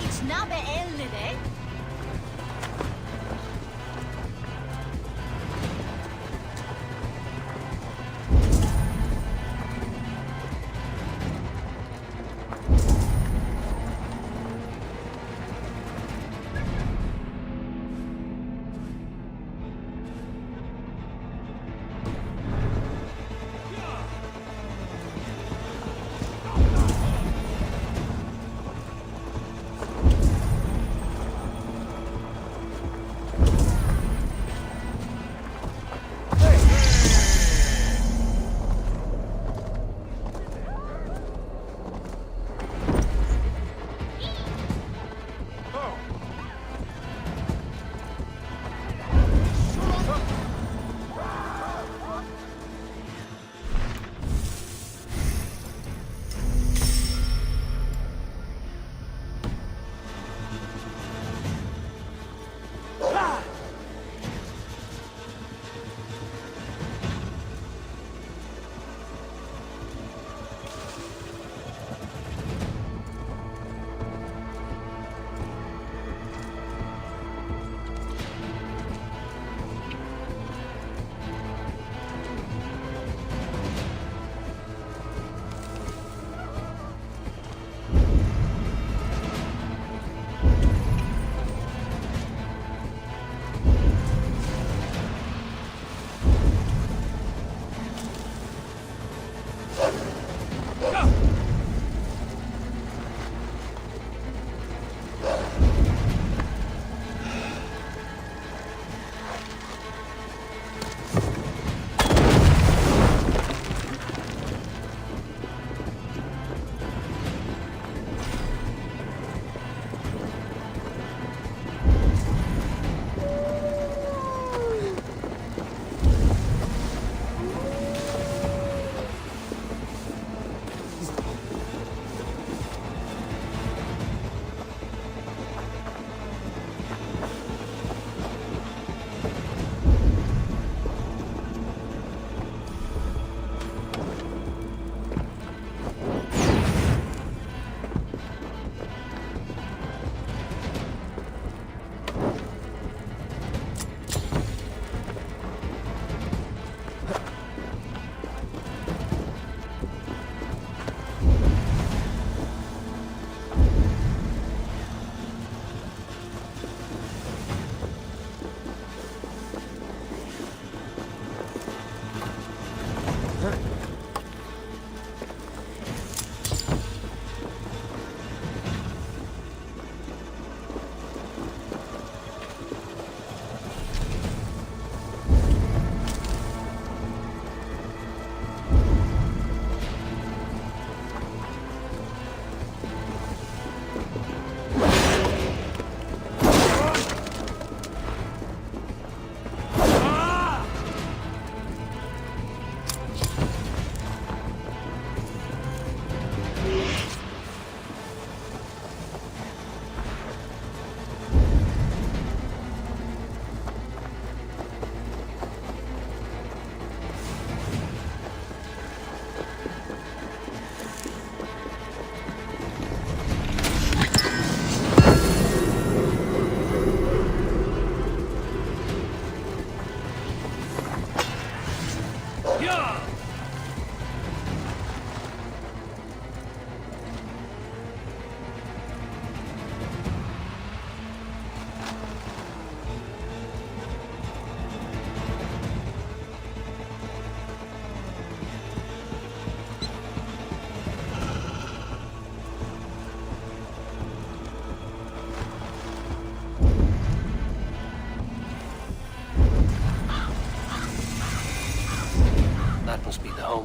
[SPEAKER 9] It's not the end, eh?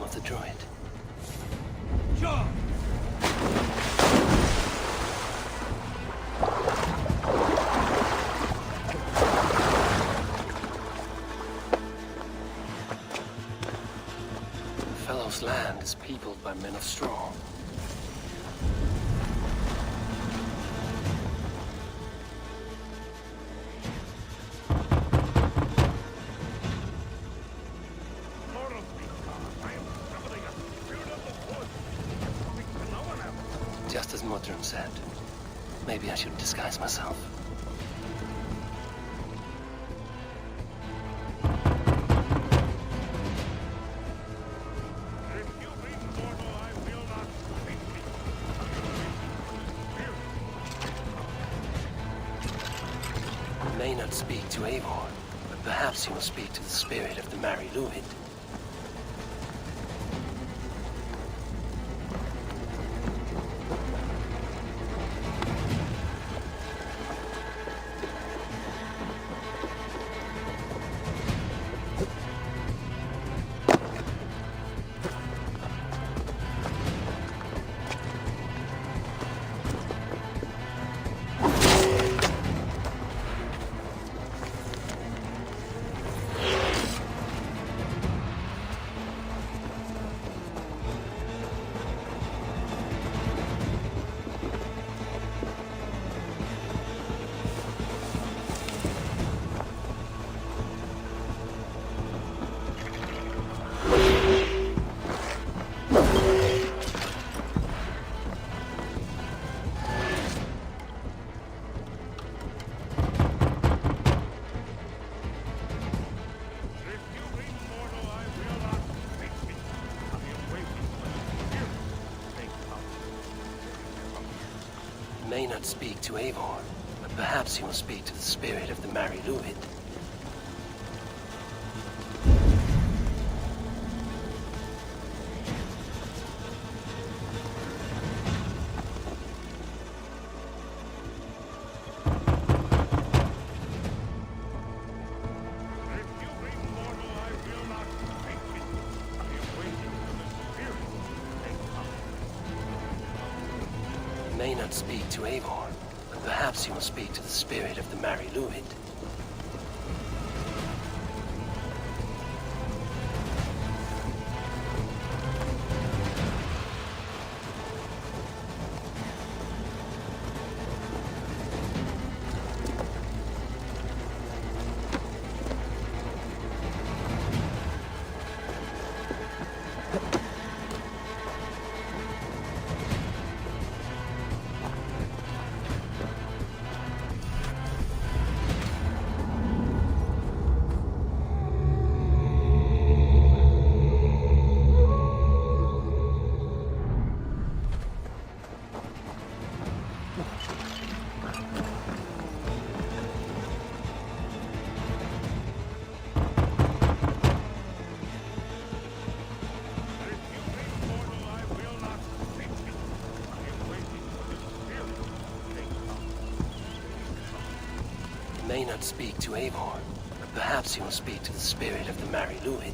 [SPEAKER 2] of the druid.
[SPEAKER 8] Sure.
[SPEAKER 2] Fellow's land is peopled by men of straw. Just as Modron said, maybe I should disguise myself. You may not speak to Eivor, but perhaps you will speak to the spirit of the Mary Luid. May not speak to Eivor, but perhaps he will speak to the spirit of the Mary Luid. May not speak to Eivor, but perhaps he will speak to the spirit of the Mary Luid. May not speak to Eivor, but perhaps he will speak to the spirit of the Mary Luid.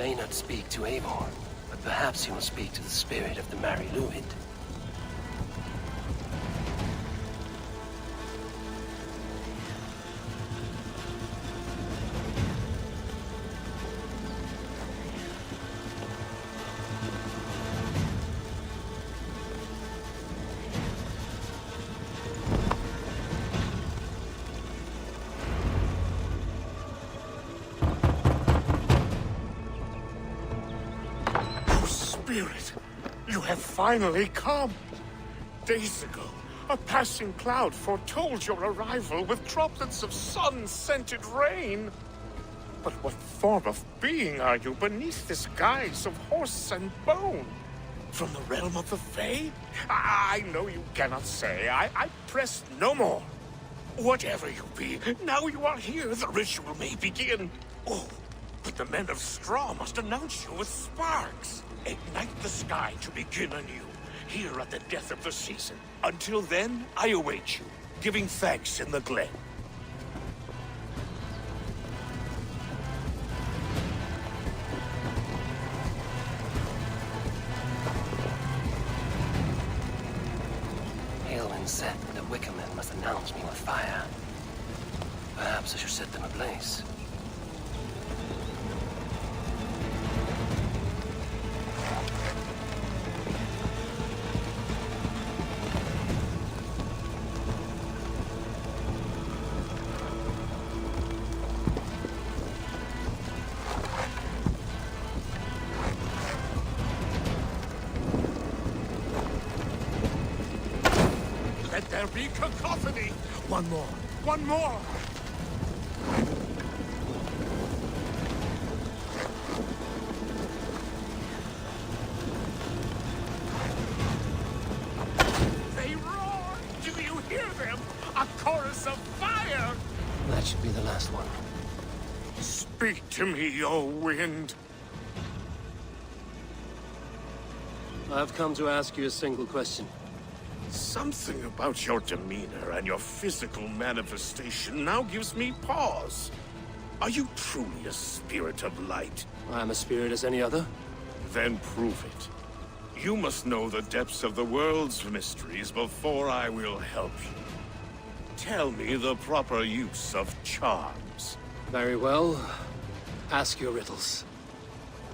[SPEAKER 2] may not speak to Eivor, but perhaps he will speak to the spirit of the Mary Luid.
[SPEAKER 3] Spirit, you have finally come. Days ago, a passing cloud foretold your arrival with droplets of sun-scented rain. But what form of being are you beneath this guise of horse and bone? From the realm of the Fae? I know you cannot say. I press no more. Whatever you be, now you are here, the ritual may begin. Oh, but the men of straw must announce you with sparks. Ignite the sky to begin anew, here at the death of the season. Until then, I await you, giving thanks in the glen.
[SPEAKER 2] Hailwind said that the Wicker Men must announce me with fire. Perhaps I should set them ablaze.
[SPEAKER 3] Let there be cacophony! One more! One more! They roar! Do you hear them? A chorus of fire!
[SPEAKER 2] That should be the last one.
[SPEAKER 3] Speak to me, O wind.
[SPEAKER 2] I've come to ask you a single question.
[SPEAKER 3] Something about your demeanor and your physical manifestation now gives me pause. Are you truly a spirit of light?
[SPEAKER 2] I'm a spirit as any other.
[SPEAKER 3] Then prove it. You must know the depths of the world's mysteries before I will help you. Tell me the proper use of charms.
[SPEAKER 2] Very well. Ask your riddles.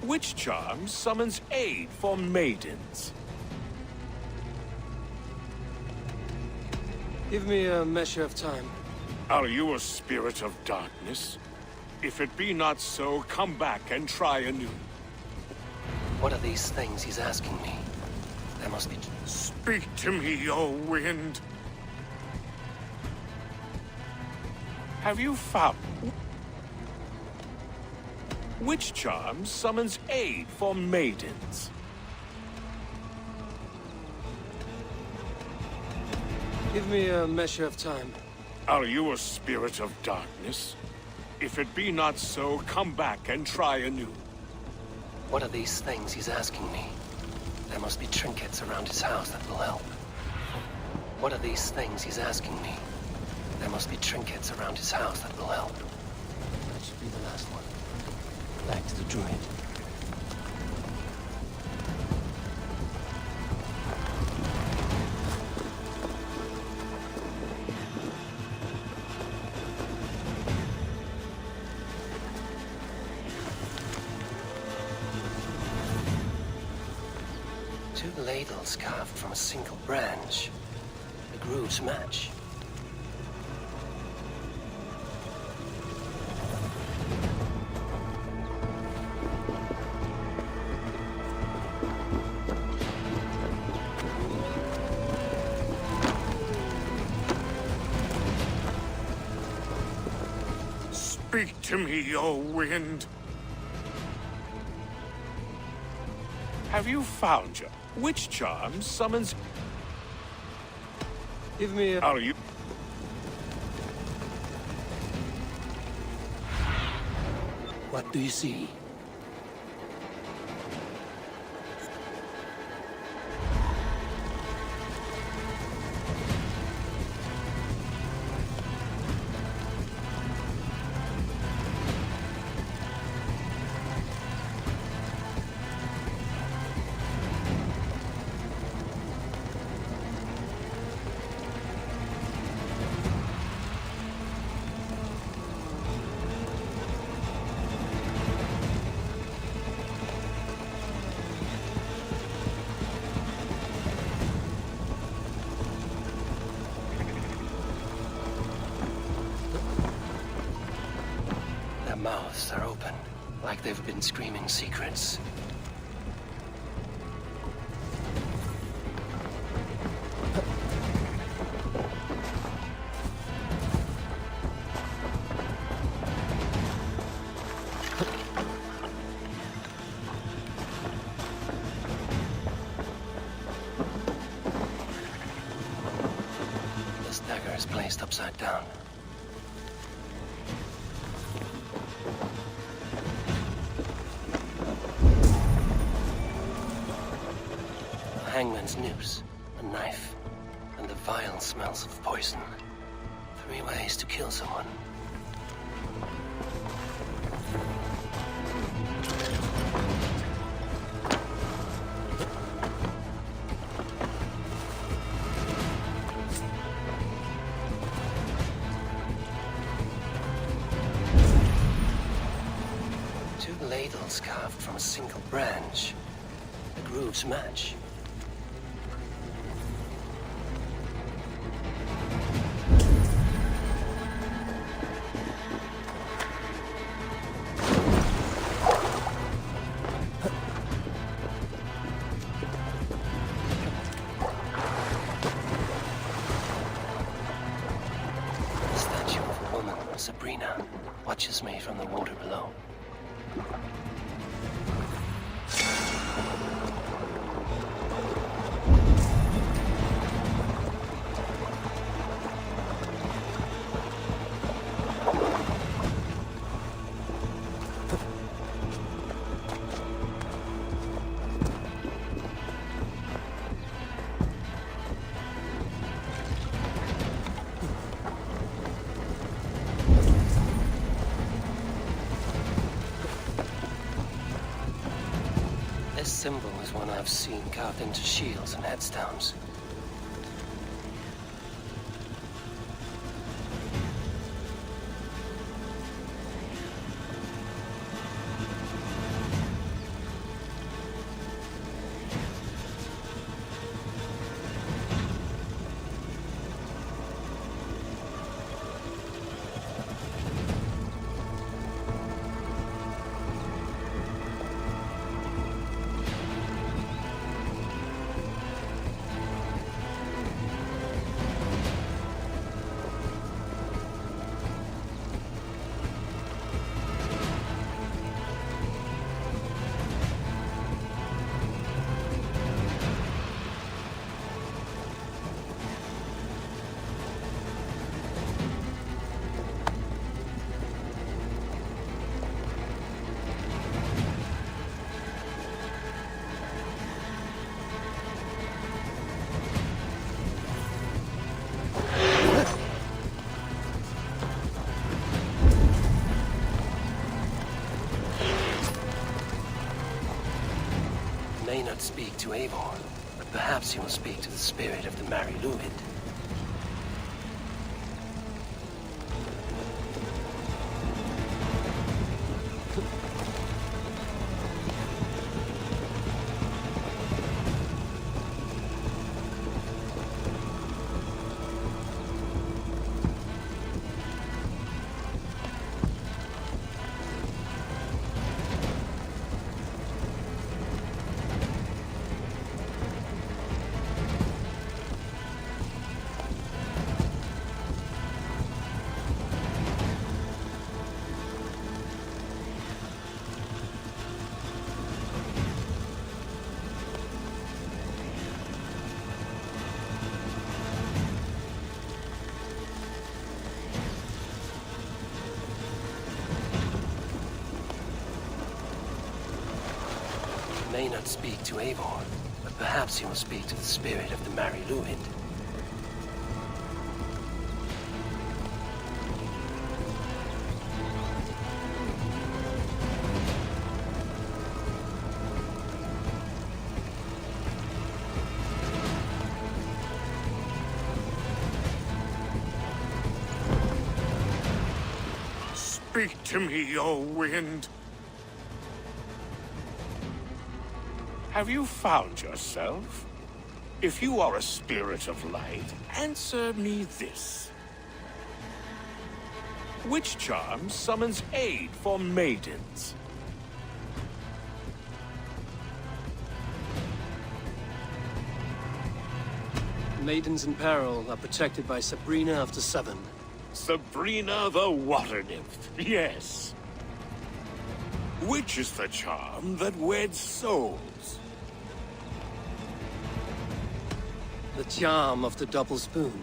[SPEAKER 3] Which charm summons aid for maidens?
[SPEAKER 2] Give me a measure of time.
[SPEAKER 3] Are you a spirit of darkness? If it be not so, come back and try anew.
[SPEAKER 2] What are these things he's asking me? There must be...
[SPEAKER 3] Speak to me, O wind. Have you found... Which charm summons aid for maidens?
[SPEAKER 2] Give me a measure of time.
[SPEAKER 3] Are you a spirit of darkness? If it be not so, come back and try anew.
[SPEAKER 2] What are these things he's asking me? There must be trinkets around his house that will help. What are these things he's asking me? There must be trinkets around his house that will help. That should be the last one. Back to the druid. Two ladles carved from a single branch. The grooves match.
[SPEAKER 3] Speak to me, O wind. Have you found your... Which charm summons...
[SPEAKER 2] Give me a...
[SPEAKER 3] Are you...
[SPEAKER 2] What do you see? mouths are open, like they've been screaming secrets. This dagger is placed upside down. Hangman's noose, a knife, and the vile smells of poison. 3 ways to kill someone. Two ladles carved from a single branch. The grooves match. Watches me from the water below. This symbol is one I've seen carved into shields and headstones. May not speak to Eivor, but perhaps he will speak to the spirit of the Mary Luid. May not speak to Eivor, but perhaps he will speak to the spirit of the Mary Luid.
[SPEAKER 3] Speak to me, O wind. Have you found yourself? If you are a spirit of light, answer me this. Which charm summons aid for maidens?
[SPEAKER 2] Maidens in peril are protected by Sabrina after 7.
[SPEAKER 3] Sabrina the water nymph, yes. Which is the charm that weds souls?
[SPEAKER 2] The charm of the double spoon.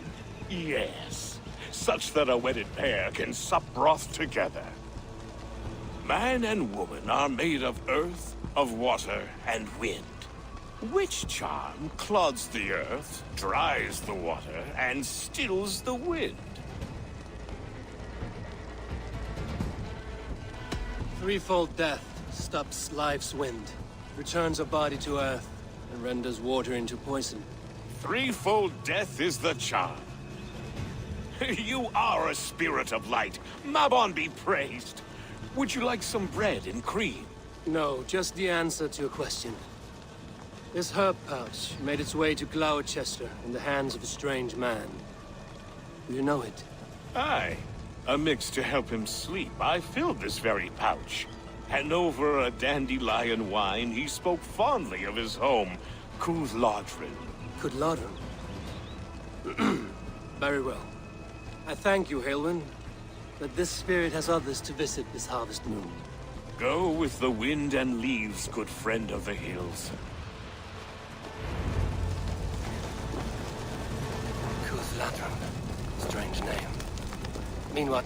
[SPEAKER 3] Yes, such that a wedded pair can sup broth together. Man and woman are made of earth, of water, and wind. Which charm clods the earth, dries the water, and stills the wind?
[SPEAKER 2] Threefold death stops life's wind, returns a body to earth, and renders water into poison.
[SPEAKER 3] Threefold death is the charm. You are a spirit of light. Mabon be praised. Would you like some bread and cream?
[SPEAKER 2] No, just the answer to your question. This herb pouch made its way to Gloucester in the hands of a strange man. Do you know it?
[SPEAKER 3] Aye. A mix to help him sleep. I filled this very pouch. And over a dandelion wine, he spoke fondly of his home, Ultragear.
[SPEAKER 2] Ultragear? Very well. I thank you, Halwyn, that this spirit has others to visit this harvest moon.
[SPEAKER 3] Go with the wind and leaves, good friend of the hills.
[SPEAKER 2] Ultragear. Strange name. Meanwhile...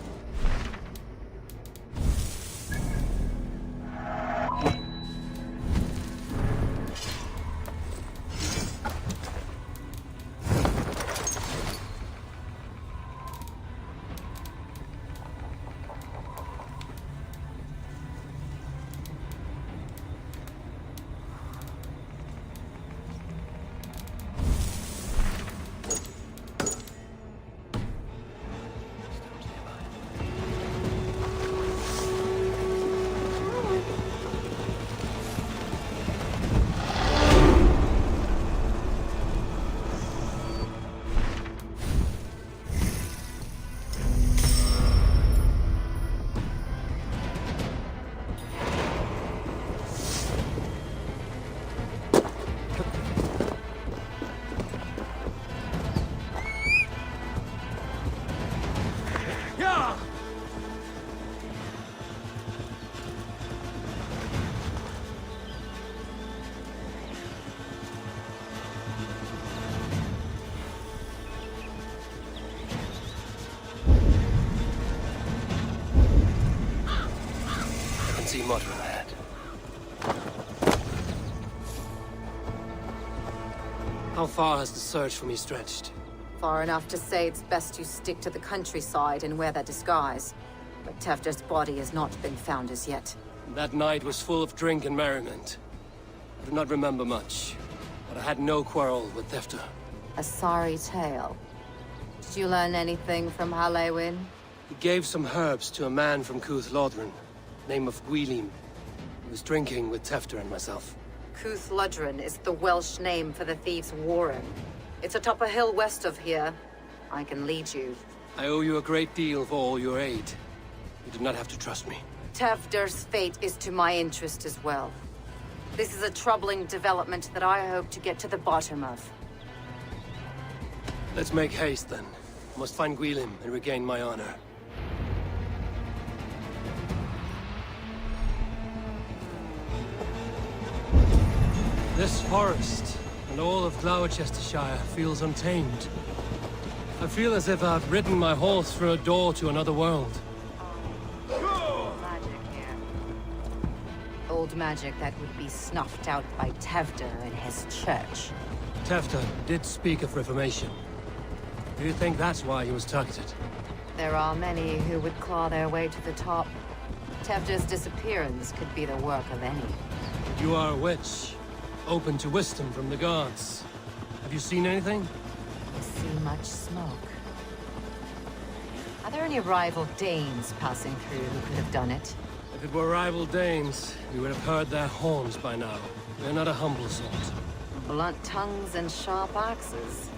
[SPEAKER 2] see Motter ahead. How far has the search for me stretched?
[SPEAKER 21] Far enough to say it's best you stick to the countryside and wear that disguise. But Tefder's body has not been found as yet.
[SPEAKER 2] That night was full of drink and merriment. I do not remember much, but I had no quarrel with Tefder.
[SPEAKER 21] A sorry tale. Did you learn anything from Halewin?
[SPEAKER 2] He gave some herbs to a man from Ultragear, name of Gwylim. He was drinking with Tefder and myself.
[SPEAKER 21] Ultragear is the Welsh name for the thieves' warren. It's atop a hill west of here. I can lead you.
[SPEAKER 2] I owe you a great deal for all your aid. You do not have to trust me.
[SPEAKER 21] Tefder's fate is to my interest as well. This is a troubling development that I hope to get to the bottom of.
[SPEAKER 2] Let's make haste then. I must find Gwylim and regain my honor. This forest and all of Gloucestershire feels untamed. I feel as if I've ridden my horse through a door to another world.
[SPEAKER 21] Old magic that would be snuffed out by Tefder and his church.
[SPEAKER 2] Tefder did speak of reformation. Do you think that's why he was targeted?
[SPEAKER 21] There are many who would claw their way to the top. Tefder's disappearance could be the work of any.
[SPEAKER 2] You are a witch, open to wisdom from the gods. Have you seen anything?
[SPEAKER 21] I see much smoke. Are there any rival Danes passing through who could have done it?
[SPEAKER 2] If it were rival Danes, we would have heard their horns by now. They're not a humble sort.
[SPEAKER 21] Blunt tongues and sharp axes.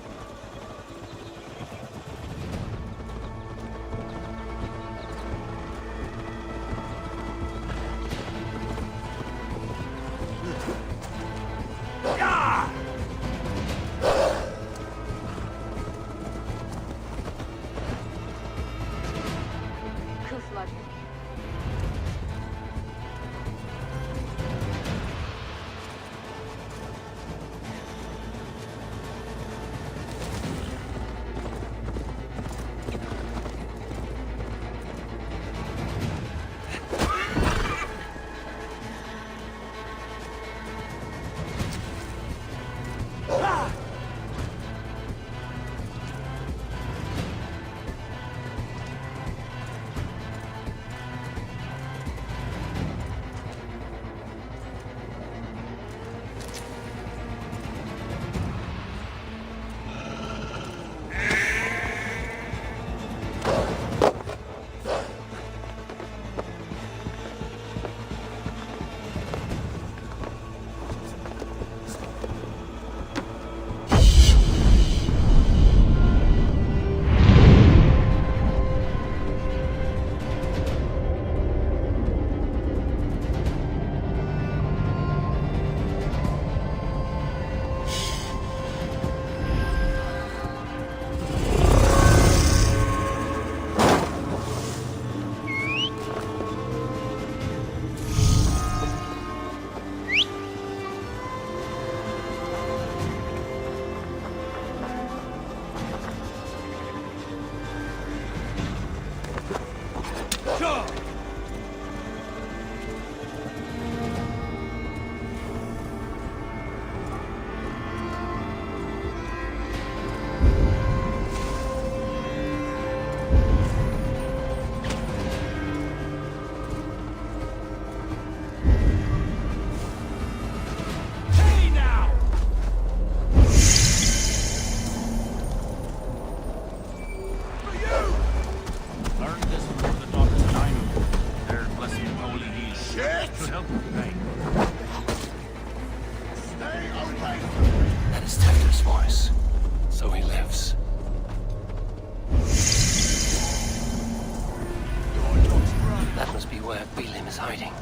[SPEAKER 3] Shit!
[SPEAKER 13] Could help with the pain.
[SPEAKER 3] Stay away!
[SPEAKER 2] That is Tefter's voice. So he lives. That must be where Belim is hiding.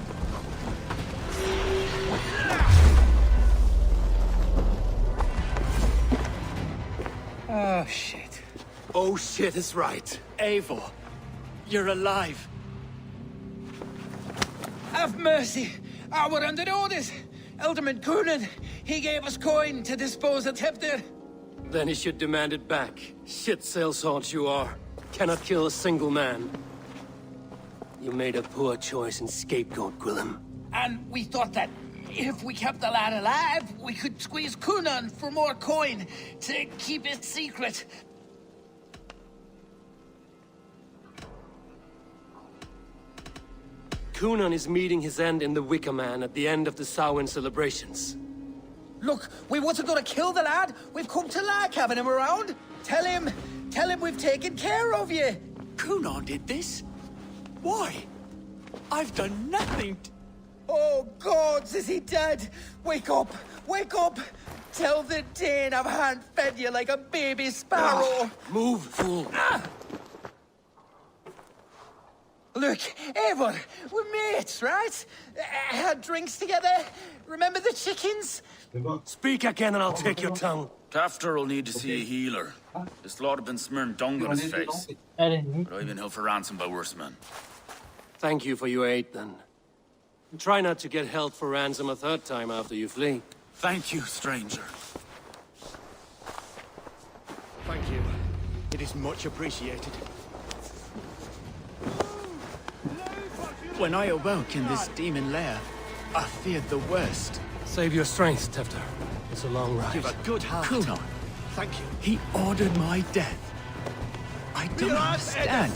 [SPEAKER 6] Oh, shit.
[SPEAKER 15] Oh shit is right.
[SPEAKER 6] Eivor, you're alive.
[SPEAKER 16] Have mercy! We're under orders! Alderman Coonan, he gave us coin to dispose of Tefter.
[SPEAKER 2] Then he should demand it back. Shit sellsword you are. Cannot kill a single man. You made a poor choice in scapegoat, Gwillem.
[SPEAKER 16] And we thought that if we kept the lad alive, we could squeeze Coonan for more coin to keep it secret.
[SPEAKER 2] Coonan is meeting his end in the Wicker Man at the end of the Samhain celebrations.
[SPEAKER 16] Look, we wasn't gonna kill the lad. We've come to like having him around. Tell him we've taken care of you.
[SPEAKER 6] Coonan did this? Why? I've done nothing.
[SPEAKER 16] Oh, gods, is he dead? Wake up! Wake up! Tell the Dane I've hand-fed you like a baby sparrow.
[SPEAKER 2] Move, fool.
[SPEAKER 16] Look, Eivor, we're mates, right? Had drinks together. Remember the chickens?
[SPEAKER 2] Speak again and I'll take your tongue.
[SPEAKER 13] Tafter will need to see a healer. This lord have been smearing dung on his face. But I've been held for ransom by worse men.
[SPEAKER 2] Thank you for your aid, then. Try not to get held for ransom a third time after you flee.
[SPEAKER 13] Thank you, stranger.
[SPEAKER 6] Thank you. It is much appreciated. When I awoke in this demon lair, I feared the worst.
[SPEAKER 2] Save your strength, Tefter. It's a long ride.
[SPEAKER 6] You've a good heart. Coonan. Thank you. He ordered my death. I don't understand.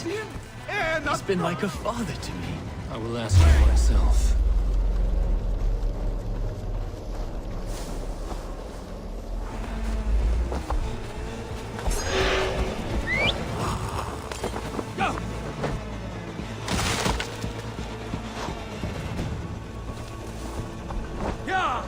[SPEAKER 6] He's been like a father to me.
[SPEAKER 2] I will ask him myself.
[SPEAKER 8] Go! Yeah!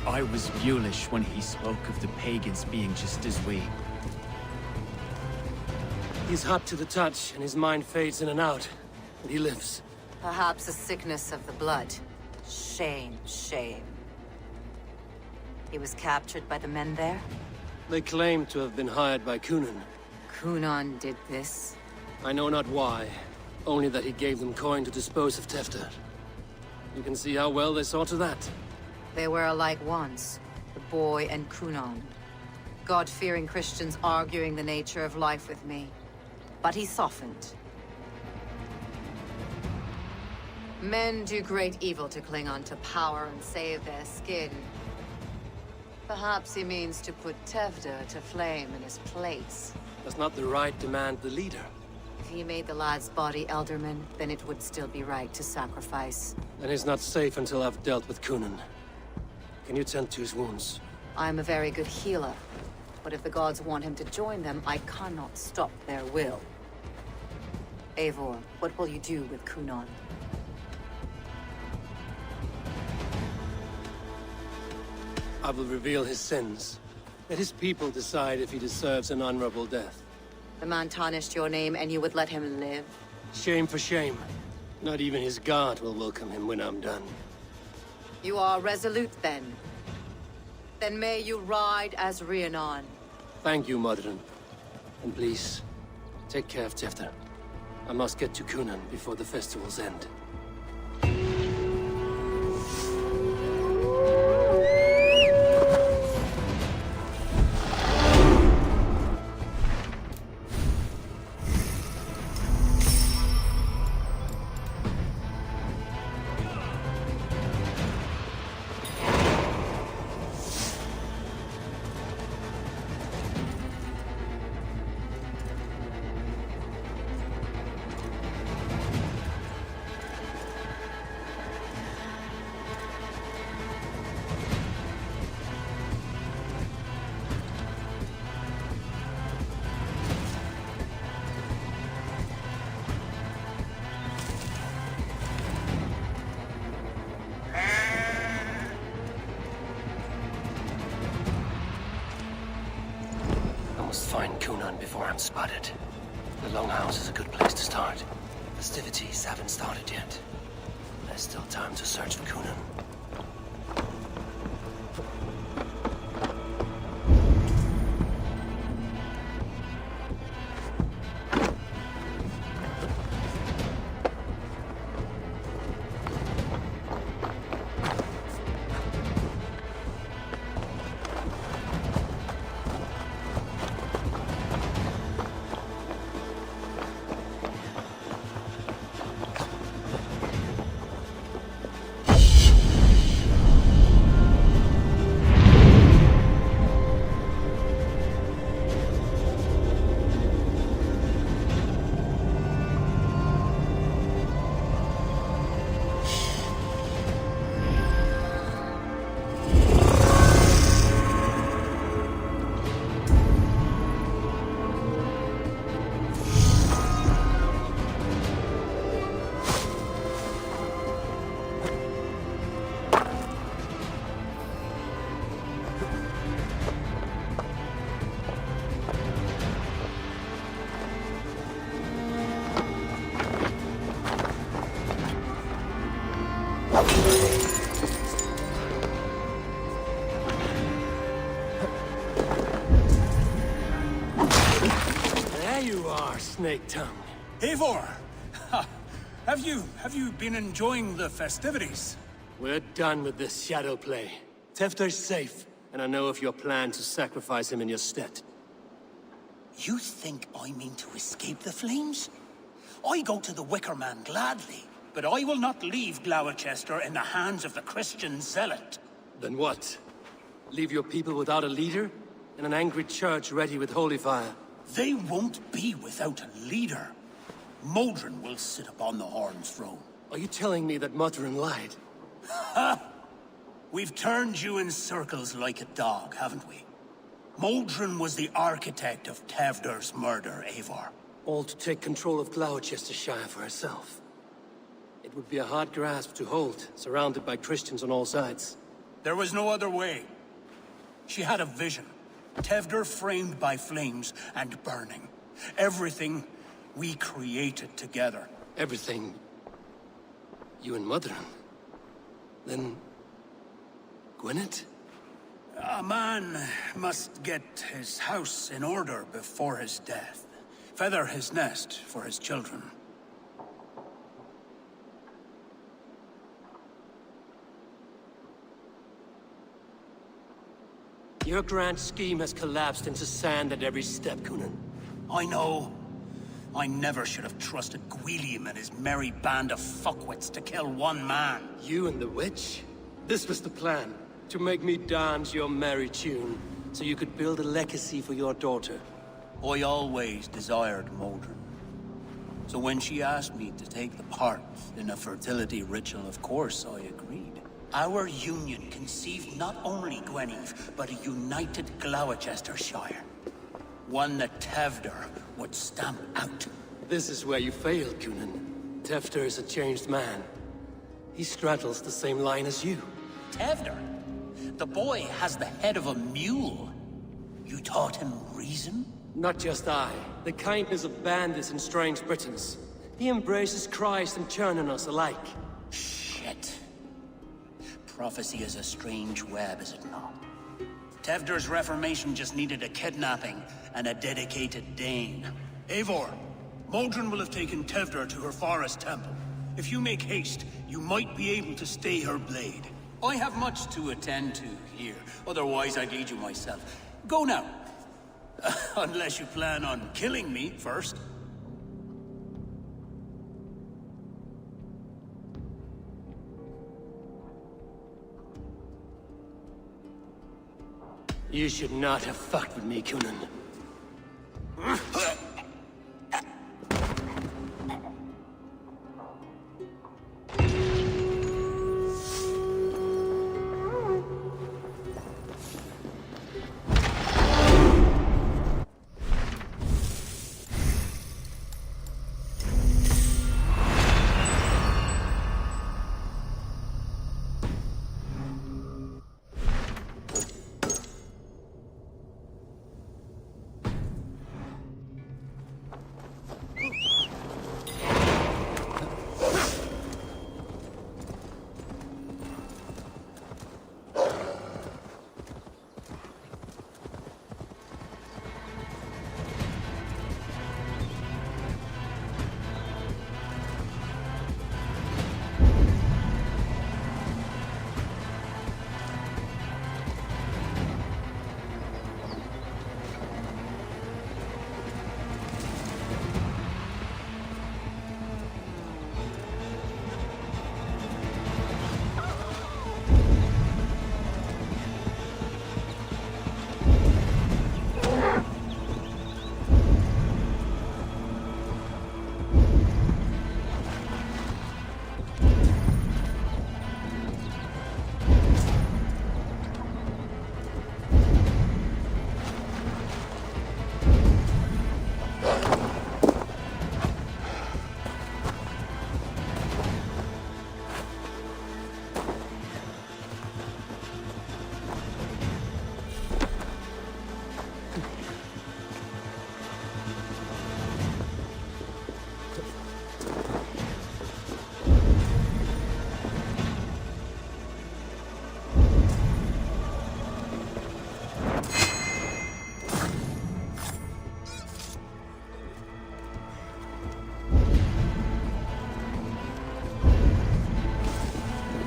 [SPEAKER 6] I was Bulish when he spoke of the pagans being just as we.
[SPEAKER 2] He's hot to the touch, and his mind fades in and out. But he lives.
[SPEAKER 21] Perhaps a sickness of the blood. Shame, shame. He was captured by the men there?
[SPEAKER 2] They claim to have been hired by Coonan.
[SPEAKER 21] Coonan did this?
[SPEAKER 2] I know not why. Only that he gave them coin to dispose of Tefter. You can see how well they saw to that.
[SPEAKER 21] They were alike once, the boy and Coonan. God-fearing Christians arguing the nature of life with me. But he softened. Men do great evil to cling on to power and save their skin. Perhaps he means to put Tefter to flame in his place.
[SPEAKER 2] Does not the right demand the leader?
[SPEAKER 21] If he made the lad's body Elderman, then it would still be right to sacrifice.
[SPEAKER 2] Then he's not safe until I've dealt with Coonan. Can you tend to his wounds?
[SPEAKER 21] I'm a very good healer. But if the gods want him to join them, I cannot stop their will. Eivor, what will you do with Coonan?
[SPEAKER 2] I will reveal his sins. Let his people decide if he deserves an honorable death.
[SPEAKER 21] The man tarnished your name and you would let him live?
[SPEAKER 2] Shame for shame. Not even his guard will welcome him when I'm done.
[SPEAKER 21] You are resolute, then. Then may you ride as Rhiannon.
[SPEAKER 2] Thank you, Motherland. And please, take care of Tefter. I must get to Kunan before the festival's end. Find Kunan before I'm spotted. The Longhouse is a good place to start. Festivities haven't started yet. There's still time to search for Kunan. Snake tongue.
[SPEAKER 13] Eivor! Have you been enjoying the festivities?
[SPEAKER 2] We're done with this shadow play. Tefter's safe, and I know of your plan to sacrifice him in your stead.
[SPEAKER 13] You think I mean to escape the flames? I go to the Wicker Man gladly, but I will not leave Gloucester in the hands of the Christian zealot.
[SPEAKER 2] Then what? Leave your people without a leader? And an angry church ready with holy fire?
[SPEAKER 13] They won't be without a leader. Modron will sit upon the Horn's throne.
[SPEAKER 2] Are you telling me that Modron lied?
[SPEAKER 13] Ha! We've turned you in circles like a dog, haven't we? Modron was the architect of Tevder's murder, Eivor.
[SPEAKER 2] All to take control of Gloucestershire for herself. It would be a hard grasp to hold, surrounded by Christians on all sides.
[SPEAKER 13] There was no other way. She had a vision. Tevder framed by flames and burning. Everything we created together.
[SPEAKER 2] Everything? You and Motherland? Then... Gwyneth?
[SPEAKER 13] A man must get his house in order before his death. Feather his nest for his children.
[SPEAKER 2] Your grand scheme has collapsed into sand at every step, Kunan.
[SPEAKER 13] I know. I never should have trusted Gwilliam and his merry band of fuckwits to kill one man.
[SPEAKER 2] You and the witch? This was the plan. To make me dance your merry tune, so you could build a legacy for your daughter.
[SPEAKER 13] I always desired Modron. So when she asked me to take the part in a fertility ritual, of course I agreed. Our union conceived not only Gweneve, but a united Gloucestershire. One that Tevder would stamp out.
[SPEAKER 2] This is where you failed, Kunan. Tefter is a changed man. He straddles the same line as you.
[SPEAKER 13] Tevder? The boy has the head of a mule. You taught him reason?
[SPEAKER 2] Not just I. The kindness of bandits and strange Britons. He embraces Christ and Churn in us alike.
[SPEAKER 13] Shit.
[SPEAKER 4] Prophecy is a strange web, is it not? Tevder's reformation just needed a kidnapping and a dedicated Dane. Eivor, Modron will have taken Tevder to her forest temple. If you make haste, you might be able to stay her blade. I have much to attend to here, otherwise I'd lead you myself. Go now. Unless you plan on killing me first.
[SPEAKER 2] You should not have fucked with me, Kunin.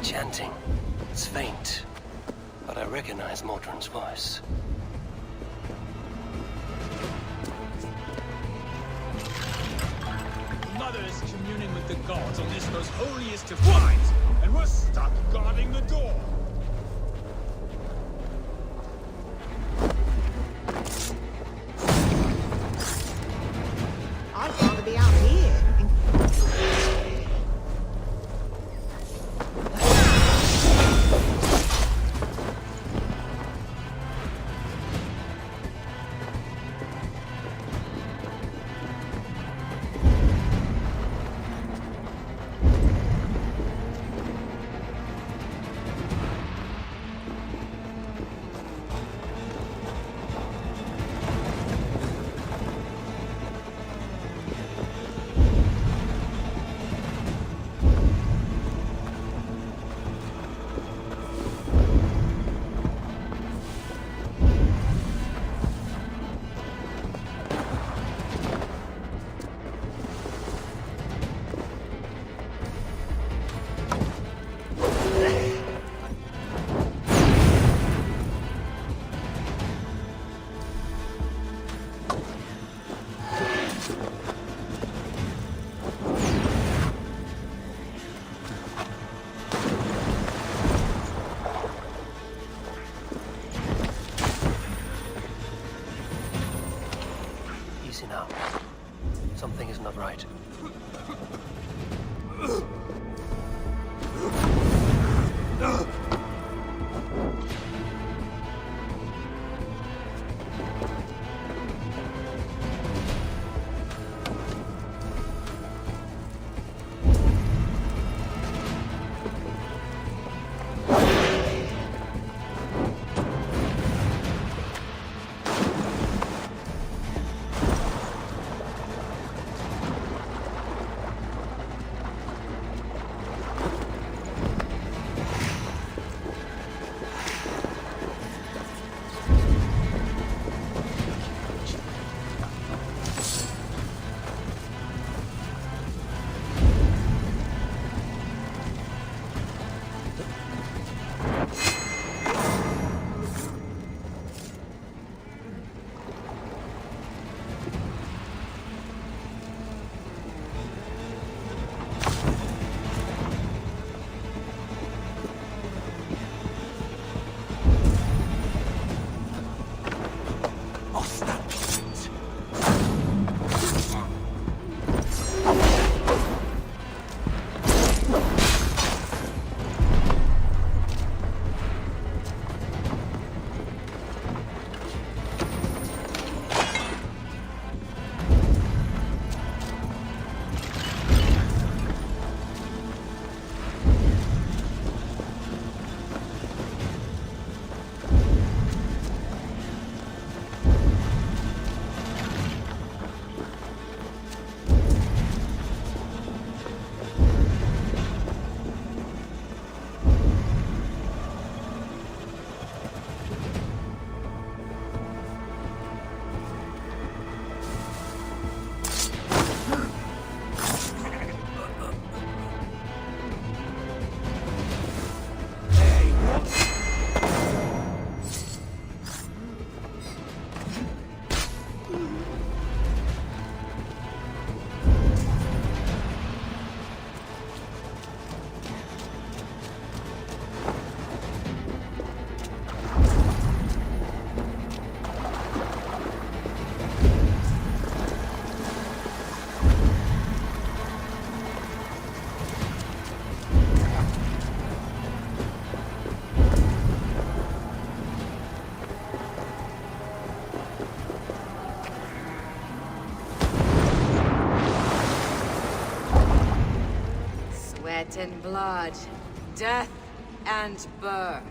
[SPEAKER 2] Chanting. It's faint, but I recognize Modron's voice.
[SPEAKER 13] Mother is communing with the gods on this most holiest of times, and we're stuck guarding the door.
[SPEAKER 5] I'd rather be out here.
[SPEAKER 2] Something is not right.
[SPEAKER 21] sweat and blood, death and birth.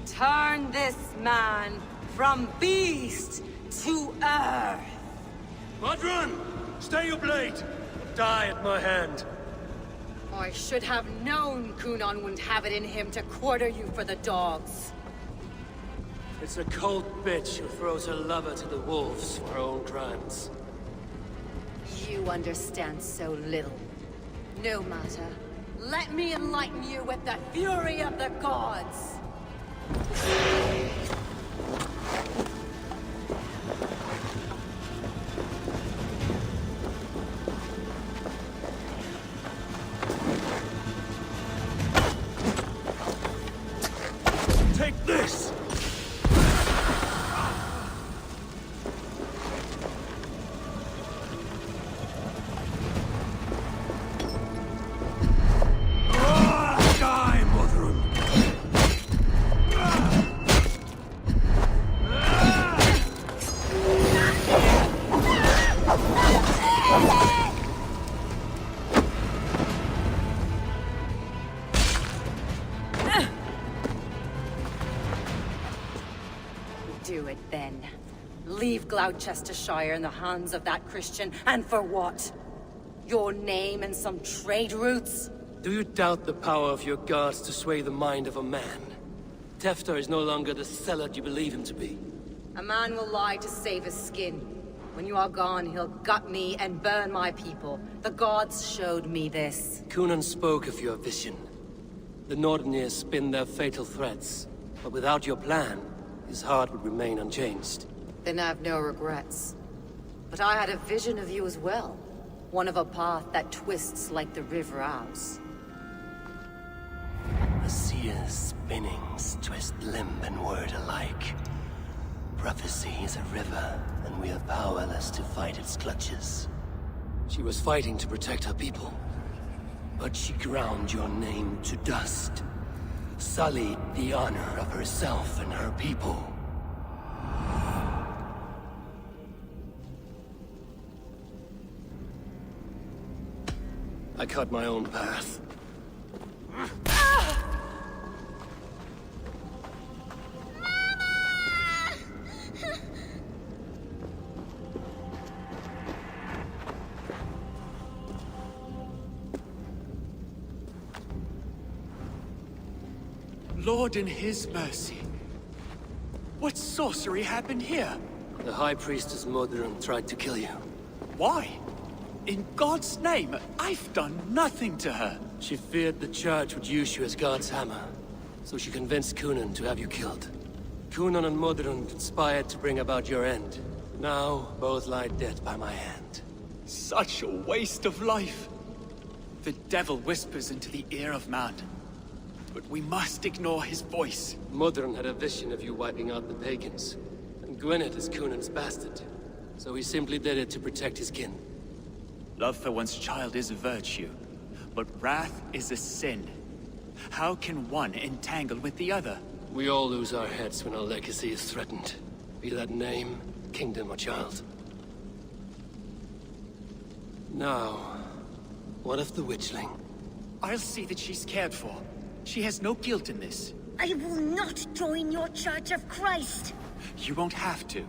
[SPEAKER 21] Turn this man from beast to earth.
[SPEAKER 2] Madron! Stay your blade! Die at my hand.
[SPEAKER 21] I should have known Kunan wouldn't have it in him to quarter you for the dogs.
[SPEAKER 2] It's a cold bitch who throws her lover to the wolves for her own crimes.
[SPEAKER 21] You understand so little. No matter. Let me enlighten you with the fury of the gods!
[SPEAKER 2] Take this!
[SPEAKER 21] Do it then. Leave Gloucestershire in the hands of that Christian, and for what? Your name and some trade routes?
[SPEAKER 2] Do you doubt the power of your gods to sway the mind of a man? Tefter is no longer the zealot you believe him to be.
[SPEAKER 21] A man will lie to save his skin. When you are gone, he'll gut me and burn my people. The gods showed me this.
[SPEAKER 2] Kunan spoke of your vision. The Northerners spin their fatal threats, but without your plan, his heart would remain unchanged.
[SPEAKER 21] Then I have no regrets. But I had a vision of you as well. One of a path that twists like the River Ouse.
[SPEAKER 2] A seer's spinnings twist limb and word alike. Prophecy is a river, and we are powerless to fight its clutches. She was fighting to protect her people, but she ground your name to dust. Sullied the honor of herself and her people. I cut my own path.
[SPEAKER 6] Lord in his mercy. What sorcery happened here?
[SPEAKER 2] The High Priestess Modron tried to kill you.
[SPEAKER 6] Why? In God's name, I've done nothing to her.
[SPEAKER 2] She feared the Church would use you as God's hammer, so she convinced Kunan to have you killed. Kunan and Modron conspired to bring about your end. Now, both lie dead by my hand.
[SPEAKER 6] Such a waste of life. The devil whispers into the ear of man. But we must ignore his voice.
[SPEAKER 2] Modron had a vision of you wiping out the pagans. And Gwynedd is Kunan's bastard. So he simply did it to protect his kin.
[SPEAKER 6] Love for one's child is a virtue, but wrath is a sin. How can one entangle with the other?
[SPEAKER 2] We all lose our heads when our legacy is threatened. Be that name, kingdom, or child. Now, what of the witchling?
[SPEAKER 6] I'll see that she's cared for. She has no guilt in this.
[SPEAKER 9] I will not join your Church of Christ.
[SPEAKER 6] You won't have to.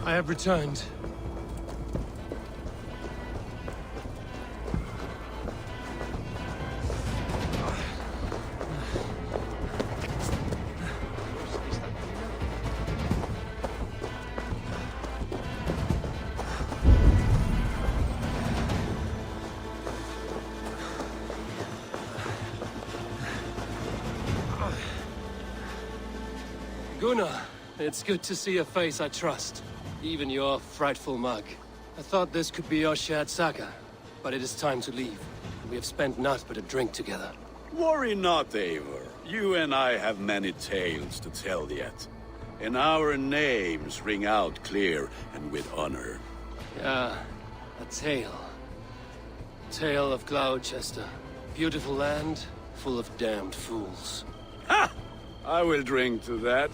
[SPEAKER 2] I have returned. Gunnar, it's good to see a face I trust. Even your frightful mug. I thought this could be your shared saga, but it is time to leave. We have spent naught but a drink together.
[SPEAKER 14] Worry not, Eivor. You and I have many tales to tell yet. And our names ring out clear and with honor.
[SPEAKER 2] Yeah, a tale. Tale of Gloucester. Beautiful land, full of damned fools.
[SPEAKER 14] Ha! I will drink to that.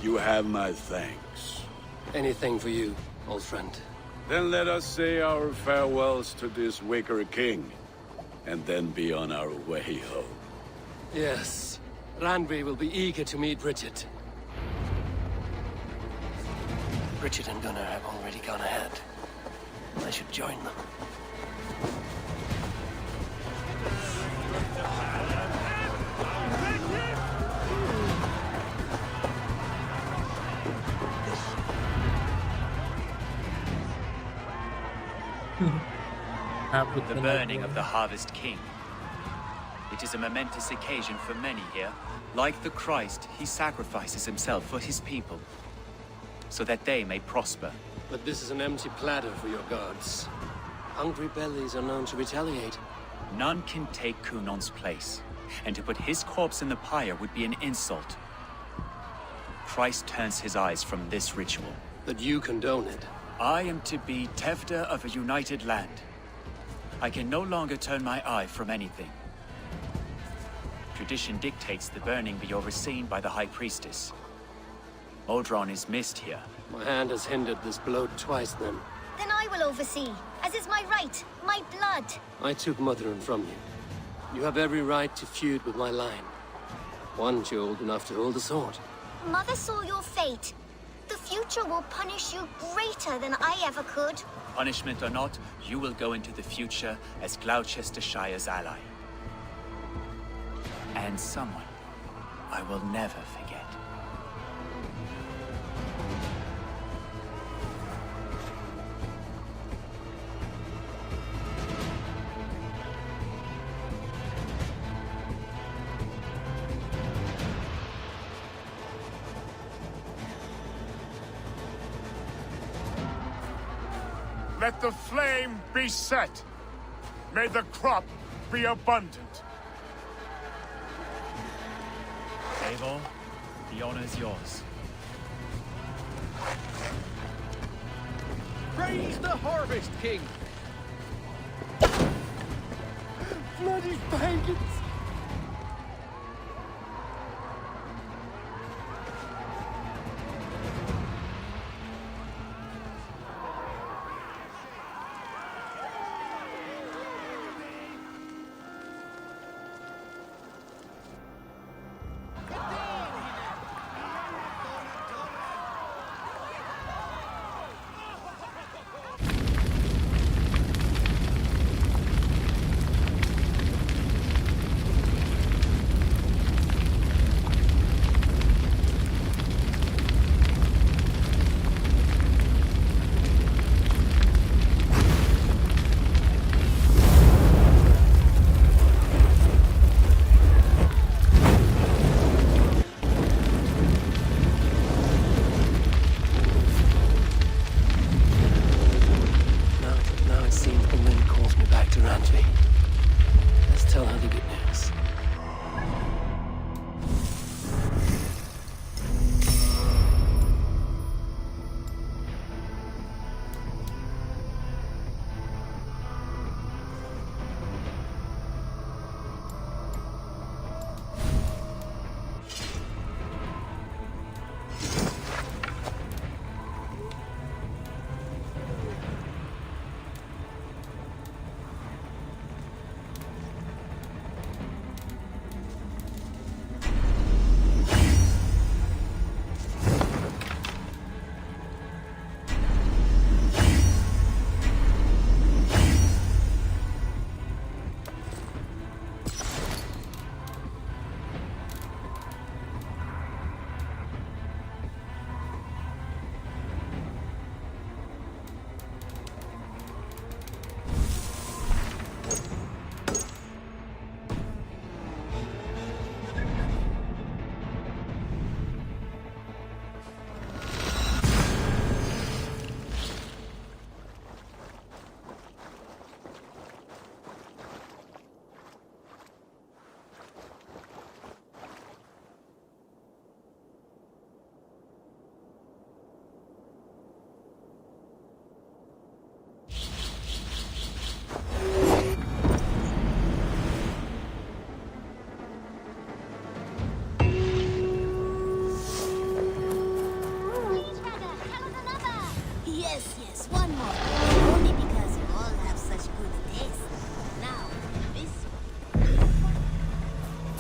[SPEAKER 14] You have my thanks.
[SPEAKER 2] Anything for you, old friend.
[SPEAKER 14] Then let us say our farewells to this wicker king, and then be on our way home.
[SPEAKER 2] Yes, Randvi will be eager to meet Richard. Richard and Gunnar have already gone ahead. I should join them.
[SPEAKER 6] The burning of the Harvest King. It is a momentous occasion for many here. Like the Christ, he sacrifices himself for his people, so that they may prosper.
[SPEAKER 2] But this is an empty platter for your gods. Hungry bellies are known to retaliate.
[SPEAKER 6] None can take Kunon's place, and to put his corpse in the pyre would be an insult. Christ turns his eyes from this ritual.
[SPEAKER 2] But you condone it.
[SPEAKER 6] I am to be Tevda of a united land. I can no longer turn my eye from anything. Tradition dictates the burning be overseen by the High Priestess. Modron is missed here.
[SPEAKER 2] My hand has hindered this blow twice then.
[SPEAKER 9] Then I will oversee, as is my right, my blood.
[SPEAKER 2] I took Motherun from you. You have every right to feud with my line. Once you're old enough to hold a sword.
[SPEAKER 9] Mother saw your fate. The future will punish you greater than I ever could.
[SPEAKER 6] Punishment or not, you will go into the future as Gloucestershire's ally. And someone I will never forget.
[SPEAKER 3] Let the flame be set. May the crop be abundant.
[SPEAKER 6] Eivor, the honor is yours.
[SPEAKER 8] Praise the Harvest King!
[SPEAKER 20] Bloody pagans!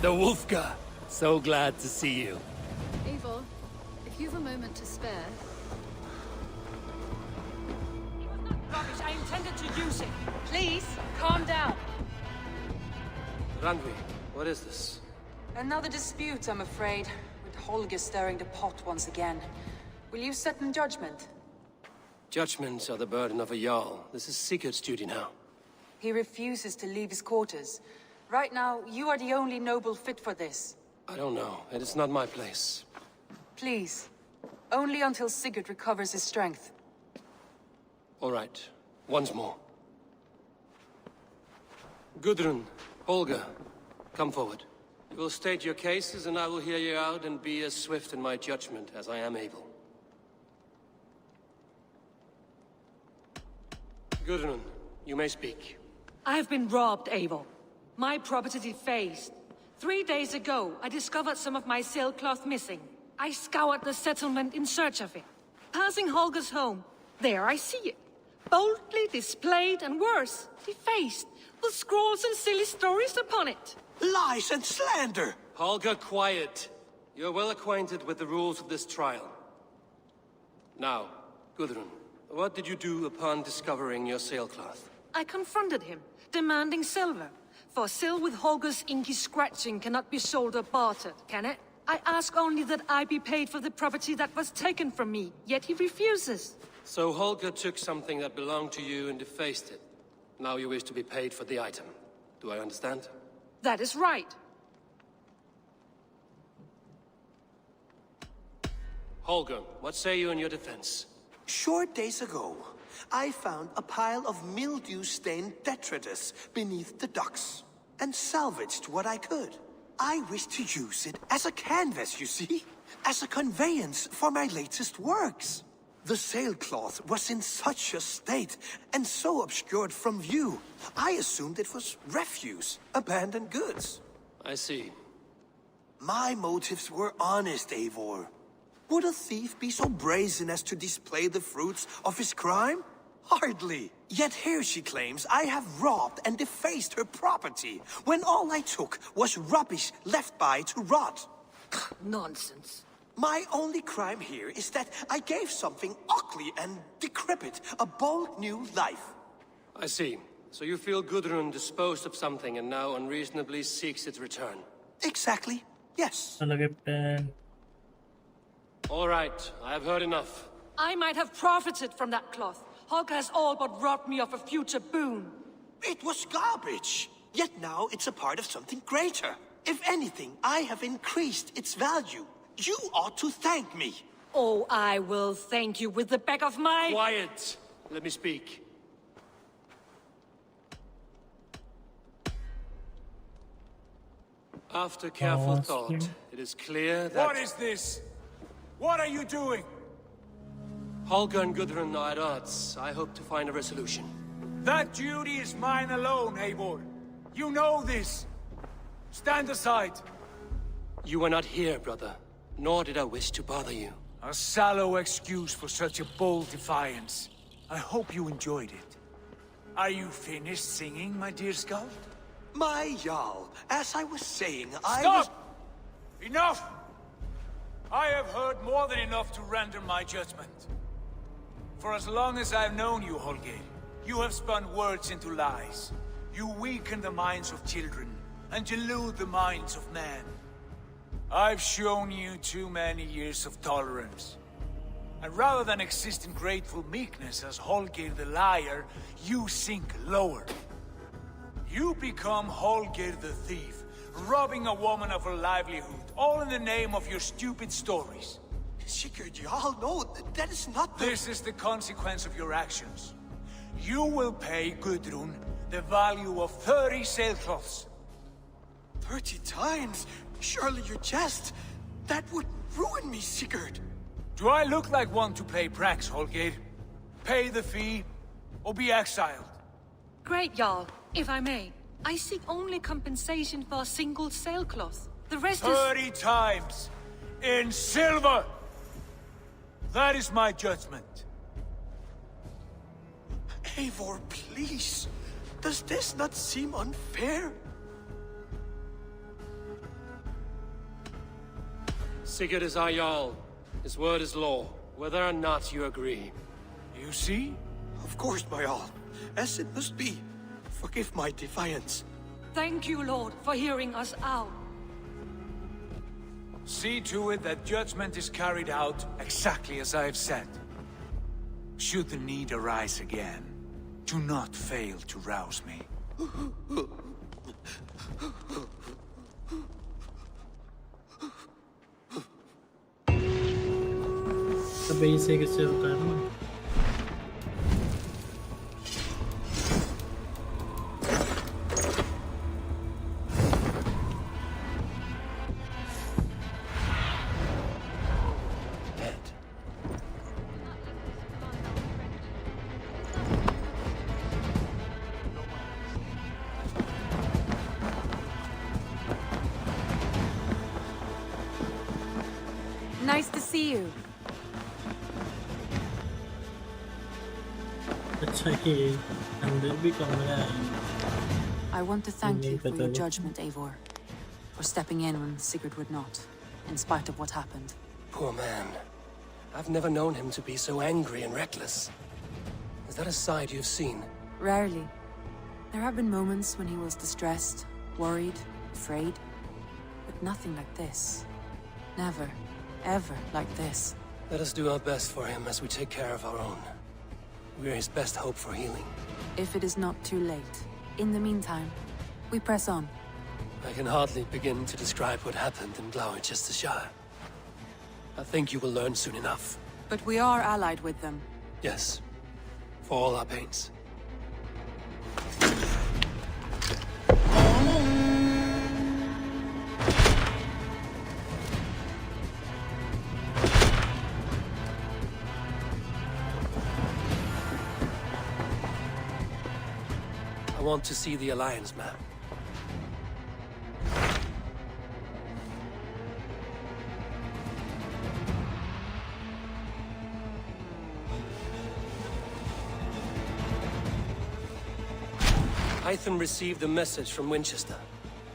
[SPEAKER 2] The Wolfgar. So glad to see you.
[SPEAKER 5] Eivor, if you've a moment to spare...
[SPEAKER 23] Rubbish, I intended to use it. Please, calm down.
[SPEAKER 2] Randvi, what is this?
[SPEAKER 17] Another dispute, I'm afraid, with Holger stirring the pot once again. Will you sit in judgment?
[SPEAKER 2] Judgments are the burden of a Jarl. This is Sigurd's duty now.
[SPEAKER 17] He refuses to leave his quarters. Right now, you are the only noble fit for this.
[SPEAKER 2] I don't know. It is not my place.
[SPEAKER 17] Please. Only until Sigurd recovers his strength.
[SPEAKER 2] All right. Once more. Gudrun, Holger, come forward. You will state your cases, and I will hear you out and be as swift in my judgment as I am able. Gudrun, you may speak.
[SPEAKER 23] I have been robbed, Eivor. My property defaced. 3 days ago, I discovered some of my sailcloth missing. I scoured the settlement in search of it. Passing Holger's home, there I see it. Boldly displayed and worse, defaced, with scrawls and silly stories upon it.
[SPEAKER 8] Lies and slander!
[SPEAKER 2] Holger, quiet. You're well acquainted with the rules of this trial. Now, Gudrun, what did you do upon discovering your sailcloth?
[SPEAKER 23] I confronted him, demanding silver. For sil with Holger's inky scratching cannot be sold or bartered, can it? I ask only that I be paid for the property that was taken from me, yet he refuses.
[SPEAKER 2] So Holger took something that belonged to you and defaced it. Now you wish to be paid for the item. Do I understand?
[SPEAKER 23] That is right.
[SPEAKER 2] Holger, what say you in your defense?
[SPEAKER 8] Short days ago, I found a pile of mildew-stained detritus beneath the docks, and salvaged what I could. I wish to use it as a canvas, you see? As a conveyance for my latest works. The sailcloth was in such a state, and so obscured from view, I assumed it was refuse, abandoned goods.
[SPEAKER 2] I see.
[SPEAKER 8] My motives were honest, Eivor. Would a thief be so brazen as to display the fruits of his crime? Hardly. Yet here she claims I have robbed and defaced her property, when all I took was rubbish left by to rot.
[SPEAKER 23] Nonsense.
[SPEAKER 8] My only crime here is that I gave something ugly and decrepit a bold new life.
[SPEAKER 2] I see. So you feel Gudrun disposed of something and now unreasonably seeks its return?
[SPEAKER 8] Exactly. Yes.
[SPEAKER 2] All right, I have heard enough.
[SPEAKER 23] I might have profited from that cloth. Holger has all but robbed me of a future boon.
[SPEAKER 8] It was garbage. Yet now it's a part of something greater. If anything, I have increased its value. You ought to thank me.
[SPEAKER 23] Oh, I will thank you with the back of my...
[SPEAKER 2] Quiet! Let me speak. After careful thought, it is clear that...
[SPEAKER 13] What is this? What are you doing?
[SPEAKER 2] Holger and Gudrun are at odds. I hope to find a resolution.
[SPEAKER 13] That duty is mine alone, Eivor. You know this. Stand aside.
[SPEAKER 2] You were not here, brother. Nor did I wish to bother you.
[SPEAKER 13] A sallow excuse for such a bold defiance. I hope you enjoyed it. Are you finished singing, my dear Skald?
[SPEAKER 8] My Jarl, as I was saying,
[SPEAKER 13] Stop! Enough! I have heard more than enough to render my judgment. For as long as I've known you, Holger, you have spun words into lies. You weaken the minds of children, and delude the minds of men. I've shown you too many years of tolerance. And rather than exist in grateful meekness as Holger the liar, you sink lower. You become Holger the thief, robbing a woman of her livelihood, all in the name of your stupid stories.
[SPEAKER 8] Sigurd, Jarl, no, that is not the...
[SPEAKER 13] This is the consequence of your actions. You will pay Gudrun the value of 30 sailcloths.
[SPEAKER 8] 30 times? Surely you jest. That would ruin me, Sigurd.
[SPEAKER 13] Do I look like one to play pranks, Holger? Pay the fee, or be exiled.
[SPEAKER 23] Great, Jarl, if I may. I seek only compensation for a single sailcloth. The rest
[SPEAKER 13] 30 times! In silver! That is my judgment.
[SPEAKER 8] Eivor, please. Does this not seem unfair?
[SPEAKER 2] Sigurd is our Jarl. His word is law, whether or not you agree.
[SPEAKER 8] You see?
[SPEAKER 1] Of course, my all. As it must be. Forgive my defiance.
[SPEAKER 18] Thank you, Lord, for hearing us out.
[SPEAKER 13] See to it that judgment is carried out exactly as I have said. Should the need arise again, do not fail to rouse me.
[SPEAKER 22] The basic is still done.
[SPEAKER 17] Nice to see you. I want to thank you for your judgment, Eivor. For stepping in when Sigurd would not, in spite of what happened.
[SPEAKER 2] Poor man. I've never known him to be so angry and reckless. Is that a side you've seen?
[SPEAKER 17] Rarely. There have been moments when he was distressed, worried, afraid. But nothing like this. Never, ever like this.
[SPEAKER 2] Let us do our best for him as we take care of our own. We are his best hope for healing.
[SPEAKER 17] If it is not too late. In the meantime, we press on.
[SPEAKER 2] I can hardly begin to describe what happened in Gloucestershire. I think you will learn soon enough.
[SPEAKER 17] But we are allied with them.
[SPEAKER 2] Yes. For all our pains. I want to see the Alliance map. Hythen received a message from Winchester,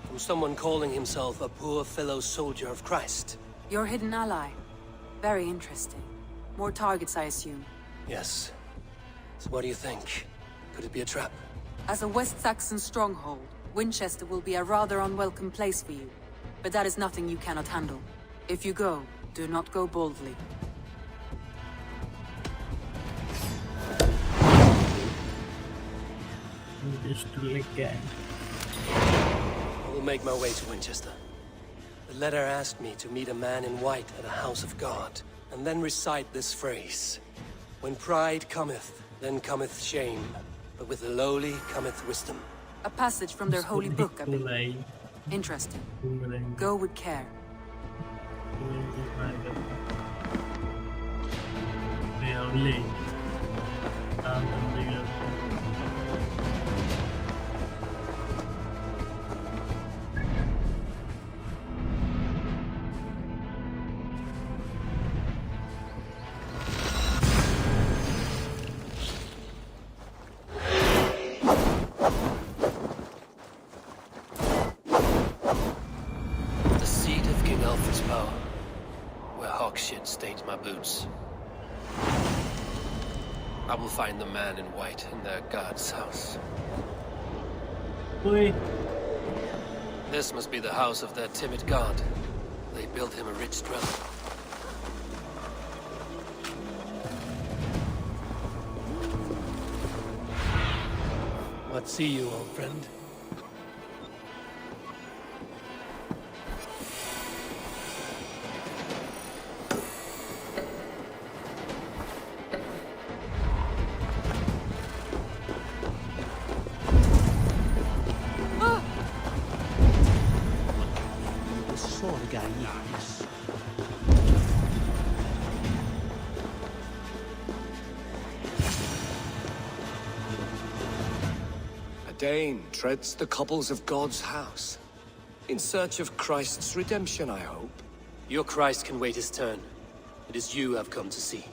[SPEAKER 2] from someone calling himself a poor fellow soldier of Christ.
[SPEAKER 17] Your hidden ally. Very interesting. More targets, I assume.
[SPEAKER 2] Yes. So what do you think? Could it be a trap?
[SPEAKER 17] As a West Saxon stronghold, Winchester will be a rather unwelcome place for you. But that is nothing you cannot handle. If you go, do not go boldly.
[SPEAKER 2] I will make my way to Winchester. The letter asked me to meet a man in white at a house of God, and then recite this phrase. When pride cometh, then cometh shame, but with the lowly cometh wisdom.
[SPEAKER 17] A passage from their holy book, I believe. Interesting. Go with care.
[SPEAKER 2] Stains my boots. I will find the man in white in their god's house.
[SPEAKER 22] Oi.
[SPEAKER 2] This must be the house of their timid god. They built him a rich dwelling. What see you, old friend?
[SPEAKER 8] Dane treads the cobbles of God's house. In search of Christ's redemption, I hope.
[SPEAKER 2] Your Christ can wait his turn. It is you I've come to see.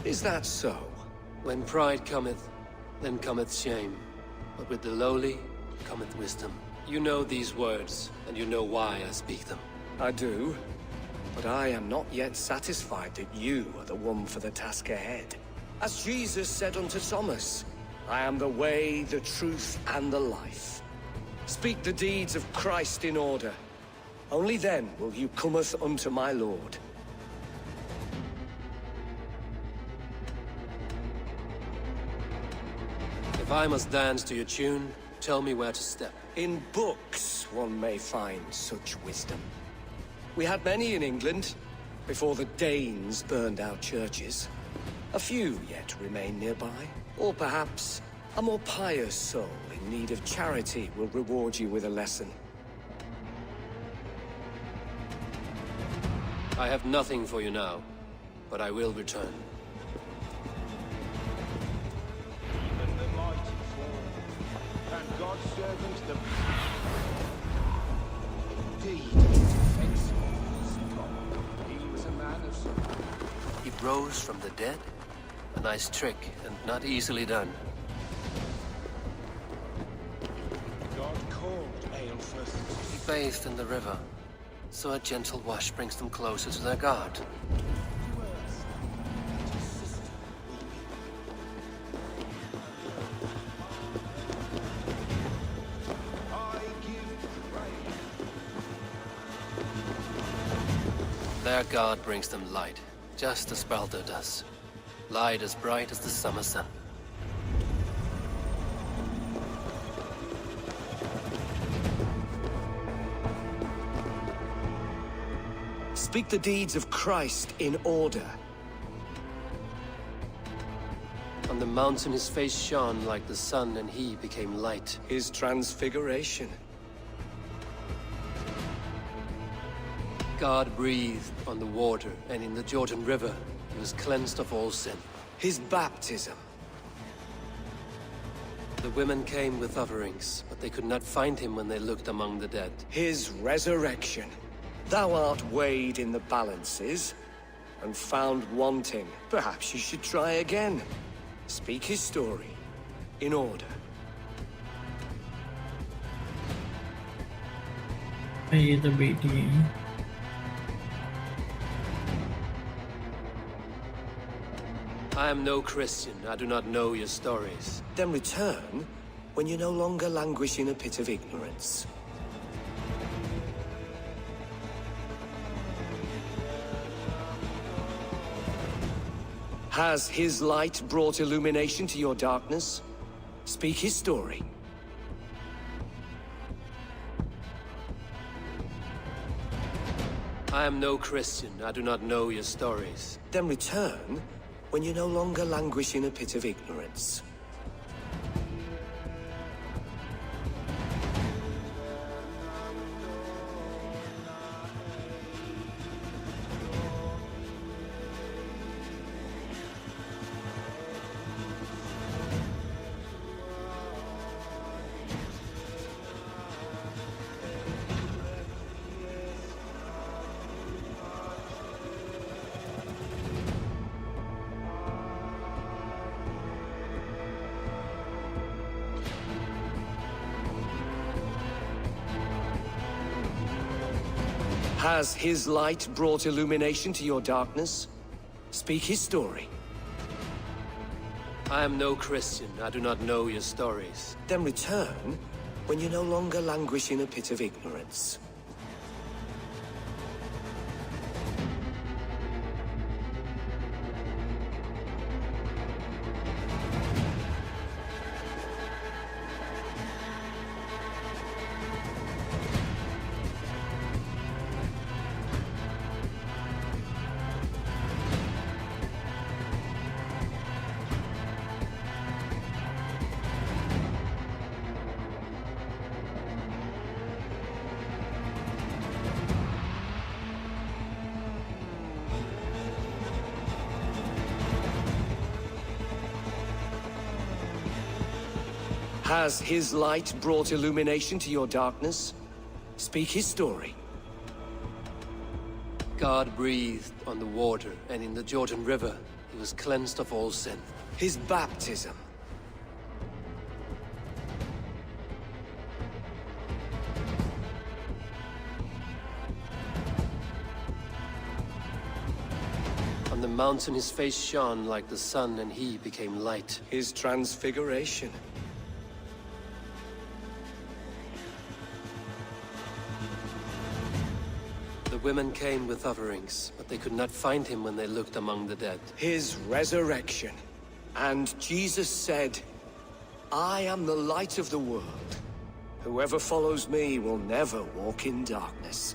[SPEAKER 8] Is that so?
[SPEAKER 2] When pride cometh, then cometh shame. But with the lowly cometh wisdom. You know these words, and you know why I speak them.
[SPEAKER 8] I do.
[SPEAKER 7] But I am not yet satisfied that you are the one for the task ahead. As Jesus said unto Thomas, I am the way, the truth, and the life. Speak the deeds of Christ in order. Only then will you cometh unto my Lord.
[SPEAKER 2] If I must dance to your tune, tell me where to step.
[SPEAKER 7] In books one may find such wisdom. We had many in England, before the Danes burned our churches. A few yet remain nearby. Or perhaps a more pious soul in need of charity will reward you with a lesson.
[SPEAKER 2] I have nothing for you now, but I will return.
[SPEAKER 13] Even the mighty fall, and God's servants the... Indeed, he was a man of some...
[SPEAKER 2] He rose from the dead? A nice trick, and not easily done.
[SPEAKER 13] God called Aelfrith.
[SPEAKER 2] He bathed in the river, so a gentle wash brings them closer to their God. Their God brings them light, just as Baldur does. Light as bright as the summer sun.
[SPEAKER 7] Speak the deeds of Christ in order.
[SPEAKER 2] On the mountain his face shone like the sun, and he became light.
[SPEAKER 7] His transfiguration.
[SPEAKER 2] God breathed on the water, and in the Jordan River he was cleansed of all sin.
[SPEAKER 7] His baptism.
[SPEAKER 2] The women came with offerings, but they could not find him when they looked among the dead.
[SPEAKER 7] His resurrection. Thou art weighed in the balances, and found wanting. Perhaps you should try again. Speak his story, in order.
[SPEAKER 22] Hey, the BT.
[SPEAKER 2] I am no Christian. I do not know your stories.
[SPEAKER 7] Then return when you no longer languish in a pit of ignorance. Has his light brought illumination to your darkness? Speak his story.
[SPEAKER 2] I am no Christian. I do not know your stories.
[SPEAKER 7] Then return when you no longer languish in a pit of ignorance. Has his light brought illumination to your darkness? Speak his story.
[SPEAKER 2] I am no Christian. I do not know your stories.
[SPEAKER 7] Then return when you no longer languish in a pit of ignorance. Has his light brought illumination to your darkness? Speak his story.
[SPEAKER 2] God breathed on the water, and in the Jordan River he was cleansed of all sin.
[SPEAKER 7] His baptism.
[SPEAKER 2] mountain his face shone like the sun and he became light.
[SPEAKER 7] His transfiguration.
[SPEAKER 2] The women came with offerings, but they could not find him when they looked among the dead.
[SPEAKER 7] His resurrection. And Jesus said, I am the light of the world. Whoever follows me will never walk in darkness.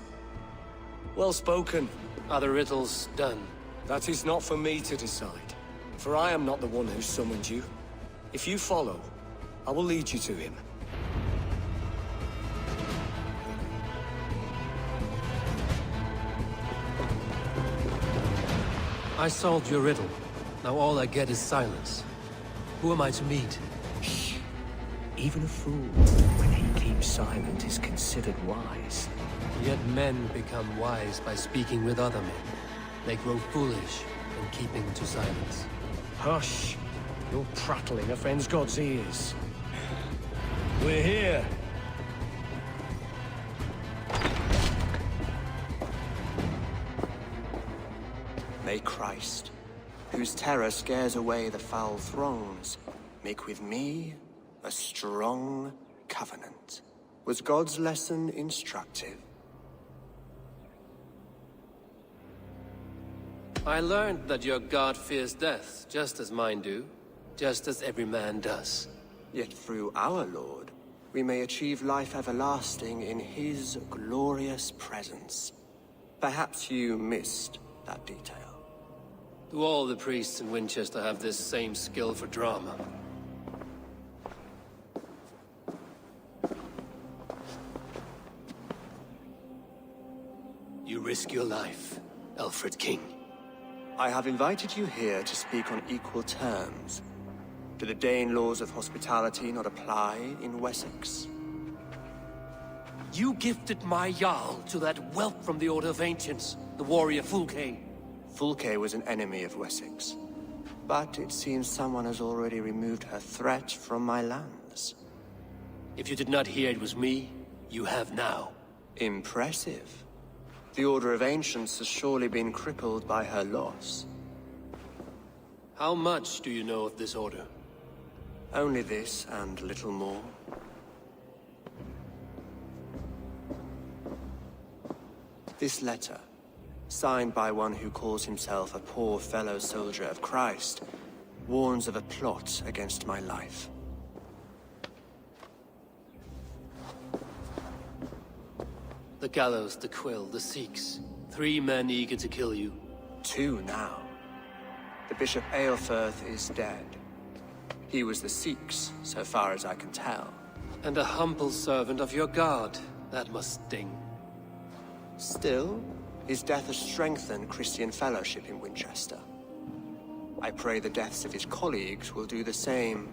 [SPEAKER 7] Well spoken.
[SPEAKER 2] Are the riddles done?
[SPEAKER 7] That is not for me to decide, for I am not the one who summoned you. If you follow, I will lead you to him.
[SPEAKER 2] I solved your riddle. Now all I get is silence. Who am I to meet?
[SPEAKER 7] Even a fool, when he keeps silent, is considered wise.
[SPEAKER 2] Yet men become wise by speaking with other men. They grow foolish in keeping to silence.
[SPEAKER 7] Hush! Your prattling offends God's ears. We're here.
[SPEAKER 10] May Christ, whose terror scares away the foul thrones, make with me a strong covenant. Was God's lesson instructive?
[SPEAKER 2] I learned that your god fears death, just as mine do, just as every man does.
[SPEAKER 10] Yet through our Lord, we may achieve life everlasting in his glorious presence. Perhaps you missed that detail.
[SPEAKER 2] Do all the priests in Winchester have this same skill for drama? You risk your life, Alfred King.
[SPEAKER 10] I have invited you here to speak on equal terms. Do the Dane laws of hospitality not apply in Wessex?
[SPEAKER 2] You gifted my Jarl to that whelp from the Order of Ancients, the warrior Fulke.
[SPEAKER 10] Fulke was an enemy of Wessex. But it seems someone has already removed her threat from my lands.
[SPEAKER 2] If you did not hear it was me, you have now.
[SPEAKER 10] Impressive. The Order of Ancients has surely been crippled by her loss.
[SPEAKER 2] How much do you know of this order?
[SPEAKER 10] Only this and little more. This letter, signed by one who calls himself a poor fellow soldier of Christ, warns of a plot against my life.
[SPEAKER 2] The gallows, the quill, the Sikhs. 3 men eager to kill you.
[SPEAKER 10] 2 now. The Bishop Aelfirth is dead. He was the Sikhs, so far as I can tell.
[SPEAKER 2] And a humble servant of your god. That must sting.
[SPEAKER 10] Still, his death has strengthened Christian fellowship in Winchester. I pray the deaths of his colleagues will do the same.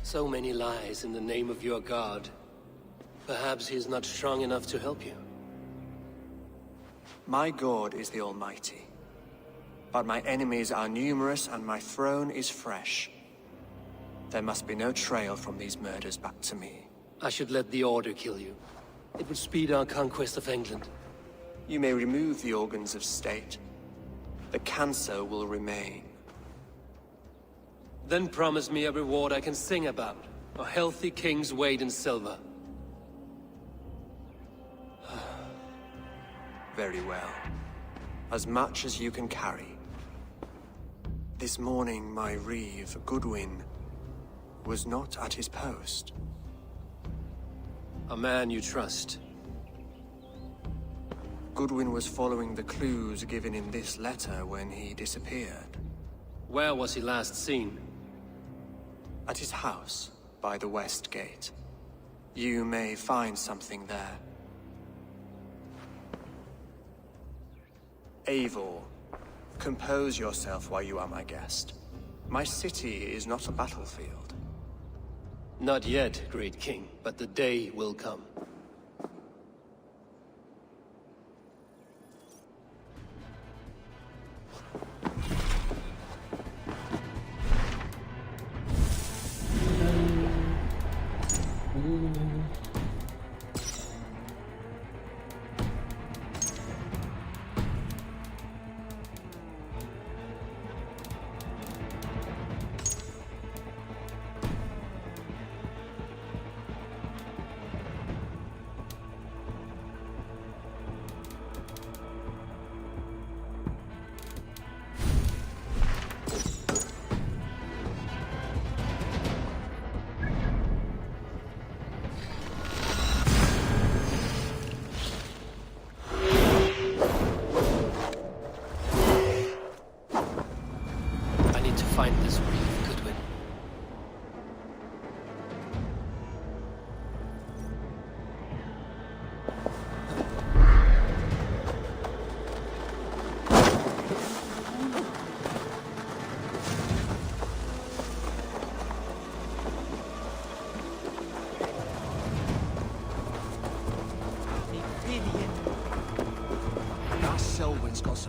[SPEAKER 2] So many lies in the name of your god. Perhaps he is not strong enough to help you.
[SPEAKER 10] My God is the Almighty. But my enemies are numerous and my throne is fresh. There must be no trail from these murders back to me.
[SPEAKER 2] I should let the Order kill you. It would speed our conquest of England.
[SPEAKER 10] You may remove the organs of state. The cancer will remain.
[SPEAKER 2] Then promise me a reward I can sing about. A healthy king's weight in silver.
[SPEAKER 10] Very well. As much as you can carry. This morning, my reeve, Goodwin, was not at his post.
[SPEAKER 2] A man you trust.
[SPEAKER 10] Goodwin was following the clues given in this letter when he disappeared.
[SPEAKER 2] Where was he last seen?
[SPEAKER 10] At his house, by the West Gate. You may find something there. Eivor, compose yourself while you are my guest. My city is not a battlefield.
[SPEAKER 2] Not yet, great king, but the day will come.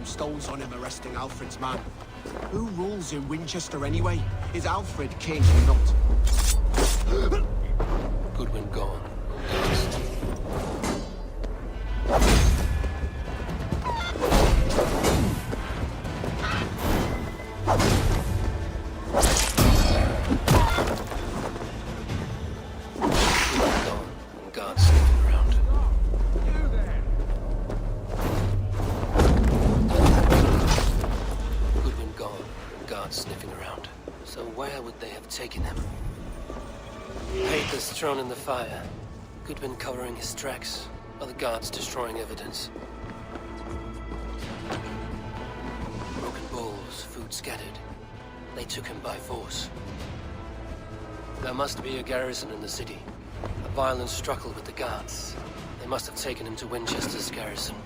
[SPEAKER 11] stones on him arresting Alfred's man. Who rules in Winchester anyway? Is Alfred king or not?
[SPEAKER 2] Goodwin gone. Taken him. Papers thrown in the fire. Goodwin covering his tracks. Other guards destroying evidence. Broken bowls, food scattered. They took him by force. There must be a garrison in the city. A violent struggle with the guards. They must have taken him to Winchester's garrison.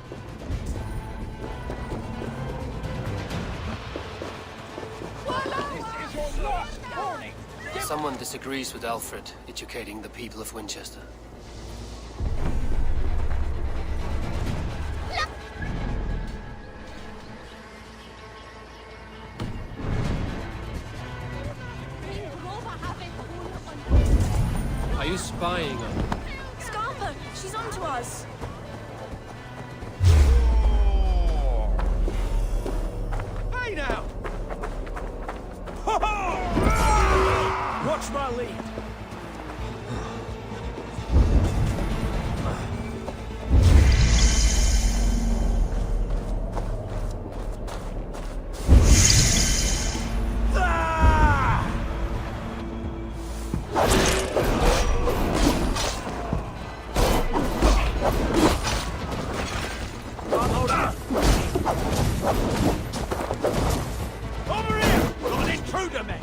[SPEAKER 2] Someone disagrees with Alfred educating the people of Winchester. Are you spying on her?
[SPEAKER 23] Scarper, she's on to us.
[SPEAKER 8] Hey now! Watch my lead. Over here! Got an intruder, man!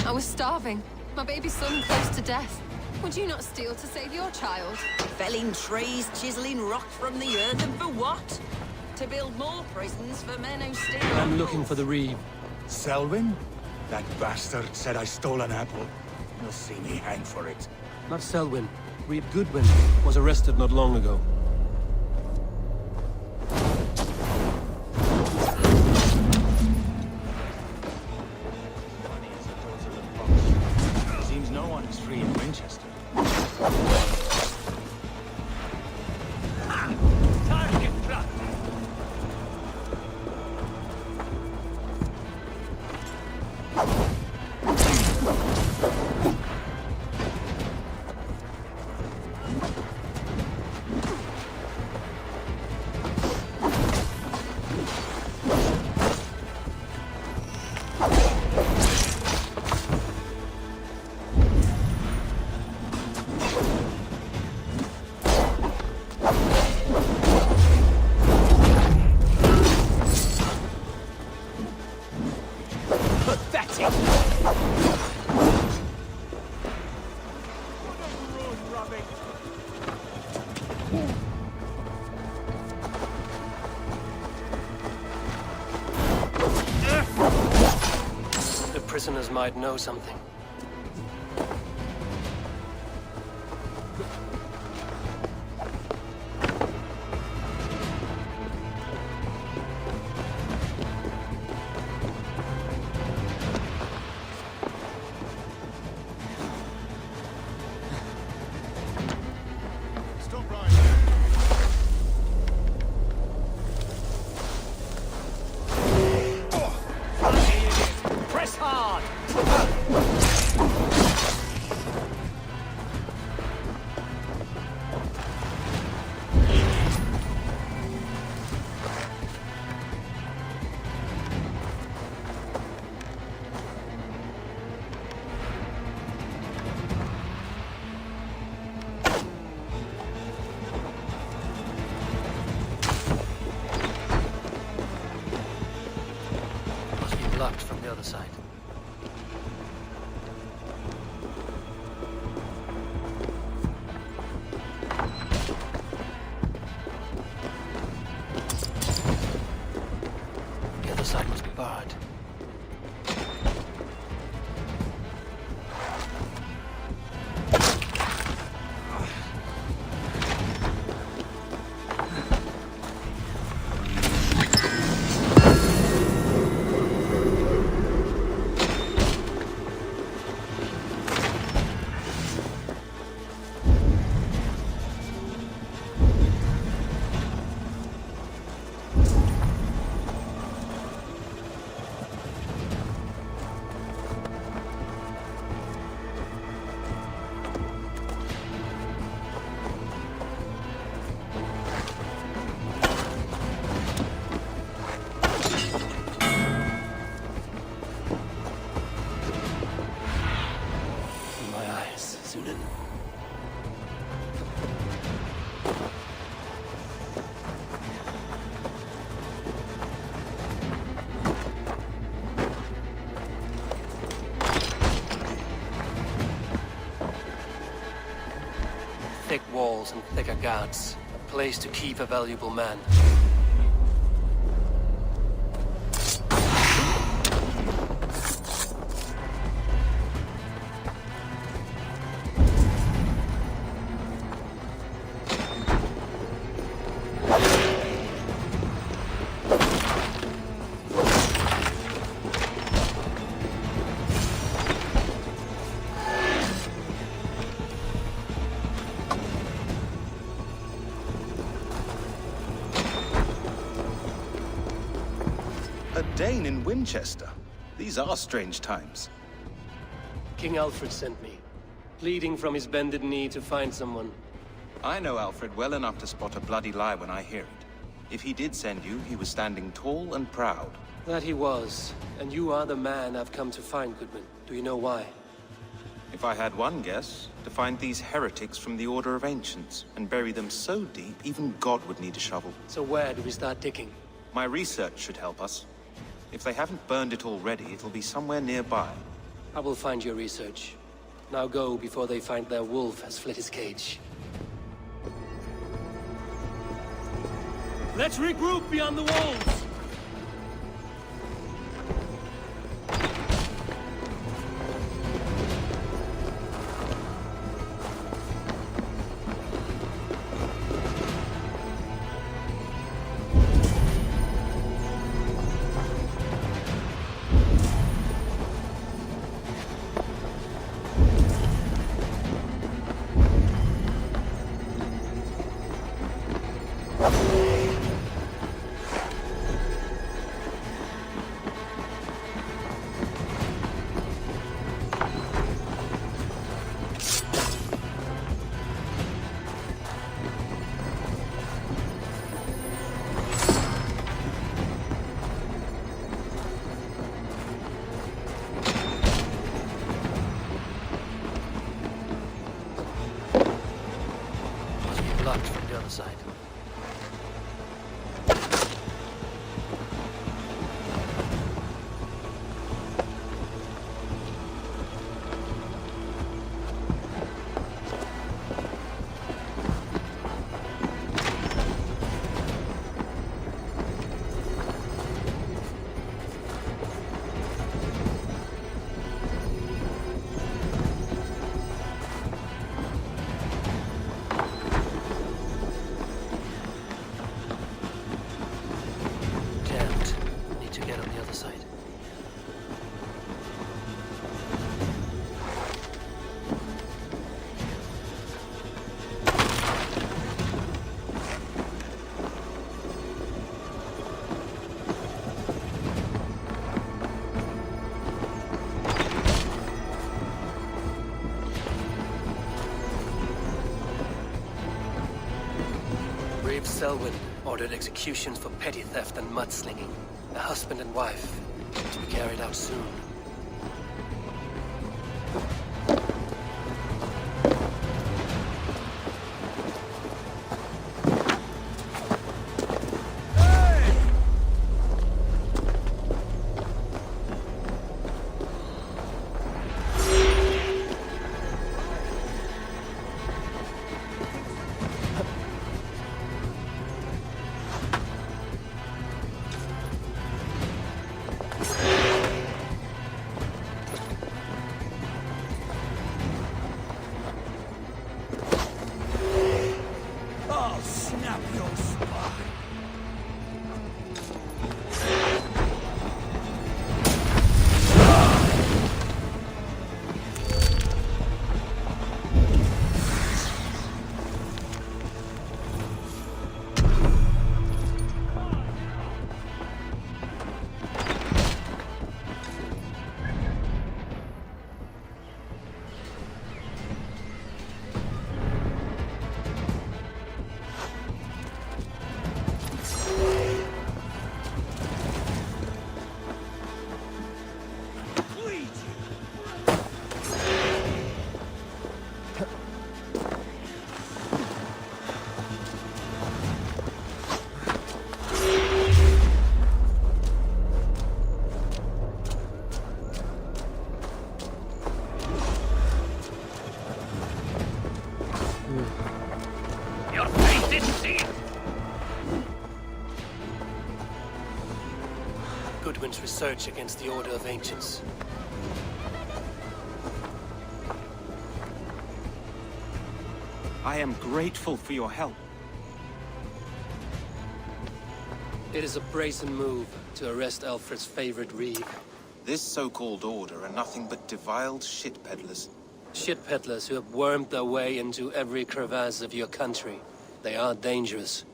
[SPEAKER 23] I was starving. My baby son close to death. Would you not steal to save your child?
[SPEAKER 12] Felling trees, chiseling rock from the earth, and for what? To build more prisons for men who steal.
[SPEAKER 2] I'm looking for the Reeve.
[SPEAKER 13] Selwyn? That bastard said I stole an apple. You'll see me hang for it.
[SPEAKER 2] Not Selwyn. Reeve Goodwin was arrested not long ago.
[SPEAKER 13] Seems no one is free in Winchester.
[SPEAKER 8] Time to get drunk!
[SPEAKER 2] The prisoners might know something.
[SPEAKER 8] Press hard!
[SPEAKER 2] other side. The other side must be barred. Thick walls and thicker guards. A place to keep a valuable man.
[SPEAKER 15] Dane in Winchester. These are strange times.
[SPEAKER 2] King Alfred sent me, pleading from his bended knee to find someone.
[SPEAKER 15] I know Alfred well enough to spot a bloody lie when I hear it. If he did send you, he was standing tall and proud.
[SPEAKER 2] That he was, and you are the man I've come to find, Goodman. Do you know why?
[SPEAKER 15] If I had one guess, to find these heretics from the Order of Ancients, and bury them so deep, even God would need a shovel.
[SPEAKER 2] So where do we start digging?
[SPEAKER 15] My research should help us. If they haven't burned it already, it'll be somewhere nearby.
[SPEAKER 2] I will find your research. Now go before they find their wolf has fled his cage. Let's regroup beyond the walls! From the other side. Selwyn ordered executions for petty theft and mudslinging. A husband and wife, to be carried out soon.
[SPEAKER 8] I'll snap your spine.
[SPEAKER 2] Goodwin's research against the Order of Ancients.
[SPEAKER 15] I am grateful for your help.
[SPEAKER 2] It is a brazen move to arrest Alfred's favorite Reeve.
[SPEAKER 15] This so-called order are nothing but deviled shit peddlers.
[SPEAKER 2] Shit peddlers who have wormed their way into every crevasse of your country. They are dangerous.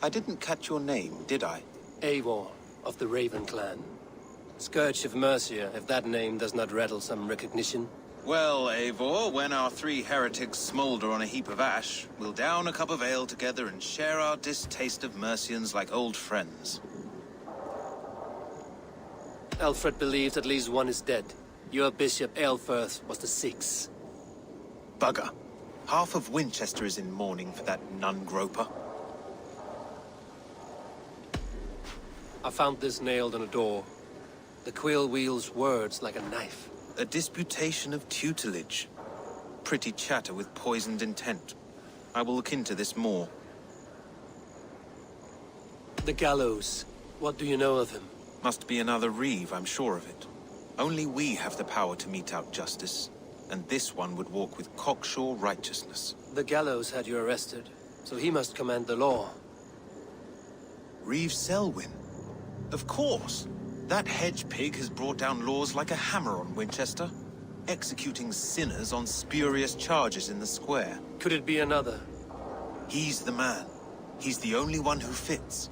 [SPEAKER 15] I didn't catch your name, did I?
[SPEAKER 2] Eivor, of the Raven clan. Scourge of Mercia, if that name does not rattle some recognition.
[SPEAKER 15] Well, Eivor, when our three heretics smolder on a heap of ash, we'll down a cup of ale together and share our distaste of Mercians like old friends.
[SPEAKER 2] Alfred believed at least one is dead. Your Bishop Aelfirth was the sixth.
[SPEAKER 15] Bugger. Half of Winchester is in mourning for that nun-groper.
[SPEAKER 2] I found this nailed on a door. The quill wields words like a knife.
[SPEAKER 15] A disputation of tutelage. Pretty chatter with poisoned intent. I will look into this more.
[SPEAKER 2] The gallows. What do you know of him?
[SPEAKER 15] Must be another Reeve, I'm sure of it. Only we have the power to mete out justice, and this one would walk with cocksure righteousness.
[SPEAKER 2] The gallows had you arrested, so he must command the law.
[SPEAKER 15] Reeve Selwyn? Of course! That hedge pig has brought down laws like a hammer on Winchester, executing sinners on spurious charges in the square.
[SPEAKER 2] Could it be another?
[SPEAKER 15] He's the man. He's the only one who fits.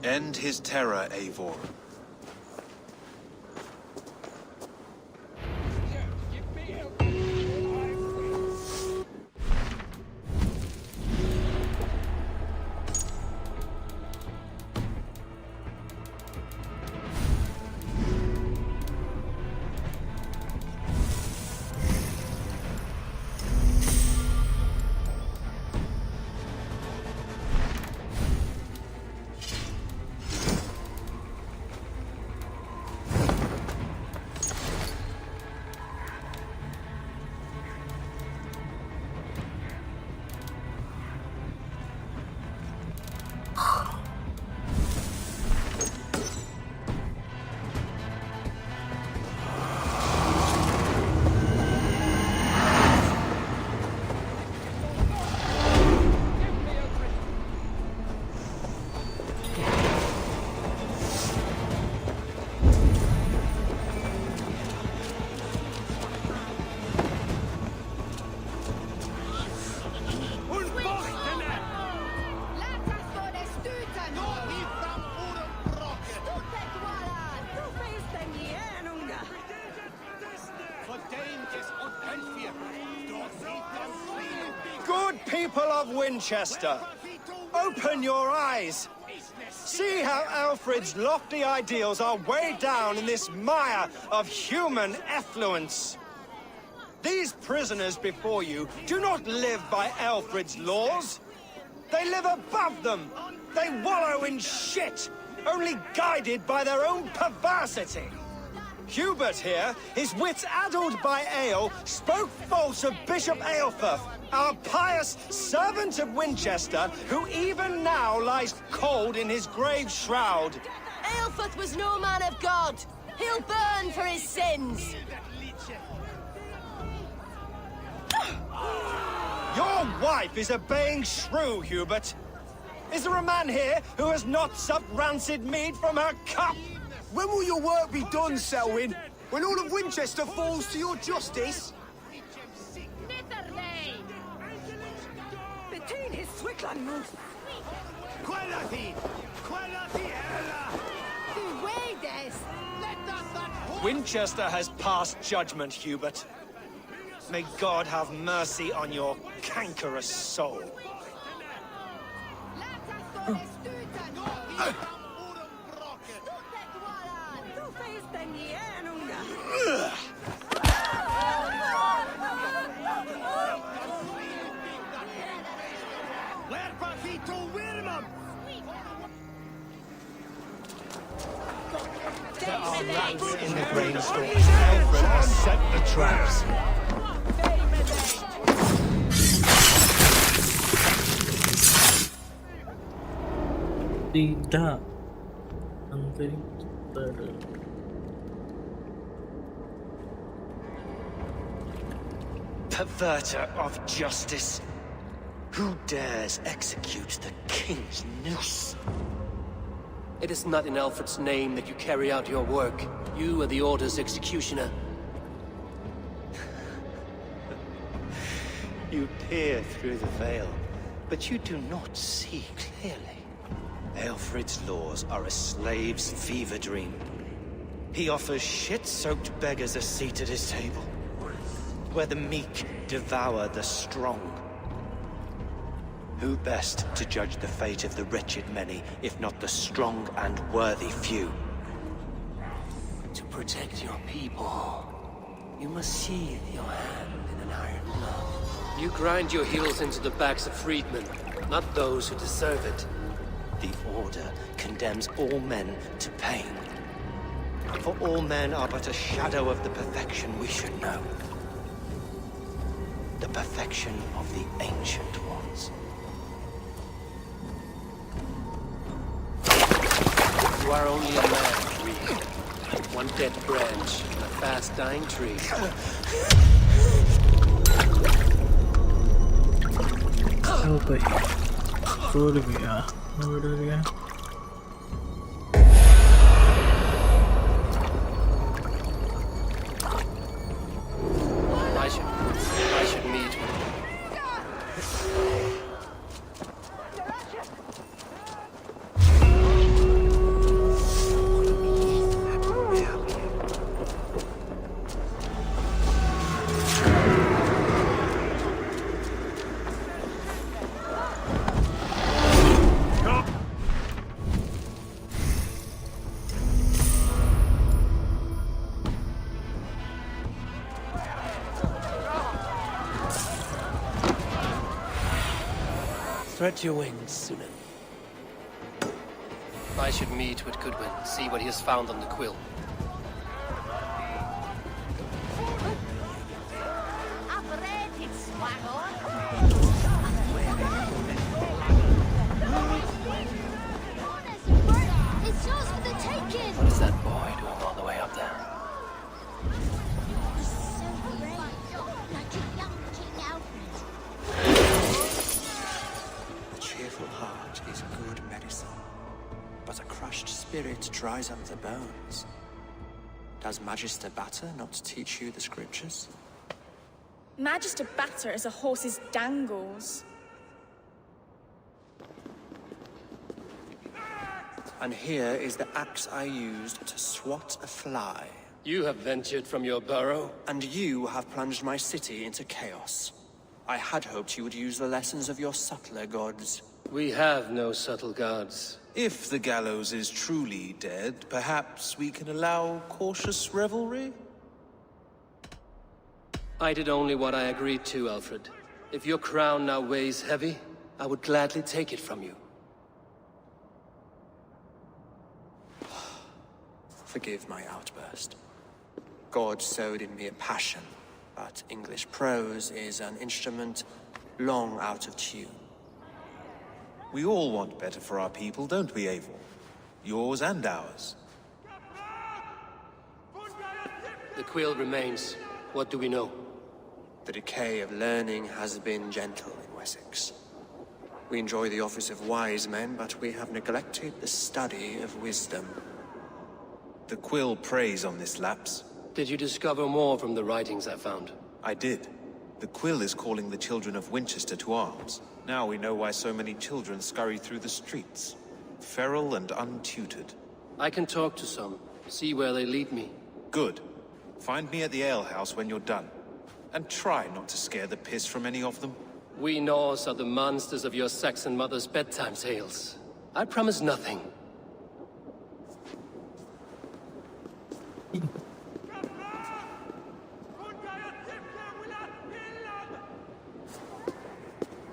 [SPEAKER 15] End his terror, Eivor.
[SPEAKER 4] Good people of Winchester, open your eyes. See how Alfred's lofty ideals are weighed down in this mire of human effluence. These prisoners before you do not live by Alfred's laws. They live above them. They wallow in shit, only guided by their own perversity. Hubert here, his wits addled by ale, spoke false of Bishop Aelfirth, our pious servant of Winchester, who even now lies cold in his grave shroud.
[SPEAKER 16] Aelfirth was no man of God. He'll burn for his sins.
[SPEAKER 4] Your wife is a baying shrew, Hubert. Is there a man here who has not supped rancid mead from her cup?
[SPEAKER 11] When will your work be done, Selwyn? When all of Winchester falls to your justice?
[SPEAKER 12] Between his Swickland moose.
[SPEAKER 4] Winchester has passed judgment, Hubert. May God have mercy on your cankerous soul. There are rats in the grain stores. Alfred has set the traps.
[SPEAKER 22] Tidak. Nanti kita
[SPEAKER 4] Perverter of justice. Who dares execute the king's noose?
[SPEAKER 2] It is not in Alfred's name that you carry out your work. You are the Order's executioner.
[SPEAKER 4] You peer through the veil, but you do not see clearly. Alfred's laws are a slave's fever dream. He offers shit-soaked beggars a seat at his table, where the meek devour the strong. Who best to judge the fate of the wretched many, if not the strong and worthy few?
[SPEAKER 2] To protect your people, you must sheathe your hand in an iron glove. You grind your heels into the backs of freedmen, not those who deserve it.
[SPEAKER 4] The Order condemns all men to pain. For all men are but a shadow of the perfection we should know. The perfection of the Ancient Ones.
[SPEAKER 2] You are only a man, Reed. One dead branch and a fast-dying tree.
[SPEAKER 22] Okay. Sorry, yeah.
[SPEAKER 2] I should meet with Spread your wings, Sunan. I should meet with Goodwin, see what he has found on the quill.
[SPEAKER 9] It's yours for the taking!
[SPEAKER 2] What is that boy doing all the way up there?
[SPEAKER 10] A cheerful heart is good medicine, but a crushed spirit dries up the bones. Does Magister Batter not teach you the scriptures?
[SPEAKER 14] Magister Batter is a horse's dangles.
[SPEAKER 10] And here is the axe I used to swat a fly.
[SPEAKER 2] You have ventured from your burrow?
[SPEAKER 10] And you have plunged my city into chaos. I had hoped you would use the lessons of your subtler gods.
[SPEAKER 2] We have no subtle gods.
[SPEAKER 15] If the gallows is truly dead, perhaps we can allow cautious revelry?
[SPEAKER 2] I did only what I agreed to, Alfred. If your crown now weighs heavy, I would gladly take it from you.
[SPEAKER 10] Forgive my outburst. God sowed in me a passion, but English prose is an instrument long out of tune.
[SPEAKER 15] We all want better for our people, don't we, Eivor? Yours and ours.
[SPEAKER 2] The quill remains. What do we know?
[SPEAKER 10] The decay of learning has been gentle in Wessex. We enjoy the office of wise men, but we have neglected the study of wisdom.
[SPEAKER 15] The quill preys on this lapse.
[SPEAKER 2] Did you discover more from the writings I found?
[SPEAKER 15] I did. The quill is calling the children of Winchester to arms. Now we know why so many children scurry through the streets. Feral and untutored.
[SPEAKER 2] I can talk to some, see where they lead me.
[SPEAKER 15] Good. Find me at the alehouse when you're done. And try not to scare the piss from any of them.
[SPEAKER 2] We Norse are the monsters of your Saxon mother's bedtime tales. I promise nothing.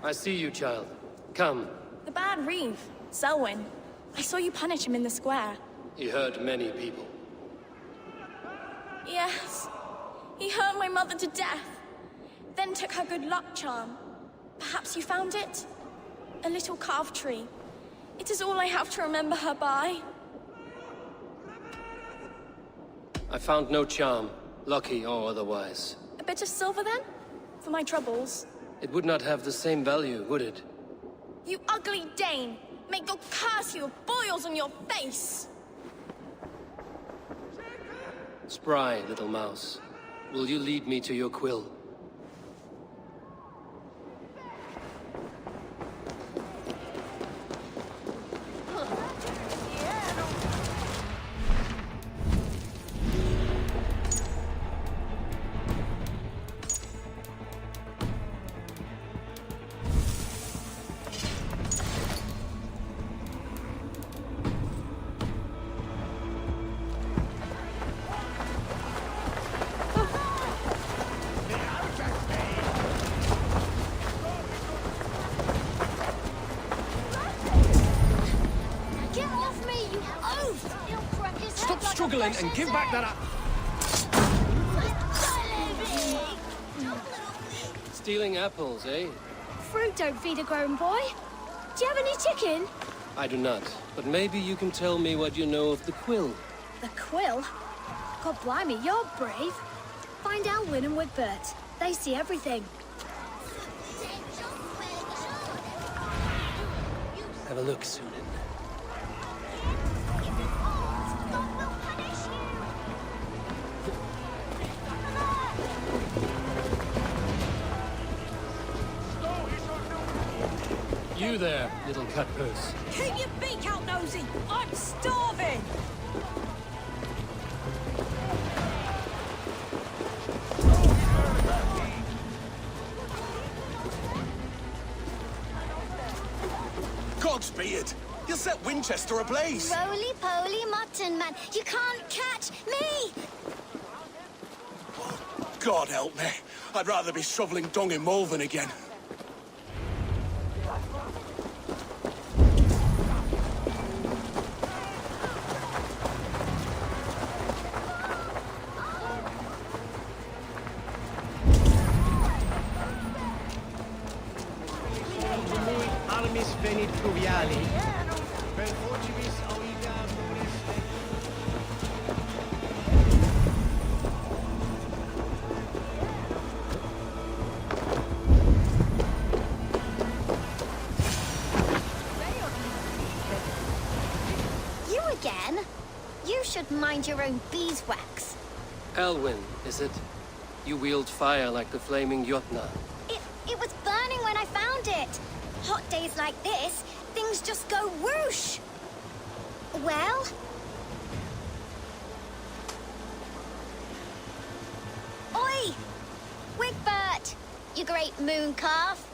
[SPEAKER 2] I see you, child. Come.
[SPEAKER 14] The bad Reeve, Selwyn. I saw you punish him in the square.
[SPEAKER 2] He hurt many people.
[SPEAKER 14] Yes. He hurt my mother to death. Then took her good luck charm. Perhaps you found it? A little carved tree. It is all I have to remember her by.
[SPEAKER 2] I found no charm, lucky or otherwise.
[SPEAKER 14] A bit of silver then? For my troubles.
[SPEAKER 2] It would not have the same value, would it?
[SPEAKER 14] You ugly Dane! May God curse you with boils on your face!
[SPEAKER 2] Spry, little mouse. Will you lead me to your quill?
[SPEAKER 20] And give back that up.
[SPEAKER 2] Stealing apples, eh?
[SPEAKER 9] Fruit don't feed a grown boy. Do you have any chicken?
[SPEAKER 2] I do not, but maybe you can tell me what you know of the quill.
[SPEAKER 9] The quill? God blimey, you're brave. Find Alwyn and Wigbert. They see everything.
[SPEAKER 2] Have a look, Sunan. You there, little cut purse.
[SPEAKER 12] Keep your beak out, Nosy! I'm starving!
[SPEAKER 8] Cogsbeard! You'll set Winchester ablaze!
[SPEAKER 9] Roly-poly mutton man, you can't catch me!
[SPEAKER 8] God help me. I'd rather be shoveling dung in Malvern again.
[SPEAKER 9] Mind your own beeswax.
[SPEAKER 2] Elwyn, is it? You wield fire like the flaming Jotna.
[SPEAKER 9] It was burning when I found it. Hot days like this, things just go whoosh. Well? Oi! Wigbert! You great moon calf.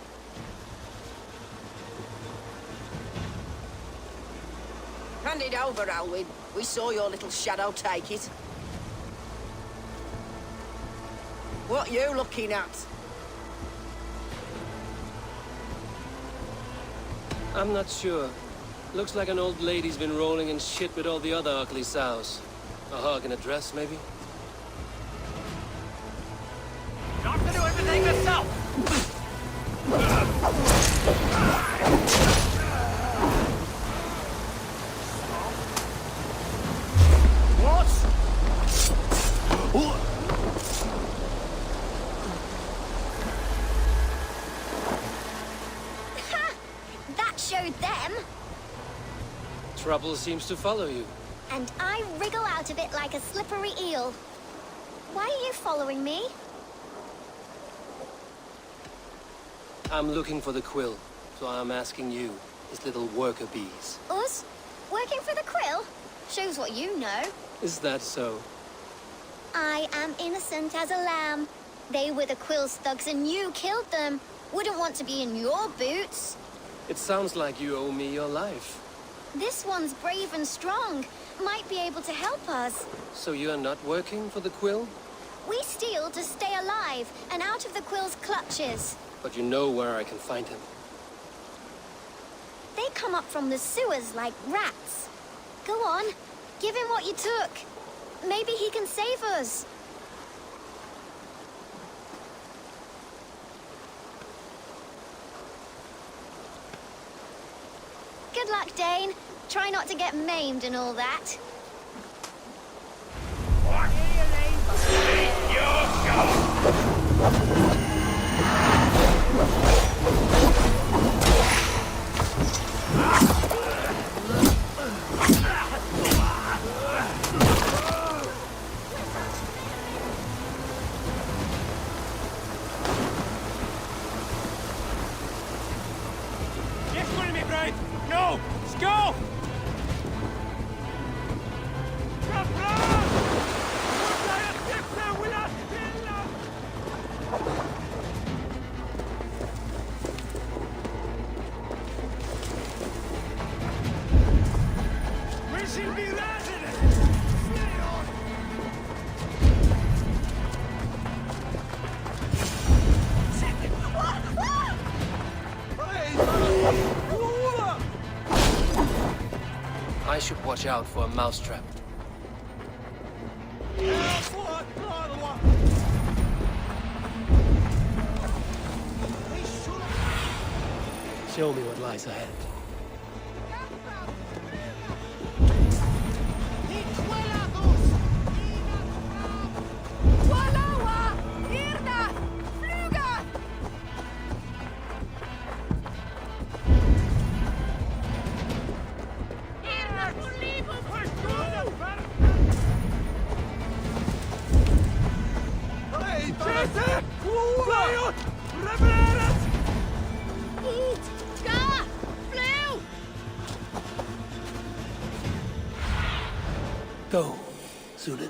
[SPEAKER 12] Hand it over, Alwyn. We saw your little shadow take it. What you looking at?
[SPEAKER 2] I'm not sure. Looks like an old lady's been rolling in shit with all the other ugly sows. A hog in a dress, maybe?
[SPEAKER 20] You have to do everything yourself!
[SPEAKER 9] them.
[SPEAKER 2] Trouble seems to follow you.
[SPEAKER 9] And I wriggle out of it like a slippery eel. Why are you following me?
[SPEAKER 2] I'm looking for the quill, so I'm asking you, his little worker bees.
[SPEAKER 9] Us? Working for the quill? Shows what you know.
[SPEAKER 2] Is that so?
[SPEAKER 9] I am innocent as a lamb. They were the quill's thugs and you killed them. Wouldn't want to be in your boots.
[SPEAKER 2] It sounds like you owe me your life.
[SPEAKER 9] This one's brave and strong. Might be able to help us.
[SPEAKER 2] So you're not working for the quill?
[SPEAKER 9] We steal to stay alive and out of the quill's clutches.
[SPEAKER 2] But you know where I can find him.
[SPEAKER 9] They come up from the sewers like rats. Go on, give him what you took. Maybe he can save us. Good luck, Dane. Try not to get maimed and all that.
[SPEAKER 8] No! Let's go!
[SPEAKER 2] I should watch out for a mousetrap. Show me what lies ahead. Go, Zulin.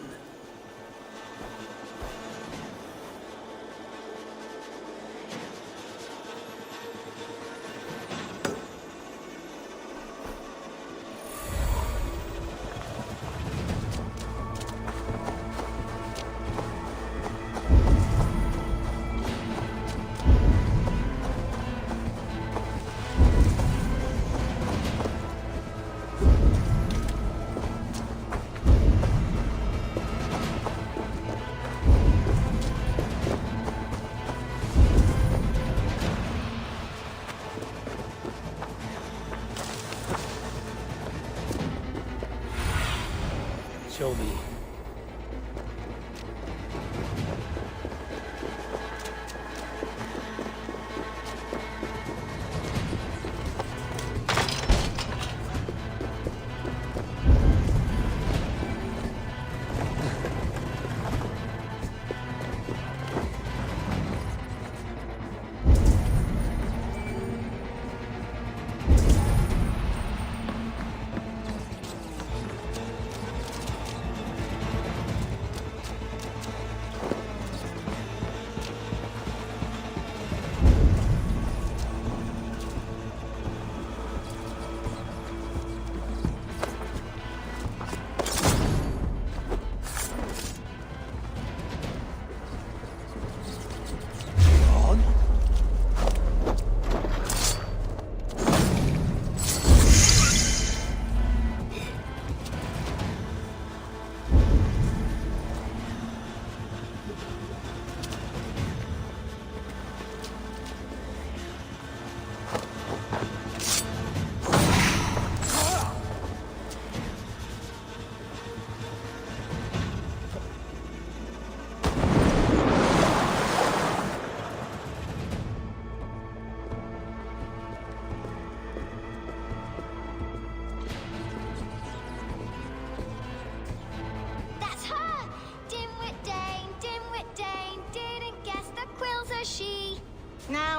[SPEAKER 2] Show me.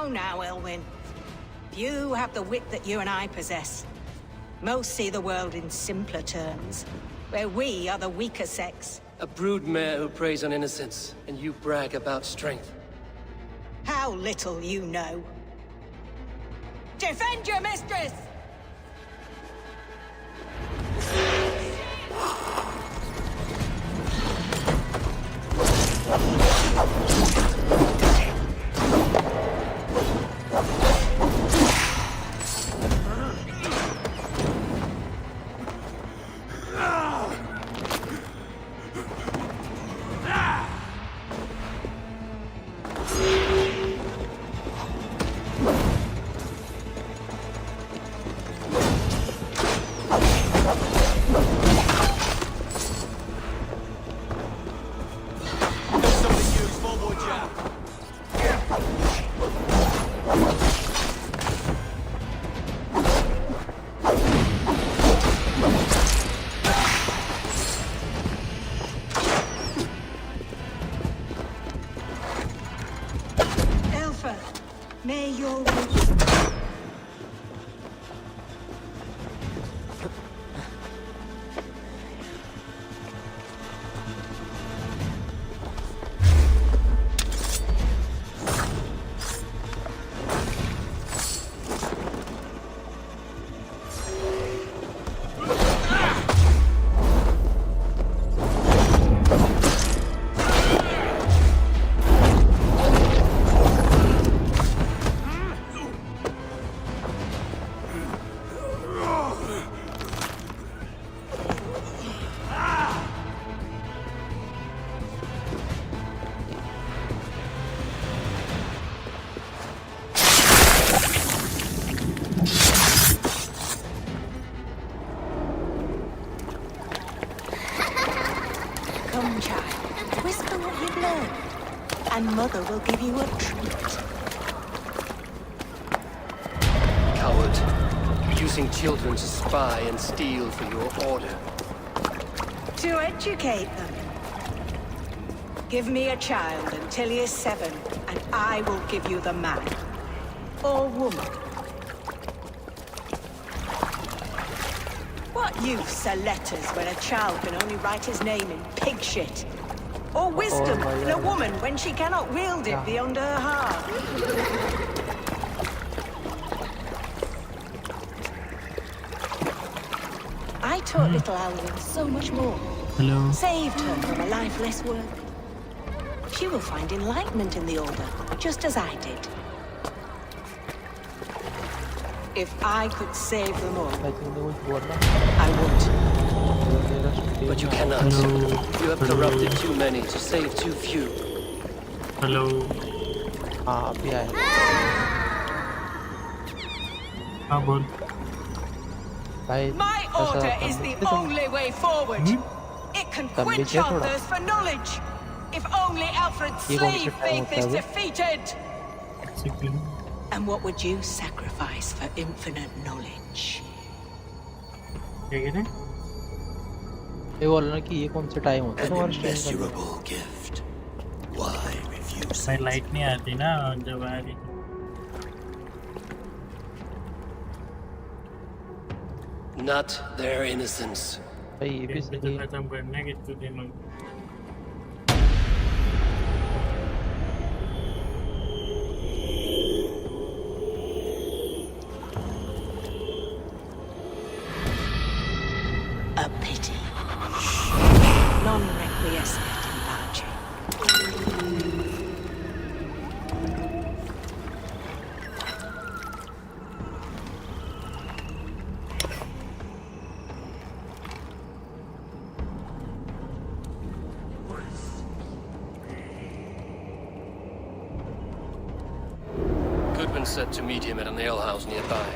[SPEAKER 12] Now, Elwyn. Few have the wit that you and I possess. Most see the world in simpler terms, where we are the weaker sex.
[SPEAKER 2] A broodmare who preys on innocence, and you brag about strength.
[SPEAKER 12] How little you know. Defend your mistress! May your wish... Mother will give you a treat.
[SPEAKER 2] Coward. Using children to spy and steal for your order.
[SPEAKER 12] To educate them. Give me a child until he is 7, and I will give you the man. Or woman. What use are letters when a child can only write his name in pig shit? Or wisdom in a woman when she cannot wield it beyond her heart. I taught little Alwyn so much more.
[SPEAKER 22] Hello.
[SPEAKER 12] Saved her from a life less work. She will find enlightenment in the Order, just as I did. If I could save them all, I would.
[SPEAKER 2] But you cannot.
[SPEAKER 22] Hello.
[SPEAKER 2] You have corrupted too many to save too few.
[SPEAKER 22] Hello.
[SPEAKER 12] My order is the only way forward. It can quench our thirst for knowledge. If only Alfred's slave faith is defeated. And what would you sacrifice for infinite knowledge?
[SPEAKER 3] ये बोल रहा कि ये कौन सा time होता है तुम्हारा stream
[SPEAKER 1] immeasurable gift. Why refuse?
[SPEAKER 22] भाई लाइट नहीं आती ना जब आ रही.
[SPEAKER 2] Not their innocence.
[SPEAKER 3] भाई ये भी सही है.
[SPEAKER 22] खत्म करने के तो दिन
[SPEAKER 12] A pity. Non requiescent in vouching.
[SPEAKER 2] Goodman said to meet him at an alehouse nearby.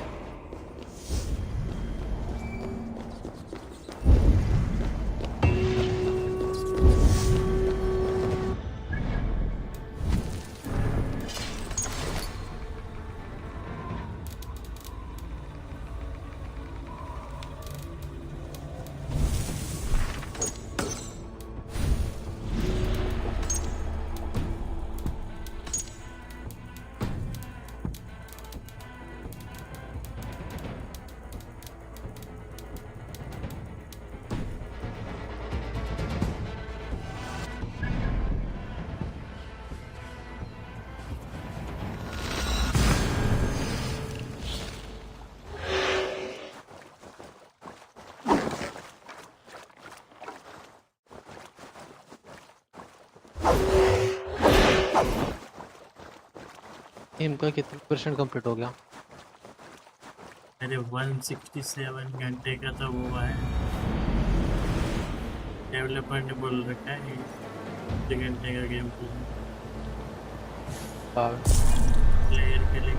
[SPEAKER 3] इनका कितना % कंप्लीट हो गया?
[SPEAKER 22] अरे 167 घंटे का तो वो है, डेवलपर ने बोल रखा है 1 घंटे का गेम प्लेयर के लिए।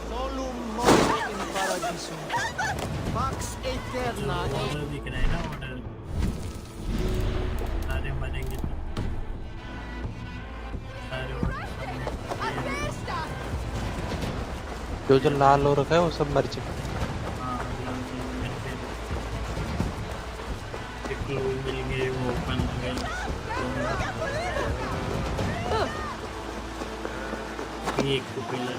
[SPEAKER 11] Solum mori in paradisum. Pax eterna.
[SPEAKER 22] Order दिख रहा है ना, ऑर्डर सारे मरेंगे तो सारे
[SPEAKER 3] जो लाल हो रखा है वो सब मर चुका है।
[SPEAKER 22] मिल गए वो ओपन हो गए, एक को पहला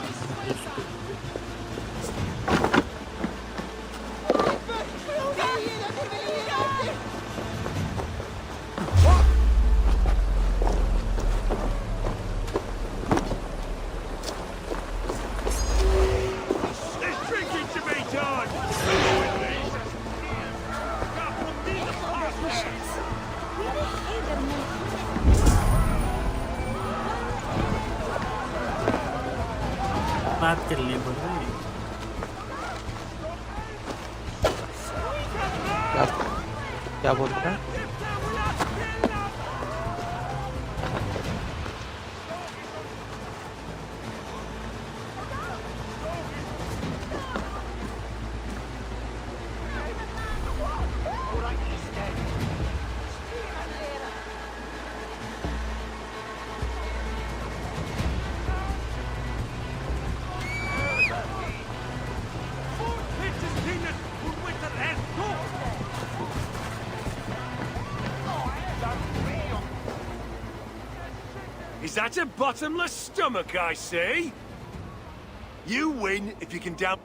[SPEAKER 22] बात कर ले बोल रहे हैं।
[SPEAKER 3] क्या बोल रहा है?
[SPEAKER 8] Is that a bottomless stomach I see? You win if you can down...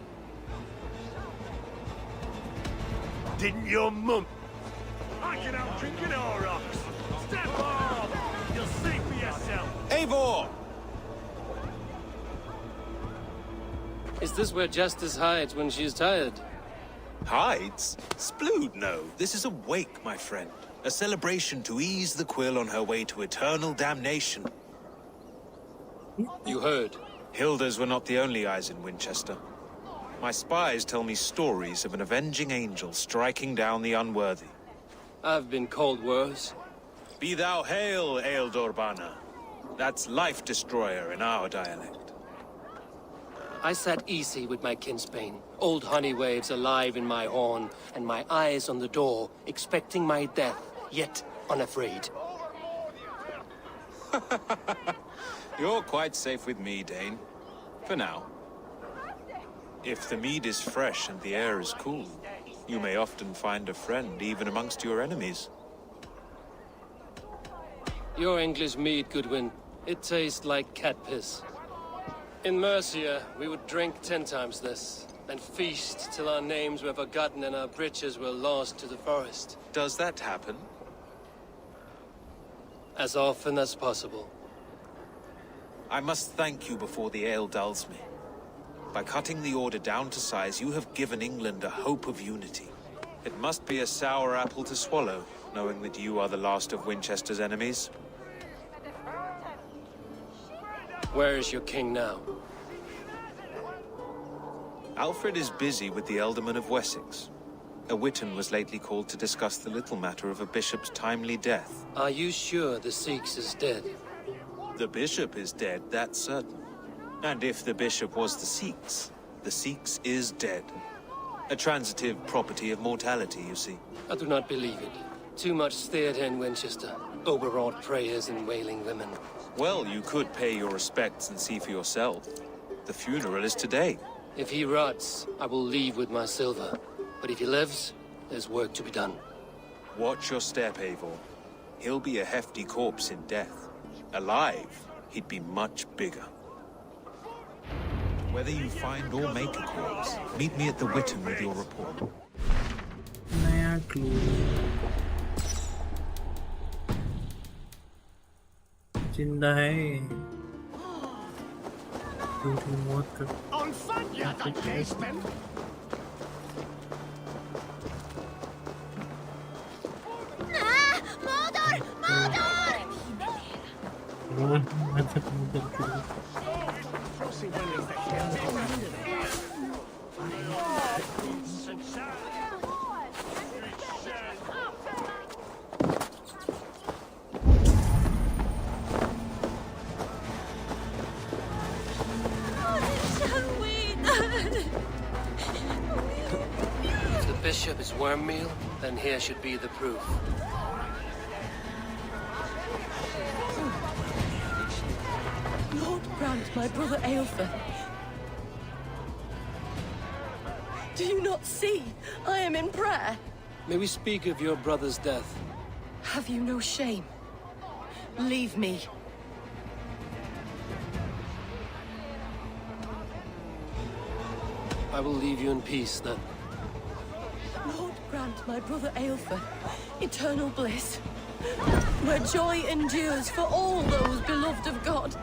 [SPEAKER 8] Didn't your mum? I can out drink an Aurochs. Step off! You'll see for yourself.
[SPEAKER 15] Eivor!
[SPEAKER 2] Is this where Justice hides when she's tired?
[SPEAKER 15] Hides? Splood, no. This is a wake, my friend. A celebration to ease the quill on her way to eternal damnation.
[SPEAKER 2] You heard.
[SPEAKER 15] Hilda's were not the only eyes in Winchester. My spies tell me stories of an avenging angel striking down the unworthy.
[SPEAKER 2] I've been called worse.
[SPEAKER 15] Be thou hail, Ealdor Bana. That's Life Destroyer in our dialect.
[SPEAKER 2] I sat easy with my kinsbane, old honey waves alive in my horn, and my eyes on the door, expecting my death, yet unafraid.
[SPEAKER 15] You're quite safe with me, Dane. For now. If the mead is fresh and the air is cool, you may often find a friend even amongst your enemies.
[SPEAKER 2] Your English mead, Goodwin. It tastes like cat piss. In Mercia, we would drink 10 times this, and feast till our names were forgotten and our britches were lost to the forest.
[SPEAKER 15] Does that happen?
[SPEAKER 2] As often as possible.
[SPEAKER 15] I must thank you before the ale dulls me. By cutting the order down to size, you have given England a hope of unity. It must be a sour apple to swallow, knowing that you are the last of Winchester's enemies.
[SPEAKER 2] Where is your king now?
[SPEAKER 15] Alfred is busy with the Ealdorman of Wessex. A Witten was lately called to discuss the little matter of a bishop's timely death.
[SPEAKER 2] Are you sure the Strix is dead?
[SPEAKER 15] The bishop is dead, that's certain. And if the bishop was the Strix is dead. A transitive property of mortality, you see.
[SPEAKER 2] I do not believe it. Too much theatre in Winchester. Overwrought prayers and wailing women.
[SPEAKER 15] Well, you could pay your respects and see for yourself. The funeral is today.
[SPEAKER 2] If he rots, I will leave with my silver. But if he lives, there's work to be done.
[SPEAKER 15] Watch your step, Eivor. He'll be a hefty corpse in death. Alive, he'd be much bigger. Whether you find or make a corpse, meet me at the Witten with your report.
[SPEAKER 22] नया clue. जिंदा है. झूठी मौत का.
[SPEAKER 2] If the bishop is worm meal, then here should be the proof.
[SPEAKER 16] Lord grant my brother Aelfer. Do you not see? I am in prayer.
[SPEAKER 2] May we speak of your brother's death?
[SPEAKER 16] Have you no shame? Leave me.
[SPEAKER 2] I will leave you in peace, then.
[SPEAKER 16] Lord grant my brother Aelfer eternal bliss, where joy endures for all those beloved of God.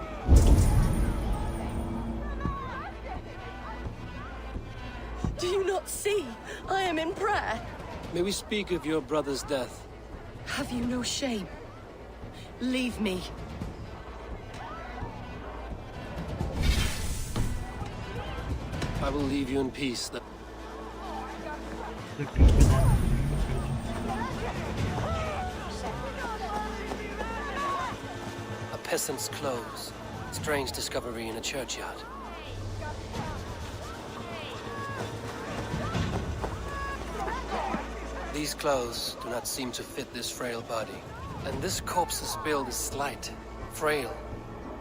[SPEAKER 16] Do you not see? I am in prayer.
[SPEAKER 2] May we speak of your brother's death?
[SPEAKER 16] Have you no shame? Leave me.
[SPEAKER 2] I will leave you in peace, then. A peasant's clothes. Strange discovery in a churchyard. These clothes do not seem to fit this frail body. And this corpse's build is slight, frail.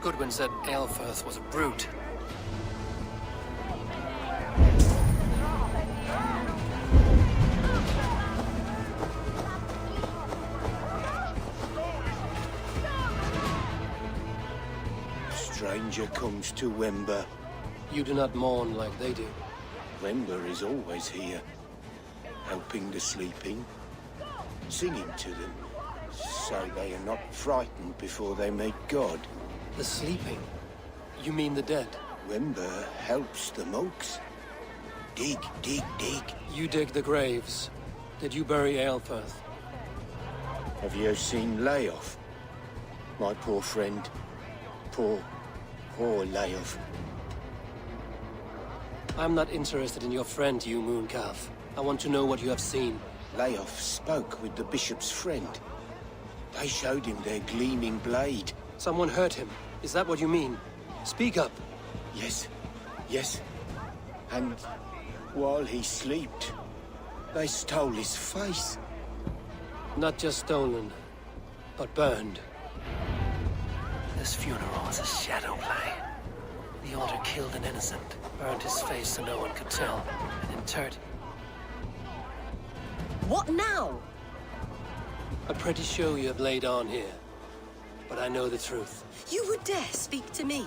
[SPEAKER 2] Goodwin said Aelfirth was a brute.
[SPEAKER 6] Stranger comes to Wember.
[SPEAKER 2] You do not mourn like they do.
[SPEAKER 6] Wember is always here, helping the sleeping, singing to them, so they are not frightened before they meet God.
[SPEAKER 2] The sleeping? You mean the dead?
[SPEAKER 6] Wember helps the monks. Dig, dig, dig.
[SPEAKER 2] You dig the graves. Did you bury Aelfirth?
[SPEAKER 6] Have you seen Layoff? My poor friend. Poor Layoff.
[SPEAKER 2] I'm not interested in your friend, you mooncalf. I want to know what you have seen.
[SPEAKER 6] Layoff spoke with the bishop's friend. They showed him their gleaming blade.
[SPEAKER 2] Someone hurt him. Is that what you mean? Speak up.
[SPEAKER 6] Yes. And while he slept, they stole his face.
[SPEAKER 2] Not just stolen, but burned. This funeral was a shadow play. The altar killed an innocent, burned his face so no one could tell, and interred.
[SPEAKER 16] What now?
[SPEAKER 2] I'm pretty sure you have laid on here, but I know the truth.
[SPEAKER 16] You would dare speak to me?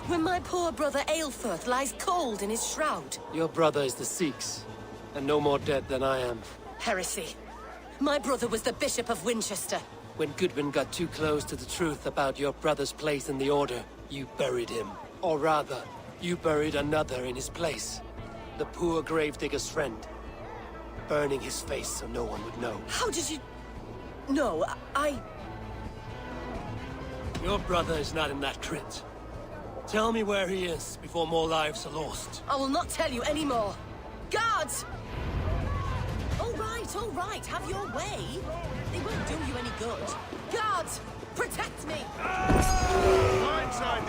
[SPEAKER 16] When my poor brother Aelfirth lies cold in his shroud.
[SPEAKER 2] Your brother is the Sikhs, and no more dead than I am.
[SPEAKER 16] Heresy. My brother was the Bishop of Winchester.
[SPEAKER 2] When Goodwin got too close to the truth about your brother's place in the Order, you buried him. Or rather, you buried another in his place. The poor gravedigger's friend. Burning his face so no one would know.
[SPEAKER 16] How did you... No, I...
[SPEAKER 2] Your brother is not in that crypt. Tell me where he is before more lives are lost.
[SPEAKER 16] I will not tell you anymore. Guards! All right, have your way. They won't do you any good. Guards, protect me!
[SPEAKER 4] Blindside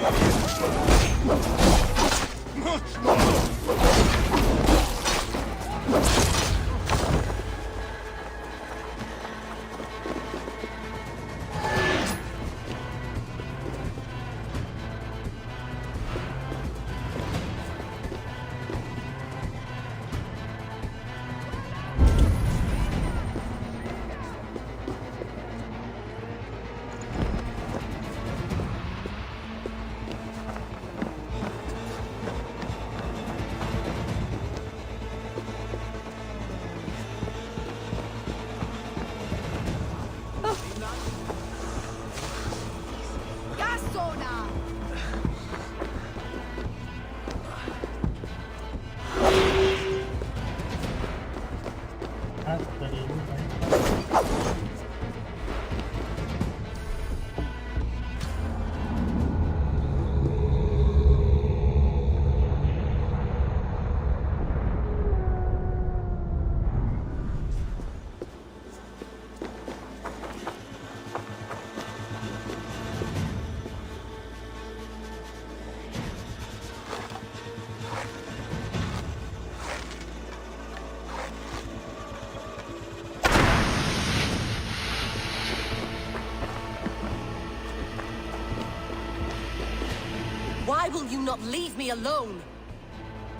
[SPEAKER 16] Why will you not leave me alone?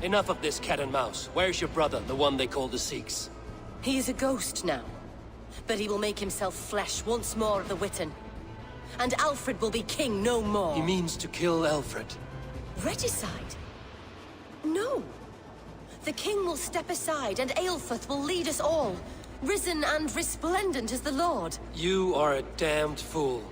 [SPEAKER 2] Enough of this cat and mouse. Where's your brother, the one they call the Sikhs?
[SPEAKER 16] He is a ghost now. But he will make himself flesh once more of the Witten. And Alfred will be king no more.
[SPEAKER 2] He means to kill Alfred.
[SPEAKER 16] Regicide? No. The king will step aside and Aelfrith will lead us all. Risen and resplendent as the Lord.
[SPEAKER 2] You are a damned fool.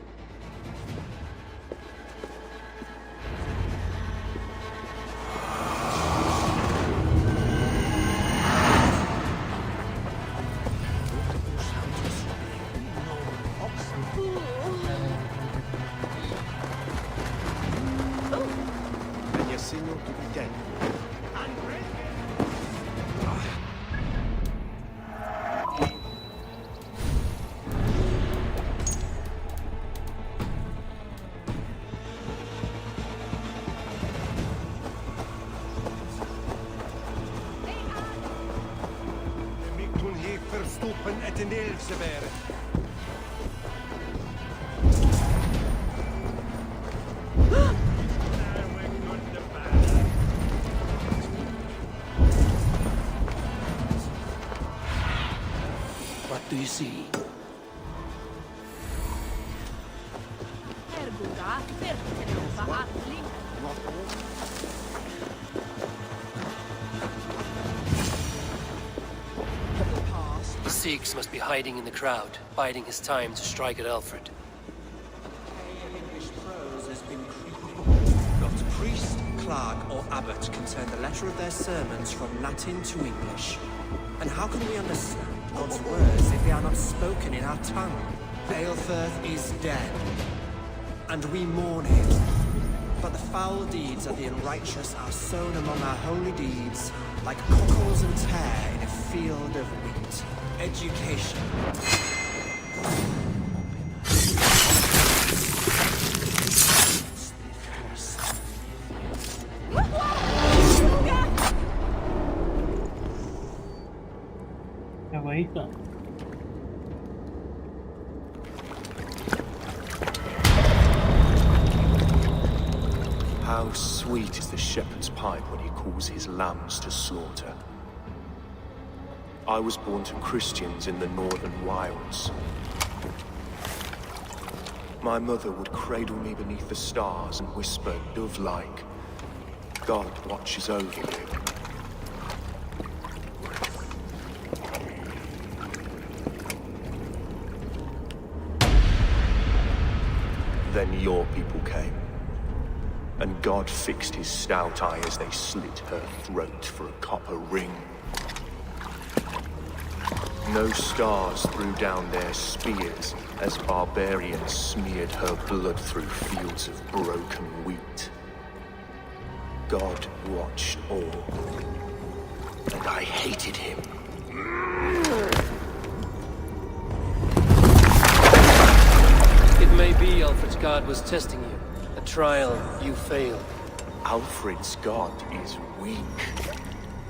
[SPEAKER 6] And you seem not to be dead.
[SPEAKER 4] Toen hier verstoppen het in Elfse wäre.
[SPEAKER 2] What do you see? The Sikhs must be hiding in the crowd, biding his time to strike at Alfred.
[SPEAKER 10] English prose has been creeping. Not priest, clerk, or abbot can turn the letter of their sermons from Latin to English. And how can we understand God's words if they are not spoken in our tongue? Aelfrith is dead, and we mourn him. But the foul deeds of the unrighteous are sown among our holy deeds, like cockles and tare in a field of wheat. Education.
[SPEAKER 22] क्या वही था?
[SPEAKER 6] How sweet is the shepherd's pipe when he calls his lambs to slaughter. I was born to Christians in the northern wilds. My mother would cradle me beneath the stars and whisper, dove-like, God watches over you. Then your people came, and God fixed his stout eye as they slit her throat for a copper ring. No stars threw down their spears as barbarians smeared her blood through fields of broken wheat. God watched all, and I hated him.
[SPEAKER 2] It may be Alfred's god was testing you. A trial you failed.
[SPEAKER 6] Alfred's god is weak.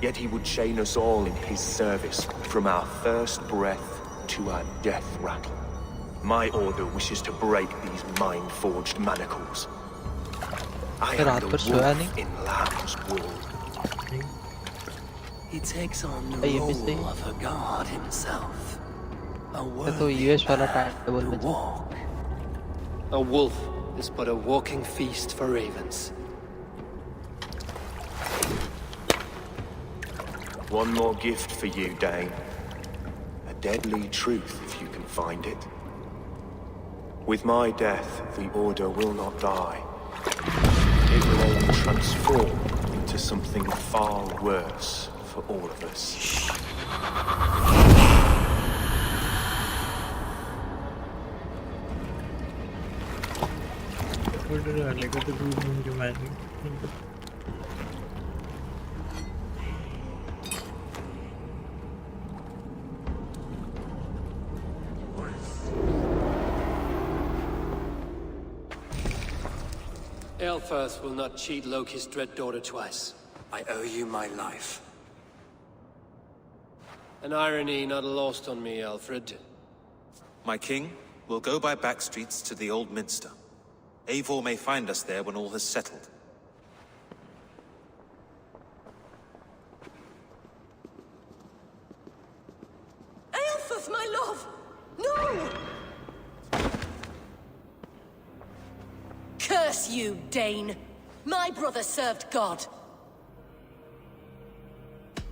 [SPEAKER 6] Yet he would chain us all in his service, from our first breath to our death rattle. My order wishes to break these mind-forged manacles. I am the wolf in lamb's wool.
[SPEAKER 2] He takes on the role of a god himself. A walk. A wolf is but a walking feast for ravens.
[SPEAKER 6] One more gift for you, Dane. A deadly truth, if you can find it. With my death, the Order will not die. It will only transform into something far worse for all of us.
[SPEAKER 2] Aelfrith will not cheat Loki's dread daughter twice.
[SPEAKER 10] I owe you my life.
[SPEAKER 2] An irony not lost on me, Alfred.
[SPEAKER 15] My king, we'll go by back streets to the Old Minster. Eivor may find us there when all has settled.
[SPEAKER 16] Curse you, Dane! My brother served God.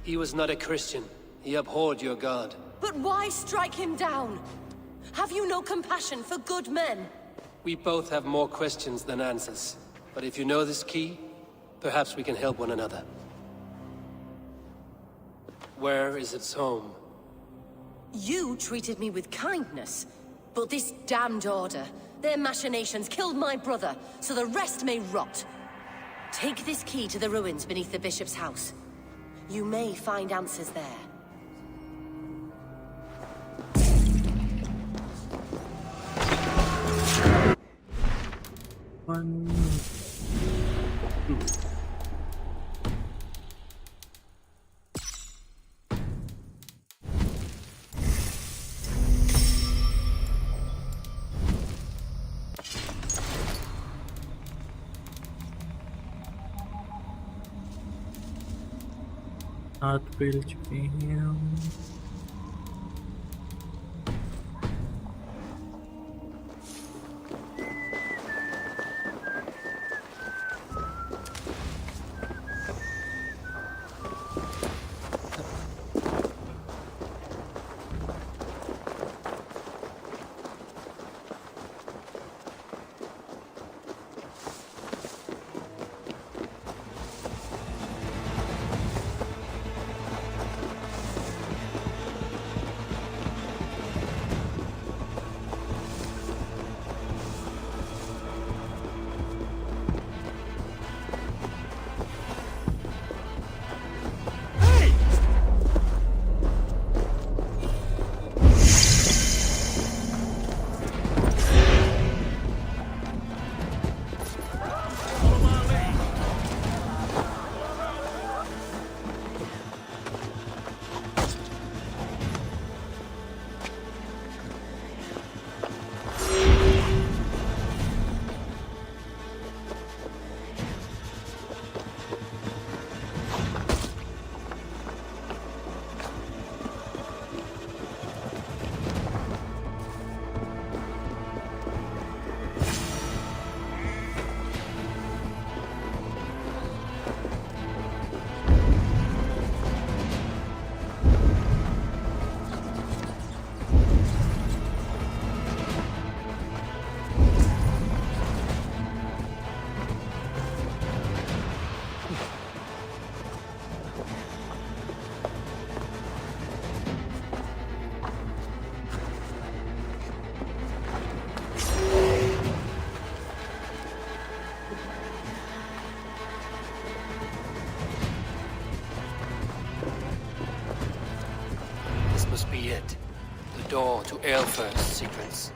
[SPEAKER 2] He was not a Christian. He abhorred your god.
[SPEAKER 16] But why strike him down? Have you no compassion for good men?
[SPEAKER 2] We both have more questions than answers. But if you know this key, perhaps we can help one another. Where is its home?
[SPEAKER 16] You treated me with kindness, but this damned order, their machinations killed my brother, so the rest may rot. Take this key to the ruins beneath the bishop's house. You may find answers there.
[SPEAKER 22] One, two. हाथ पेल चुके हैं हम।
[SPEAKER 2] Door to Aelfir's secrets.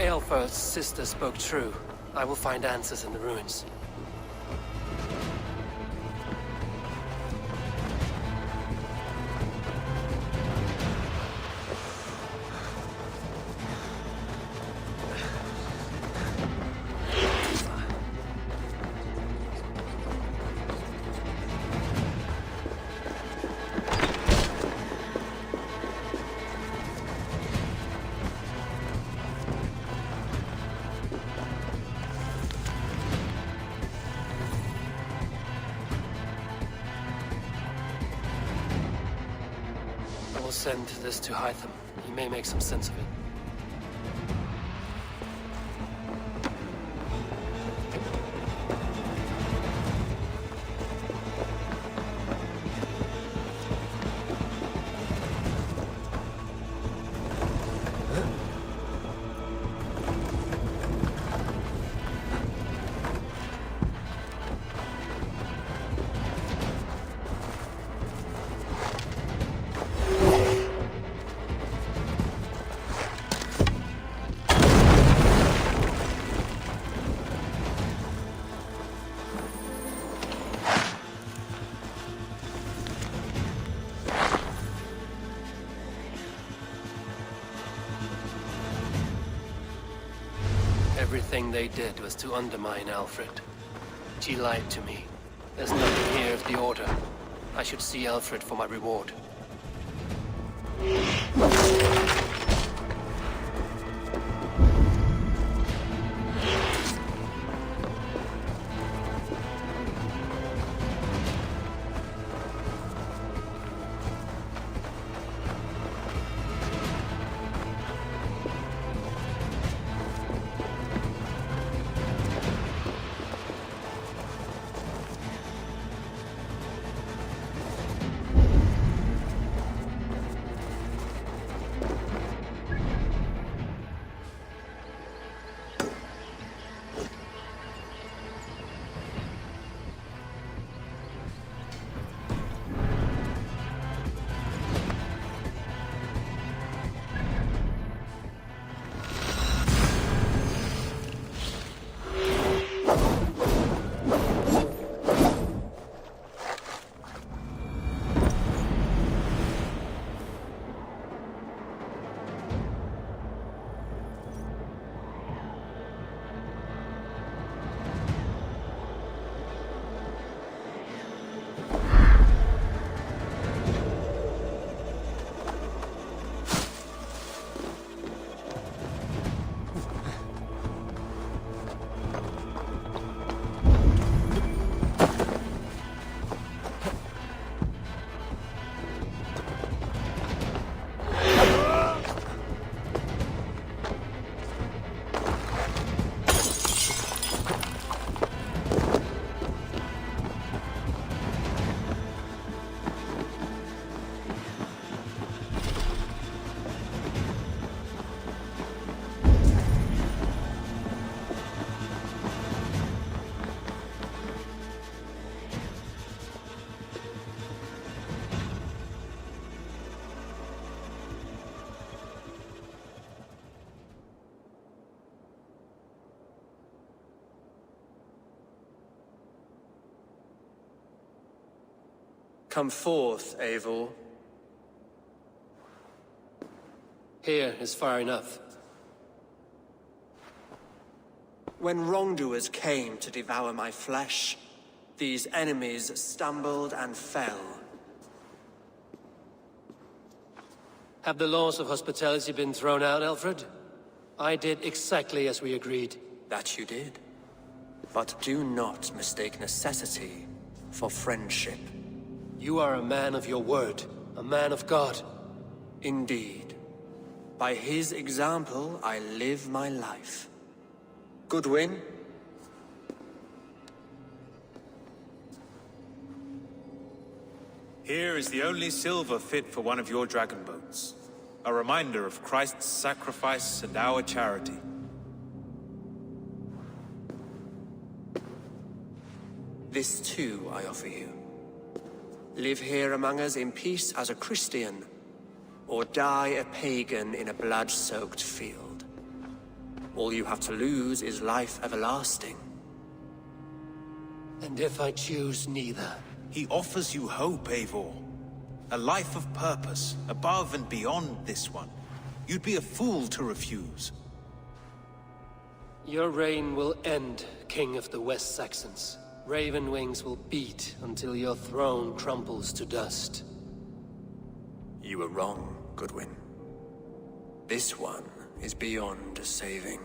[SPEAKER 2] Aelfir's sister spoke true. I will find answers in the ruins. will send this to Hytham. He may make some sense of it. Everything they did was to undermine Alfred. She lied to me. There's nothing here of the Order. I should see Alfred for my reward.
[SPEAKER 7] Come forth, Eivor.
[SPEAKER 2] Here is far enough.
[SPEAKER 10] When wrongdoers came to devour my flesh, these enemies stumbled and fell.
[SPEAKER 2] Have the laws of hospitality been thrown out, Alfred? I did exactly as we agreed.
[SPEAKER 10] That you did. But do not mistake necessity for friendship.
[SPEAKER 2] You are a man of your word, a man of God.
[SPEAKER 10] Indeed. By his example, I live my life. Goodwin?
[SPEAKER 15] Here is the only silver fit for one of your dragon boats. A reminder of Christ's sacrifice and our charity.
[SPEAKER 10] This too I offer you. Live here among us in peace as a Christian, or die a pagan in a blood-soaked field. All you have to lose is life everlasting.
[SPEAKER 2] And if I choose neither?
[SPEAKER 15] He offers you hope, Eivor. A life of purpose, above and beyond this one. You'd be a fool to refuse.
[SPEAKER 2] Your reign will end, King of the West Saxons. Raven wings will beat until your throne crumbles to dust.
[SPEAKER 10] You were wrong, Goodwin. This one is beyond saving.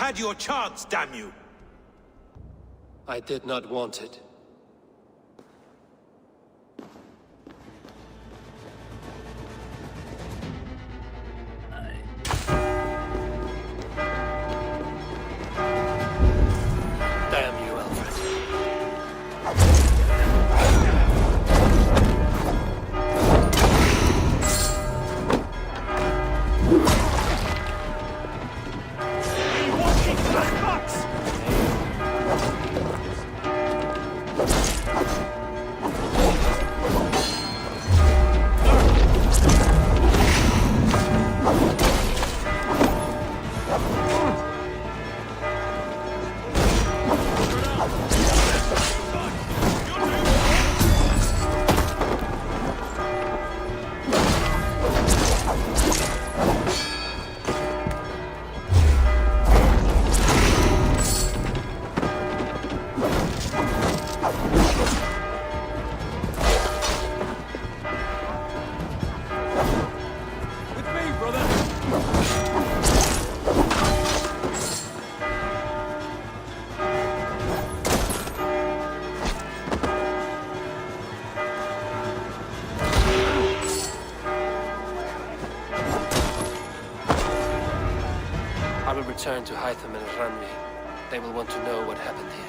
[SPEAKER 15] had your chance, damn you!
[SPEAKER 2] I did not want it. Damn you, Alfred. Return to Hytham and Ranmi. They will want to know what happened here.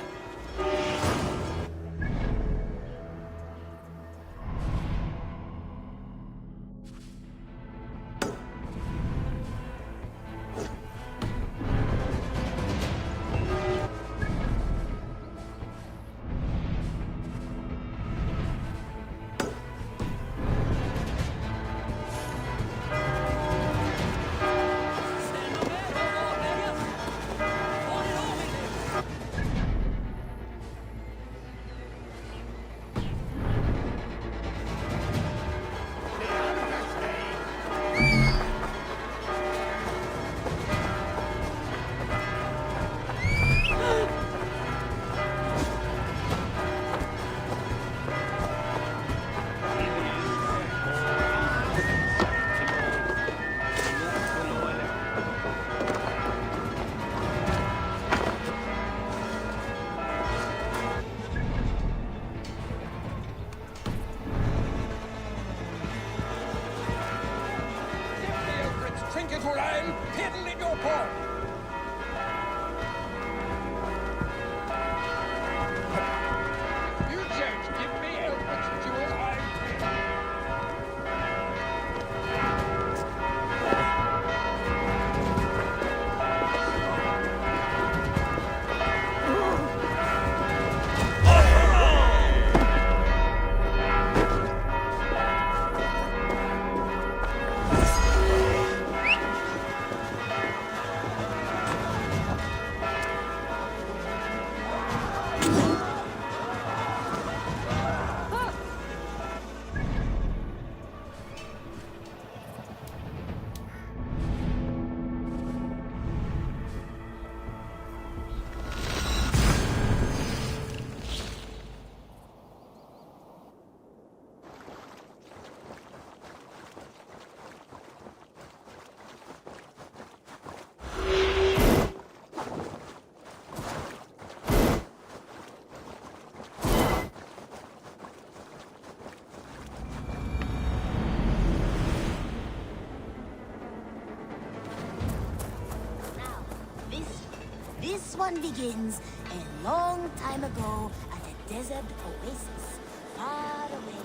[SPEAKER 5] This one begins a long time ago at a desert oasis, far away.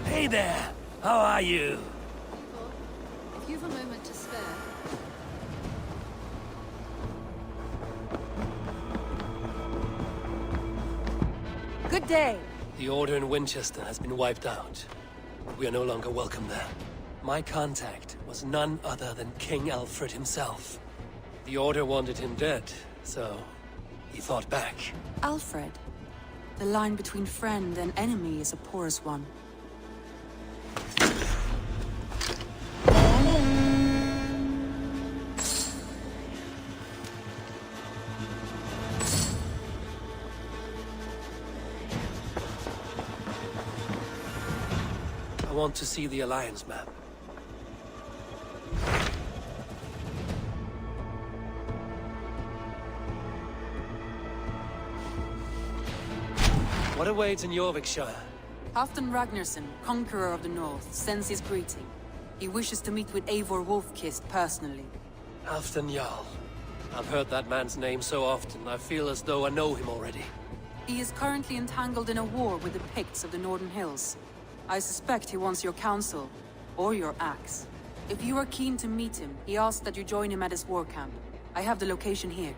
[SPEAKER 2] Hey there! How are you?
[SPEAKER 23] If you've a moment to spare.
[SPEAKER 16] Good day.
[SPEAKER 2] The Order in Winchester has been wiped out. We are no longer welcome there. My contact was none other than King Alfred himself. The Order wanted him dead, so he fought back.
[SPEAKER 17] Alfred. The line between friend and enemy is a porous one.
[SPEAKER 2] I want to see the Alliance map. What awaits in Jorvikshire?
[SPEAKER 17] Halfdan Ragnarsson, conqueror of the north, sends his greeting. He wishes to meet with Eivor Wolfkist personally.
[SPEAKER 2] Halfdan Jarl. I've heard that man's name so often, I feel as though I know him already.
[SPEAKER 17] He is currently entangled in a war with the Picts of the Northern Hills. I suspect he wants your counsel, or your axe. If you are keen to meet him, he asks that you join him at his war camp. I have the location here.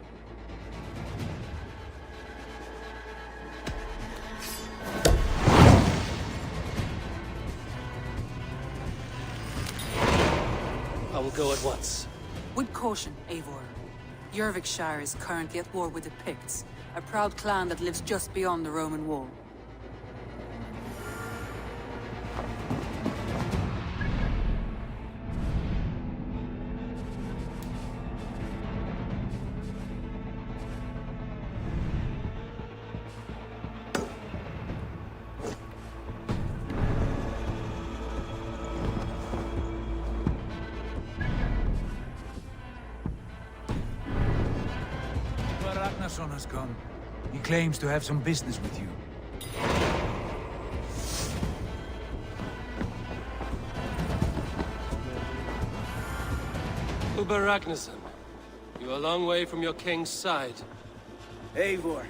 [SPEAKER 2] I will go at once.
[SPEAKER 17] With caution, Eivor. Jorvikshire is currently at war with the Picts, a proud clan that lives just beyond the Roman wall.
[SPEAKER 13] Ragnarsson has come. He claims to have some business with you.
[SPEAKER 2] Uber Ragnarsson, you're a long way from your king's side.
[SPEAKER 18] Eivor.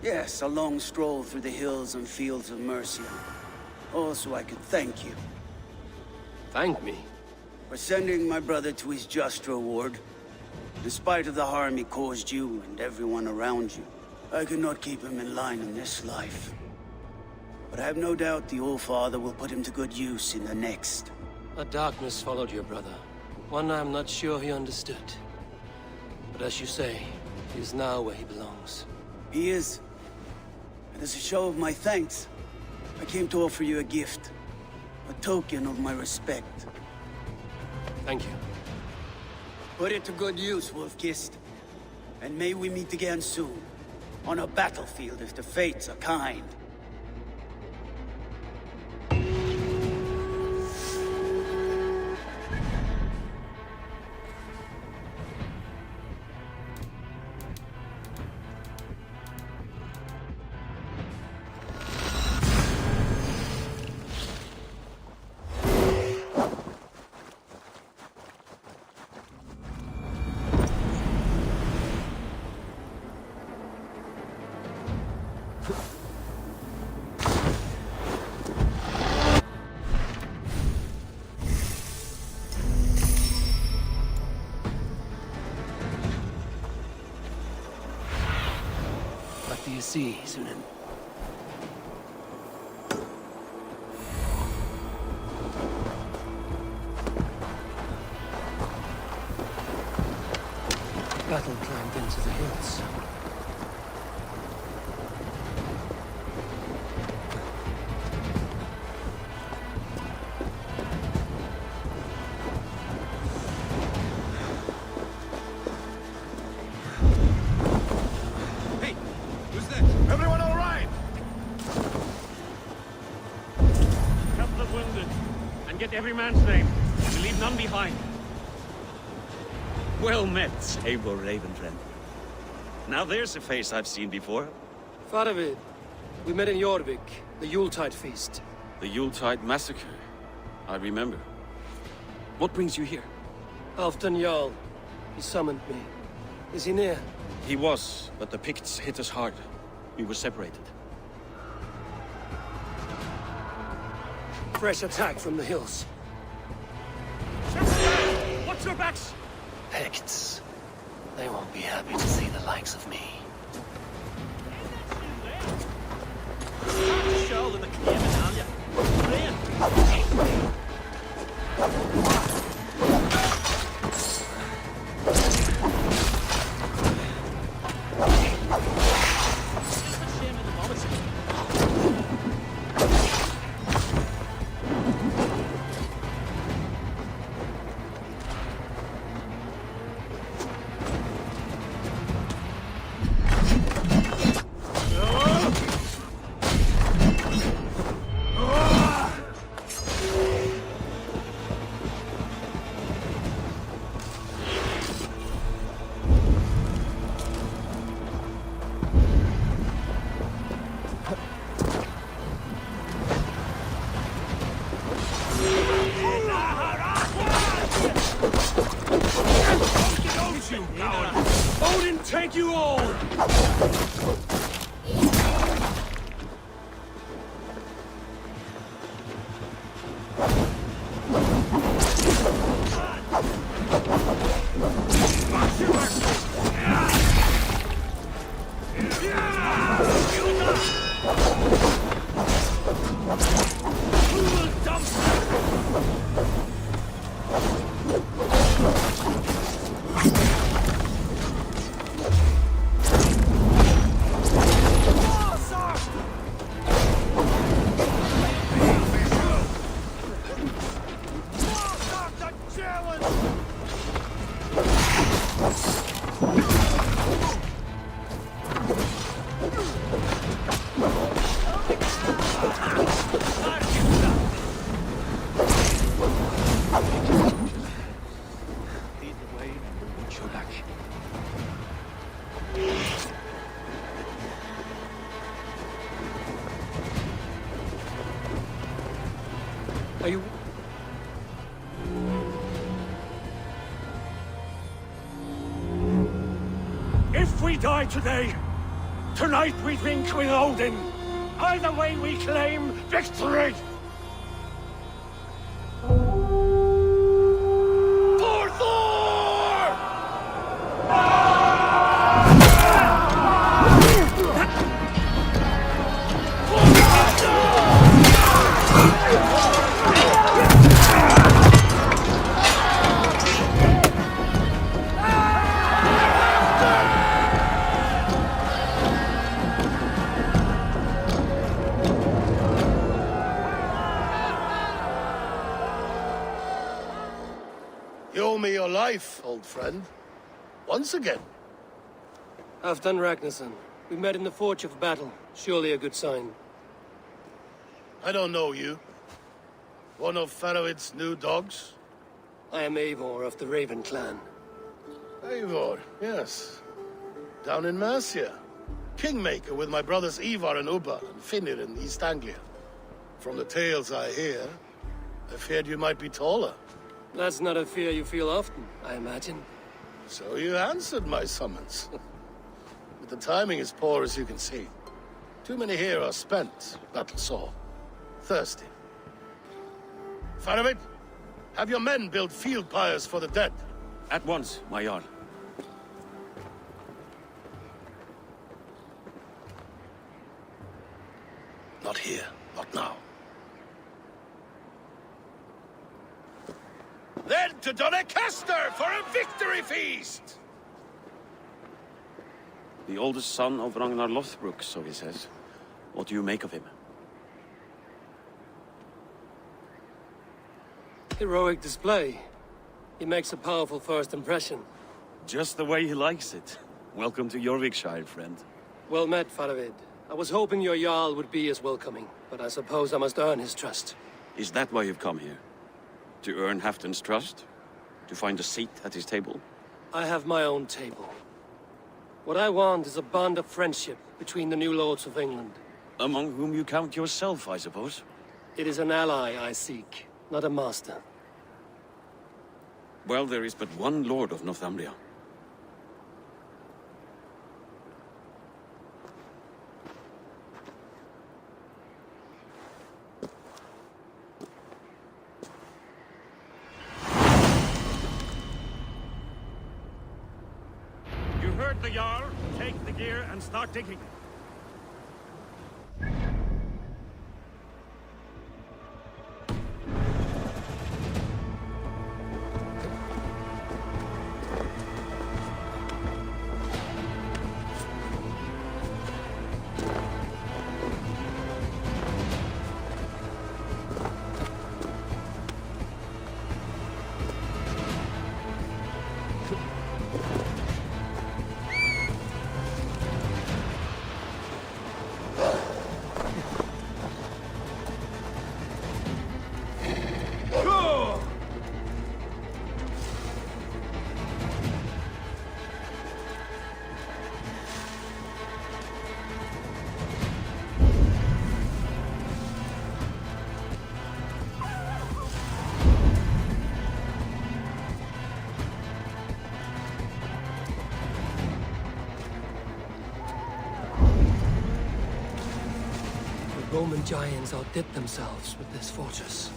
[SPEAKER 18] Yes, a long stroll through the hills and fields of Mercia. Also, I could thank you.
[SPEAKER 2] Thank me?
[SPEAKER 18] For sending my brother to his just reward. In spite of the harm he caused you and everyone around you, I could not keep him in line in this life. But I have no doubt the All-Father will put him to good use in the next.
[SPEAKER 2] A darkness followed your brother. One I'm not sure he understood. But as you say, he is now where he belongs.
[SPEAKER 18] He is. And as a show of my thanks, I came to offer you a gift. A token of my respect.
[SPEAKER 2] Thank you.
[SPEAKER 18] Put it to good use, Wolfkist. And may we meet again soon. On a battlefield if the fates are kind.
[SPEAKER 2] What do you see, Sunan? Battle climbed into the hills.
[SPEAKER 8] Everyone all right?
[SPEAKER 19] Count the wounded, and get every man's name. We leave none behind.
[SPEAKER 21] Well met, Eivor Ravenfriend. Now there's a face I've seen before.
[SPEAKER 2] Faravid, we met in Jorvik, the Yuletide feast.
[SPEAKER 21] The Yuletide massacre. I remember. What brings you here?
[SPEAKER 2] Halfdan Jarl. He summoned me. Is he near?
[SPEAKER 21] He was, but the Picts hit us hard. We were separated.
[SPEAKER 2] Fresh attack from the hills.
[SPEAKER 19] Watch your backs!
[SPEAKER 2] Picts. They won't be happy to see the likes of me.
[SPEAKER 8] you, coward! Odin take you all!
[SPEAKER 2] Are you...
[SPEAKER 8] If we die today, tonight we drink with Odin. Either way we claim victory! For Thor!
[SPEAKER 9] You owe me your life, old friend. Once again.
[SPEAKER 2] Halfdan Ragnarsson. We met in the Forge of Battle. Surely a good sign.
[SPEAKER 9] I don't know you. One of Faroid's new dogs?
[SPEAKER 2] I am Eivor of the Raven clan.
[SPEAKER 9] Eivor, yes. Down in Mercia. Kingmaker with my brothers Ivar and Ubba and Finnir in East Anglia. From the tales I hear, I feared you might be taller.
[SPEAKER 2] That's not a fear you feel often, I imagine.
[SPEAKER 9] So you answered my summons. But the timing is poor, as you can see. Too many here are spent, battle-sore, thirsty. Faramir, have your men build field pyres for the dead.
[SPEAKER 21] At once, my Jarl.
[SPEAKER 9] Not here, not now. Then to Doncaster for a victory feast!
[SPEAKER 21] The oldest son of Ragnar Lothbrok, so he says. What do you make of him?
[SPEAKER 2] Heroic display. He makes a powerful first impression.
[SPEAKER 21] Just the way he likes it. Welcome to Jorvikshire, friend.
[SPEAKER 2] Well met, Faravid. I was hoping your Jarl would be as welcoming, but I suppose I must earn his trust.
[SPEAKER 21] Is that why you've come here? To earn Halfdan's trust? To find a seat at his table?
[SPEAKER 2] I have my own table. What I want is a bond of friendship between the new lords of England.
[SPEAKER 21] Among whom you count yourself, I suppose?
[SPEAKER 2] It is an ally I seek, not a master.
[SPEAKER 21] Well, there is but one lord of Northumbria.
[SPEAKER 19] You heard the Jarl. Take the gear and start digging.
[SPEAKER 2] human giants outdid themselves with this fortress.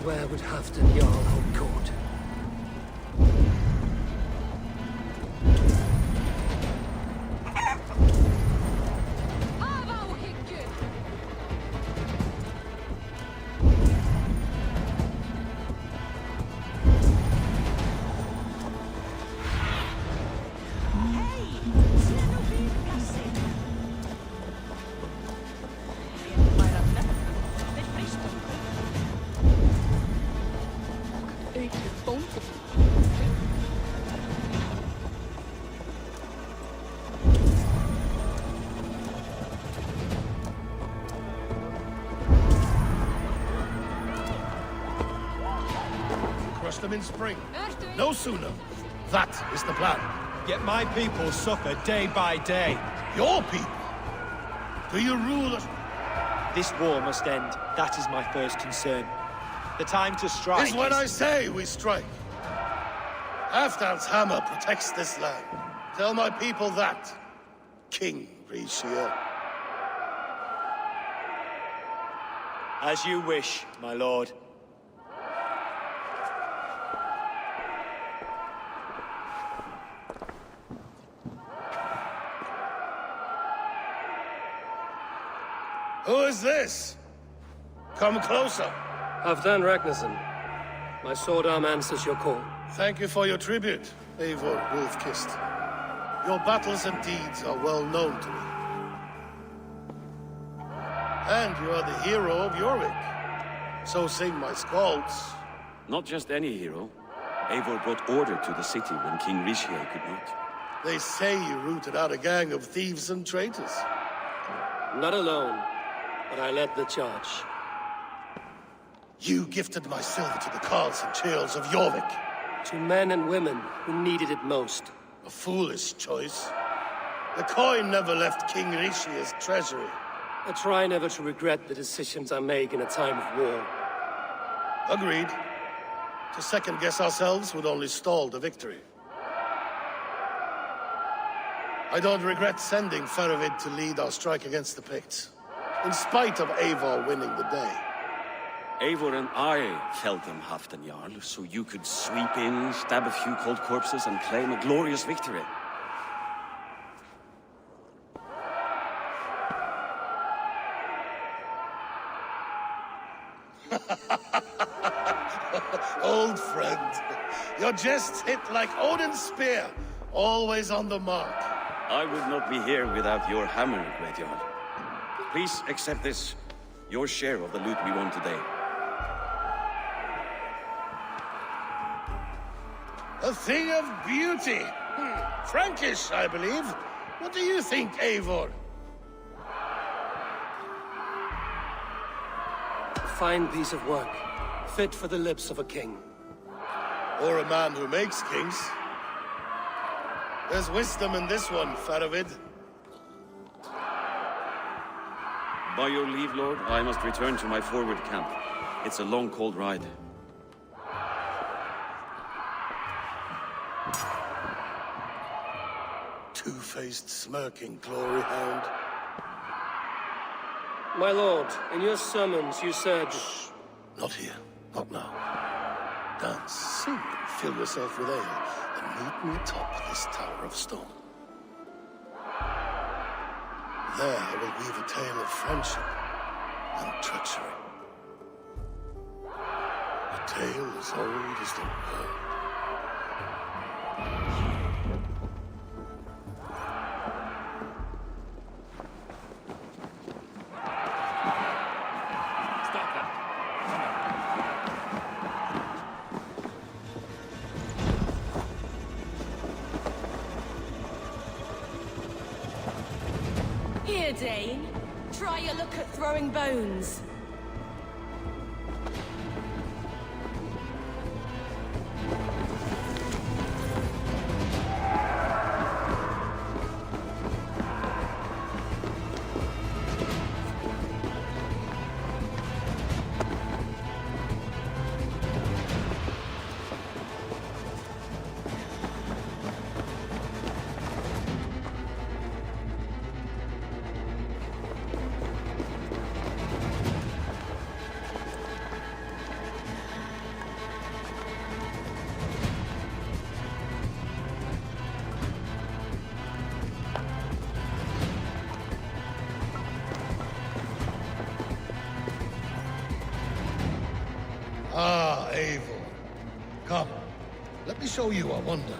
[SPEAKER 2] Where would Halfdan Jarl hold court?
[SPEAKER 9] Crush them in spring. No sooner. That is the plan.
[SPEAKER 4] Yet my people suffer day by day.
[SPEAKER 9] Your people? Do you rule us?
[SPEAKER 1] This war must end. That is my first concern. The time to strike
[SPEAKER 9] is when I say we strike. Halfdan's hammer protects this land. Tell my people that, King Redgear.
[SPEAKER 1] As you wish, my lord.
[SPEAKER 9] Who is this? Come closer.
[SPEAKER 2] Halfdan Ragnarsson. My sword arm answers your call.
[SPEAKER 9] Thank you for your tribute, Eivor Wolf-Kissed. Your battles and deeds are well known to me. And you are the hero of Jorvik. So sing my skalds.
[SPEAKER 21] Not just any hero. Eivor brought order to the city when King Redgear could not.
[SPEAKER 9] They say you rooted out a gang of thieves and traitors.
[SPEAKER 2] Not alone, but I led the charge.
[SPEAKER 9] You gifted my silver to the carls and churls of Jorvik.
[SPEAKER 2] To men and women who needed it most.
[SPEAKER 9] A foolish choice. The coin never left King Redgear's treasury.
[SPEAKER 2] I try never to regret the decisions I make in a time of war.
[SPEAKER 9] Agreed. To second-guess ourselves would only stall the victory. I don't regret sending Faravid to lead our strike against the Picts, in spite of Eivor winning the day.
[SPEAKER 21] Eivor and I felled them, Halfdan Jarl, so you could sweep in, stab a few cold corpses, and claim a glorious victory.
[SPEAKER 9] Old friend, your jests hit like Odin's spear, always on the mark.
[SPEAKER 21] I would not be here without your hammer, Redgear. Please accept this, your share of the loot we won today.
[SPEAKER 9] A thing of beauty. Frankish, I believe. What do you think, Eivor?
[SPEAKER 2] A fine piece of work, fit for the lips of a king.
[SPEAKER 9] Or a man who makes kings. There's wisdom in this one, Faravid.
[SPEAKER 21] By your leave, Lord, I must return to my forward camp. It's a long, cold ride.
[SPEAKER 9] Two-faced, smirking glory hound.
[SPEAKER 2] My lord, in your summons you said...
[SPEAKER 9] Shh. Not here. Not now. Dance, sing, and fill yourself with ale, and meet me atop this tower of stone. There I will weave a tale of friendship and treachery. A tale as old as the world.
[SPEAKER 16] Here, Dane. Try your luck at throwing bones.
[SPEAKER 9] Let me show you a wonder.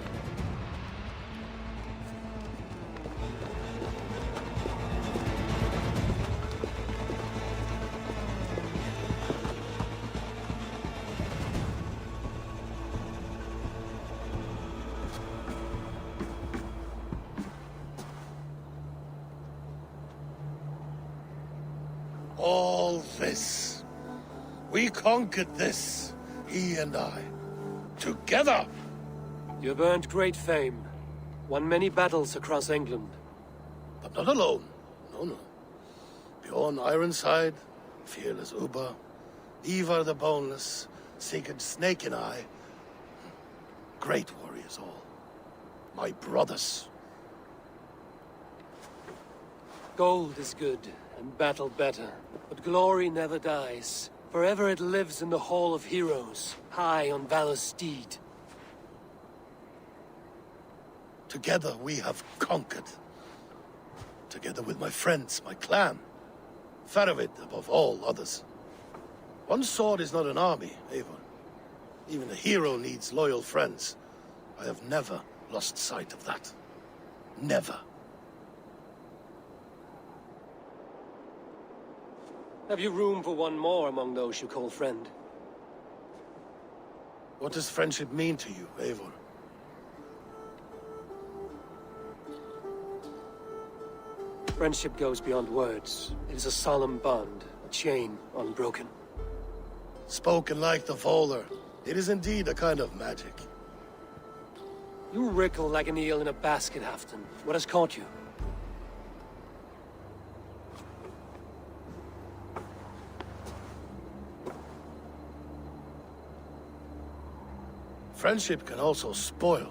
[SPEAKER 9] All this. We conquered this, he and I. Together!
[SPEAKER 7] You have earned great fame. Won many battles across England.
[SPEAKER 9] But not alone. No. Bjorn Ironside, fearless Uber, Ivar the Boneless, Sigurd Snake and I. Great warriors all. My brothers.
[SPEAKER 7] Gold is good, and battle better. But glory never dies. Forever it lives in the Hall of Heroes, high on Valor's steed.
[SPEAKER 9] Together we have conquered. Together with my friends, my clan. Faravid above all others. One sword is not an army, Eivor. Even a hero needs loyal friends. I have never lost sight of that. Never.
[SPEAKER 7] Have you room for one more among those you call friend?
[SPEAKER 9] What does friendship mean to you, Eivor?
[SPEAKER 7] Friendship goes beyond words. It is a solemn bond, a chain unbroken.
[SPEAKER 9] Spoken like the Volar, it is indeed a kind of magic.
[SPEAKER 7] You wrickle like an eel in a basket, Halfton. What has caught you?
[SPEAKER 9] Friendship can also spoil,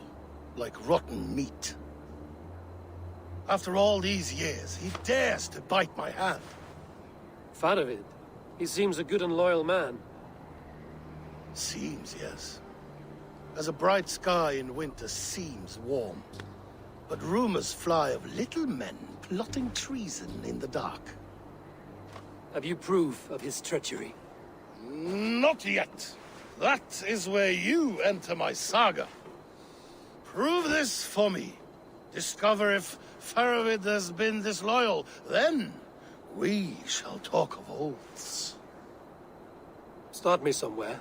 [SPEAKER 9] like rotten meat. After all these years, he dares to bite my hand.
[SPEAKER 7] Faravid. He seems a good and loyal man.
[SPEAKER 9] Seems, yes. As a bright sky in winter seems warm. But rumors fly of little men plotting treason in the dark.
[SPEAKER 7] Have you proof of his treachery?
[SPEAKER 9] Not yet. That is where you enter my saga. Prove this for me. Discover if Faravid has been disloyal. Then we shall talk of oaths.
[SPEAKER 7] Start me somewhere.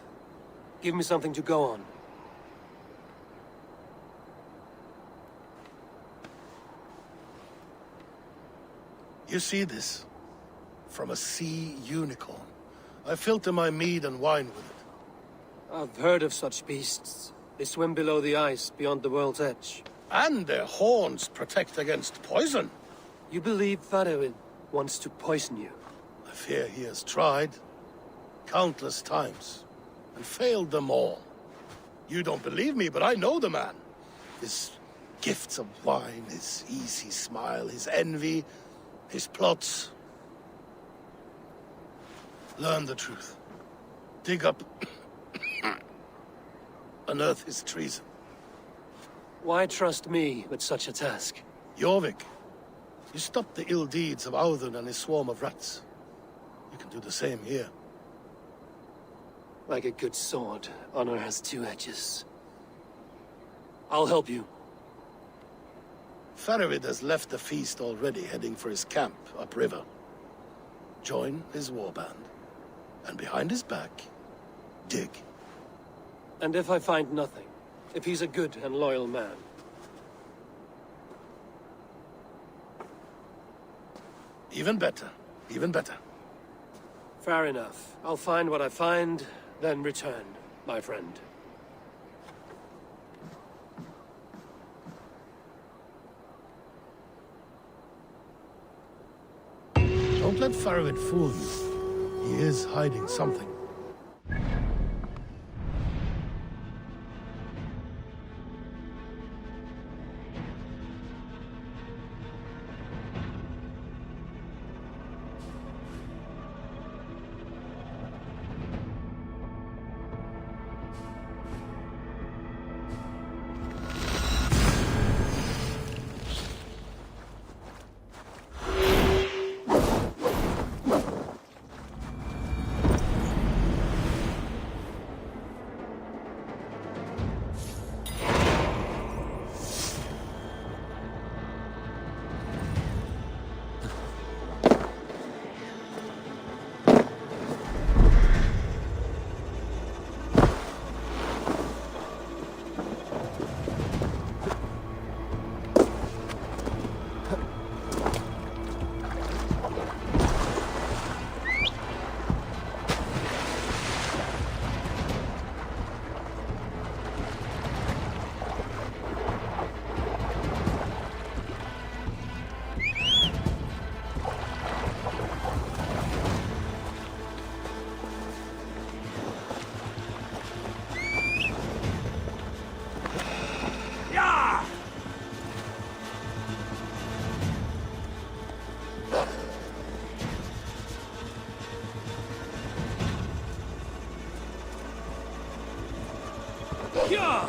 [SPEAKER 7] Give me something to go on.
[SPEAKER 9] You see this? From a sea unicorn. I filter my mead and wine with it.
[SPEAKER 7] I've heard of such beasts. They swim below the ice, beyond the world's edge.
[SPEAKER 9] And their horns protect against poison.
[SPEAKER 7] You believe Faravid wants to poison you?
[SPEAKER 9] I fear he has tried. Countless times. And failed them all. You don't believe me, but I know the man. His gifts of wine, his easy smile, his envy, his plots. Learn the truth. Dig up... unearth his treason.
[SPEAKER 7] Why trust me with such a task?
[SPEAKER 9] Jorvik, you stopped the ill deeds of Audun and his swarm of rats. You can do the same here.
[SPEAKER 7] Like a good sword, honor has two edges. I'll help you.
[SPEAKER 9] Faravid has left the feast already, heading for his camp upriver. Join his warband. And behind his back, dig.
[SPEAKER 7] And if I find nothing? If he's a good and loyal man?
[SPEAKER 9] Even better. Even better.
[SPEAKER 7] Fair enough. I'll find what I find, then return, my friend.
[SPEAKER 9] Don't let Faravid fool you. He is hiding something.
[SPEAKER 8] Yeah!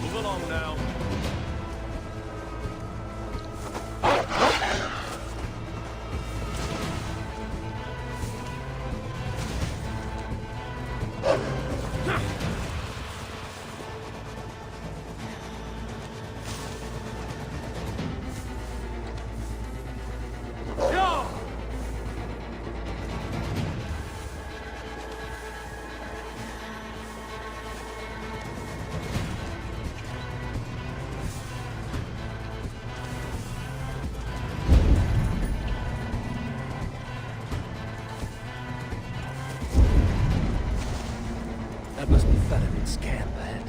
[SPEAKER 6] Move along now.
[SPEAKER 7] That must be Fetterman's camp ahead.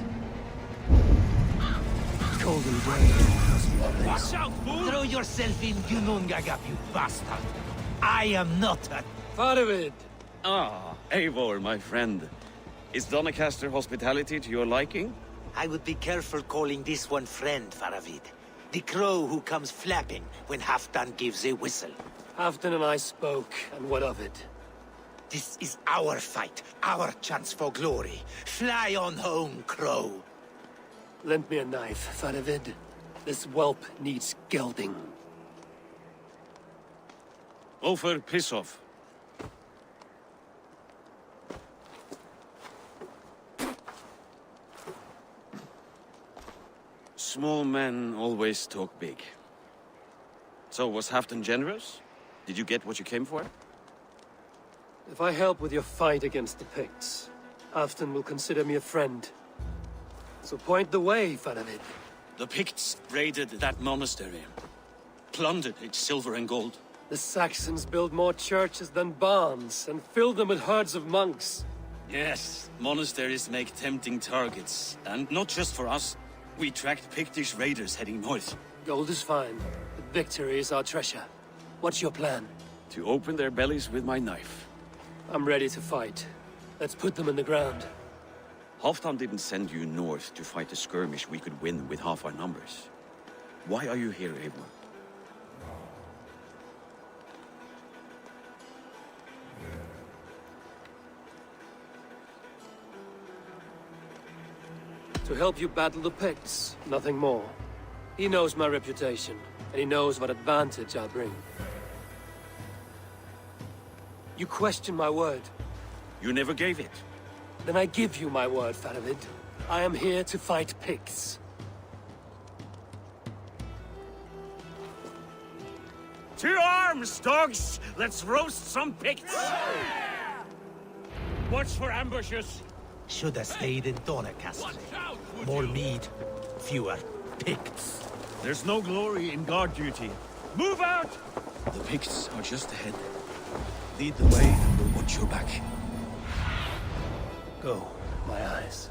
[SPEAKER 7] Cold and gray must be the place.
[SPEAKER 8] Watch out, fool!
[SPEAKER 12] Throw yourself in Gunungagap, you bastard! I am not a...
[SPEAKER 7] Faravid!
[SPEAKER 21] Ah, Eivor, my friend. Is Doncaster hospitality to your liking?
[SPEAKER 12] I would be careful calling this one friend, Faravid. The crow who comes flapping when Halfdan gives a whistle.
[SPEAKER 7] Halfdan and I spoke, and what of it?
[SPEAKER 12] This is our fight, our chance for glory. Fly on home, crow.
[SPEAKER 7] Lend me a knife, Faravid. This whelp needs gelding.
[SPEAKER 21] Over, piss off. Small men always talk big. So, was Halfdan generous? Did you get what you came for?
[SPEAKER 7] If I help with your fight against the Picts, Halfdan will consider me a friend. So point the way, Faravid.
[SPEAKER 21] The Picts raided that monastery. Plundered its silver and gold.
[SPEAKER 7] The Saxons built more churches than barns, and filled them with herds of monks.
[SPEAKER 21] Yes, monasteries make tempting targets. And not just for us. We tracked Pictish raiders heading north.
[SPEAKER 7] Gold is fine, but victory is our treasure. What's your plan?
[SPEAKER 21] To open their bellies with my knife.
[SPEAKER 7] I'm ready to fight. Let's put them in the ground.
[SPEAKER 21] Halfdan didn't send you north to fight a skirmish we could win with half our numbers. Why are you here, Eivor?
[SPEAKER 7] To help you battle the Picts, nothing more. He knows my reputation, and he knows what advantage I'll bring. You question my word.
[SPEAKER 21] You never gave it.
[SPEAKER 7] Then I give you my word, Faravid. I am here to fight Picts.
[SPEAKER 21] To arms, dogs! Let's roast some Picts!
[SPEAKER 8] Watch for ambushes!
[SPEAKER 12] Should have stayed in Doncaster. More meat, fewer Picts.
[SPEAKER 21] There's no glory in guard duty. Move out! The Picts are just ahead. Lead the way and we'll watch your back.
[SPEAKER 7] Go, my eyes.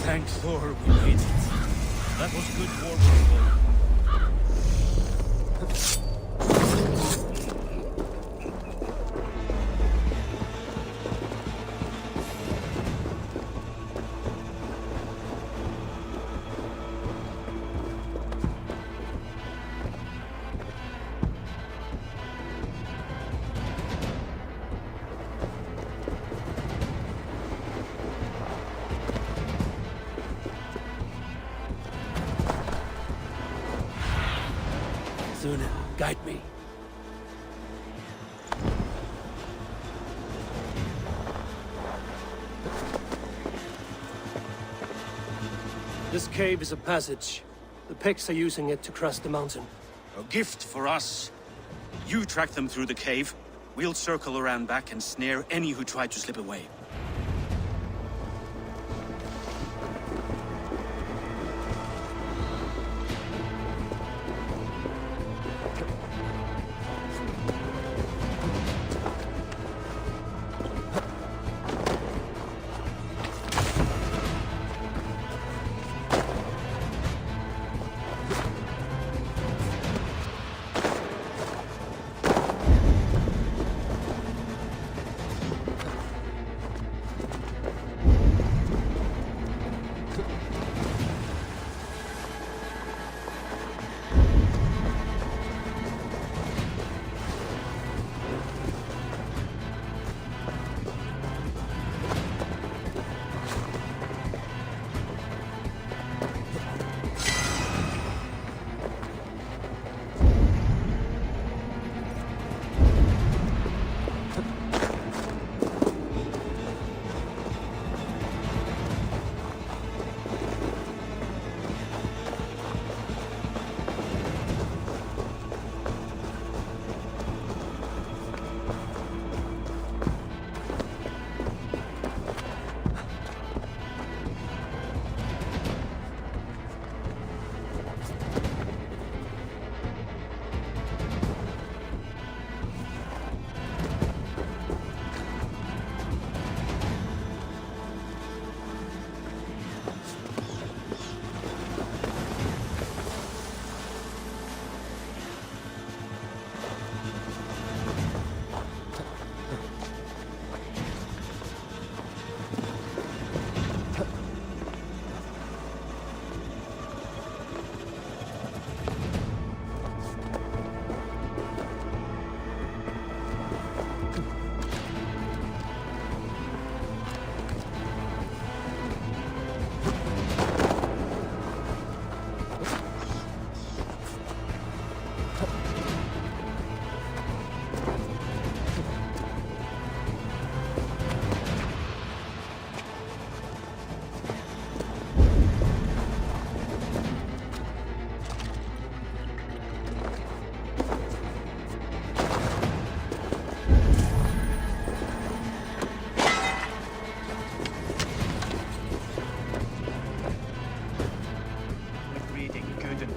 [SPEAKER 19] Thank Thor we made it. That was good war work.
[SPEAKER 7] Thunen, guide me. This cave is a passage. The Picts are using it to cross the mountain.
[SPEAKER 21] A gift for us. You track them through the cave. We'll circle around back and snare any who try to slip away.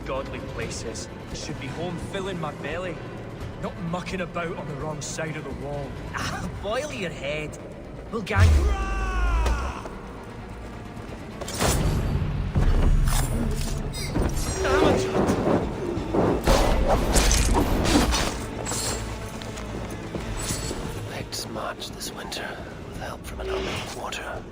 [SPEAKER 11] Godly places. Should be home filling my belly, not mucking about on the wrong side of the wall. Ah, boil your head. We'll gang.
[SPEAKER 2] Picts march this winter with help from an army of water.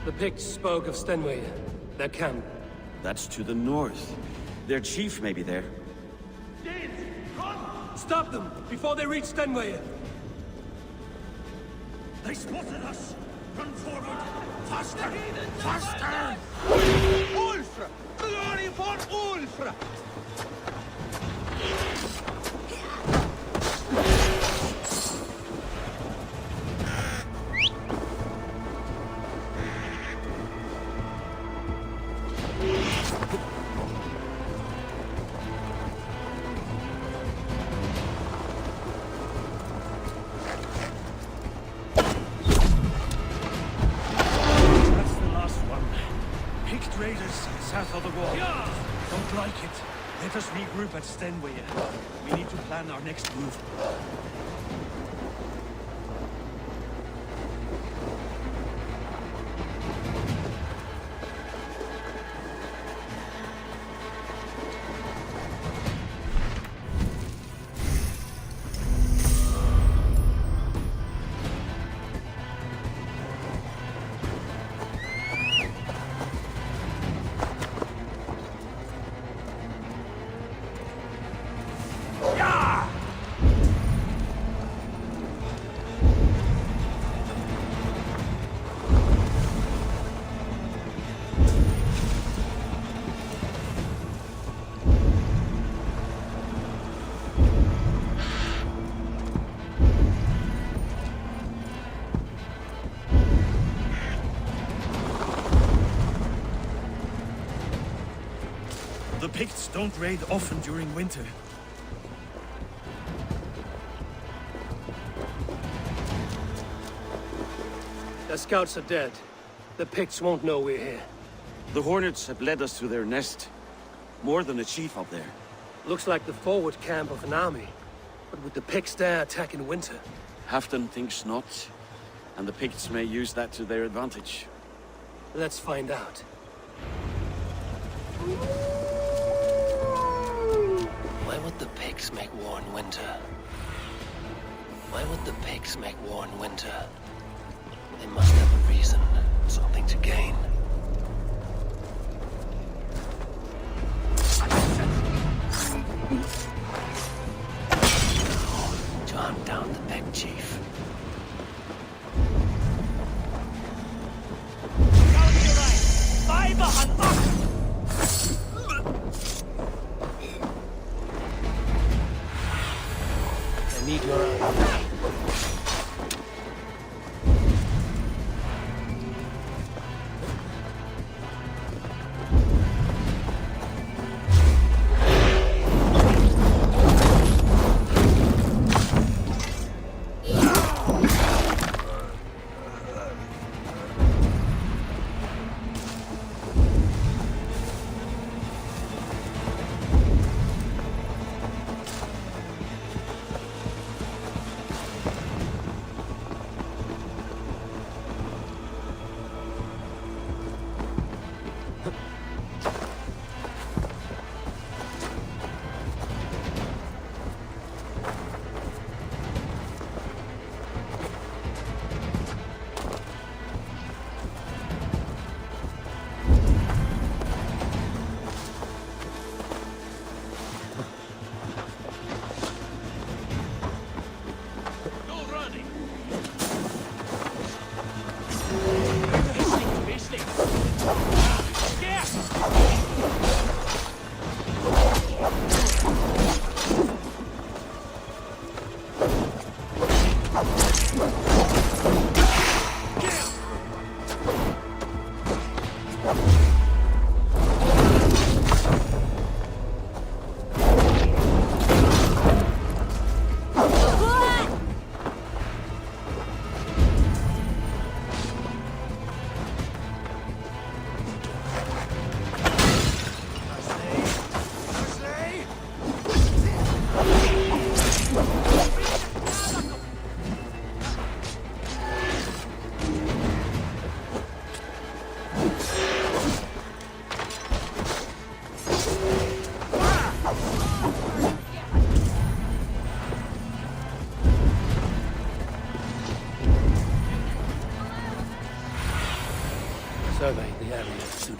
[SPEAKER 7] The Picts spoke of Stenway, their camp.
[SPEAKER 21] That's to the north. Their chief may be there.
[SPEAKER 7] Stop them before they reach Stenway.
[SPEAKER 8] They spotted us! Run forward! Faster! Faster! Ulfra! Glory for Ulfra!
[SPEAKER 21] South of the wall. Don't like it. Let us regroup at Stenway. We need to plan our next move. The Picts don't raid often during winter.
[SPEAKER 7] Their scouts are dead. The Picts won't know we're here.
[SPEAKER 21] The Hornets have led us to their nest. More than a chief up there.
[SPEAKER 7] Looks like the forward camp of an army. But would the Picts dare attack in winter?
[SPEAKER 21] Halfton thinks not. And the Picts may use that to their advantage.
[SPEAKER 7] Let's find out.
[SPEAKER 2] Why would the Picts make war in winter? Why would the Picts make war in winter? They must have a reason, something to gain. To hunt down the Pict chief. I need your eye.
[SPEAKER 7] the area soon.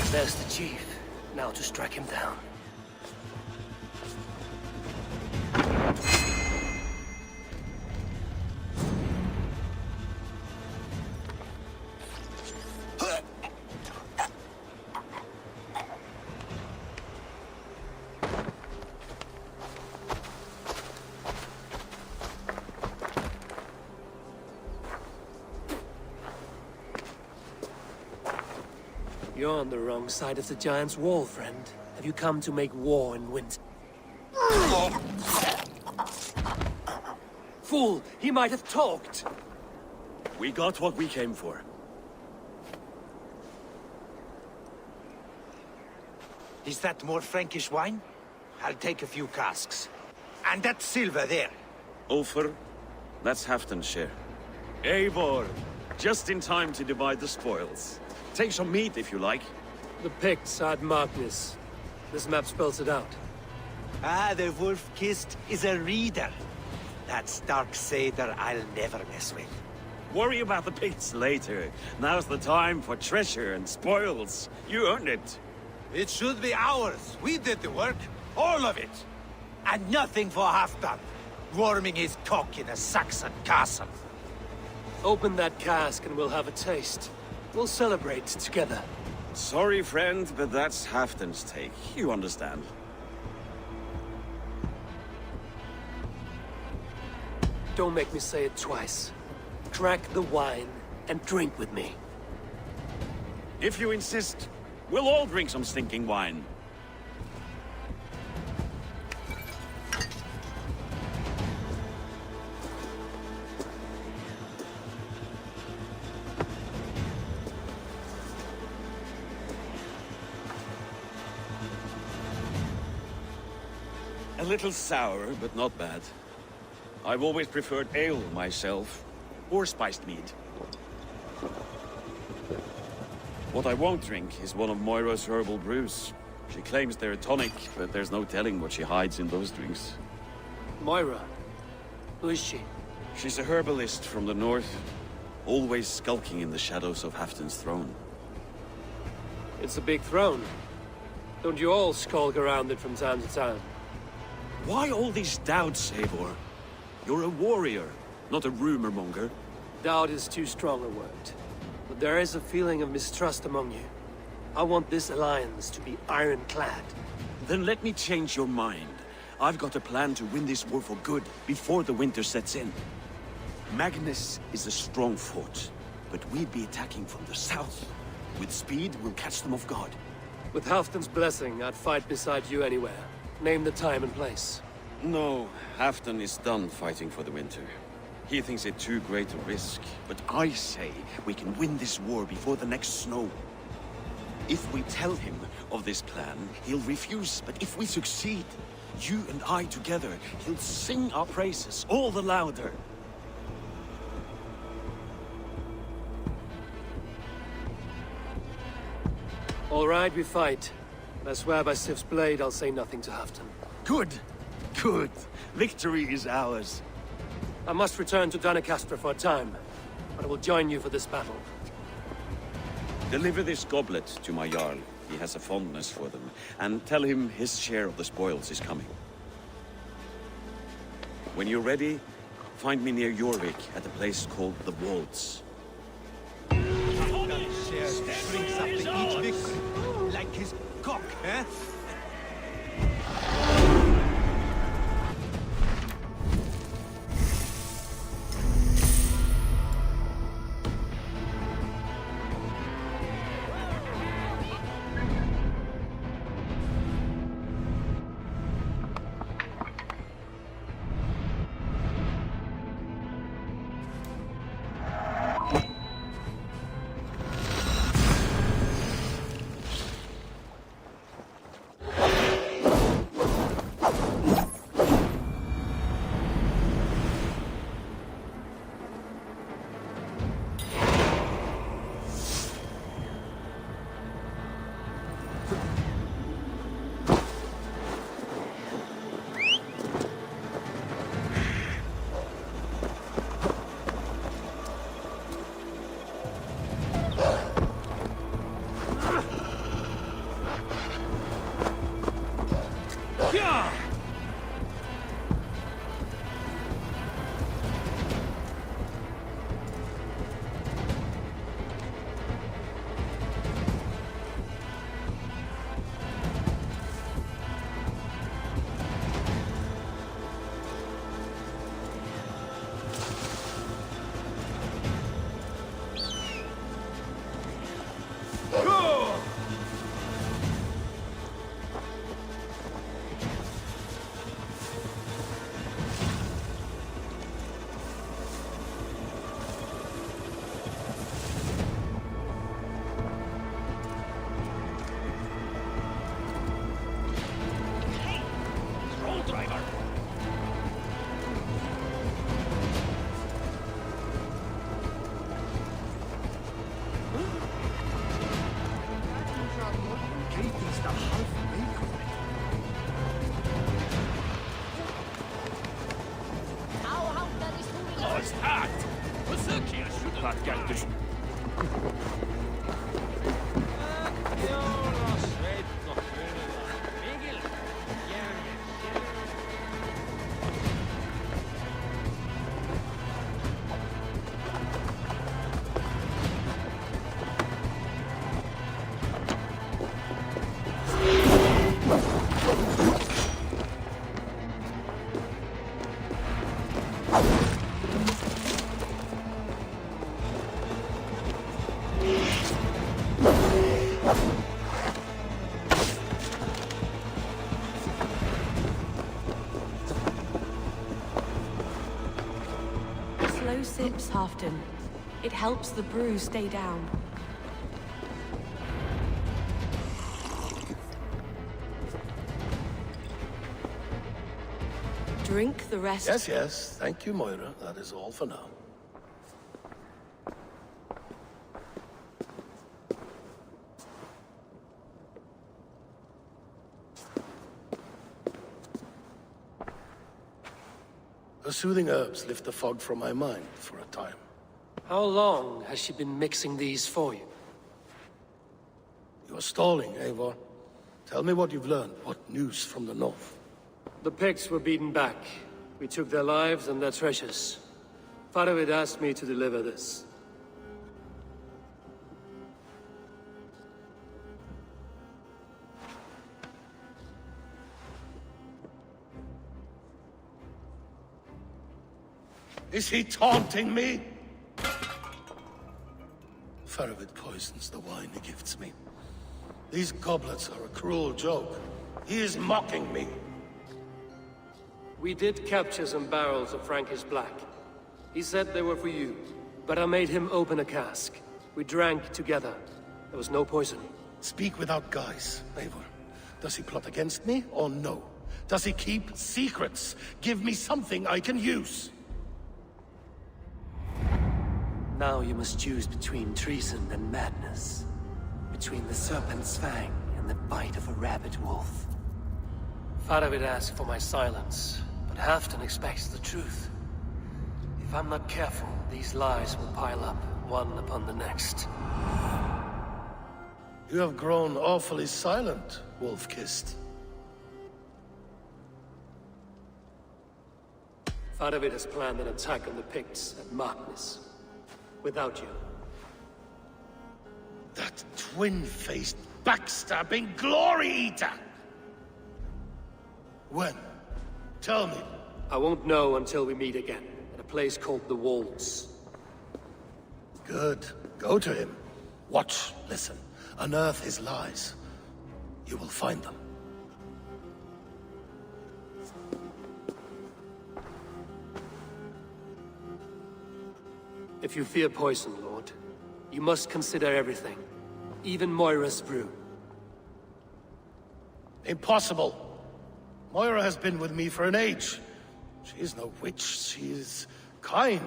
[SPEAKER 7] There's the chief. Now to strike him down. You're on the wrong side of the giant's wall, friend. Have you come to make war in winter? Fool! He might have talked!
[SPEAKER 21] We got what we came for.
[SPEAKER 12] Is that more Frankish wine? I'll take a few casks. And that silver there.
[SPEAKER 21] Ulfr, that's Halfdan's share. Eivor, just in time to divide the spoils. Take some meat if you like.
[SPEAKER 7] The Picts had Magnus. This map spells it out.
[SPEAKER 12] Ah, the wolf-kissed is a reader. That stark satyr I'll never mess with.
[SPEAKER 21] Worry about the Picts later. Now's the time for treasure and spoils. You earned it.
[SPEAKER 12] It should be ours. We did the work. All of it. And nothing for Halfdan, warming his cock in a Saxon castle.
[SPEAKER 7] Open that cask and we'll have a taste. We'll celebrate together.
[SPEAKER 21] Sorry, friend, but that's Halfdan's take. You understand.
[SPEAKER 7] Don't make me say it twice. Crack the wine and drink with me.
[SPEAKER 21] If you insist, we'll all drink some stinking wine. A little sour, but not bad. I've always preferred ale myself, or spiced mead. What I won't drink is one of Moira's herbal brews. She claims they're a tonic, but there's no telling what she hides in those drinks.
[SPEAKER 7] Moira? Who is she?
[SPEAKER 21] She's a herbalist from the north, always skulking in the shadows of Halfdan's throne.
[SPEAKER 7] It's a big throne. Don't you all skulk around it from time to time?
[SPEAKER 21] Why all these doubts, Eivor? You're a warrior, not a rumor monger.
[SPEAKER 7] Doubt is too strong a word. But there is a feeling of mistrust among you. I want this alliance to be ironclad.
[SPEAKER 21] Then let me change your mind. I've got a plan to win this war for good, before the winter sets in. Magnus is a strong fort, but we'd be attacking from the south. With speed, we'll catch them off guard.
[SPEAKER 7] With Halfdan's blessing, I'd fight beside you anywhere. Name the time and place.
[SPEAKER 21] No, Halfdan is done fighting for the winter. He thinks it too great a risk, but I say we can win this war before the next snow. If we tell him of this plan, he'll refuse, but if we succeed, you and I together, he'll sing our praises all the louder.
[SPEAKER 7] All right, we fight. I swear by Sif's blade, I'll say nothing to Halfdan.
[SPEAKER 21] Good. Good. Victory is ours.
[SPEAKER 7] I must return to Doncaster for a time, but I will join you for this battle.
[SPEAKER 21] Deliver this goblet to my Jarl. He has a fondness for them. And tell him his share of the spoils is coming. When you're ready, find me near Jorvik at a place called the Waltz.
[SPEAKER 12] Brings up each victory, like his cock, eh?
[SPEAKER 13] was that?
[SPEAKER 11] Pat Gandus.
[SPEAKER 3] Slow sips, Halfton. It helps the brew stay down. Drink the rest.
[SPEAKER 9] Yes, yes. Thank you, Moira. That is all for now. Her soothing herbs lift the fog from my mind for a time.
[SPEAKER 7] How long has she been mixing these for you?
[SPEAKER 9] You're stalling, Eivor. Tell me what you've learned. What news from the north?
[SPEAKER 7] The Picts were beaten back. We took their lives and their treasures. Faravid asked me to deliver this.
[SPEAKER 9] Is he taunting me? Faravid poisons the wine he gifts me. These goblets are a cruel joke. He is mocking me.
[SPEAKER 7] We did capture some barrels of Frankish Black. He said they were for you, but I made him open a cask. We drank together. There was no poison.
[SPEAKER 9] Speak without guise, Eivor. Does he plot against me, or no? Does he keep secrets? Give me something I can use.
[SPEAKER 7] Now you must choose between treason and madness. Between the serpent's fang and the bite of a rabid wolf. Faravid asked for my silence, but Halfton expects the truth. If I'm not careful, these lies will pile up, one upon the next.
[SPEAKER 9] You have grown awfully silent, Wolf-Kissed.
[SPEAKER 7] Faravid has planned an attack on the Picts at Markness. Without you.
[SPEAKER 9] That twin-faced, backstabbing glory eater! When? Tell me.
[SPEAKER 7] I won't know until we meet again, at a place called the Walls.
[SPEAKER 9] Good. Go to him. Watch, listen. Unearth his lies. You will find them.
[SPEAKER 7] If you fear poison, Lord, you must consider everything. Even Moira's brew.
[SPEAKER 9] Impossible. Moira has been with me for an age. She is no witch. She is kind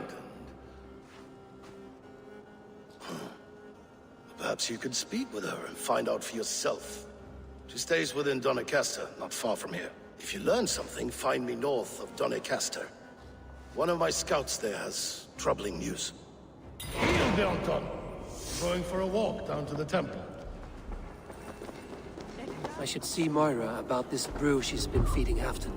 [SPEAKER 9] and... Perhaps you could speak with her and find out for yourself. She stays within Doncaster, not far from here. If you learn something, find me north of Doncaster. One of my scouts there has troubling news. Belton, going for a walk down to the temple.
[SPEAKER 7] I should see Moira about this brew she's been feeding Halfton.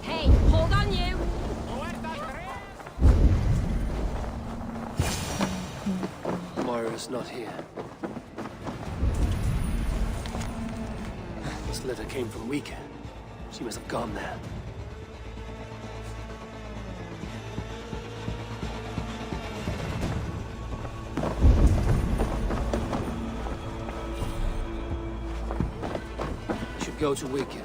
[SPEAKER 16] Hey, hold on you!
[SPEAKER 7] Moira's not here. This letter came from Wika. She must have gone there. Should go to Wika.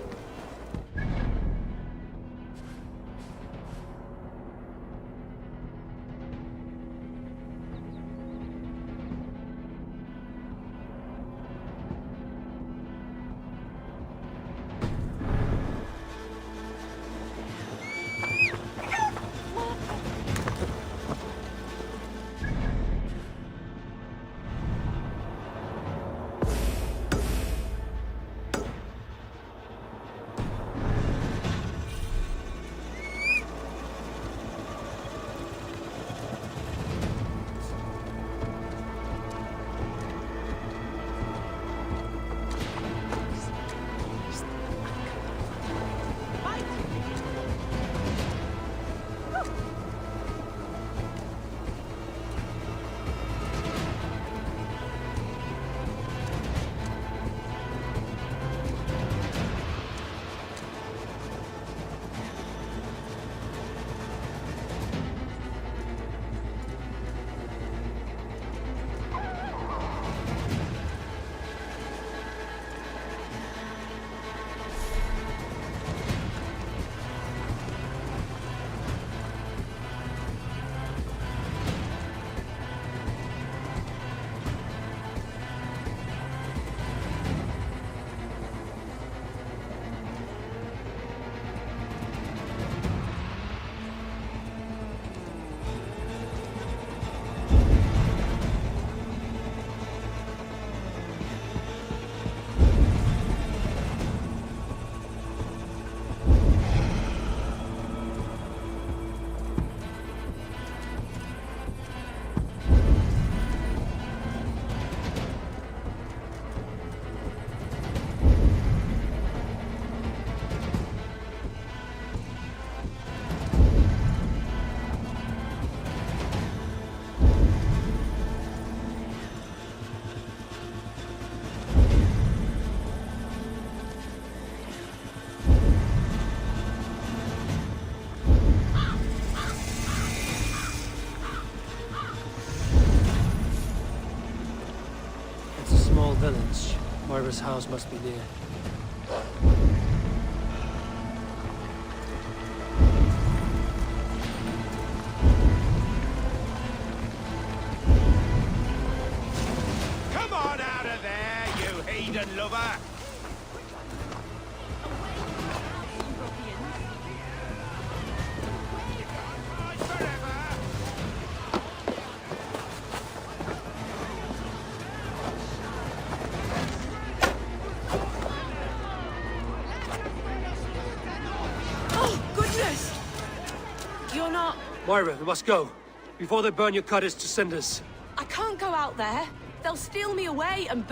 [SPEAKER 2] small village. Moira's house must be near.
[SPEAKER 12] Come on out of there, you heathen lover!
[SPEAKER 2] Moira, we must go, before they burn your cutters to cinders.
[SPEAKER 3] I can't go out there. They'll steal me away and